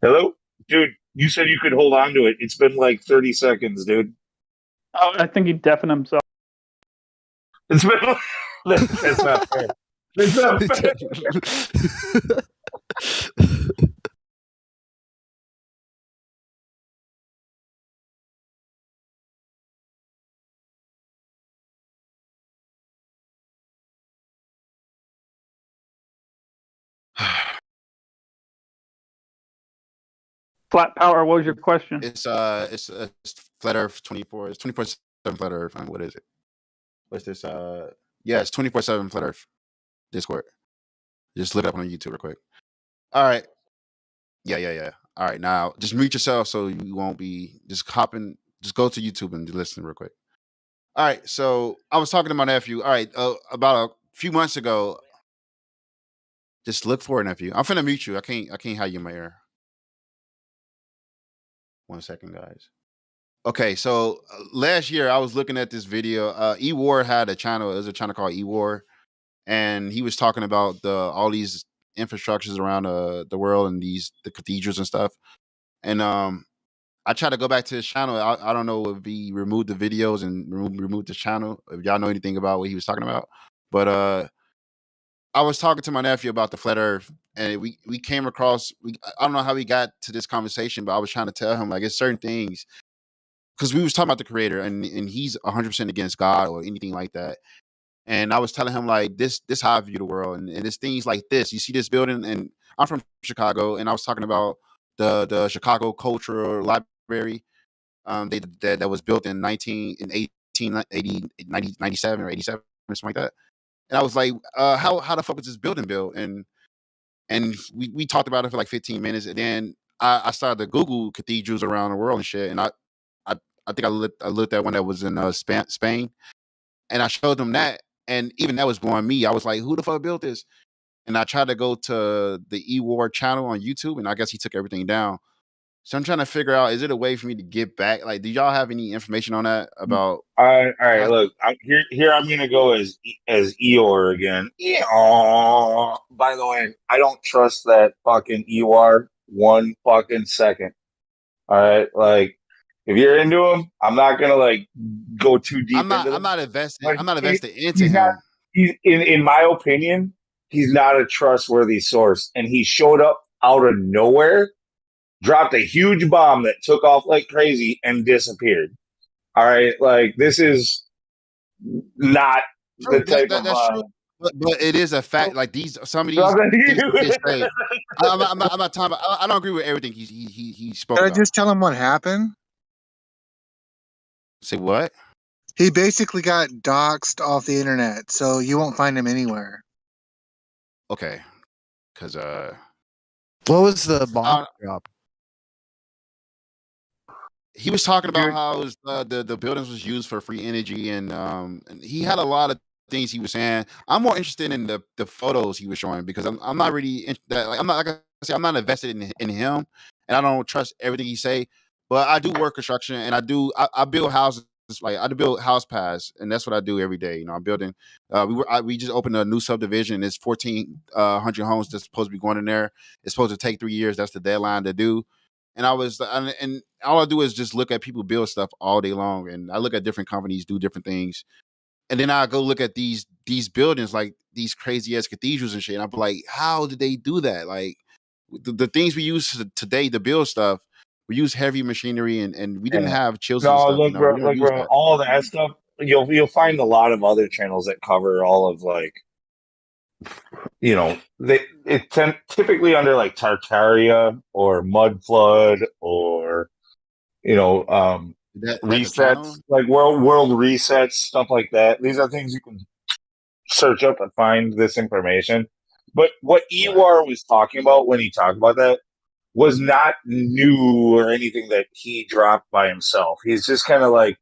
Hello, dude. You said you could hold on to it. It's been like 30 seconds, dude. Oh, I think he deafened himself. It's been that's not fair. That's not fair. Flat Power, what was your question? It's Flat Earth 24. It's 24/7 Flat Earth. What is it? What's this? Yeah, it's 24/7 Flat Earth Discord. Just look it up on YouTube real quick. All right. Yeah. All right, now just mute yourself so you won't be just hopping. Just go to YouTube and listen real quick. All right, so I was talking to my nephew. All right, about a few months ago. Just look for it, nephew. I'm finna mute you. I can't have you in my ear. 1 second, guys. Okay, so last year I was looking at this video. E War had a channel. It was a channel called E War, and he was talking about all these infrastructures around the world and the cathedrals and stuff. And I tried to go back to his channel. I don't know if he removed the videos and removed the channel. If y'all know anything about what he was talking about, but I was talking to my nephew about the flat Earth, and we came across. I don't know how we got to this conversation, but I was trying to tell him like it's certain things because we was talking about the Creator, and he's 100% against God or anything like that. And I was telling him like this how I view the world, and it's things like this. You see this building, and I'm from Chicago, and I was talking about the Chicago Cultural Library. That was built in 1880, 97 or 87 or something like that. And I was like, how the fuck was this building built? And we talked about it for like 15 minutes, and then I started to Google cathedrals around the world and shit. And I think I looked at one that was in Spain, and I showed them that, and even that was blowing me. I was like, who the fuck built this? And I tried to go to the E War channel on YouTube, and I guess he took everything down. So I'm trying to figure out, is it a way for me to get back? Like, do y'all have any information on that about? All right. Look, here I'm gonna go as Eeyore again. Eeyore. By the way, I don't trust that fucking Eeyore 1 fucking second. All right, like if you're into him, I'm not gonna like go too deep. I'm not invested. Like, I'm not invested into he's him. not. He's in my opinion, he's not a trustworthy source, and he showed up out of nowhere, dropped a huge bomb that took off like crazy and disappeared. All right, like this is not the type of. That's true, but it is a fact. Like some of these things he did say. I'm not talking about. I don't agree with everything he spoke Can I about. just tell him what happened? Say what? He basically got doxxed off the internet, so you won't find him anywhere. Okay, because what was the bomb drop? He was talking about how it was, the buildings was used for free energy, and he had a lot of things he was saying. I'm more interested in the photos he was showing because I'm not really I'm not, like I say, I'm not invested in him, and I don't trust everything he say. But I do work construction, and I build houses. Like I build house paths, and that's what I do every day. You know, I'm building. We just opened a new subdivision. It's 1,400 homes that's supposed to be going in there. It's supposed to take 3 years. That's the deadline to do. And and all I do is just look at people build stuff all day long, and I look at different companies do different things, and then I go look at these buildings like these crazy ass cathedrals and shit, and I'm like, how did they do that? Like, the things we use today to build stuff, we use heavy machinery and we didn't Yeah. have chills and No, stuff. look, You know, bro, we don't like use bro, that. all that stuff. You'll find a lot of other channels that cover all of like, typically under like Tartaria or Mud Flood or That the channel. resets, like world resets, stuff like that. These are things you can search up and find this information. But what Ewar was talking about when he talked about that was not new or anything that he dropped by himself. He's just kind of like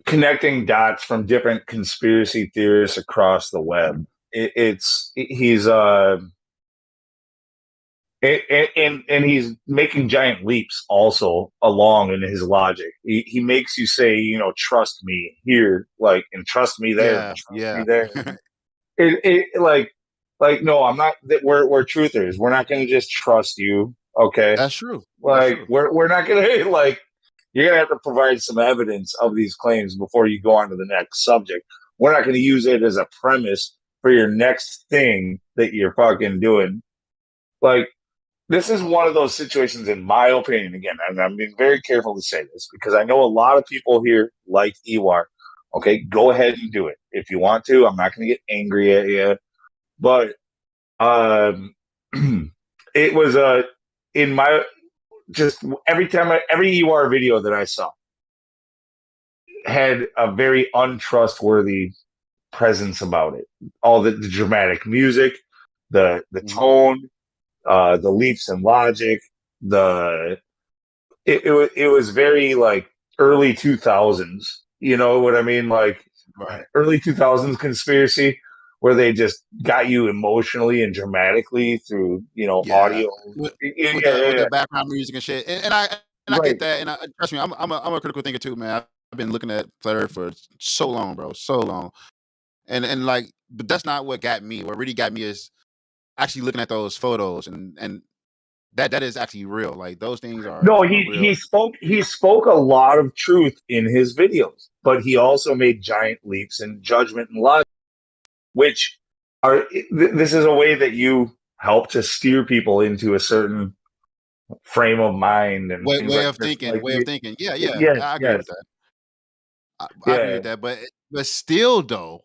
connecting dots from different conspiracy theorists across the web. And he's making giant leaps also along in his logic. He makes you say, trust me here, like, and trust me there, and trust me there. Like, no, I'm not. That we're truthers. We're not going to just trust you. Okay, That's true. like we're not going to like. You're going to have to provide some evidence of these claims before you go on to the next subject. We're not going to use it as a premise for your next thing that you're fucking doing. Like, this is one of those situations, in my opinion, again, and I'm being very careful to say this because I know a lot of people here like Ewar. Okay, go ahead and do it. If you want to, I'm not going to get angry at you. But it was in my just every Ewar video that I saw had a very untrustworthy presence about it. All the dramatic music, the tone, the leaps in logic, it was very like early 2000s. You know what I mean? Like early 2000s conspiracy, where they just got you emotionally and dramatically through audio with the background music and shit. And I get that. And trust me, I'm a critical thinker too, man. I've been looking at Flat Earth for so long, bro, so long. And like, but that's not what got me. What really got me is actually looking at those photos and that is actually real. Like those things are No, real. he spoke a lot of truth in his videos, but he also made giant leaps in judgment and logic, which this is a way that you help to steer people into a certain frame of mind and things way like of this. thinking. Like, Way of thinking. Yeah, yes, I agree with yes. that. I agree with that. But still, though,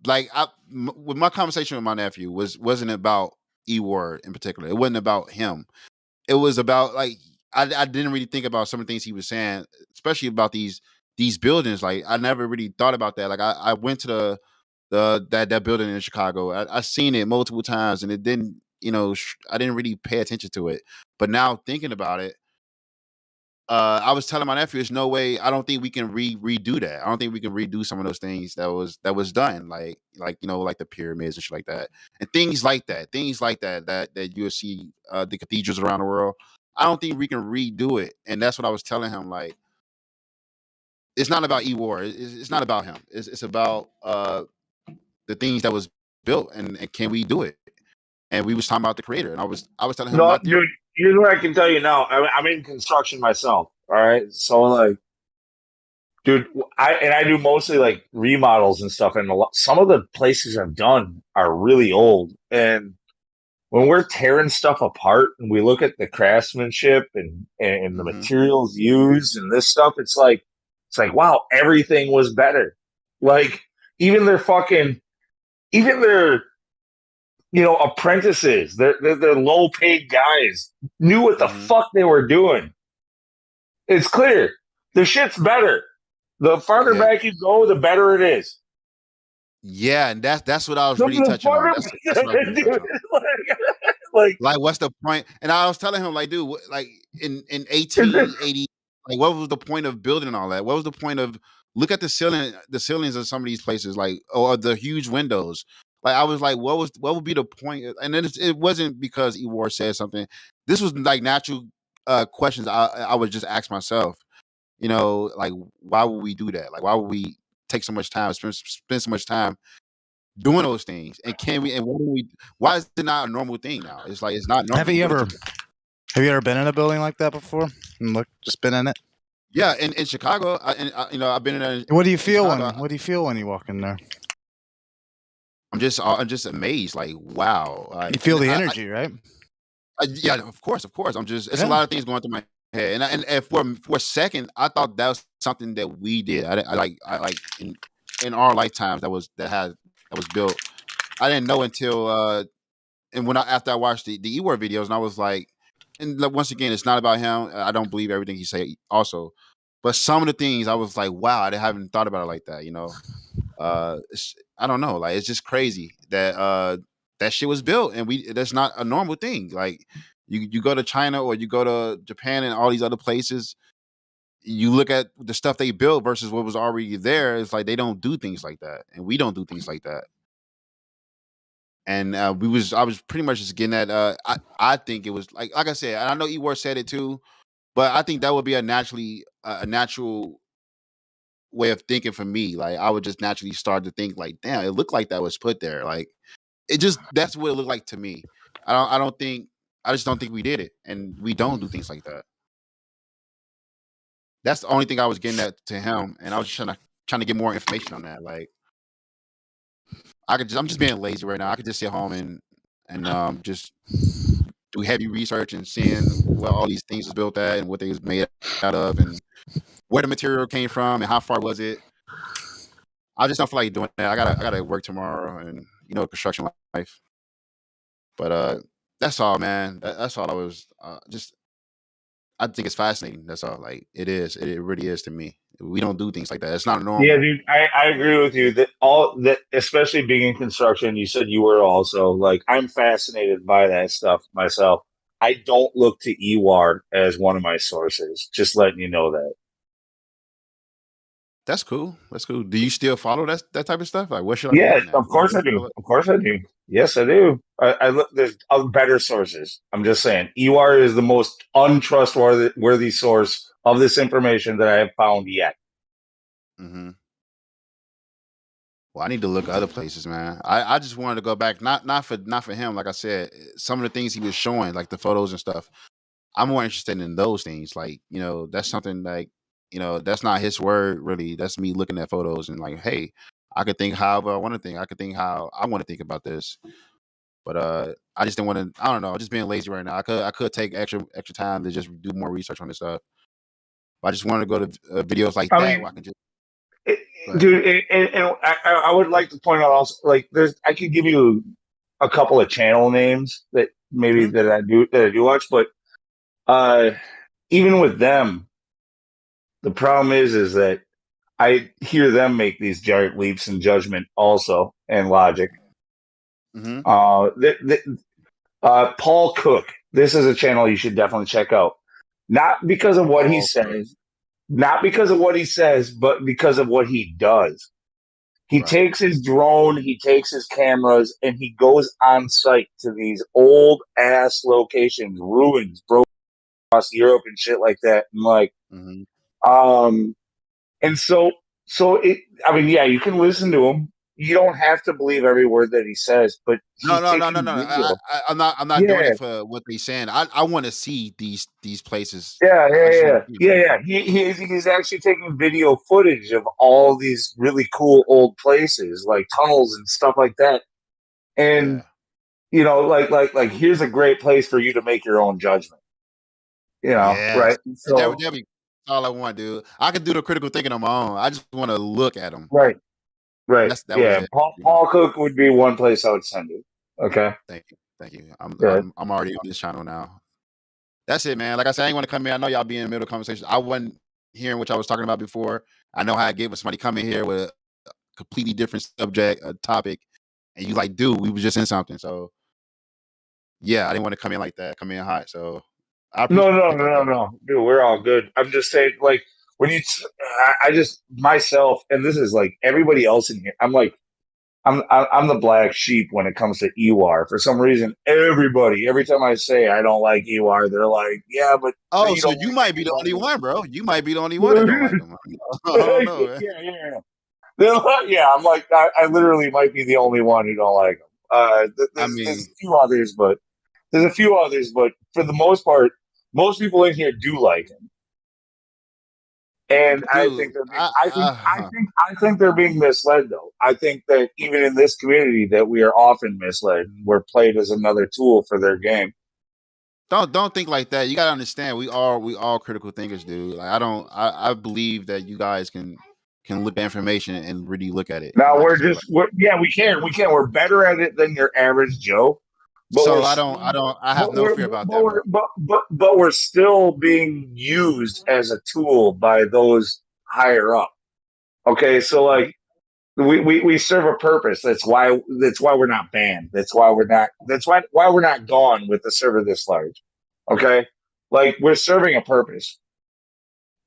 like with my conversation with my nephew wasn't about E-word in particular. It wasn't about him. It was about like I didn't really think about some of the things he was saying, especially about these buildings. Like I never really thought about that. Like I went to that building in Chicago. I seen it multiple times, and it didn't. I didn't really pay attention to it. But now thinking about it, I was telling my nephew, there's no way. I don't think we can redo that. I don't think we can redo some of those things that was done, like like the pyramids and shit like that, and things like that that you'll see the cathedrals around the world. I don't think we can redo it, and that's what I was telling him. Like, it's not about E-War. It's not about him. It's about the things that was built, and can we do it? And we was talking about the creator, and I was telling him my No, theory. dude, here's what I can tell you now. I'm in construction myself. All right, so like, dude, I do mostly like remodels and stuff, and some of the places I've done are really old. And when we're tearing stuff apart and we look at the craftsmanship and the materials used and this stuff, it's like wow, everything was better. Like even their apprentices, they're low paid guys knew what the fuck they were doing. It's clear the shit's better. The farther back you go, the better it is. Yeah, and that's what I was really touching on. That's what I was really touching on. Like, what's the point? And I was telling him, like, dude, like in 1880, like, what was the point of building all that? What was the point of look at the ceilings of some of these places, like, or the huge windows? Like, I was like, what would be the point? And then it wasn't because Ewar said something. This was like natural questions I would just ask myself. Like, why would we do that? Like, why would we take so much time, spend so much time doing those things? And can we? And why is it not a normal thing now? It's like it's not normal. Have you ever been in a building like that before? And just been in it? Yeah, in Chicago, I've been in. What do you feel when you walk in there? I'm just amazed. Like, wow. Like, you feel the energy, right? Yeah, of course. It's a lot of things going through my head, and for a second, I thought that was something that we did. I like in our lifetimes that was built. I didn't know until and after I watched the Eward videos, and I was like, and once again, it's not about him. I don't believe everything he say also, but some of the things I was like, wow, I haven't thought about it like that. I don't know, like it's just crazy that that shit was built, and that's not a normal thing. Like you go to China or you go to Japan and all these other places, you look at the stuff they built versus what was already there. It's like they don't do things like that, and we don't do things like that. And I was pretty much just getting at. I think it was like I said, and I know Ewart said it too, but I think that would be a natural way of thinking for me. Like I would just naturally start to think like, damn, it looked like that was put there. Like that's what it looked like to me. I just don't think we did it, and we don't do things like that. That's the only thing I was getting at to him, and I was just trying to get more information on that. Like I'm just being lazy right now. I could just sit home and just do heavy research and seeing where all these things was built at and what they was made out of and where the material came from and how far was it. I just don't feel like doing that. I gotta work tomorrow and construction life. But that's all, man. That's all I was just. I think it's fascinating. That's all. Like it is. It really is to me. We don't do things like that. It's not normal. Yeah, dude. I agree with you that especially being in construction. You said you were also like I'm fascinated by that stuff myself. I don't look to EWAR as one of my sources. Just letting you know that. That's cool. Do you still follow that type of stuff? Like, what should I be Yeah, looking at? of course I do. Of course I do. Yes, I do. I look. There's better sources. I'm just saying. EWAR is the most untrustworthy source of this information that I have found yet. Mm-hmm. Well, I need to look at other places, man. I just wanted to go back, not for him. Like I said, some of the things he was showing, like the photos and stuff. I'm more interested in those things. Like, that's something like, that's not his word really. That's me looking at photos and like, hey, I could think however I want to think. I could think how I want to think about this. But I just didn't want to. I don't know. I'm just being lazy right now. I could take extra time to just do more research on this stuff. But I just wanted to go to videos like that where I can just. Dude, and I would like to point out also, like, I could give you a couple of channel names that maybe that I do watch, but even with them, the problem is that I hear them make these giant leaps in judgment also and logic. Mm-hmm. Paul Cook, this is a channel you should definitely check out. Not because of what he says, but because of what he does. He takes his drone, he takes his cameras, and he goes on site to these old ass locations, ruins, broken across Europe and shit like that. And like, and so it. I mean, yeah, you can listen to him. You don't have to believe every word that he says, but No. I'm not doing it for what they're saying. I want to see these places. Yeah. He's actually taking video footage of all these really cool old places, like tunnels and stuff like that. And like here's a great place for you to make your own judgment. Right? So that'd be all I want, dude. I could do the critical thinking on my own. I just want to look at them. Right. That was it. Paul Cook would be one place I would send you. Okay. Thank you. I'm already on this channel now. That's it, man. Like I said, I ain't want to come in. I know y'all be in the middle of conversation. I wasn't hearing what y'all was talking about before. I know how I get when somebody come in here with a completely different subject, a topic, and you like, dude, we was just in something. So yeah, I didn't want to come in like that, come in hot. So I appreciate no, dude, we're all good. I'm just saying, like, when I just myself, and this is like everybody else in here. I'm like, I'm the black sheep when it comes to EWAR. For some reason, every time I say I don't like EWAR, they're like, yeah, but so you might be the only one, bro. You might be the only one that don't like him. I don't know. Yeah. I'm like, I literally might be the only one who don't like him. There's a few others, but for the most part, most people in here do like him. And I Dude, think they're being, I think they're being misled though. I think that even in this community that we are often misled. We're played as another tool for their game. Don't think like that. You gotta understand. We all critical thinkers, dude. Like I believe that you guys can look at information and really look at it. And Now not just be like, we can. We're better at it than your average Joe. But so we're still, I have no fear about that, bro. but we're still being used as a tool by those higher up. Okay, so like we serve a purpose. That's why we're not banned. That's why we're not gone with the server this large. Okay? Like we're serving a purpose.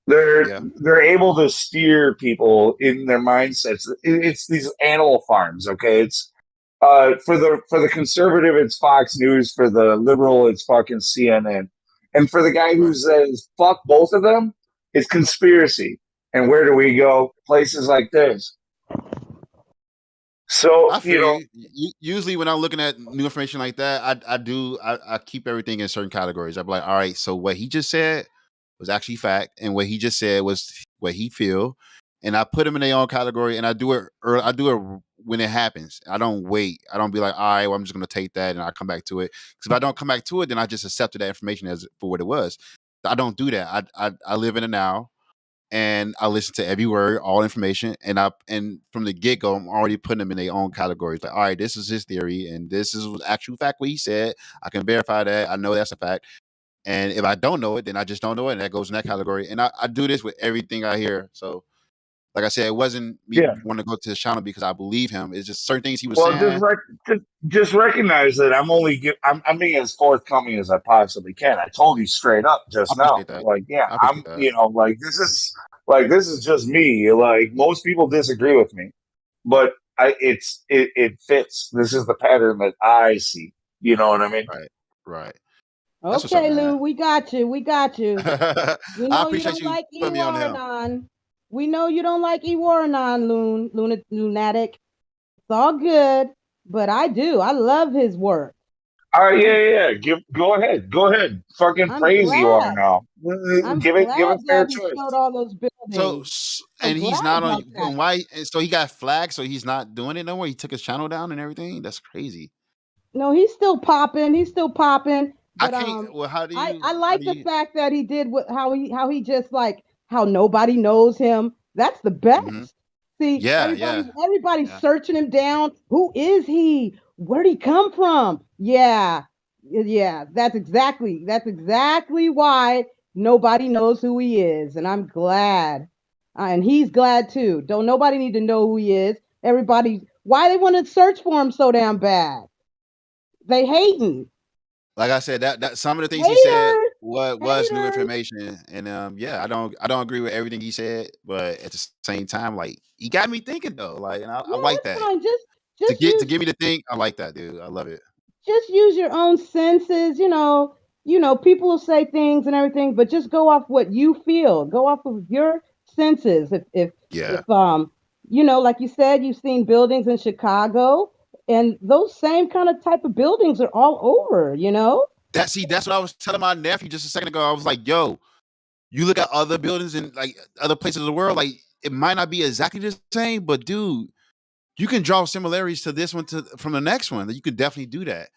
They're able to steer people in their mindsets. It's these animal farms, okay? It's for the conservative, it's Fox News. For the liberal, it's fucking CNN. And for the guy who says fuck both of them, it's conspiracy. And where do we go? Places like this. So I feel you. Usually when I'm looking at new information like that, I keep everything in certain categories. I'm like, all right, so what he just said was actually fact, and what he just said was what he feel, and I put them in their own category, and I do it when it happens. I don't wait. I don't be like, all right, well, I'm just gonna take that and I come back to it. Because if I don't come back to it, then I just accepted that information as for what it was. I don't do that. I live in it now. And I listen to every word, all information, and from the get go, I'm already putting them in their own categories. Like, all right, this is his theory, and this is actual fact what he said. I can verify that. I know that's a fact. And if I don't know it, then I just don't know it, and that goes in that category. And I do this with everything I hear. So, like I said, it wasn't me wanting to go to the channel because I believe him. It's just certain things he was well, saying. just recognize that I'm being as forthcoming as I possibly can. I told you straight up just now. That. Like, yeah, I'm that. like this is just me. Like most people disagree with me, but it fits. This is the pattern that I see. You know what I mean? Right. Okay, Lou, we got you. We got you. We know you don't like Iwaranon. We know you don't like Iwaranon, lunatic. It's all good, but I do. I love his work. All right, yeah. Go ahead. Fucking praise you are now. Give it fair choice. All those buildings. And he's not on. And why? So he got flagged. So he's not doing it no more. He took his channel down and everything. That's crazy. No, he's still popping. But I can't. Well, how do you? I like the fact that he did how he just like how nobody knows him. That's the best. Mm-hmm. See, everybody's searching him down. Who is he? Where'd he come from? Yeah. That's exactly why nobody knows who he is, and I'm glad, and he's glad too. Don't nobody need to know who he is. Everybody, why they want to search for him so damn bad? They hating. Like I said, that some of the things he said was new information, and I don't agree with everything he said, but at the same time, like he got me thinking though, like, and I like that. Fine. Just to give me to think, I like that, dude. I love it. Just use your own senses, you know. People will say things and everything, but just go off what you feel. Go off of your senses. If like you said, you've seen buildings in Chicago. And those same kind of type of buildings are all over, That's what I was telling my nephew just a second ago. I was like, yo, you look at other buildings in like other places of the world, like it might not be exactly the same, but dude, you can draw similarities to this one from the next one. That you could definitely do that.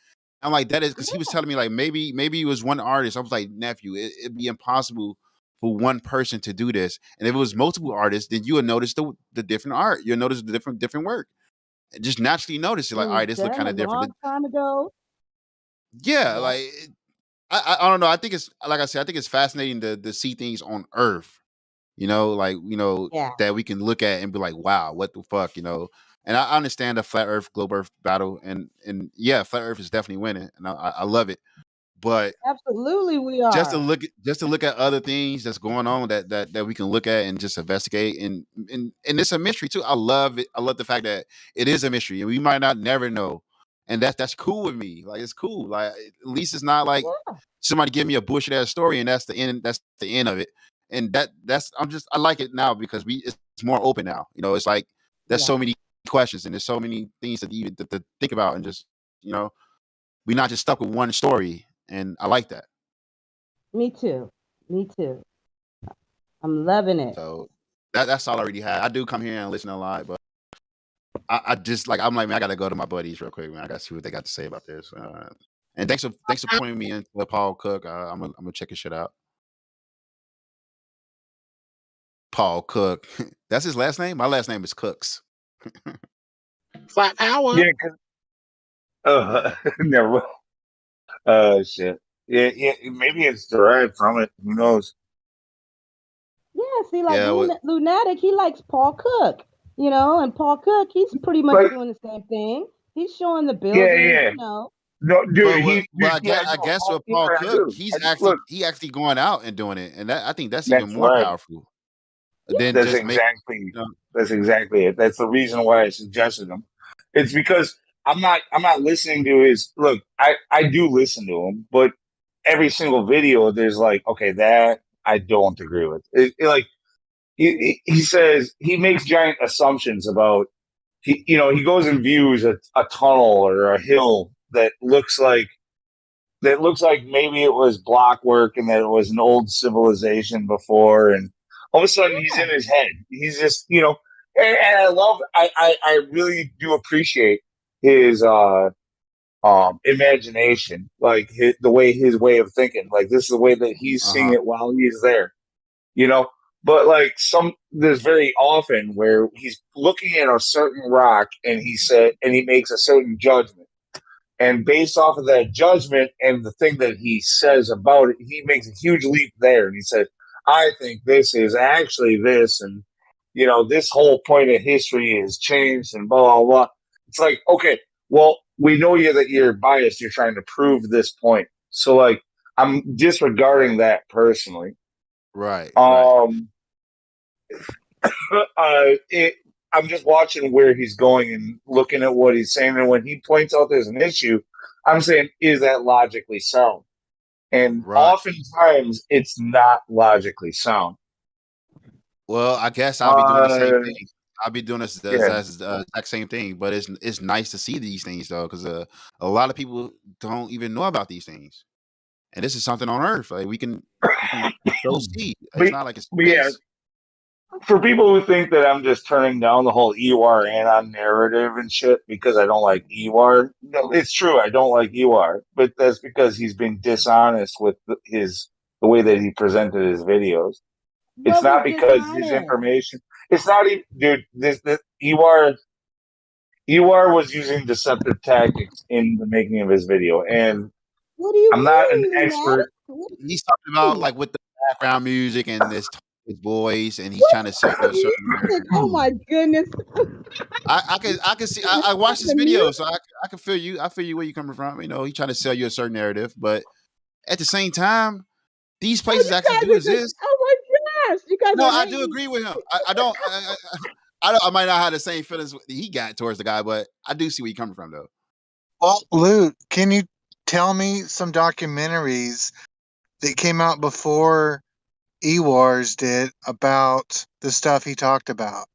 I'm like, that is because he was telling me like maybe it was one artist. I was like, nephew, it'd be impossible for one person to do this. And if it was multiple artists, then you would notice the different art. You'll notice the different work. Just naturally notice it, like, all right, this look kind of different. A long time ago. Yeah, like I don't know. I think it's like I said. I think it's fascinating to see things on Earth. That we can look at and be like, wow, what the fuck, And I understand the flat Earth, globe Earth battle, and yeah, flat Earth is definitely winning, and I love it. But absolutely, we are just to look at other things that's going on that we can look at and just investigate, and it's a mystery too. I love it. I love the fact that it is a mystery, and we might not never know, and that's cool with me. Like it's cool. Like at least it's not like somebody give me a bullshit ass story, and that's the end. That's the end of it. And I like it now because it's more open now. It's like there's so many questions and there's so many things to think about, and just we're not just stuck with one story. And I like that. Me too. I'm loving it. So that's all I already had. I do come here and listen a lot, but I just like I'm like, man, I gotta go to my buddies real quick, man. I gotta see what they got to say about this. And thanks for pointing me into Paul Cook. I'm gonna check his shit out. Paul Cook. That's his last name? My last name is Cooks. Flat power. Yeah, never. Shit. Yeah. Maybe it's derived from it. Who knows? Yeah, see, like Lunatic, he likes Paul Cook, and Paul Cook, he's pretty much doing the same thing. He's showing the buildings, No, dude. I guess with Paul Cook, he's actually going out and doing it, and I think that's even more powerful. Than That's just exactly. That's exactly it. That's the reason why I suggested him. It's because I'm not listening to his look. I do listen to him, but every single video there's like, okay, that I don't agree with. Like he says he makes giant assumptions about he goes and views a tunnel or a hill that looks like maybe it was block work and that it was an old civilization before, and all of a sudden he's in his head. He's just and I love I really do appreciate his imagination, like his way of thinking. Like this is the way that he's seeing it while he's there. But like there's very often where he's looking at a certain rock and he makes a certain judgment. And based off of that judgment and the thing that he says about it, he makes a huge leap there. And he said, I think this is actually this. And, this whole point of history has changed and blah, blah, blah. It's like, okay, well, we know that you're biased. You're trying to prove this point. So, like, I'm disregarding that personally. Right. I'm just watching where he's going and looking at what he's saying. And when he points out there's an issue, I'm saying, is that logically sound? And oftentimes it's not logically sound. Well, I guess I'll be doing the same thing. I'll be doing the exact same thing. But it's nice to see these things, though, because a lot of people don't even know about these things. And this is something on Earth. Like we can go see. It's not like it's space. Yeah. For people who think that I'm just turning down the whole Ewar Anon narrative and shit because I don't like Ewar, no, it's true. I don't like Ewar, but that's because he's being dishonest with the way that he presented his videos. It's not because his information. It's not even, dude. This Ewar was using deceptive tactics in the making of his video, and I'm not an expert. He's talking about like with the background music and his voice, and he's trying to sell a certain. Oh my goodness! I can see. I watched this video, so I can feel you. I feel you where you're coming from. He's trying to sell you a certain narrative, but at the same time, these places actually do exist. Oh my gosh, you guys! No, I do agree with him. I don't. I might not have the same feelings he got towards the guy, but I do see where you're coming from, though. Well, Luke, can you tell me some documentaries that came out before E-Wars did about the stuff he talked about?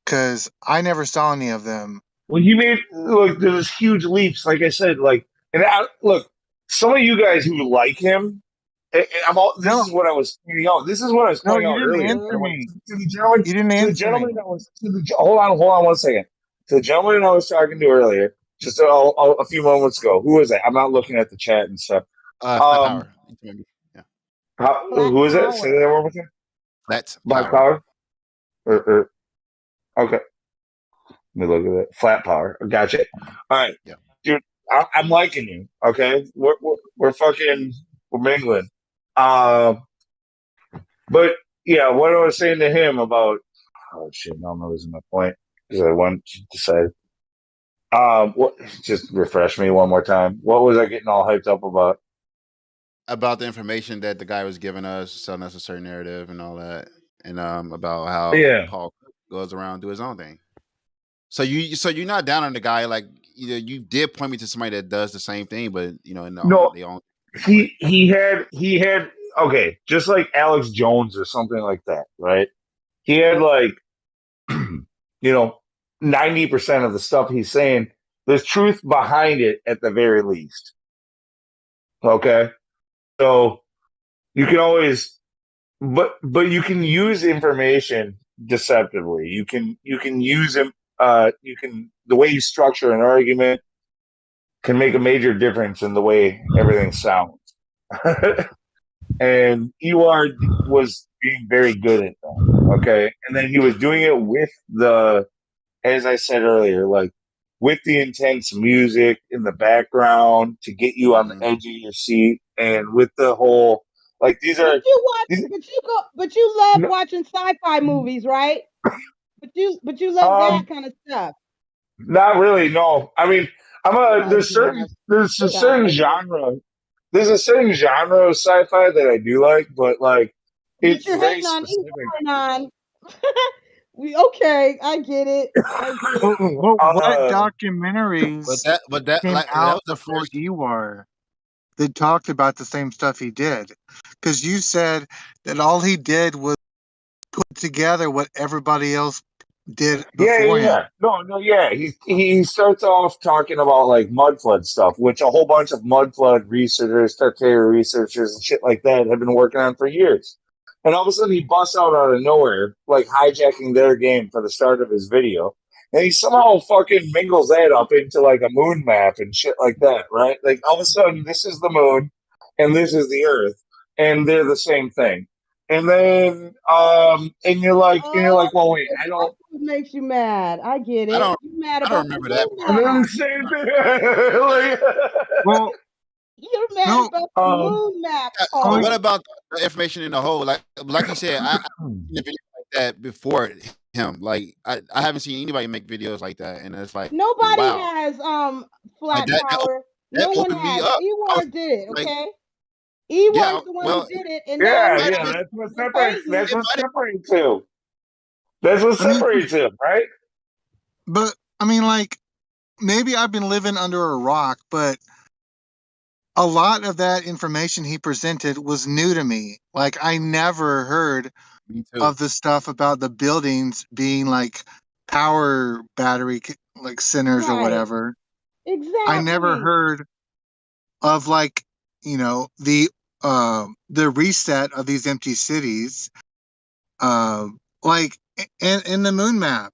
Because I never saw any of them. Well, there's huge leaps. Like I said, look, some of you guys who like him, this is what I was pointing out. This is what I was pointing out earlier. Answer me. To the gentleman, you didn't answer me. Hold on 1 second. To the gentleman I was talking to earlier, just a few moments ago. Who was that? I'm not looking at the chat and stuff. Power. Who is that? Say that one more time. That's Black Power. Okay. Let me look at that. Flat Power. Gotcha. All right, dude. I'm liking you. Okay, we're mingling. But yeah, what I was saying to him about now I'm losing my point because I went to decide. What? Just refresh me one more time. What was I getting all hyped up about? About the information that the guy was giving us, selling us a certain narrative and all that, and about how Paul goes around and do his own thing. So you're not down on the guy. Like you did point me to somebody that does the same thing, but he had okay, just like Alex Jones or something like that, right? He had 90% of the stuff he's saying. There's truth behind it at the very least. Okay. So you can always but you can use information deceptively. You can use it. You can the way you structure an argument can make a major difference in the way everything sounds. And Eward was being very good at that. Okay, and then he was doing it with as I said earlier, like with the intense music in the background to get you on the edge of your seat, and with the whole like these are. But you love watching sci-fi movies, right? But you love that kind of stuff. Not really, no. I mean, there's a certain genre. There's a certain genre of sci-fi that I do like, but like it's you're very hating on specific. on. Okay, I get it. What documentaries But that came like that out was the before first. Ewar that talked about the same stuff he did? Because you said that all he did was put together what everybody else did before him. Yeah. No, yeah. He starts off talking about like mud flood stuff, which a whole bunch of mud flood researchers, tertiary researchers, and shit like that have been working on for years. And all of a sudden, he busts out of nowhere, like hijacking their game for the start of his video, and he somehow fucking mingles that up into like a moon map and shit like that, right? Like all of a sudden, this is the moon, and this is the Earth, and they're the same thing. And then, and you're like, well, wait, I don't. What makes you mad? I get it. I don't. You mad I don't about remember the that moon part. map. Same thing. Well, you're mad about the moon map. But what about the information in the whole? Like you said, I've seen a video like that before him. Like I haven't seen anybody make videos like that, and it's like Nobody wow. has flat Like power. that No one opened me has. up. Eward did it, Like, okay? Ewar's yeah, the one well, who did it, and now yeah, he's that's what he's separates. hating. That's what separates him. That's what separates him, right? But I mean, like, maybe I've been living under a rock, but a lot of that information he presented was new to me. Like, I never heard of the stuff about the buildings being like power battery like centers or Right. whatever. Exactly. I never heard of like, you know, the reset of these empty cities, like in the moon map.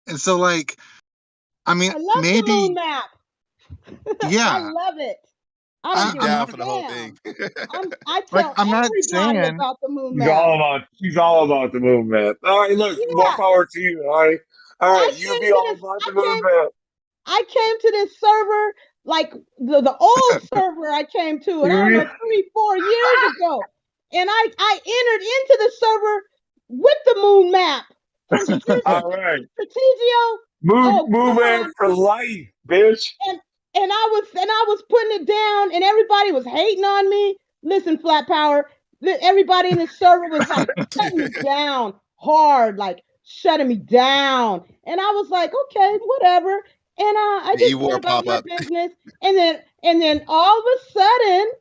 And so, like, I mean, I love the moon map. Yeah, I love it. I don't give down a for the whole thing. I like, tell I'm not everybody saying about the moon She's map. all about the moon map. All right, look, more power to you. All right, you be all about the moon map. I came to this server like the old server I came to, and I don't know 3-4 years ago, and I entered into the server with the moon map from All right, Strategio. moon map for life, bitch. And I was putting it down, and everybody was hating on me. Listen, Flat Power, everybody in the server was like shutting me down hard, like shutting me down. And I was like, okay, whatever. And I just went about my business. And then all of a sudden,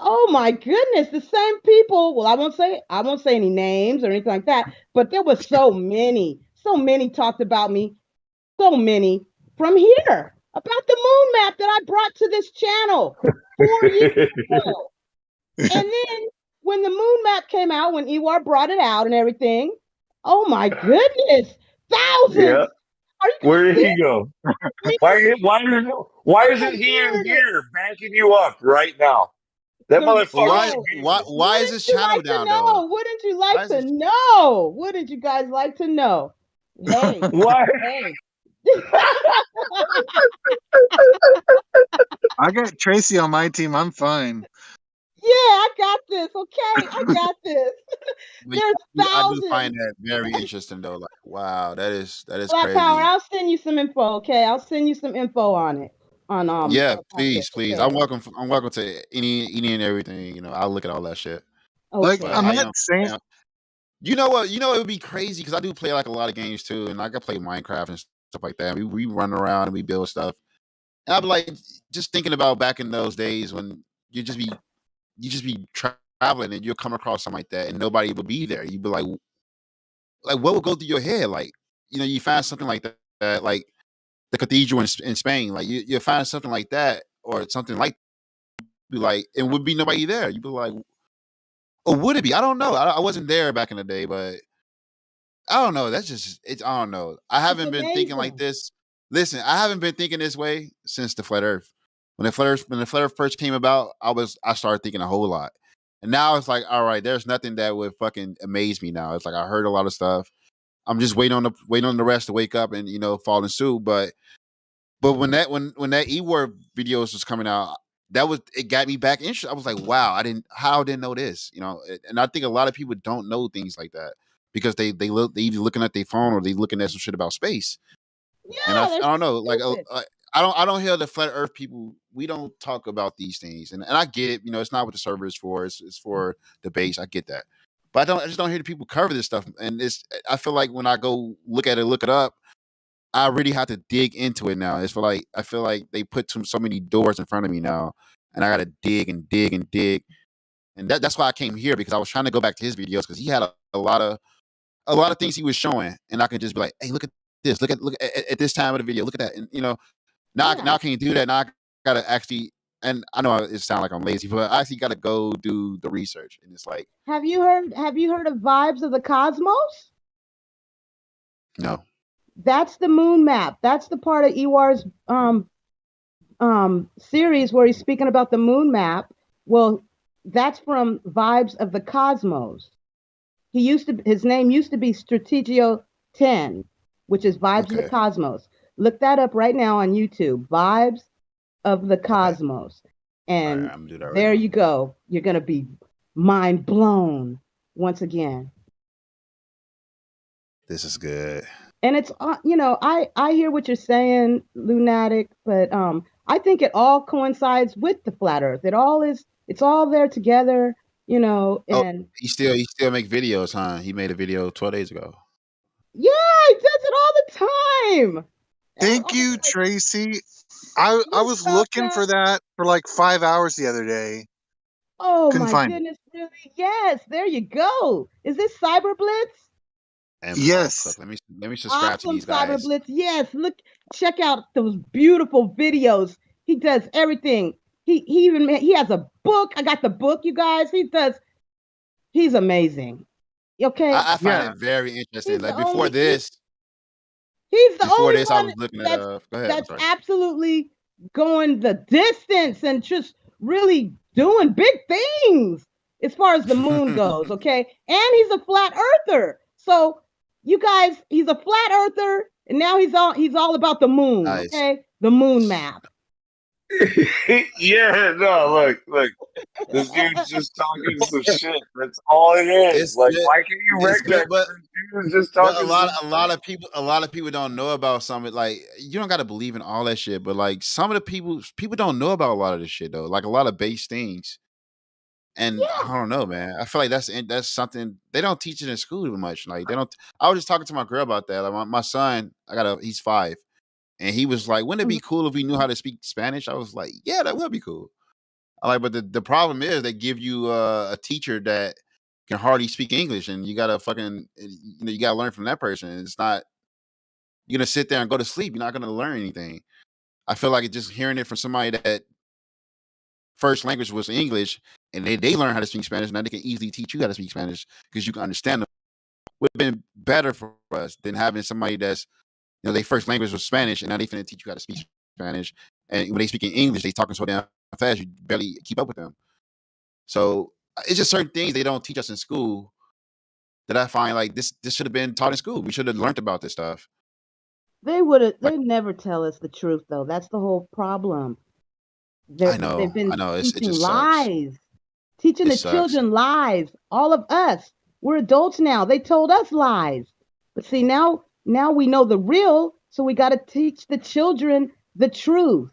oh my goodness, the same people. Well, I won't say any names or anything like that, but there was so many talked about me, so many from here about the moon map that I brought to this channel 4 years ago. And then when the moon map came out, when Ewar brought it out and everything, oh my goodness, thousands. Yeah. Are you Where did he go? Why is it here backing you up right now? That motherfucker. Why is this channel down though? Wouldn't you like to know? Wouldn't you guys like to know? Hey, why? Hey. I got Tracy on my team. I'm fine. Yeah, I got this. Okay, I got this. There's thousands. I do find that very interesting though. Like, wow, that is Flat crazy. Power, I'll send you some info. Okay, I'll send you some info on it. Yeah, please. Okay. I'm welcome to any and everything. You know, I'll look at all that shit. Okay. Like, I'm not saying. You know what? You know it would be crazy because I do play like a lot of games too, and like I play Minecraft and stuff like that. We run around and we build stuff. And I'd be like, just thinking about back in those days when you just be traveling and you'll come across something like that and nobody would be there. You'd be like what would go through your head? Like, you know, you find something like that, like the cathedral in Spain. Like you find something like that or something like, be like, it would be nobody there. You'd be like, Or would it be? I don't know. I wasn't there back in the day, but I don't know. That's just it's. I don't know. I haven't been thinking like this. Listen, I haven't been thinking this way since the flat Earth. When the flat Earth first came about, I started thinking a whole lot, and now it's like, all right, there's nothing that would fucking amaze me now. It's like I heard a lot of stuff. I'm just waiting on the rest to wake up and fall in suit. But when that E-word videos was coming out, it got me back interested. I was like, wow, I didn't know this, and I think a lot of people don't know things like that because they either looking at their phone or they looking at some shit about space. Yeah, And I don't know, like I don't hear the flat Earth people. We don't talk about these things, and I get it. It's not what the server is for. It's for the base. I get that, but I just don't hear the people cover this stuff. And I feel like when I go look it up, I really have to dig into it now. I feel like they put so many doors in front of me now, and I got to dig and dig and dig. And that's why I came here, because I was trying to go back to his videos because he had a lot of things he was showing, and I could just be like, hey, look at this, look at this time of the video, look at that, and now I can't do that. Now I gotta actually, and I know it sounds like I'm lazy, but I actually gotta go do the research, and it's like, Have you heard of Vibes of the Cosmos? no. That's the moon map. That's the part of Ewar's series where he's speaking about the moon map. Well, that's from Vibes of the Cosmos. His name used to be Strategio 10, which is Vibes of the Cosmos. Look that up right now on YouTube. Vibes of the Cosmos. And I'm gonna do that right there now. you go. You're gonna be mind blown once again. This is good. And it's I hear what you're saying, Lunatic, but I think it all coincides with the flat Earth. It's all there together, and he still make videos, huh? He made a video 12 days ago. Yeah, he does it all the time. Thank you, Tracy. I was looking for that for like 5 hours the other day. Oh Couldn't my find goodness, really? Yes, there you go. Is this Cyber Blitz? And yes. Let me subscribe to Awesome, these guys. Cyber Blitz. Yes, check out those beautiful videos. He does everything. He has a book. I got the book, you guys. He's amazing. Okay. I find it very interesting. He's Like the before only- this, He's the only I one was looking at. Go ahead. that's absolutely going the distance and just really doing big things as far as the moon goes. Okay, and he's a flat earther. So you guys, he's a flat earther, and now he's all about the moon. Nice. Okay, the moon map. Yeah, no, look. This dude's just talking some shit. That's all it is. Why can't you recognize but this dude is just talking? a lot of people don't know about some of it. Like, you don't got to believe in all that shit, but like some of the people don't know about a lot of this shit though. Like a lot of base things. And I don't know, man. I feel like that's something they don't teach it in school much. Like they don't. I was just talking to my girl about that. Like my son, he's 5. And he was like, wouldn't it be cool if we knew how to speak Spanish? I was like, yeah, that would be cool. But the problem is they give you a teacher that can hardly speak English, and you gotta you gotta learn from that person. It's not, you're gonna sit there and go to sleep. You're not gonna learn anything. I feel like just hearing it from somebody that first language was English, and they learn how to speak Spanish. Now they can easily teach you how to speak Spanish because you can understand them. Would have been better for us than having somebody that's, their first language was Spanish, and now they finna teach you how to speak Spanish. And when they speak in English, they talking so damn fast, you barely keep up with them. So it's just certain things they don't teach us in school that I find like this should have been taught in school. We should have learned about this stuff. They never tell us the truth though. That's the whole problem. They've been teaching lies, teaching the children lies. All of us, we're adults now. They told us lies, but see now we know the real, so we got to teach the children the truth.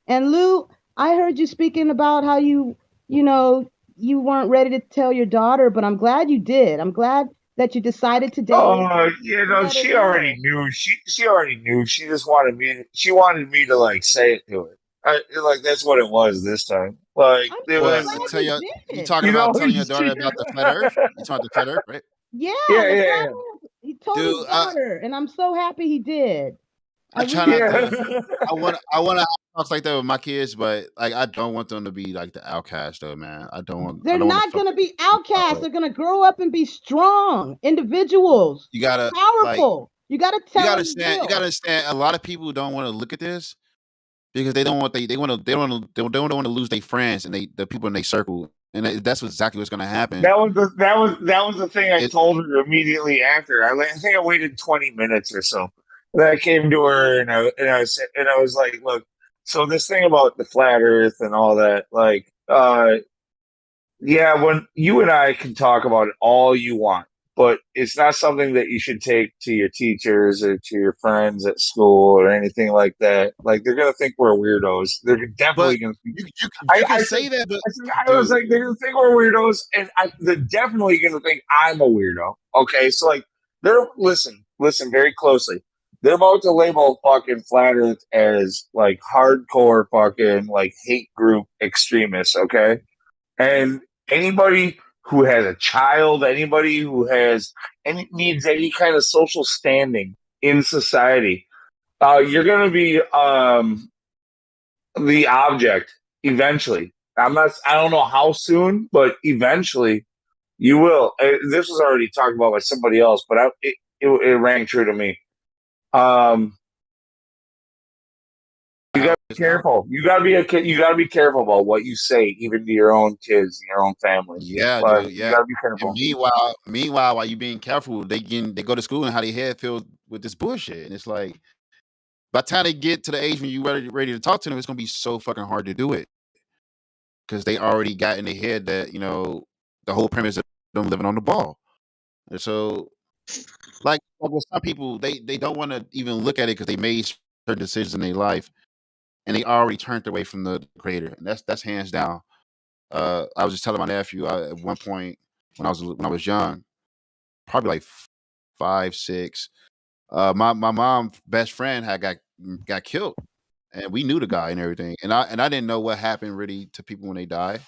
And Lou, I heard you speaking about how you weren't ready to tell your daughter, but I'm glad you did. I'm glad that you decided today. Oh, she already knew. She already knew. She just wanted me. She wanted me to like say it to her. Like that's what it was this time. Like it was. You talking about telling your daughter about the flat Earth? You talking about the flat Earth, right? Yeah. He told his daughter, and I'm so happy he did. I try not to. I want to have talks like that with my kids, but like I don't want them to be like the outcast, though, man. I don't want. I They're don't want to not fuck. going to be outcasts. They're going to grow up and be strong individuals. You gotta like. Powerful. You got to You tell gotta them understand. You real. gotta understand. A lot of people don't want to look at this because they don't want they want to they don't want to lose their friends and the people in their circle, and that's exactly what's going to happen. That was the thing I told her immediately after. I think I waited 20 minutes or so. And then I came to her and I was like, look, so this thing about the flat Earth and all that, like, yeah, when you and I can talk about it all you want, but it's not something that you should take to your teachers or to your friends at school or anything like that. Like they're gonna think we're weirdos. They're definitely gonna think. You can say that, but I was like, they're gonna think we're weirdos, and they're definitely gonna think I'm a weirdo. Okay, so like, they're listen very closely. They're about to label fucking flat Earth as like hardcore fucking like hate group extremists. Okay, and anybody who has a child, anybody who has needs any kind of social standing in society, you're going to be the object eventually. I don't know how soon, but eventually you will. This was already talked about by somebody else, but it rang true to me. You gotta be careful. You gotta be You gotta be careful about what you say, even to your own kids and your own family. Yeah, But dude. you Yeah. gotta be careful. And meanwhile, while you being careful, they go to school and how their head filled with this bullshit, and it's like by the time they get to the age when you ready to talk to them, it's gonna be so fucking hard to do it because they already got in their head that the whole premise of them living on the ball. And so, like with some people, they don't want to even look at it because they made certain decisions in their life and they already turned away from the creator, and that's hands down. I was just telling my nephew at one point when I was young, probably like 5, 6. My mom's best friend had got killed, and we knew the guy and everything, and I didn't know what happened really to people when they die,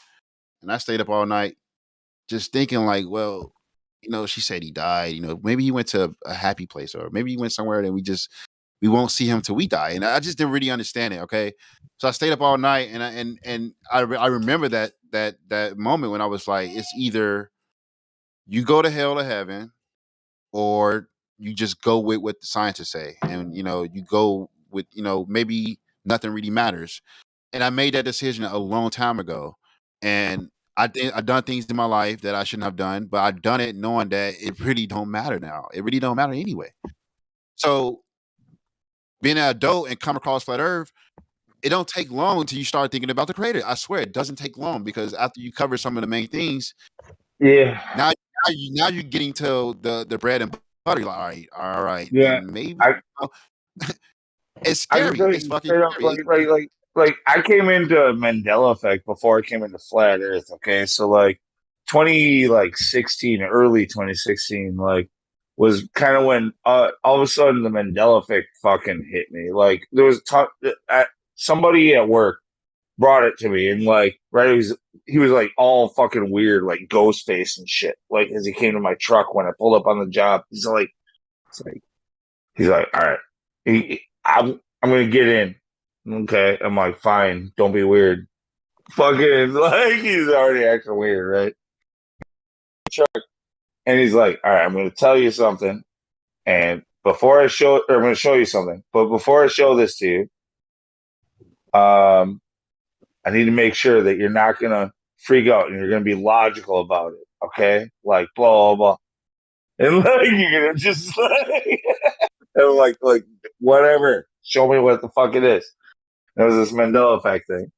and I stayed up all night just thinking like, well, she said he died, maybe he went to a happy place, or maybe he went somewhere that we won't see him till we die, and I just didn't really understand it. Okay, so I stayed up all night, and I remember that moment when I was like, it's either you go to hell or heaven, or you just go with what the scientists say, and you go with maybe nothing really matters. And I made that decision a long time ago, and I've done things in my life that I shouldn't have done, but I've done it knowing that it really don't matter now. It really don't matter anyway. So being an adult and come across flat Earth, it don't take long until you start thinking about the creator. I swear, it doesn't take long because after you cover some of the main things, yeah. Now you're getting to the bread and butter. You're like, all right, Yeah, maybe it's I can scary. tell It's you fucking straight up, scary. like I came into Mandela effect before I came into flat Earth. Okay, so like 2016, early 2016, like was kind of when all of a sudden the Mandela effect fucking hit me. Like there was somebody at work brought it to me, and like he was like all fucking weird, like ghost face and shit. Like as he came to my truck when I pulled up on the job, he's like, all right, I'm gonna get in. Okay, I'm like, fine, don't be weird. Fucking like he's already acting weird, right? And he's like, all right, I'm gonna tell you something, and I'm gonna show you something, but before I show this to you, I need to make sure that you're not gonna freak out and you're gonna be logical about it, okay? Like blah blah blah, and like you're gonna just like, and like whatever. Show me what the fuck it is. It was this Mandela effect thing,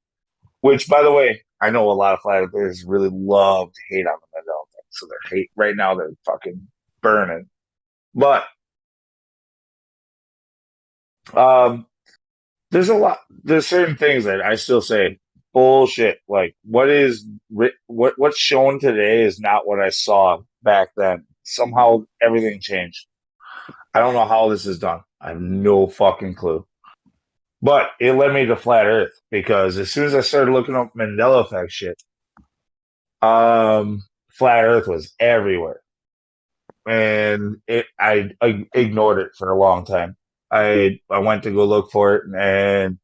which, by the way, I know a lot of flat earthers really love to hate on the Mandela effect. So they're hate right now. They're fucking burning. But there's certain things that I still say bullshit. Like what's shown today is not what I saw back then. Somehow everything changed. I don't know how this is done. I have no fucking clue. But it led me to flat Earth because as soon as I started looking up Mandela effect shit, flat Earth was everywhere, and I ignored it for a long time. I went to go look for it, and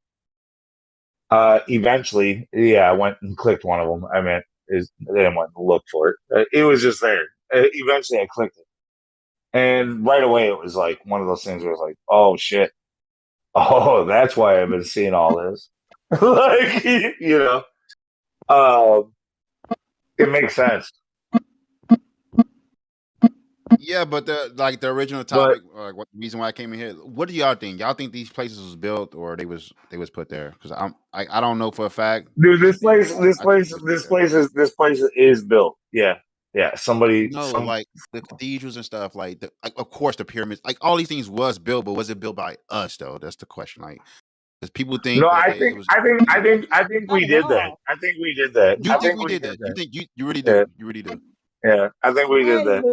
eventually, I went and clicked one of them. I meant then went and looked for it. It was just there. Eventually, I clicked it, and right away, it was like one of those things where it's like, oh shit, oh, that's why I've been seeing all this. Like, it makes sense. Yeah, but the original topic, what the reason why I came in here. What do y'all think? Y'all think these places was built or they was put there? Because I don't know for a fact. Dude, this place is built. Yeah. Somebody. No, like the cathedrals and stuff. Like, of course, the pyramids. Like all these things was built, but was it built by us though? That's the question. Like, because people think. No, that I think we did that. I think we did that. You think we did that? You think you really do? You really do? Yeah, I think we did that.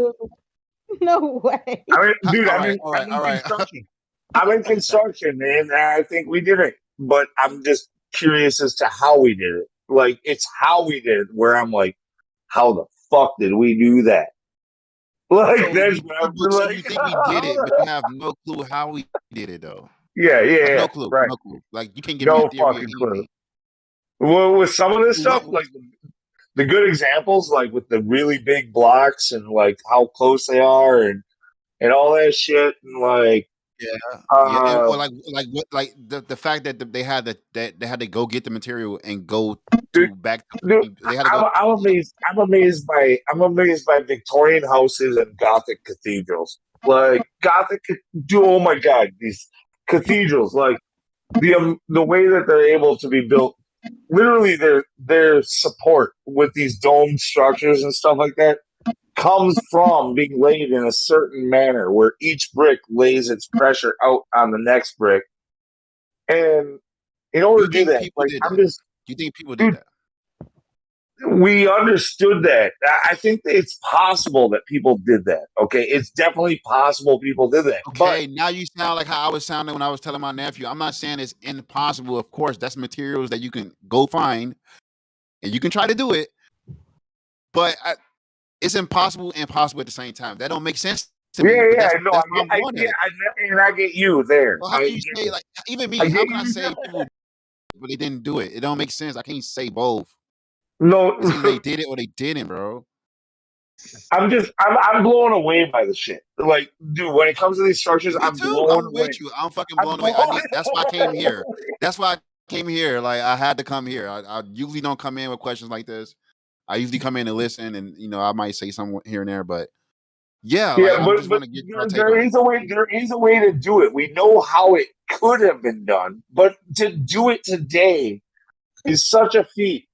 No way. I mean, dude, all I'm right. in construction. I'm in construction, and I think we did it. But I'm just curious as to how we did it. Like, it's how we did it where I'm like, how the fuck did we do that? Like, so that's so you think we did it, but you have no clue how we did it though. Yeah, like, no clue, right. no clue. Like, you can't give me a theory or anything. Clue. Well, with some of this stuff, like the good examples, like with the really big blocks and like how close they are and all that shit, and like or like the fact that they had to go get the material and go back. They had to go. I'm amazed by Victorian houses and Gothic cathedrals. Like oh my god, these cathedrals, like the way that they're able to be built. Literally, their support with these dome structures and stuff like that comes from being laid in a certain manner where each brick lays its pressure out on the next brick. And in order to do that, you think people did that? We understood that. I think that it's possible that people did that. Okay, it's definitely possible people did that. Okay, now you sound like how I was sounding when I was telling my nephew. I'm not saying it's impossible. Of course, that's materials that you can go find, and you can try to do it. But it's impossible and possible at the same time. That don't make sense to me. And I get you there. Well, how can you say, like, even me? How can I say people, but they didn't do it? It don't make sense. I can't say both. No, it's either they did it or they didn't, bro. I'm blown away by the shit. Like, dude, when it comes to these structures, I'm blown away. With you. I'm fucking blown away. That's why I came here. That's why I came here. Like, I had to come here. I usually don't come in with questions like this. I usually come in and listen, and I might say something here and there, but there is a way. There is a way to do it. We know how it could have been done, but to do it today is such a feat.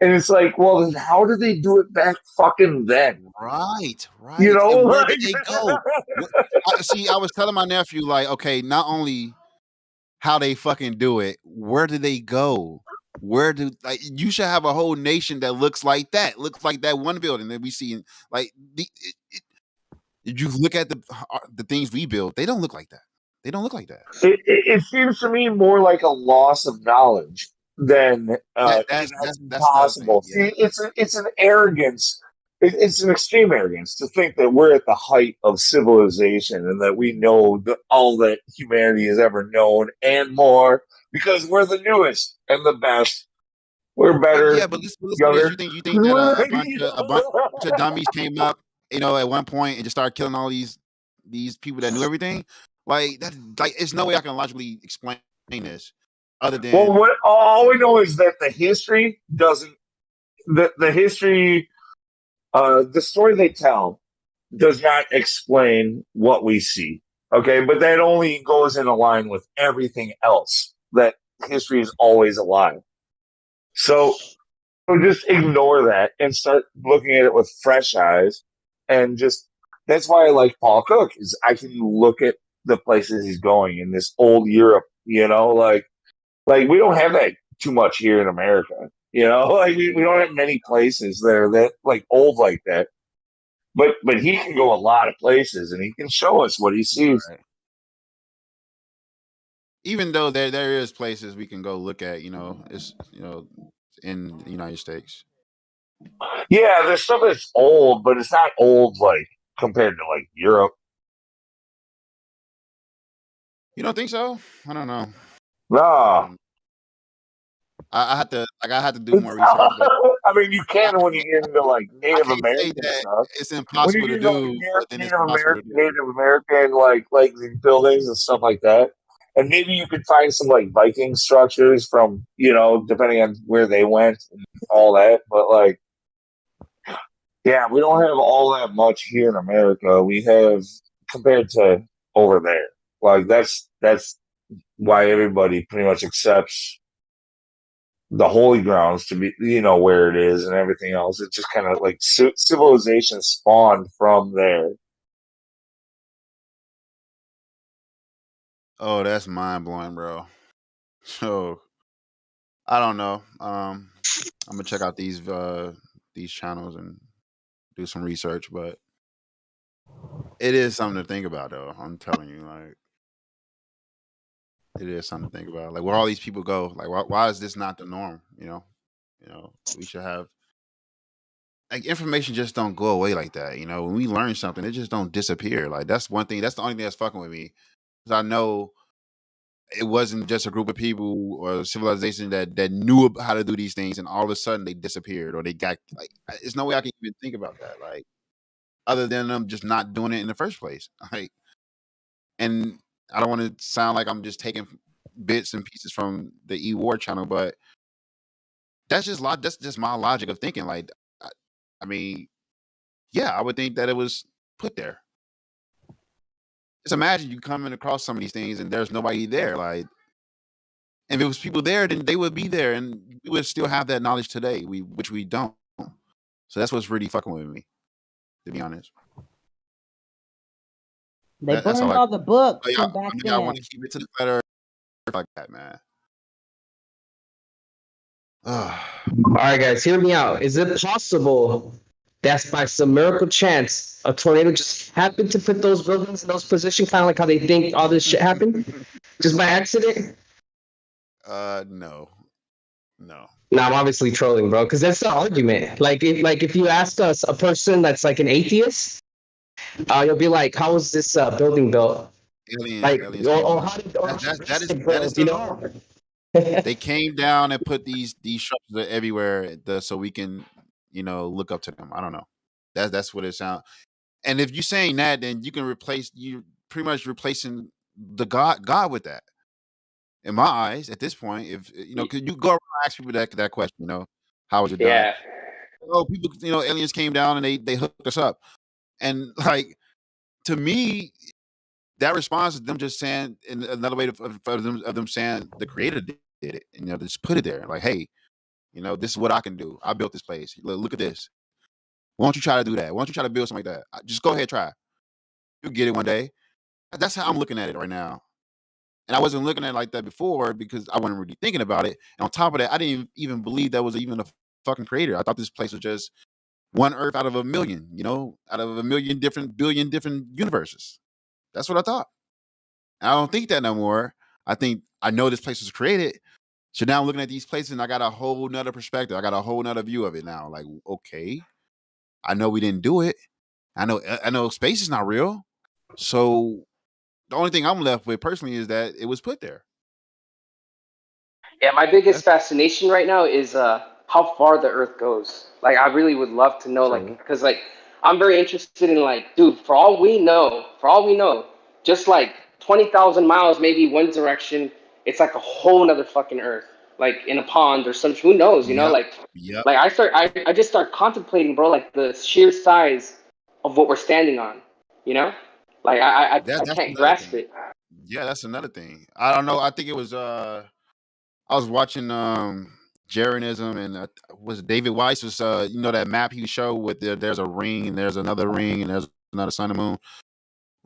And it's like, well, then how did they do it back fucking then? Right. And where did they go? I was telling my nephew, like, okay, not only how they fucking do it, where do they go? You should have a whole nation that looks like that one building that we see. Like, you look at the things we build, they don't look like that. They don't look like that. It seems to me more like a loss of knowledge than that's possible. Yeah. See, it's an arrogance. It's an extreme arrogance to think that we're at the height of civilization and that we know all that humanity has ever known and more because we're the newest and the best. We're better. Yeah, but listen you think that a bunch of dummies came up, at one point and just started killing all these people that knew everything? Like that, it's no way I can logically explain this. Other than all we know is that the history doesn't. The history, the story they tell, does not explain what we see. Okay, but that only goes in line with everything else. That history is always alive. So just ignore that and start looking at it with fresh eyes, and that's why I like Paul Cook is I can look at the places he's going in this old Europe. Like we don't have that too much here in America, like we don't have many places that are that like old like that. But he can go a lot of places and he can show us what he sees. Right. Even though there is places we can go look at, it's in the United States. Yeah, there's stuff that's old, but it's not old like compared to like Europe. You don't think so? I don't know. Nah. I had to do more research, but I mean, you can when you get into like I Native can't say American that stuff. it's When you impossible get to into like do, but then it's possible to do. Native American like these buildings and stuff like that, and maybe you could find some like Viking structures from depending on where they went and all that. But like, yeah, we don't have all that much here in America. We have compared to over there. Like that's why everybody pretty much accepts the holy grounds to be where it is and everything else. It's just kind of like civilization spawned from there. Oh, that's mind blowing, bro. So I don't know. I'm gonna check out these channels and do some research, but it is something to think about, though. I'm telling you, like, it is something to think about. Like, where all these people go, like, why is this not the norm? We should have like information just don't go away like that. When we learn something, it just don't disappear. Like that's one thing. That's the only thing that's fucking with me, because I know it wasn't just a group of people or a civilization that knew how to do these things, and all of a sudden they disappeared or they got like. There's no way I can even think about that. Like, other than them just not doing it in the first place. Like, and I don't want to sound like I'm just taking bits and pieces from the E-War channel, but that's just my logic of thinking. Like, I mean, yeah, I would think that it was put there. Just imagine you coming across some of these things and there's nobody there. Like, if it was people there, then they would be there, and we would still have that knowledge today. Which we don't. So that's what's really fucking with me, to be honest. They That's burned all. all the books I from back I want then. to keep it to the letter like that, man. All right, guys, hear me out. Is it possible that's by some miracle chance a tornado just happened to put those buildings in those positions, kind of like how they think all this shit happened, just by accident? No. No, I'm obviously trolling, bro, because that's the argument. If you ask us a person that's like an atheist, you'll be like, "How was this building built?" Aliens Or how did that is the norm. They came down and put these structures everywhere, so we can look up to them. I don't know. That's what it sounds. And if you're saying that, then you pretty much replacing the God with that. In my eyes, at this point, if could you go around and ask people that question? How was it done? Yeah. Oh, people, aliens came down and they hooked us up, and like to me, that response is them just saying, in another way of them saying the creator did it, and just put it there, like, hey, this is what I can do. I built this place. Look at this. Why don't you try to do that? Why don't you try to build something like that? Just go ahead, try. You'll get it one day. That's how I'm looking at it right now. And I wasn't looking at it like that before because I wasn't really thinking about it. And on top of that, I didn't even believe that was even a fucking creator. I thought this place was just one Earth out of a million, out of a billion different universes. That's what I thought. And I don't think that no more. I know this place was created. So now I'm looking at these places and I got a whole nother perspective. I got a whole nother view of it now. Like, okay, I know we didn't do it. I know space is not real. So the only thing I'm left with personally is that it was put there. Yeah, my biggest fascination right now is how far the Earth goes. Like, I really would love to know, because I'm very interested in, dude, for all we know, just 20,000 miles, maybe one direction, it's like a whole nother fucking Earth, like in a pond or some. Who knows? Yep. I just start contemplating, bro, like the sheer size of what we're standing on. I can't grasp it. Yeah, that's another thing. I don't know. I think it was I was watching Jeranism, and was David Weiss was that map he showed with there's a ring and there's another ring and there's another sun and moon.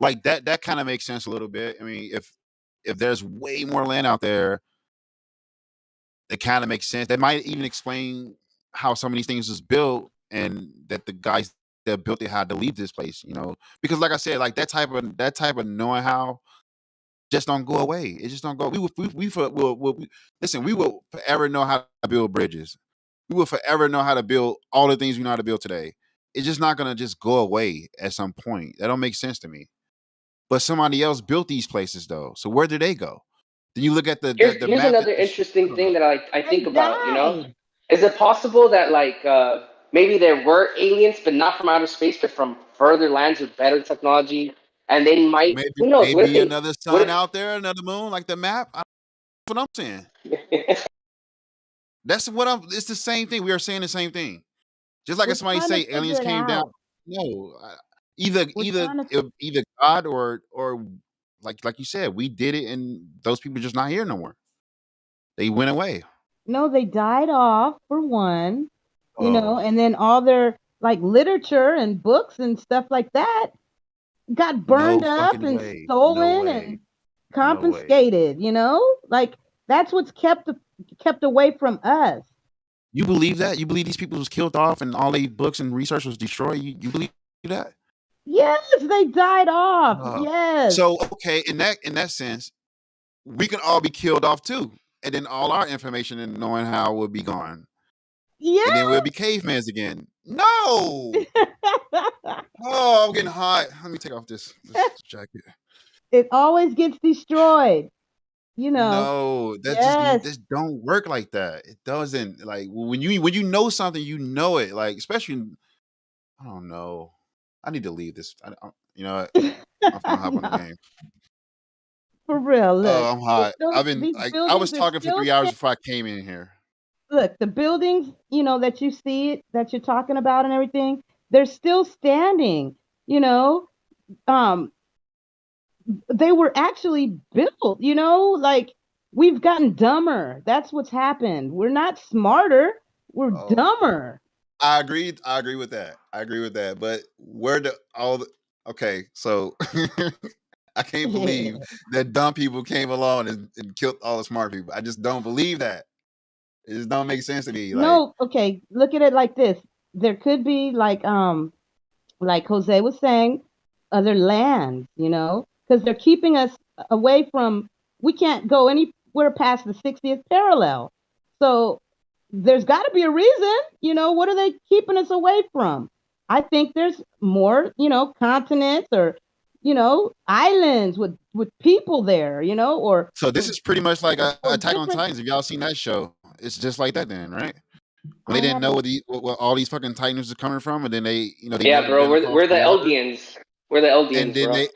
Like that kind of makes sense a little bit. I mean, if there's way more land out there, it kind of makes sense. That might even explain how some of these things was built and that the guys that built it had to leave this place, because like I said, like that type of knowing how just don't go away. It just don't go. Listen, we will forever know how to build bridges. We will forever know how to build all the things we know how to build today. It's just not gonna just go away at some point. That don't make sense to me. but somebody else built these places though. So where did they go? Then you look at the Here's map. another interesting thing that I think They about. died. Is it possible that maybe there were aliens, but not from outer space, but from further lands with better technology, and they might? Who knows? What if Maybe they? another sun out there, another moon, like the map. That's what I'm saying. That's what I'm. It's the same thing. We are saying the same thing. Just like We're if somebody trying to say aliens figure it came down. out. No, We're trying to. either God or like you said, we did it, and those people just not here no more. They went away. No, they died off for one, Oh, and then all their like literature and books and stuff like that got burned no up fucking and way. No stolen and way. No way. confiscated. Like that's what's kept away from us. You believe that? You believe these people was killed off and all their books and research was destroyed? You believe that? Yes, they died off. Yes. So okay, in that sense, we can all be killed off too, and then all our information and knowing how will be gone. Yeah. And then we'll be cavemans again. No. Oh, I'm getting hot. Let me take off this jacket. It always gets destroyed. No, that Yes. just don't work like that. It doesn't. Like when you know something, you know it. Like especially, I don't know. I need to leave this. You know what? I'm gonna hop on the game. For real, look. Oh, I'm hot. I've been these like I buildings was are talking for still 3 hours before I came in here. Look, the buildings, that you see, that you're talking about and everything, they're still standing. They were actually built. Like we've gotten dumber. That's what's happened. We're not smarter. We're dumber. I agree with that. I agree with that. But where okay, so I can't believe that dumb people came along and killed all the smart people. I just don't believe that. It just don't make sense to me. No, okay, look at it like this. There could be like Jose was saying, other lands, because they're keeping us away from, we can't go anywhere past the 60th parallel. So there's got to be a reason, what are they keeping us away from? I think there's more, continents or, islands with people there, or. So this is pretty much like Attack on Titans. If y'all seen that show, it's just like that then, right? When they didn't know where all these fucking Titans are coming from, and then they yeah, bro, we're the Eldians. We're the Eldians, and then bro.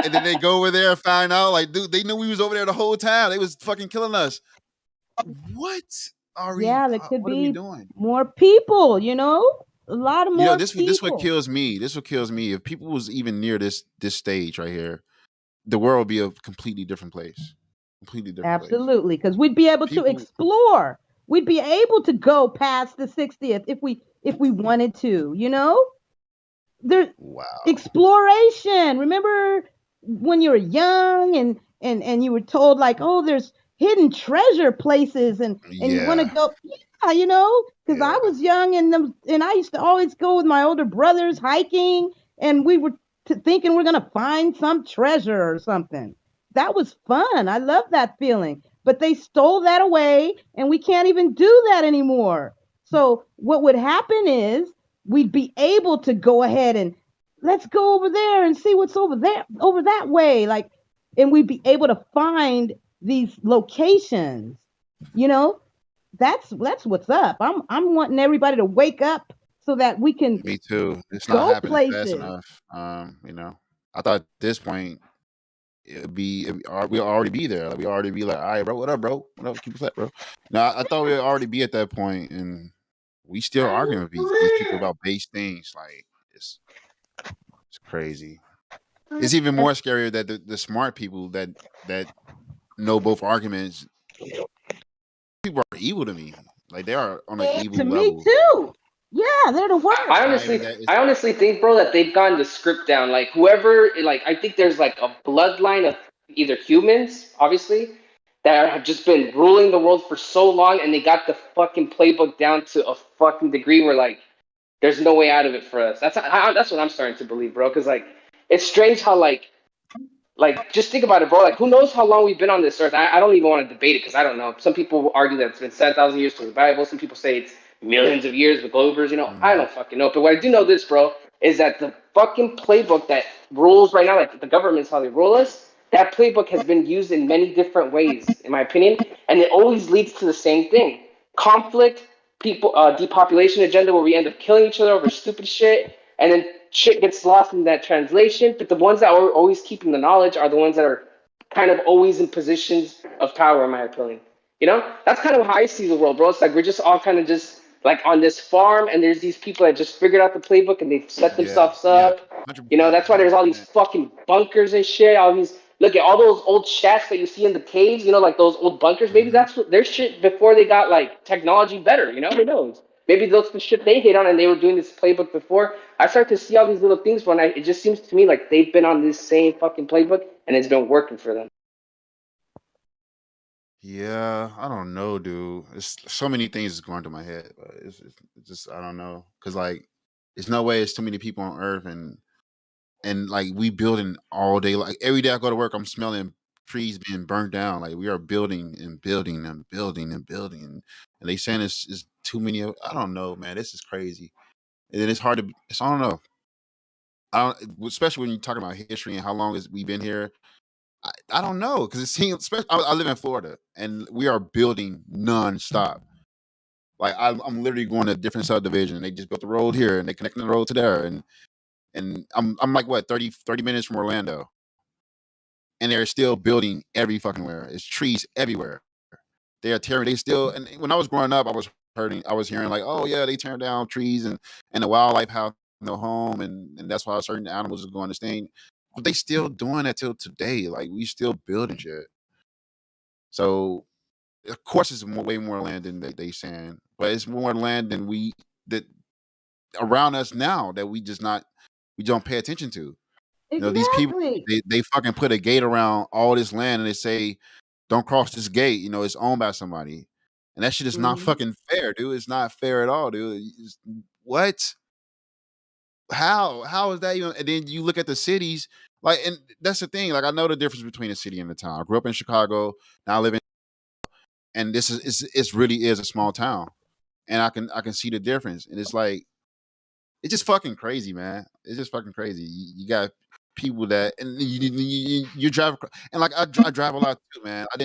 and then they go over there and find out, like, dude, they knew we was over there the whole time. They was fucking killing us. What are we? Yeah, there could what be are we doing? more people. A lot of more. This what kills me. This what kills me. If people was even near this stage right here, the world would be a completely different place. Completely different. Absolutely, because we'd be able to explore. We'd be able to go past the 60th if we wanted to. There's exploration. Remember when you were young and you were told like, oh, there's hidden treasure places and you want to go. Yeah, because I was young and I used to always go with my older brothers hiking and we were thinking we're gonna find some treasure or something. That was fun. I love that feeling. But they stole that away and we can't even do that anymore. So what would happen is we'd be able to go ahead and let's go over there and see what's over there, over that way. And we'd be able to find these locations. That's what's up. I'm wanting everybody to wake up so that we can. Me too. It's not happening places. fast enough. I thought at this point we'll already be there. Like we already be like, all right, bro, what up, bro? What up? Keep it flat, bro. No, I thought we'd already be at that point, and we still arguing with these people about base things. Like it's crazy. It's even more scarier that the smart people that know both arguments. People are evil to me. Like they are on an evil level. Me too. Yeah, they're the worst. I honestly think, bro, that they've gotten the script down. Like whoever, I think there's like a bloodline of either humans, obviously, that have just been ruling the world for so long, and they got the fucking playbook down to a fucking degree where like there's no way out of it for us. That's what I'm starting to believe, bro. Because like it's strange how like just think about it, bro. Like who knows how long we've been on this earth? I don't even want to debate it because I don't know. Some people argue that it's been 7,000 years to the Bible. Some people say it's millions of years with Glovers. I don't fucking know. But what I do know this, bro, is that the fucking playbook that rules right now, like the government's how they rule us, that playbook has been used in many different ways, in my opinion, and it always leads to the same thing: conflict, people, depopulation agenda, where we end up killing each other over stupid shit, and then shit gets lost in that translation. But the ones that are always keeping the knowledge are the ones that are kind of always in positions of power, in my opinion. You know, that's kind of how I see the world, bro. It's like we're just all kind of just like on this farm, and there's these people that just figured out the playbook and they've set themselves up. 100%, You know, that's why there's all these fucking bunkers and shit. All these, look at all those old shacks that you see in the caves. You know, like those old bunkers. Maybe that's what their shit before they got like technology better. You know, who knows? Maybe that's the shit they hit on, and they were doing this playbook before. I start to see all these little things when it just seems to me like they've been on this same fucking playbook, and it's been working for them. Yeah, I don't know, dude. It's so many things is going through my head, but it's just I don't know, cause like there's no way it's too many people on Earth, and like we building all day. Like every day I go to work, I'm smelling trees being burnt down. Like we are building and building and building and building, and they saying it's too many. I don't know, man. This is crazy, and then it's hard to. I don't know. I don't, especially when you're talking about history and how long has we been here. I don't know, because it seems. I live in Florida, and we are building nonstop. Like I'm literally going to a different subdivision. They just built the road here, and they connecting the road to there, and I'm like what 30 minutes from Orlando, and they're still building every fucking where. It's trees everywhere. They are tearing. They still. And when I was growing up, I was hearing like, oh yeah, they tear down trees and the wildlife have no home, and that's why certain animals are going extinct. But they still doing that till today. Like we still building shit. So of course it's way more land than they saying, but it's more land than that around us now that we don't pay attention to. You know, these people they fucking put a gate around all this land and they say, don't cross this gate. You know, it's owned by somebody, and that shit is not fucking fair, dude. It's not fair at all, dude. What? How is that even? And then you look at the cities, like, and that's the thing. Like, I know the difference between a city and a town. I grew up in Chicago. Now I live in, and it's really is a small town, and I can see the difference. And it's like it's just fucking crazy, man. It's just fucking crazy. You got people that, and you drive, and like I drive a lot too, man. I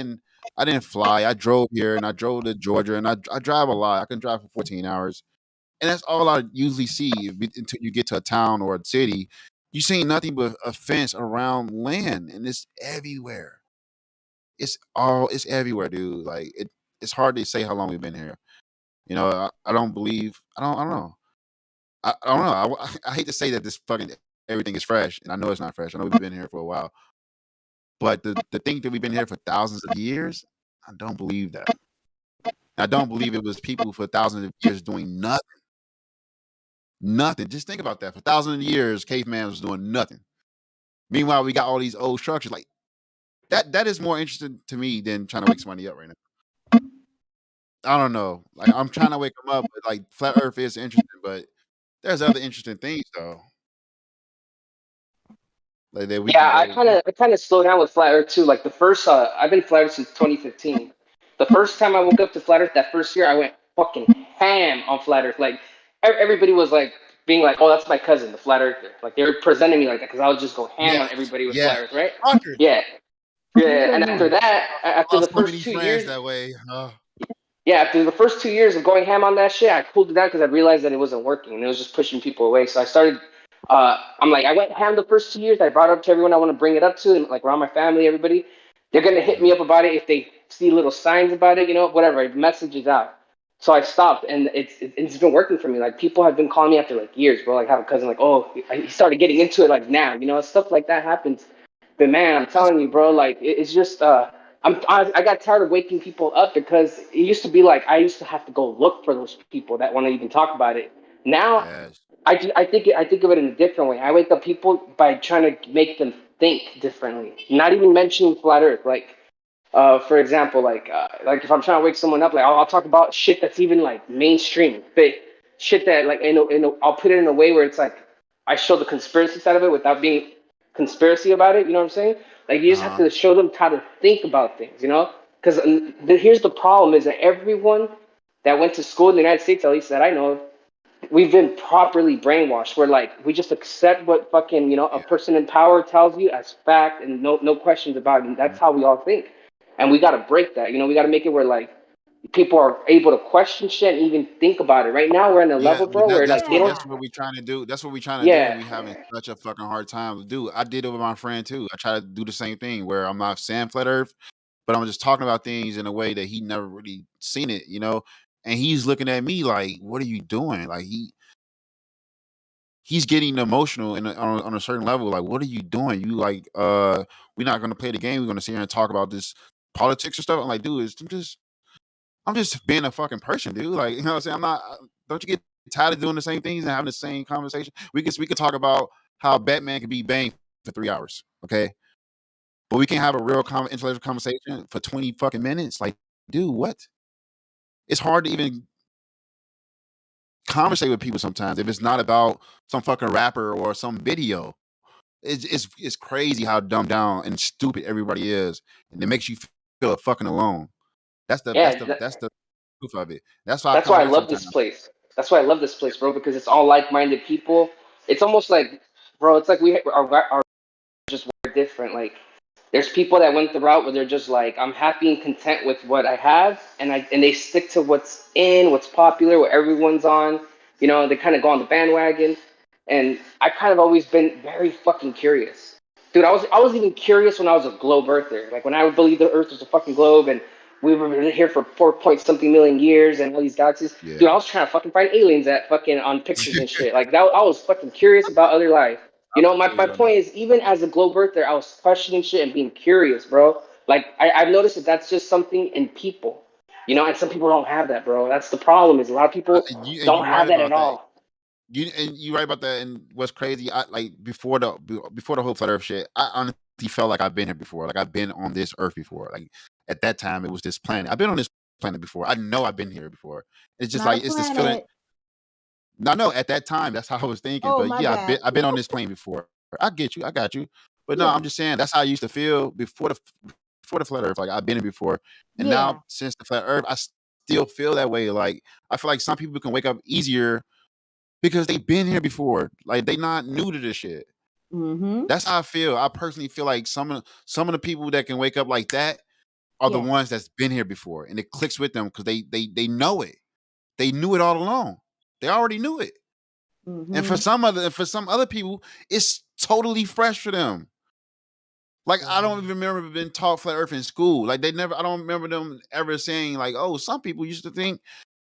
didn't fly. I drove here, and I drove to Georgia, and I drive a lot. I can drive for 14 hours. And that's all I usually see until you get to a town or a city. You see nothing but a fence around land, and it's everywhere. It's everywhere, dude. Like it's hard to say how long we've been here. You know, I don't believe. I don't know. I don't know. I hate to say that this fucking everything is fresh, and I know it's not fresh. I know we've been here for a while, but the thing that we've been here for thousands of years, I don't believe that. I don't believe it was people for thousands of years doing nothing. Nothing. Just think about that. For thousands of years, caveman was doing nothing. Meanwhile, we got all these old structures. Like that is more interesting to me than trying to wake somebody up right now. I don't know. Like I'm trying to wake them up, but like flat Earth is interesting, but there's other interesting things though. Like that we Yeah, can go. I kind of slowed down with flat Earth too. Like the first, I've been flat Earth since 2015. The first time I woke up to flat Earth, that first year, I went fucking ham on flat Earth. Like everybody was like being like, "Oh, that's my cousin, the flat Earther." Like they were presenting me like that because I would just go ham on everybody with flat Earth, right? Yeah, yeah. And after that, after the Lost so many first 2 friends years, that way. yeah, after the first 2 years of going ham on that shit, I pulled it down because I realized that it wasn't working and it was just pushing people away. So I started. I'm like, I went ham the first 2 years. I brought it up to everyone I want to bring it up to, and like around my family, everybody. They're gonna hit me up about it if they see little signs about it, you know, whatever. Messages out. So I stopped, and it's been working for me. Like people have been calling me after like years, bro. Like I have a cousin, like, oh, he started getting into it like now, you know, stuff like that happens. But man, I'm telling you, bro, like it's just I got tired of waking people up because it used to be like I used to have to go look for those people that want to even talk about it. Now I think of it in a different way. I wake up people by trying to make them think differently. Not even mentioning flat Earth. Like, for example, like if I'm trying to wake someone up, like I'll talk about shit that's even like mainstream, but shit that like I'll put it in a way where it's like I show the conspiracy side of it without being conspiracy about it. You know what I'm saying? Like you just have to show them how to think about things. You know? Because here's the problem: is that everyone that went to school in the United States, at least that I know of, we've been properly brainwashed. We're like, we just accept what fucking, a person in power tells you as fact and no questions about it. And that's how we all think. And we got to break that. We got to make it where like people are able to question shit and even think about it. Right now we're in a Yeah, level, but bro, where like they don't. that's what we're trying to do. That's what we're trying to do, and Yeah. we having such a fucking hard time to do. I did it with my friend too. I try to do the same thing where I'm not saying flat Earth, but I'm just talking about things in a way that he never really seen it, And he's looking at me like, "What are you doing?" Like he's getting emotional on a certain level. Like, what are you doing? You like, we're not gonna play the game. We're gonna sit here and talk about this politics and stuff. I'm like, dude, I'm just being a fucking person, dude. Like, you know what I'm saying? I'm not. Don't you get tired of doing the same things and having the same conversation? We could talk about how Batman can be Bane for 3 hours, okay? But we can't have a real intellectual conversation for 20 fucking minutes. Like, dude, what? It's hard to even conversate with people sometimes if it's not about some fucking rapper or some video. It's crazy how dumbed down and stupid everybody is, and it makes you feel fucking alone. That's the proof of it. That's why I That's come why I here love sometimes. this place. That's why I love this place, bro, because it's all like-minded people. It's almost like, bro, it's like our just were different. Like, there's people that went the route where they're just like, I'm happy and content with what I have, and they stick to what's popular, what everyone's on. They kind of go on the bandwagon, and I kind of always been very fucking curious, dude. I was even curious when I was a globe earther, like when I would believe the Earth was a fucking globe, and we were here for 4 point something million years and all these galaxies. Yeah. Dude, I was trying to fucking find aliens at fucking on pictures and shit. Like that, I was fucking curious about other life. My point is, even as a globe earther, I was questioning shit and being curious, bro. Like, I've noticed that's just something in people, and some people don't have that, bro. That's the problem, is a lot of people don't have that at all. You right about that. And what's crazy, I like before the whole flat Earth shit, I honestly felt like I've been here before. Like I've been on this Earth before. Like at that time, it was this planet. I've been on this planet before. I know I've been here before. It's just Not like a it's this feeling. planet. No, at that time, that's how I was thinking. Oh, But my yeah, bad. I've been on this plane before. I get you. I got you. But no, Yeah. I'm just saying that's how I used to feel before the flat Earth. Like I've been here before, and Yeah. now since the flat Earth, I still feel that way. Like I feel like some people can wake up easier because they've been here before. Like they not new to this shit. Mm-hmm. That's how I feel. I personally feel like some of the people that can wake up like that are the Yeah. ones that's been here before, and it clicks with them because they know it. They knew it all along. They already knew it. Mm-hmm. And for some other people, it's totally fresh for them. Like I don't even remember being taught flat Earth in school. Like I don't remember them ever saying like, "Oh, some people used to think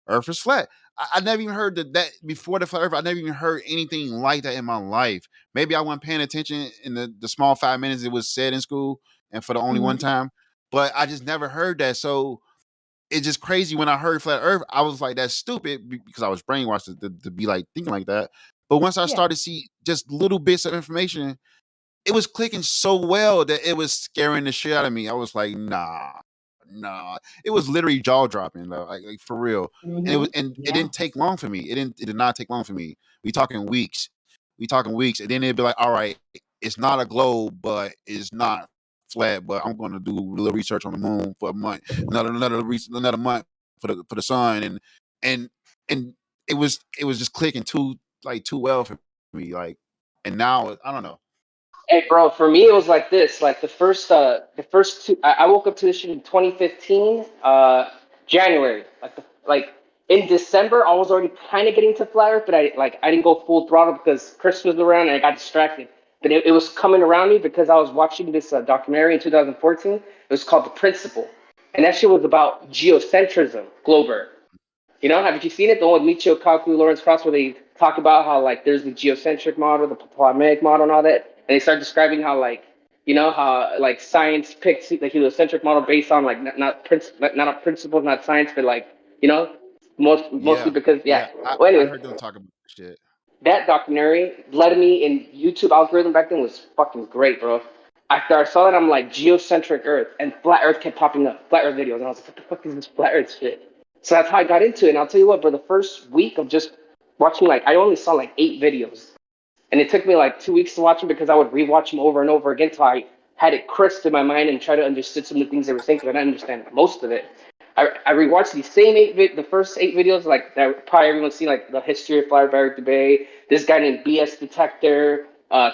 Earth is flat." I never even heard that before the flat Earth. I never even heard anything like that in my life. Maybe I wasn't paying attention in the small 5 minutes it was said in school, and for the only one time. But I just never heard that. So it's just crazy when I heard flat Earth. I was like, "That's stupid," because I was brainwashed to be like thinking like that. But once I started to see just little bits of information, it was clicking so well that it was scaring the shit out of me. I was like, nah. It was literally jaw dropping, though, like for real. And it didn't take long for me. It did not take long for me. We talking weeks. And then it'd be like, all right, it's not a globe, but it's not flat. But I'm going to do a little research on the moon for a month. Another month for the sun, and it was just clicking too well for me. Like, and now I don't know. Hey, bro, for me, it was like this. Like the first two, I woke up to this shit in 2015, January. Like in December, I was already kind of getting to flat Earth, but I didn't go full throttle because Christmas was around and I got distracted. But it was coming around me because I was watching this documentary in 2014. It was called The Principle, and that shit was about geocentrism, globe Earth. Have you seen it? The one with Michio Kaku, Lawrence Cross, where they talk about how like there's the geocentric model, the Ptolemaic model, and all that, and they start describing how how like science picks the heliocentric model based on like not principles, not science, but like mostly because Well, I anyway, heard them talk about shit. that documentary led me in YouTube algorithm back then was fucking great, bro. After I saw that, I'm like geocentric Earth, and flat Earth kept popping up, flat Earth videos, and I was like, what the fuck is this flat Earth shit? So that's how I got into it. And I'll tell you what, bro, the first week of just watching, I only saw 8 videos, and it took me 2 weeks to watch them because I would rewatch them over and over again until I had it crisp in my mind and try to understand some of the things they were saying because I didn't understand most of it. I rewatched these same the first 8 videos, like that probably everyone's seen, like the history of Flat Earth Debate. This guy named BS Detector,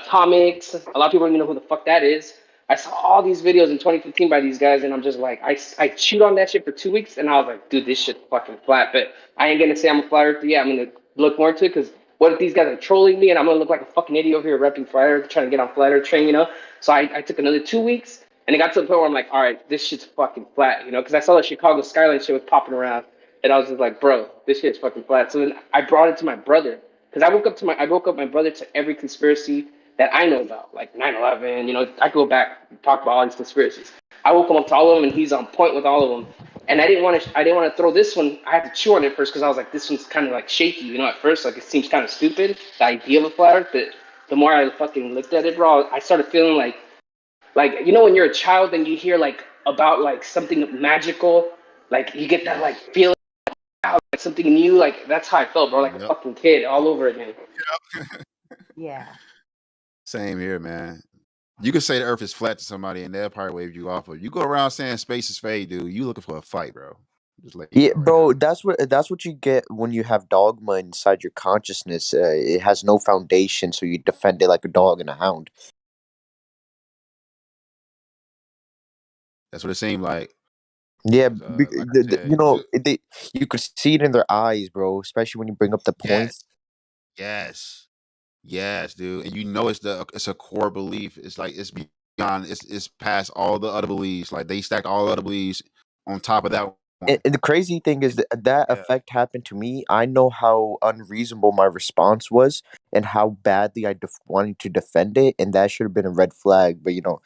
Comics. A lot of people don't even know who the fuck that is. I saw all these videos in 2015 by these guys, and I'm just like, I chewed on that shit for 2 weeks, and I was like, dude, this shit's fucking flat. But I ain't gonna say I'm a flat earther. Yeah, I'm gonna look more into it, because what if these guys are trolling me, and I'm gonna look like a fucking idiot over here repping flat earth, trying to get on flat earth train, you know? So I took another 2 weeks, and it got to the point where I'm like, all right, this shit's fucking flat, you know? Because I saw the Chicago skyline shit was popping around, and I was just like, bro, this shit's fucking flat. So then I brought it to my brother, because I woke up my brother to every conspiracy that I know about, like 9/11. You know, I go back and talk about all these conspiracies. I woke him up to all of them, and he's on point with all of them. And I didn't want to throw this one. I had to chew on it first, because I was like, this one's kind of like shaky. You know, at first, like, it seems kind of stupid, the idea of a flat Earth. But the more I fucking looked at it, bro, I started feeling like, you know, when you're a child and you hear like about like something magical, like you get that like feeling, like something new. Like that's how I felt, bro. Like a fucking kid all over again. Yeah. Same here, man. You can say the Earth is flat to somebody, and they'll probably wave you off. But you go around saying space is fade, dude. You looking for a fight, bro? Just let you Yeah, know right bro, now. that's what you get when you have dogma inside your consciousness. It has no foundation, so you defend it like a dog and a hound. That's what it seemed like. Yeah, Like I said, you know, you could see it in their eyes, bro. Especially when you bring up the point. yes, yes, dude. And you know it's a core belief. It's like it's beyond. It's past all the other beliefs. Like they stacked all the other beliefs on top of that one. And the crazy thing is that effect happened to me. I know how unreasonable my response was and how badly I wanted to defend it, and that should have been a red flag. But you know,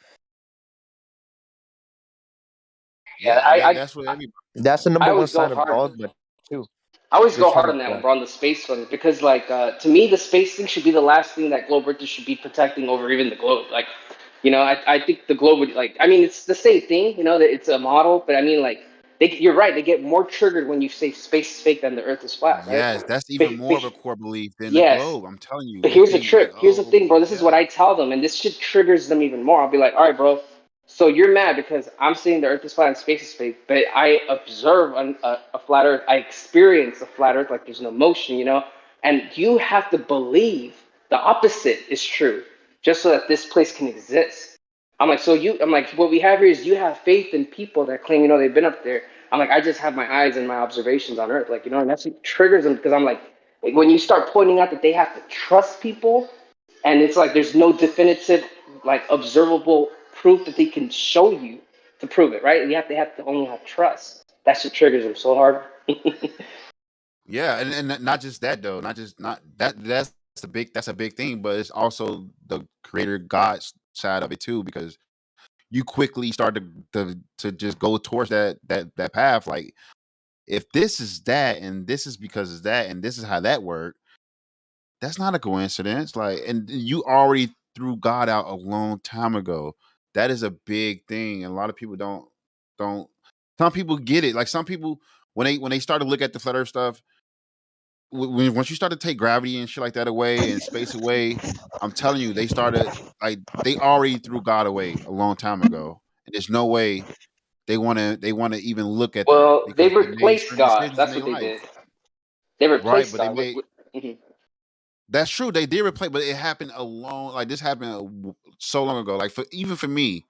Yeah, that's what everybody. that's the I number one always go sign of hard. dogma too. I always Just go hard trying on to that one, flag. bro, on the space one, because like to me the space thing should be the last thing that globe Earthers should be protecting over even the globe. Like, you know, I think the globe would, like, I mean, it's the same thing, you know, that it's a model, but I mean, like, you're right, they get more triggered when you say space is fake than the Earth is flat, right? Yes, that's even more of a core belief than the Yes, globe. I'm telling you, but they here's the think like, trick. Here's the oh, thing, bro. This is what I tell them, and this shit triggers them even more. I'll be like, all right, bro. So you're mad because I'm saying the Earth is flat and space is fake, but I observe a flat Earth. I experience a flat Earth, like there's no motion, you know. And you have to believe the opposite is true, just so that this place can exist. I'm like, what we have here is you have faith in people that claim, you know, they've been up there. I'm like, I just have my eyes and my observations on Earth, like, you know, and that's what triggers them, because I'm like, when you start pointing out that they have to trust people, and it's like there's no definitive, like, observable proof that they can show you to prove it, right? And they have to only have trust. That's what triggers them so hard. yeah, and not just that though, not that that's a big thing, but it's also the creator God's side of it too, because you quickly start to just go towards that path. Like if this is that, and this is because it's that, and this is how that worked, that's not a coincidence. Like, and you already threw God out a long time ago. That is a big thing, and a lot of people don't. Some people get it. Like some people, when they start to look at the flat Earth stuff, once you start to take gravity and shit like that away and space away, I'm telling you, they started like they already threw God away a long time ago. And there's no way they want to even look at that Well, they because they made replaced certain God. decisions in That's their what they life. did. They Right, replaced but they God. made Mhm. that's true. They did replace, but it happened like this happened so long ago. Like even for me,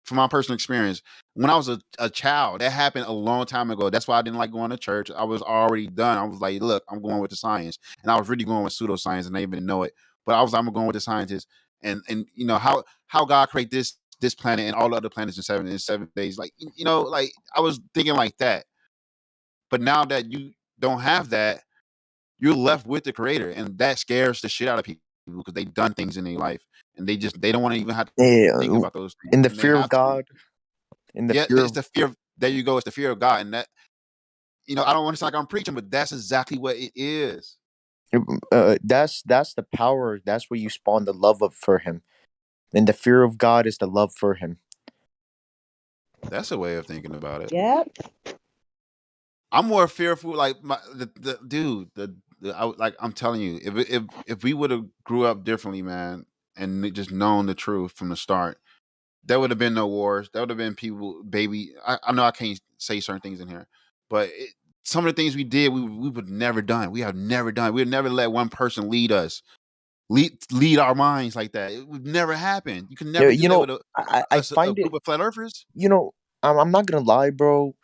from my personal experience, when I was a child, that happened a long time ago. That's why I didn't like going to church. I was already done. I was like, look, I'm going with the science. And I was really going with pseudoscience and they didn't even know it. But I'm going with the scientists. And you know, how God create this planet and all the other planets in 7 days. Like, you know, like I was thinking like that. But now that you don't have that, you're left with the creator. And that scares the shit out of people because they've done things in their life. And they don't want to even have to think about those things. In the And they fear of have to. God, in the Yeah, fear it's of the fear of there you go, it's the fear of God. And that, you know, I don't want to sound like I'm preaching, but that's exactly what it is. that's the power. That's where you spawn the love of for Him. And the fear of God is the love for Him. That's a way of thinking about it. Yep. I'm more fearful, like the dude, like I'm telling you, if we would have grew up differently, man, and just known the truth from the start, there would have been no wars. There would have been people, baby. I know I can't say certain things in here, but some of the things we did, we would never done. We have never done. We'd never let one person lead us, lead our minds like that. It would never happen. You can never do that with I a find group it. of flat earthers. I'm not gonna lie, bro.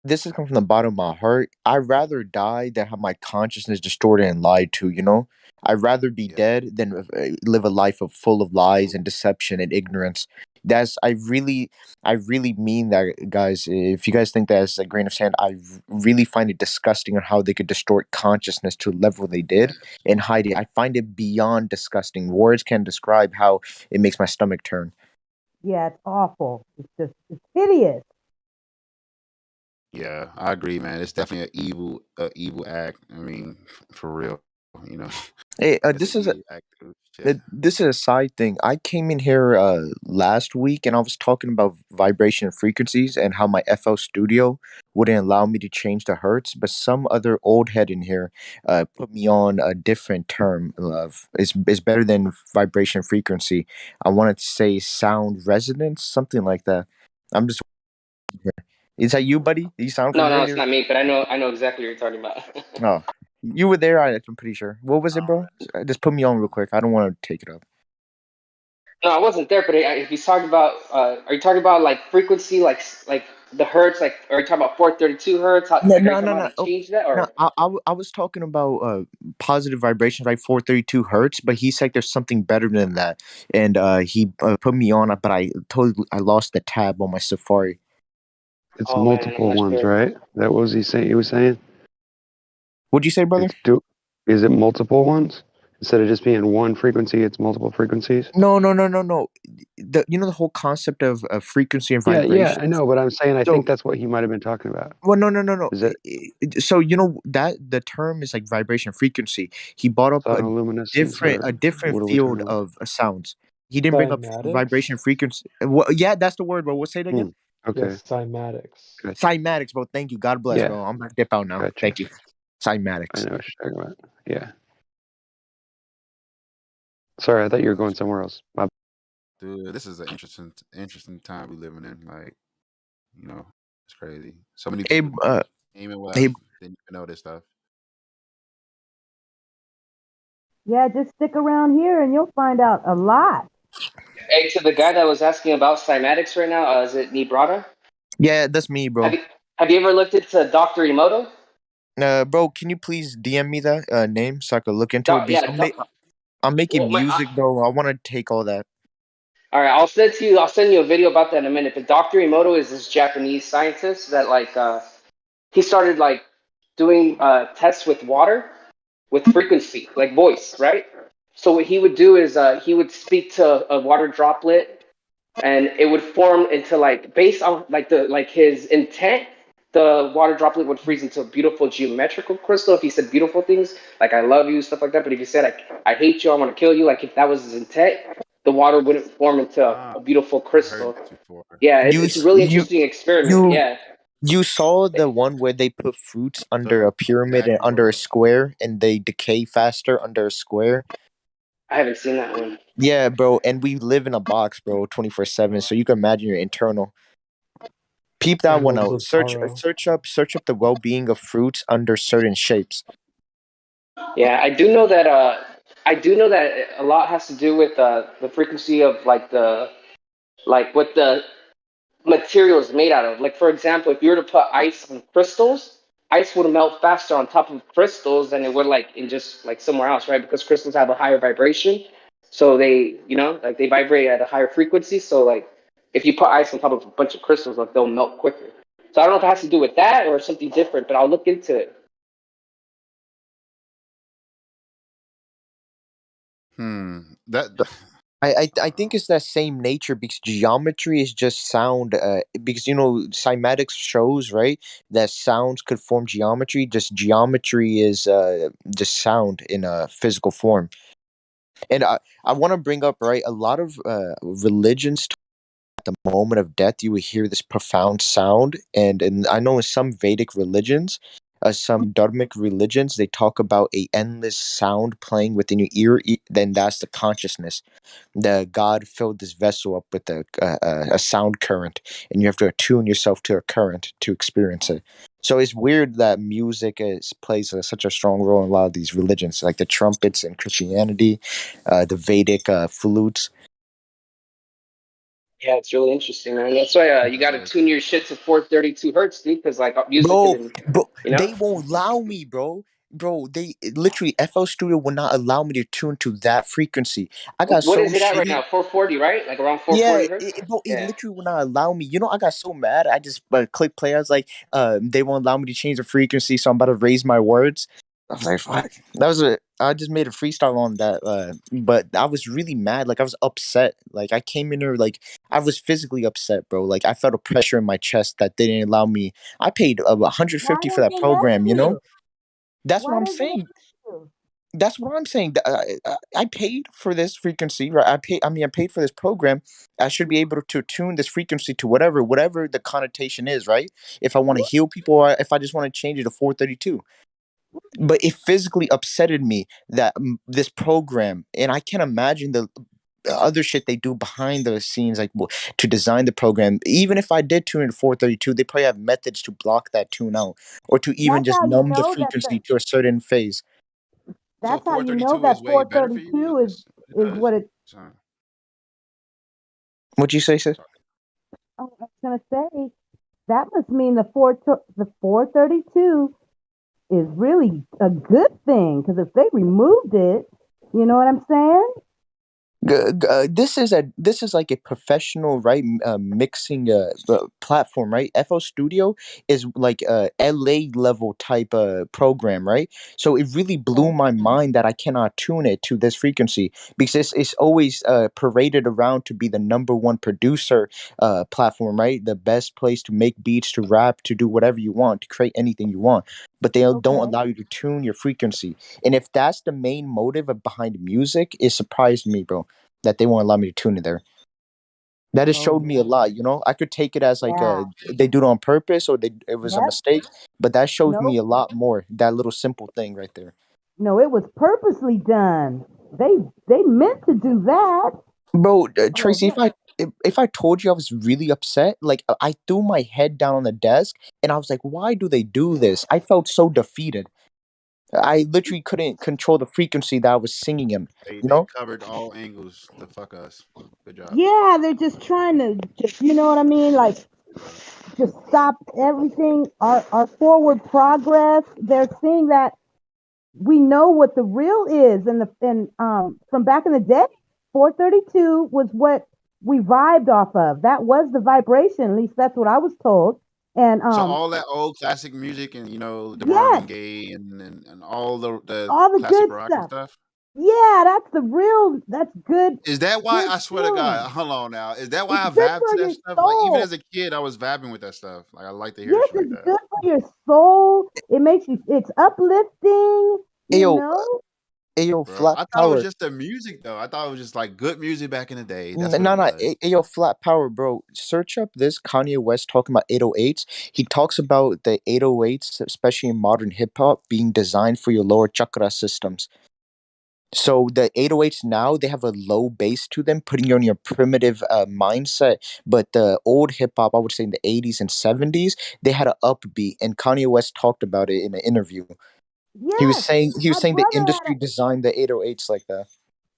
This is coming from the bottom of my heart. I'd rather die than have my consciousness distorted and lied to. I'd rather be dead than live a life full of lies and deception and ignorance. I really mean that, guys. If you guys think that's a grain of sand, really find it disgusting on how they could distort consciousness to a level they did and hide it. I find it beyond disgusting. Words can't describe how it makes my stomach turn. Yeah, it's awful. It's hideous. Yeah, I agree, man. It's definitely an evil act. I mean, for real, Hey, It's this an is a evil act, dude. Shit. this is a side thing. I came in here last week and I was talking about vibration and frequencies and how my FL Studio wouldn't allow me to change the hertz, but some other old head in here put me on a different term. It's better than vibration frequency. I wanted to say sound resonance, something like that. I'm just Is that you, buddy? Do you sound No, it's familiar? not me, but I know exactly what you're talking about. Oh, you were there. I'm pretty sure. What was it, bro? Just put me on real quick. I don't want to take it up. No, I wasn't there, but if he's talking about, are you talking about like frequency, like the hertz, like, are you talking about 432 hertz? No, Like, are you no, talking no, about no. to Oh, change that, no. or? I was talking about positive vibrations, like 432 hertz. But he said there's something better than that, and he put me on it. But I lost the tab on my Safari. It's Oh man, I'm multiple not ones, sure. right? That was he saying? He was saying. What'd you say, brother? Is it multiple ones instead of just being one frequency? It's multiple frequencies. No. The whole concept of frequency and Yeah, I vibration. know, but I'm saying I think So, that's what he might have been talking about. well, no. Is that So that the term is like vibration frequency. He brought up sonoluminescence or a different what are we field talking about? of sounds. He didn't bring up Cymatics? vibration frequency. Yeah, that's the word, bro. We'll say it again. Okay. Yes, cymatics. Gotcha. Cymatics, bro. Thank you. God bless, Yeah. bro. I'm gonna dip out now. Gotcha. Thank you. I Cymatics. know what you're talking about. Yeah. Sorry, I thought you were going somewhere else. Dude, this is an interesting time we living in. Like, it's crazy. So many Hey, people came in with us, didn't even know this stuff. Yeah, just stick around here and you'll find out a lot. Hey, to the guy that was asking about cymatics right now, is it Nibrata? Yeah, that's me, bro. Have you ever looked into Dr. Emoto? Bro, can you please DM me that name so I could look into it? Because I'm making music, bro. I want to take all that. All right, I'll send you a video about that in a minute. But Dr. Emoto is this Japanese scientist that he started like doing tests with water with frequency, like voice, right? So what he would do is he would speak to a water droplet, and it would form into based on his intent. The water droplet would freeze into a beautiful geometrical crystal. If he said beautiful things like "I love you," stuff like that, but if he said "I hate you," "I want to kill you," like if that was his intent, the water wouldn't form into a beautiful crystal. Yeah, it's a really interesting experiment. Yeah. You saw the one where they put fruits under a pyramid and under a square, and they decay faster under a square. I haven't seen that one. Yeah, bro, and we live in a box, bro, 24/7. So you can imagine your internal. Peep that one out. Search up the well-being of fruits under certain shapes. Yeah, I do know that. A lot has to do with the frequency of what the material is made out of. Like for example, if you were to put ice on crystals, ice would melt faster on top of crystals than it would in just somewhere else, right? Because crystals have a higher vibration, so they they vibrate at a higher frequency. So if you put ice on top of a bunch of crystals, they'll melt quicker. So I don't know if it has to do with that or something different, but I'll look into it. I think it's that same nature because geometry is just sound. Because cymatics shows right that sounds could form geometry. Just geometry is just sound in a physical form. And I want to bring up right a lot of religions. At the moment of death, you would hear this profound sound, and I know in some Vedic religions, some dharmic religions, they talk about a endless sound playing within your ear. Then that's the consciousness. The God filled this vessel up with a sound current, and you have to attune yourself to a current to experience it. So it's weird that music plays such a strong role in a lot of these religions, like the trumpets in Christianity, the Vedic flutes. Yeah, it's really interesting, man. That's why you got to tune your shit to 432 hertz, dude. Because like music, Bro, you know, they won't allow me, bro. Bro, they literally FL Studio will not allow me to tune to that frequency. I got what so is it at right shitty. now? 440, right? Like around Yeah, 440 hertz. bro, it Yeah. literally will not allow me. You know, I got so mad. I just click play. I was like, they won't allow me to change the frequency, so I'm about to raise my words. I was like, fuck. I just made a freestyle on that. But I was really mad. Like, I was upset. Like, I came in there, like, I was physically upset, bro. Like, I felt a pressure in my chest that they didn't allow me. I paid Why 150 for didn't that they let program, you know? you? That's what Why I'm didn't they let saying. you? That's what I'm saying. I paid for this frequency, right? I paid for this program. I should be able to tune this frequency to whatever the connotation is, right? If I want to heal people, or if I just want to change it to 432. But it physically upsetted me that this program, and I can't imagine the other shit they do behind the scenes, like to design the program. Even if I did tune it to 432, they probably have methods to block that tune out, or to even That's just how you numb the know that frequency to a certain phase. that's how you know that 432 is what it. What'd you say, sis? I was gonna say that must mean the 432 is really a good thing because if they removed it, you know what I'm saying? This is like a professional, right, mixing platform, right? FL Studio is like a LA level type program, right? So it really blew my mind that I cannot tune it to this frequency, because it's always paraded around to be the number one producer platform, right? The best place to make beats, to rap, to do whatever you want, to create anything you want. But they don't allow you to tune your frequency. And if that's the main motive behind music, it surprised me, bro, that they won't allow me to tune it there. That has showed me a lot, you know. I could take it as like they do it on purpose, or it was a mistake, but that shows me a lot more. That little simple thing right there. No, it was purposely done. They meant to do that. Bro, Tracy, if I told you I was really upset, like I threw my head down on the desk and I was like, why do they do this? I felt so defeated. I literally couldn't control the frequency that I was singing in, you They know? covered all angles to fuck us. Good job. Yeah, they're just trying to just, you know what I mean? Like just stop everything, our forward progress. They're seeing that we know what the real is, and from back in the day, 432 was what we vibed off of. That was the vibration, at least that's what I was told. And So all that old classic music, and you know, the Marvin Gaye and all the all the classic good rock and stuff. stuff. Yeah, that's good. Is that why? Good I swear to feeling. God, hold on now. Is that why It's I good vibe for to that your stuff? Like even soul. as a kid, I was vibing with that stuff. Like I like to hear Yes, shit like it's that. good for your soul. It makes you. It's uplifting. You know. Ayo, Bro, flat I thought it was power. just the music though. I thought it was just like good music back in the day. That's No, what it no, was. ayo, flat power, bro. Search up this Kanye West talking about 808s. He talks about the 808s, especially in modern hip hop, being designed for your lower chakra systems. So the 808s now, they have a low bass to them, putting you on your primitive mindset. But the old hip hop, I would say in the 80s and 70s, they had an upbeat, and Kanye West talked about it in an interview. Yes, He was saying my the brother industry designed the 808s like that.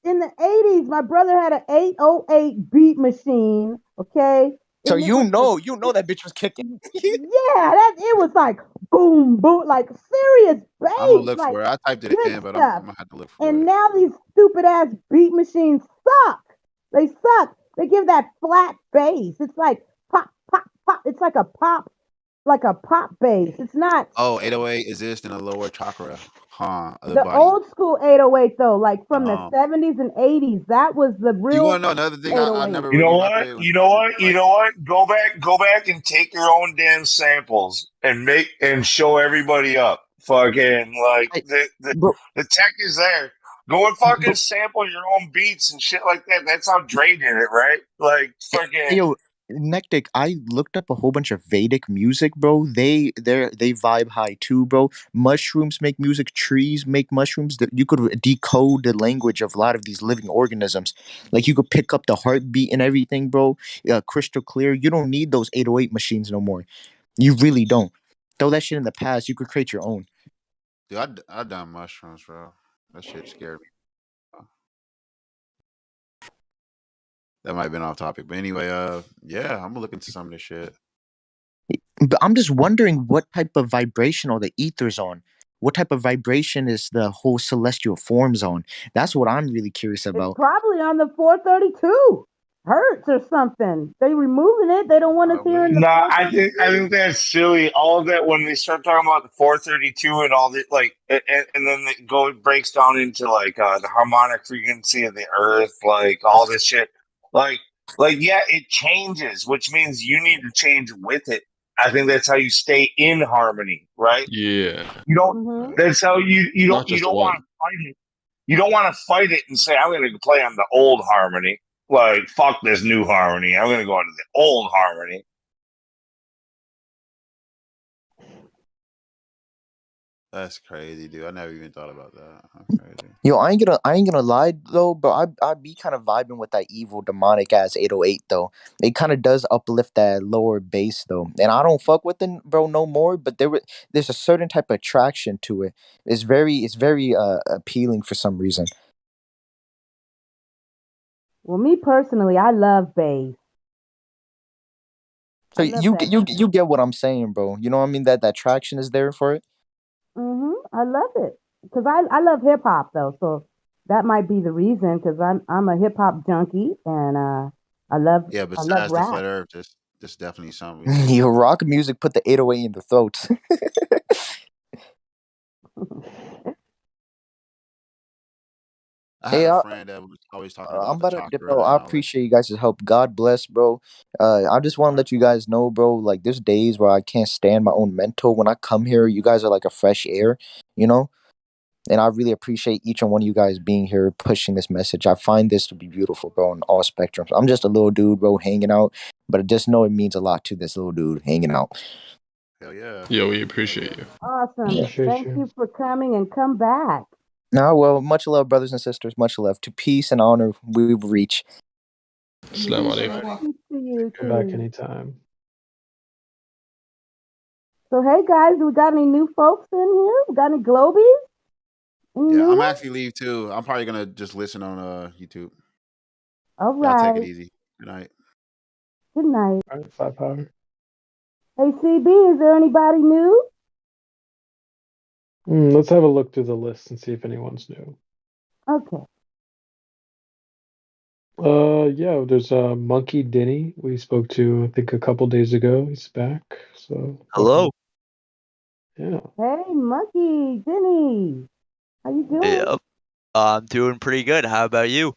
in the 80s. My brother had an 808 beat machine. Okay, So and it you was know that bitch was kicking. yeah, that it was like boom, boom, like serious I'm gonna bass, look like for it. I typed it good in, but I'm stuff. gonna have to look for And it. now these stupid ass beat machines suck. They suck. They give that flat bass. It's like pop, pop, pop. It's like a pop bass. It's not Oh, 808 exists in the lower chakra, of the the body. old school 808 though, like from the Um, 70s and 80s. That was the you real want to know another thing I 808. never You know really rock what? with? You know what? You know what? Go back and take your own damn samples and make and show everybody up. Fucking like the tech is there. Go and fucking sample your own beats and shit like that. That's how Dre did it, right? Like fucking. Yo, Nectic, I looked up a whole bunch of Vedic music, bro. They vibe high too, bro. Mushrooms make music. Trees make mushrooms. You could decode the language of a lot of these living organisms. Like you could pick up the heartbeat and everything, bro. Crystal clear. You don't need those 808 machines no more. You really don't. Throw that shit in the past. You could create your own. Dude, I done mushrooms, bro. That shit scared me. That might have been off topic, but anyway, yeah, I'm gonna look into some of this shit. But I'm just wondering what type of vibration are the ethers on? What type of vibration is the whole celestial forms on? That's what I'm really curious It's about. probably on the 432 hertz or something. They removing it. They don't want us hearing the. No, I think that's silly. All of that when they start talking about the 432 and all that, like, and then it breaks down into like the harmonic frequency of the earth, like all this shit. Like yeah, it changes, which means you need to change with it. I think that's how you stay in harmony, right? Yeah. You don't. That's how you Not don't. You just don't one. want to fight it. You don't want to fight it and say, I'm going to play on the old harmony. Like, fuck this new harmony. I'm going to go into the old harmony. That's crazy, dude. I never even thought about that. That's crazy. Yo, I ain't gonna lie though, but I be kind of vibing with that evil demonic ass 808 though. It kind of does uplift that lower bass though, and I don't fuck with it, bro, no more. But there's a certain type of attraction to it. It's very appealing for some reason. Well, me personally, I love bass. So you get what I'm saying, bro. You know what I mean? That traction is there for it. I love it because I love hip hop though, so that might be the reason. Because I'm a hip hop junkie and I love besides the rap. flat earth, there's definitely something. Yo, rock music put the 808 in the throats. I had a friend that was always talking about I'm the about to dip, chakra bro. I and all that. appreciate you guys' help. God bless, bro. I just want to let you guys know, bro. Like, there's days where I can't stand my own mental. When I come here, you guys are like a fresh air, you know. And I really appreciate each and one of you guys being here, pushing this message. I find this to be beautiful, bro, on all spectrums. I'm just a little dude, bro, hanging out, but just know it means a lot to this little dude hanging out. Hell yeah. Yeah, we appreciate you. Awesome. Appreciate Thank you for coming and come back. Nah, well, much love, brothers and sisters. Much love. To peace and honor we reach. Assalamu alaikum. Peace to you Come back too. anytime. So hey guys, we got any new folks in here? We got any globies? Any Yeah, new I'm ones? actually leave too. I'm probably gonna just listen on YouTube. All Y'all take right. it easy. Good night. Good night. All right, 5 power. Hey CB, is there anybody new? Let's have a look through the list and see if anyone's new. Okay. Yeah, there's Monkey Denny we spoke to, I think, a couple days ago. He's back. So Hello. yeah. Hey Monkey, Denny. How you doing? Yep. I'm doing pretty good. How about you?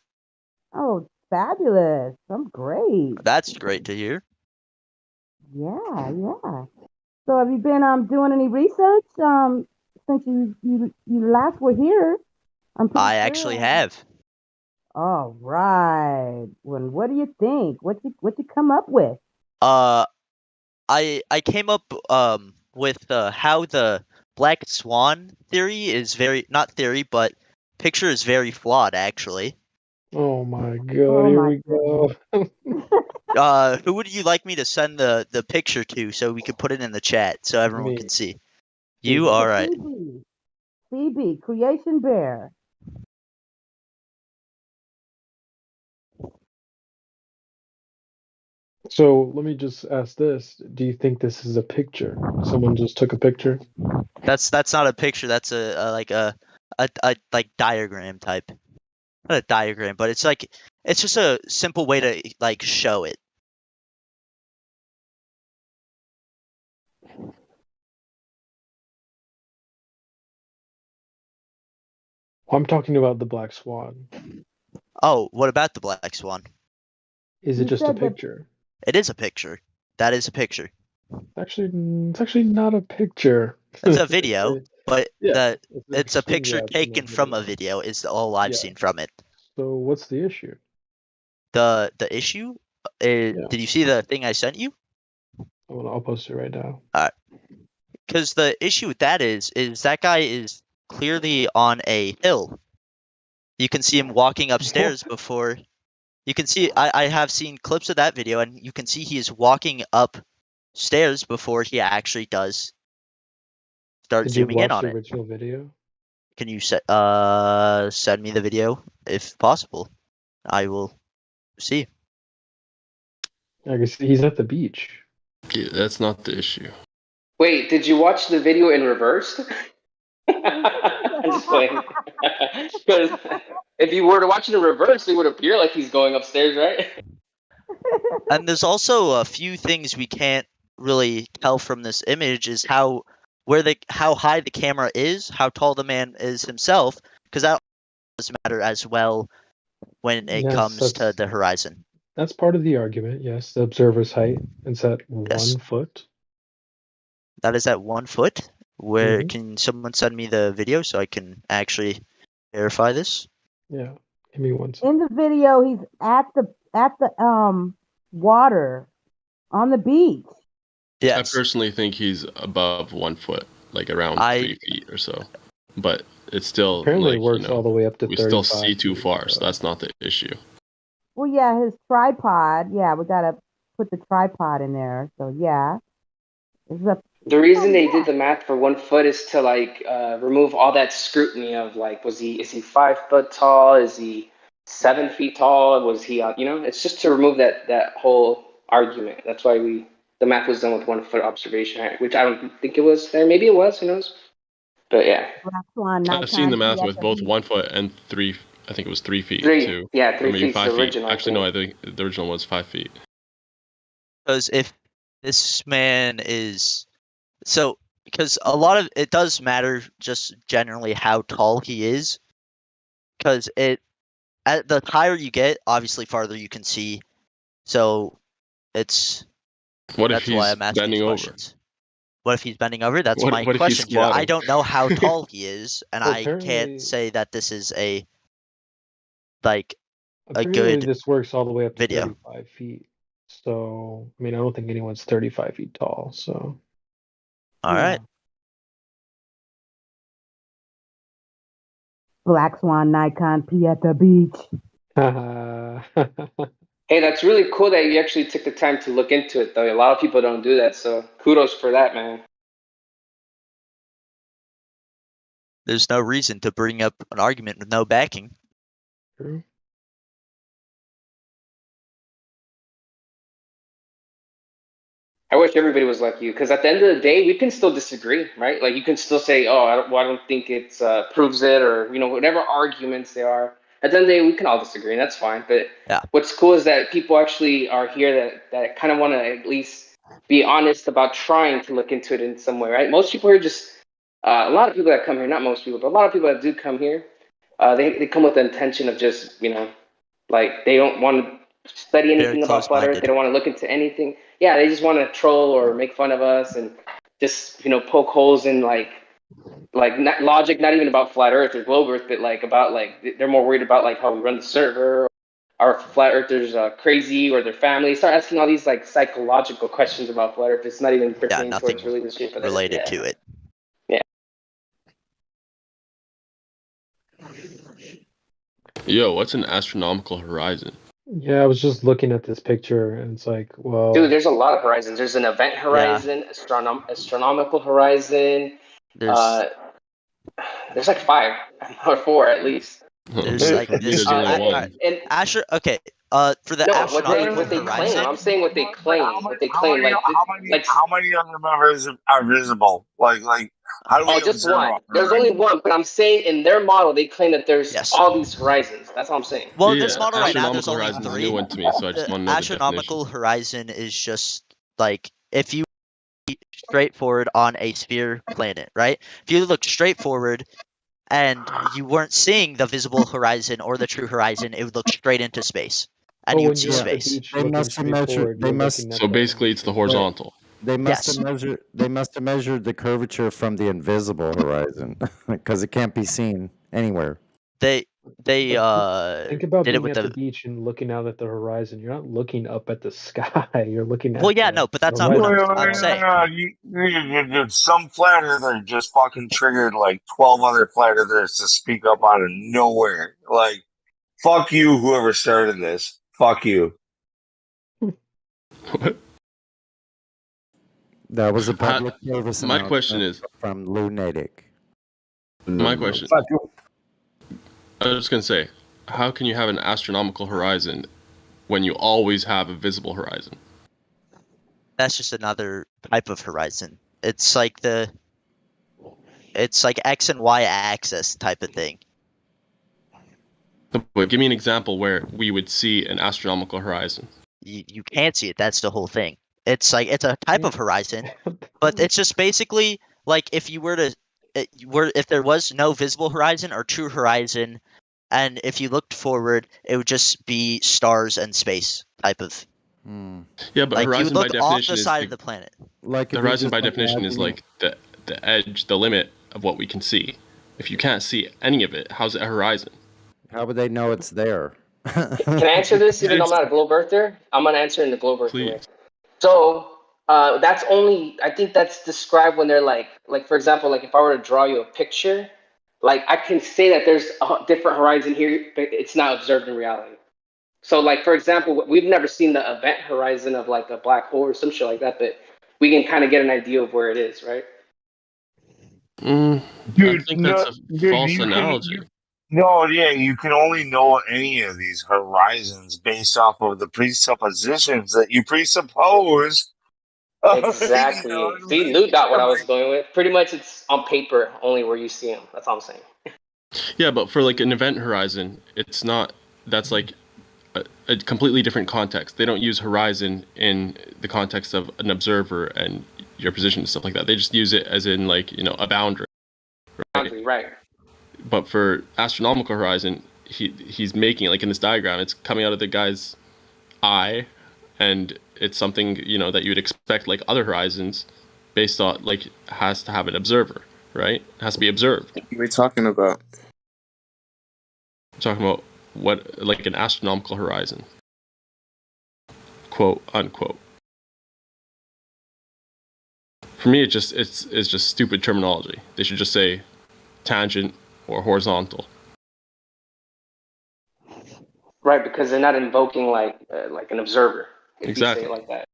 Oh, fabulous. I'm great. That's great to hear. Yeah. So have you been doing any research since you last were here? I actually have. All right. Well, what do you think? What you come up with? I came up with how the black swan theory is not theory, but picture is very flawed actually. Oh my god, here we go. Who would you like me to send the picture to so we could put it in the chat so everyone can see? You? All right. CB, Creation Bear. So let me just ask this: do you think this is a picture? Someone just took a picture? That's not a picture. That's a like diagram type. Not a diagram, but it's just a simple way to like show it. I'm talking about the black swan. Oh, what about the black swan? Is it just a picture? It is a picture. That is a picture. It's actually not a picture. It's a video, but Yeah, it's a picture taken from a video. Is all I've Yeah. seen from it. So what's the issue? The issue Did you see the thing I sent you? I'll post it right now. Because the issue with that is that guy is clearly on a hill. You can see him walking upstairs before. You can see. I have seen clips of that video, and you can see he is walking upstairs before he actually does start Did you zooming in watch on the it. original video? Can you send me the video if possible? I will see. I guess he's at the beach. Yeah, that's not the issue. Wait, did you watch the video in reverse? I'm just playing. Because if you were to watch it in reverse, it would appear like he's going upstairs, right? And there's also a few things we can't really tell from this image is how high the camera is, how tall the man is himself, because that does matter as well when it comes to the horizon. That's part of the argument. Yes, the observer's height is at 1 foot. That is at 1 foot. Where can someone send me the video so I can actually verify this? Yeah, give me 1 second. In the video, he's at the water on the beach. I personally think he's above 1 foot, like around 3 feet or so. But it's still Apparently it works all the way up to we still 35 see too feet, far, so that's not the issue. Well, yeah, his tripod. Yeah, we gotta put the tripod in there. So yeah, The reason they did the math for 1 foot is to remove all that scrutiny of is he 5 foot tall? Is he 7 feet tall? Was he it's just to remove that whole argument. That's why the math was done with 1 foot observation, which I don't think it was there. Maybe it was, who knows? But yeah. I've seen the math with both 1 foot and 3. I think it was 3 feet too. Yeah, 3 or maybe feet. 5 The feet. original. Actually, no. I think the original was 5 feet. Because if this man is because a lot of it does matter just generally how tall he is, because the higher you get, obviously farther you can see. So that's why I'm asking these questions. What if he's bending over? That's my question here. I don't know how tall he is, and I can't say that this is a Apparently good this works all the way up to video. 35 feet. So, I mean, I don't think anyone's 35 feet tall. So, all right. Black Swan Nikon P at the beach. Hey, that's really cool that you actually took the time to look into it, though. A lot of people don't do that, so kudos for that, man. There's no reason to bring up an argument with no backing. True. I wish everybody was like you, because at the end of the day, we can still disagree, right? Like, you can still say, "Oh, I don't think it proves it," or whatever arguments there are. At the end of the day, we can all disagree, and that's fine. But what's cool is that people actually are here that kind of want to at least be honest about trying to look into it in some way, right? Most people are just a lot of people that come here, not most people, but a lot of people that do come here, they come with the intention of just they don't want to study anything about flat Earth. They don't want to look into anything. Yeah, they just want to troll or make fun of us and just poke holes in not logic, not even about flat Earth or globe Earth, but about they're more worried about how we run the server. Are flat earthers crazy or their family? Start asking all these psychological questions about flat Earth. It's not even pertaining towards really the shape of the related Earth. to it. Yeah. Yo, what's an astronomical horizon? Yeah, I was just looking at this picture, and it's like, well, dude, there's a lot of horizons. There's an event horizon, astronomical horizon. There's 5 or 4 at least. There's this. Okay. For the astronomical horizon, I'm saying what they claim. What they claim. How many of them are visible? How do we just one. There's only one, but I'm saying in their model they claim that there's all these horizons. That's all I'm saying. Well, this model right now there's only 3. Is a new one to me, so I just want to know astronomical horizon is just if you straightforward on a sphere planet, right? If you look straight forward and you weren't seeing the visible horizon or the true horizon, it would look straight into space, and you'd see space. They must have measured. So basically, it's the horizontal. They must have measured. They must have measured the curvature from the invisible horizon because it can't be seen anywhere. they Think about did it being with at the the. beach and looking out at the horizon. You're not looking up at the sky. You're looking Well, at yeah, the no, but that's not what I'm saying. Some flat earther just fucking triggered like 12 other flat earthers to speak up out of nowhere. Like, fuck you, whoever started this. Fuck you. That was a public service My announcement question is from Lunatic. my question. I was just gonna say, how can you have an astronomical horizon when you always have a visible horizon? That's just another type of horizon. It's like X and Y axis type of thing. But give me an example where we would see an astronomical horizon. You can't see it. That's the whole thing. It's a type of horizon, but it's just basically like if you were to, if there was no visible horizon or true horizon, and if you looked forward, it would just be stars and space type of. Yeah, but Like you would horizon by look off definition the is side of the planet. Like the horizon by definition is like the edge, the limit of what we can see. If you can't see any of it, how's it a horizon? How would they know it's there? Can I answer this even though I'm not a globe earther? I'm gonna answer in the globe earther way. Please. So that's only, I think that's described when they're like for example, like if I were to draw you a picture, like I can say that there's a different horizon here, but it's not observed in reality. So like for example, we've never seen the event horizon of like a black hole or some shit like that, but we can kind of get an idea of where it is, right? I think that's a false analogy. You can only know any of these horizons based off of the presuppositions that you presuppose. Exactly. See, Luke got what I was going with. Pretty much it's on paper only where you see them. That's all I'm saying. Yeah, but for like an event horizon, it's not. That's like a completely different context. They don't use horizon in the context of an observer and your position and stuff like that. They just use it as in like a boundary. Right. But for astronomical horizon, he's making like in this diagram, it's coming out of the guy's eye, and it's something that you would expect like other horizons, based on like has to have an observer, right? It has to be observed. What are we talking about? I'm talking about what like an astronomical horizon, quote unquote. For me, it's just stupid terminology. They should just say tangent or horizontal. Right, because they're not invoking like an observer. If Exactly. you say it like that.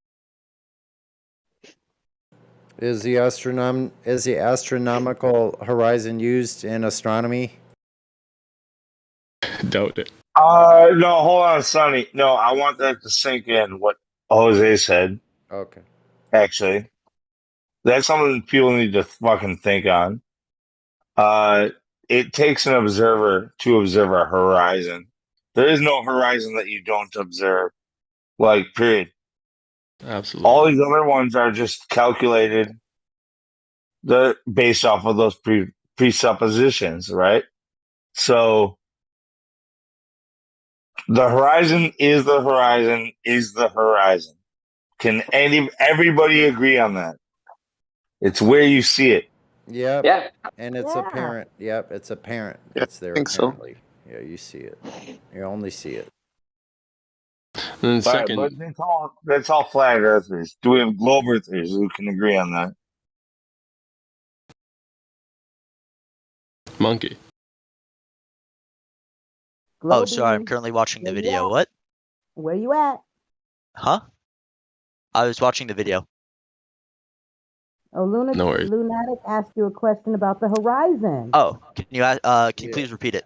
Is the astronomical horizon used in astronomy? Doubt it. No, hold on, Sonny. No, I want that to sink in what Jose said. Okay. Actually, that's something people need to fucking think on. It takes an observer to observe a horizon. There is no horizon that you don't observe. Like, period. Absolutely. All these other ones are just calculated based off of those presuppositions, right? So the horizon is the horizon is the horizon. Can everybody agree on that? It's where you see it. Yep. Yeah. And it's apparent. Yep, it's apparent. Yeah, It's there I think so. apparently. Yeah, you see it. You only see it. And then second, but that's all flat earthers. Do we have globe earthers who can agree on that? monkey. Oh, sorry, I'm Globies, currently watching the where you video. at? What? Where you at? Huh? I was watching the video. Oh, No worries. Lunatic asked you a question about the horizon. Oh, can you please repeat it?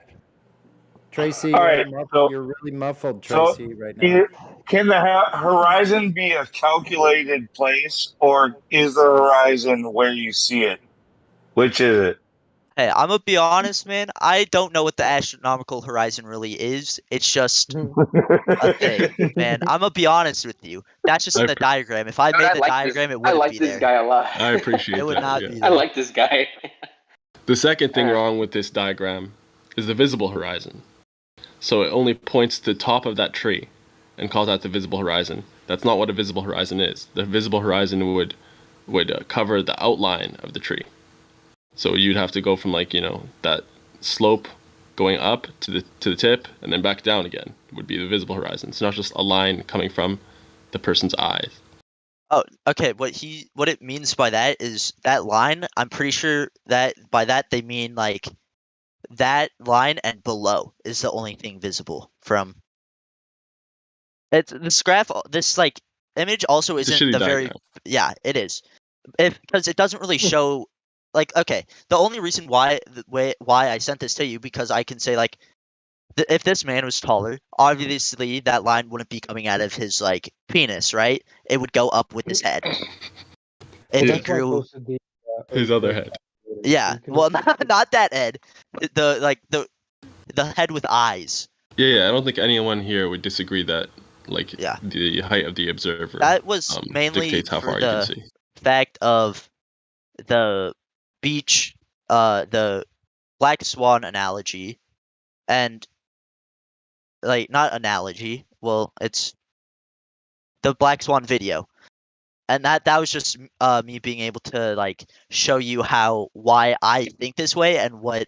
Tracy, All right, you're really muffled, Tracy, right now. Can the horizon be a calculated place, or is the horizon where you see it? Which is it? Hey, I'm gonna be honest, man. I don't know what the astronomical horizon really is. It's just a thing, man. I'm gonna be honest with you. That's just in the diagram. If I made the diagram, it wouldn't be there. I like this guy a lot. I appreciate It would that. not yeah. be I there. like this guy. The second thing wrong with this diagram is the visible horizon. So it only points to the top of that tree and calls that the visible horizon. That's not what a visible horizon is. The visible horizon would cover the outline of the tree. So you'd have to go from that slope going up to the tip and then back down again would be the visible horizon. It's not just a line coming from the person's eyes. Oh, okay. What it means by that is that line. I'm pretty sure that by that they mean like that line and below is the only thing visible from. It's this graph. This like image also It's a isn't shitty the diagram. Yeah, it is. Because it doesn't really show. Like, okay, the only reason why I sent this to you because I can say like. If this man was taller, obviously that line wouldn't be coming out of his like penis, right? It would go up with his head. If he grew his other head. Yeah, well, not that head. The head with eyes. Yeah. I don't think anyone here would disagree that the height of the observer That was mainly dictates how for far you can see. fact of the beach, the black swan analogy, and like not analogy. Well, it's the black swan video, and that was just me being able to like show you why I think this way and what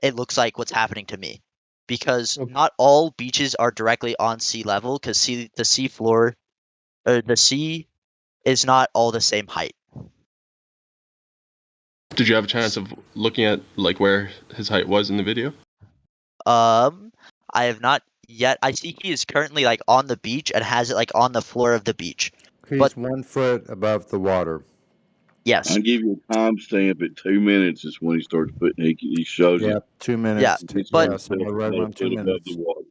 it looks like what's happening to me, because not all beaches are directly on sea level, because the sea floor or the sea is not all the same height. Did you have a chance of looking at like where his height was in the video? I have not yet. I see he is currently like on the beach and has it like on the floor of the beach. He's 1 foot above the water. Yes. I'll give you a timestamp at 2 minutes is when he starts putting. He shows you. 2 minutes. Yeah, but somewhere right around 2 above minutes. the water.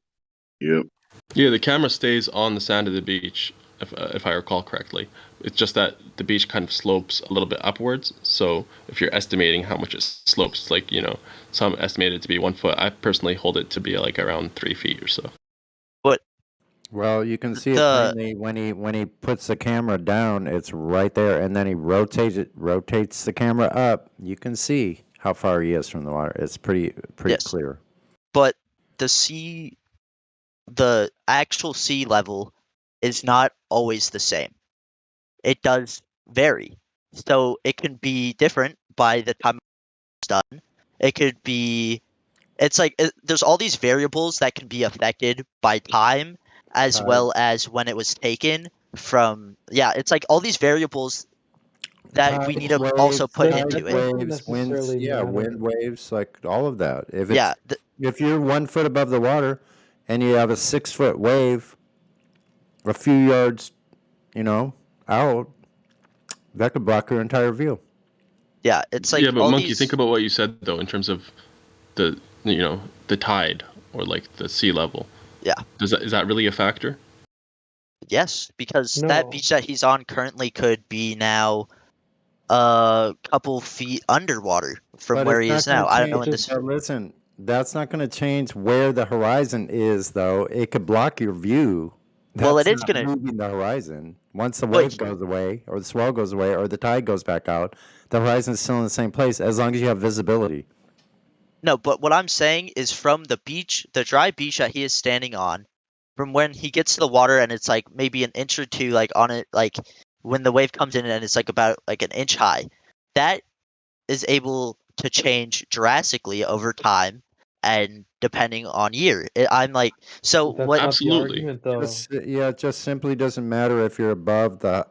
Yep. Yeah, the camera stays on the sand of the beach, if I recall correctly. It's just that the beach kind of slopes a little bit upwards. So if you're estimating how much it slopes, it's like, some estimate it to be 1 foot. I personally hold it to be like around 3 feet or so. But well, you can see it plainly when he puts the camera down. It's right there, and then he rotates the camera up. You can see how far he is from the water. It's pretty clear. But the actual sea level is not always the same. It does vary. So it can be different by the time it's done. It could be. It's like there's all these variables that can be affected by time as well as when it was taken from. Yeah, it's like all these variables that we need to also put into it. Waves, winds, wind waves, like all of that. If it's, if you're 1 foot above the water and you have a 6 foot wave a few yards, out, that could block your entire view. Yeah, it's like but Monkey, think about what you said though in terms of the the tide or like the sea level. Yeah. Is that really a factor? Yes, because that beach that he's on currently could be now a couple feet underwater from where he is now. I don't know when this. Listen, that's not going to change where the horizon is, though. It could block your view. Well, it is going to moving the horizon. Once the wave goes away, or the swell goes away, or the tide goes back out, the horizon is still in the same place as long as you have visibility. No, but what I'm saying is from the beach, the dry beach that he is standing on, from when he gets to the water and it's like maybe an inch or two like on it, like when the wave comes in and it's like about like an inch high, that is able to change drastically over time and depending on year. I'm like, so That's what? not Absolutely. the argument, though. It just simply doesn't matter if you're above the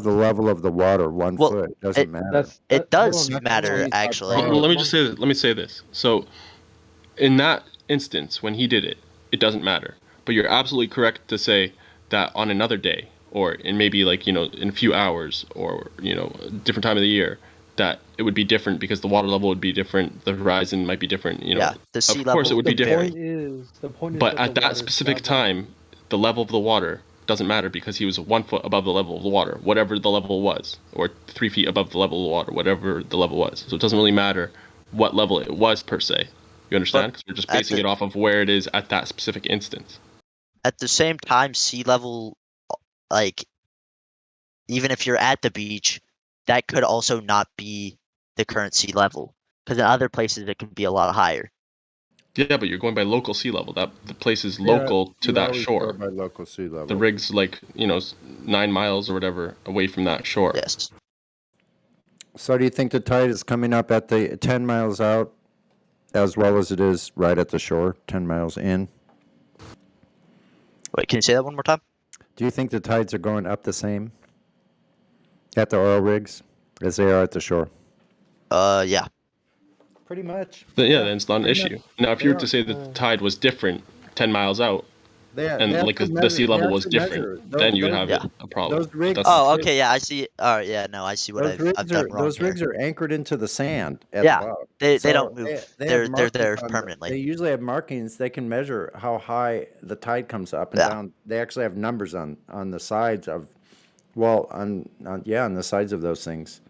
level of the water 1 foot. It doesn't matter. It does matter actually. Well, let me say this. So, in that instance, when he did it, it doesn't matter. But you're absolutely correct to say that on another day, or in maybe like in a few hours, or a different time of the year, that it would be different because the water level would be different, the horizon might be different. The sea of course level it would be different. The point is But that at the that water's specific level. time, the level of the water doesn't matter because he was 1 foot above the level of the water, whatever the level was, or 3 feet above the level of the water, whatever the level was. So it doesn't really matter what level it was per se. You understand? Because we're just basing it off of where it is at that specific instance. At the same time, sea level, like even if you're at the beach, that could also not be the current sea level because in other places it can be a lot higher. Yeah, but you're going by local sea level. That the place is local to that shore. By local sea level. The rig's like 9 miles or whatever away from that shore. Yes. So do you think the tide is coming up at the 10 miles out as well as it is right at the shore, 10 miles in? Wait, can you say that one more time? Do you think the tides are going up the same at the oil rigs as they are at the shore? Yeah. Pretty much. Then it's not an issue. Now, if you were to say the tide was different 10 miles out, and like the sea level was different, then you would have a problem. Those rigs. Okay, yeah, I see. All right, yeah, no, I see what I've done wrong Those rigs here. are anchored into the sand at Yeah, the bottom. they don't move. They're there permanently. They usually have markings. They can measure how high the tide comes up and down. They actually have numbers on the sides of, on the sides of those things.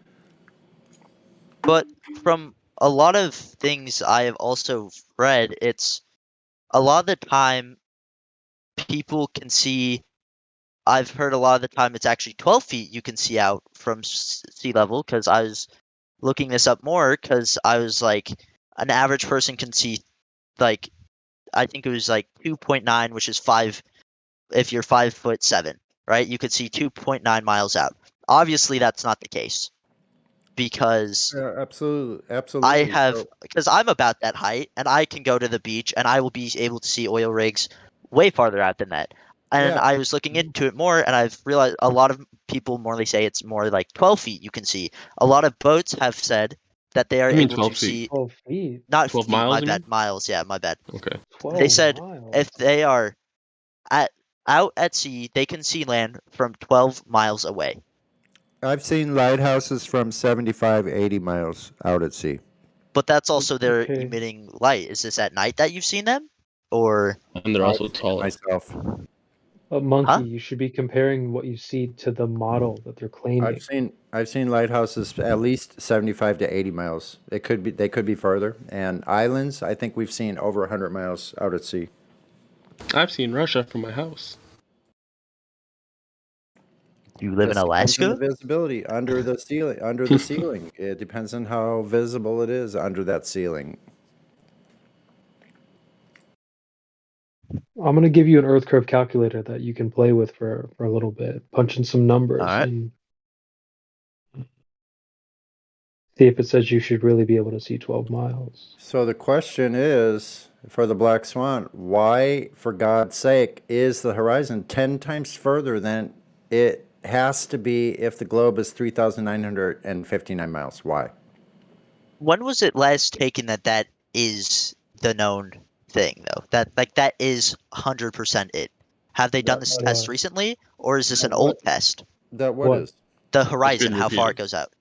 But from a lot of things I have also read, it's a lot of the time people can see. I've heard a lot of the time it's actually 12 feet you can see out from sea level, because I was looking this up more, because I was like, an average person can see, like, I think it was like 2.9, which is 5 if you're 5'7", right? You could see 2.9 miles out. Obviously, that's not the case, because absolutely. I have, because I'm about that height, and I can go to the beach, and I will be able to see oil rigs way farther out than that. And I was looking into it more, and I've realized a lot of people morely say it's more like 12 feet you can see. A lot of boats have said that they are able to see 12 feet. Not 12 feet, miles, my you bad, mean? miles. Yeah, my bad. Okay. They said miles. if they are out at sea, they can see land from 12 miles away. I've seen lighthouses from 75, 80 miles out at sea. But that's also they're emitting light. Is this at night that you've seen them, or? And they're also taller. Myself. But Monkey, you should be comparing what you see to the model that they're claiming. I've seen lighthouses at least 75 to 80 miles. They could be further. And islands, I think we've seen over 100 miles out at sea. I've seen Russia from my house. You live in Alaska? Depends on the visibility under the ceiling. Under the ceiling, it depends on how visible it is under that ceiling. I'm gonna give you an Earth curve calculator that you can play with for a little bit. Punch in some numbers and see if it says you should really be able to see 12 miles. So the question is, for the Black Swan, why, for God's sake, is the horizon 10 times further than it has to be if the globe is 3,959 miles? Why? When was it last taken that is the known thing, though? That is 100% it. Have they done this test recently, or is this an old test? That what is? The horizon, how far it goes out.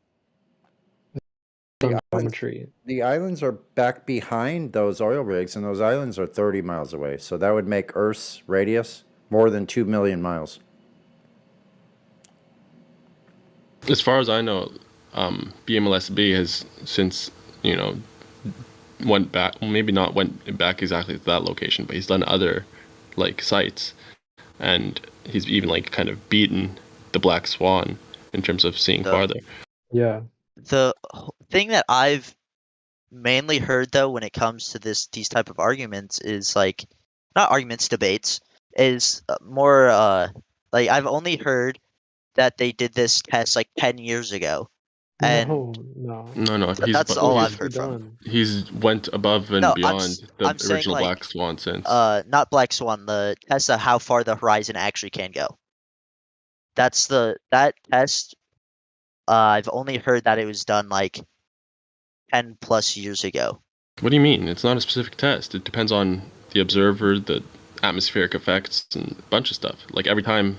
The islands are back behind those oil rigs, and those islands are 30 miles away. So that would make Earth's radius more than 2 million miles. As far as I know, BMLSB has since, went back, maybe not went back exactly to that location, but he's done other sites, and he's even kind of beaten the Black Swan in terms of seeing farther. Yeah. The thing that I've mainly heard, though, when it comes to these type of arguments is not arguments, debates, is more I've only heard that they did this test 10 years ago. And No. That's all I've heard from. He's went above and beyond the original Black Swan since. Not Black Swan, the test of how far the horizon actually can go. That test. I've only heard that it was done 10 plus years ago. What do you mean? It's not a specific test. It depends on the observer, the atmospheric effects, and a bunch of stuff. Every time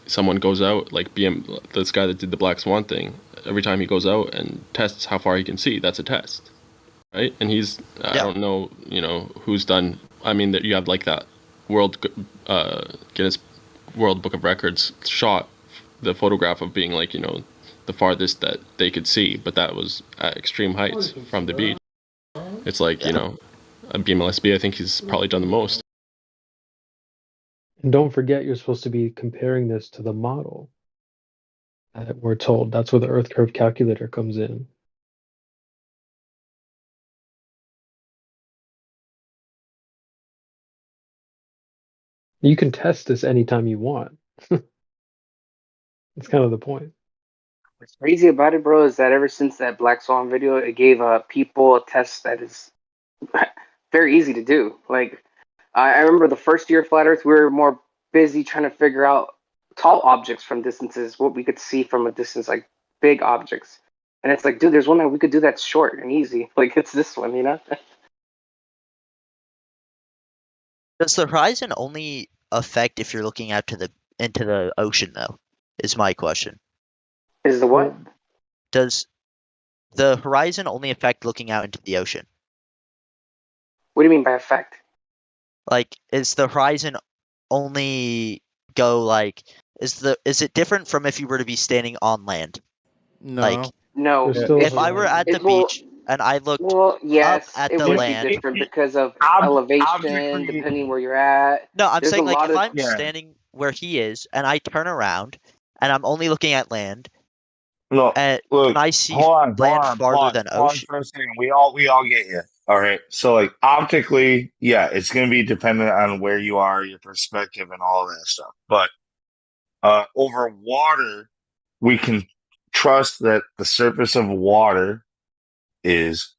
someone goes out, this guy that did the Black Swan thing, every time he goes out and tests how far he can see, that's a test, right? And he's, I don't know, who's done. I mean, that you have that Guinness World Book of Records shot, the photograph of being the farthest that they could see, but that was at extreme heights from the beach. It's a BMLSB, I think he's probably done the most. And don't forget, you're supposed to be comparing this to the model that we're told. That's where the Earth curve calculator comes in. You can test this anytime you want. That's kind of the point. What's crazy about it, bro, is that ever since that Black Swan video, it gave people a test that is very easy to do. Like I remember the first year of flat Earth, we were more busy trying to figure out tall objects from distances, what we could see from a distance, like big objects. And it's like, dude, there's one that we could do that's short and easy. Like it's this one, you know? Does the horizon only affect if you're looking out to into the ocean, though? Is my question. Is the what? Does the horizon only affect looking out into the ocean? What do you mean by effect? Like, is the horizon only go like is it different from if you were to be standing on land? No. Like, no. If I were at the beach and I looked yes, up at it the would land, be different because of elevation, depending where you're at. No, I'm There's saying a like lot if of, I'm standing where he is and I turn around and I'm only looking at land, Look, can I see land farther than hold on ocean? for a second. We all get you. All right. So like optically, yeah, it's gonna be dependent on where you are, your perspective, and all that stuff. But over water, we can trust that the surface of water is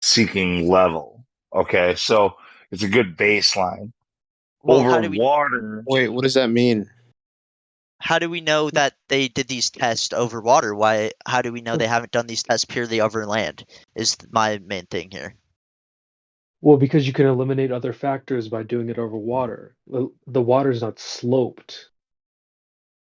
seeking level. Okay, so it's a good baseline. Well, Over how do we? water. Wait, what does that mean? How do we know that they did these tests over water? How do we know they haven't done these tests purely over land? Is my main thing here. Well, because you can eliminate other factors by doing it over water. The water's not sloped.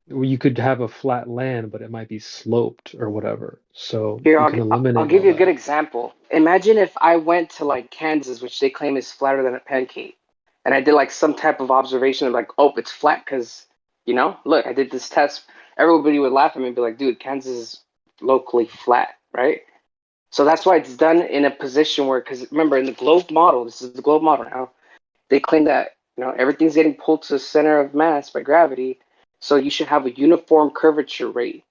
You could have a flat land, but it might be sloped or whatever. So here, you can eliminate I'll give all you a good that. example. Imagine if I went to like Kansas, which they claim is flatter than a pancake, and I did like some type of observation of like, oh, it's flat because, you know, look, I did this test. Everybody would laugh at me and be like, dude, Kansas is locally flat, right? So that's why it's done in a position where, because remember, in the globe model, this is the globe model now, they claim that, you know, everything's getting pulled to the center of mass by gravity. So you should have a uniform curvature rate,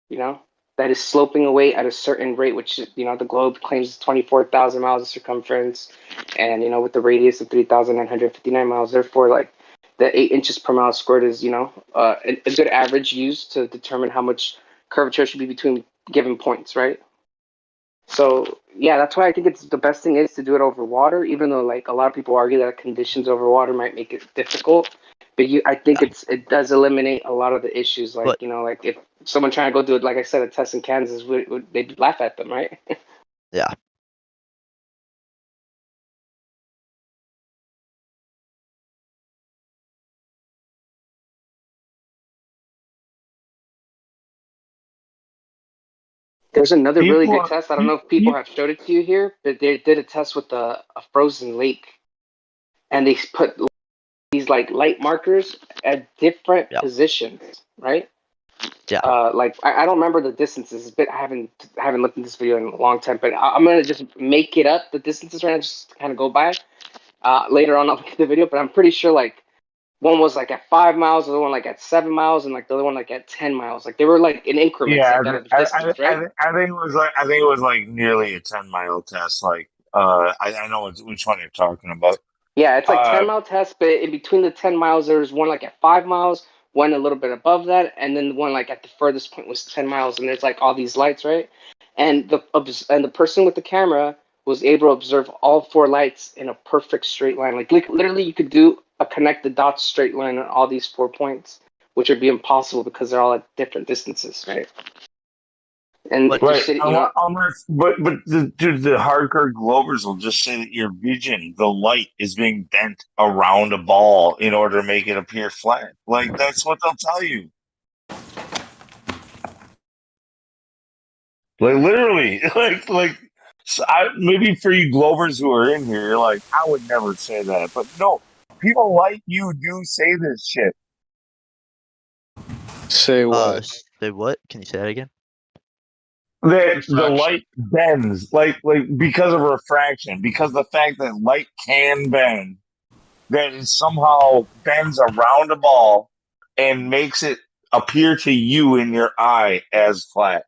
you know, that is sloping away at a certain rate, which, you know, the globe claims 24,000 miles of circumference, and, you know, with the radius of 3,959 miles, therefore, like, the 8 inches per mile squared is, you know, a good average used to determine how much curvature should be between given points, right? So yeah, that's why I think it's the best thing is to do it over water, even though like a lot of people argue that conditions over water might make it difficult. But I think it does eliminate a lot of the issues. Like, you know, like if someone trying to go do it, like I said, a test in Kansas, they'd laugh at them, right? Yeah. There's another really good test. I don't know if people have showed it to you here, but they did a test with a frozen lake, and they put these like light markers at different positions, right? Yeah. Like I don't remember the distances, but I haven't looked at this video in a long time. But I'm gonna just make it up the distances right now, just kind of go by. Later on, I'll look at the video, but I'm pretty sure like one was like at 5 miles, the other one like at 7 miles, and like the other one like at 10 miles. Like they were like in increments Yeah, like that of distance, right? I think it was like nearly a 10-mile test. Like I know which one you're talking about. Yeah, it's like 10-mile test, but in between the 10 miles, there's one like at 5 miles, one a little bit above that, and then one like at the furthest point was 10 miles, and there's like all these lights, right? And the person with the camera was able to observe all 4 lights in a perfect straight line. Like literally, you could do a connect the dots straight line on all these 4 points, which would be impossible because they're all at different distances, right? And right, but the hardcore Glovers will just say that your vision, the light, is being bent around a ball in order to make it appear flat. Like that's what they'll tell you. Like literally, like so maybe for you Glovers who are in here, you're like, I would never say that, but no, people like you do say this shit. Say what? Say what? Can you say that again? That the light bends, like because of refraction, because the fact that light can bend, that it somehow bends around a ball and makes it appear to you in your eye as flat.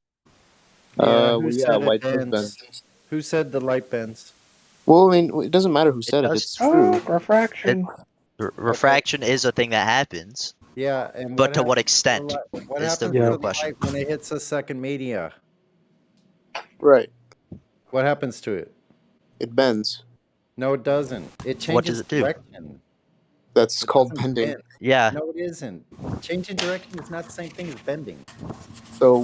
Who said light it does bends? bend. Who said the light bends? Well, I mean, it doesn't matter who said it. It's true. Refraction. Refraction is a thing that happens. Yeah, and but to what extent what is happens the to real the question. light when it hits a second media? Right. What happens to it? It bends. No, it doesn't. It changes What does it do? direction. That's It called doesn't bending. bend. Yeah. No, it isn't. Changing direction is not the same thing as bending. So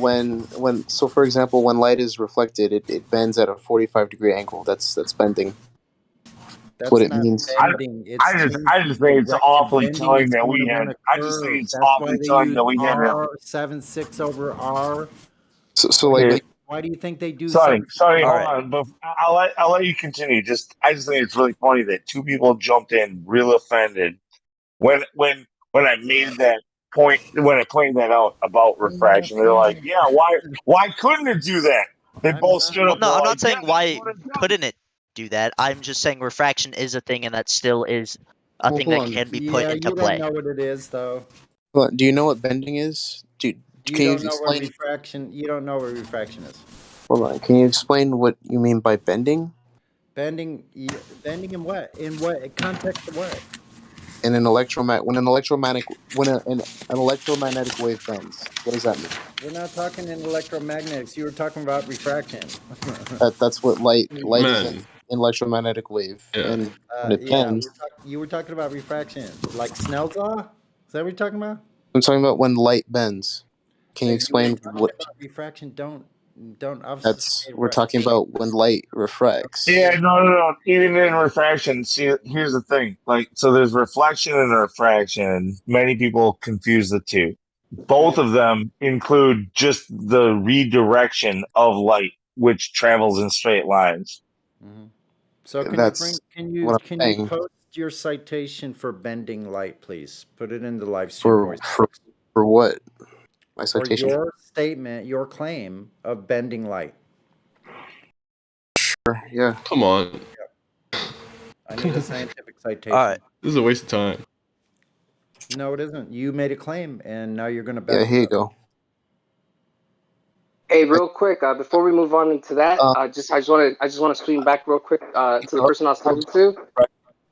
so for example, when light is reflected, it bends at a 45-degree angle. That's bending. That's what it means. Bending. I just think it's awfully telling that we had. I just think it's awfully telling that we had. R7/6 over R. So like, why do you think they do? Sonny, hold right. on. But I'll let you continue. I just think it's really funny that two people jumped in real offended when I made that point, when I pointed that out about refraction. They're like, yeah, why couldn't it do that? They both stood up. No, I'm like, not saying yeah, why couldn't it do that. I'm just saying refraction is a thing, and that still is a thing that can be put into play. You don't know what it is, though. Do you know what bending is? Can you explain? Refraction. You don't know what refraction is. Hold on. Can you explain what you mean by bending? Bending in what? In what context of what? In an when an electromagnetic wave bends, what does that mean? We're not talking in electromagnetics. You were talking about refraction. That's what light is Man. an electromagnetic wave, Yeah. and when it bends, you were talking about refraction, like Snell's law. Is that what you're talking about? I'm talking about when light bends. Can you explain what refraction? Don't. We're talking about when light refracts. Yeah, no. Even in refraction, see, here's the thing. Like, so there's reflection and refraction. Many people confuse the two. Both of them include just the redirection of light, which travels in straight lines. Mm-hmm. So can you post your citation for bending light, please? Put it in the live stream for what? My citation. For your statement, your claim of bending light. Sure. Yeah. Come on. I need a scientific citation. All right. This is a waste of time. No, it isn't. You made a claim, and now you're going to back. Yeah, here you go. Hey, real quick, before we move on into that, I just want to screen back real quick to the person I was talking to.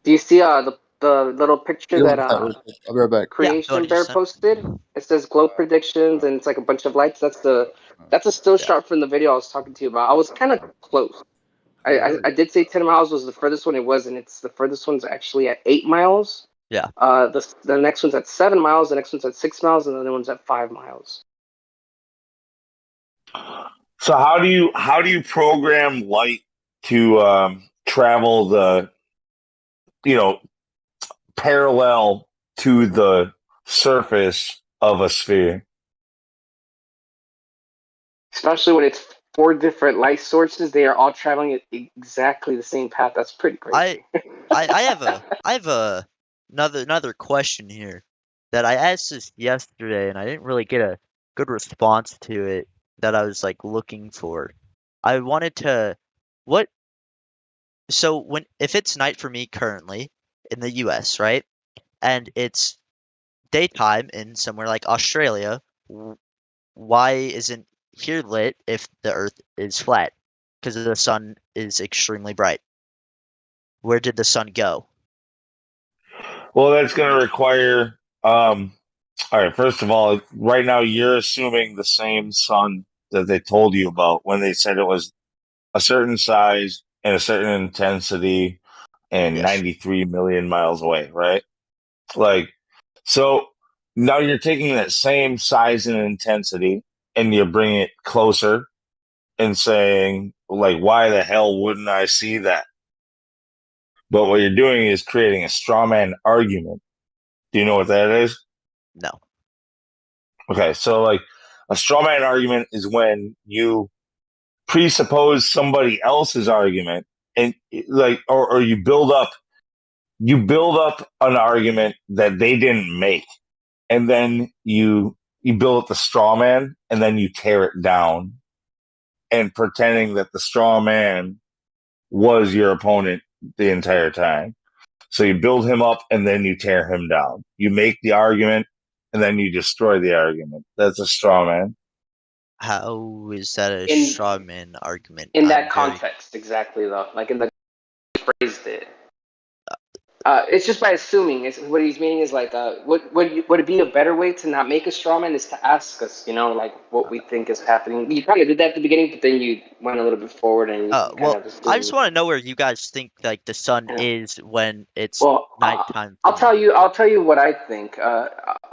Do you see the little picture that I'll be right back. Creation Bear posted? It says glow predictions, and it's like a bunch of lights. That's a still shot from the video I was talking to you about. I was kind of close. I did say 10 miles was the furthest one. It wasn't. It's the furthest one's actually at 8 miles. Yeah. The next one's at 7 miles. The next one's at 6 miles, and the other one's at 5 miles. So how do you program light to travel the, parallel to the surface of a sphere? Especially when it's 4 different light sources, they are all traveling at exactly the same path. That's pretty crazy. I have another question here that I asked this yesterday, and I didn't really get a good response to it that I was like looking for. I wanted to if it's night for me currently in the US, right? And it's daytime in somewhere like Australia, why isn't here lit if the earth is flat? Because the sun is extremely bright. Where did the sun go? Well, that's going to require all right, first of all, right now you're assuming the same sun that they told you about when they said it was a certain size and a certain intensity and 93 million miles away, right? Like, so now you're taking that same size and intensity and you're bringing it closer and saying, like, why the hell wouldn't I see that? But what you're doing is creating a straw man argument. Do you know what that is? No. Okay, so like a straw man argument is when you presuppose somebody else's argument and like or you build up an argument that they didn't make, and then you build up the straw man and then you tear it down and pretending that the straw man was your opponent the entire time. So you build him up and then you tear him down. You make the argument and then you destroy the argument. That's a straw man. How is that a straw man argument? In that context, exactly, though. Like in the phrased it. It's just by assuming. What he's meaning is like, would it be a better way to not make a straw man is to ask us, like what we think is happening. You kind of did that at the beginning, but then you went a little bit forward and you kind of assumed. I just want to know where you guys think like the sun is when it's nighttime. I'll tell you what I think.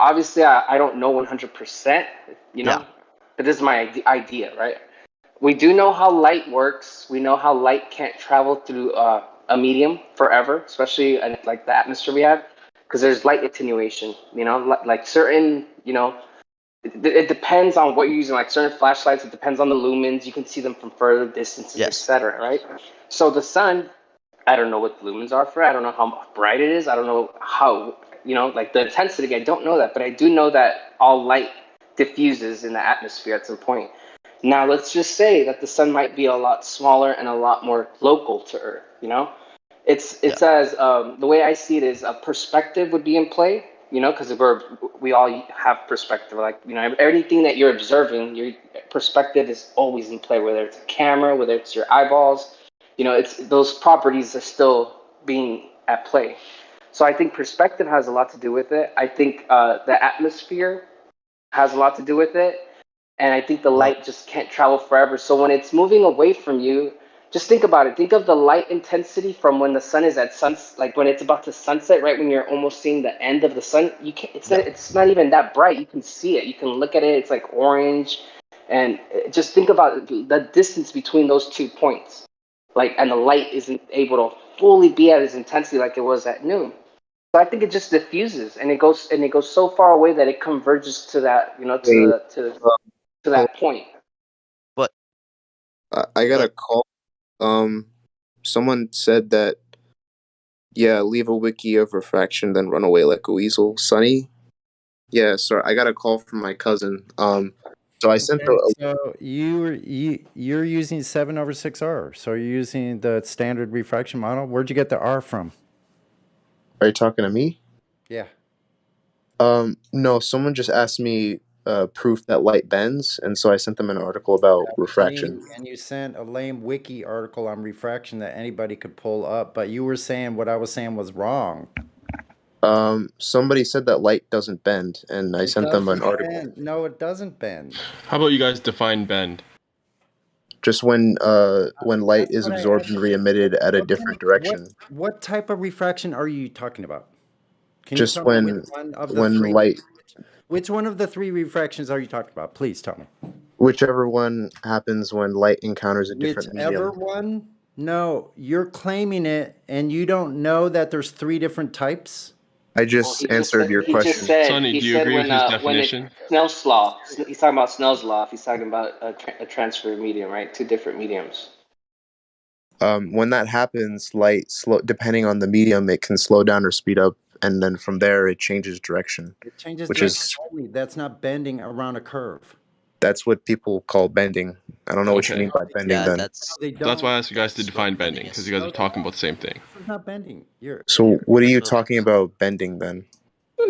Obviously, I don't know 100%, but this is my idea, right? We do know how light works. We know how light can't travel through a medium forever, especially like the atmosphere we have, because there's light attenuation. Like certain, it depends on what you're using. Like certain flashlights, it depends on the lumens. You can see them from further distances, etc. Right? So the sun, I don't know what the lumens are for. I don't know how bright it is. I don't know how, like the intensity. I don't know that, but I do know that all light diffuses in the atmosphere at some point. Now, let's just say that the sun might be a lot smaller and a lot more local to Earth. It's as the way I see it is a perspective would be in play. Because we all have perspective. Like anything that you're observing, your perspective is always in play. Whether it's a camera, whether it's your eyeballs, it's those properties are still being at play. So I think perspective has a lot to do with it. I think the atmosphere has a lot to do with it. And I think the light just can't travel forever. So when it's moving away from you, just think about it. Think of the light intensity from when the sun is at sunset, like when it's about to sunset, right when you're almost seeing the end of the sun. You can't. It's not even that bright. You can see it. You can look at it. It's like orange, and just think about the distance between those 2 points. And the light isn't able to fully be at its intensity like it was at noon. So I think it just diffuses, and it goes so far away that it converges to that, to that point. But I got a call. Someone said that, leave a wiki of refraction, then run away like a weasel. Sonny? Yeah, sorry, I got a call from my cousin. So I sent So you're using 7/6R. So you're using the standard refraction model. Where'd you get the R from? Are you talking to me? Yeah. No, someone just asked me proof that light bends, and so I sent them an article about refraction. And you sent a lame wiki article on refraction that anybody could pull up, but you were saying what I was saying was wrong. Somebody said that light doesn't bend, and I sent them an article. Bend. No, it doesn't bend. How about you guys define bend? Just when light is absorbed and re-emitted at a different direction. What type of refraction are you talking about? Can just you tell when me light. Which one of the 3 refractions are you talking about? Please tell me. Whichever one happens when light encounters a different medium. Whichever one? No, you're claiming it, and you don't know that there's 3 different types? I just answered your question. Sonny, do you agree with his definition? Snell's law. He's talking about Snell's law. If he's talking about a transfer medium, right? 2 different mediums. When that happens, light depending on the medium, it can slow down or speed up, and then from there it changes direction. It changes direction. That's not bending around a curve. That's what people call bending. I don't know what you mean by bending. Then that's why I asked you guys to define bending, because you guys are talking about the same thing. It's not bending. So what are you talking about bending then?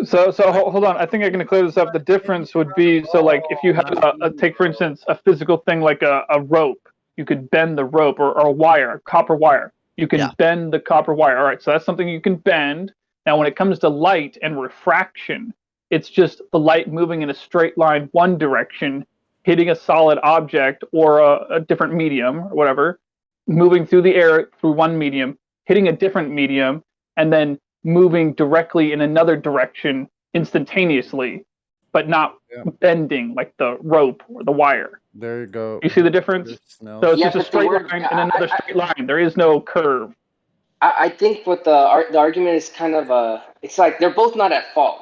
So hold on. I think I can clear this up. The difference would be, so like if you have take for instance a physical thing like a rope, you could bend the rope, or a wire, a copper wire. You can bend the copper wire. All right, so that's something you can bend. Now, when it comes to light and refraction, it's just the light moving in a straight line one direction, hitting a solid object or a different medium or whatever, moving through the air through one medium, hitting a different medium, and then moving directly in another direction instantaneously, but not bending like the rope or the wire. There you go. You see the difference? So it's just a straight line and another straight line. There is no curve. I think what the argument is kind of it's like they're both not at fault.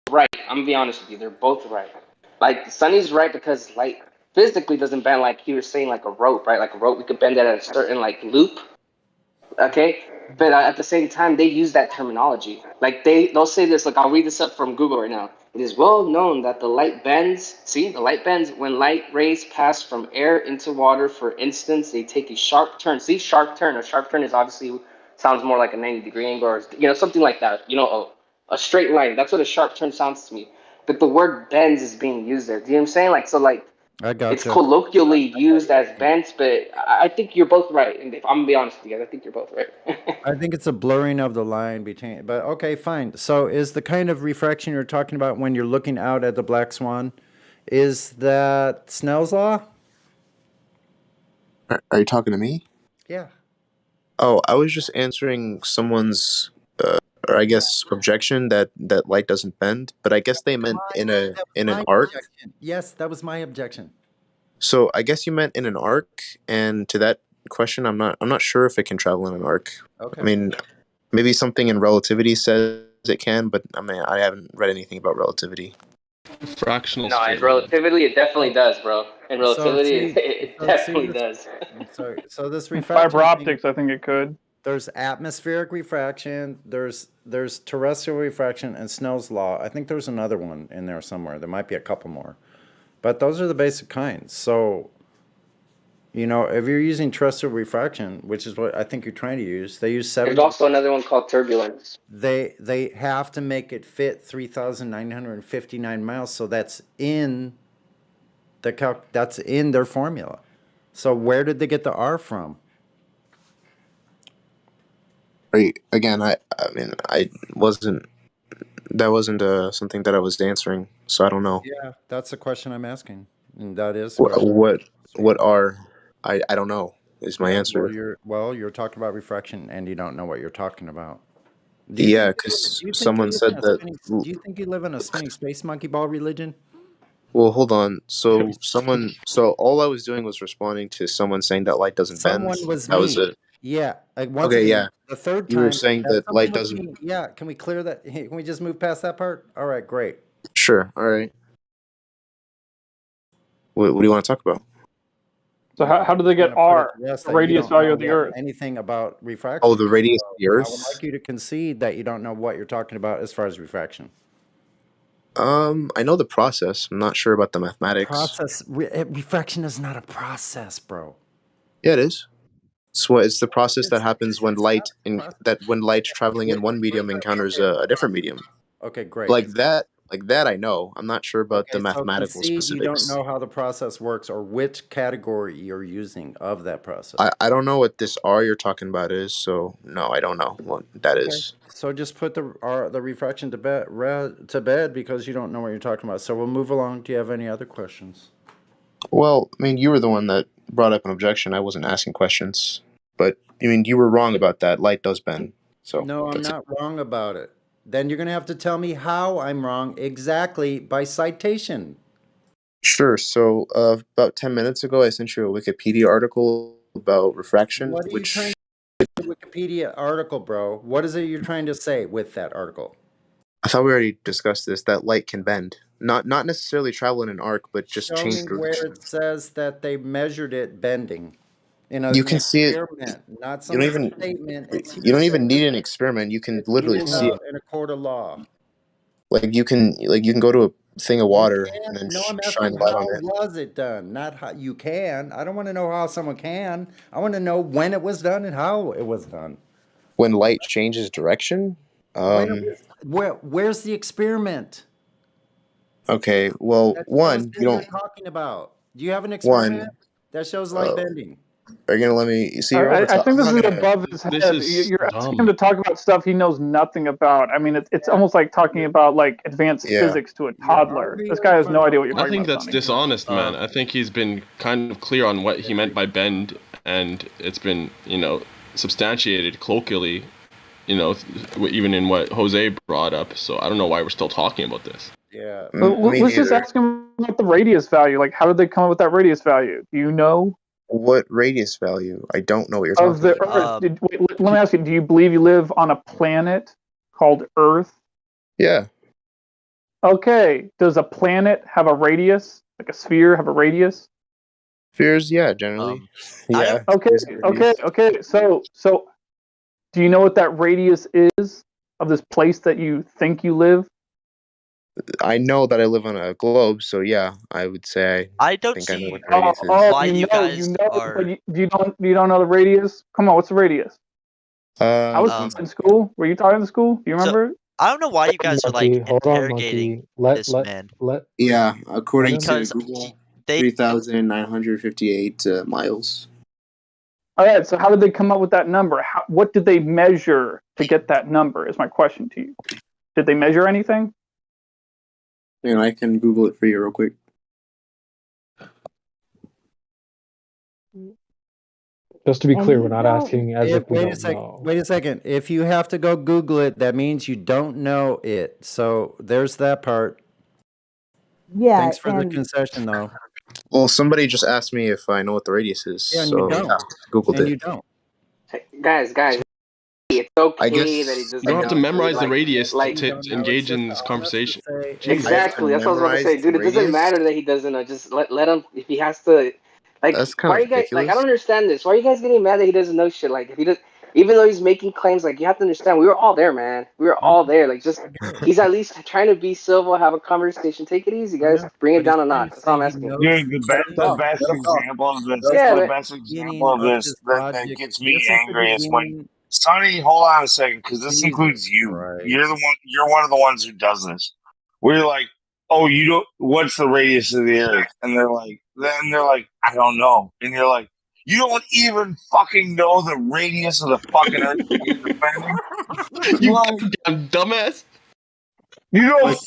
Right. I'm gonna be honest with you. They're both right. Like Sonny's right because light physically doesn't bend like he was saying, like a rope, right? Like a rope, we could bend it at a certain like loop. Okay. But at the same time, they use that terminology. Like they'll say this. Like I'll read this up from Google right now. It is well known that the light bends. See, the light bends when light rays pass from air into water. For instance, they take a sharp turn. See, sharp turn. A sharp turn is obviously sounds more like a 90-degree angle, or something like that. A straight line. That's what a sharp turn sounds to me. But the word bends is being used there. Do you know what I'm saying? Like so, like I got It's you. colloquially used as bent, but I think you're both right. And if I'm gonna be honest with you guys, I think you're both right. I think it's a blurring of the line between, but okay, fine. So is the kind of refraction you're talking about when you're looking out at the black swan, is that Snell's law? Are you talking to me? Yeah. Oh, I was just answering someone's, or I guess objection that light doesn't bend. But I guess they meant in an arc. Objection. Yes, that was my objection. So I guess you meant in an arc. And to that question, I'm not sure if it can travel in an arc. Okay. I mean, maybe something in relativity says it can, but I mean, I haven't read anything about relativity. Fractional. No, in relativity, it definitely does, bro. In relativity, it definitely does. So this refraction Fiber optics, I think it could. There's atmospheric refraction, there's terrestrial refraction, and Snell's law. I think there's another one in there somewhere. There might be a couple more. But those are the basic kinds. So, you know, if you're using terrestrial refraction, which is what I think you're trying to use, they use 7. There's also another one called turbulence. They have to make it fit 3,959 miles, so that's in that's in their formula. So where did they get the R from? Right. Again, I mean, that wasn't something that I was answering, so I don't know. Yeah, that's the question I'm asking, and that is what are I don't know is my answer. Well, you're talking about refraction, and you don't know what you're talking about. Yeah, because someone said that. Do you think you live in a spinning space monkey ball religion? Well, hold on. So all I was doing was responding to someone saying that light doesn't bend. Someone was that me. was it. Yeah. Okay. Yeah. The third you time were saying that light doesn't. Yeah. Can we clear that? Hey, can we just move past that part? All right. Great. Sure. All right. What do you want to talk about? So how do they get R, the radius value of the Earth? Anything about refraction? Oh, the radius of the Earth. I would like you to concede that you don't know what you're talking about as far as refraction. I know the process. I'm not sure about the mathematics. Refraction is not a process, bro. Yeah, it is. It's the process that happens when light traveling in one medium encounters a different medium. Okay, great. Like that I know. I'm not sure about the mathematical specifics. You don't know how the process works or which category you're using of that process. I don't know what this R you're talking about is, so no, I don't know what that is. So just put the refraction to bed because you don't know what you're talking about. So we'll move along. Do you have any other questions? Well, I mean, you were the one that brought up an objection. I wasn't asking questions. But, I mean, you were wrong about that. Light does bend. So no, I'm not wrong about it. Then you're going to have to tell me how I'm wrong exactly by citation. Sure. So about 10 minutes ago, I sent you a Wikipedia article about refraction. What are you trying to say with the Wikipedia article, bro? What is it you're trying to say with that article? I thought we already discussed this, that light can bend. Not necessarily travel in an arc, but just change direction. Where it says that they measured it bending. You can see it. Not some statement. You don't even need an experiment. You can literally see it in a court of law. Like you can go to a thing of water and then shine light on it. How was it done? Not how you can. I don't want to know how someone can. I want to know when it was done and how it was done. When light changes direction. Where's the experiment? Okay. Well, one you don't. Talking about. Do you have an experiment that shows light bending? Are you gonna let me see? I think this is above his head. You're asking him to talk about stuff he knows nothing about. I mean, it's almost like talking about like advanced physics to a toddler. This guy has no idea what you're talking about. I think that's dishonest, man. I think he's been kind of clear on what he meant by bend, and it's been, substantiated colloquially, even in what Jose brought up. So I don't know why we're still talking about this. Yeah. Let's just ask him about the radius value. Like, how did they come up with that radius value? Do you know? What radius value? I don't know what you're talking about. Of the Earth. Wait, let me ask you, do you believe you live on a planet called Earth? Yeah. Okay. Does a planet have a radius? Like a sphere have a radius? Spheres, yeah, generally. Yeah. Okay. So do you know what that radius is of this place that you think you live? I know that I live on a globe, so yeah, I would say I don't think see I know what the radius is. why you guys are. You don't know the radius? Come on, what's the radius? I was in school. Were you talking in school? Do you remember? I don't know why you guys are like interrogating this man. Yeah, according to Google, 3,958 miles. All right. So how did they come up with that number? What did they measure to get that number? Is my question to you. Did they measure anything? And I can Google it for you real quick. Just to be clear, we're not asking as if we don't know. Wait a second. If you have to go Google it, that means you don't know it. So there's that part. Yeah. Thanks for the concession, though. Well, somebody just asked me if I know what the radius is. Yeah, and so you don't. Googled and it. you don't. Hey, guys, it's okay I guess that he doesn't You don't have to know. memorize the Like, radius like to engage in this conversation. exactly. That's what I was about to say, dude. It doesn't matter that he doesn't know. Just let him. If he has to, like, That's kind why of are you guys like? I ridiculous. don't understand this. Why are you guys getting mad that he doesn't know shit? Like, if he does, even though he's making claims, like, you have to understand, we were all there, man. We were all there. Like, just he's at least trying to be civil, have a conversation. Take it easy, guys. Bring it down a notch. That's all I'm asking. Dude, the best example of this, that gets me angry is when Sonny. Hold on a second, because this includes you. Right. You're one of the ones who does this. We're like, oh, you don't. What's the radius of the Earth? And they're like, I don't know. And you're like, you don't even fucking know the radius of the fucking Earth that you're defending. You goddamn dumbass. You don't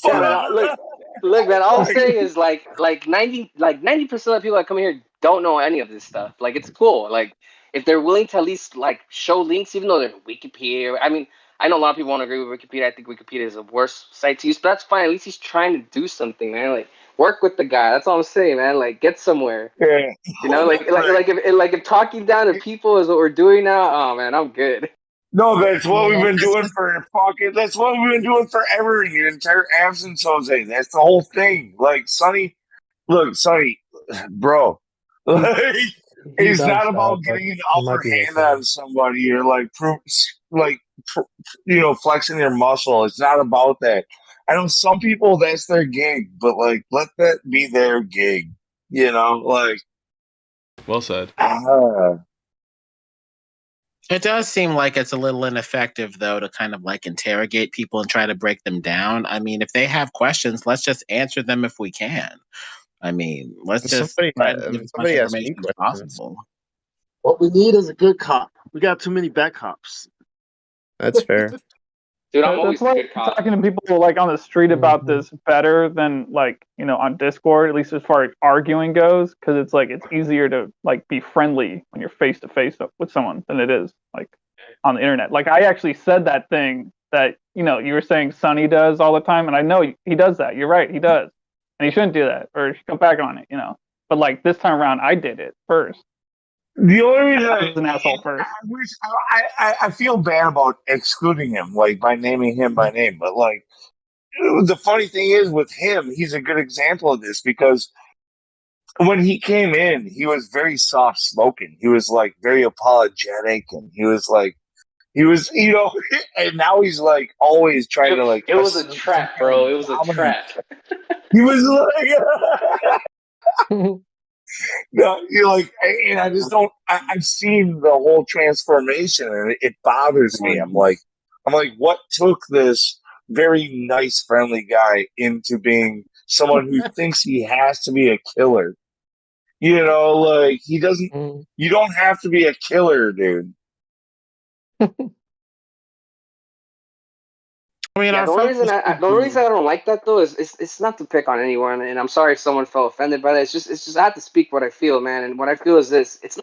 Look, man. All I'm saying is like 90% of the people that come here don't know any of this stuff. Like, it's cool. Like, if they're willing to at least like show links, even though they're Wikipedia. I mean, I know a lot of people won't agree with Wikipedia. I think Wikipedia is the worst site to use, but that's fine. At least he's trying to do something, man. Like, work with the guy. That's all I'm saying, man. Like, get somewhere. Yeah. You know, like if talking down to people is what we're doing now. Oh man, I'm good. No, that's what we've been doing for fucking. That's what we've been doing forever in your entire absence, Jose. That's the whole thing. Like, Sonny, look, Sonny, bro. Like, it's not about getting an upper hand on somebody or flexing your muscle. It's not about that. I know some people that's their gig, but like, let that be their gig. You know, like. Well said. It does seem like it's a little ineffective, though, to kind of like interrogate people and try to break them down. I mean, if they have questions, let's just answer them if we can. I mean, let's just try to give as much information as possible. What we need is a good cop. We got too many bad cops. That's fair. Dude, I'm always That's why a good cop. talking to people like on the street about this better than like, you know, on Discord, at least as far as arguing goes, because it's like it's easier to like be friendly when you're face to face with someone than it is like on the internet. Like, I actually said that thing that, you know, you were saying Sonny does all the time, and I know he does that. You're right, he does, and he shouldn't do that, or he should go back on it, you know. But like this time around, I did it first. The only reason I was an asshole first. I feel bad about excluding him, like by naming him by name. But like, the funny thing is with him, he's a good example of this because when he came in, he was very soft spoken. He was like very apologetic, and he was, you know, and now he's like always trying to like. It was a trap, bro. It was a trap. He was like. No, you're like, and I just don't. I've seen the whole transformation, and it bothers me. I'm like, what took this very nice, friendly guy into being someone who thinks he has to be a killer? You know, like he doesn't. You don't have to be a killer, dude. I mean, the only reason I don't like that though is it's not to pick on anyone, and I'm sorry if someone felt offended by that. It's just I have to speak what I feel, man, and what I feel is this: it's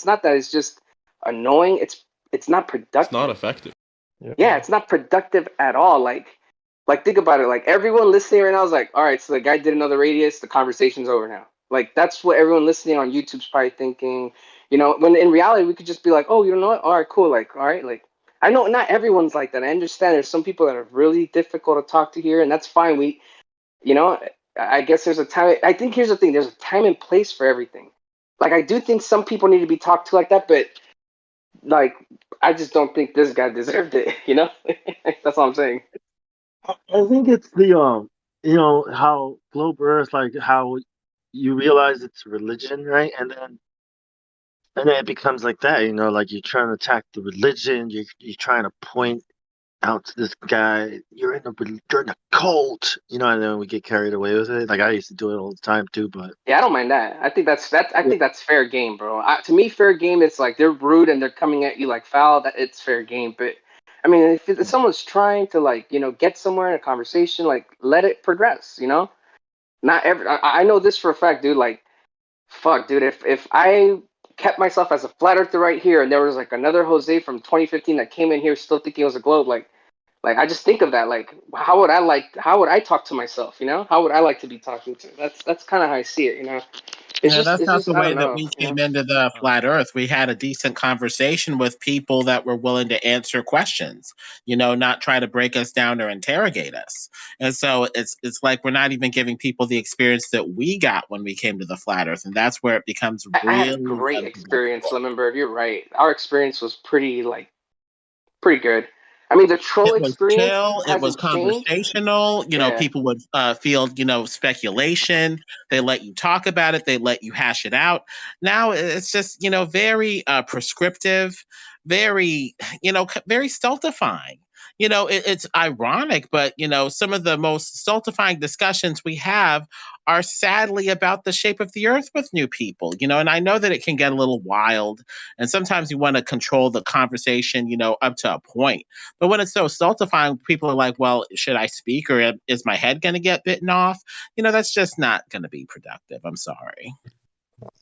not that it's just annoying. It's not productive. It's not effective. Yeah, it's not productive at all. Like think about it. Like, everyone listening right now is like, all right, so the guy did another radius. The conversation's over now. Like, that's what everyone listening on YouTube's probably thinking. You know, when in reality we could just be like, oh, you know what? All right, cool. Like, all right, like. I know not everyone's like that. I understand there's some people that are really difficult to talk to here, and that's fine. You know, I guess there's a time. I think here's the thing. There's a time and place for everything. Like, I do think some people need to be talked to like that, but like, I just don't think this guy deserved it. You know, that's all I'm saying. I think it's the you know, how Globe Earth, like how you realize it's religion, right? And then it becomes like that, you know, like you're trying to attack the religion, you're trying to point out to this guy, you're in a cult, and then we get carried away with it. Like I used to do it all the time too, but Yeah, I don't mind that. I think that's fair game, bro. To me, fair game is like they're rude and they're coming at you like foul. That it's fair game. But I mean, if someone's trying to like get somewhere in a conversation, like let it progress. Not every. I know this for a fact, dude. Like, fuck, dude. If I kept myself as a flat earther right here, and there was like another Jose from 2015 that came in here still thinking it was a globe, like I just think of that. Like, how would I talk to myself? How would I like to be talking to? That's kind of how I see it. That's not the I way don't that know. we came into the flat Earth. We had a decent conversation with people that were willing to answer questions. Not try to break us down or interrogate us. And so it's like we're not even giving people the experience that we got when we came to the flat Earth, and that's where it becomes I had a really great experience, Lemon Bird. You're right. Our experience was pretty good. I mean, the troll It was experience chill. It was hasn't changed. conversational. Yeah. People would field, speculation. They let you talk about it. They let you hash it out. Now it's just, very prescriptive, very, very stultifying. It's ironic, but, some of the most stultifying discussions we have are sadly about the shape of the earth with new people, and I know that it can get a little wild. And sometimes you want to control the conversation, up to a point. But when it's so stultifying, people are like, well, should I speak or is my head going to get bitten off? That's just not going to be productive. I'm sorry.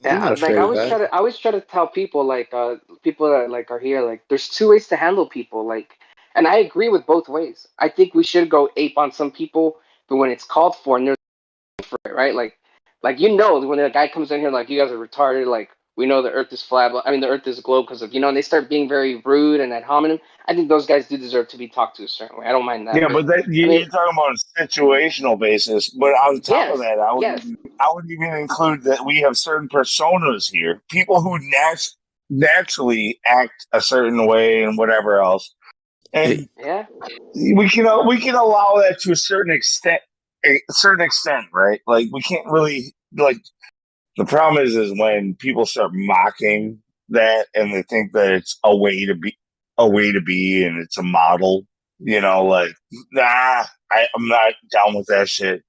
Yeah, like I always try to tell people like people that like are here like there's two ways to handle people like, and I agree with both ways. I think we should go ape on some people, but when it's called for and there's for it, right? Like when a guy comes in here like you guys are retarded, like we know the Earth is flat. I mean the Earth is a globe because of and they start being very rude and ad hominem. I think those guys do deserve to be talked to a certain way. I don't mind that. Yeah, but you're talking about a situational basis. But on top of that, I would even include that we have certain personas here, people who naturally act a certain way and whatever else, and we can allow that to a certain extent. Right? Like we can't really like. The problem is when people start mocking that and they think that it's a way to be, and it's a model. Like, nah, I'm not down with that shit.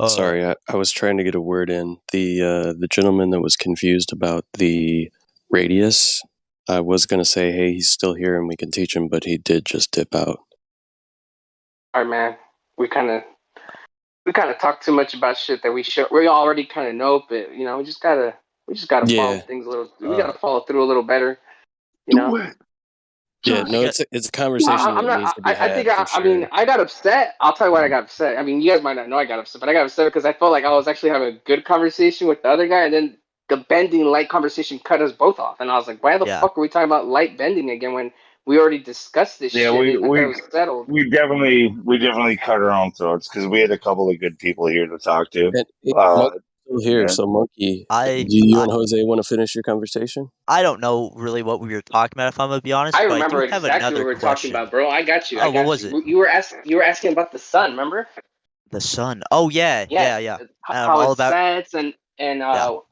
Sorry, I was trying to get a word in. The gentleman that was confused about the radius, I was going to say, hey, he's still here and we can teach him, but he did just dip out. All right, man. We kind of talk too much about shit that we already kind of know, but we just gotta follow things a little. We gotta follow through a little better. Do it. Yeah, no, it's a conversation that needs to be had. I mean, I got upset. I'll tell you why I got upset. I mean, you guys might not know I got upset, but I got upset because I felt like I was actually having a good conversation with the other guy, and then the bending light conversation cut us both off. And I was like, why the fuck are we talking about light bending again when we already discussed this shit? I thought it was settled. We definitely cut our own throats because we had a couple of good people here to talk to. Monkey's still here, so Monkey, do you and Jose want to finish your conversation? I don't know really what we were talking about, if I'm gonna be honest. I but remember I do have exactly what another we were question. talking about, bro. I got you. Oh, what was it? You were asking about the sun, remember? The sun. Oh yeah. How all it about sets and how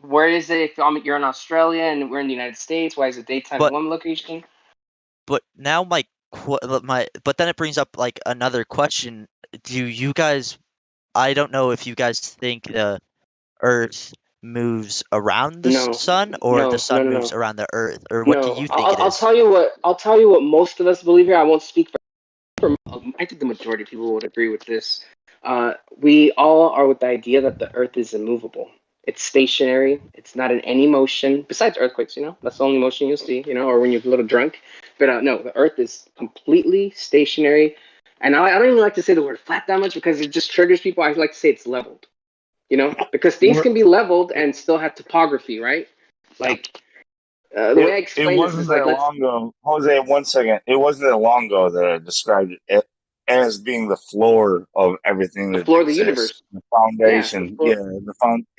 where is it if you're in Australia and we're in the United States? Why is it daytime in one location? But now but then it brings up like another question. Do you guys? I don't know if you guys think the Earth moves around the sun or the sun moves around the Earth, or what do you think it is? I'll tell you what most of us believe here. I won't speak for I think the majority of people would agree with this. We all are with the idea that the Earth is immovable. It's stationary. It's not in any motion besides earthquakes. That's the only motion you'll see. Or when you're a little drunk. But no, the Earth is completely stationary. And I don't even like to say the word flat that much because it just triggers people. I like to say it's leveled. Because things can be leveled and still have topography, right? Like the way I explain this is like long ago, Jose. 1 second. It wasn't that long ago that I described it as being the floor of everything. The floor of the universe. The foundation.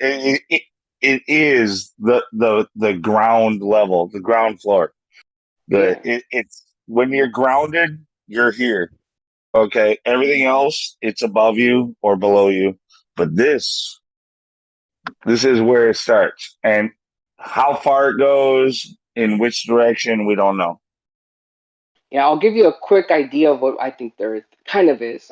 It is the ground level, the ground floor. It's when you're grounded, you're here. Okay, everything else, it's above you or below you. But this is where it starts, and how far it goes in which direction, we don't know. Yeah, I'll give you a quick idea of what I think the Earth kind of is.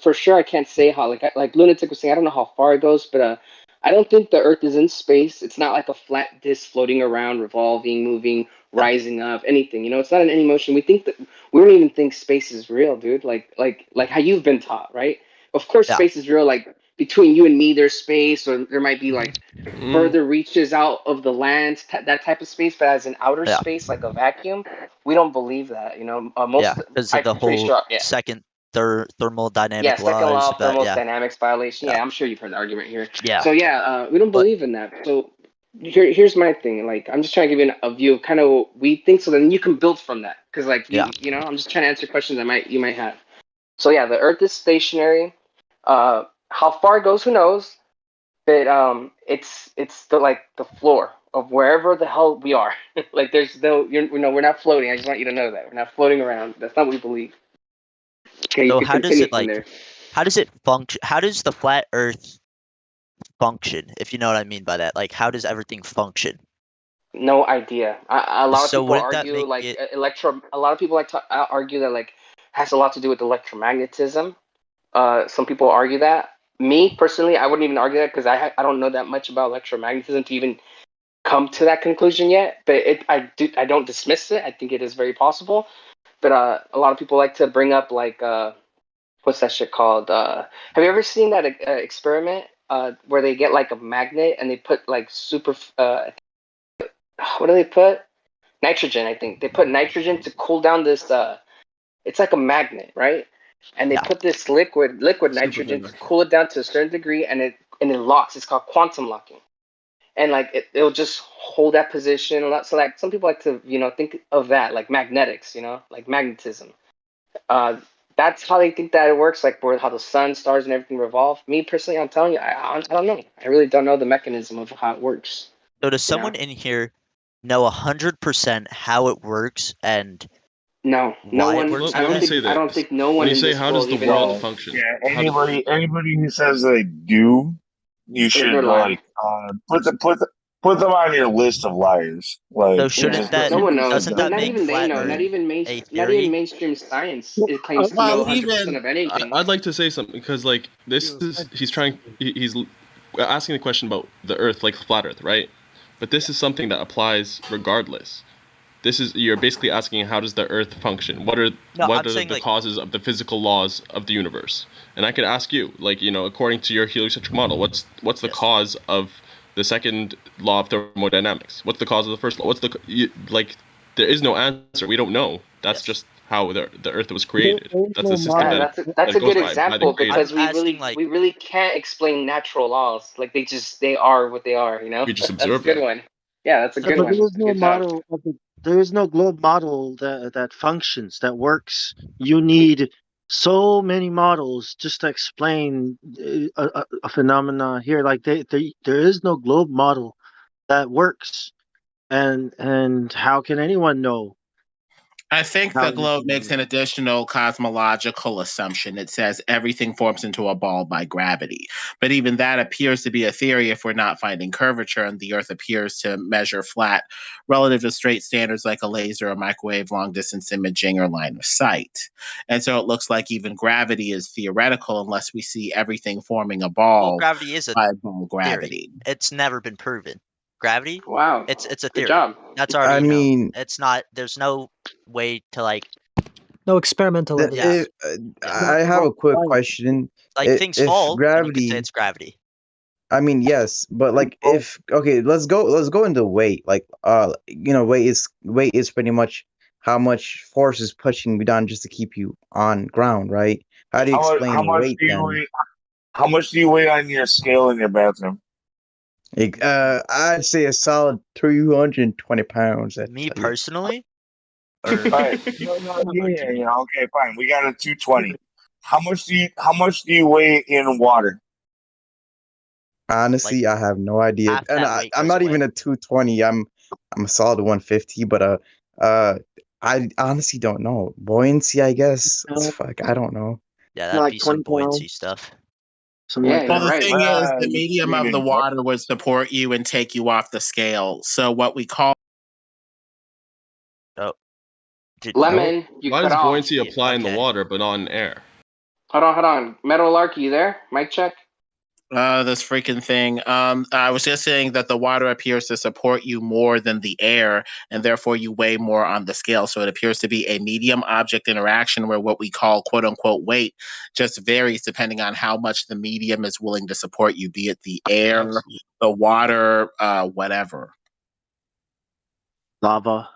For sure, I can't say how, like Lunatic was saying, I don't know how far it goes, but I don't think the Earth is in space. It's not like a flat disc floating around, revolving, moving, rising up, anything. You know, it's not in any motion. We don't even think space is real, dude. Like how you've been taught, right? Of course, space is real. Like between you and me, there's space, or there might be like further reaches out of the land, that type of space. But as an outer space, like a vacuum, we don't believe that. You know, because of the whole second thermodynamic second law laws. of thermodynamics violation. Yeah, I'm sure you've heard the argument here. Yeah. So we don't believe in that. So here's my thing. Like, I'm just trying to give you a view of kind of what we think, so then you can build from that. Because you know, I'm just trying to answer questions you might have. So yeah, the Earth is stationary. How far it goes, who knows? But it's the floor of wherever the hell we are. Like, there's we're not floating. I just want you to know that we're not floating around. That's not what we believe. Okay, So you can continue from there. how does it function? How does the flat Earth function? If you know what I mean by that, like, how does everything function? No idea. A lot of So people wouldn't that argue make it- A lot of people like to argue that like has a lot to do with electromagnetism. Some people argue that. Me personally, I wouldn't even argue that because I don't know that much about electromagnetism to even come to that conclusion yet. But I don't dismiss it. I think it is very possible. But a lot of people like to bring up like what's that shit called? Have you ever seen that experiment where they get like a magnet and they put like what do they put? Nitrogen, I think. They put nitrogen to cool down this it's like a magnet, right? And they put this liquid nitrogen to cool it down to a certain degree, and it locks. It's called quantum locking. And like it'll just hold that position a lot. So like some people like to, think of that like magnetics, like magnetism. That's how they think that it works, like how the sun, stars, and everything revolve. Me personally, I'm telling you, I don't know. I really don't know the mechanism of how it works. So does someone in here know 100% how it works and no one? Works I don't think no one. When you say how does the world function? Yeah, anybody who says they do, you should like put them on your list of liars. Like, so shouldn't that? No one knows. Doesn't that Not make even flat they know. Earth Not even mainstream science. It claims to know 100% of anything. I'd like to say something because like he's asking the question about the Earth, like flat Earth, right? But this is something that applies regardless. You're basically asking how does the Earth function? What are the causes of the physical laws of the universe? And I could ask you, like, according to your heliocentric model, what's the cause of the second law of thermodynamics? What's the cause of the first law? There is no answer. We don't know. That's just how the Earth was created. That's the system. That's a good example because we really can't explain natural laws. Like they are what they are. We just observe that's a good one. Yeah, that's a good one. There is no model there is no globe model that functions, that works. You need so many models just to explain a phenomena here. Like there is no globe model that works, and how can anyone know? I think the globe makes an additional cosmological assumption. It says everything forms into a ball by gravity. But even that appears to be a theory if we're not finding curvature, and the Earth appears to measure flat relative to straight standards like a laser or microwave, long distance imaging, or line of sight. And so it looks like even gravity is theoretical unless we see everything forming a ball. Well, gravity is a ball gravity. Theory. It's never been proven. Gravity? Wow. It's a theory. Good job. That's already known. It's not. There's no way to like. No experimental evidence. I have a quick question. Like things fall, gravity. And you could say it's gravity. I mean, yes, but like let's go into weight. Like weight is pretty much how much force is pushing you down just to keep you on ground, right? How do you explain weight then? How much do you weigh on your scale in your bathroom? I'd say a solid 320 pounds. Me personally? Right. Okay, fine. We got a 220. How much do you weigh in water? Honestly, I have no idea, and I'm not even a 220. I'm a solid 150. But I honestly don't know. Buoyancy, I guess. I don't know. Yeah, that'd be some buoyancy stuff. Well, the thing is, the medium of the water would support you and take you off the scale. So what we call Lemon, you Why cut does off. buoyancy apply in the water but not in air? Hold on. Meadowlark, you there? Mic check. This freaking thing. I was just saying that the water appears to support you more than the air, and therefore you weigh more on the scale. So it appears to be a medium object interaction where what we call quote unquote weight just varies depending on how much the medium is willing to support you, be it the air, the water, whatever. Lava.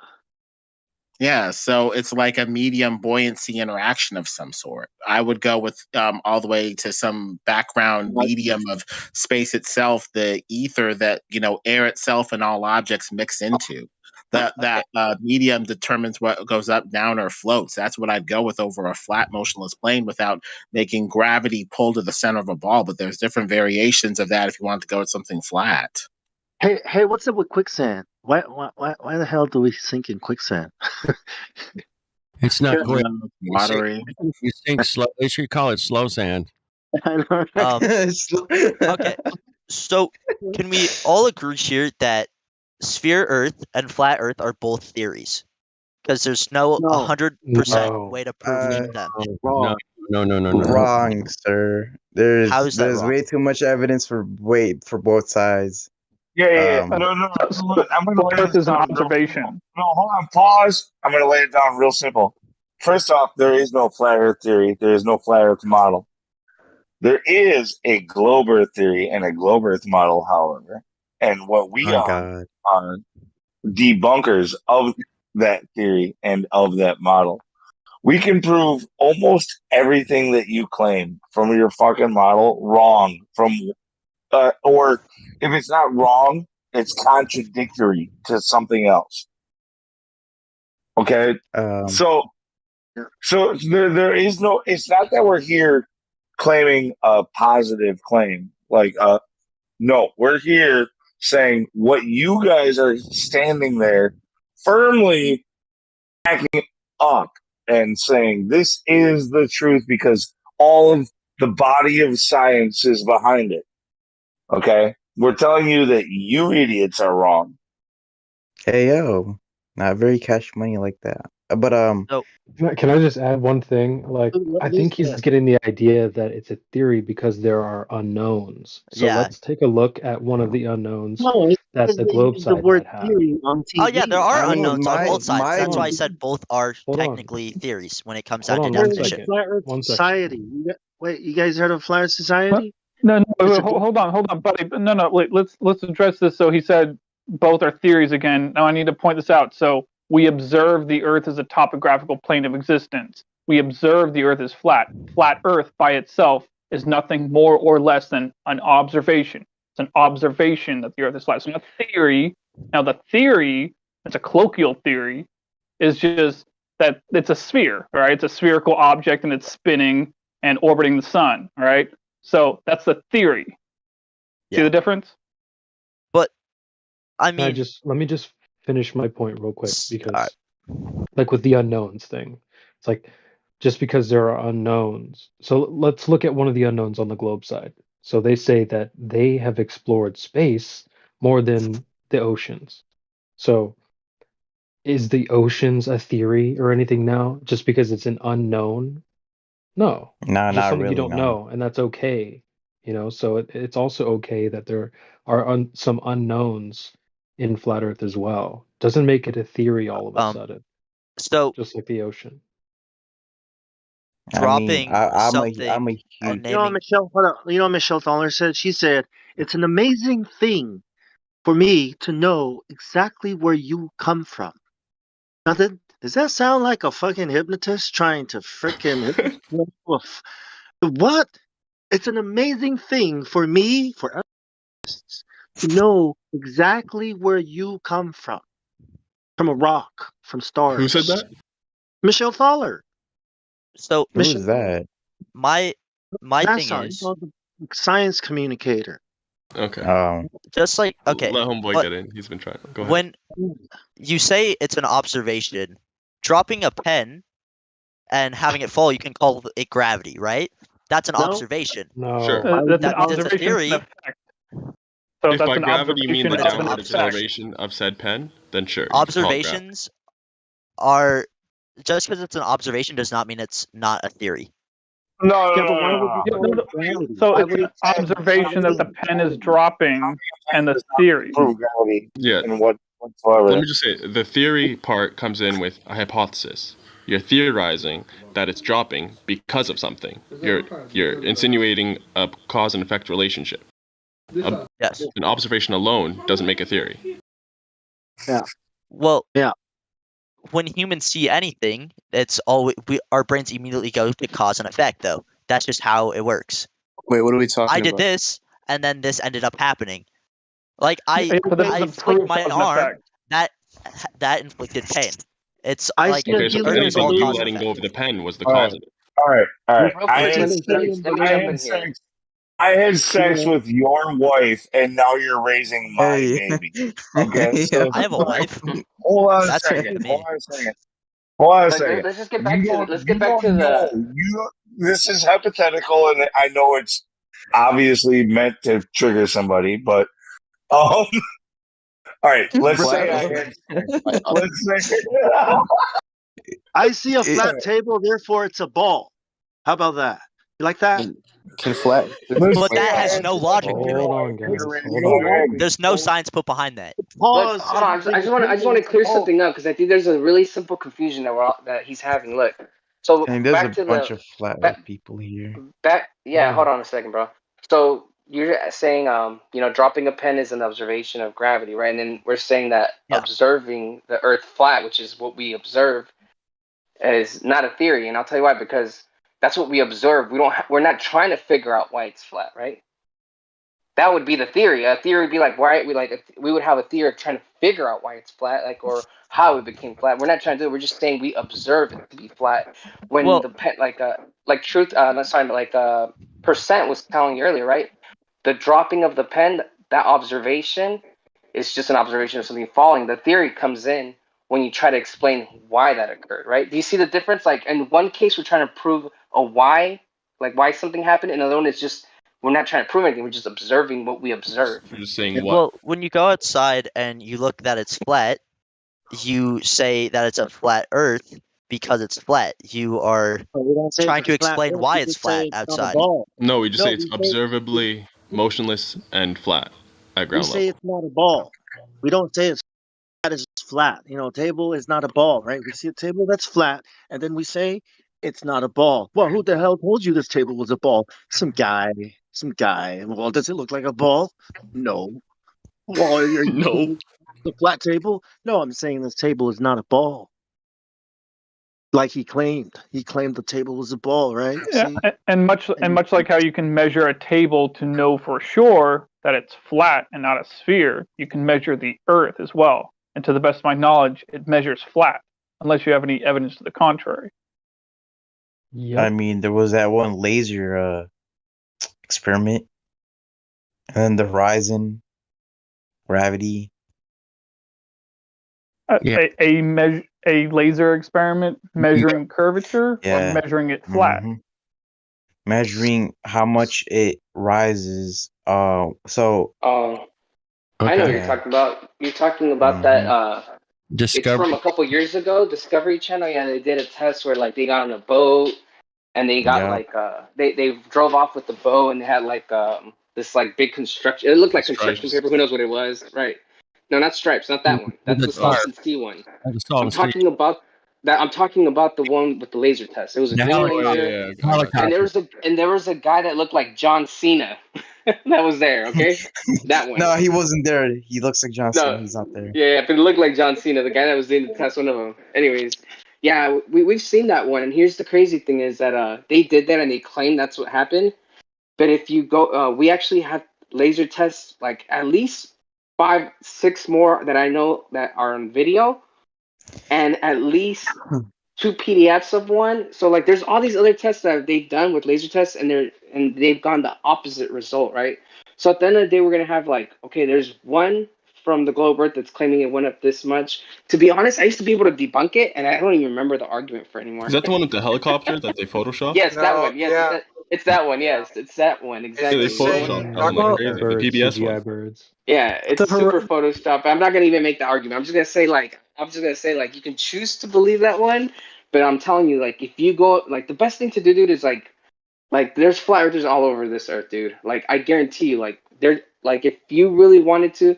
Yeah, so it's like a medium buoyancy interaction of some sort. I would go with all the way to some background medium of space itself, the ether that air itself and all objects mix into. That medium determines what goes up, down, or floats. That's what I'd go with over a flat, motionless plane without making gravity pull to the center of a ball. But there's different variations of that if you want to go with something flat. Hey, what's up with quicksand? Why the hell do we sink in quicksand? It's not quick. Watery. You sink slow. They should call it slow sand. I know. Okay, so can we all agree here that sphere Earth and flat Earth are both theories? Because there's no 100% way to prove them. No. Wrong, sir. There's How is that wrong? way too much evidence for both sides. Yeah. No. I'm going to lay this down. Observation. No, hold on. Pause. I'm going to lay it down real simple. First off, there is no flat Earth theory. There is no flat Earth model. There is a globe Earth theory and a globe Earth model, however. And what we are debunkers of that theory and of that model. We can prove almost everything that you claim from your fucking model wrong. Or if it's not wrong, it's contradictory to something else. Okay, so there is no. It's not that we're here claiming a positive claim. No, we're here saying what you guys are standing there firmly backing up and saying this is the truth because all of the body of science is behind it. Okay? We're telling you that you idiots are wrong. Hey, yo. Not very cash money like that. But, Can I just add one thing? I think he's getting the idea that it's a theory because there are unknowns. So let's take a look at one of the unknowns that the globe side might have. Oh yeah, there are unknowns on both sides. That's why I said both are technically theories when it comes down to definition. Flat Earth Society. Wait, you guys heard of Flat Earth Society? No, hold on, buddy. No, wait, let's address this. So he said both are theories again. Now I need to point this out. So we observe the Earth as a topographical plane of existence. We observe the Earth as flat. Flat Earth by itself is nothing more or less than an observation. It's an observation that the Earth is flat. So the theory, it's a colloquial theory, is just that it's a sphere, right? It's a spherical object and it's spinning and orbiting the sun, right? So that's the theory. See the difference? But I mean, let me just finish my point real quick because, with the unknowns thing, it's like just because there are unknowns. So let's look at one of the unknowns on the globe side. So they say that they have explored space more than the oceans. So is the oceans a theory or anything now just because it's an unknown? No, no, it's just not something really. You don't know, and that's okay. So it's also okay that there are some unknowns in flat Earth as well. Doesn't make it a theory all of a sudden. So just like the ocean. Dropping something. You know, Michelle. Hold on. You know, what Michelle Thaler said. She said it's an amazing thing for me to know exactly where you come from. Now, does that sound like a fucking hypnotist trying to freaking what? It's an amazing thing for me, for us, to know exactly where you come from a rock, from stars. Who said that? Michelle Thaler. So who's that? My NASA, thing is the science communicator. Okay. Just like okay. Let homeboy get in. He's been trying. Go ahead. When you say it's an observation, dropping a pen and having it fall, you can call it gravity, right? That's an observation. No. Sure. That's an That's a observation. theory. So If that's by an gravity you mean the observation of downward an effect. acceleration of said pen, then sure. you can call it Observations are just because it's an observation does not mean it's not a theory. No. So it's an observation that the pen is dropping, and the theory. Yeah. Whatsoever. Let me just say, the theory part comes in with a hypothesis. You're theorizing that it's dropping because of something. You're insinuating a cause and effect relationship. Yes. An observation alone doesn't make a theory. Yeah. Well, yeah. When humans see anything, it's our brains immediately go to cause and effect, though. That's just how it works. Wait, what are we talking I did about? this, and then this ended up happening. Like but I flicked my arm, effect. that inflicted pain. It's I like see a Okay, so helium anything all you cause and letting effect. go of the pen was the All cause right. of it. All right. Real quick, I had sex with your wife, and now you're raising my baby. Okay, so I have a wife. hold on a That's second. to me. Hold on a second. Hold on a second. Let's just get back to This is hypothetical, and I know it's obviously meant to trigger somebody, but all right. Let's say I had. Let's say. I see a flat table, therefore it's a ball. How about that? You like that? Can flat? But that has no logic. Hold on, guys. Hold on. There's no science put behind that. Look, hold on. I just want to clear something up because I think there's a really simple confusion that he's having. Look, so And there's back a to bunch of flat Earth people here. hold on a second, bro. So you're saying, dropping a pen is an observation of gravity, right? And then we're saying that observing the Earth flat, which is what we observe, is not a theory. And I'll tell you why. Because that's what we observe. We're not trying to figure out why it's flat, right? That would be the theory. A theory would be like, why we would have a theory of trying to figure out why it's flat, or how it became flat. We're not trying to do it. We're just saying we observe it to be flat. When the pen, Percent was telling you earlier, right? The dropping of the pen, that observation is just an observation of something falling. The theory comes in when you try to explain why that occurred, right? Do you see the difference? Like in one case, we're trying to prove a why, like why something happened, and the other one is just we're not trying to prove anything. We're just observing what we observe. You're just saying what? Well, when you go outside and you look that it's flat, you say that it's a flat Earth because it's flat. You are trying to explain why it's flat outside. No, we just say it's observably motionless and flat at We ground say level. it's not a ball. We don't say it's flat. It's flat. A table is not a ball, right? We see a table that's flat, and then we say it's not a ball. Well, who the hell told you this table was a ball? Some guy. Well, does it look like a ball? No. Well, No. The flat table? No, I'm saying this table is not a ball. Like he claimed. He claimed the table was a ball, right? Yeah, See? and much like how you can measure a table to know for sure that it's flat and not a sphere, you can measure the Earth as well. And to the best of my knowledge, it measures flat, unless you have any evidence to the contrary. Yep. I mean, there was that one laser experiment, and then the horizon, gravity. A laser experiment measuring curvature or measuring it flat. Mm-hmm. Measuring how much it rises. I know what you're talking about. You're talking about that. It's from a couple years ago. Discovery Channel. Yeah, they did a test where they got on a boat and they got they drove off with the boat and they had this big construction. It looked like construction paper. Who knows what it was, right? No, not stripes. Not that one. That's the Salton Sea one. I'm talking about that. I'm talking about the one with the laser test. It was a green laser, and there was a guy that looked like John Cena that was there. Okay, that one. No, he wasn't there. He looks like John Cena. He's not there. Yeah, but it looked like John Cena, the guy that was doing the test. One of them. Anyways, yeah, we've seen that one. And here's the crazy thing is that they did that and they claim that's what happened. But if you go, we actually have laser tests at least 5, 6 more that I know that are on video, and at least 2 PDFs of one. So there's all these other tests that they've done with laser tests, and they've gone the opposite result, right? So at the end of the day, we're gonna have there's one from the globe Earth that's claiming it went up this much. To be honest, I used to be able to debunk it, and I don't even remember the argument for anymore. Is that the one with the helicopter that they photoshopped? Yes, that one. Yes, it's that one. Yes, it's that one exactly. Yeah, they photoshopped that one crazy. The PBS one. Birds. Yeah, it's super Photoshop. I'm not gonna even make the argument. I'm just gonna say you can choose to believe that one, But I'm telling you, like, if you go, like, the best thing to do, dude, is like there's flat earthers all over this earth, dude. Like, I guarantee you, like, if you really wanted to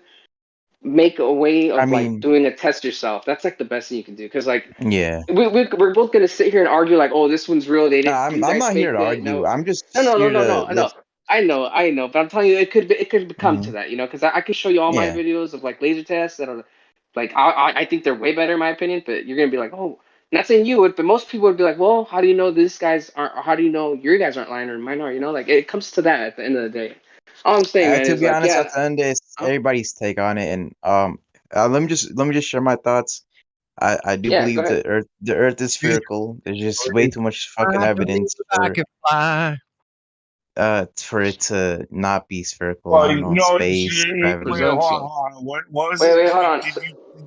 make a way of like doing a test yourself, that's like the best thing you can do. Because like, yeah, we're both gonna sit here and argue like, oh, this one's real. They didn't. You I'm guys not here faked to it. argue. No, I'm just no, here to no. I know. But I'm telling you, it could come to that, you know, because I could show you all my Yeah. videos of like laser tests that are like I think they're way better in my opinion. But you're gonna be like, oh, not saying you would, but most people would be like, well, how do you know these guys aren't? Or how do you know your guys aren't lying or mine are? You know, like it comes to that at the end of the day. All I'm saying, man, To is be like, honest, yeah. at the end, it's everybody's take on it, and let me just share my thoughts. I do Yeah, go believe ahead. the Earth is spherical. There's just way too much fucking evidence for it to not be spherical. I Well, don't know, no, space, gravity. wait, hold on. What was Wait, it? hold on. Did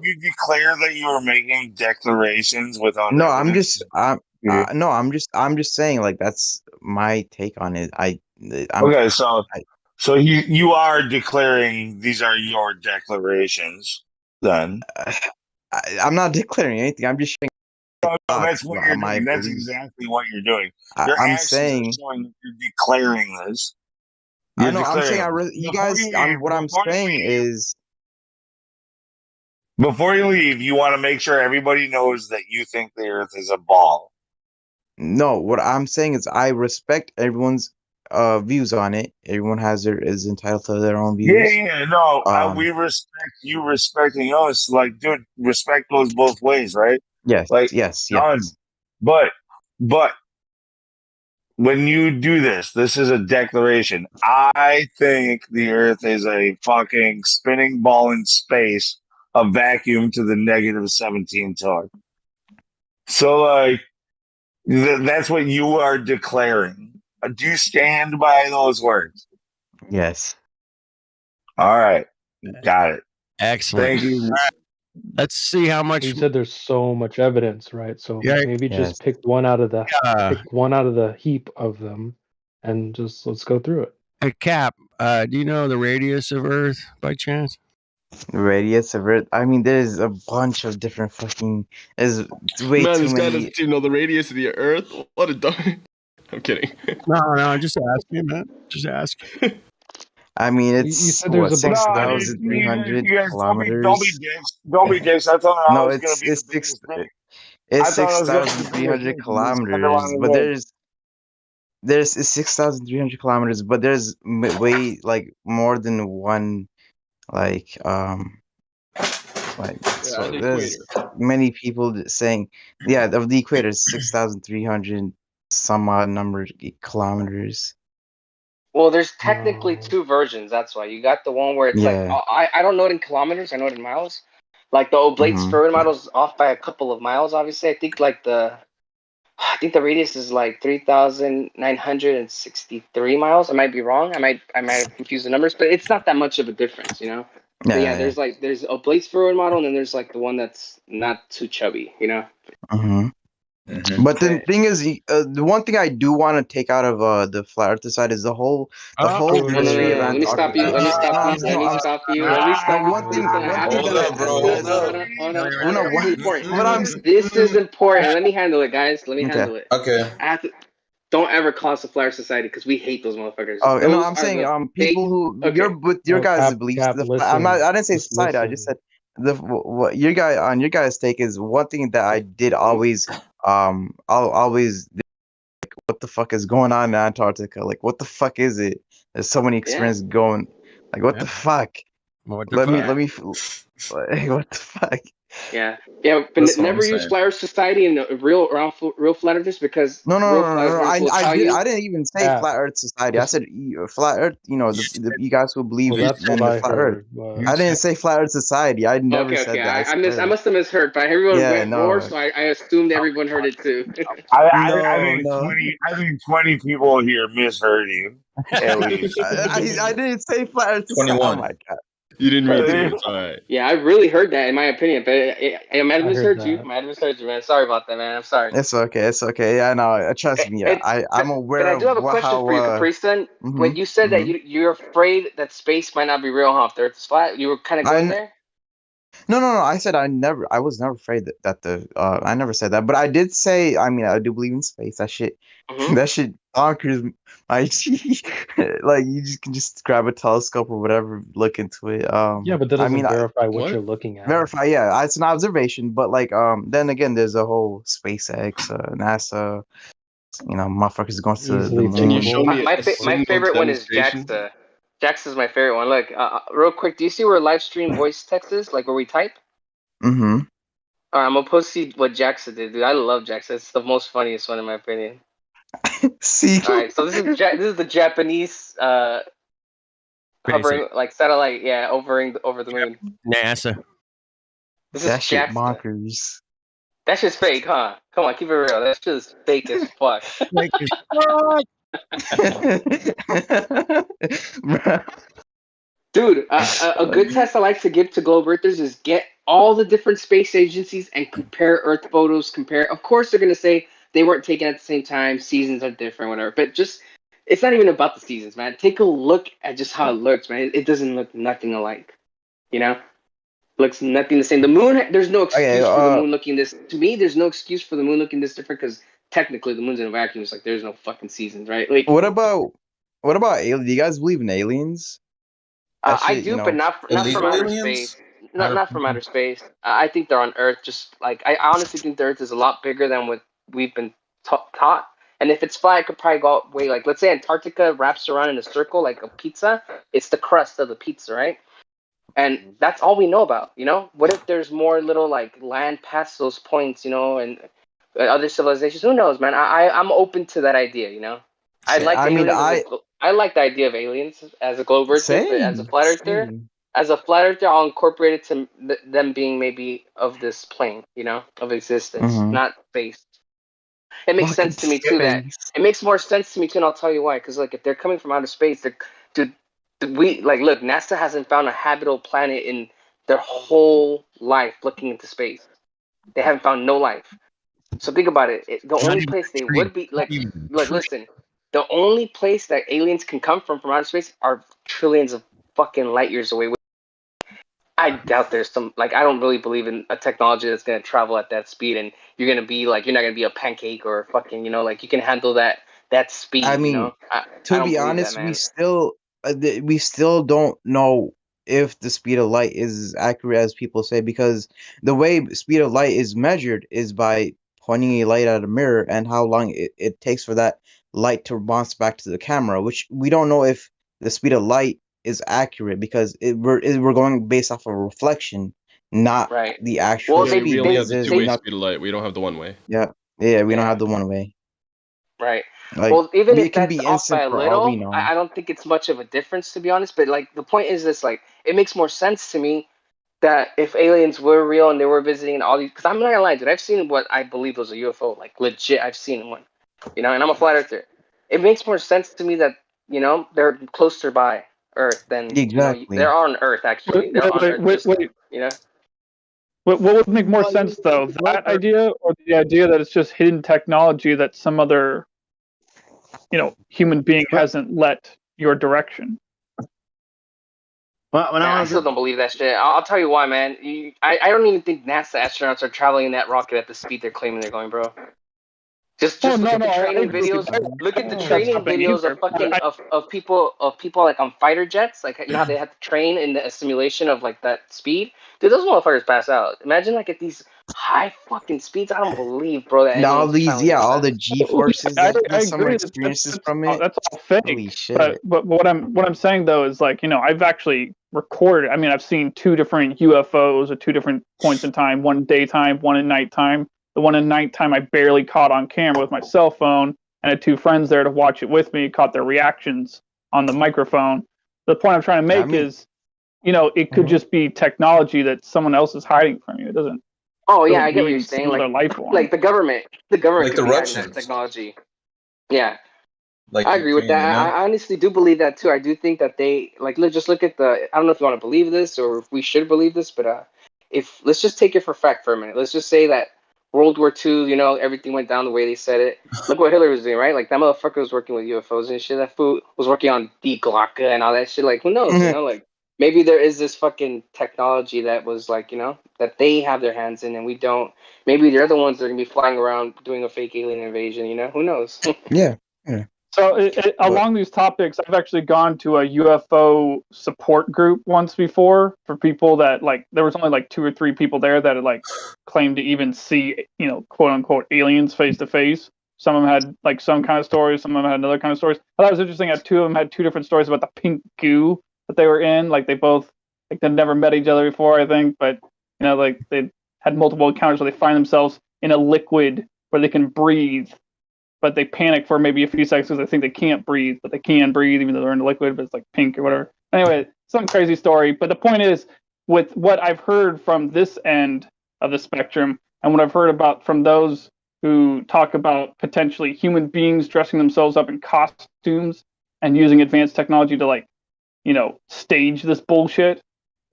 you declare that you were making declarations without No, evidence? I'm just saying, like, that's my take on it. Okay, so you are declaring these are your declarations, then. I'm not declaring anything. I'm just sharing No, thoughts, that's what you're my doing. That's beliefs. exactly what you're doing. Your I'm actions are saying. showing that you're declaring this. I You're know. I'm saying. declaring it. You guys. What I'm saying is. Before you leave, you want to make sure everybody knows that you think the Earth is a ball. No, what I'm saying is I respect everyone's views on it. Everyone is entitled to their own views. No, we respect you respecting us. Like, dude, respect goes both ways, right? Yes, like, yes. But when you do this is a declaration. I think the Earth is a fucking spinning ball in space, a vacuum to the -17 torque. So, like, that's what you are declaring. Do you stand by those words? Yes. All right. Got it. Excellent. Thank you. All right. Let's see how much. You said there's so much evidence, right? So maybe just pick one out of the heap of them, and just let's go through it. Hey, Cap, do you know the radius of Earth by chance? The radius of Earth. I mean, there's a bunch of different fucking. There's way Man, too this guy many. doesn't even know the radius of the Earth. What a dumb. I'm kidding. No, just ask me, man. Just ask. I mean, You it's said there's a bunch of 6,300 kilometers. Don't be dicks. Don't be dicks. I thought I was going to be the biggest thing. It's 6,300 kilometers, but it's 6,300 kilometers, but there's way like more than one, like so the there's equator. many people saying, of the equator is 6,300 some odd number kilometers. Well, there's technically two versions. That's why you got the one where it's like I don't know it in kilometers. I know it in miles. Like the oblate spheroid model is off by a couple of miles. Obviously, I think the radius is like 3,963 miles. I might be wrong. I might have confused the numbers, but it's not that much of a difference, you know. But yeah, there's oblate spheroid model, and then there's like the one that's not too chubby, you know. But the thing is, the one thing I do want to take out of the flat Earth side is the whole history of Let me stop you. Let me stop you. Let me stop you. Let me stop you. One thing that Hold on. This is important. This is important. Let me handle it, guys. Let me handle it. Okay. Don't ever call us a flyer society because we hate those motherfuckers. Oh those no, I'm saying people who you're with your guys' beliefs. I didn't say society. I just said what your guys' take is one thing that I did always I'll always like, what the fuck is going on in Antarctica? Like, what the fuck is it? There's so many experiments going. Like, what the fuck? Let me what the fuck? Yeah, but never use flyer society and real flat earthers because no. I didn't even say flat Earth society. I said flat Earth. You know, the you guys who believe in the flat Earth. I didn't say flat Earth society. I never said that. I must have misheard, but everyone went roar, so I assumed everyone heard it too. I think 20 people here misheard you. At least. I didn't say flat Earth society. Oh my god. You didn't mean to. It's all right. Yeah, I really heard that, in my opinion, but I might have misheard you. Man. Sorry about that, man. I'm sorry. It's okay. Yeah, no, trust me. I'm aware. But I do have a question for you, Caprice. When you said that you're afraid that space might not be real, huh? If the Earth is flat, you were kind of going there. No. I said I was never afraid that the I never said that, but I did say. I mean, I do believe in space. That shit, that shit bonkers. Like you just can just grab a telescope or whatever, look into it. Yeah, but that I doesn't mean, verify what you're looking at. verify. Yeah, it's an observation, but like then again, there's a whole SpaceX, NASA. You know, motherfuckers going to the Easily moon. Can you show me My a single favorite one is demonstration? JAXA. JAXA's my favorite one. Look, real quick, do you see where Livestream voice text is? Like where we type? Mm-hmm. All right, I'm gonna post see what JAXA did, dude. I love JAXA. It's the most funniest one in my opinion. See. All right, so this is the Japanese hovering like satellite, yeah, hovering over the moon. NASA. This That is shit JAXA. bonkers. That shit's fake, huh? Come on, keep it real. That shit is fake as fuck. Like as fuck. Dude, a good test I like to give to globe earthers is get all the different space agencies and compare Earth photos. Compare. Of course, they're gonna say they weren't taken at the same time. Seasons are different, whatever. But just, it's not even about the seasons, man. Take a look at just how it looks, man. It doesn't look nothing alike. You know, looks nothing the same. The moon, there's no excuse for the moon looking this. To me, there's no excuse for the moon looking this different because technically the moon's in a vacuum. It's like there's no fucking seasons, right? Like, What about aliens? Do you guys believe in aliens? I do, but not from outer space. Not from outer space. I think they're on Earth. Just like I honestly think the Earth is a lot bigger than what we've been taught. And if it's flat, it could probably go way like let's say Antarctica wraps around in a circle like a pizza. It's the crust of the pizza, right? And that's all we know about. You know, what if there's more little like land past those points? You know, and other civilizations. Who knows, man? I'm open to that idea. You know, I like aliens. I like the idea of aliens as a globe earther, but as a flat earther, I'll incorporate it to them being maybe of this plane, you know, of existence, not space. It makes sense to me too. That it makes more sense to me too, and I'll tell you why. Because like, if they're coming from outer space, we like look. NASA hasn't found a habitable planet in their whole life looking into space. They haven't found no life. So think about it. The only place they would be like listen. The only place that aliens can come from outer space are trillions of fucking light years away. I doubt there's some like I don't really believe in a technology that's gonna travel at that speed, and you're gonna be like you're not gonna be a pancake or a fucking like you can handle that speed. I mean, you know? to be honest, we still don't know if the speed of light is as accurate as people say, because the way speed of light is measured is by pointing a light at a mirror and how long it takes for that light to bounce back to the camera, which we don't know if the speed of light is accurate because we're going based off of a reflection, not the actual speed. We only have the two-way speed of light. We don't have the one-way. Yeah, we don't have the one way. Right. Like, well, even if can that's be off by a instant for all we little, know. I don't think it's much of a difference, to be honest. But like the point is this: like it makes more sense to me that if aliens were real and they were visiting all these, because I'm not gonna lie, dude, I've seen what I believe was a UFO, like legit, I've seen one, and I'm a flat earther. It makes more sense to me that they're closer by Earth than they're on Earth actually. They're on Earth. Wait. You know. What would make more sense though, that idea or the idea that it's just hidden technology that some other, human being hasn't let your direction? Well, I still don't believe that shit. I'll tell you why, man. I don't even think NASA astronauts are traveling in that rocket at the speed they're claiming they're going, bro. Just look at the training videos. Look at the training videos of fucking of people like on fighter jets. Like how they have to train in a simulation of like that speed. Dude, those motherfuckers pass out. Imagine like at these high fucking speeds. I don't believe, bro, that all the G forces I that some agree experiences from it. That's all fake. Holy shit! But what I'm saying though is like I've actually recorded. I mean, I've seen two different UFOs at two different points in time. One daytime, one at nighttime. The one at nighttime I barely caught on camera with my cell phone, and I had two friends there to watch it with me, caught their reactions on the microphone. The point I'm trying to make is, it could just be technology that someone else is hiding from you. It doesn't. Oh yeah, I get what you're saying. Like the government like could the be hiding that technology. Yeah. I agree with that. I honestly do believe that too. I do think that they just look at the. I don't know if you want to believe this or if we should believe this, but let's just take it for fact for a minute. Let's just say that World War II, everything went down the way they said it. Look what Hitler was doing, right? Like that motherfucker was working with UFOs and shit. That fool was working on Die Glocke and all that shit. Like who knows, like maybe there is this fucking technology that was like, you know, that they have their hands in and we don't. Maybe they're the ones that are gonna be flying around doing a fake alien invasion. You know, who knows? Yeah. So along these topics, I've actually gone to a UFO support group once before for people that like there was only like 2 or 3 people there that had like claimed to even see, you know, quote unquote aliens face to face. Some of them had like some kind of stories, some of them had another kind of stories. I thought it was interesting that 2 of them had 2 different stories about the pink goo that they were in. Like they both like they'd never met each other before, I think, but you know, like they had multiple encounters where they find themselves in a liquid where they can breathe, but they panic for maybe a few seconds because they think they can't breathe, but they can breathe even though they're in the liquid, but it's like pink or whatever. Anyway, some crazy story. But the point is, with what I've heard from this end of the spectrum and what I've heard about from those who talk about potentially human beings dressing themselves up in costumes and using advanced technology to like, you know, stage this bullshit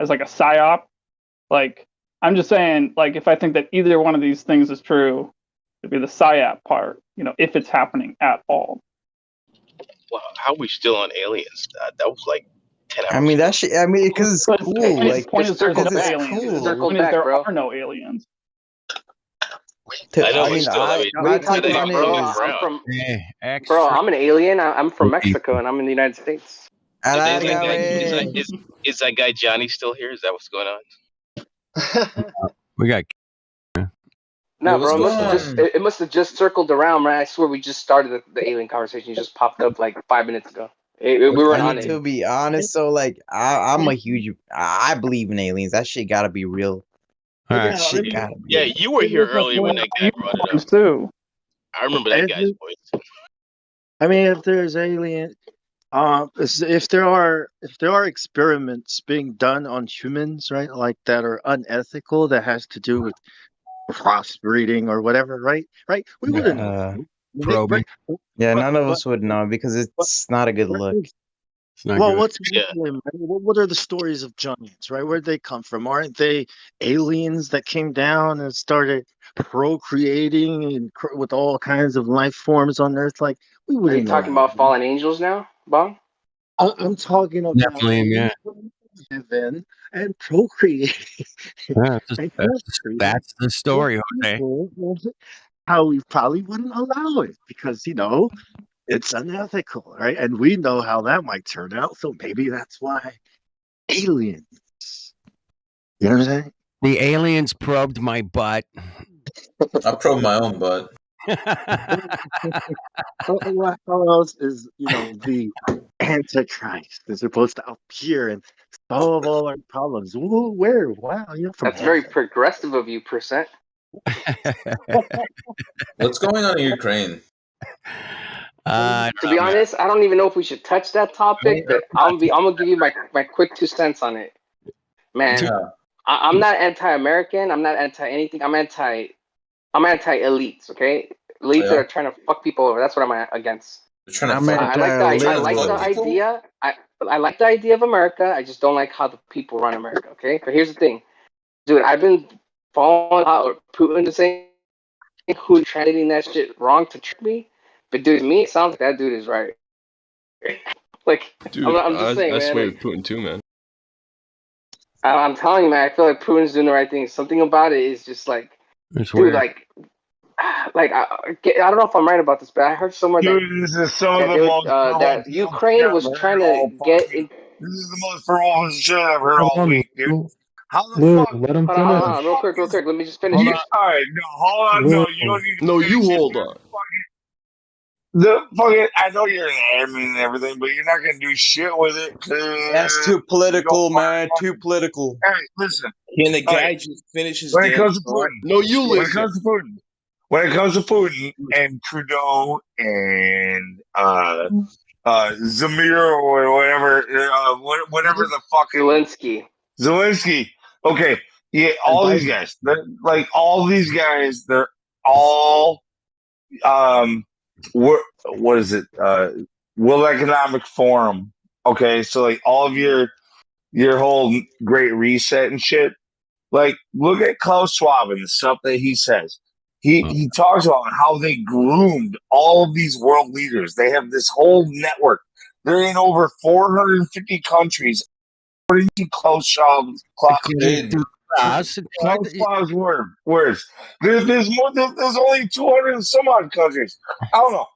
as like a psyop. Like, I'm just saying, like, if I think that either one of these things is true, it'd be the psyop part, you know, if it's happening at all. Wow, how are we still on aliens? That was like 10 hours. I mean, that shit. I mean, because it's cool. Like, point is there's no because it's aliens. cool. The point is there are no aliens. I know, I but mean, still, I mean, my take they on it roaming is, around. Bro, I'm an alien. I'm from Mexico and I'm in the United States. Is that guy Johnny still here? Is that what's going on? We got. No, bro, it must have just circled around, man. I swear we just started the alien conversation. You just popped up like 5 minutes ago. We weren't on it. To be honest, so like I'm a huge. I believe in aliens. That shit gotta be real. All right. Shit gotta be. Yeah, you were here earlier when that guy brought it up. Too. I remember that guy's voice. I mean, if there's alien, if there are experiments being done on humans, right, like that are unethical, that has to do with crossbreeding or whatever, right? We wouldn't know. Probing. Yeah, none of us would know because it's not a good look. Well, what are the stories of giants, right? Where'd they come from? Aren't they aliens that came down and started procreating and with all kinds of life forms on Earth? Like we Are wouldn't you know. talking about fallen angels now, Bob? I'm talking about heaven and procreating. That's the story, Jose. How we probably wouldn't allow it because it's unethical, right? And we know how that might turn out. So maybe that's why aliens. You know what I'm saying? The aliens probed my butt. I probed my own butt. How else is the Antichrist is supposed to appear and solve all our problems? Where? Wow, from That's very progressive of you, percent. What's going on in Ukraine? To be honest, I don't even know if we should touch that topic, but I'm gonna give you my quick 2 cents on it. Man, I'm not anti-American. I'm not anti-anything. I'm anti-elites. Okay, elites that are trying to fuck people over. That's what I'm against. I like the idea. I like the idea of America. I just don't like how the people run America. Okay, but here's the thing, dude. I've been following how Putin is saying who's translating that shit wrong to trick me. But dude, to me, it sounds like that dude is right. Like, dude, I'm just saying, I man. sway with Putin too, man. I'm telling you, man. I feel like Putin's doing the right thing. Something about it is just like, it's dude, weird. like I don't know if I'm right about this, but I heard somewhere that Ukraine was trying to get in. This is the most ferocious shit I've heard all week, dude. How the Lou, fuck? let him Hold on, real quick. Let me just finish. All right, no, hold on, no, you don't need to. No, you hold on. The fucking, I know you're an admin and everything, but you're not gonna do shit with it. That's too political, man. Too political. Hey, listen. Can the guy just finish his When it damn comes to thought? Putin, No, you when it listen. comes to Putin and Trudeau and Zamir or whatever the fuck Zelensky. Okay, yeah, all these guys. All these guys, they're all what is it? World Economic Forum. Okay, so like all of your whole Great Reset and shit. Like, look at Klaus Schwab and the stuff that he says. He talks about how they groomed all of these world leaders. They have this whole network. They're in over 450 countries pretty close Klaus words. There's more. There's only 200 and some odd countries. I don't know.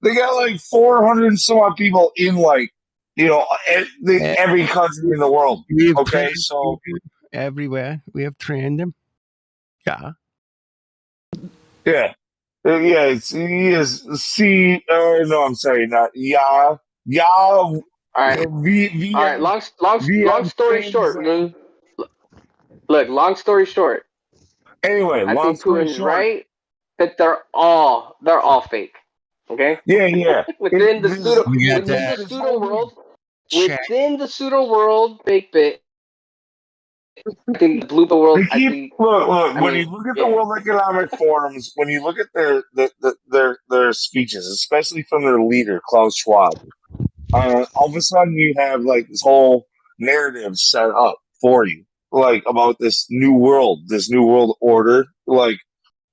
They got like 400 and some odd people in like every country in the world. Okay, so everywhere we have trained them. Yeah. Yeah. He is C. No, I'm sorry, not Ya. Ya. All right. All right. Long story short, man. Look, long story short. Anyway, I long think story Putin's short, right that they're all fake. Okay. Yeah. within the pseudo world, fake bit. I think blew the world. They keep look. When you look at the World Economic Forums, when you look at their speeches, especially from their leader Klaus Schwab, all of a sudden you have like this whole narrative set up for you, like about this new world order. Like,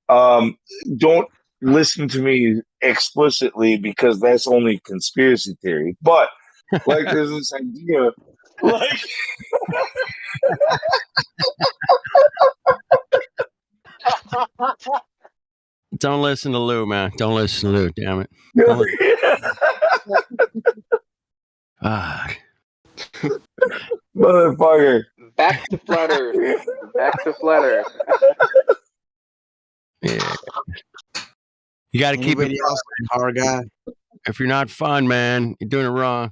don't listen to me explicitly because that's only conspiracy theory. But like, there's this idea, like. Don't listen to Lou, man. Don't listen to Lou. Damn it. Don't Motherfucker. Back to flat Earth. Back to flat Earth. Yeah. You got to keep it power guy. If you're not fun, man, you're doing it wrong.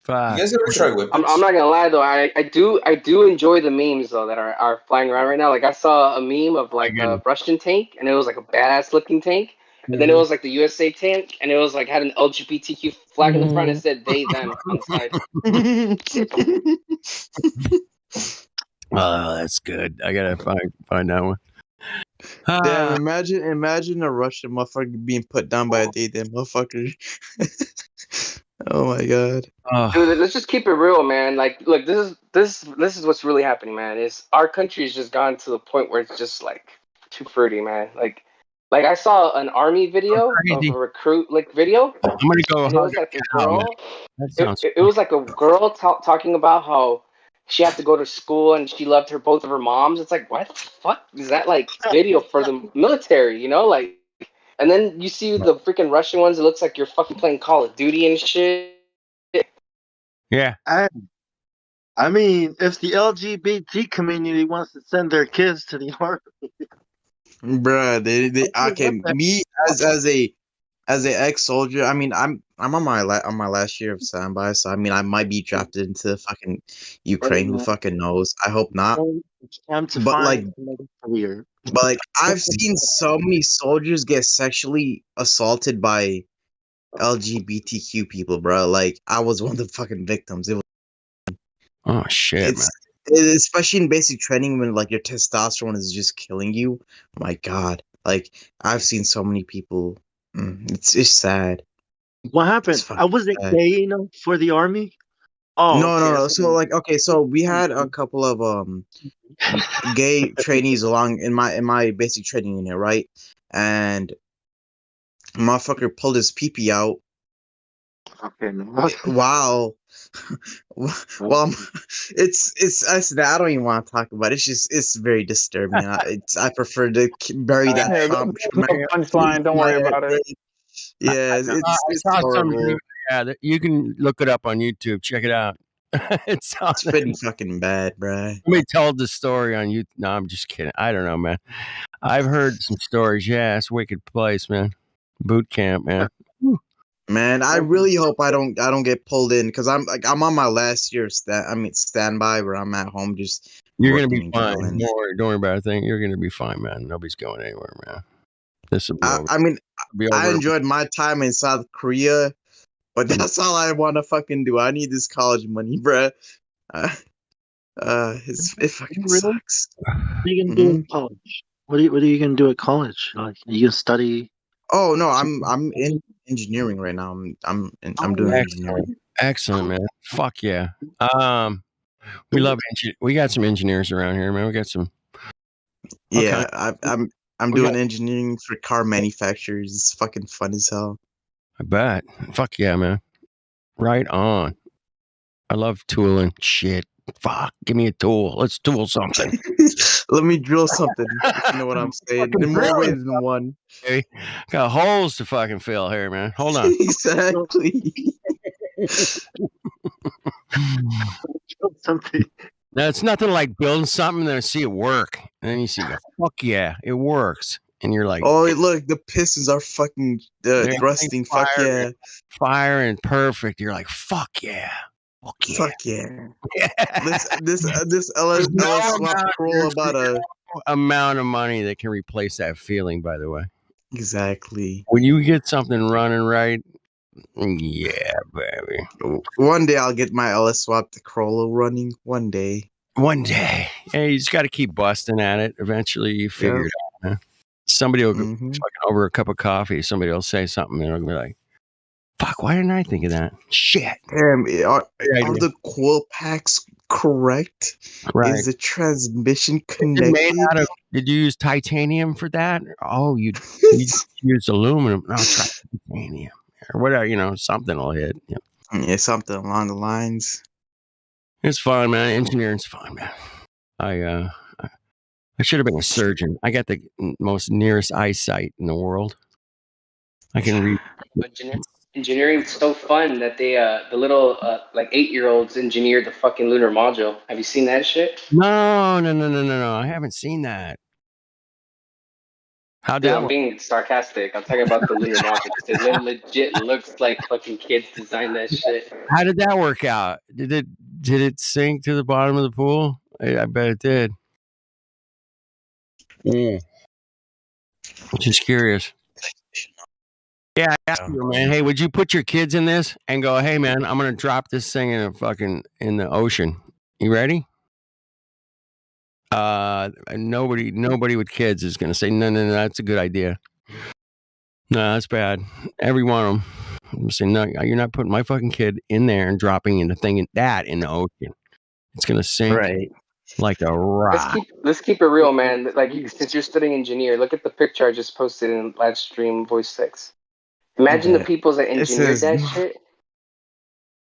Fuck. You guys ever try whippets? I'm not gonna lie though, I do enjoy the memes though that are flying around right now. Like I saw a meme of like a Russian tank, and it was like a badass looking tank, and then it was like the USA tank, and it was like had an LGBTQ flag in the front. And it said they them on the side. Oh, that's good. I gotta find that one. Damn, imagine a Russian motherfucker being put down by a dead motherfucker. Oh my god. Dude, let's just keep it real, man. Like, look, this is what's really happening, man. Is our country has just gone to the point where it's just like too fruity, man. Like I saw an army video of a recruit video. I'm gonna go. And it was like a girl. It was like a girl talking about how she had to go to school and she loved both of her moms. It's like, what the fuck is that like video for the military? You know, like. And then you see the freaking Russian ones. It looks like you're fucking playing Call of Duty and shit. Yeah. I mean, if the LGBT community wants to send their kids to the army, bruh, me as a ex-soldier. I mean, I'm on my last year of standby, so I mean, I might be drafted into fucking Ukraine. Who fucking knows? I hope not. But like, I've seen so many soldiers get sexually assaulted by LGBTQ people, bro. Like, I was one of the fucking victims. It was. Oh shit, man. Especially in basic training when like your testosterone is just killing you. Oh my god, like I've seen so many people. It's sad. What happened? I wasn't gay enough for the army. Oh no. So like, okay, so we had a couple of gay trainees along in my basic training unit, right? And motherfucker pulled his pee out. Okay, no. Wow. Well, it's I don't even want to talk about it. It's very disturbing. I prefer to bury that. Punchline. Don't worry about it. Yeah, it's horrible. Yeah, you can look it up on YouTube. Check it out. It's pretty fucking bad, bro. Somebody told the story on YouTube. No, I'm just kidding. I don't know, man. I've heard some stories. Yeah, it's a wicked place, man. Boot camp, man. Man, I really hope I don't get pulled in because I'm on my last year standby where I'm at home just. You're gonna be fine. Don't worry about a thing. You're gonna be fine, man. Nobody's going anywhere, man. This will be over. I mean, I enjoyed my time in South Korea, but that's all I want to fucking do. I need this college money, bruh. It fucking sucks. What are you gonna do in college? What are you gonna do at college? Like, you gonna study? Oh no, I'm in engineering right now. I'm doing engineering. Excellent, man. Fuck yeah. We love we got some engineers around here, man. We got some. Yeah, okay. I'm doing engineering for car manufacturers. It's fucking fun as hell. I bet. Fuck yeah, man. Right on. I love tooling. Shit. Fuck. Give me a tool. Let's tool something. Let me drill something. If you know what I'm saying. In more ways than one. Hey, got holes to fucking fill here, man. Hold on. Exactly. Something. Now, it's nothing like building something and then see it work. And then you see, fuck yeah, it works. And you're like, oh, look, the pistons are fucking they're thrusting. Fuck yeah. Fire and perfect. You're like, fuck yeah. Fuck yeah. Fuck yeah. This LS swap scroll about a amount of money that can replace that feeling, by the way. Exactly. When you get something running right, yeah, baby. One day I'll get my LS swap to Corolla running. One day. Hey, you just got to keep busting at it. Eventually, you figure it out. Man. Somebody will go fucking over a cup of coffee. Somebody will say something, and it'll be like, "Fuck, why didn't I think of that?" Shit. Damn, are the coil packs correct? Right. Is the transmission connected? Did you use titanium for that? Oh, you used aluminum. No, try titanium or whatever. Something will hit. Yeah, something along the lines. It's fun, man. Engineering's fun, man. I should have been a surgeon. I got the most nearest eyesight in the world. I can read. Engineering's so fun that they the little like 8-year-olds engineered the fucking lunar module. Have you seen that shit? No. I haven't seen that. How'd that I'm being sarcastic. I'm talking about the lunar module because it legit looks like fucking kids designed that shit. How did that work out? Did it sink to the bottom of the pool? I bet it did. Just curious. Yeah, I asked you, man. Hey, would you put your kids in this and go, hey, man, I'm gonna drop this thing in the ocean. You ready? Nobody with kids is gonna say no. That's a good idea. No, that's bad. Every one of them. I'm saying no. You're not putting my fucking kid in there and dropping in the thing in the ocean. It's gonna sink like a rock. Let's keep it real, man. Like since you're studying engineer, look at the picture I just posted in Livestream voice text. Imagine the people that engineered that shit.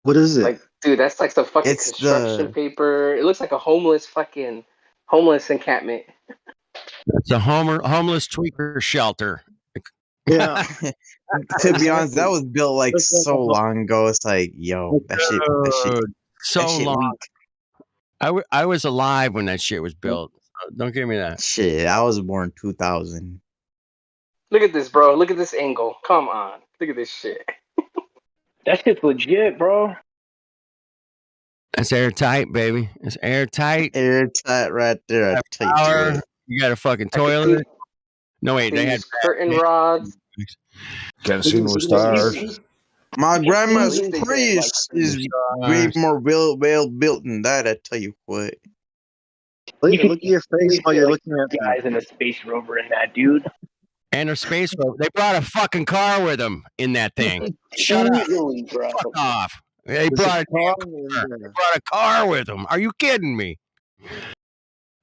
What is it? Like, dude, that's like the fucking construction paper. It looks like a homeless encampment. It's a homeless tweaker shelter. Yeah. To be honest, that was built like so long ago. It's like, yo, that shit so long. I was alive when that shit was built. So don't give me that. Shit, I was born 2000. Look at this, bro. Look at this angle. Come on. Look at this shit. That shit's legit, bro. That's airtight, baby. It's airtight. Airtight right there. Power. You got a fucking toilet. No, wait. They had curtain rods. Dancing with stars. My grandma's Prius is way more well built than that. I tell you what. Look at your face while you're looking at guys in a space rover in that, dude. And a space rover. They brought a fucking car with them in that thing. Shut up. Bro. Fuck off. They brought a car with them. Are you kidding me?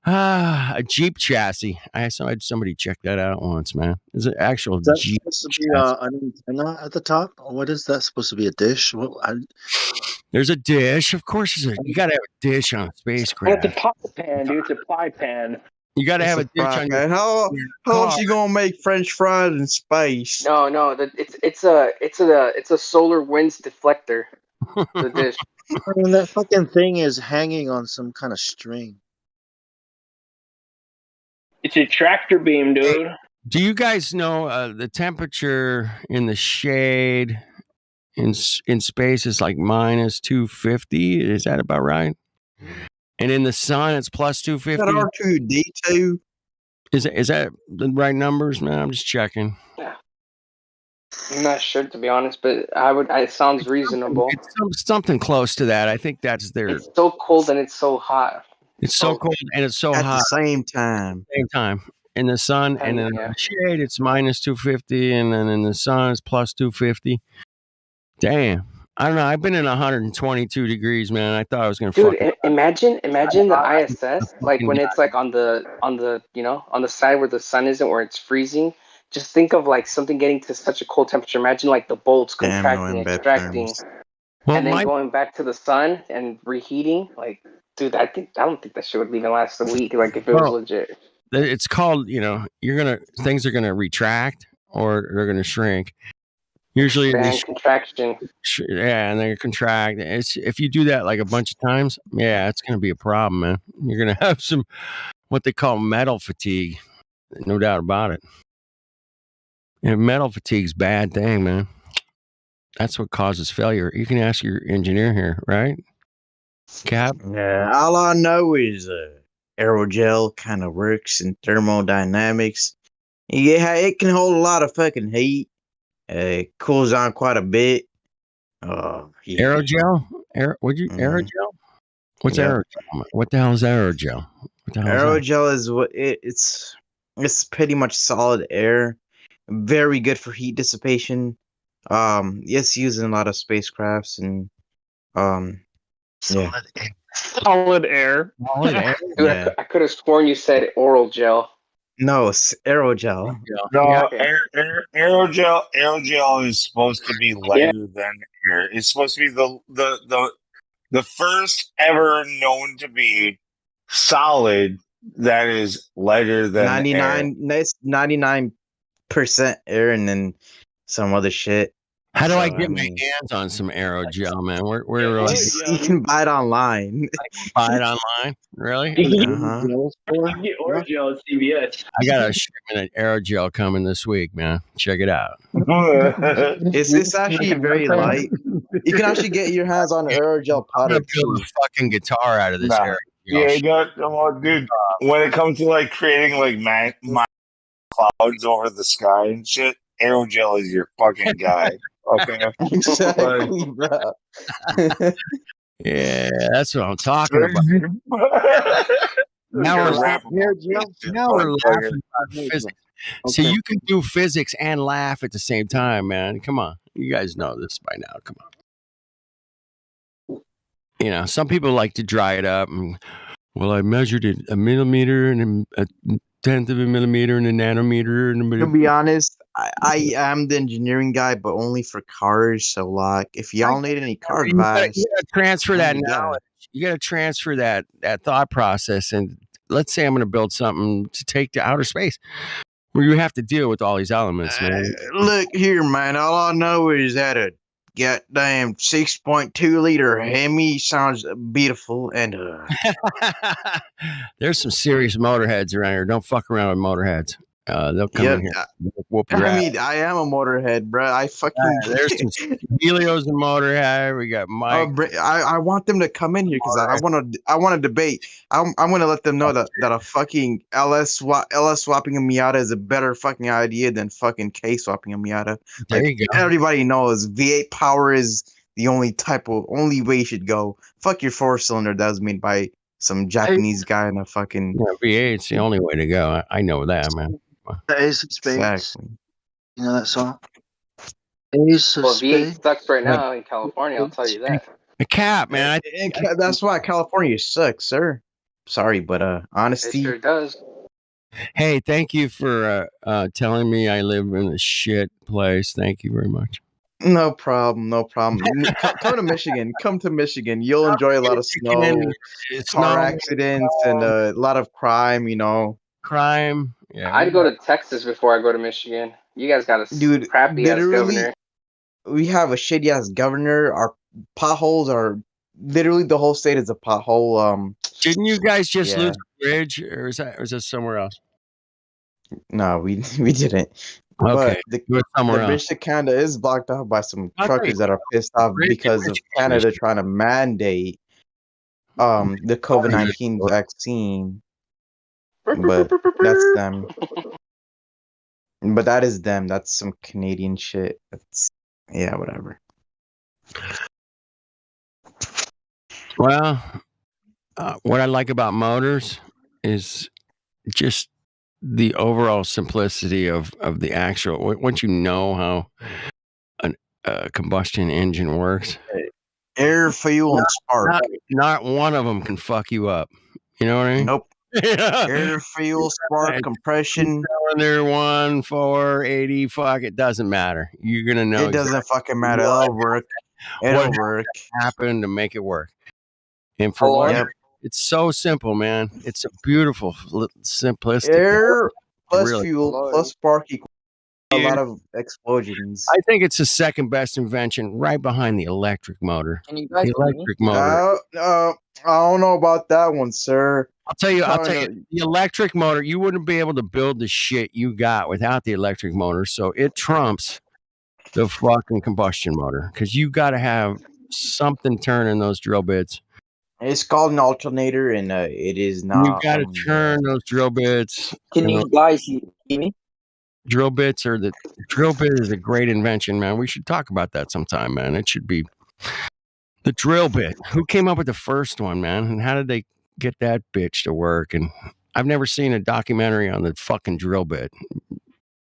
A Jeep chassis. I saw somebody check that out once, man. It's an actual Jeep. Supposed to be an antenna at the top? What is that supposed to be? A dish? There's a dish. Of course, you got to have a dish on a spacecraft. It's a pie pan, dude. It's a pie pan. You got to have a dish on your How else you gonna make French fries in space? No. It's a solar winds deflector. The dish. I mean, that fucking thing is hanging on some kind of string. It's a tractor beam, dude. Do you guys know the temperature in the shade in space is like minus 250? Is that about right? And in the sun, it's plus 250. Is that R2D2? Is that the right numbers, man? I'm just checking. Yeah. I'm not sure, to be honest, but it sounds reasonable. It's something close to that. I think that's their. It's so cold and it's so hot. It's so cold and it's so hot. At the same time. In the sun and in the shade, it's minus 250, and then in the sun, it's plus 250. Damn. I don't know. I've been in 122 degrees, man. I thought I was gonna. Dude, imagine the ISS, like when it's like on the on the side where the sun isn't, where it's freezing. Just think of like something getting to such a cold temperature. Imagine like the bolts contracting, extracting. Well, and then going back to the sun and reheating, like, dude, I don't think that shit would even last a week. Like, if it was legit. It's called, things are gonna retract or they're gonna shrink. Usually, Expand, contraction. Yeah, and they contract. It's if you do that like a bunch of times, yeah, it's gonna be a problem, man. You're gonna have some what they call metal fatigue, no doubt about it. And metal fatigue's a bad thing, man. That's what causes failure. You can ask your engineer here, right? Cap? Yeah, all I know is aerogel kind of works in thermodynamics. Yeah, it can hold a lot of fucking heat. It cools down quite a bit. Yeah. Aerogel? Aerogel? What's aerogel? What the hell is aerogel? What the hell is that? Aerogel is what it's pretty much solid air. Very good for heat dissipation. It's used in a lot of spacecrafts and yeah. Solid air. Solid air. Dude, Yeah. I could have sworn you said oral gel. No, it's aerogel. No, aerogel is supposed to be lighter than air. It's supposed to be the first ever known to be solid that is lighter than 99. It's 99% air and then some other shit. How do I get my hands on some aerogel, man? Where you can buy it online. Buy it online? Really? Uh-huh. You can get Oragel at CVS. I got a shipment of aerogel coming this week, man. Check it out. It's actually very light. You can actually get your hands on aerogel I'm powder gonna build too. a fucking guitar out of this aerogel. Yeah, dude. When it comes to like creating like clouds over the sky and shit, aerogel is your fucking guy. Okay, exactly, bro. Yeah, that's what I'm talking about. Now we're laughing about physics. See, you can do physics and laugh at the same time, man. Come on. You guys know this by now. Come on. Some people like to dry it up. And, well, I measured it a millimeter and a tenth of a millimeter and a nanometer. To be honest, I am the engineering guy, but only for cars. So, like, if y'all need any car advice, you gotta transfer that knowledge. You gotta transfer that thought process. And let's say I'm gonna build something to take to outer space, where you have to deal with all these elements, man. Look here, man. All I know is that a goddamn 6.2 liter Hemi sounds beautiful, and there's some serious motorheads around here. Don't fuck around with motorheads. They'll come in here, whoop your ass. I mean, I am a motorhead, bro. I fucking there's some Helios and Motorhead. We got Mike. I want them to come in here because I want to debate. I'm going to let them know that a fucking LS swapping a Miata is a better fucking idea than fucking K swapping a Miata. There you go. Everybody knows V8 power is the only way you should go. Fuck your 4-cylinder that was made by some Japanese guy in a fucking V8's the only way to go. I know that, man. The Ace of Spades. Exactly. You know that song? Ace of Well, Spades. V8 sucks right now in California, I'll tell you that. A cap, man. That's why California sucks, sir. Sorry, but honesty. It sure does. Hey, thank you for telling me I live in a shit place. Thank you very much. No problem. Come to Michigan. Come to Michigan. You'll enjoy a lot of snow, car accidents, and a lot of crime. Crime. Yeah. I'd go to Texas before I go to Michigan. You guys got a crappy ass governor. We have a shitty ass governor. Our potholes are literally the whole state is a pothole. Didn't you guys just lose the bridge, or is that somewhere else? No, we didn't. Okay, but the bridge to Canada is blocked off by some truckers that are pissed off because of Canada trying to mandate the COVID-19 vaccine. But that's them. But that is them. That's some Canadian shit. Yeah, whatever. Well, what I like about motors is just the overall simplicity of the actual. Once you know how a combustion engine works, air, fuel, and spark. Not one of them can fuck you up. You know what I mean? Nope. Air, fuel, spark, compression. Cylinder 1, 4, 80, fuck, it doesn't matter. You're gonna know. It doesn't fucking matter. It'll work. It'll what work. happened to make it work. And for water, it's so simple, man. It's a beautiful, simplistic. Air plus really. fuel plus spark equals a lot of explosions. I think it's the second best invention, right behind the electric motor. Can you guys the electric motor. I don't know about that one, sir. I'll tell you, the electric motor, you wouldn't be able to build the shit you got without the electric motor. So it trumps the fucking combustion motor because you got to have something turning those drill bits. It's called an alternator, and it is not. You got to turn those drill bits. Can you guys hear me? Drill bit is a great invention, man. We should talk about that sometime, man. It should be the drill bit. Who came up with the first one, man? And how did they get that bitch to work? And I've never seen a documentary on the fucking drill bit.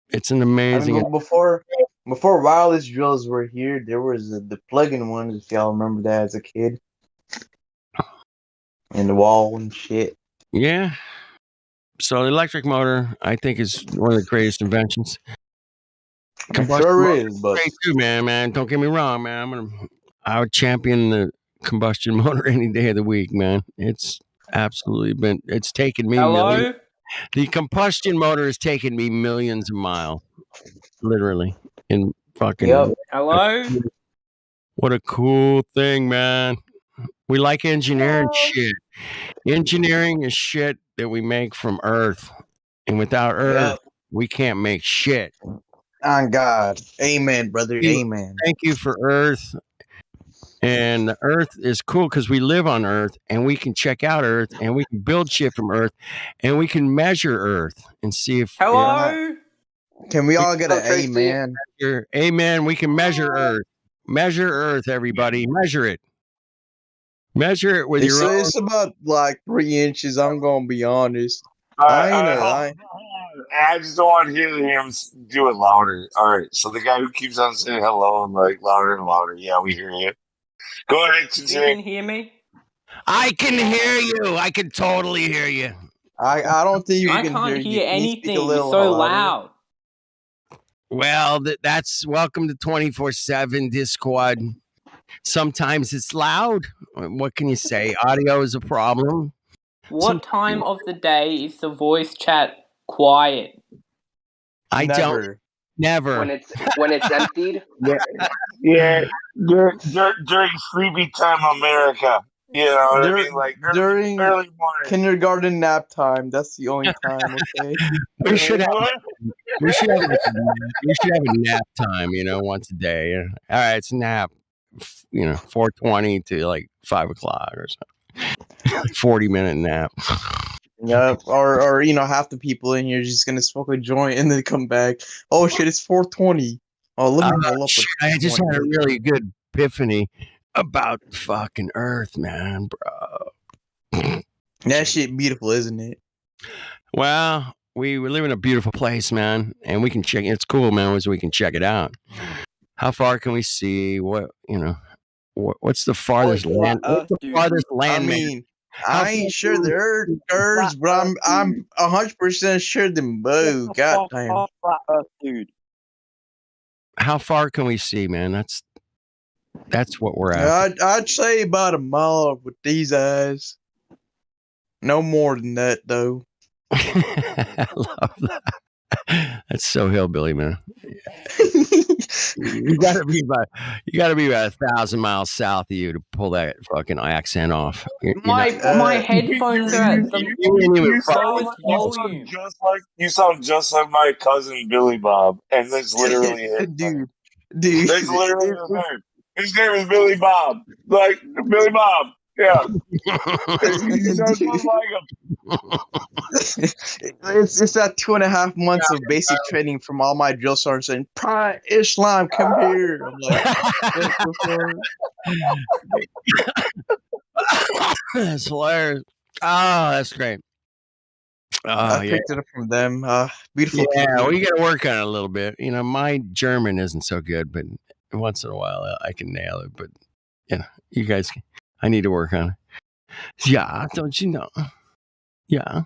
It's an amazing. Before wireless drills were here, there was the plug-in ones. If y'all remember that as a kid, in the wall and shit. Yeah. So the electric motor, I think, is one of the greatest inventions. Sure is, but great too, man. Don't get me wrong, man. I would champion the combustion motor any day of the week, man. It's absolutely it's taken me millions. The combustion motor has taken me millions of miles, literally. In fucking Hello. What a cool thing, man. We like engineering shit. Engineering is shit that we make from Earth. And without Earth, we can't make shit. On God. Amen, brother. Amen. Thank you for Earth. And the Earth is cool because we live on Earth and we can check out Earth and we can build shit from Earth and we can measure Earth and see if. Hello? Can we all get an amen? Amen. We can measure Earth. Measure Earth, everybody. Measure it. Measure it with your own. It's about like 3 inches. I'm gonna be honest. I just don't want to hear him do it louder. All right, so the guy who keeps on saying hello and like louder and louder. Yeah, we hear you. Go ahead, You can hear me? I can hear you. I can totally hear you. I don't think you I can can't hear you. anything. You're so loud. Well, that's welcome to 24/7 Discord. Sometimes it's loud. What can you say? Audio is a problem. What time of the day is the voice chat quiet? Never. When it's emptied. Yeah. During sleepy time America. You know what I mean? Like during early morning. kindergarten nap time. That's the only time. Okay. We should have a nap time, once a day. All right, it's nap, 4:20 to like 5 o'clock or something. 40-minute nap. Yeah, or half the people in here just gonna smoke a joint and then come back. Oh shit, it's 4:20. Oh, let me roll up. I just had a really good epiphany about fucking Earth, man, bro. That shit beautiful, isn't it? Well, we live in a beautiful place, man, and we can check. It's cool, man, so we can check it out. How far can we see? What's the farthest land? What's the farthest land? I mean, I ain't sure there are birds, but I'm 100% sure the moon. Goddamn, dude. How far can we see, man? That's what we're at. I'd say about a mile with these eyes. No more than that, though. I love that. That's so hillbilly, man. You gotta be about 1,000 miles south of you to pull that fucking accent off. My headphones are at the lowest volume. You sound just like my cousin Billy Bob, and that's literally it. Dude. That's literally his name. His name is Billy Bob. Like Billy Bob. Yeah. You sound just like him. It's that 2.5 months of basic training from all my drill sergeants saying, "Pride Islam, come here." I'm like, that's hilarious. Oh, that's great. I picked it up from them. Beautiful. Yeah, people. well, you got to work on it a little bit. My German isn't so good, but once in a while I can nail it. But you guys, I need to work on it. Yeah, don't you know? Yeah.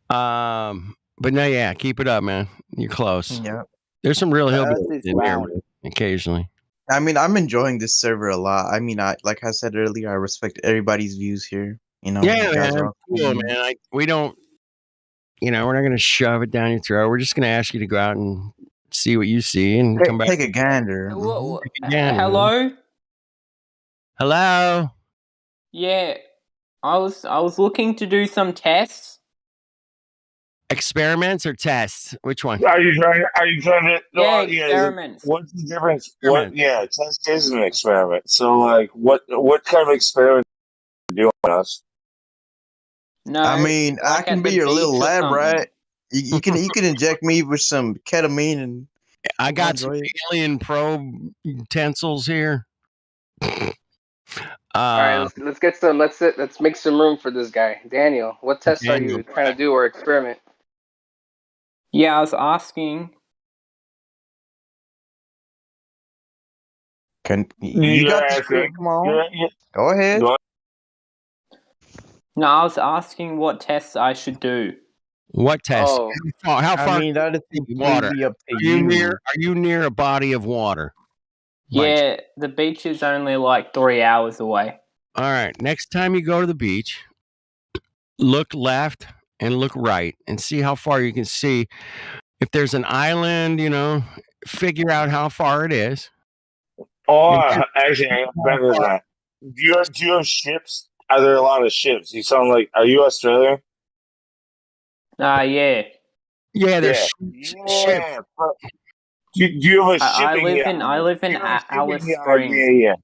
But no, yeah, keep it up, man. You're close. Yeah. There's some real hillbillies in here occasionally. I mean, I'm enjoying this server a lot. I mean, like I said earlier, I respect everybody's views here. You know, Yeah, you guys man. are all Cool, cool. man. We don't, we're not going to shove it down your throat. We're just going to ask you to go out and see what you see and come back. Take a gander. Take a gander. Hello? Hello? Yeah. I was looking to do some tests. Experiments or tests? Which one? Are you trying to? Yeah, Yeah. experiments. What's the difference? Experiment. What? Yeah, test is an experiment. So, like, what kind of experiment are you doing us? No, I mean, I like can at be the your little beach or lab, something. right? You can inject me with some ketamine and I got some enjoy it. alien probe utensils here. All right, let's get some. Let's make some room for this guy, Daniel. What tests are you trying to do or experiment? Yeah, I was asking. You got the script? Come on, go ahead. No, I was asking what tests I should do. What test? Oh. How far? I mean, that is water. completely up to Are you near a body of water? Yeah, the beach is only like 3 hours away. All right. Next time you go to the beach, look left and look right and see how far you can see. If there's an island, figure out how far it is. Oh, actually, I got better than that. Do you have ships? Are there a lot of ships? You sound like. Are you Australian? Yeah. Yeah, there's ships. Do you have a shipping I live in Alice Springs. Yeah.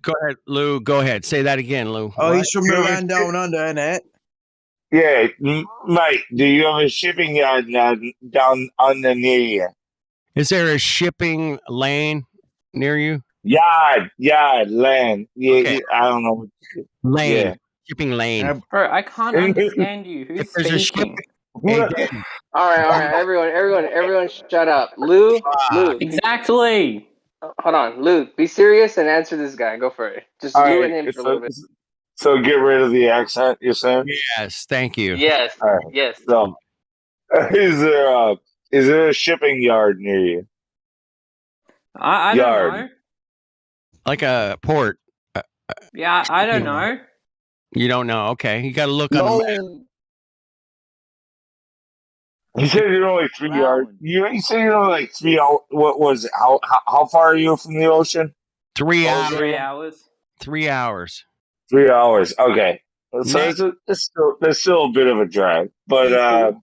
Go ahead, Lou. Go ahead. Say that again, Lou. Oh, he's from the land down under, innit? Yeah, Mike, do you have a shipping yard down under near you? Is there a shipping lane near you? Yard, land. Yeah, Okay. I don't know. Lane. Yeah. Shipping lane. Bro, I can't understand you. Who's speaking? All right, everyone, shut up. Lou. Exactly. Hold on, Lou. Be serious and answer this guy. Go for it. Just All Lou right, and him for a little bit. So get rid of the accent, you're saying? Yes, thank you. Yes. All right. Yes. So, is there a shipping yard near you? I don't know. Like a port. Yeah, I don't know. You don't know. Okay. You got to look on the map. You said you're only 3 yards. You said you're only like 3 hours. What was it? How far are you from the ocean? 3 hours. 3 hours. 3 hours. 3 hours. Okay. So there's still a bit of a drive, but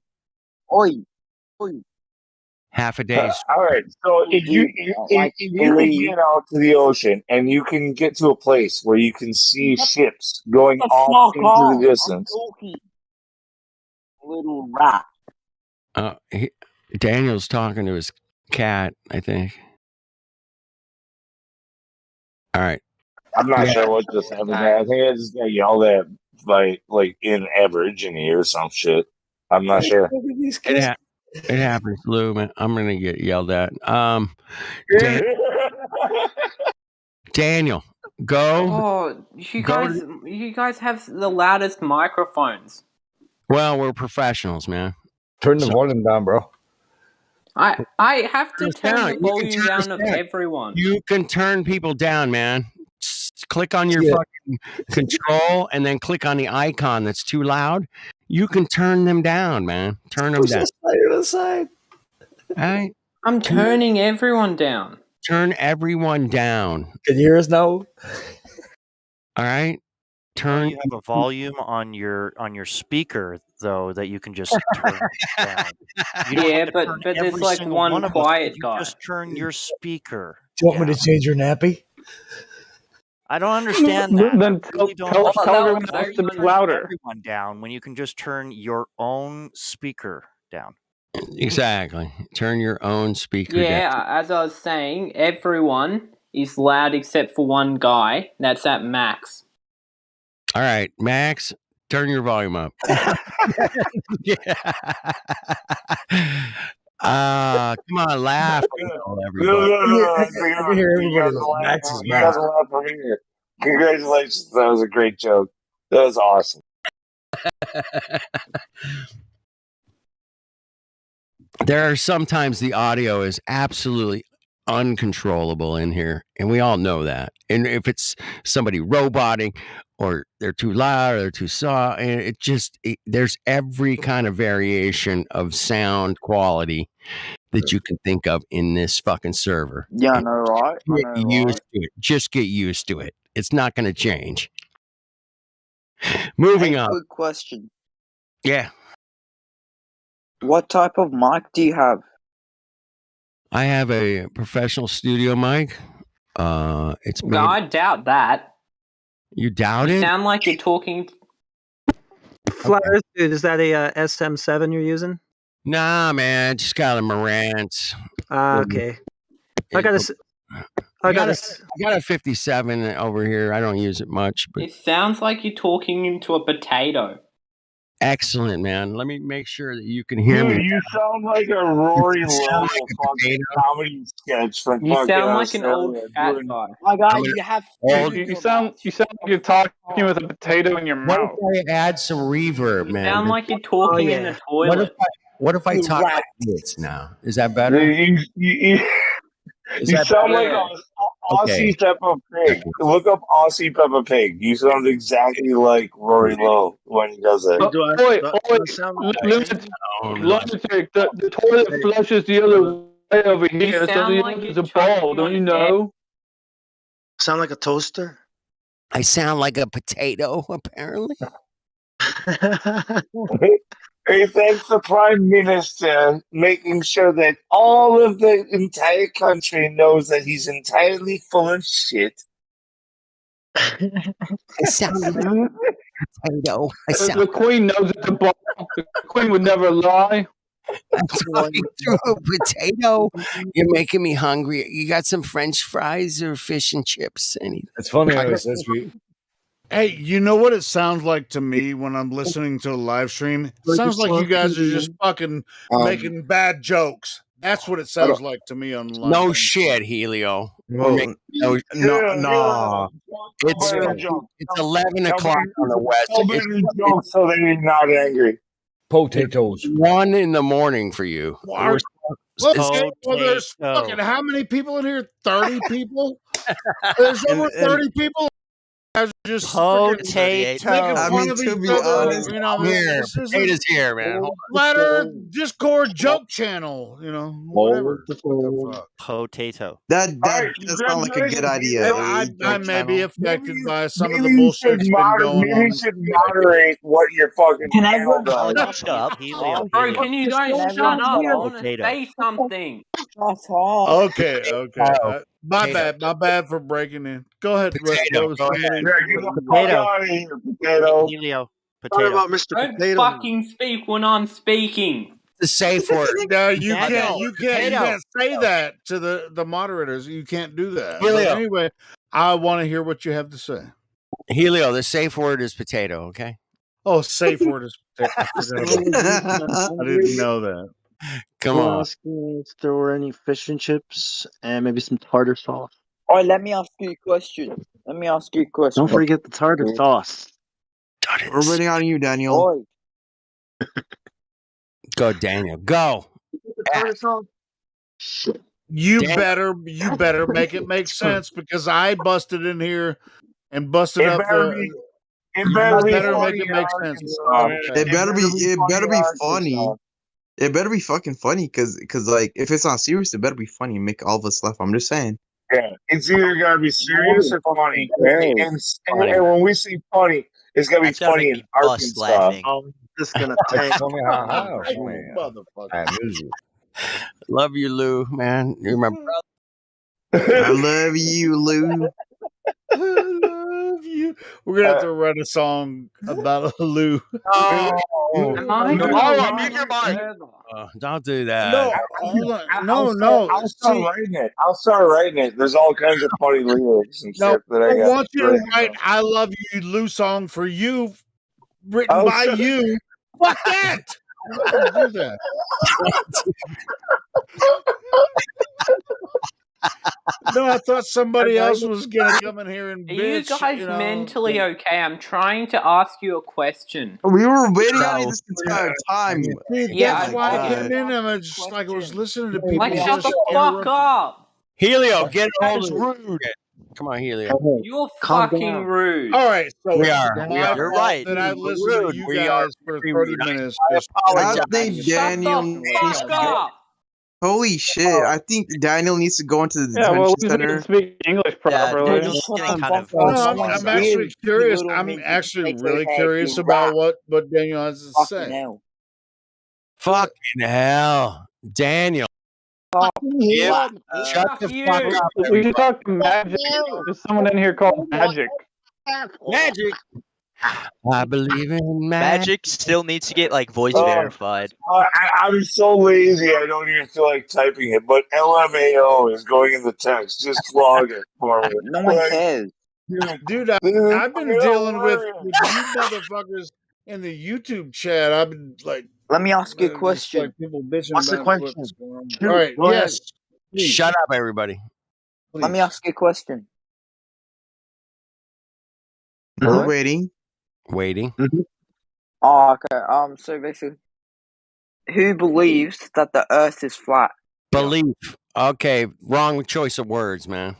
half a day. All right. So if you can get out to the ocean and you can get to a place where you can see ships going off into the distance. Little rat. Daniel's talking to his cat, I think. All right. I'm not sure what just happened there. I think I just got yelled at by in Aborigine or some shit. I'm not sure. It happens, Lou. Man. I'm gonna get yelled at. Daniel, go. Oh, you guys have the loudest microphones. Well, we're professionals, man. Turn the volume down, bro. I have to turn the volume down of everyone. You can turn people down, man. Just click on your fucking control and then click on the icon that's too loud. You can turn them down, man. Turn them down. All right. I'm turning everyone down. Turn everyone down. Can you hear us now? All right. Turn. You have a volume on your speaker though that you can just turn down. You don't have to but turn there's every like single one of us, quiet you guy. just turn your speaker. Do you want me to change your nappy? I don't understand that. Then tell everyone else to be louder. Everyone down when you can just turn your own speaker down. Exactly. Turn your own speaker down. Yeah, as I was saying, everyone is loud except for one guy. That's at max. All right, Max, turn your volume up. Come on, laugh. Everybody. I can hear everybody. Congratulations. That was a great joke. That was awesome. there are sometimes the audio is absolutely uncontrollable in here, and we all know that. And if it's somebody roboting, or they're too loud, or they're too soft, and there's every kind of variation of sound quality that you can think of in this fucking server. Yeah, I know, right? Get used to it. Just get used to it. It's not going to change. Moving on. Quick question. Yeah. What type of mic do you have? I have a professional studio mic. It's made. I doubt that. You doubt You it? sound like you're talking. Flat Earth dude, is that a SM7 you're using? Nah, man, just got a Marantz. Okay. I got a 57 over here. I don't use it much, but It sounds like you're talking into a potato. excellent, man. Let me make sure that you can hear Dude, me. you sound like a Rory Lowe fucking comedy sketch from You fucking sound like an old Australia. fat Doing- guy. My guy, you have. You sound like you're talking with a potato in your What mouth. if I add some reverb, man? Sound like you're talking in a toilet. What if I talk like this now? Is that better? You sound like Aussie Peppa Pig. Look up Aussie Peppa Pig. You sound exactly like Rory Lowe when he does it. Lunatic, the toilet flushes the other way over here. So sound the like other's a ball, don't you know? Sound like a toaster? I sound like a potato, apparently. He thanks the Prime Minister, making sure that all of the entire country knows that he's entirely full of shit. I sound like a potato. The Queen knows it's a ball. The Queen would never lie. I'm talking through a potato. You're making me hungry. You got some French fries or fish and chips? Anything? It's funny how he says Hey, you know what it sounds like to me when I'm listening to a live stream? It sounds like you guys are just fucking making bad jokes. That's what it sounds like to me on live. No shit, Helio. Well, It's 11 o'clock on the west. Jokes so they're not angry. Potatoes. 1 in the morning for you. Well, there's fucking how many people in here? 30 people? There's over 30 people. Guys are just making fun of each other. You know, this isn't Potatoes here, man. Flat Earth Discord joke channel. You know, whatever. Potato. That sounds like a good idea. I may be affected by some of the bullshit that's been going Maybe on. you should moderate what your fucking channel does. Shut up, Bro, can you guys shut up? I want to say something. Okay. My bad for breaking in. Go ahead. Potato. Go ahead. Potato. Helio. What about Mr. Don't Potato? fucking speak when I'm speaking. The safe word. No, you Potato. can't say that to the moderators. You can't do that. Helio. But anyway, I want to hear what you have to say. Helio, the safe word is potato, okay? Oh, safe word is potato. I didn't know that. Come on. Asking if there were any fish and chips and maybe some tartar sauce. All right, let me ask you a question. Don't forget the tartar sauce. We're waiting on you, Daniel. Go, Daniel. Go. You better make it make sense because I busted in here and busted It up better the. be- it You better be better funny make it in make sense. Arkansas. It better be Arkansas. funny. It better be fucking funny because like if it's not serious, it better be funny and make all of us laugh. I'm just saying. Yeah, it's either gotta be serious or funny. And when we say funny, it's gotta be funny in Arkansas. I'm just gonna take. Love you, Lou, man. You're my brother. I love you, Lou. I love you. We're gonna have to write a song about Lou. Mute your mic. Don't do that. I'll start writing it. I'll start writing it. There's all kinds of funny lyrics and No, shit that I I got. want you to write "I Love You, Lou" song for you, written by you. Fuck that. Do that. No, I thought somebody else was gonna come in here and Are bitch. you guys mentally okay? I'm trying to ask you a question. We were waiting on you this entire time. See, Yeah, that's why I came in. I just like I was listening to people Like, shut just the fuck interrupt. up! Helio, get a hold of rude. Come on, Helio. You're Calm fucking down. rude. All right, so We it's are. my You're fault right. that I We're listened to rude. you We are guys for very 30 rude. minutes. I Just apologize. I think Shut Daniel the needs fuck to go. up! Holy shit! I think Daniel needs to go into the Yeah, well, detention we can center. speak English properly. Daniel's getting kind of. No, I'm actually curious. I'm actually really curious about what Daniel has to say. Hell. Fucking hell. Daniel. Shut Fuck the you. fuck up. We should talk to Magic. There's someone in here called Magic. Magic. I believe in Magic still needs to get like voice Oh. verified. I'm so lazy. I don't even feel like typing it. But LMAO is going in the text. Just log it for me. No one cares. Dude, I've been dealing with you motherfuckers in the YouTube chat. I've been like, Let me ask you a just question. like people bitching What's the about question? what's going on. Shoot, All right, go ahead. yes. Please. Shut up, everybody. Let me ask you a question. We're waiting. Waiting. Oh, okay. So basically, who believes that the Earth is flat? Belief. Okay, wrong choice of words, man.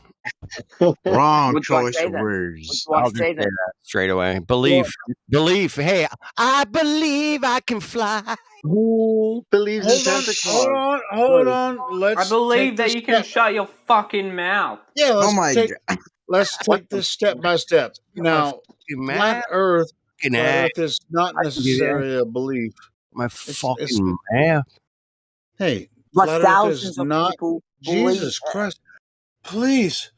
Wrong What do I choice say of then? words. What do I I'll just say say then? that straight away. Belief. Belief. Hey, I believe I can fly. Who believes in Santa Claus? Hold on. I Let's believe take that this you can step. shut your fucking mouth. Yeah, Oh my god. let's take this step by step. Now, flat Earth is not necessarily a belief. My It's fucking math. hey, But flat Earth is thousands of not people Jesus Christ. Please.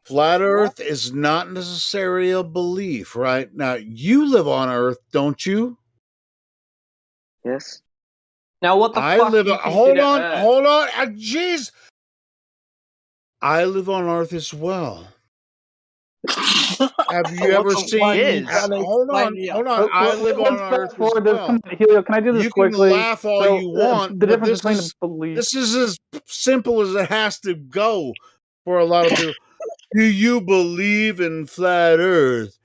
Flat Earth is not necessarily a belief, right? Now, you live on Earth, don't you? Yes. Now, what the I fuck live do you hold consider on, Earth? hold on. Jeez. I live on Earth as well. Have you ever seen? Hold on. I live on Earth as well. Helio, can I do this You can quickly? laugh all So, you want, the but difference between a belief. this is as simple as it has to go for a lot of people. Do you believe in flat Earth?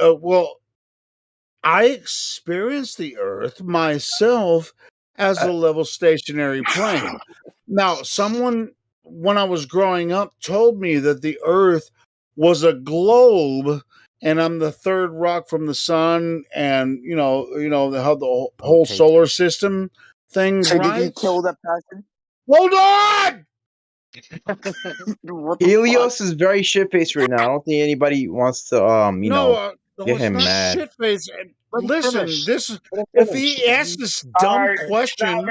Well, I experience the Earth myself as a level stationary plane. Now, someone, when I was growing up, told me that the Earth was a globe, and I'm the third rock from the sun, and you know how the whole solar system thing. So right? did you kill that person? Hold on. Helios is very shit faced right now. I don't think anybody wants to No, get it's him not mad. shit face. Listen, finish. if he asks this dumb question,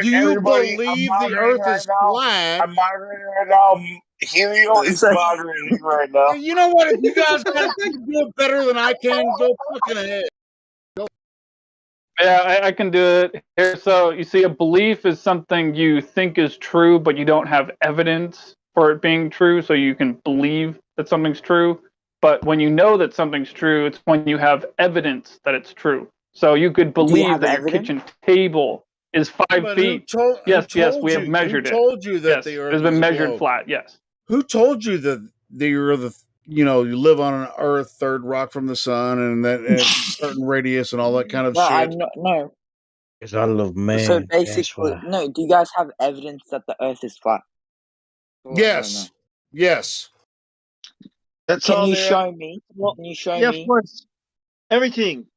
do you everybody. believe I'm the moderating Earth right is now. flat? I'm moderating right now. Helio is moderating right now. You know what? If you guys can do it better than I can, go fucking ahead. Yeah, I can do it here. So you see, a belief is something you think is true, but you don't have evidence for it being true, so you can believe that something's true. But when you know that something's true, it's when you have evidence that it's true. So you could believe that your kitchen table is 5 But feet. Yes, we have measured it. Who told you that Yes, the Earth it has been is a measured globe? flat. Yes. Who told you that you're you live on an Earth, third rock from the sun, and that and certain radius and all that kind of No, shit? I'm not. No. Because I love man. So That's basically, why. no. Do you guys have evidence that the Earth is flat? Yes. Yes. That's Can all you they show me? Well, Can you show yeah, me? of course. Everything.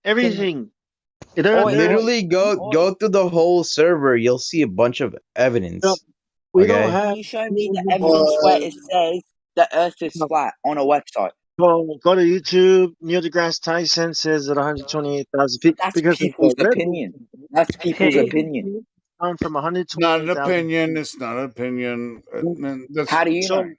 Literally go through the whole server. You'll see a bunch of evidence. We okay? don't have. Can you show me the evidence where it says the Earth is flat on a website? Go to YouTube. Neil deGrasse Tyson says at 128,000 feet. That's because people's opinion. That's people's opinion. From It's not an 128,000. opinion. It's not an opinion. How do you know?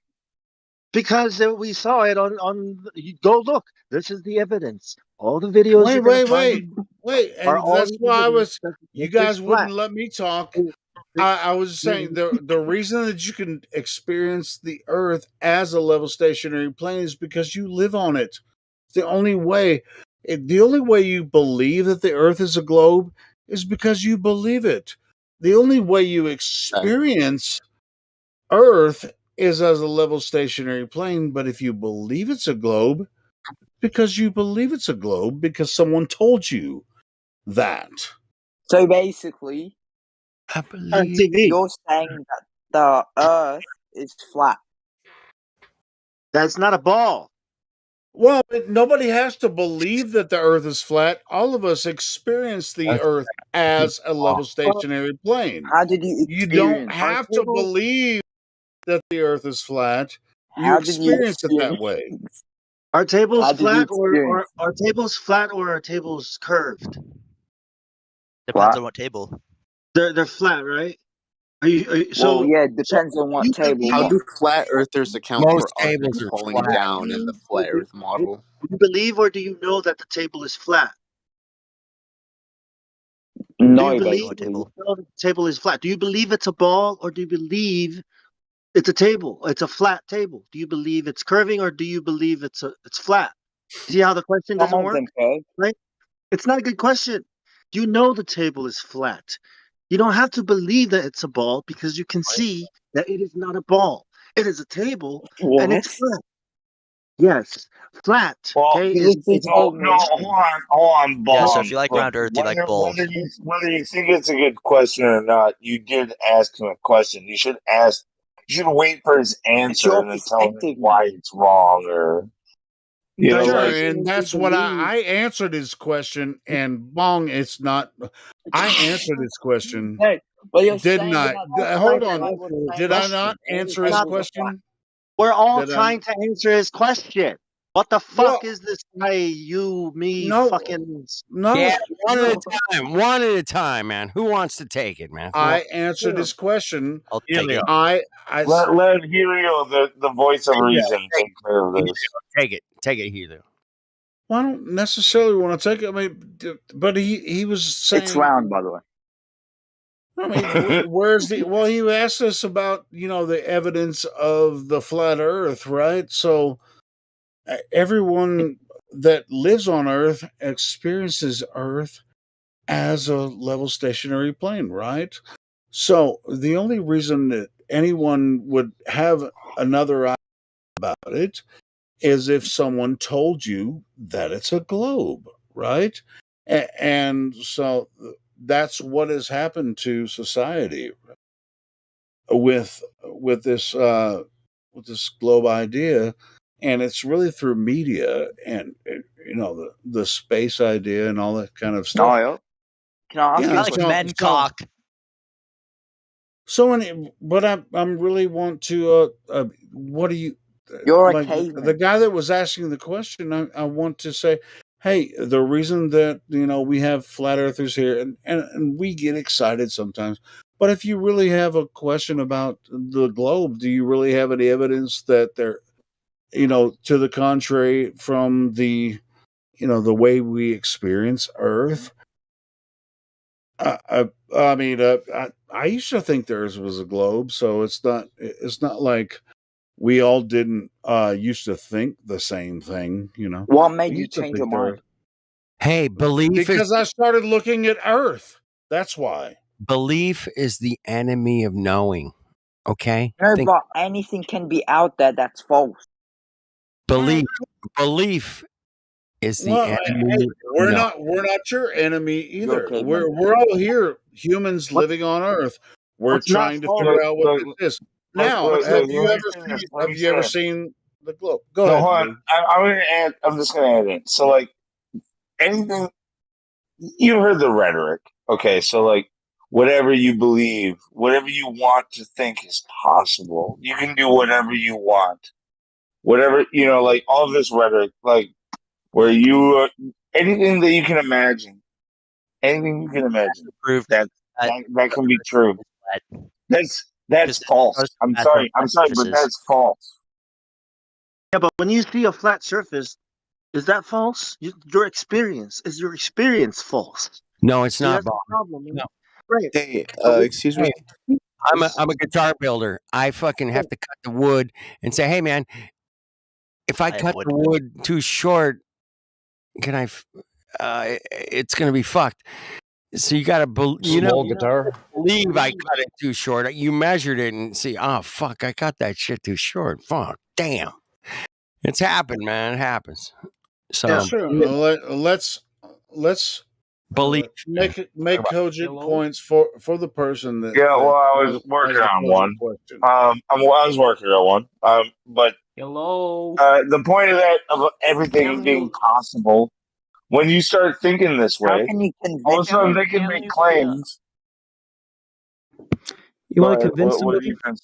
Because we saw it on. You go look. This is the evidence. All the videos. you're gonna find Wait, are and all that's the why evidence that you this guys is wouldn't flat. let me talk. I was saying the reason that you can experience the Earth as a level stationary plane is because you live on it. It's the only way. The only way you believe that the Earth is a globe is because you believe it. The only way you experience Earth is as a level stationary plane, but if you believe it's a globe, because you believe it's a globe because someone told you that. So basically, I believe you're saying that the Earth is flat. That's not a ball. Well, nobody has to believe that the Earth is flat. All of us experience the Earth as a level stationary plane. How did you You experience? don't have to believe that the Earth is flat. You How did you experience it that way. Are tables How did you flat or experience? are tables flat or are tables curved? Depends on what table. They're flat, right? Are you Well, yeah, it depends on what you table. How believe, do flat earthers account most for tables objects are falling flat. down in the flat earth model? do you believe or do you know that the table is flat? No, do you believe basically. or you know that the table is flat? Do you believe it's a ball or do you believe it's a table? It's a flat table. Do you believe it's curving or do you believe it's flat? See how the question Some doesn't of work? them curve. Right? It's not a good question. You know the table is flat. You don't have to believe that it's a ball because you can see that it is not a ball. It is a table and it's flat. Yes, flat. Well, Okay, no, hold on, Yeah, so Bomb. if you like Look, round earth, you like balls. whether you think it's a good question or not, you did ask him a question. You should wait for his answer your and then tell him perspective, why it's wrong, or you know, Sure, like and that's what I answered his question. And Bong, it's not. I answered his question. No, but you're Didn't saying I? that Hold both on. sides were the same Did I not question. answer his Stop. question? We're all Did I? trying to answer his question. What the fuck Well, is this guy, you, me, no, fucking... no. Yeah, one at a time. One at a time, man. Who wants to take it, man? I answered his question. I'll take it. I let Helio, the voice of reason, take care of this. Take it, Helio. Well, I don't necessarily want to take it. I mean, but he was saying It's round, by the way. I mean, where's the? Well, he asked us about the evidence of the flat Earth, right? So everyone that lives on Earth experiences Earth as a level stationary plane, right? So the only reason that anyone would have another idea about it is if someone told you that it's a globe, right? And so that's what has happened to society with this globe idea, and it's really through media and the space idea and all that kind of stuff. No, can I ask you a Like men cock. But I'm really want to. What do you? You're like a caveman. the guy that was asking the question? I want to say, hey, the reason that we have flat earthers here, and we get excited sometimes. But if you really have a question about the globe, do you really have any evidence that they're, to the contrary from the way we experience Earth? I mean, I used to think theirs was a globe, so it's not like we all didn't used to think the same thing, What made We you used to change think your mind? Hey, because I started looking at Earth. That's why. Belief is the enemy of knowing. Okay? No, but anything can be out there that's false. Belief is the enemy. We're not your enemy You're a either. caveman. We're all here, humans living on Earth. We're What's not trying to false? figure out what this is. Now, have you ever seen the globe? Go ahead. Hold on. Lou. I'm just gonna add in. So like anything, you heard the rhetoric. Okay, so like whatever you believe, whatever you want to think is possible. You can do whatever you want. Whatever, like all of this rhetoric, like where anything that you can imagine, anything you can imagine, that can be true. That's false. I'm sorry, but that's false. Yeah, but when you see a flat surface, is that false? Your experience is your experience false? No, it's See, not. that's the Bob. problem. No. Right. Hey, excuse me. I'm a guitar builder. I fucking have to cut the wood and say, hey man, if I cut the wood too short, can I? It's gonna be fucked. So you got to Small guitar. believe I cut it too short. You measured it and see, oh fuck, I cut that shit too short. Fuck, damn. It's happened, man. It happens. So Yeah, sure. Let's believe. make cogent points for the person that. Yeah, well, I was has working a on cogent one. question. I was working on one. But Hello. the point of that of everything being possible, when you start thinking this How way, can you all of a convince sudden me? they can make claims. You want to But convince what are somebody? you trying to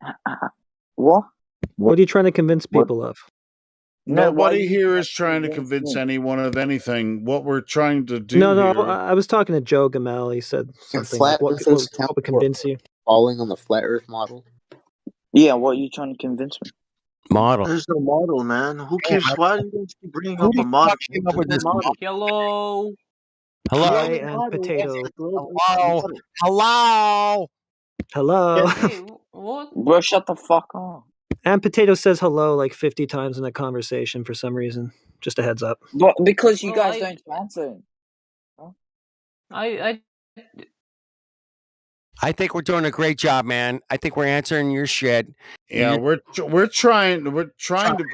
say? What? What are you trying to convince people of? Nobody here is trying to convince anyone of anything. What we're trying to do No, here. I was talking to Joe Gamal. He said Can something flat like, earthers count what would for convince you? falling on the flat Earth model? Yeah, what are you trying to convince me? Model. There's no model, man. Who keeps? Why do you keep bringing Who up a the model? fuck came up with There's this no model. Hello. Hello. Hi, and potato. Hello. Hello. Hello. Hey, what? Bro, shut the fuck up. And potato says hello like 50 times in that conversation for some reason. Just a heads up. But because you Well, guys don't answer. I think we're doing a great job, man. I think we're answering your shit. Yeah, we're trying to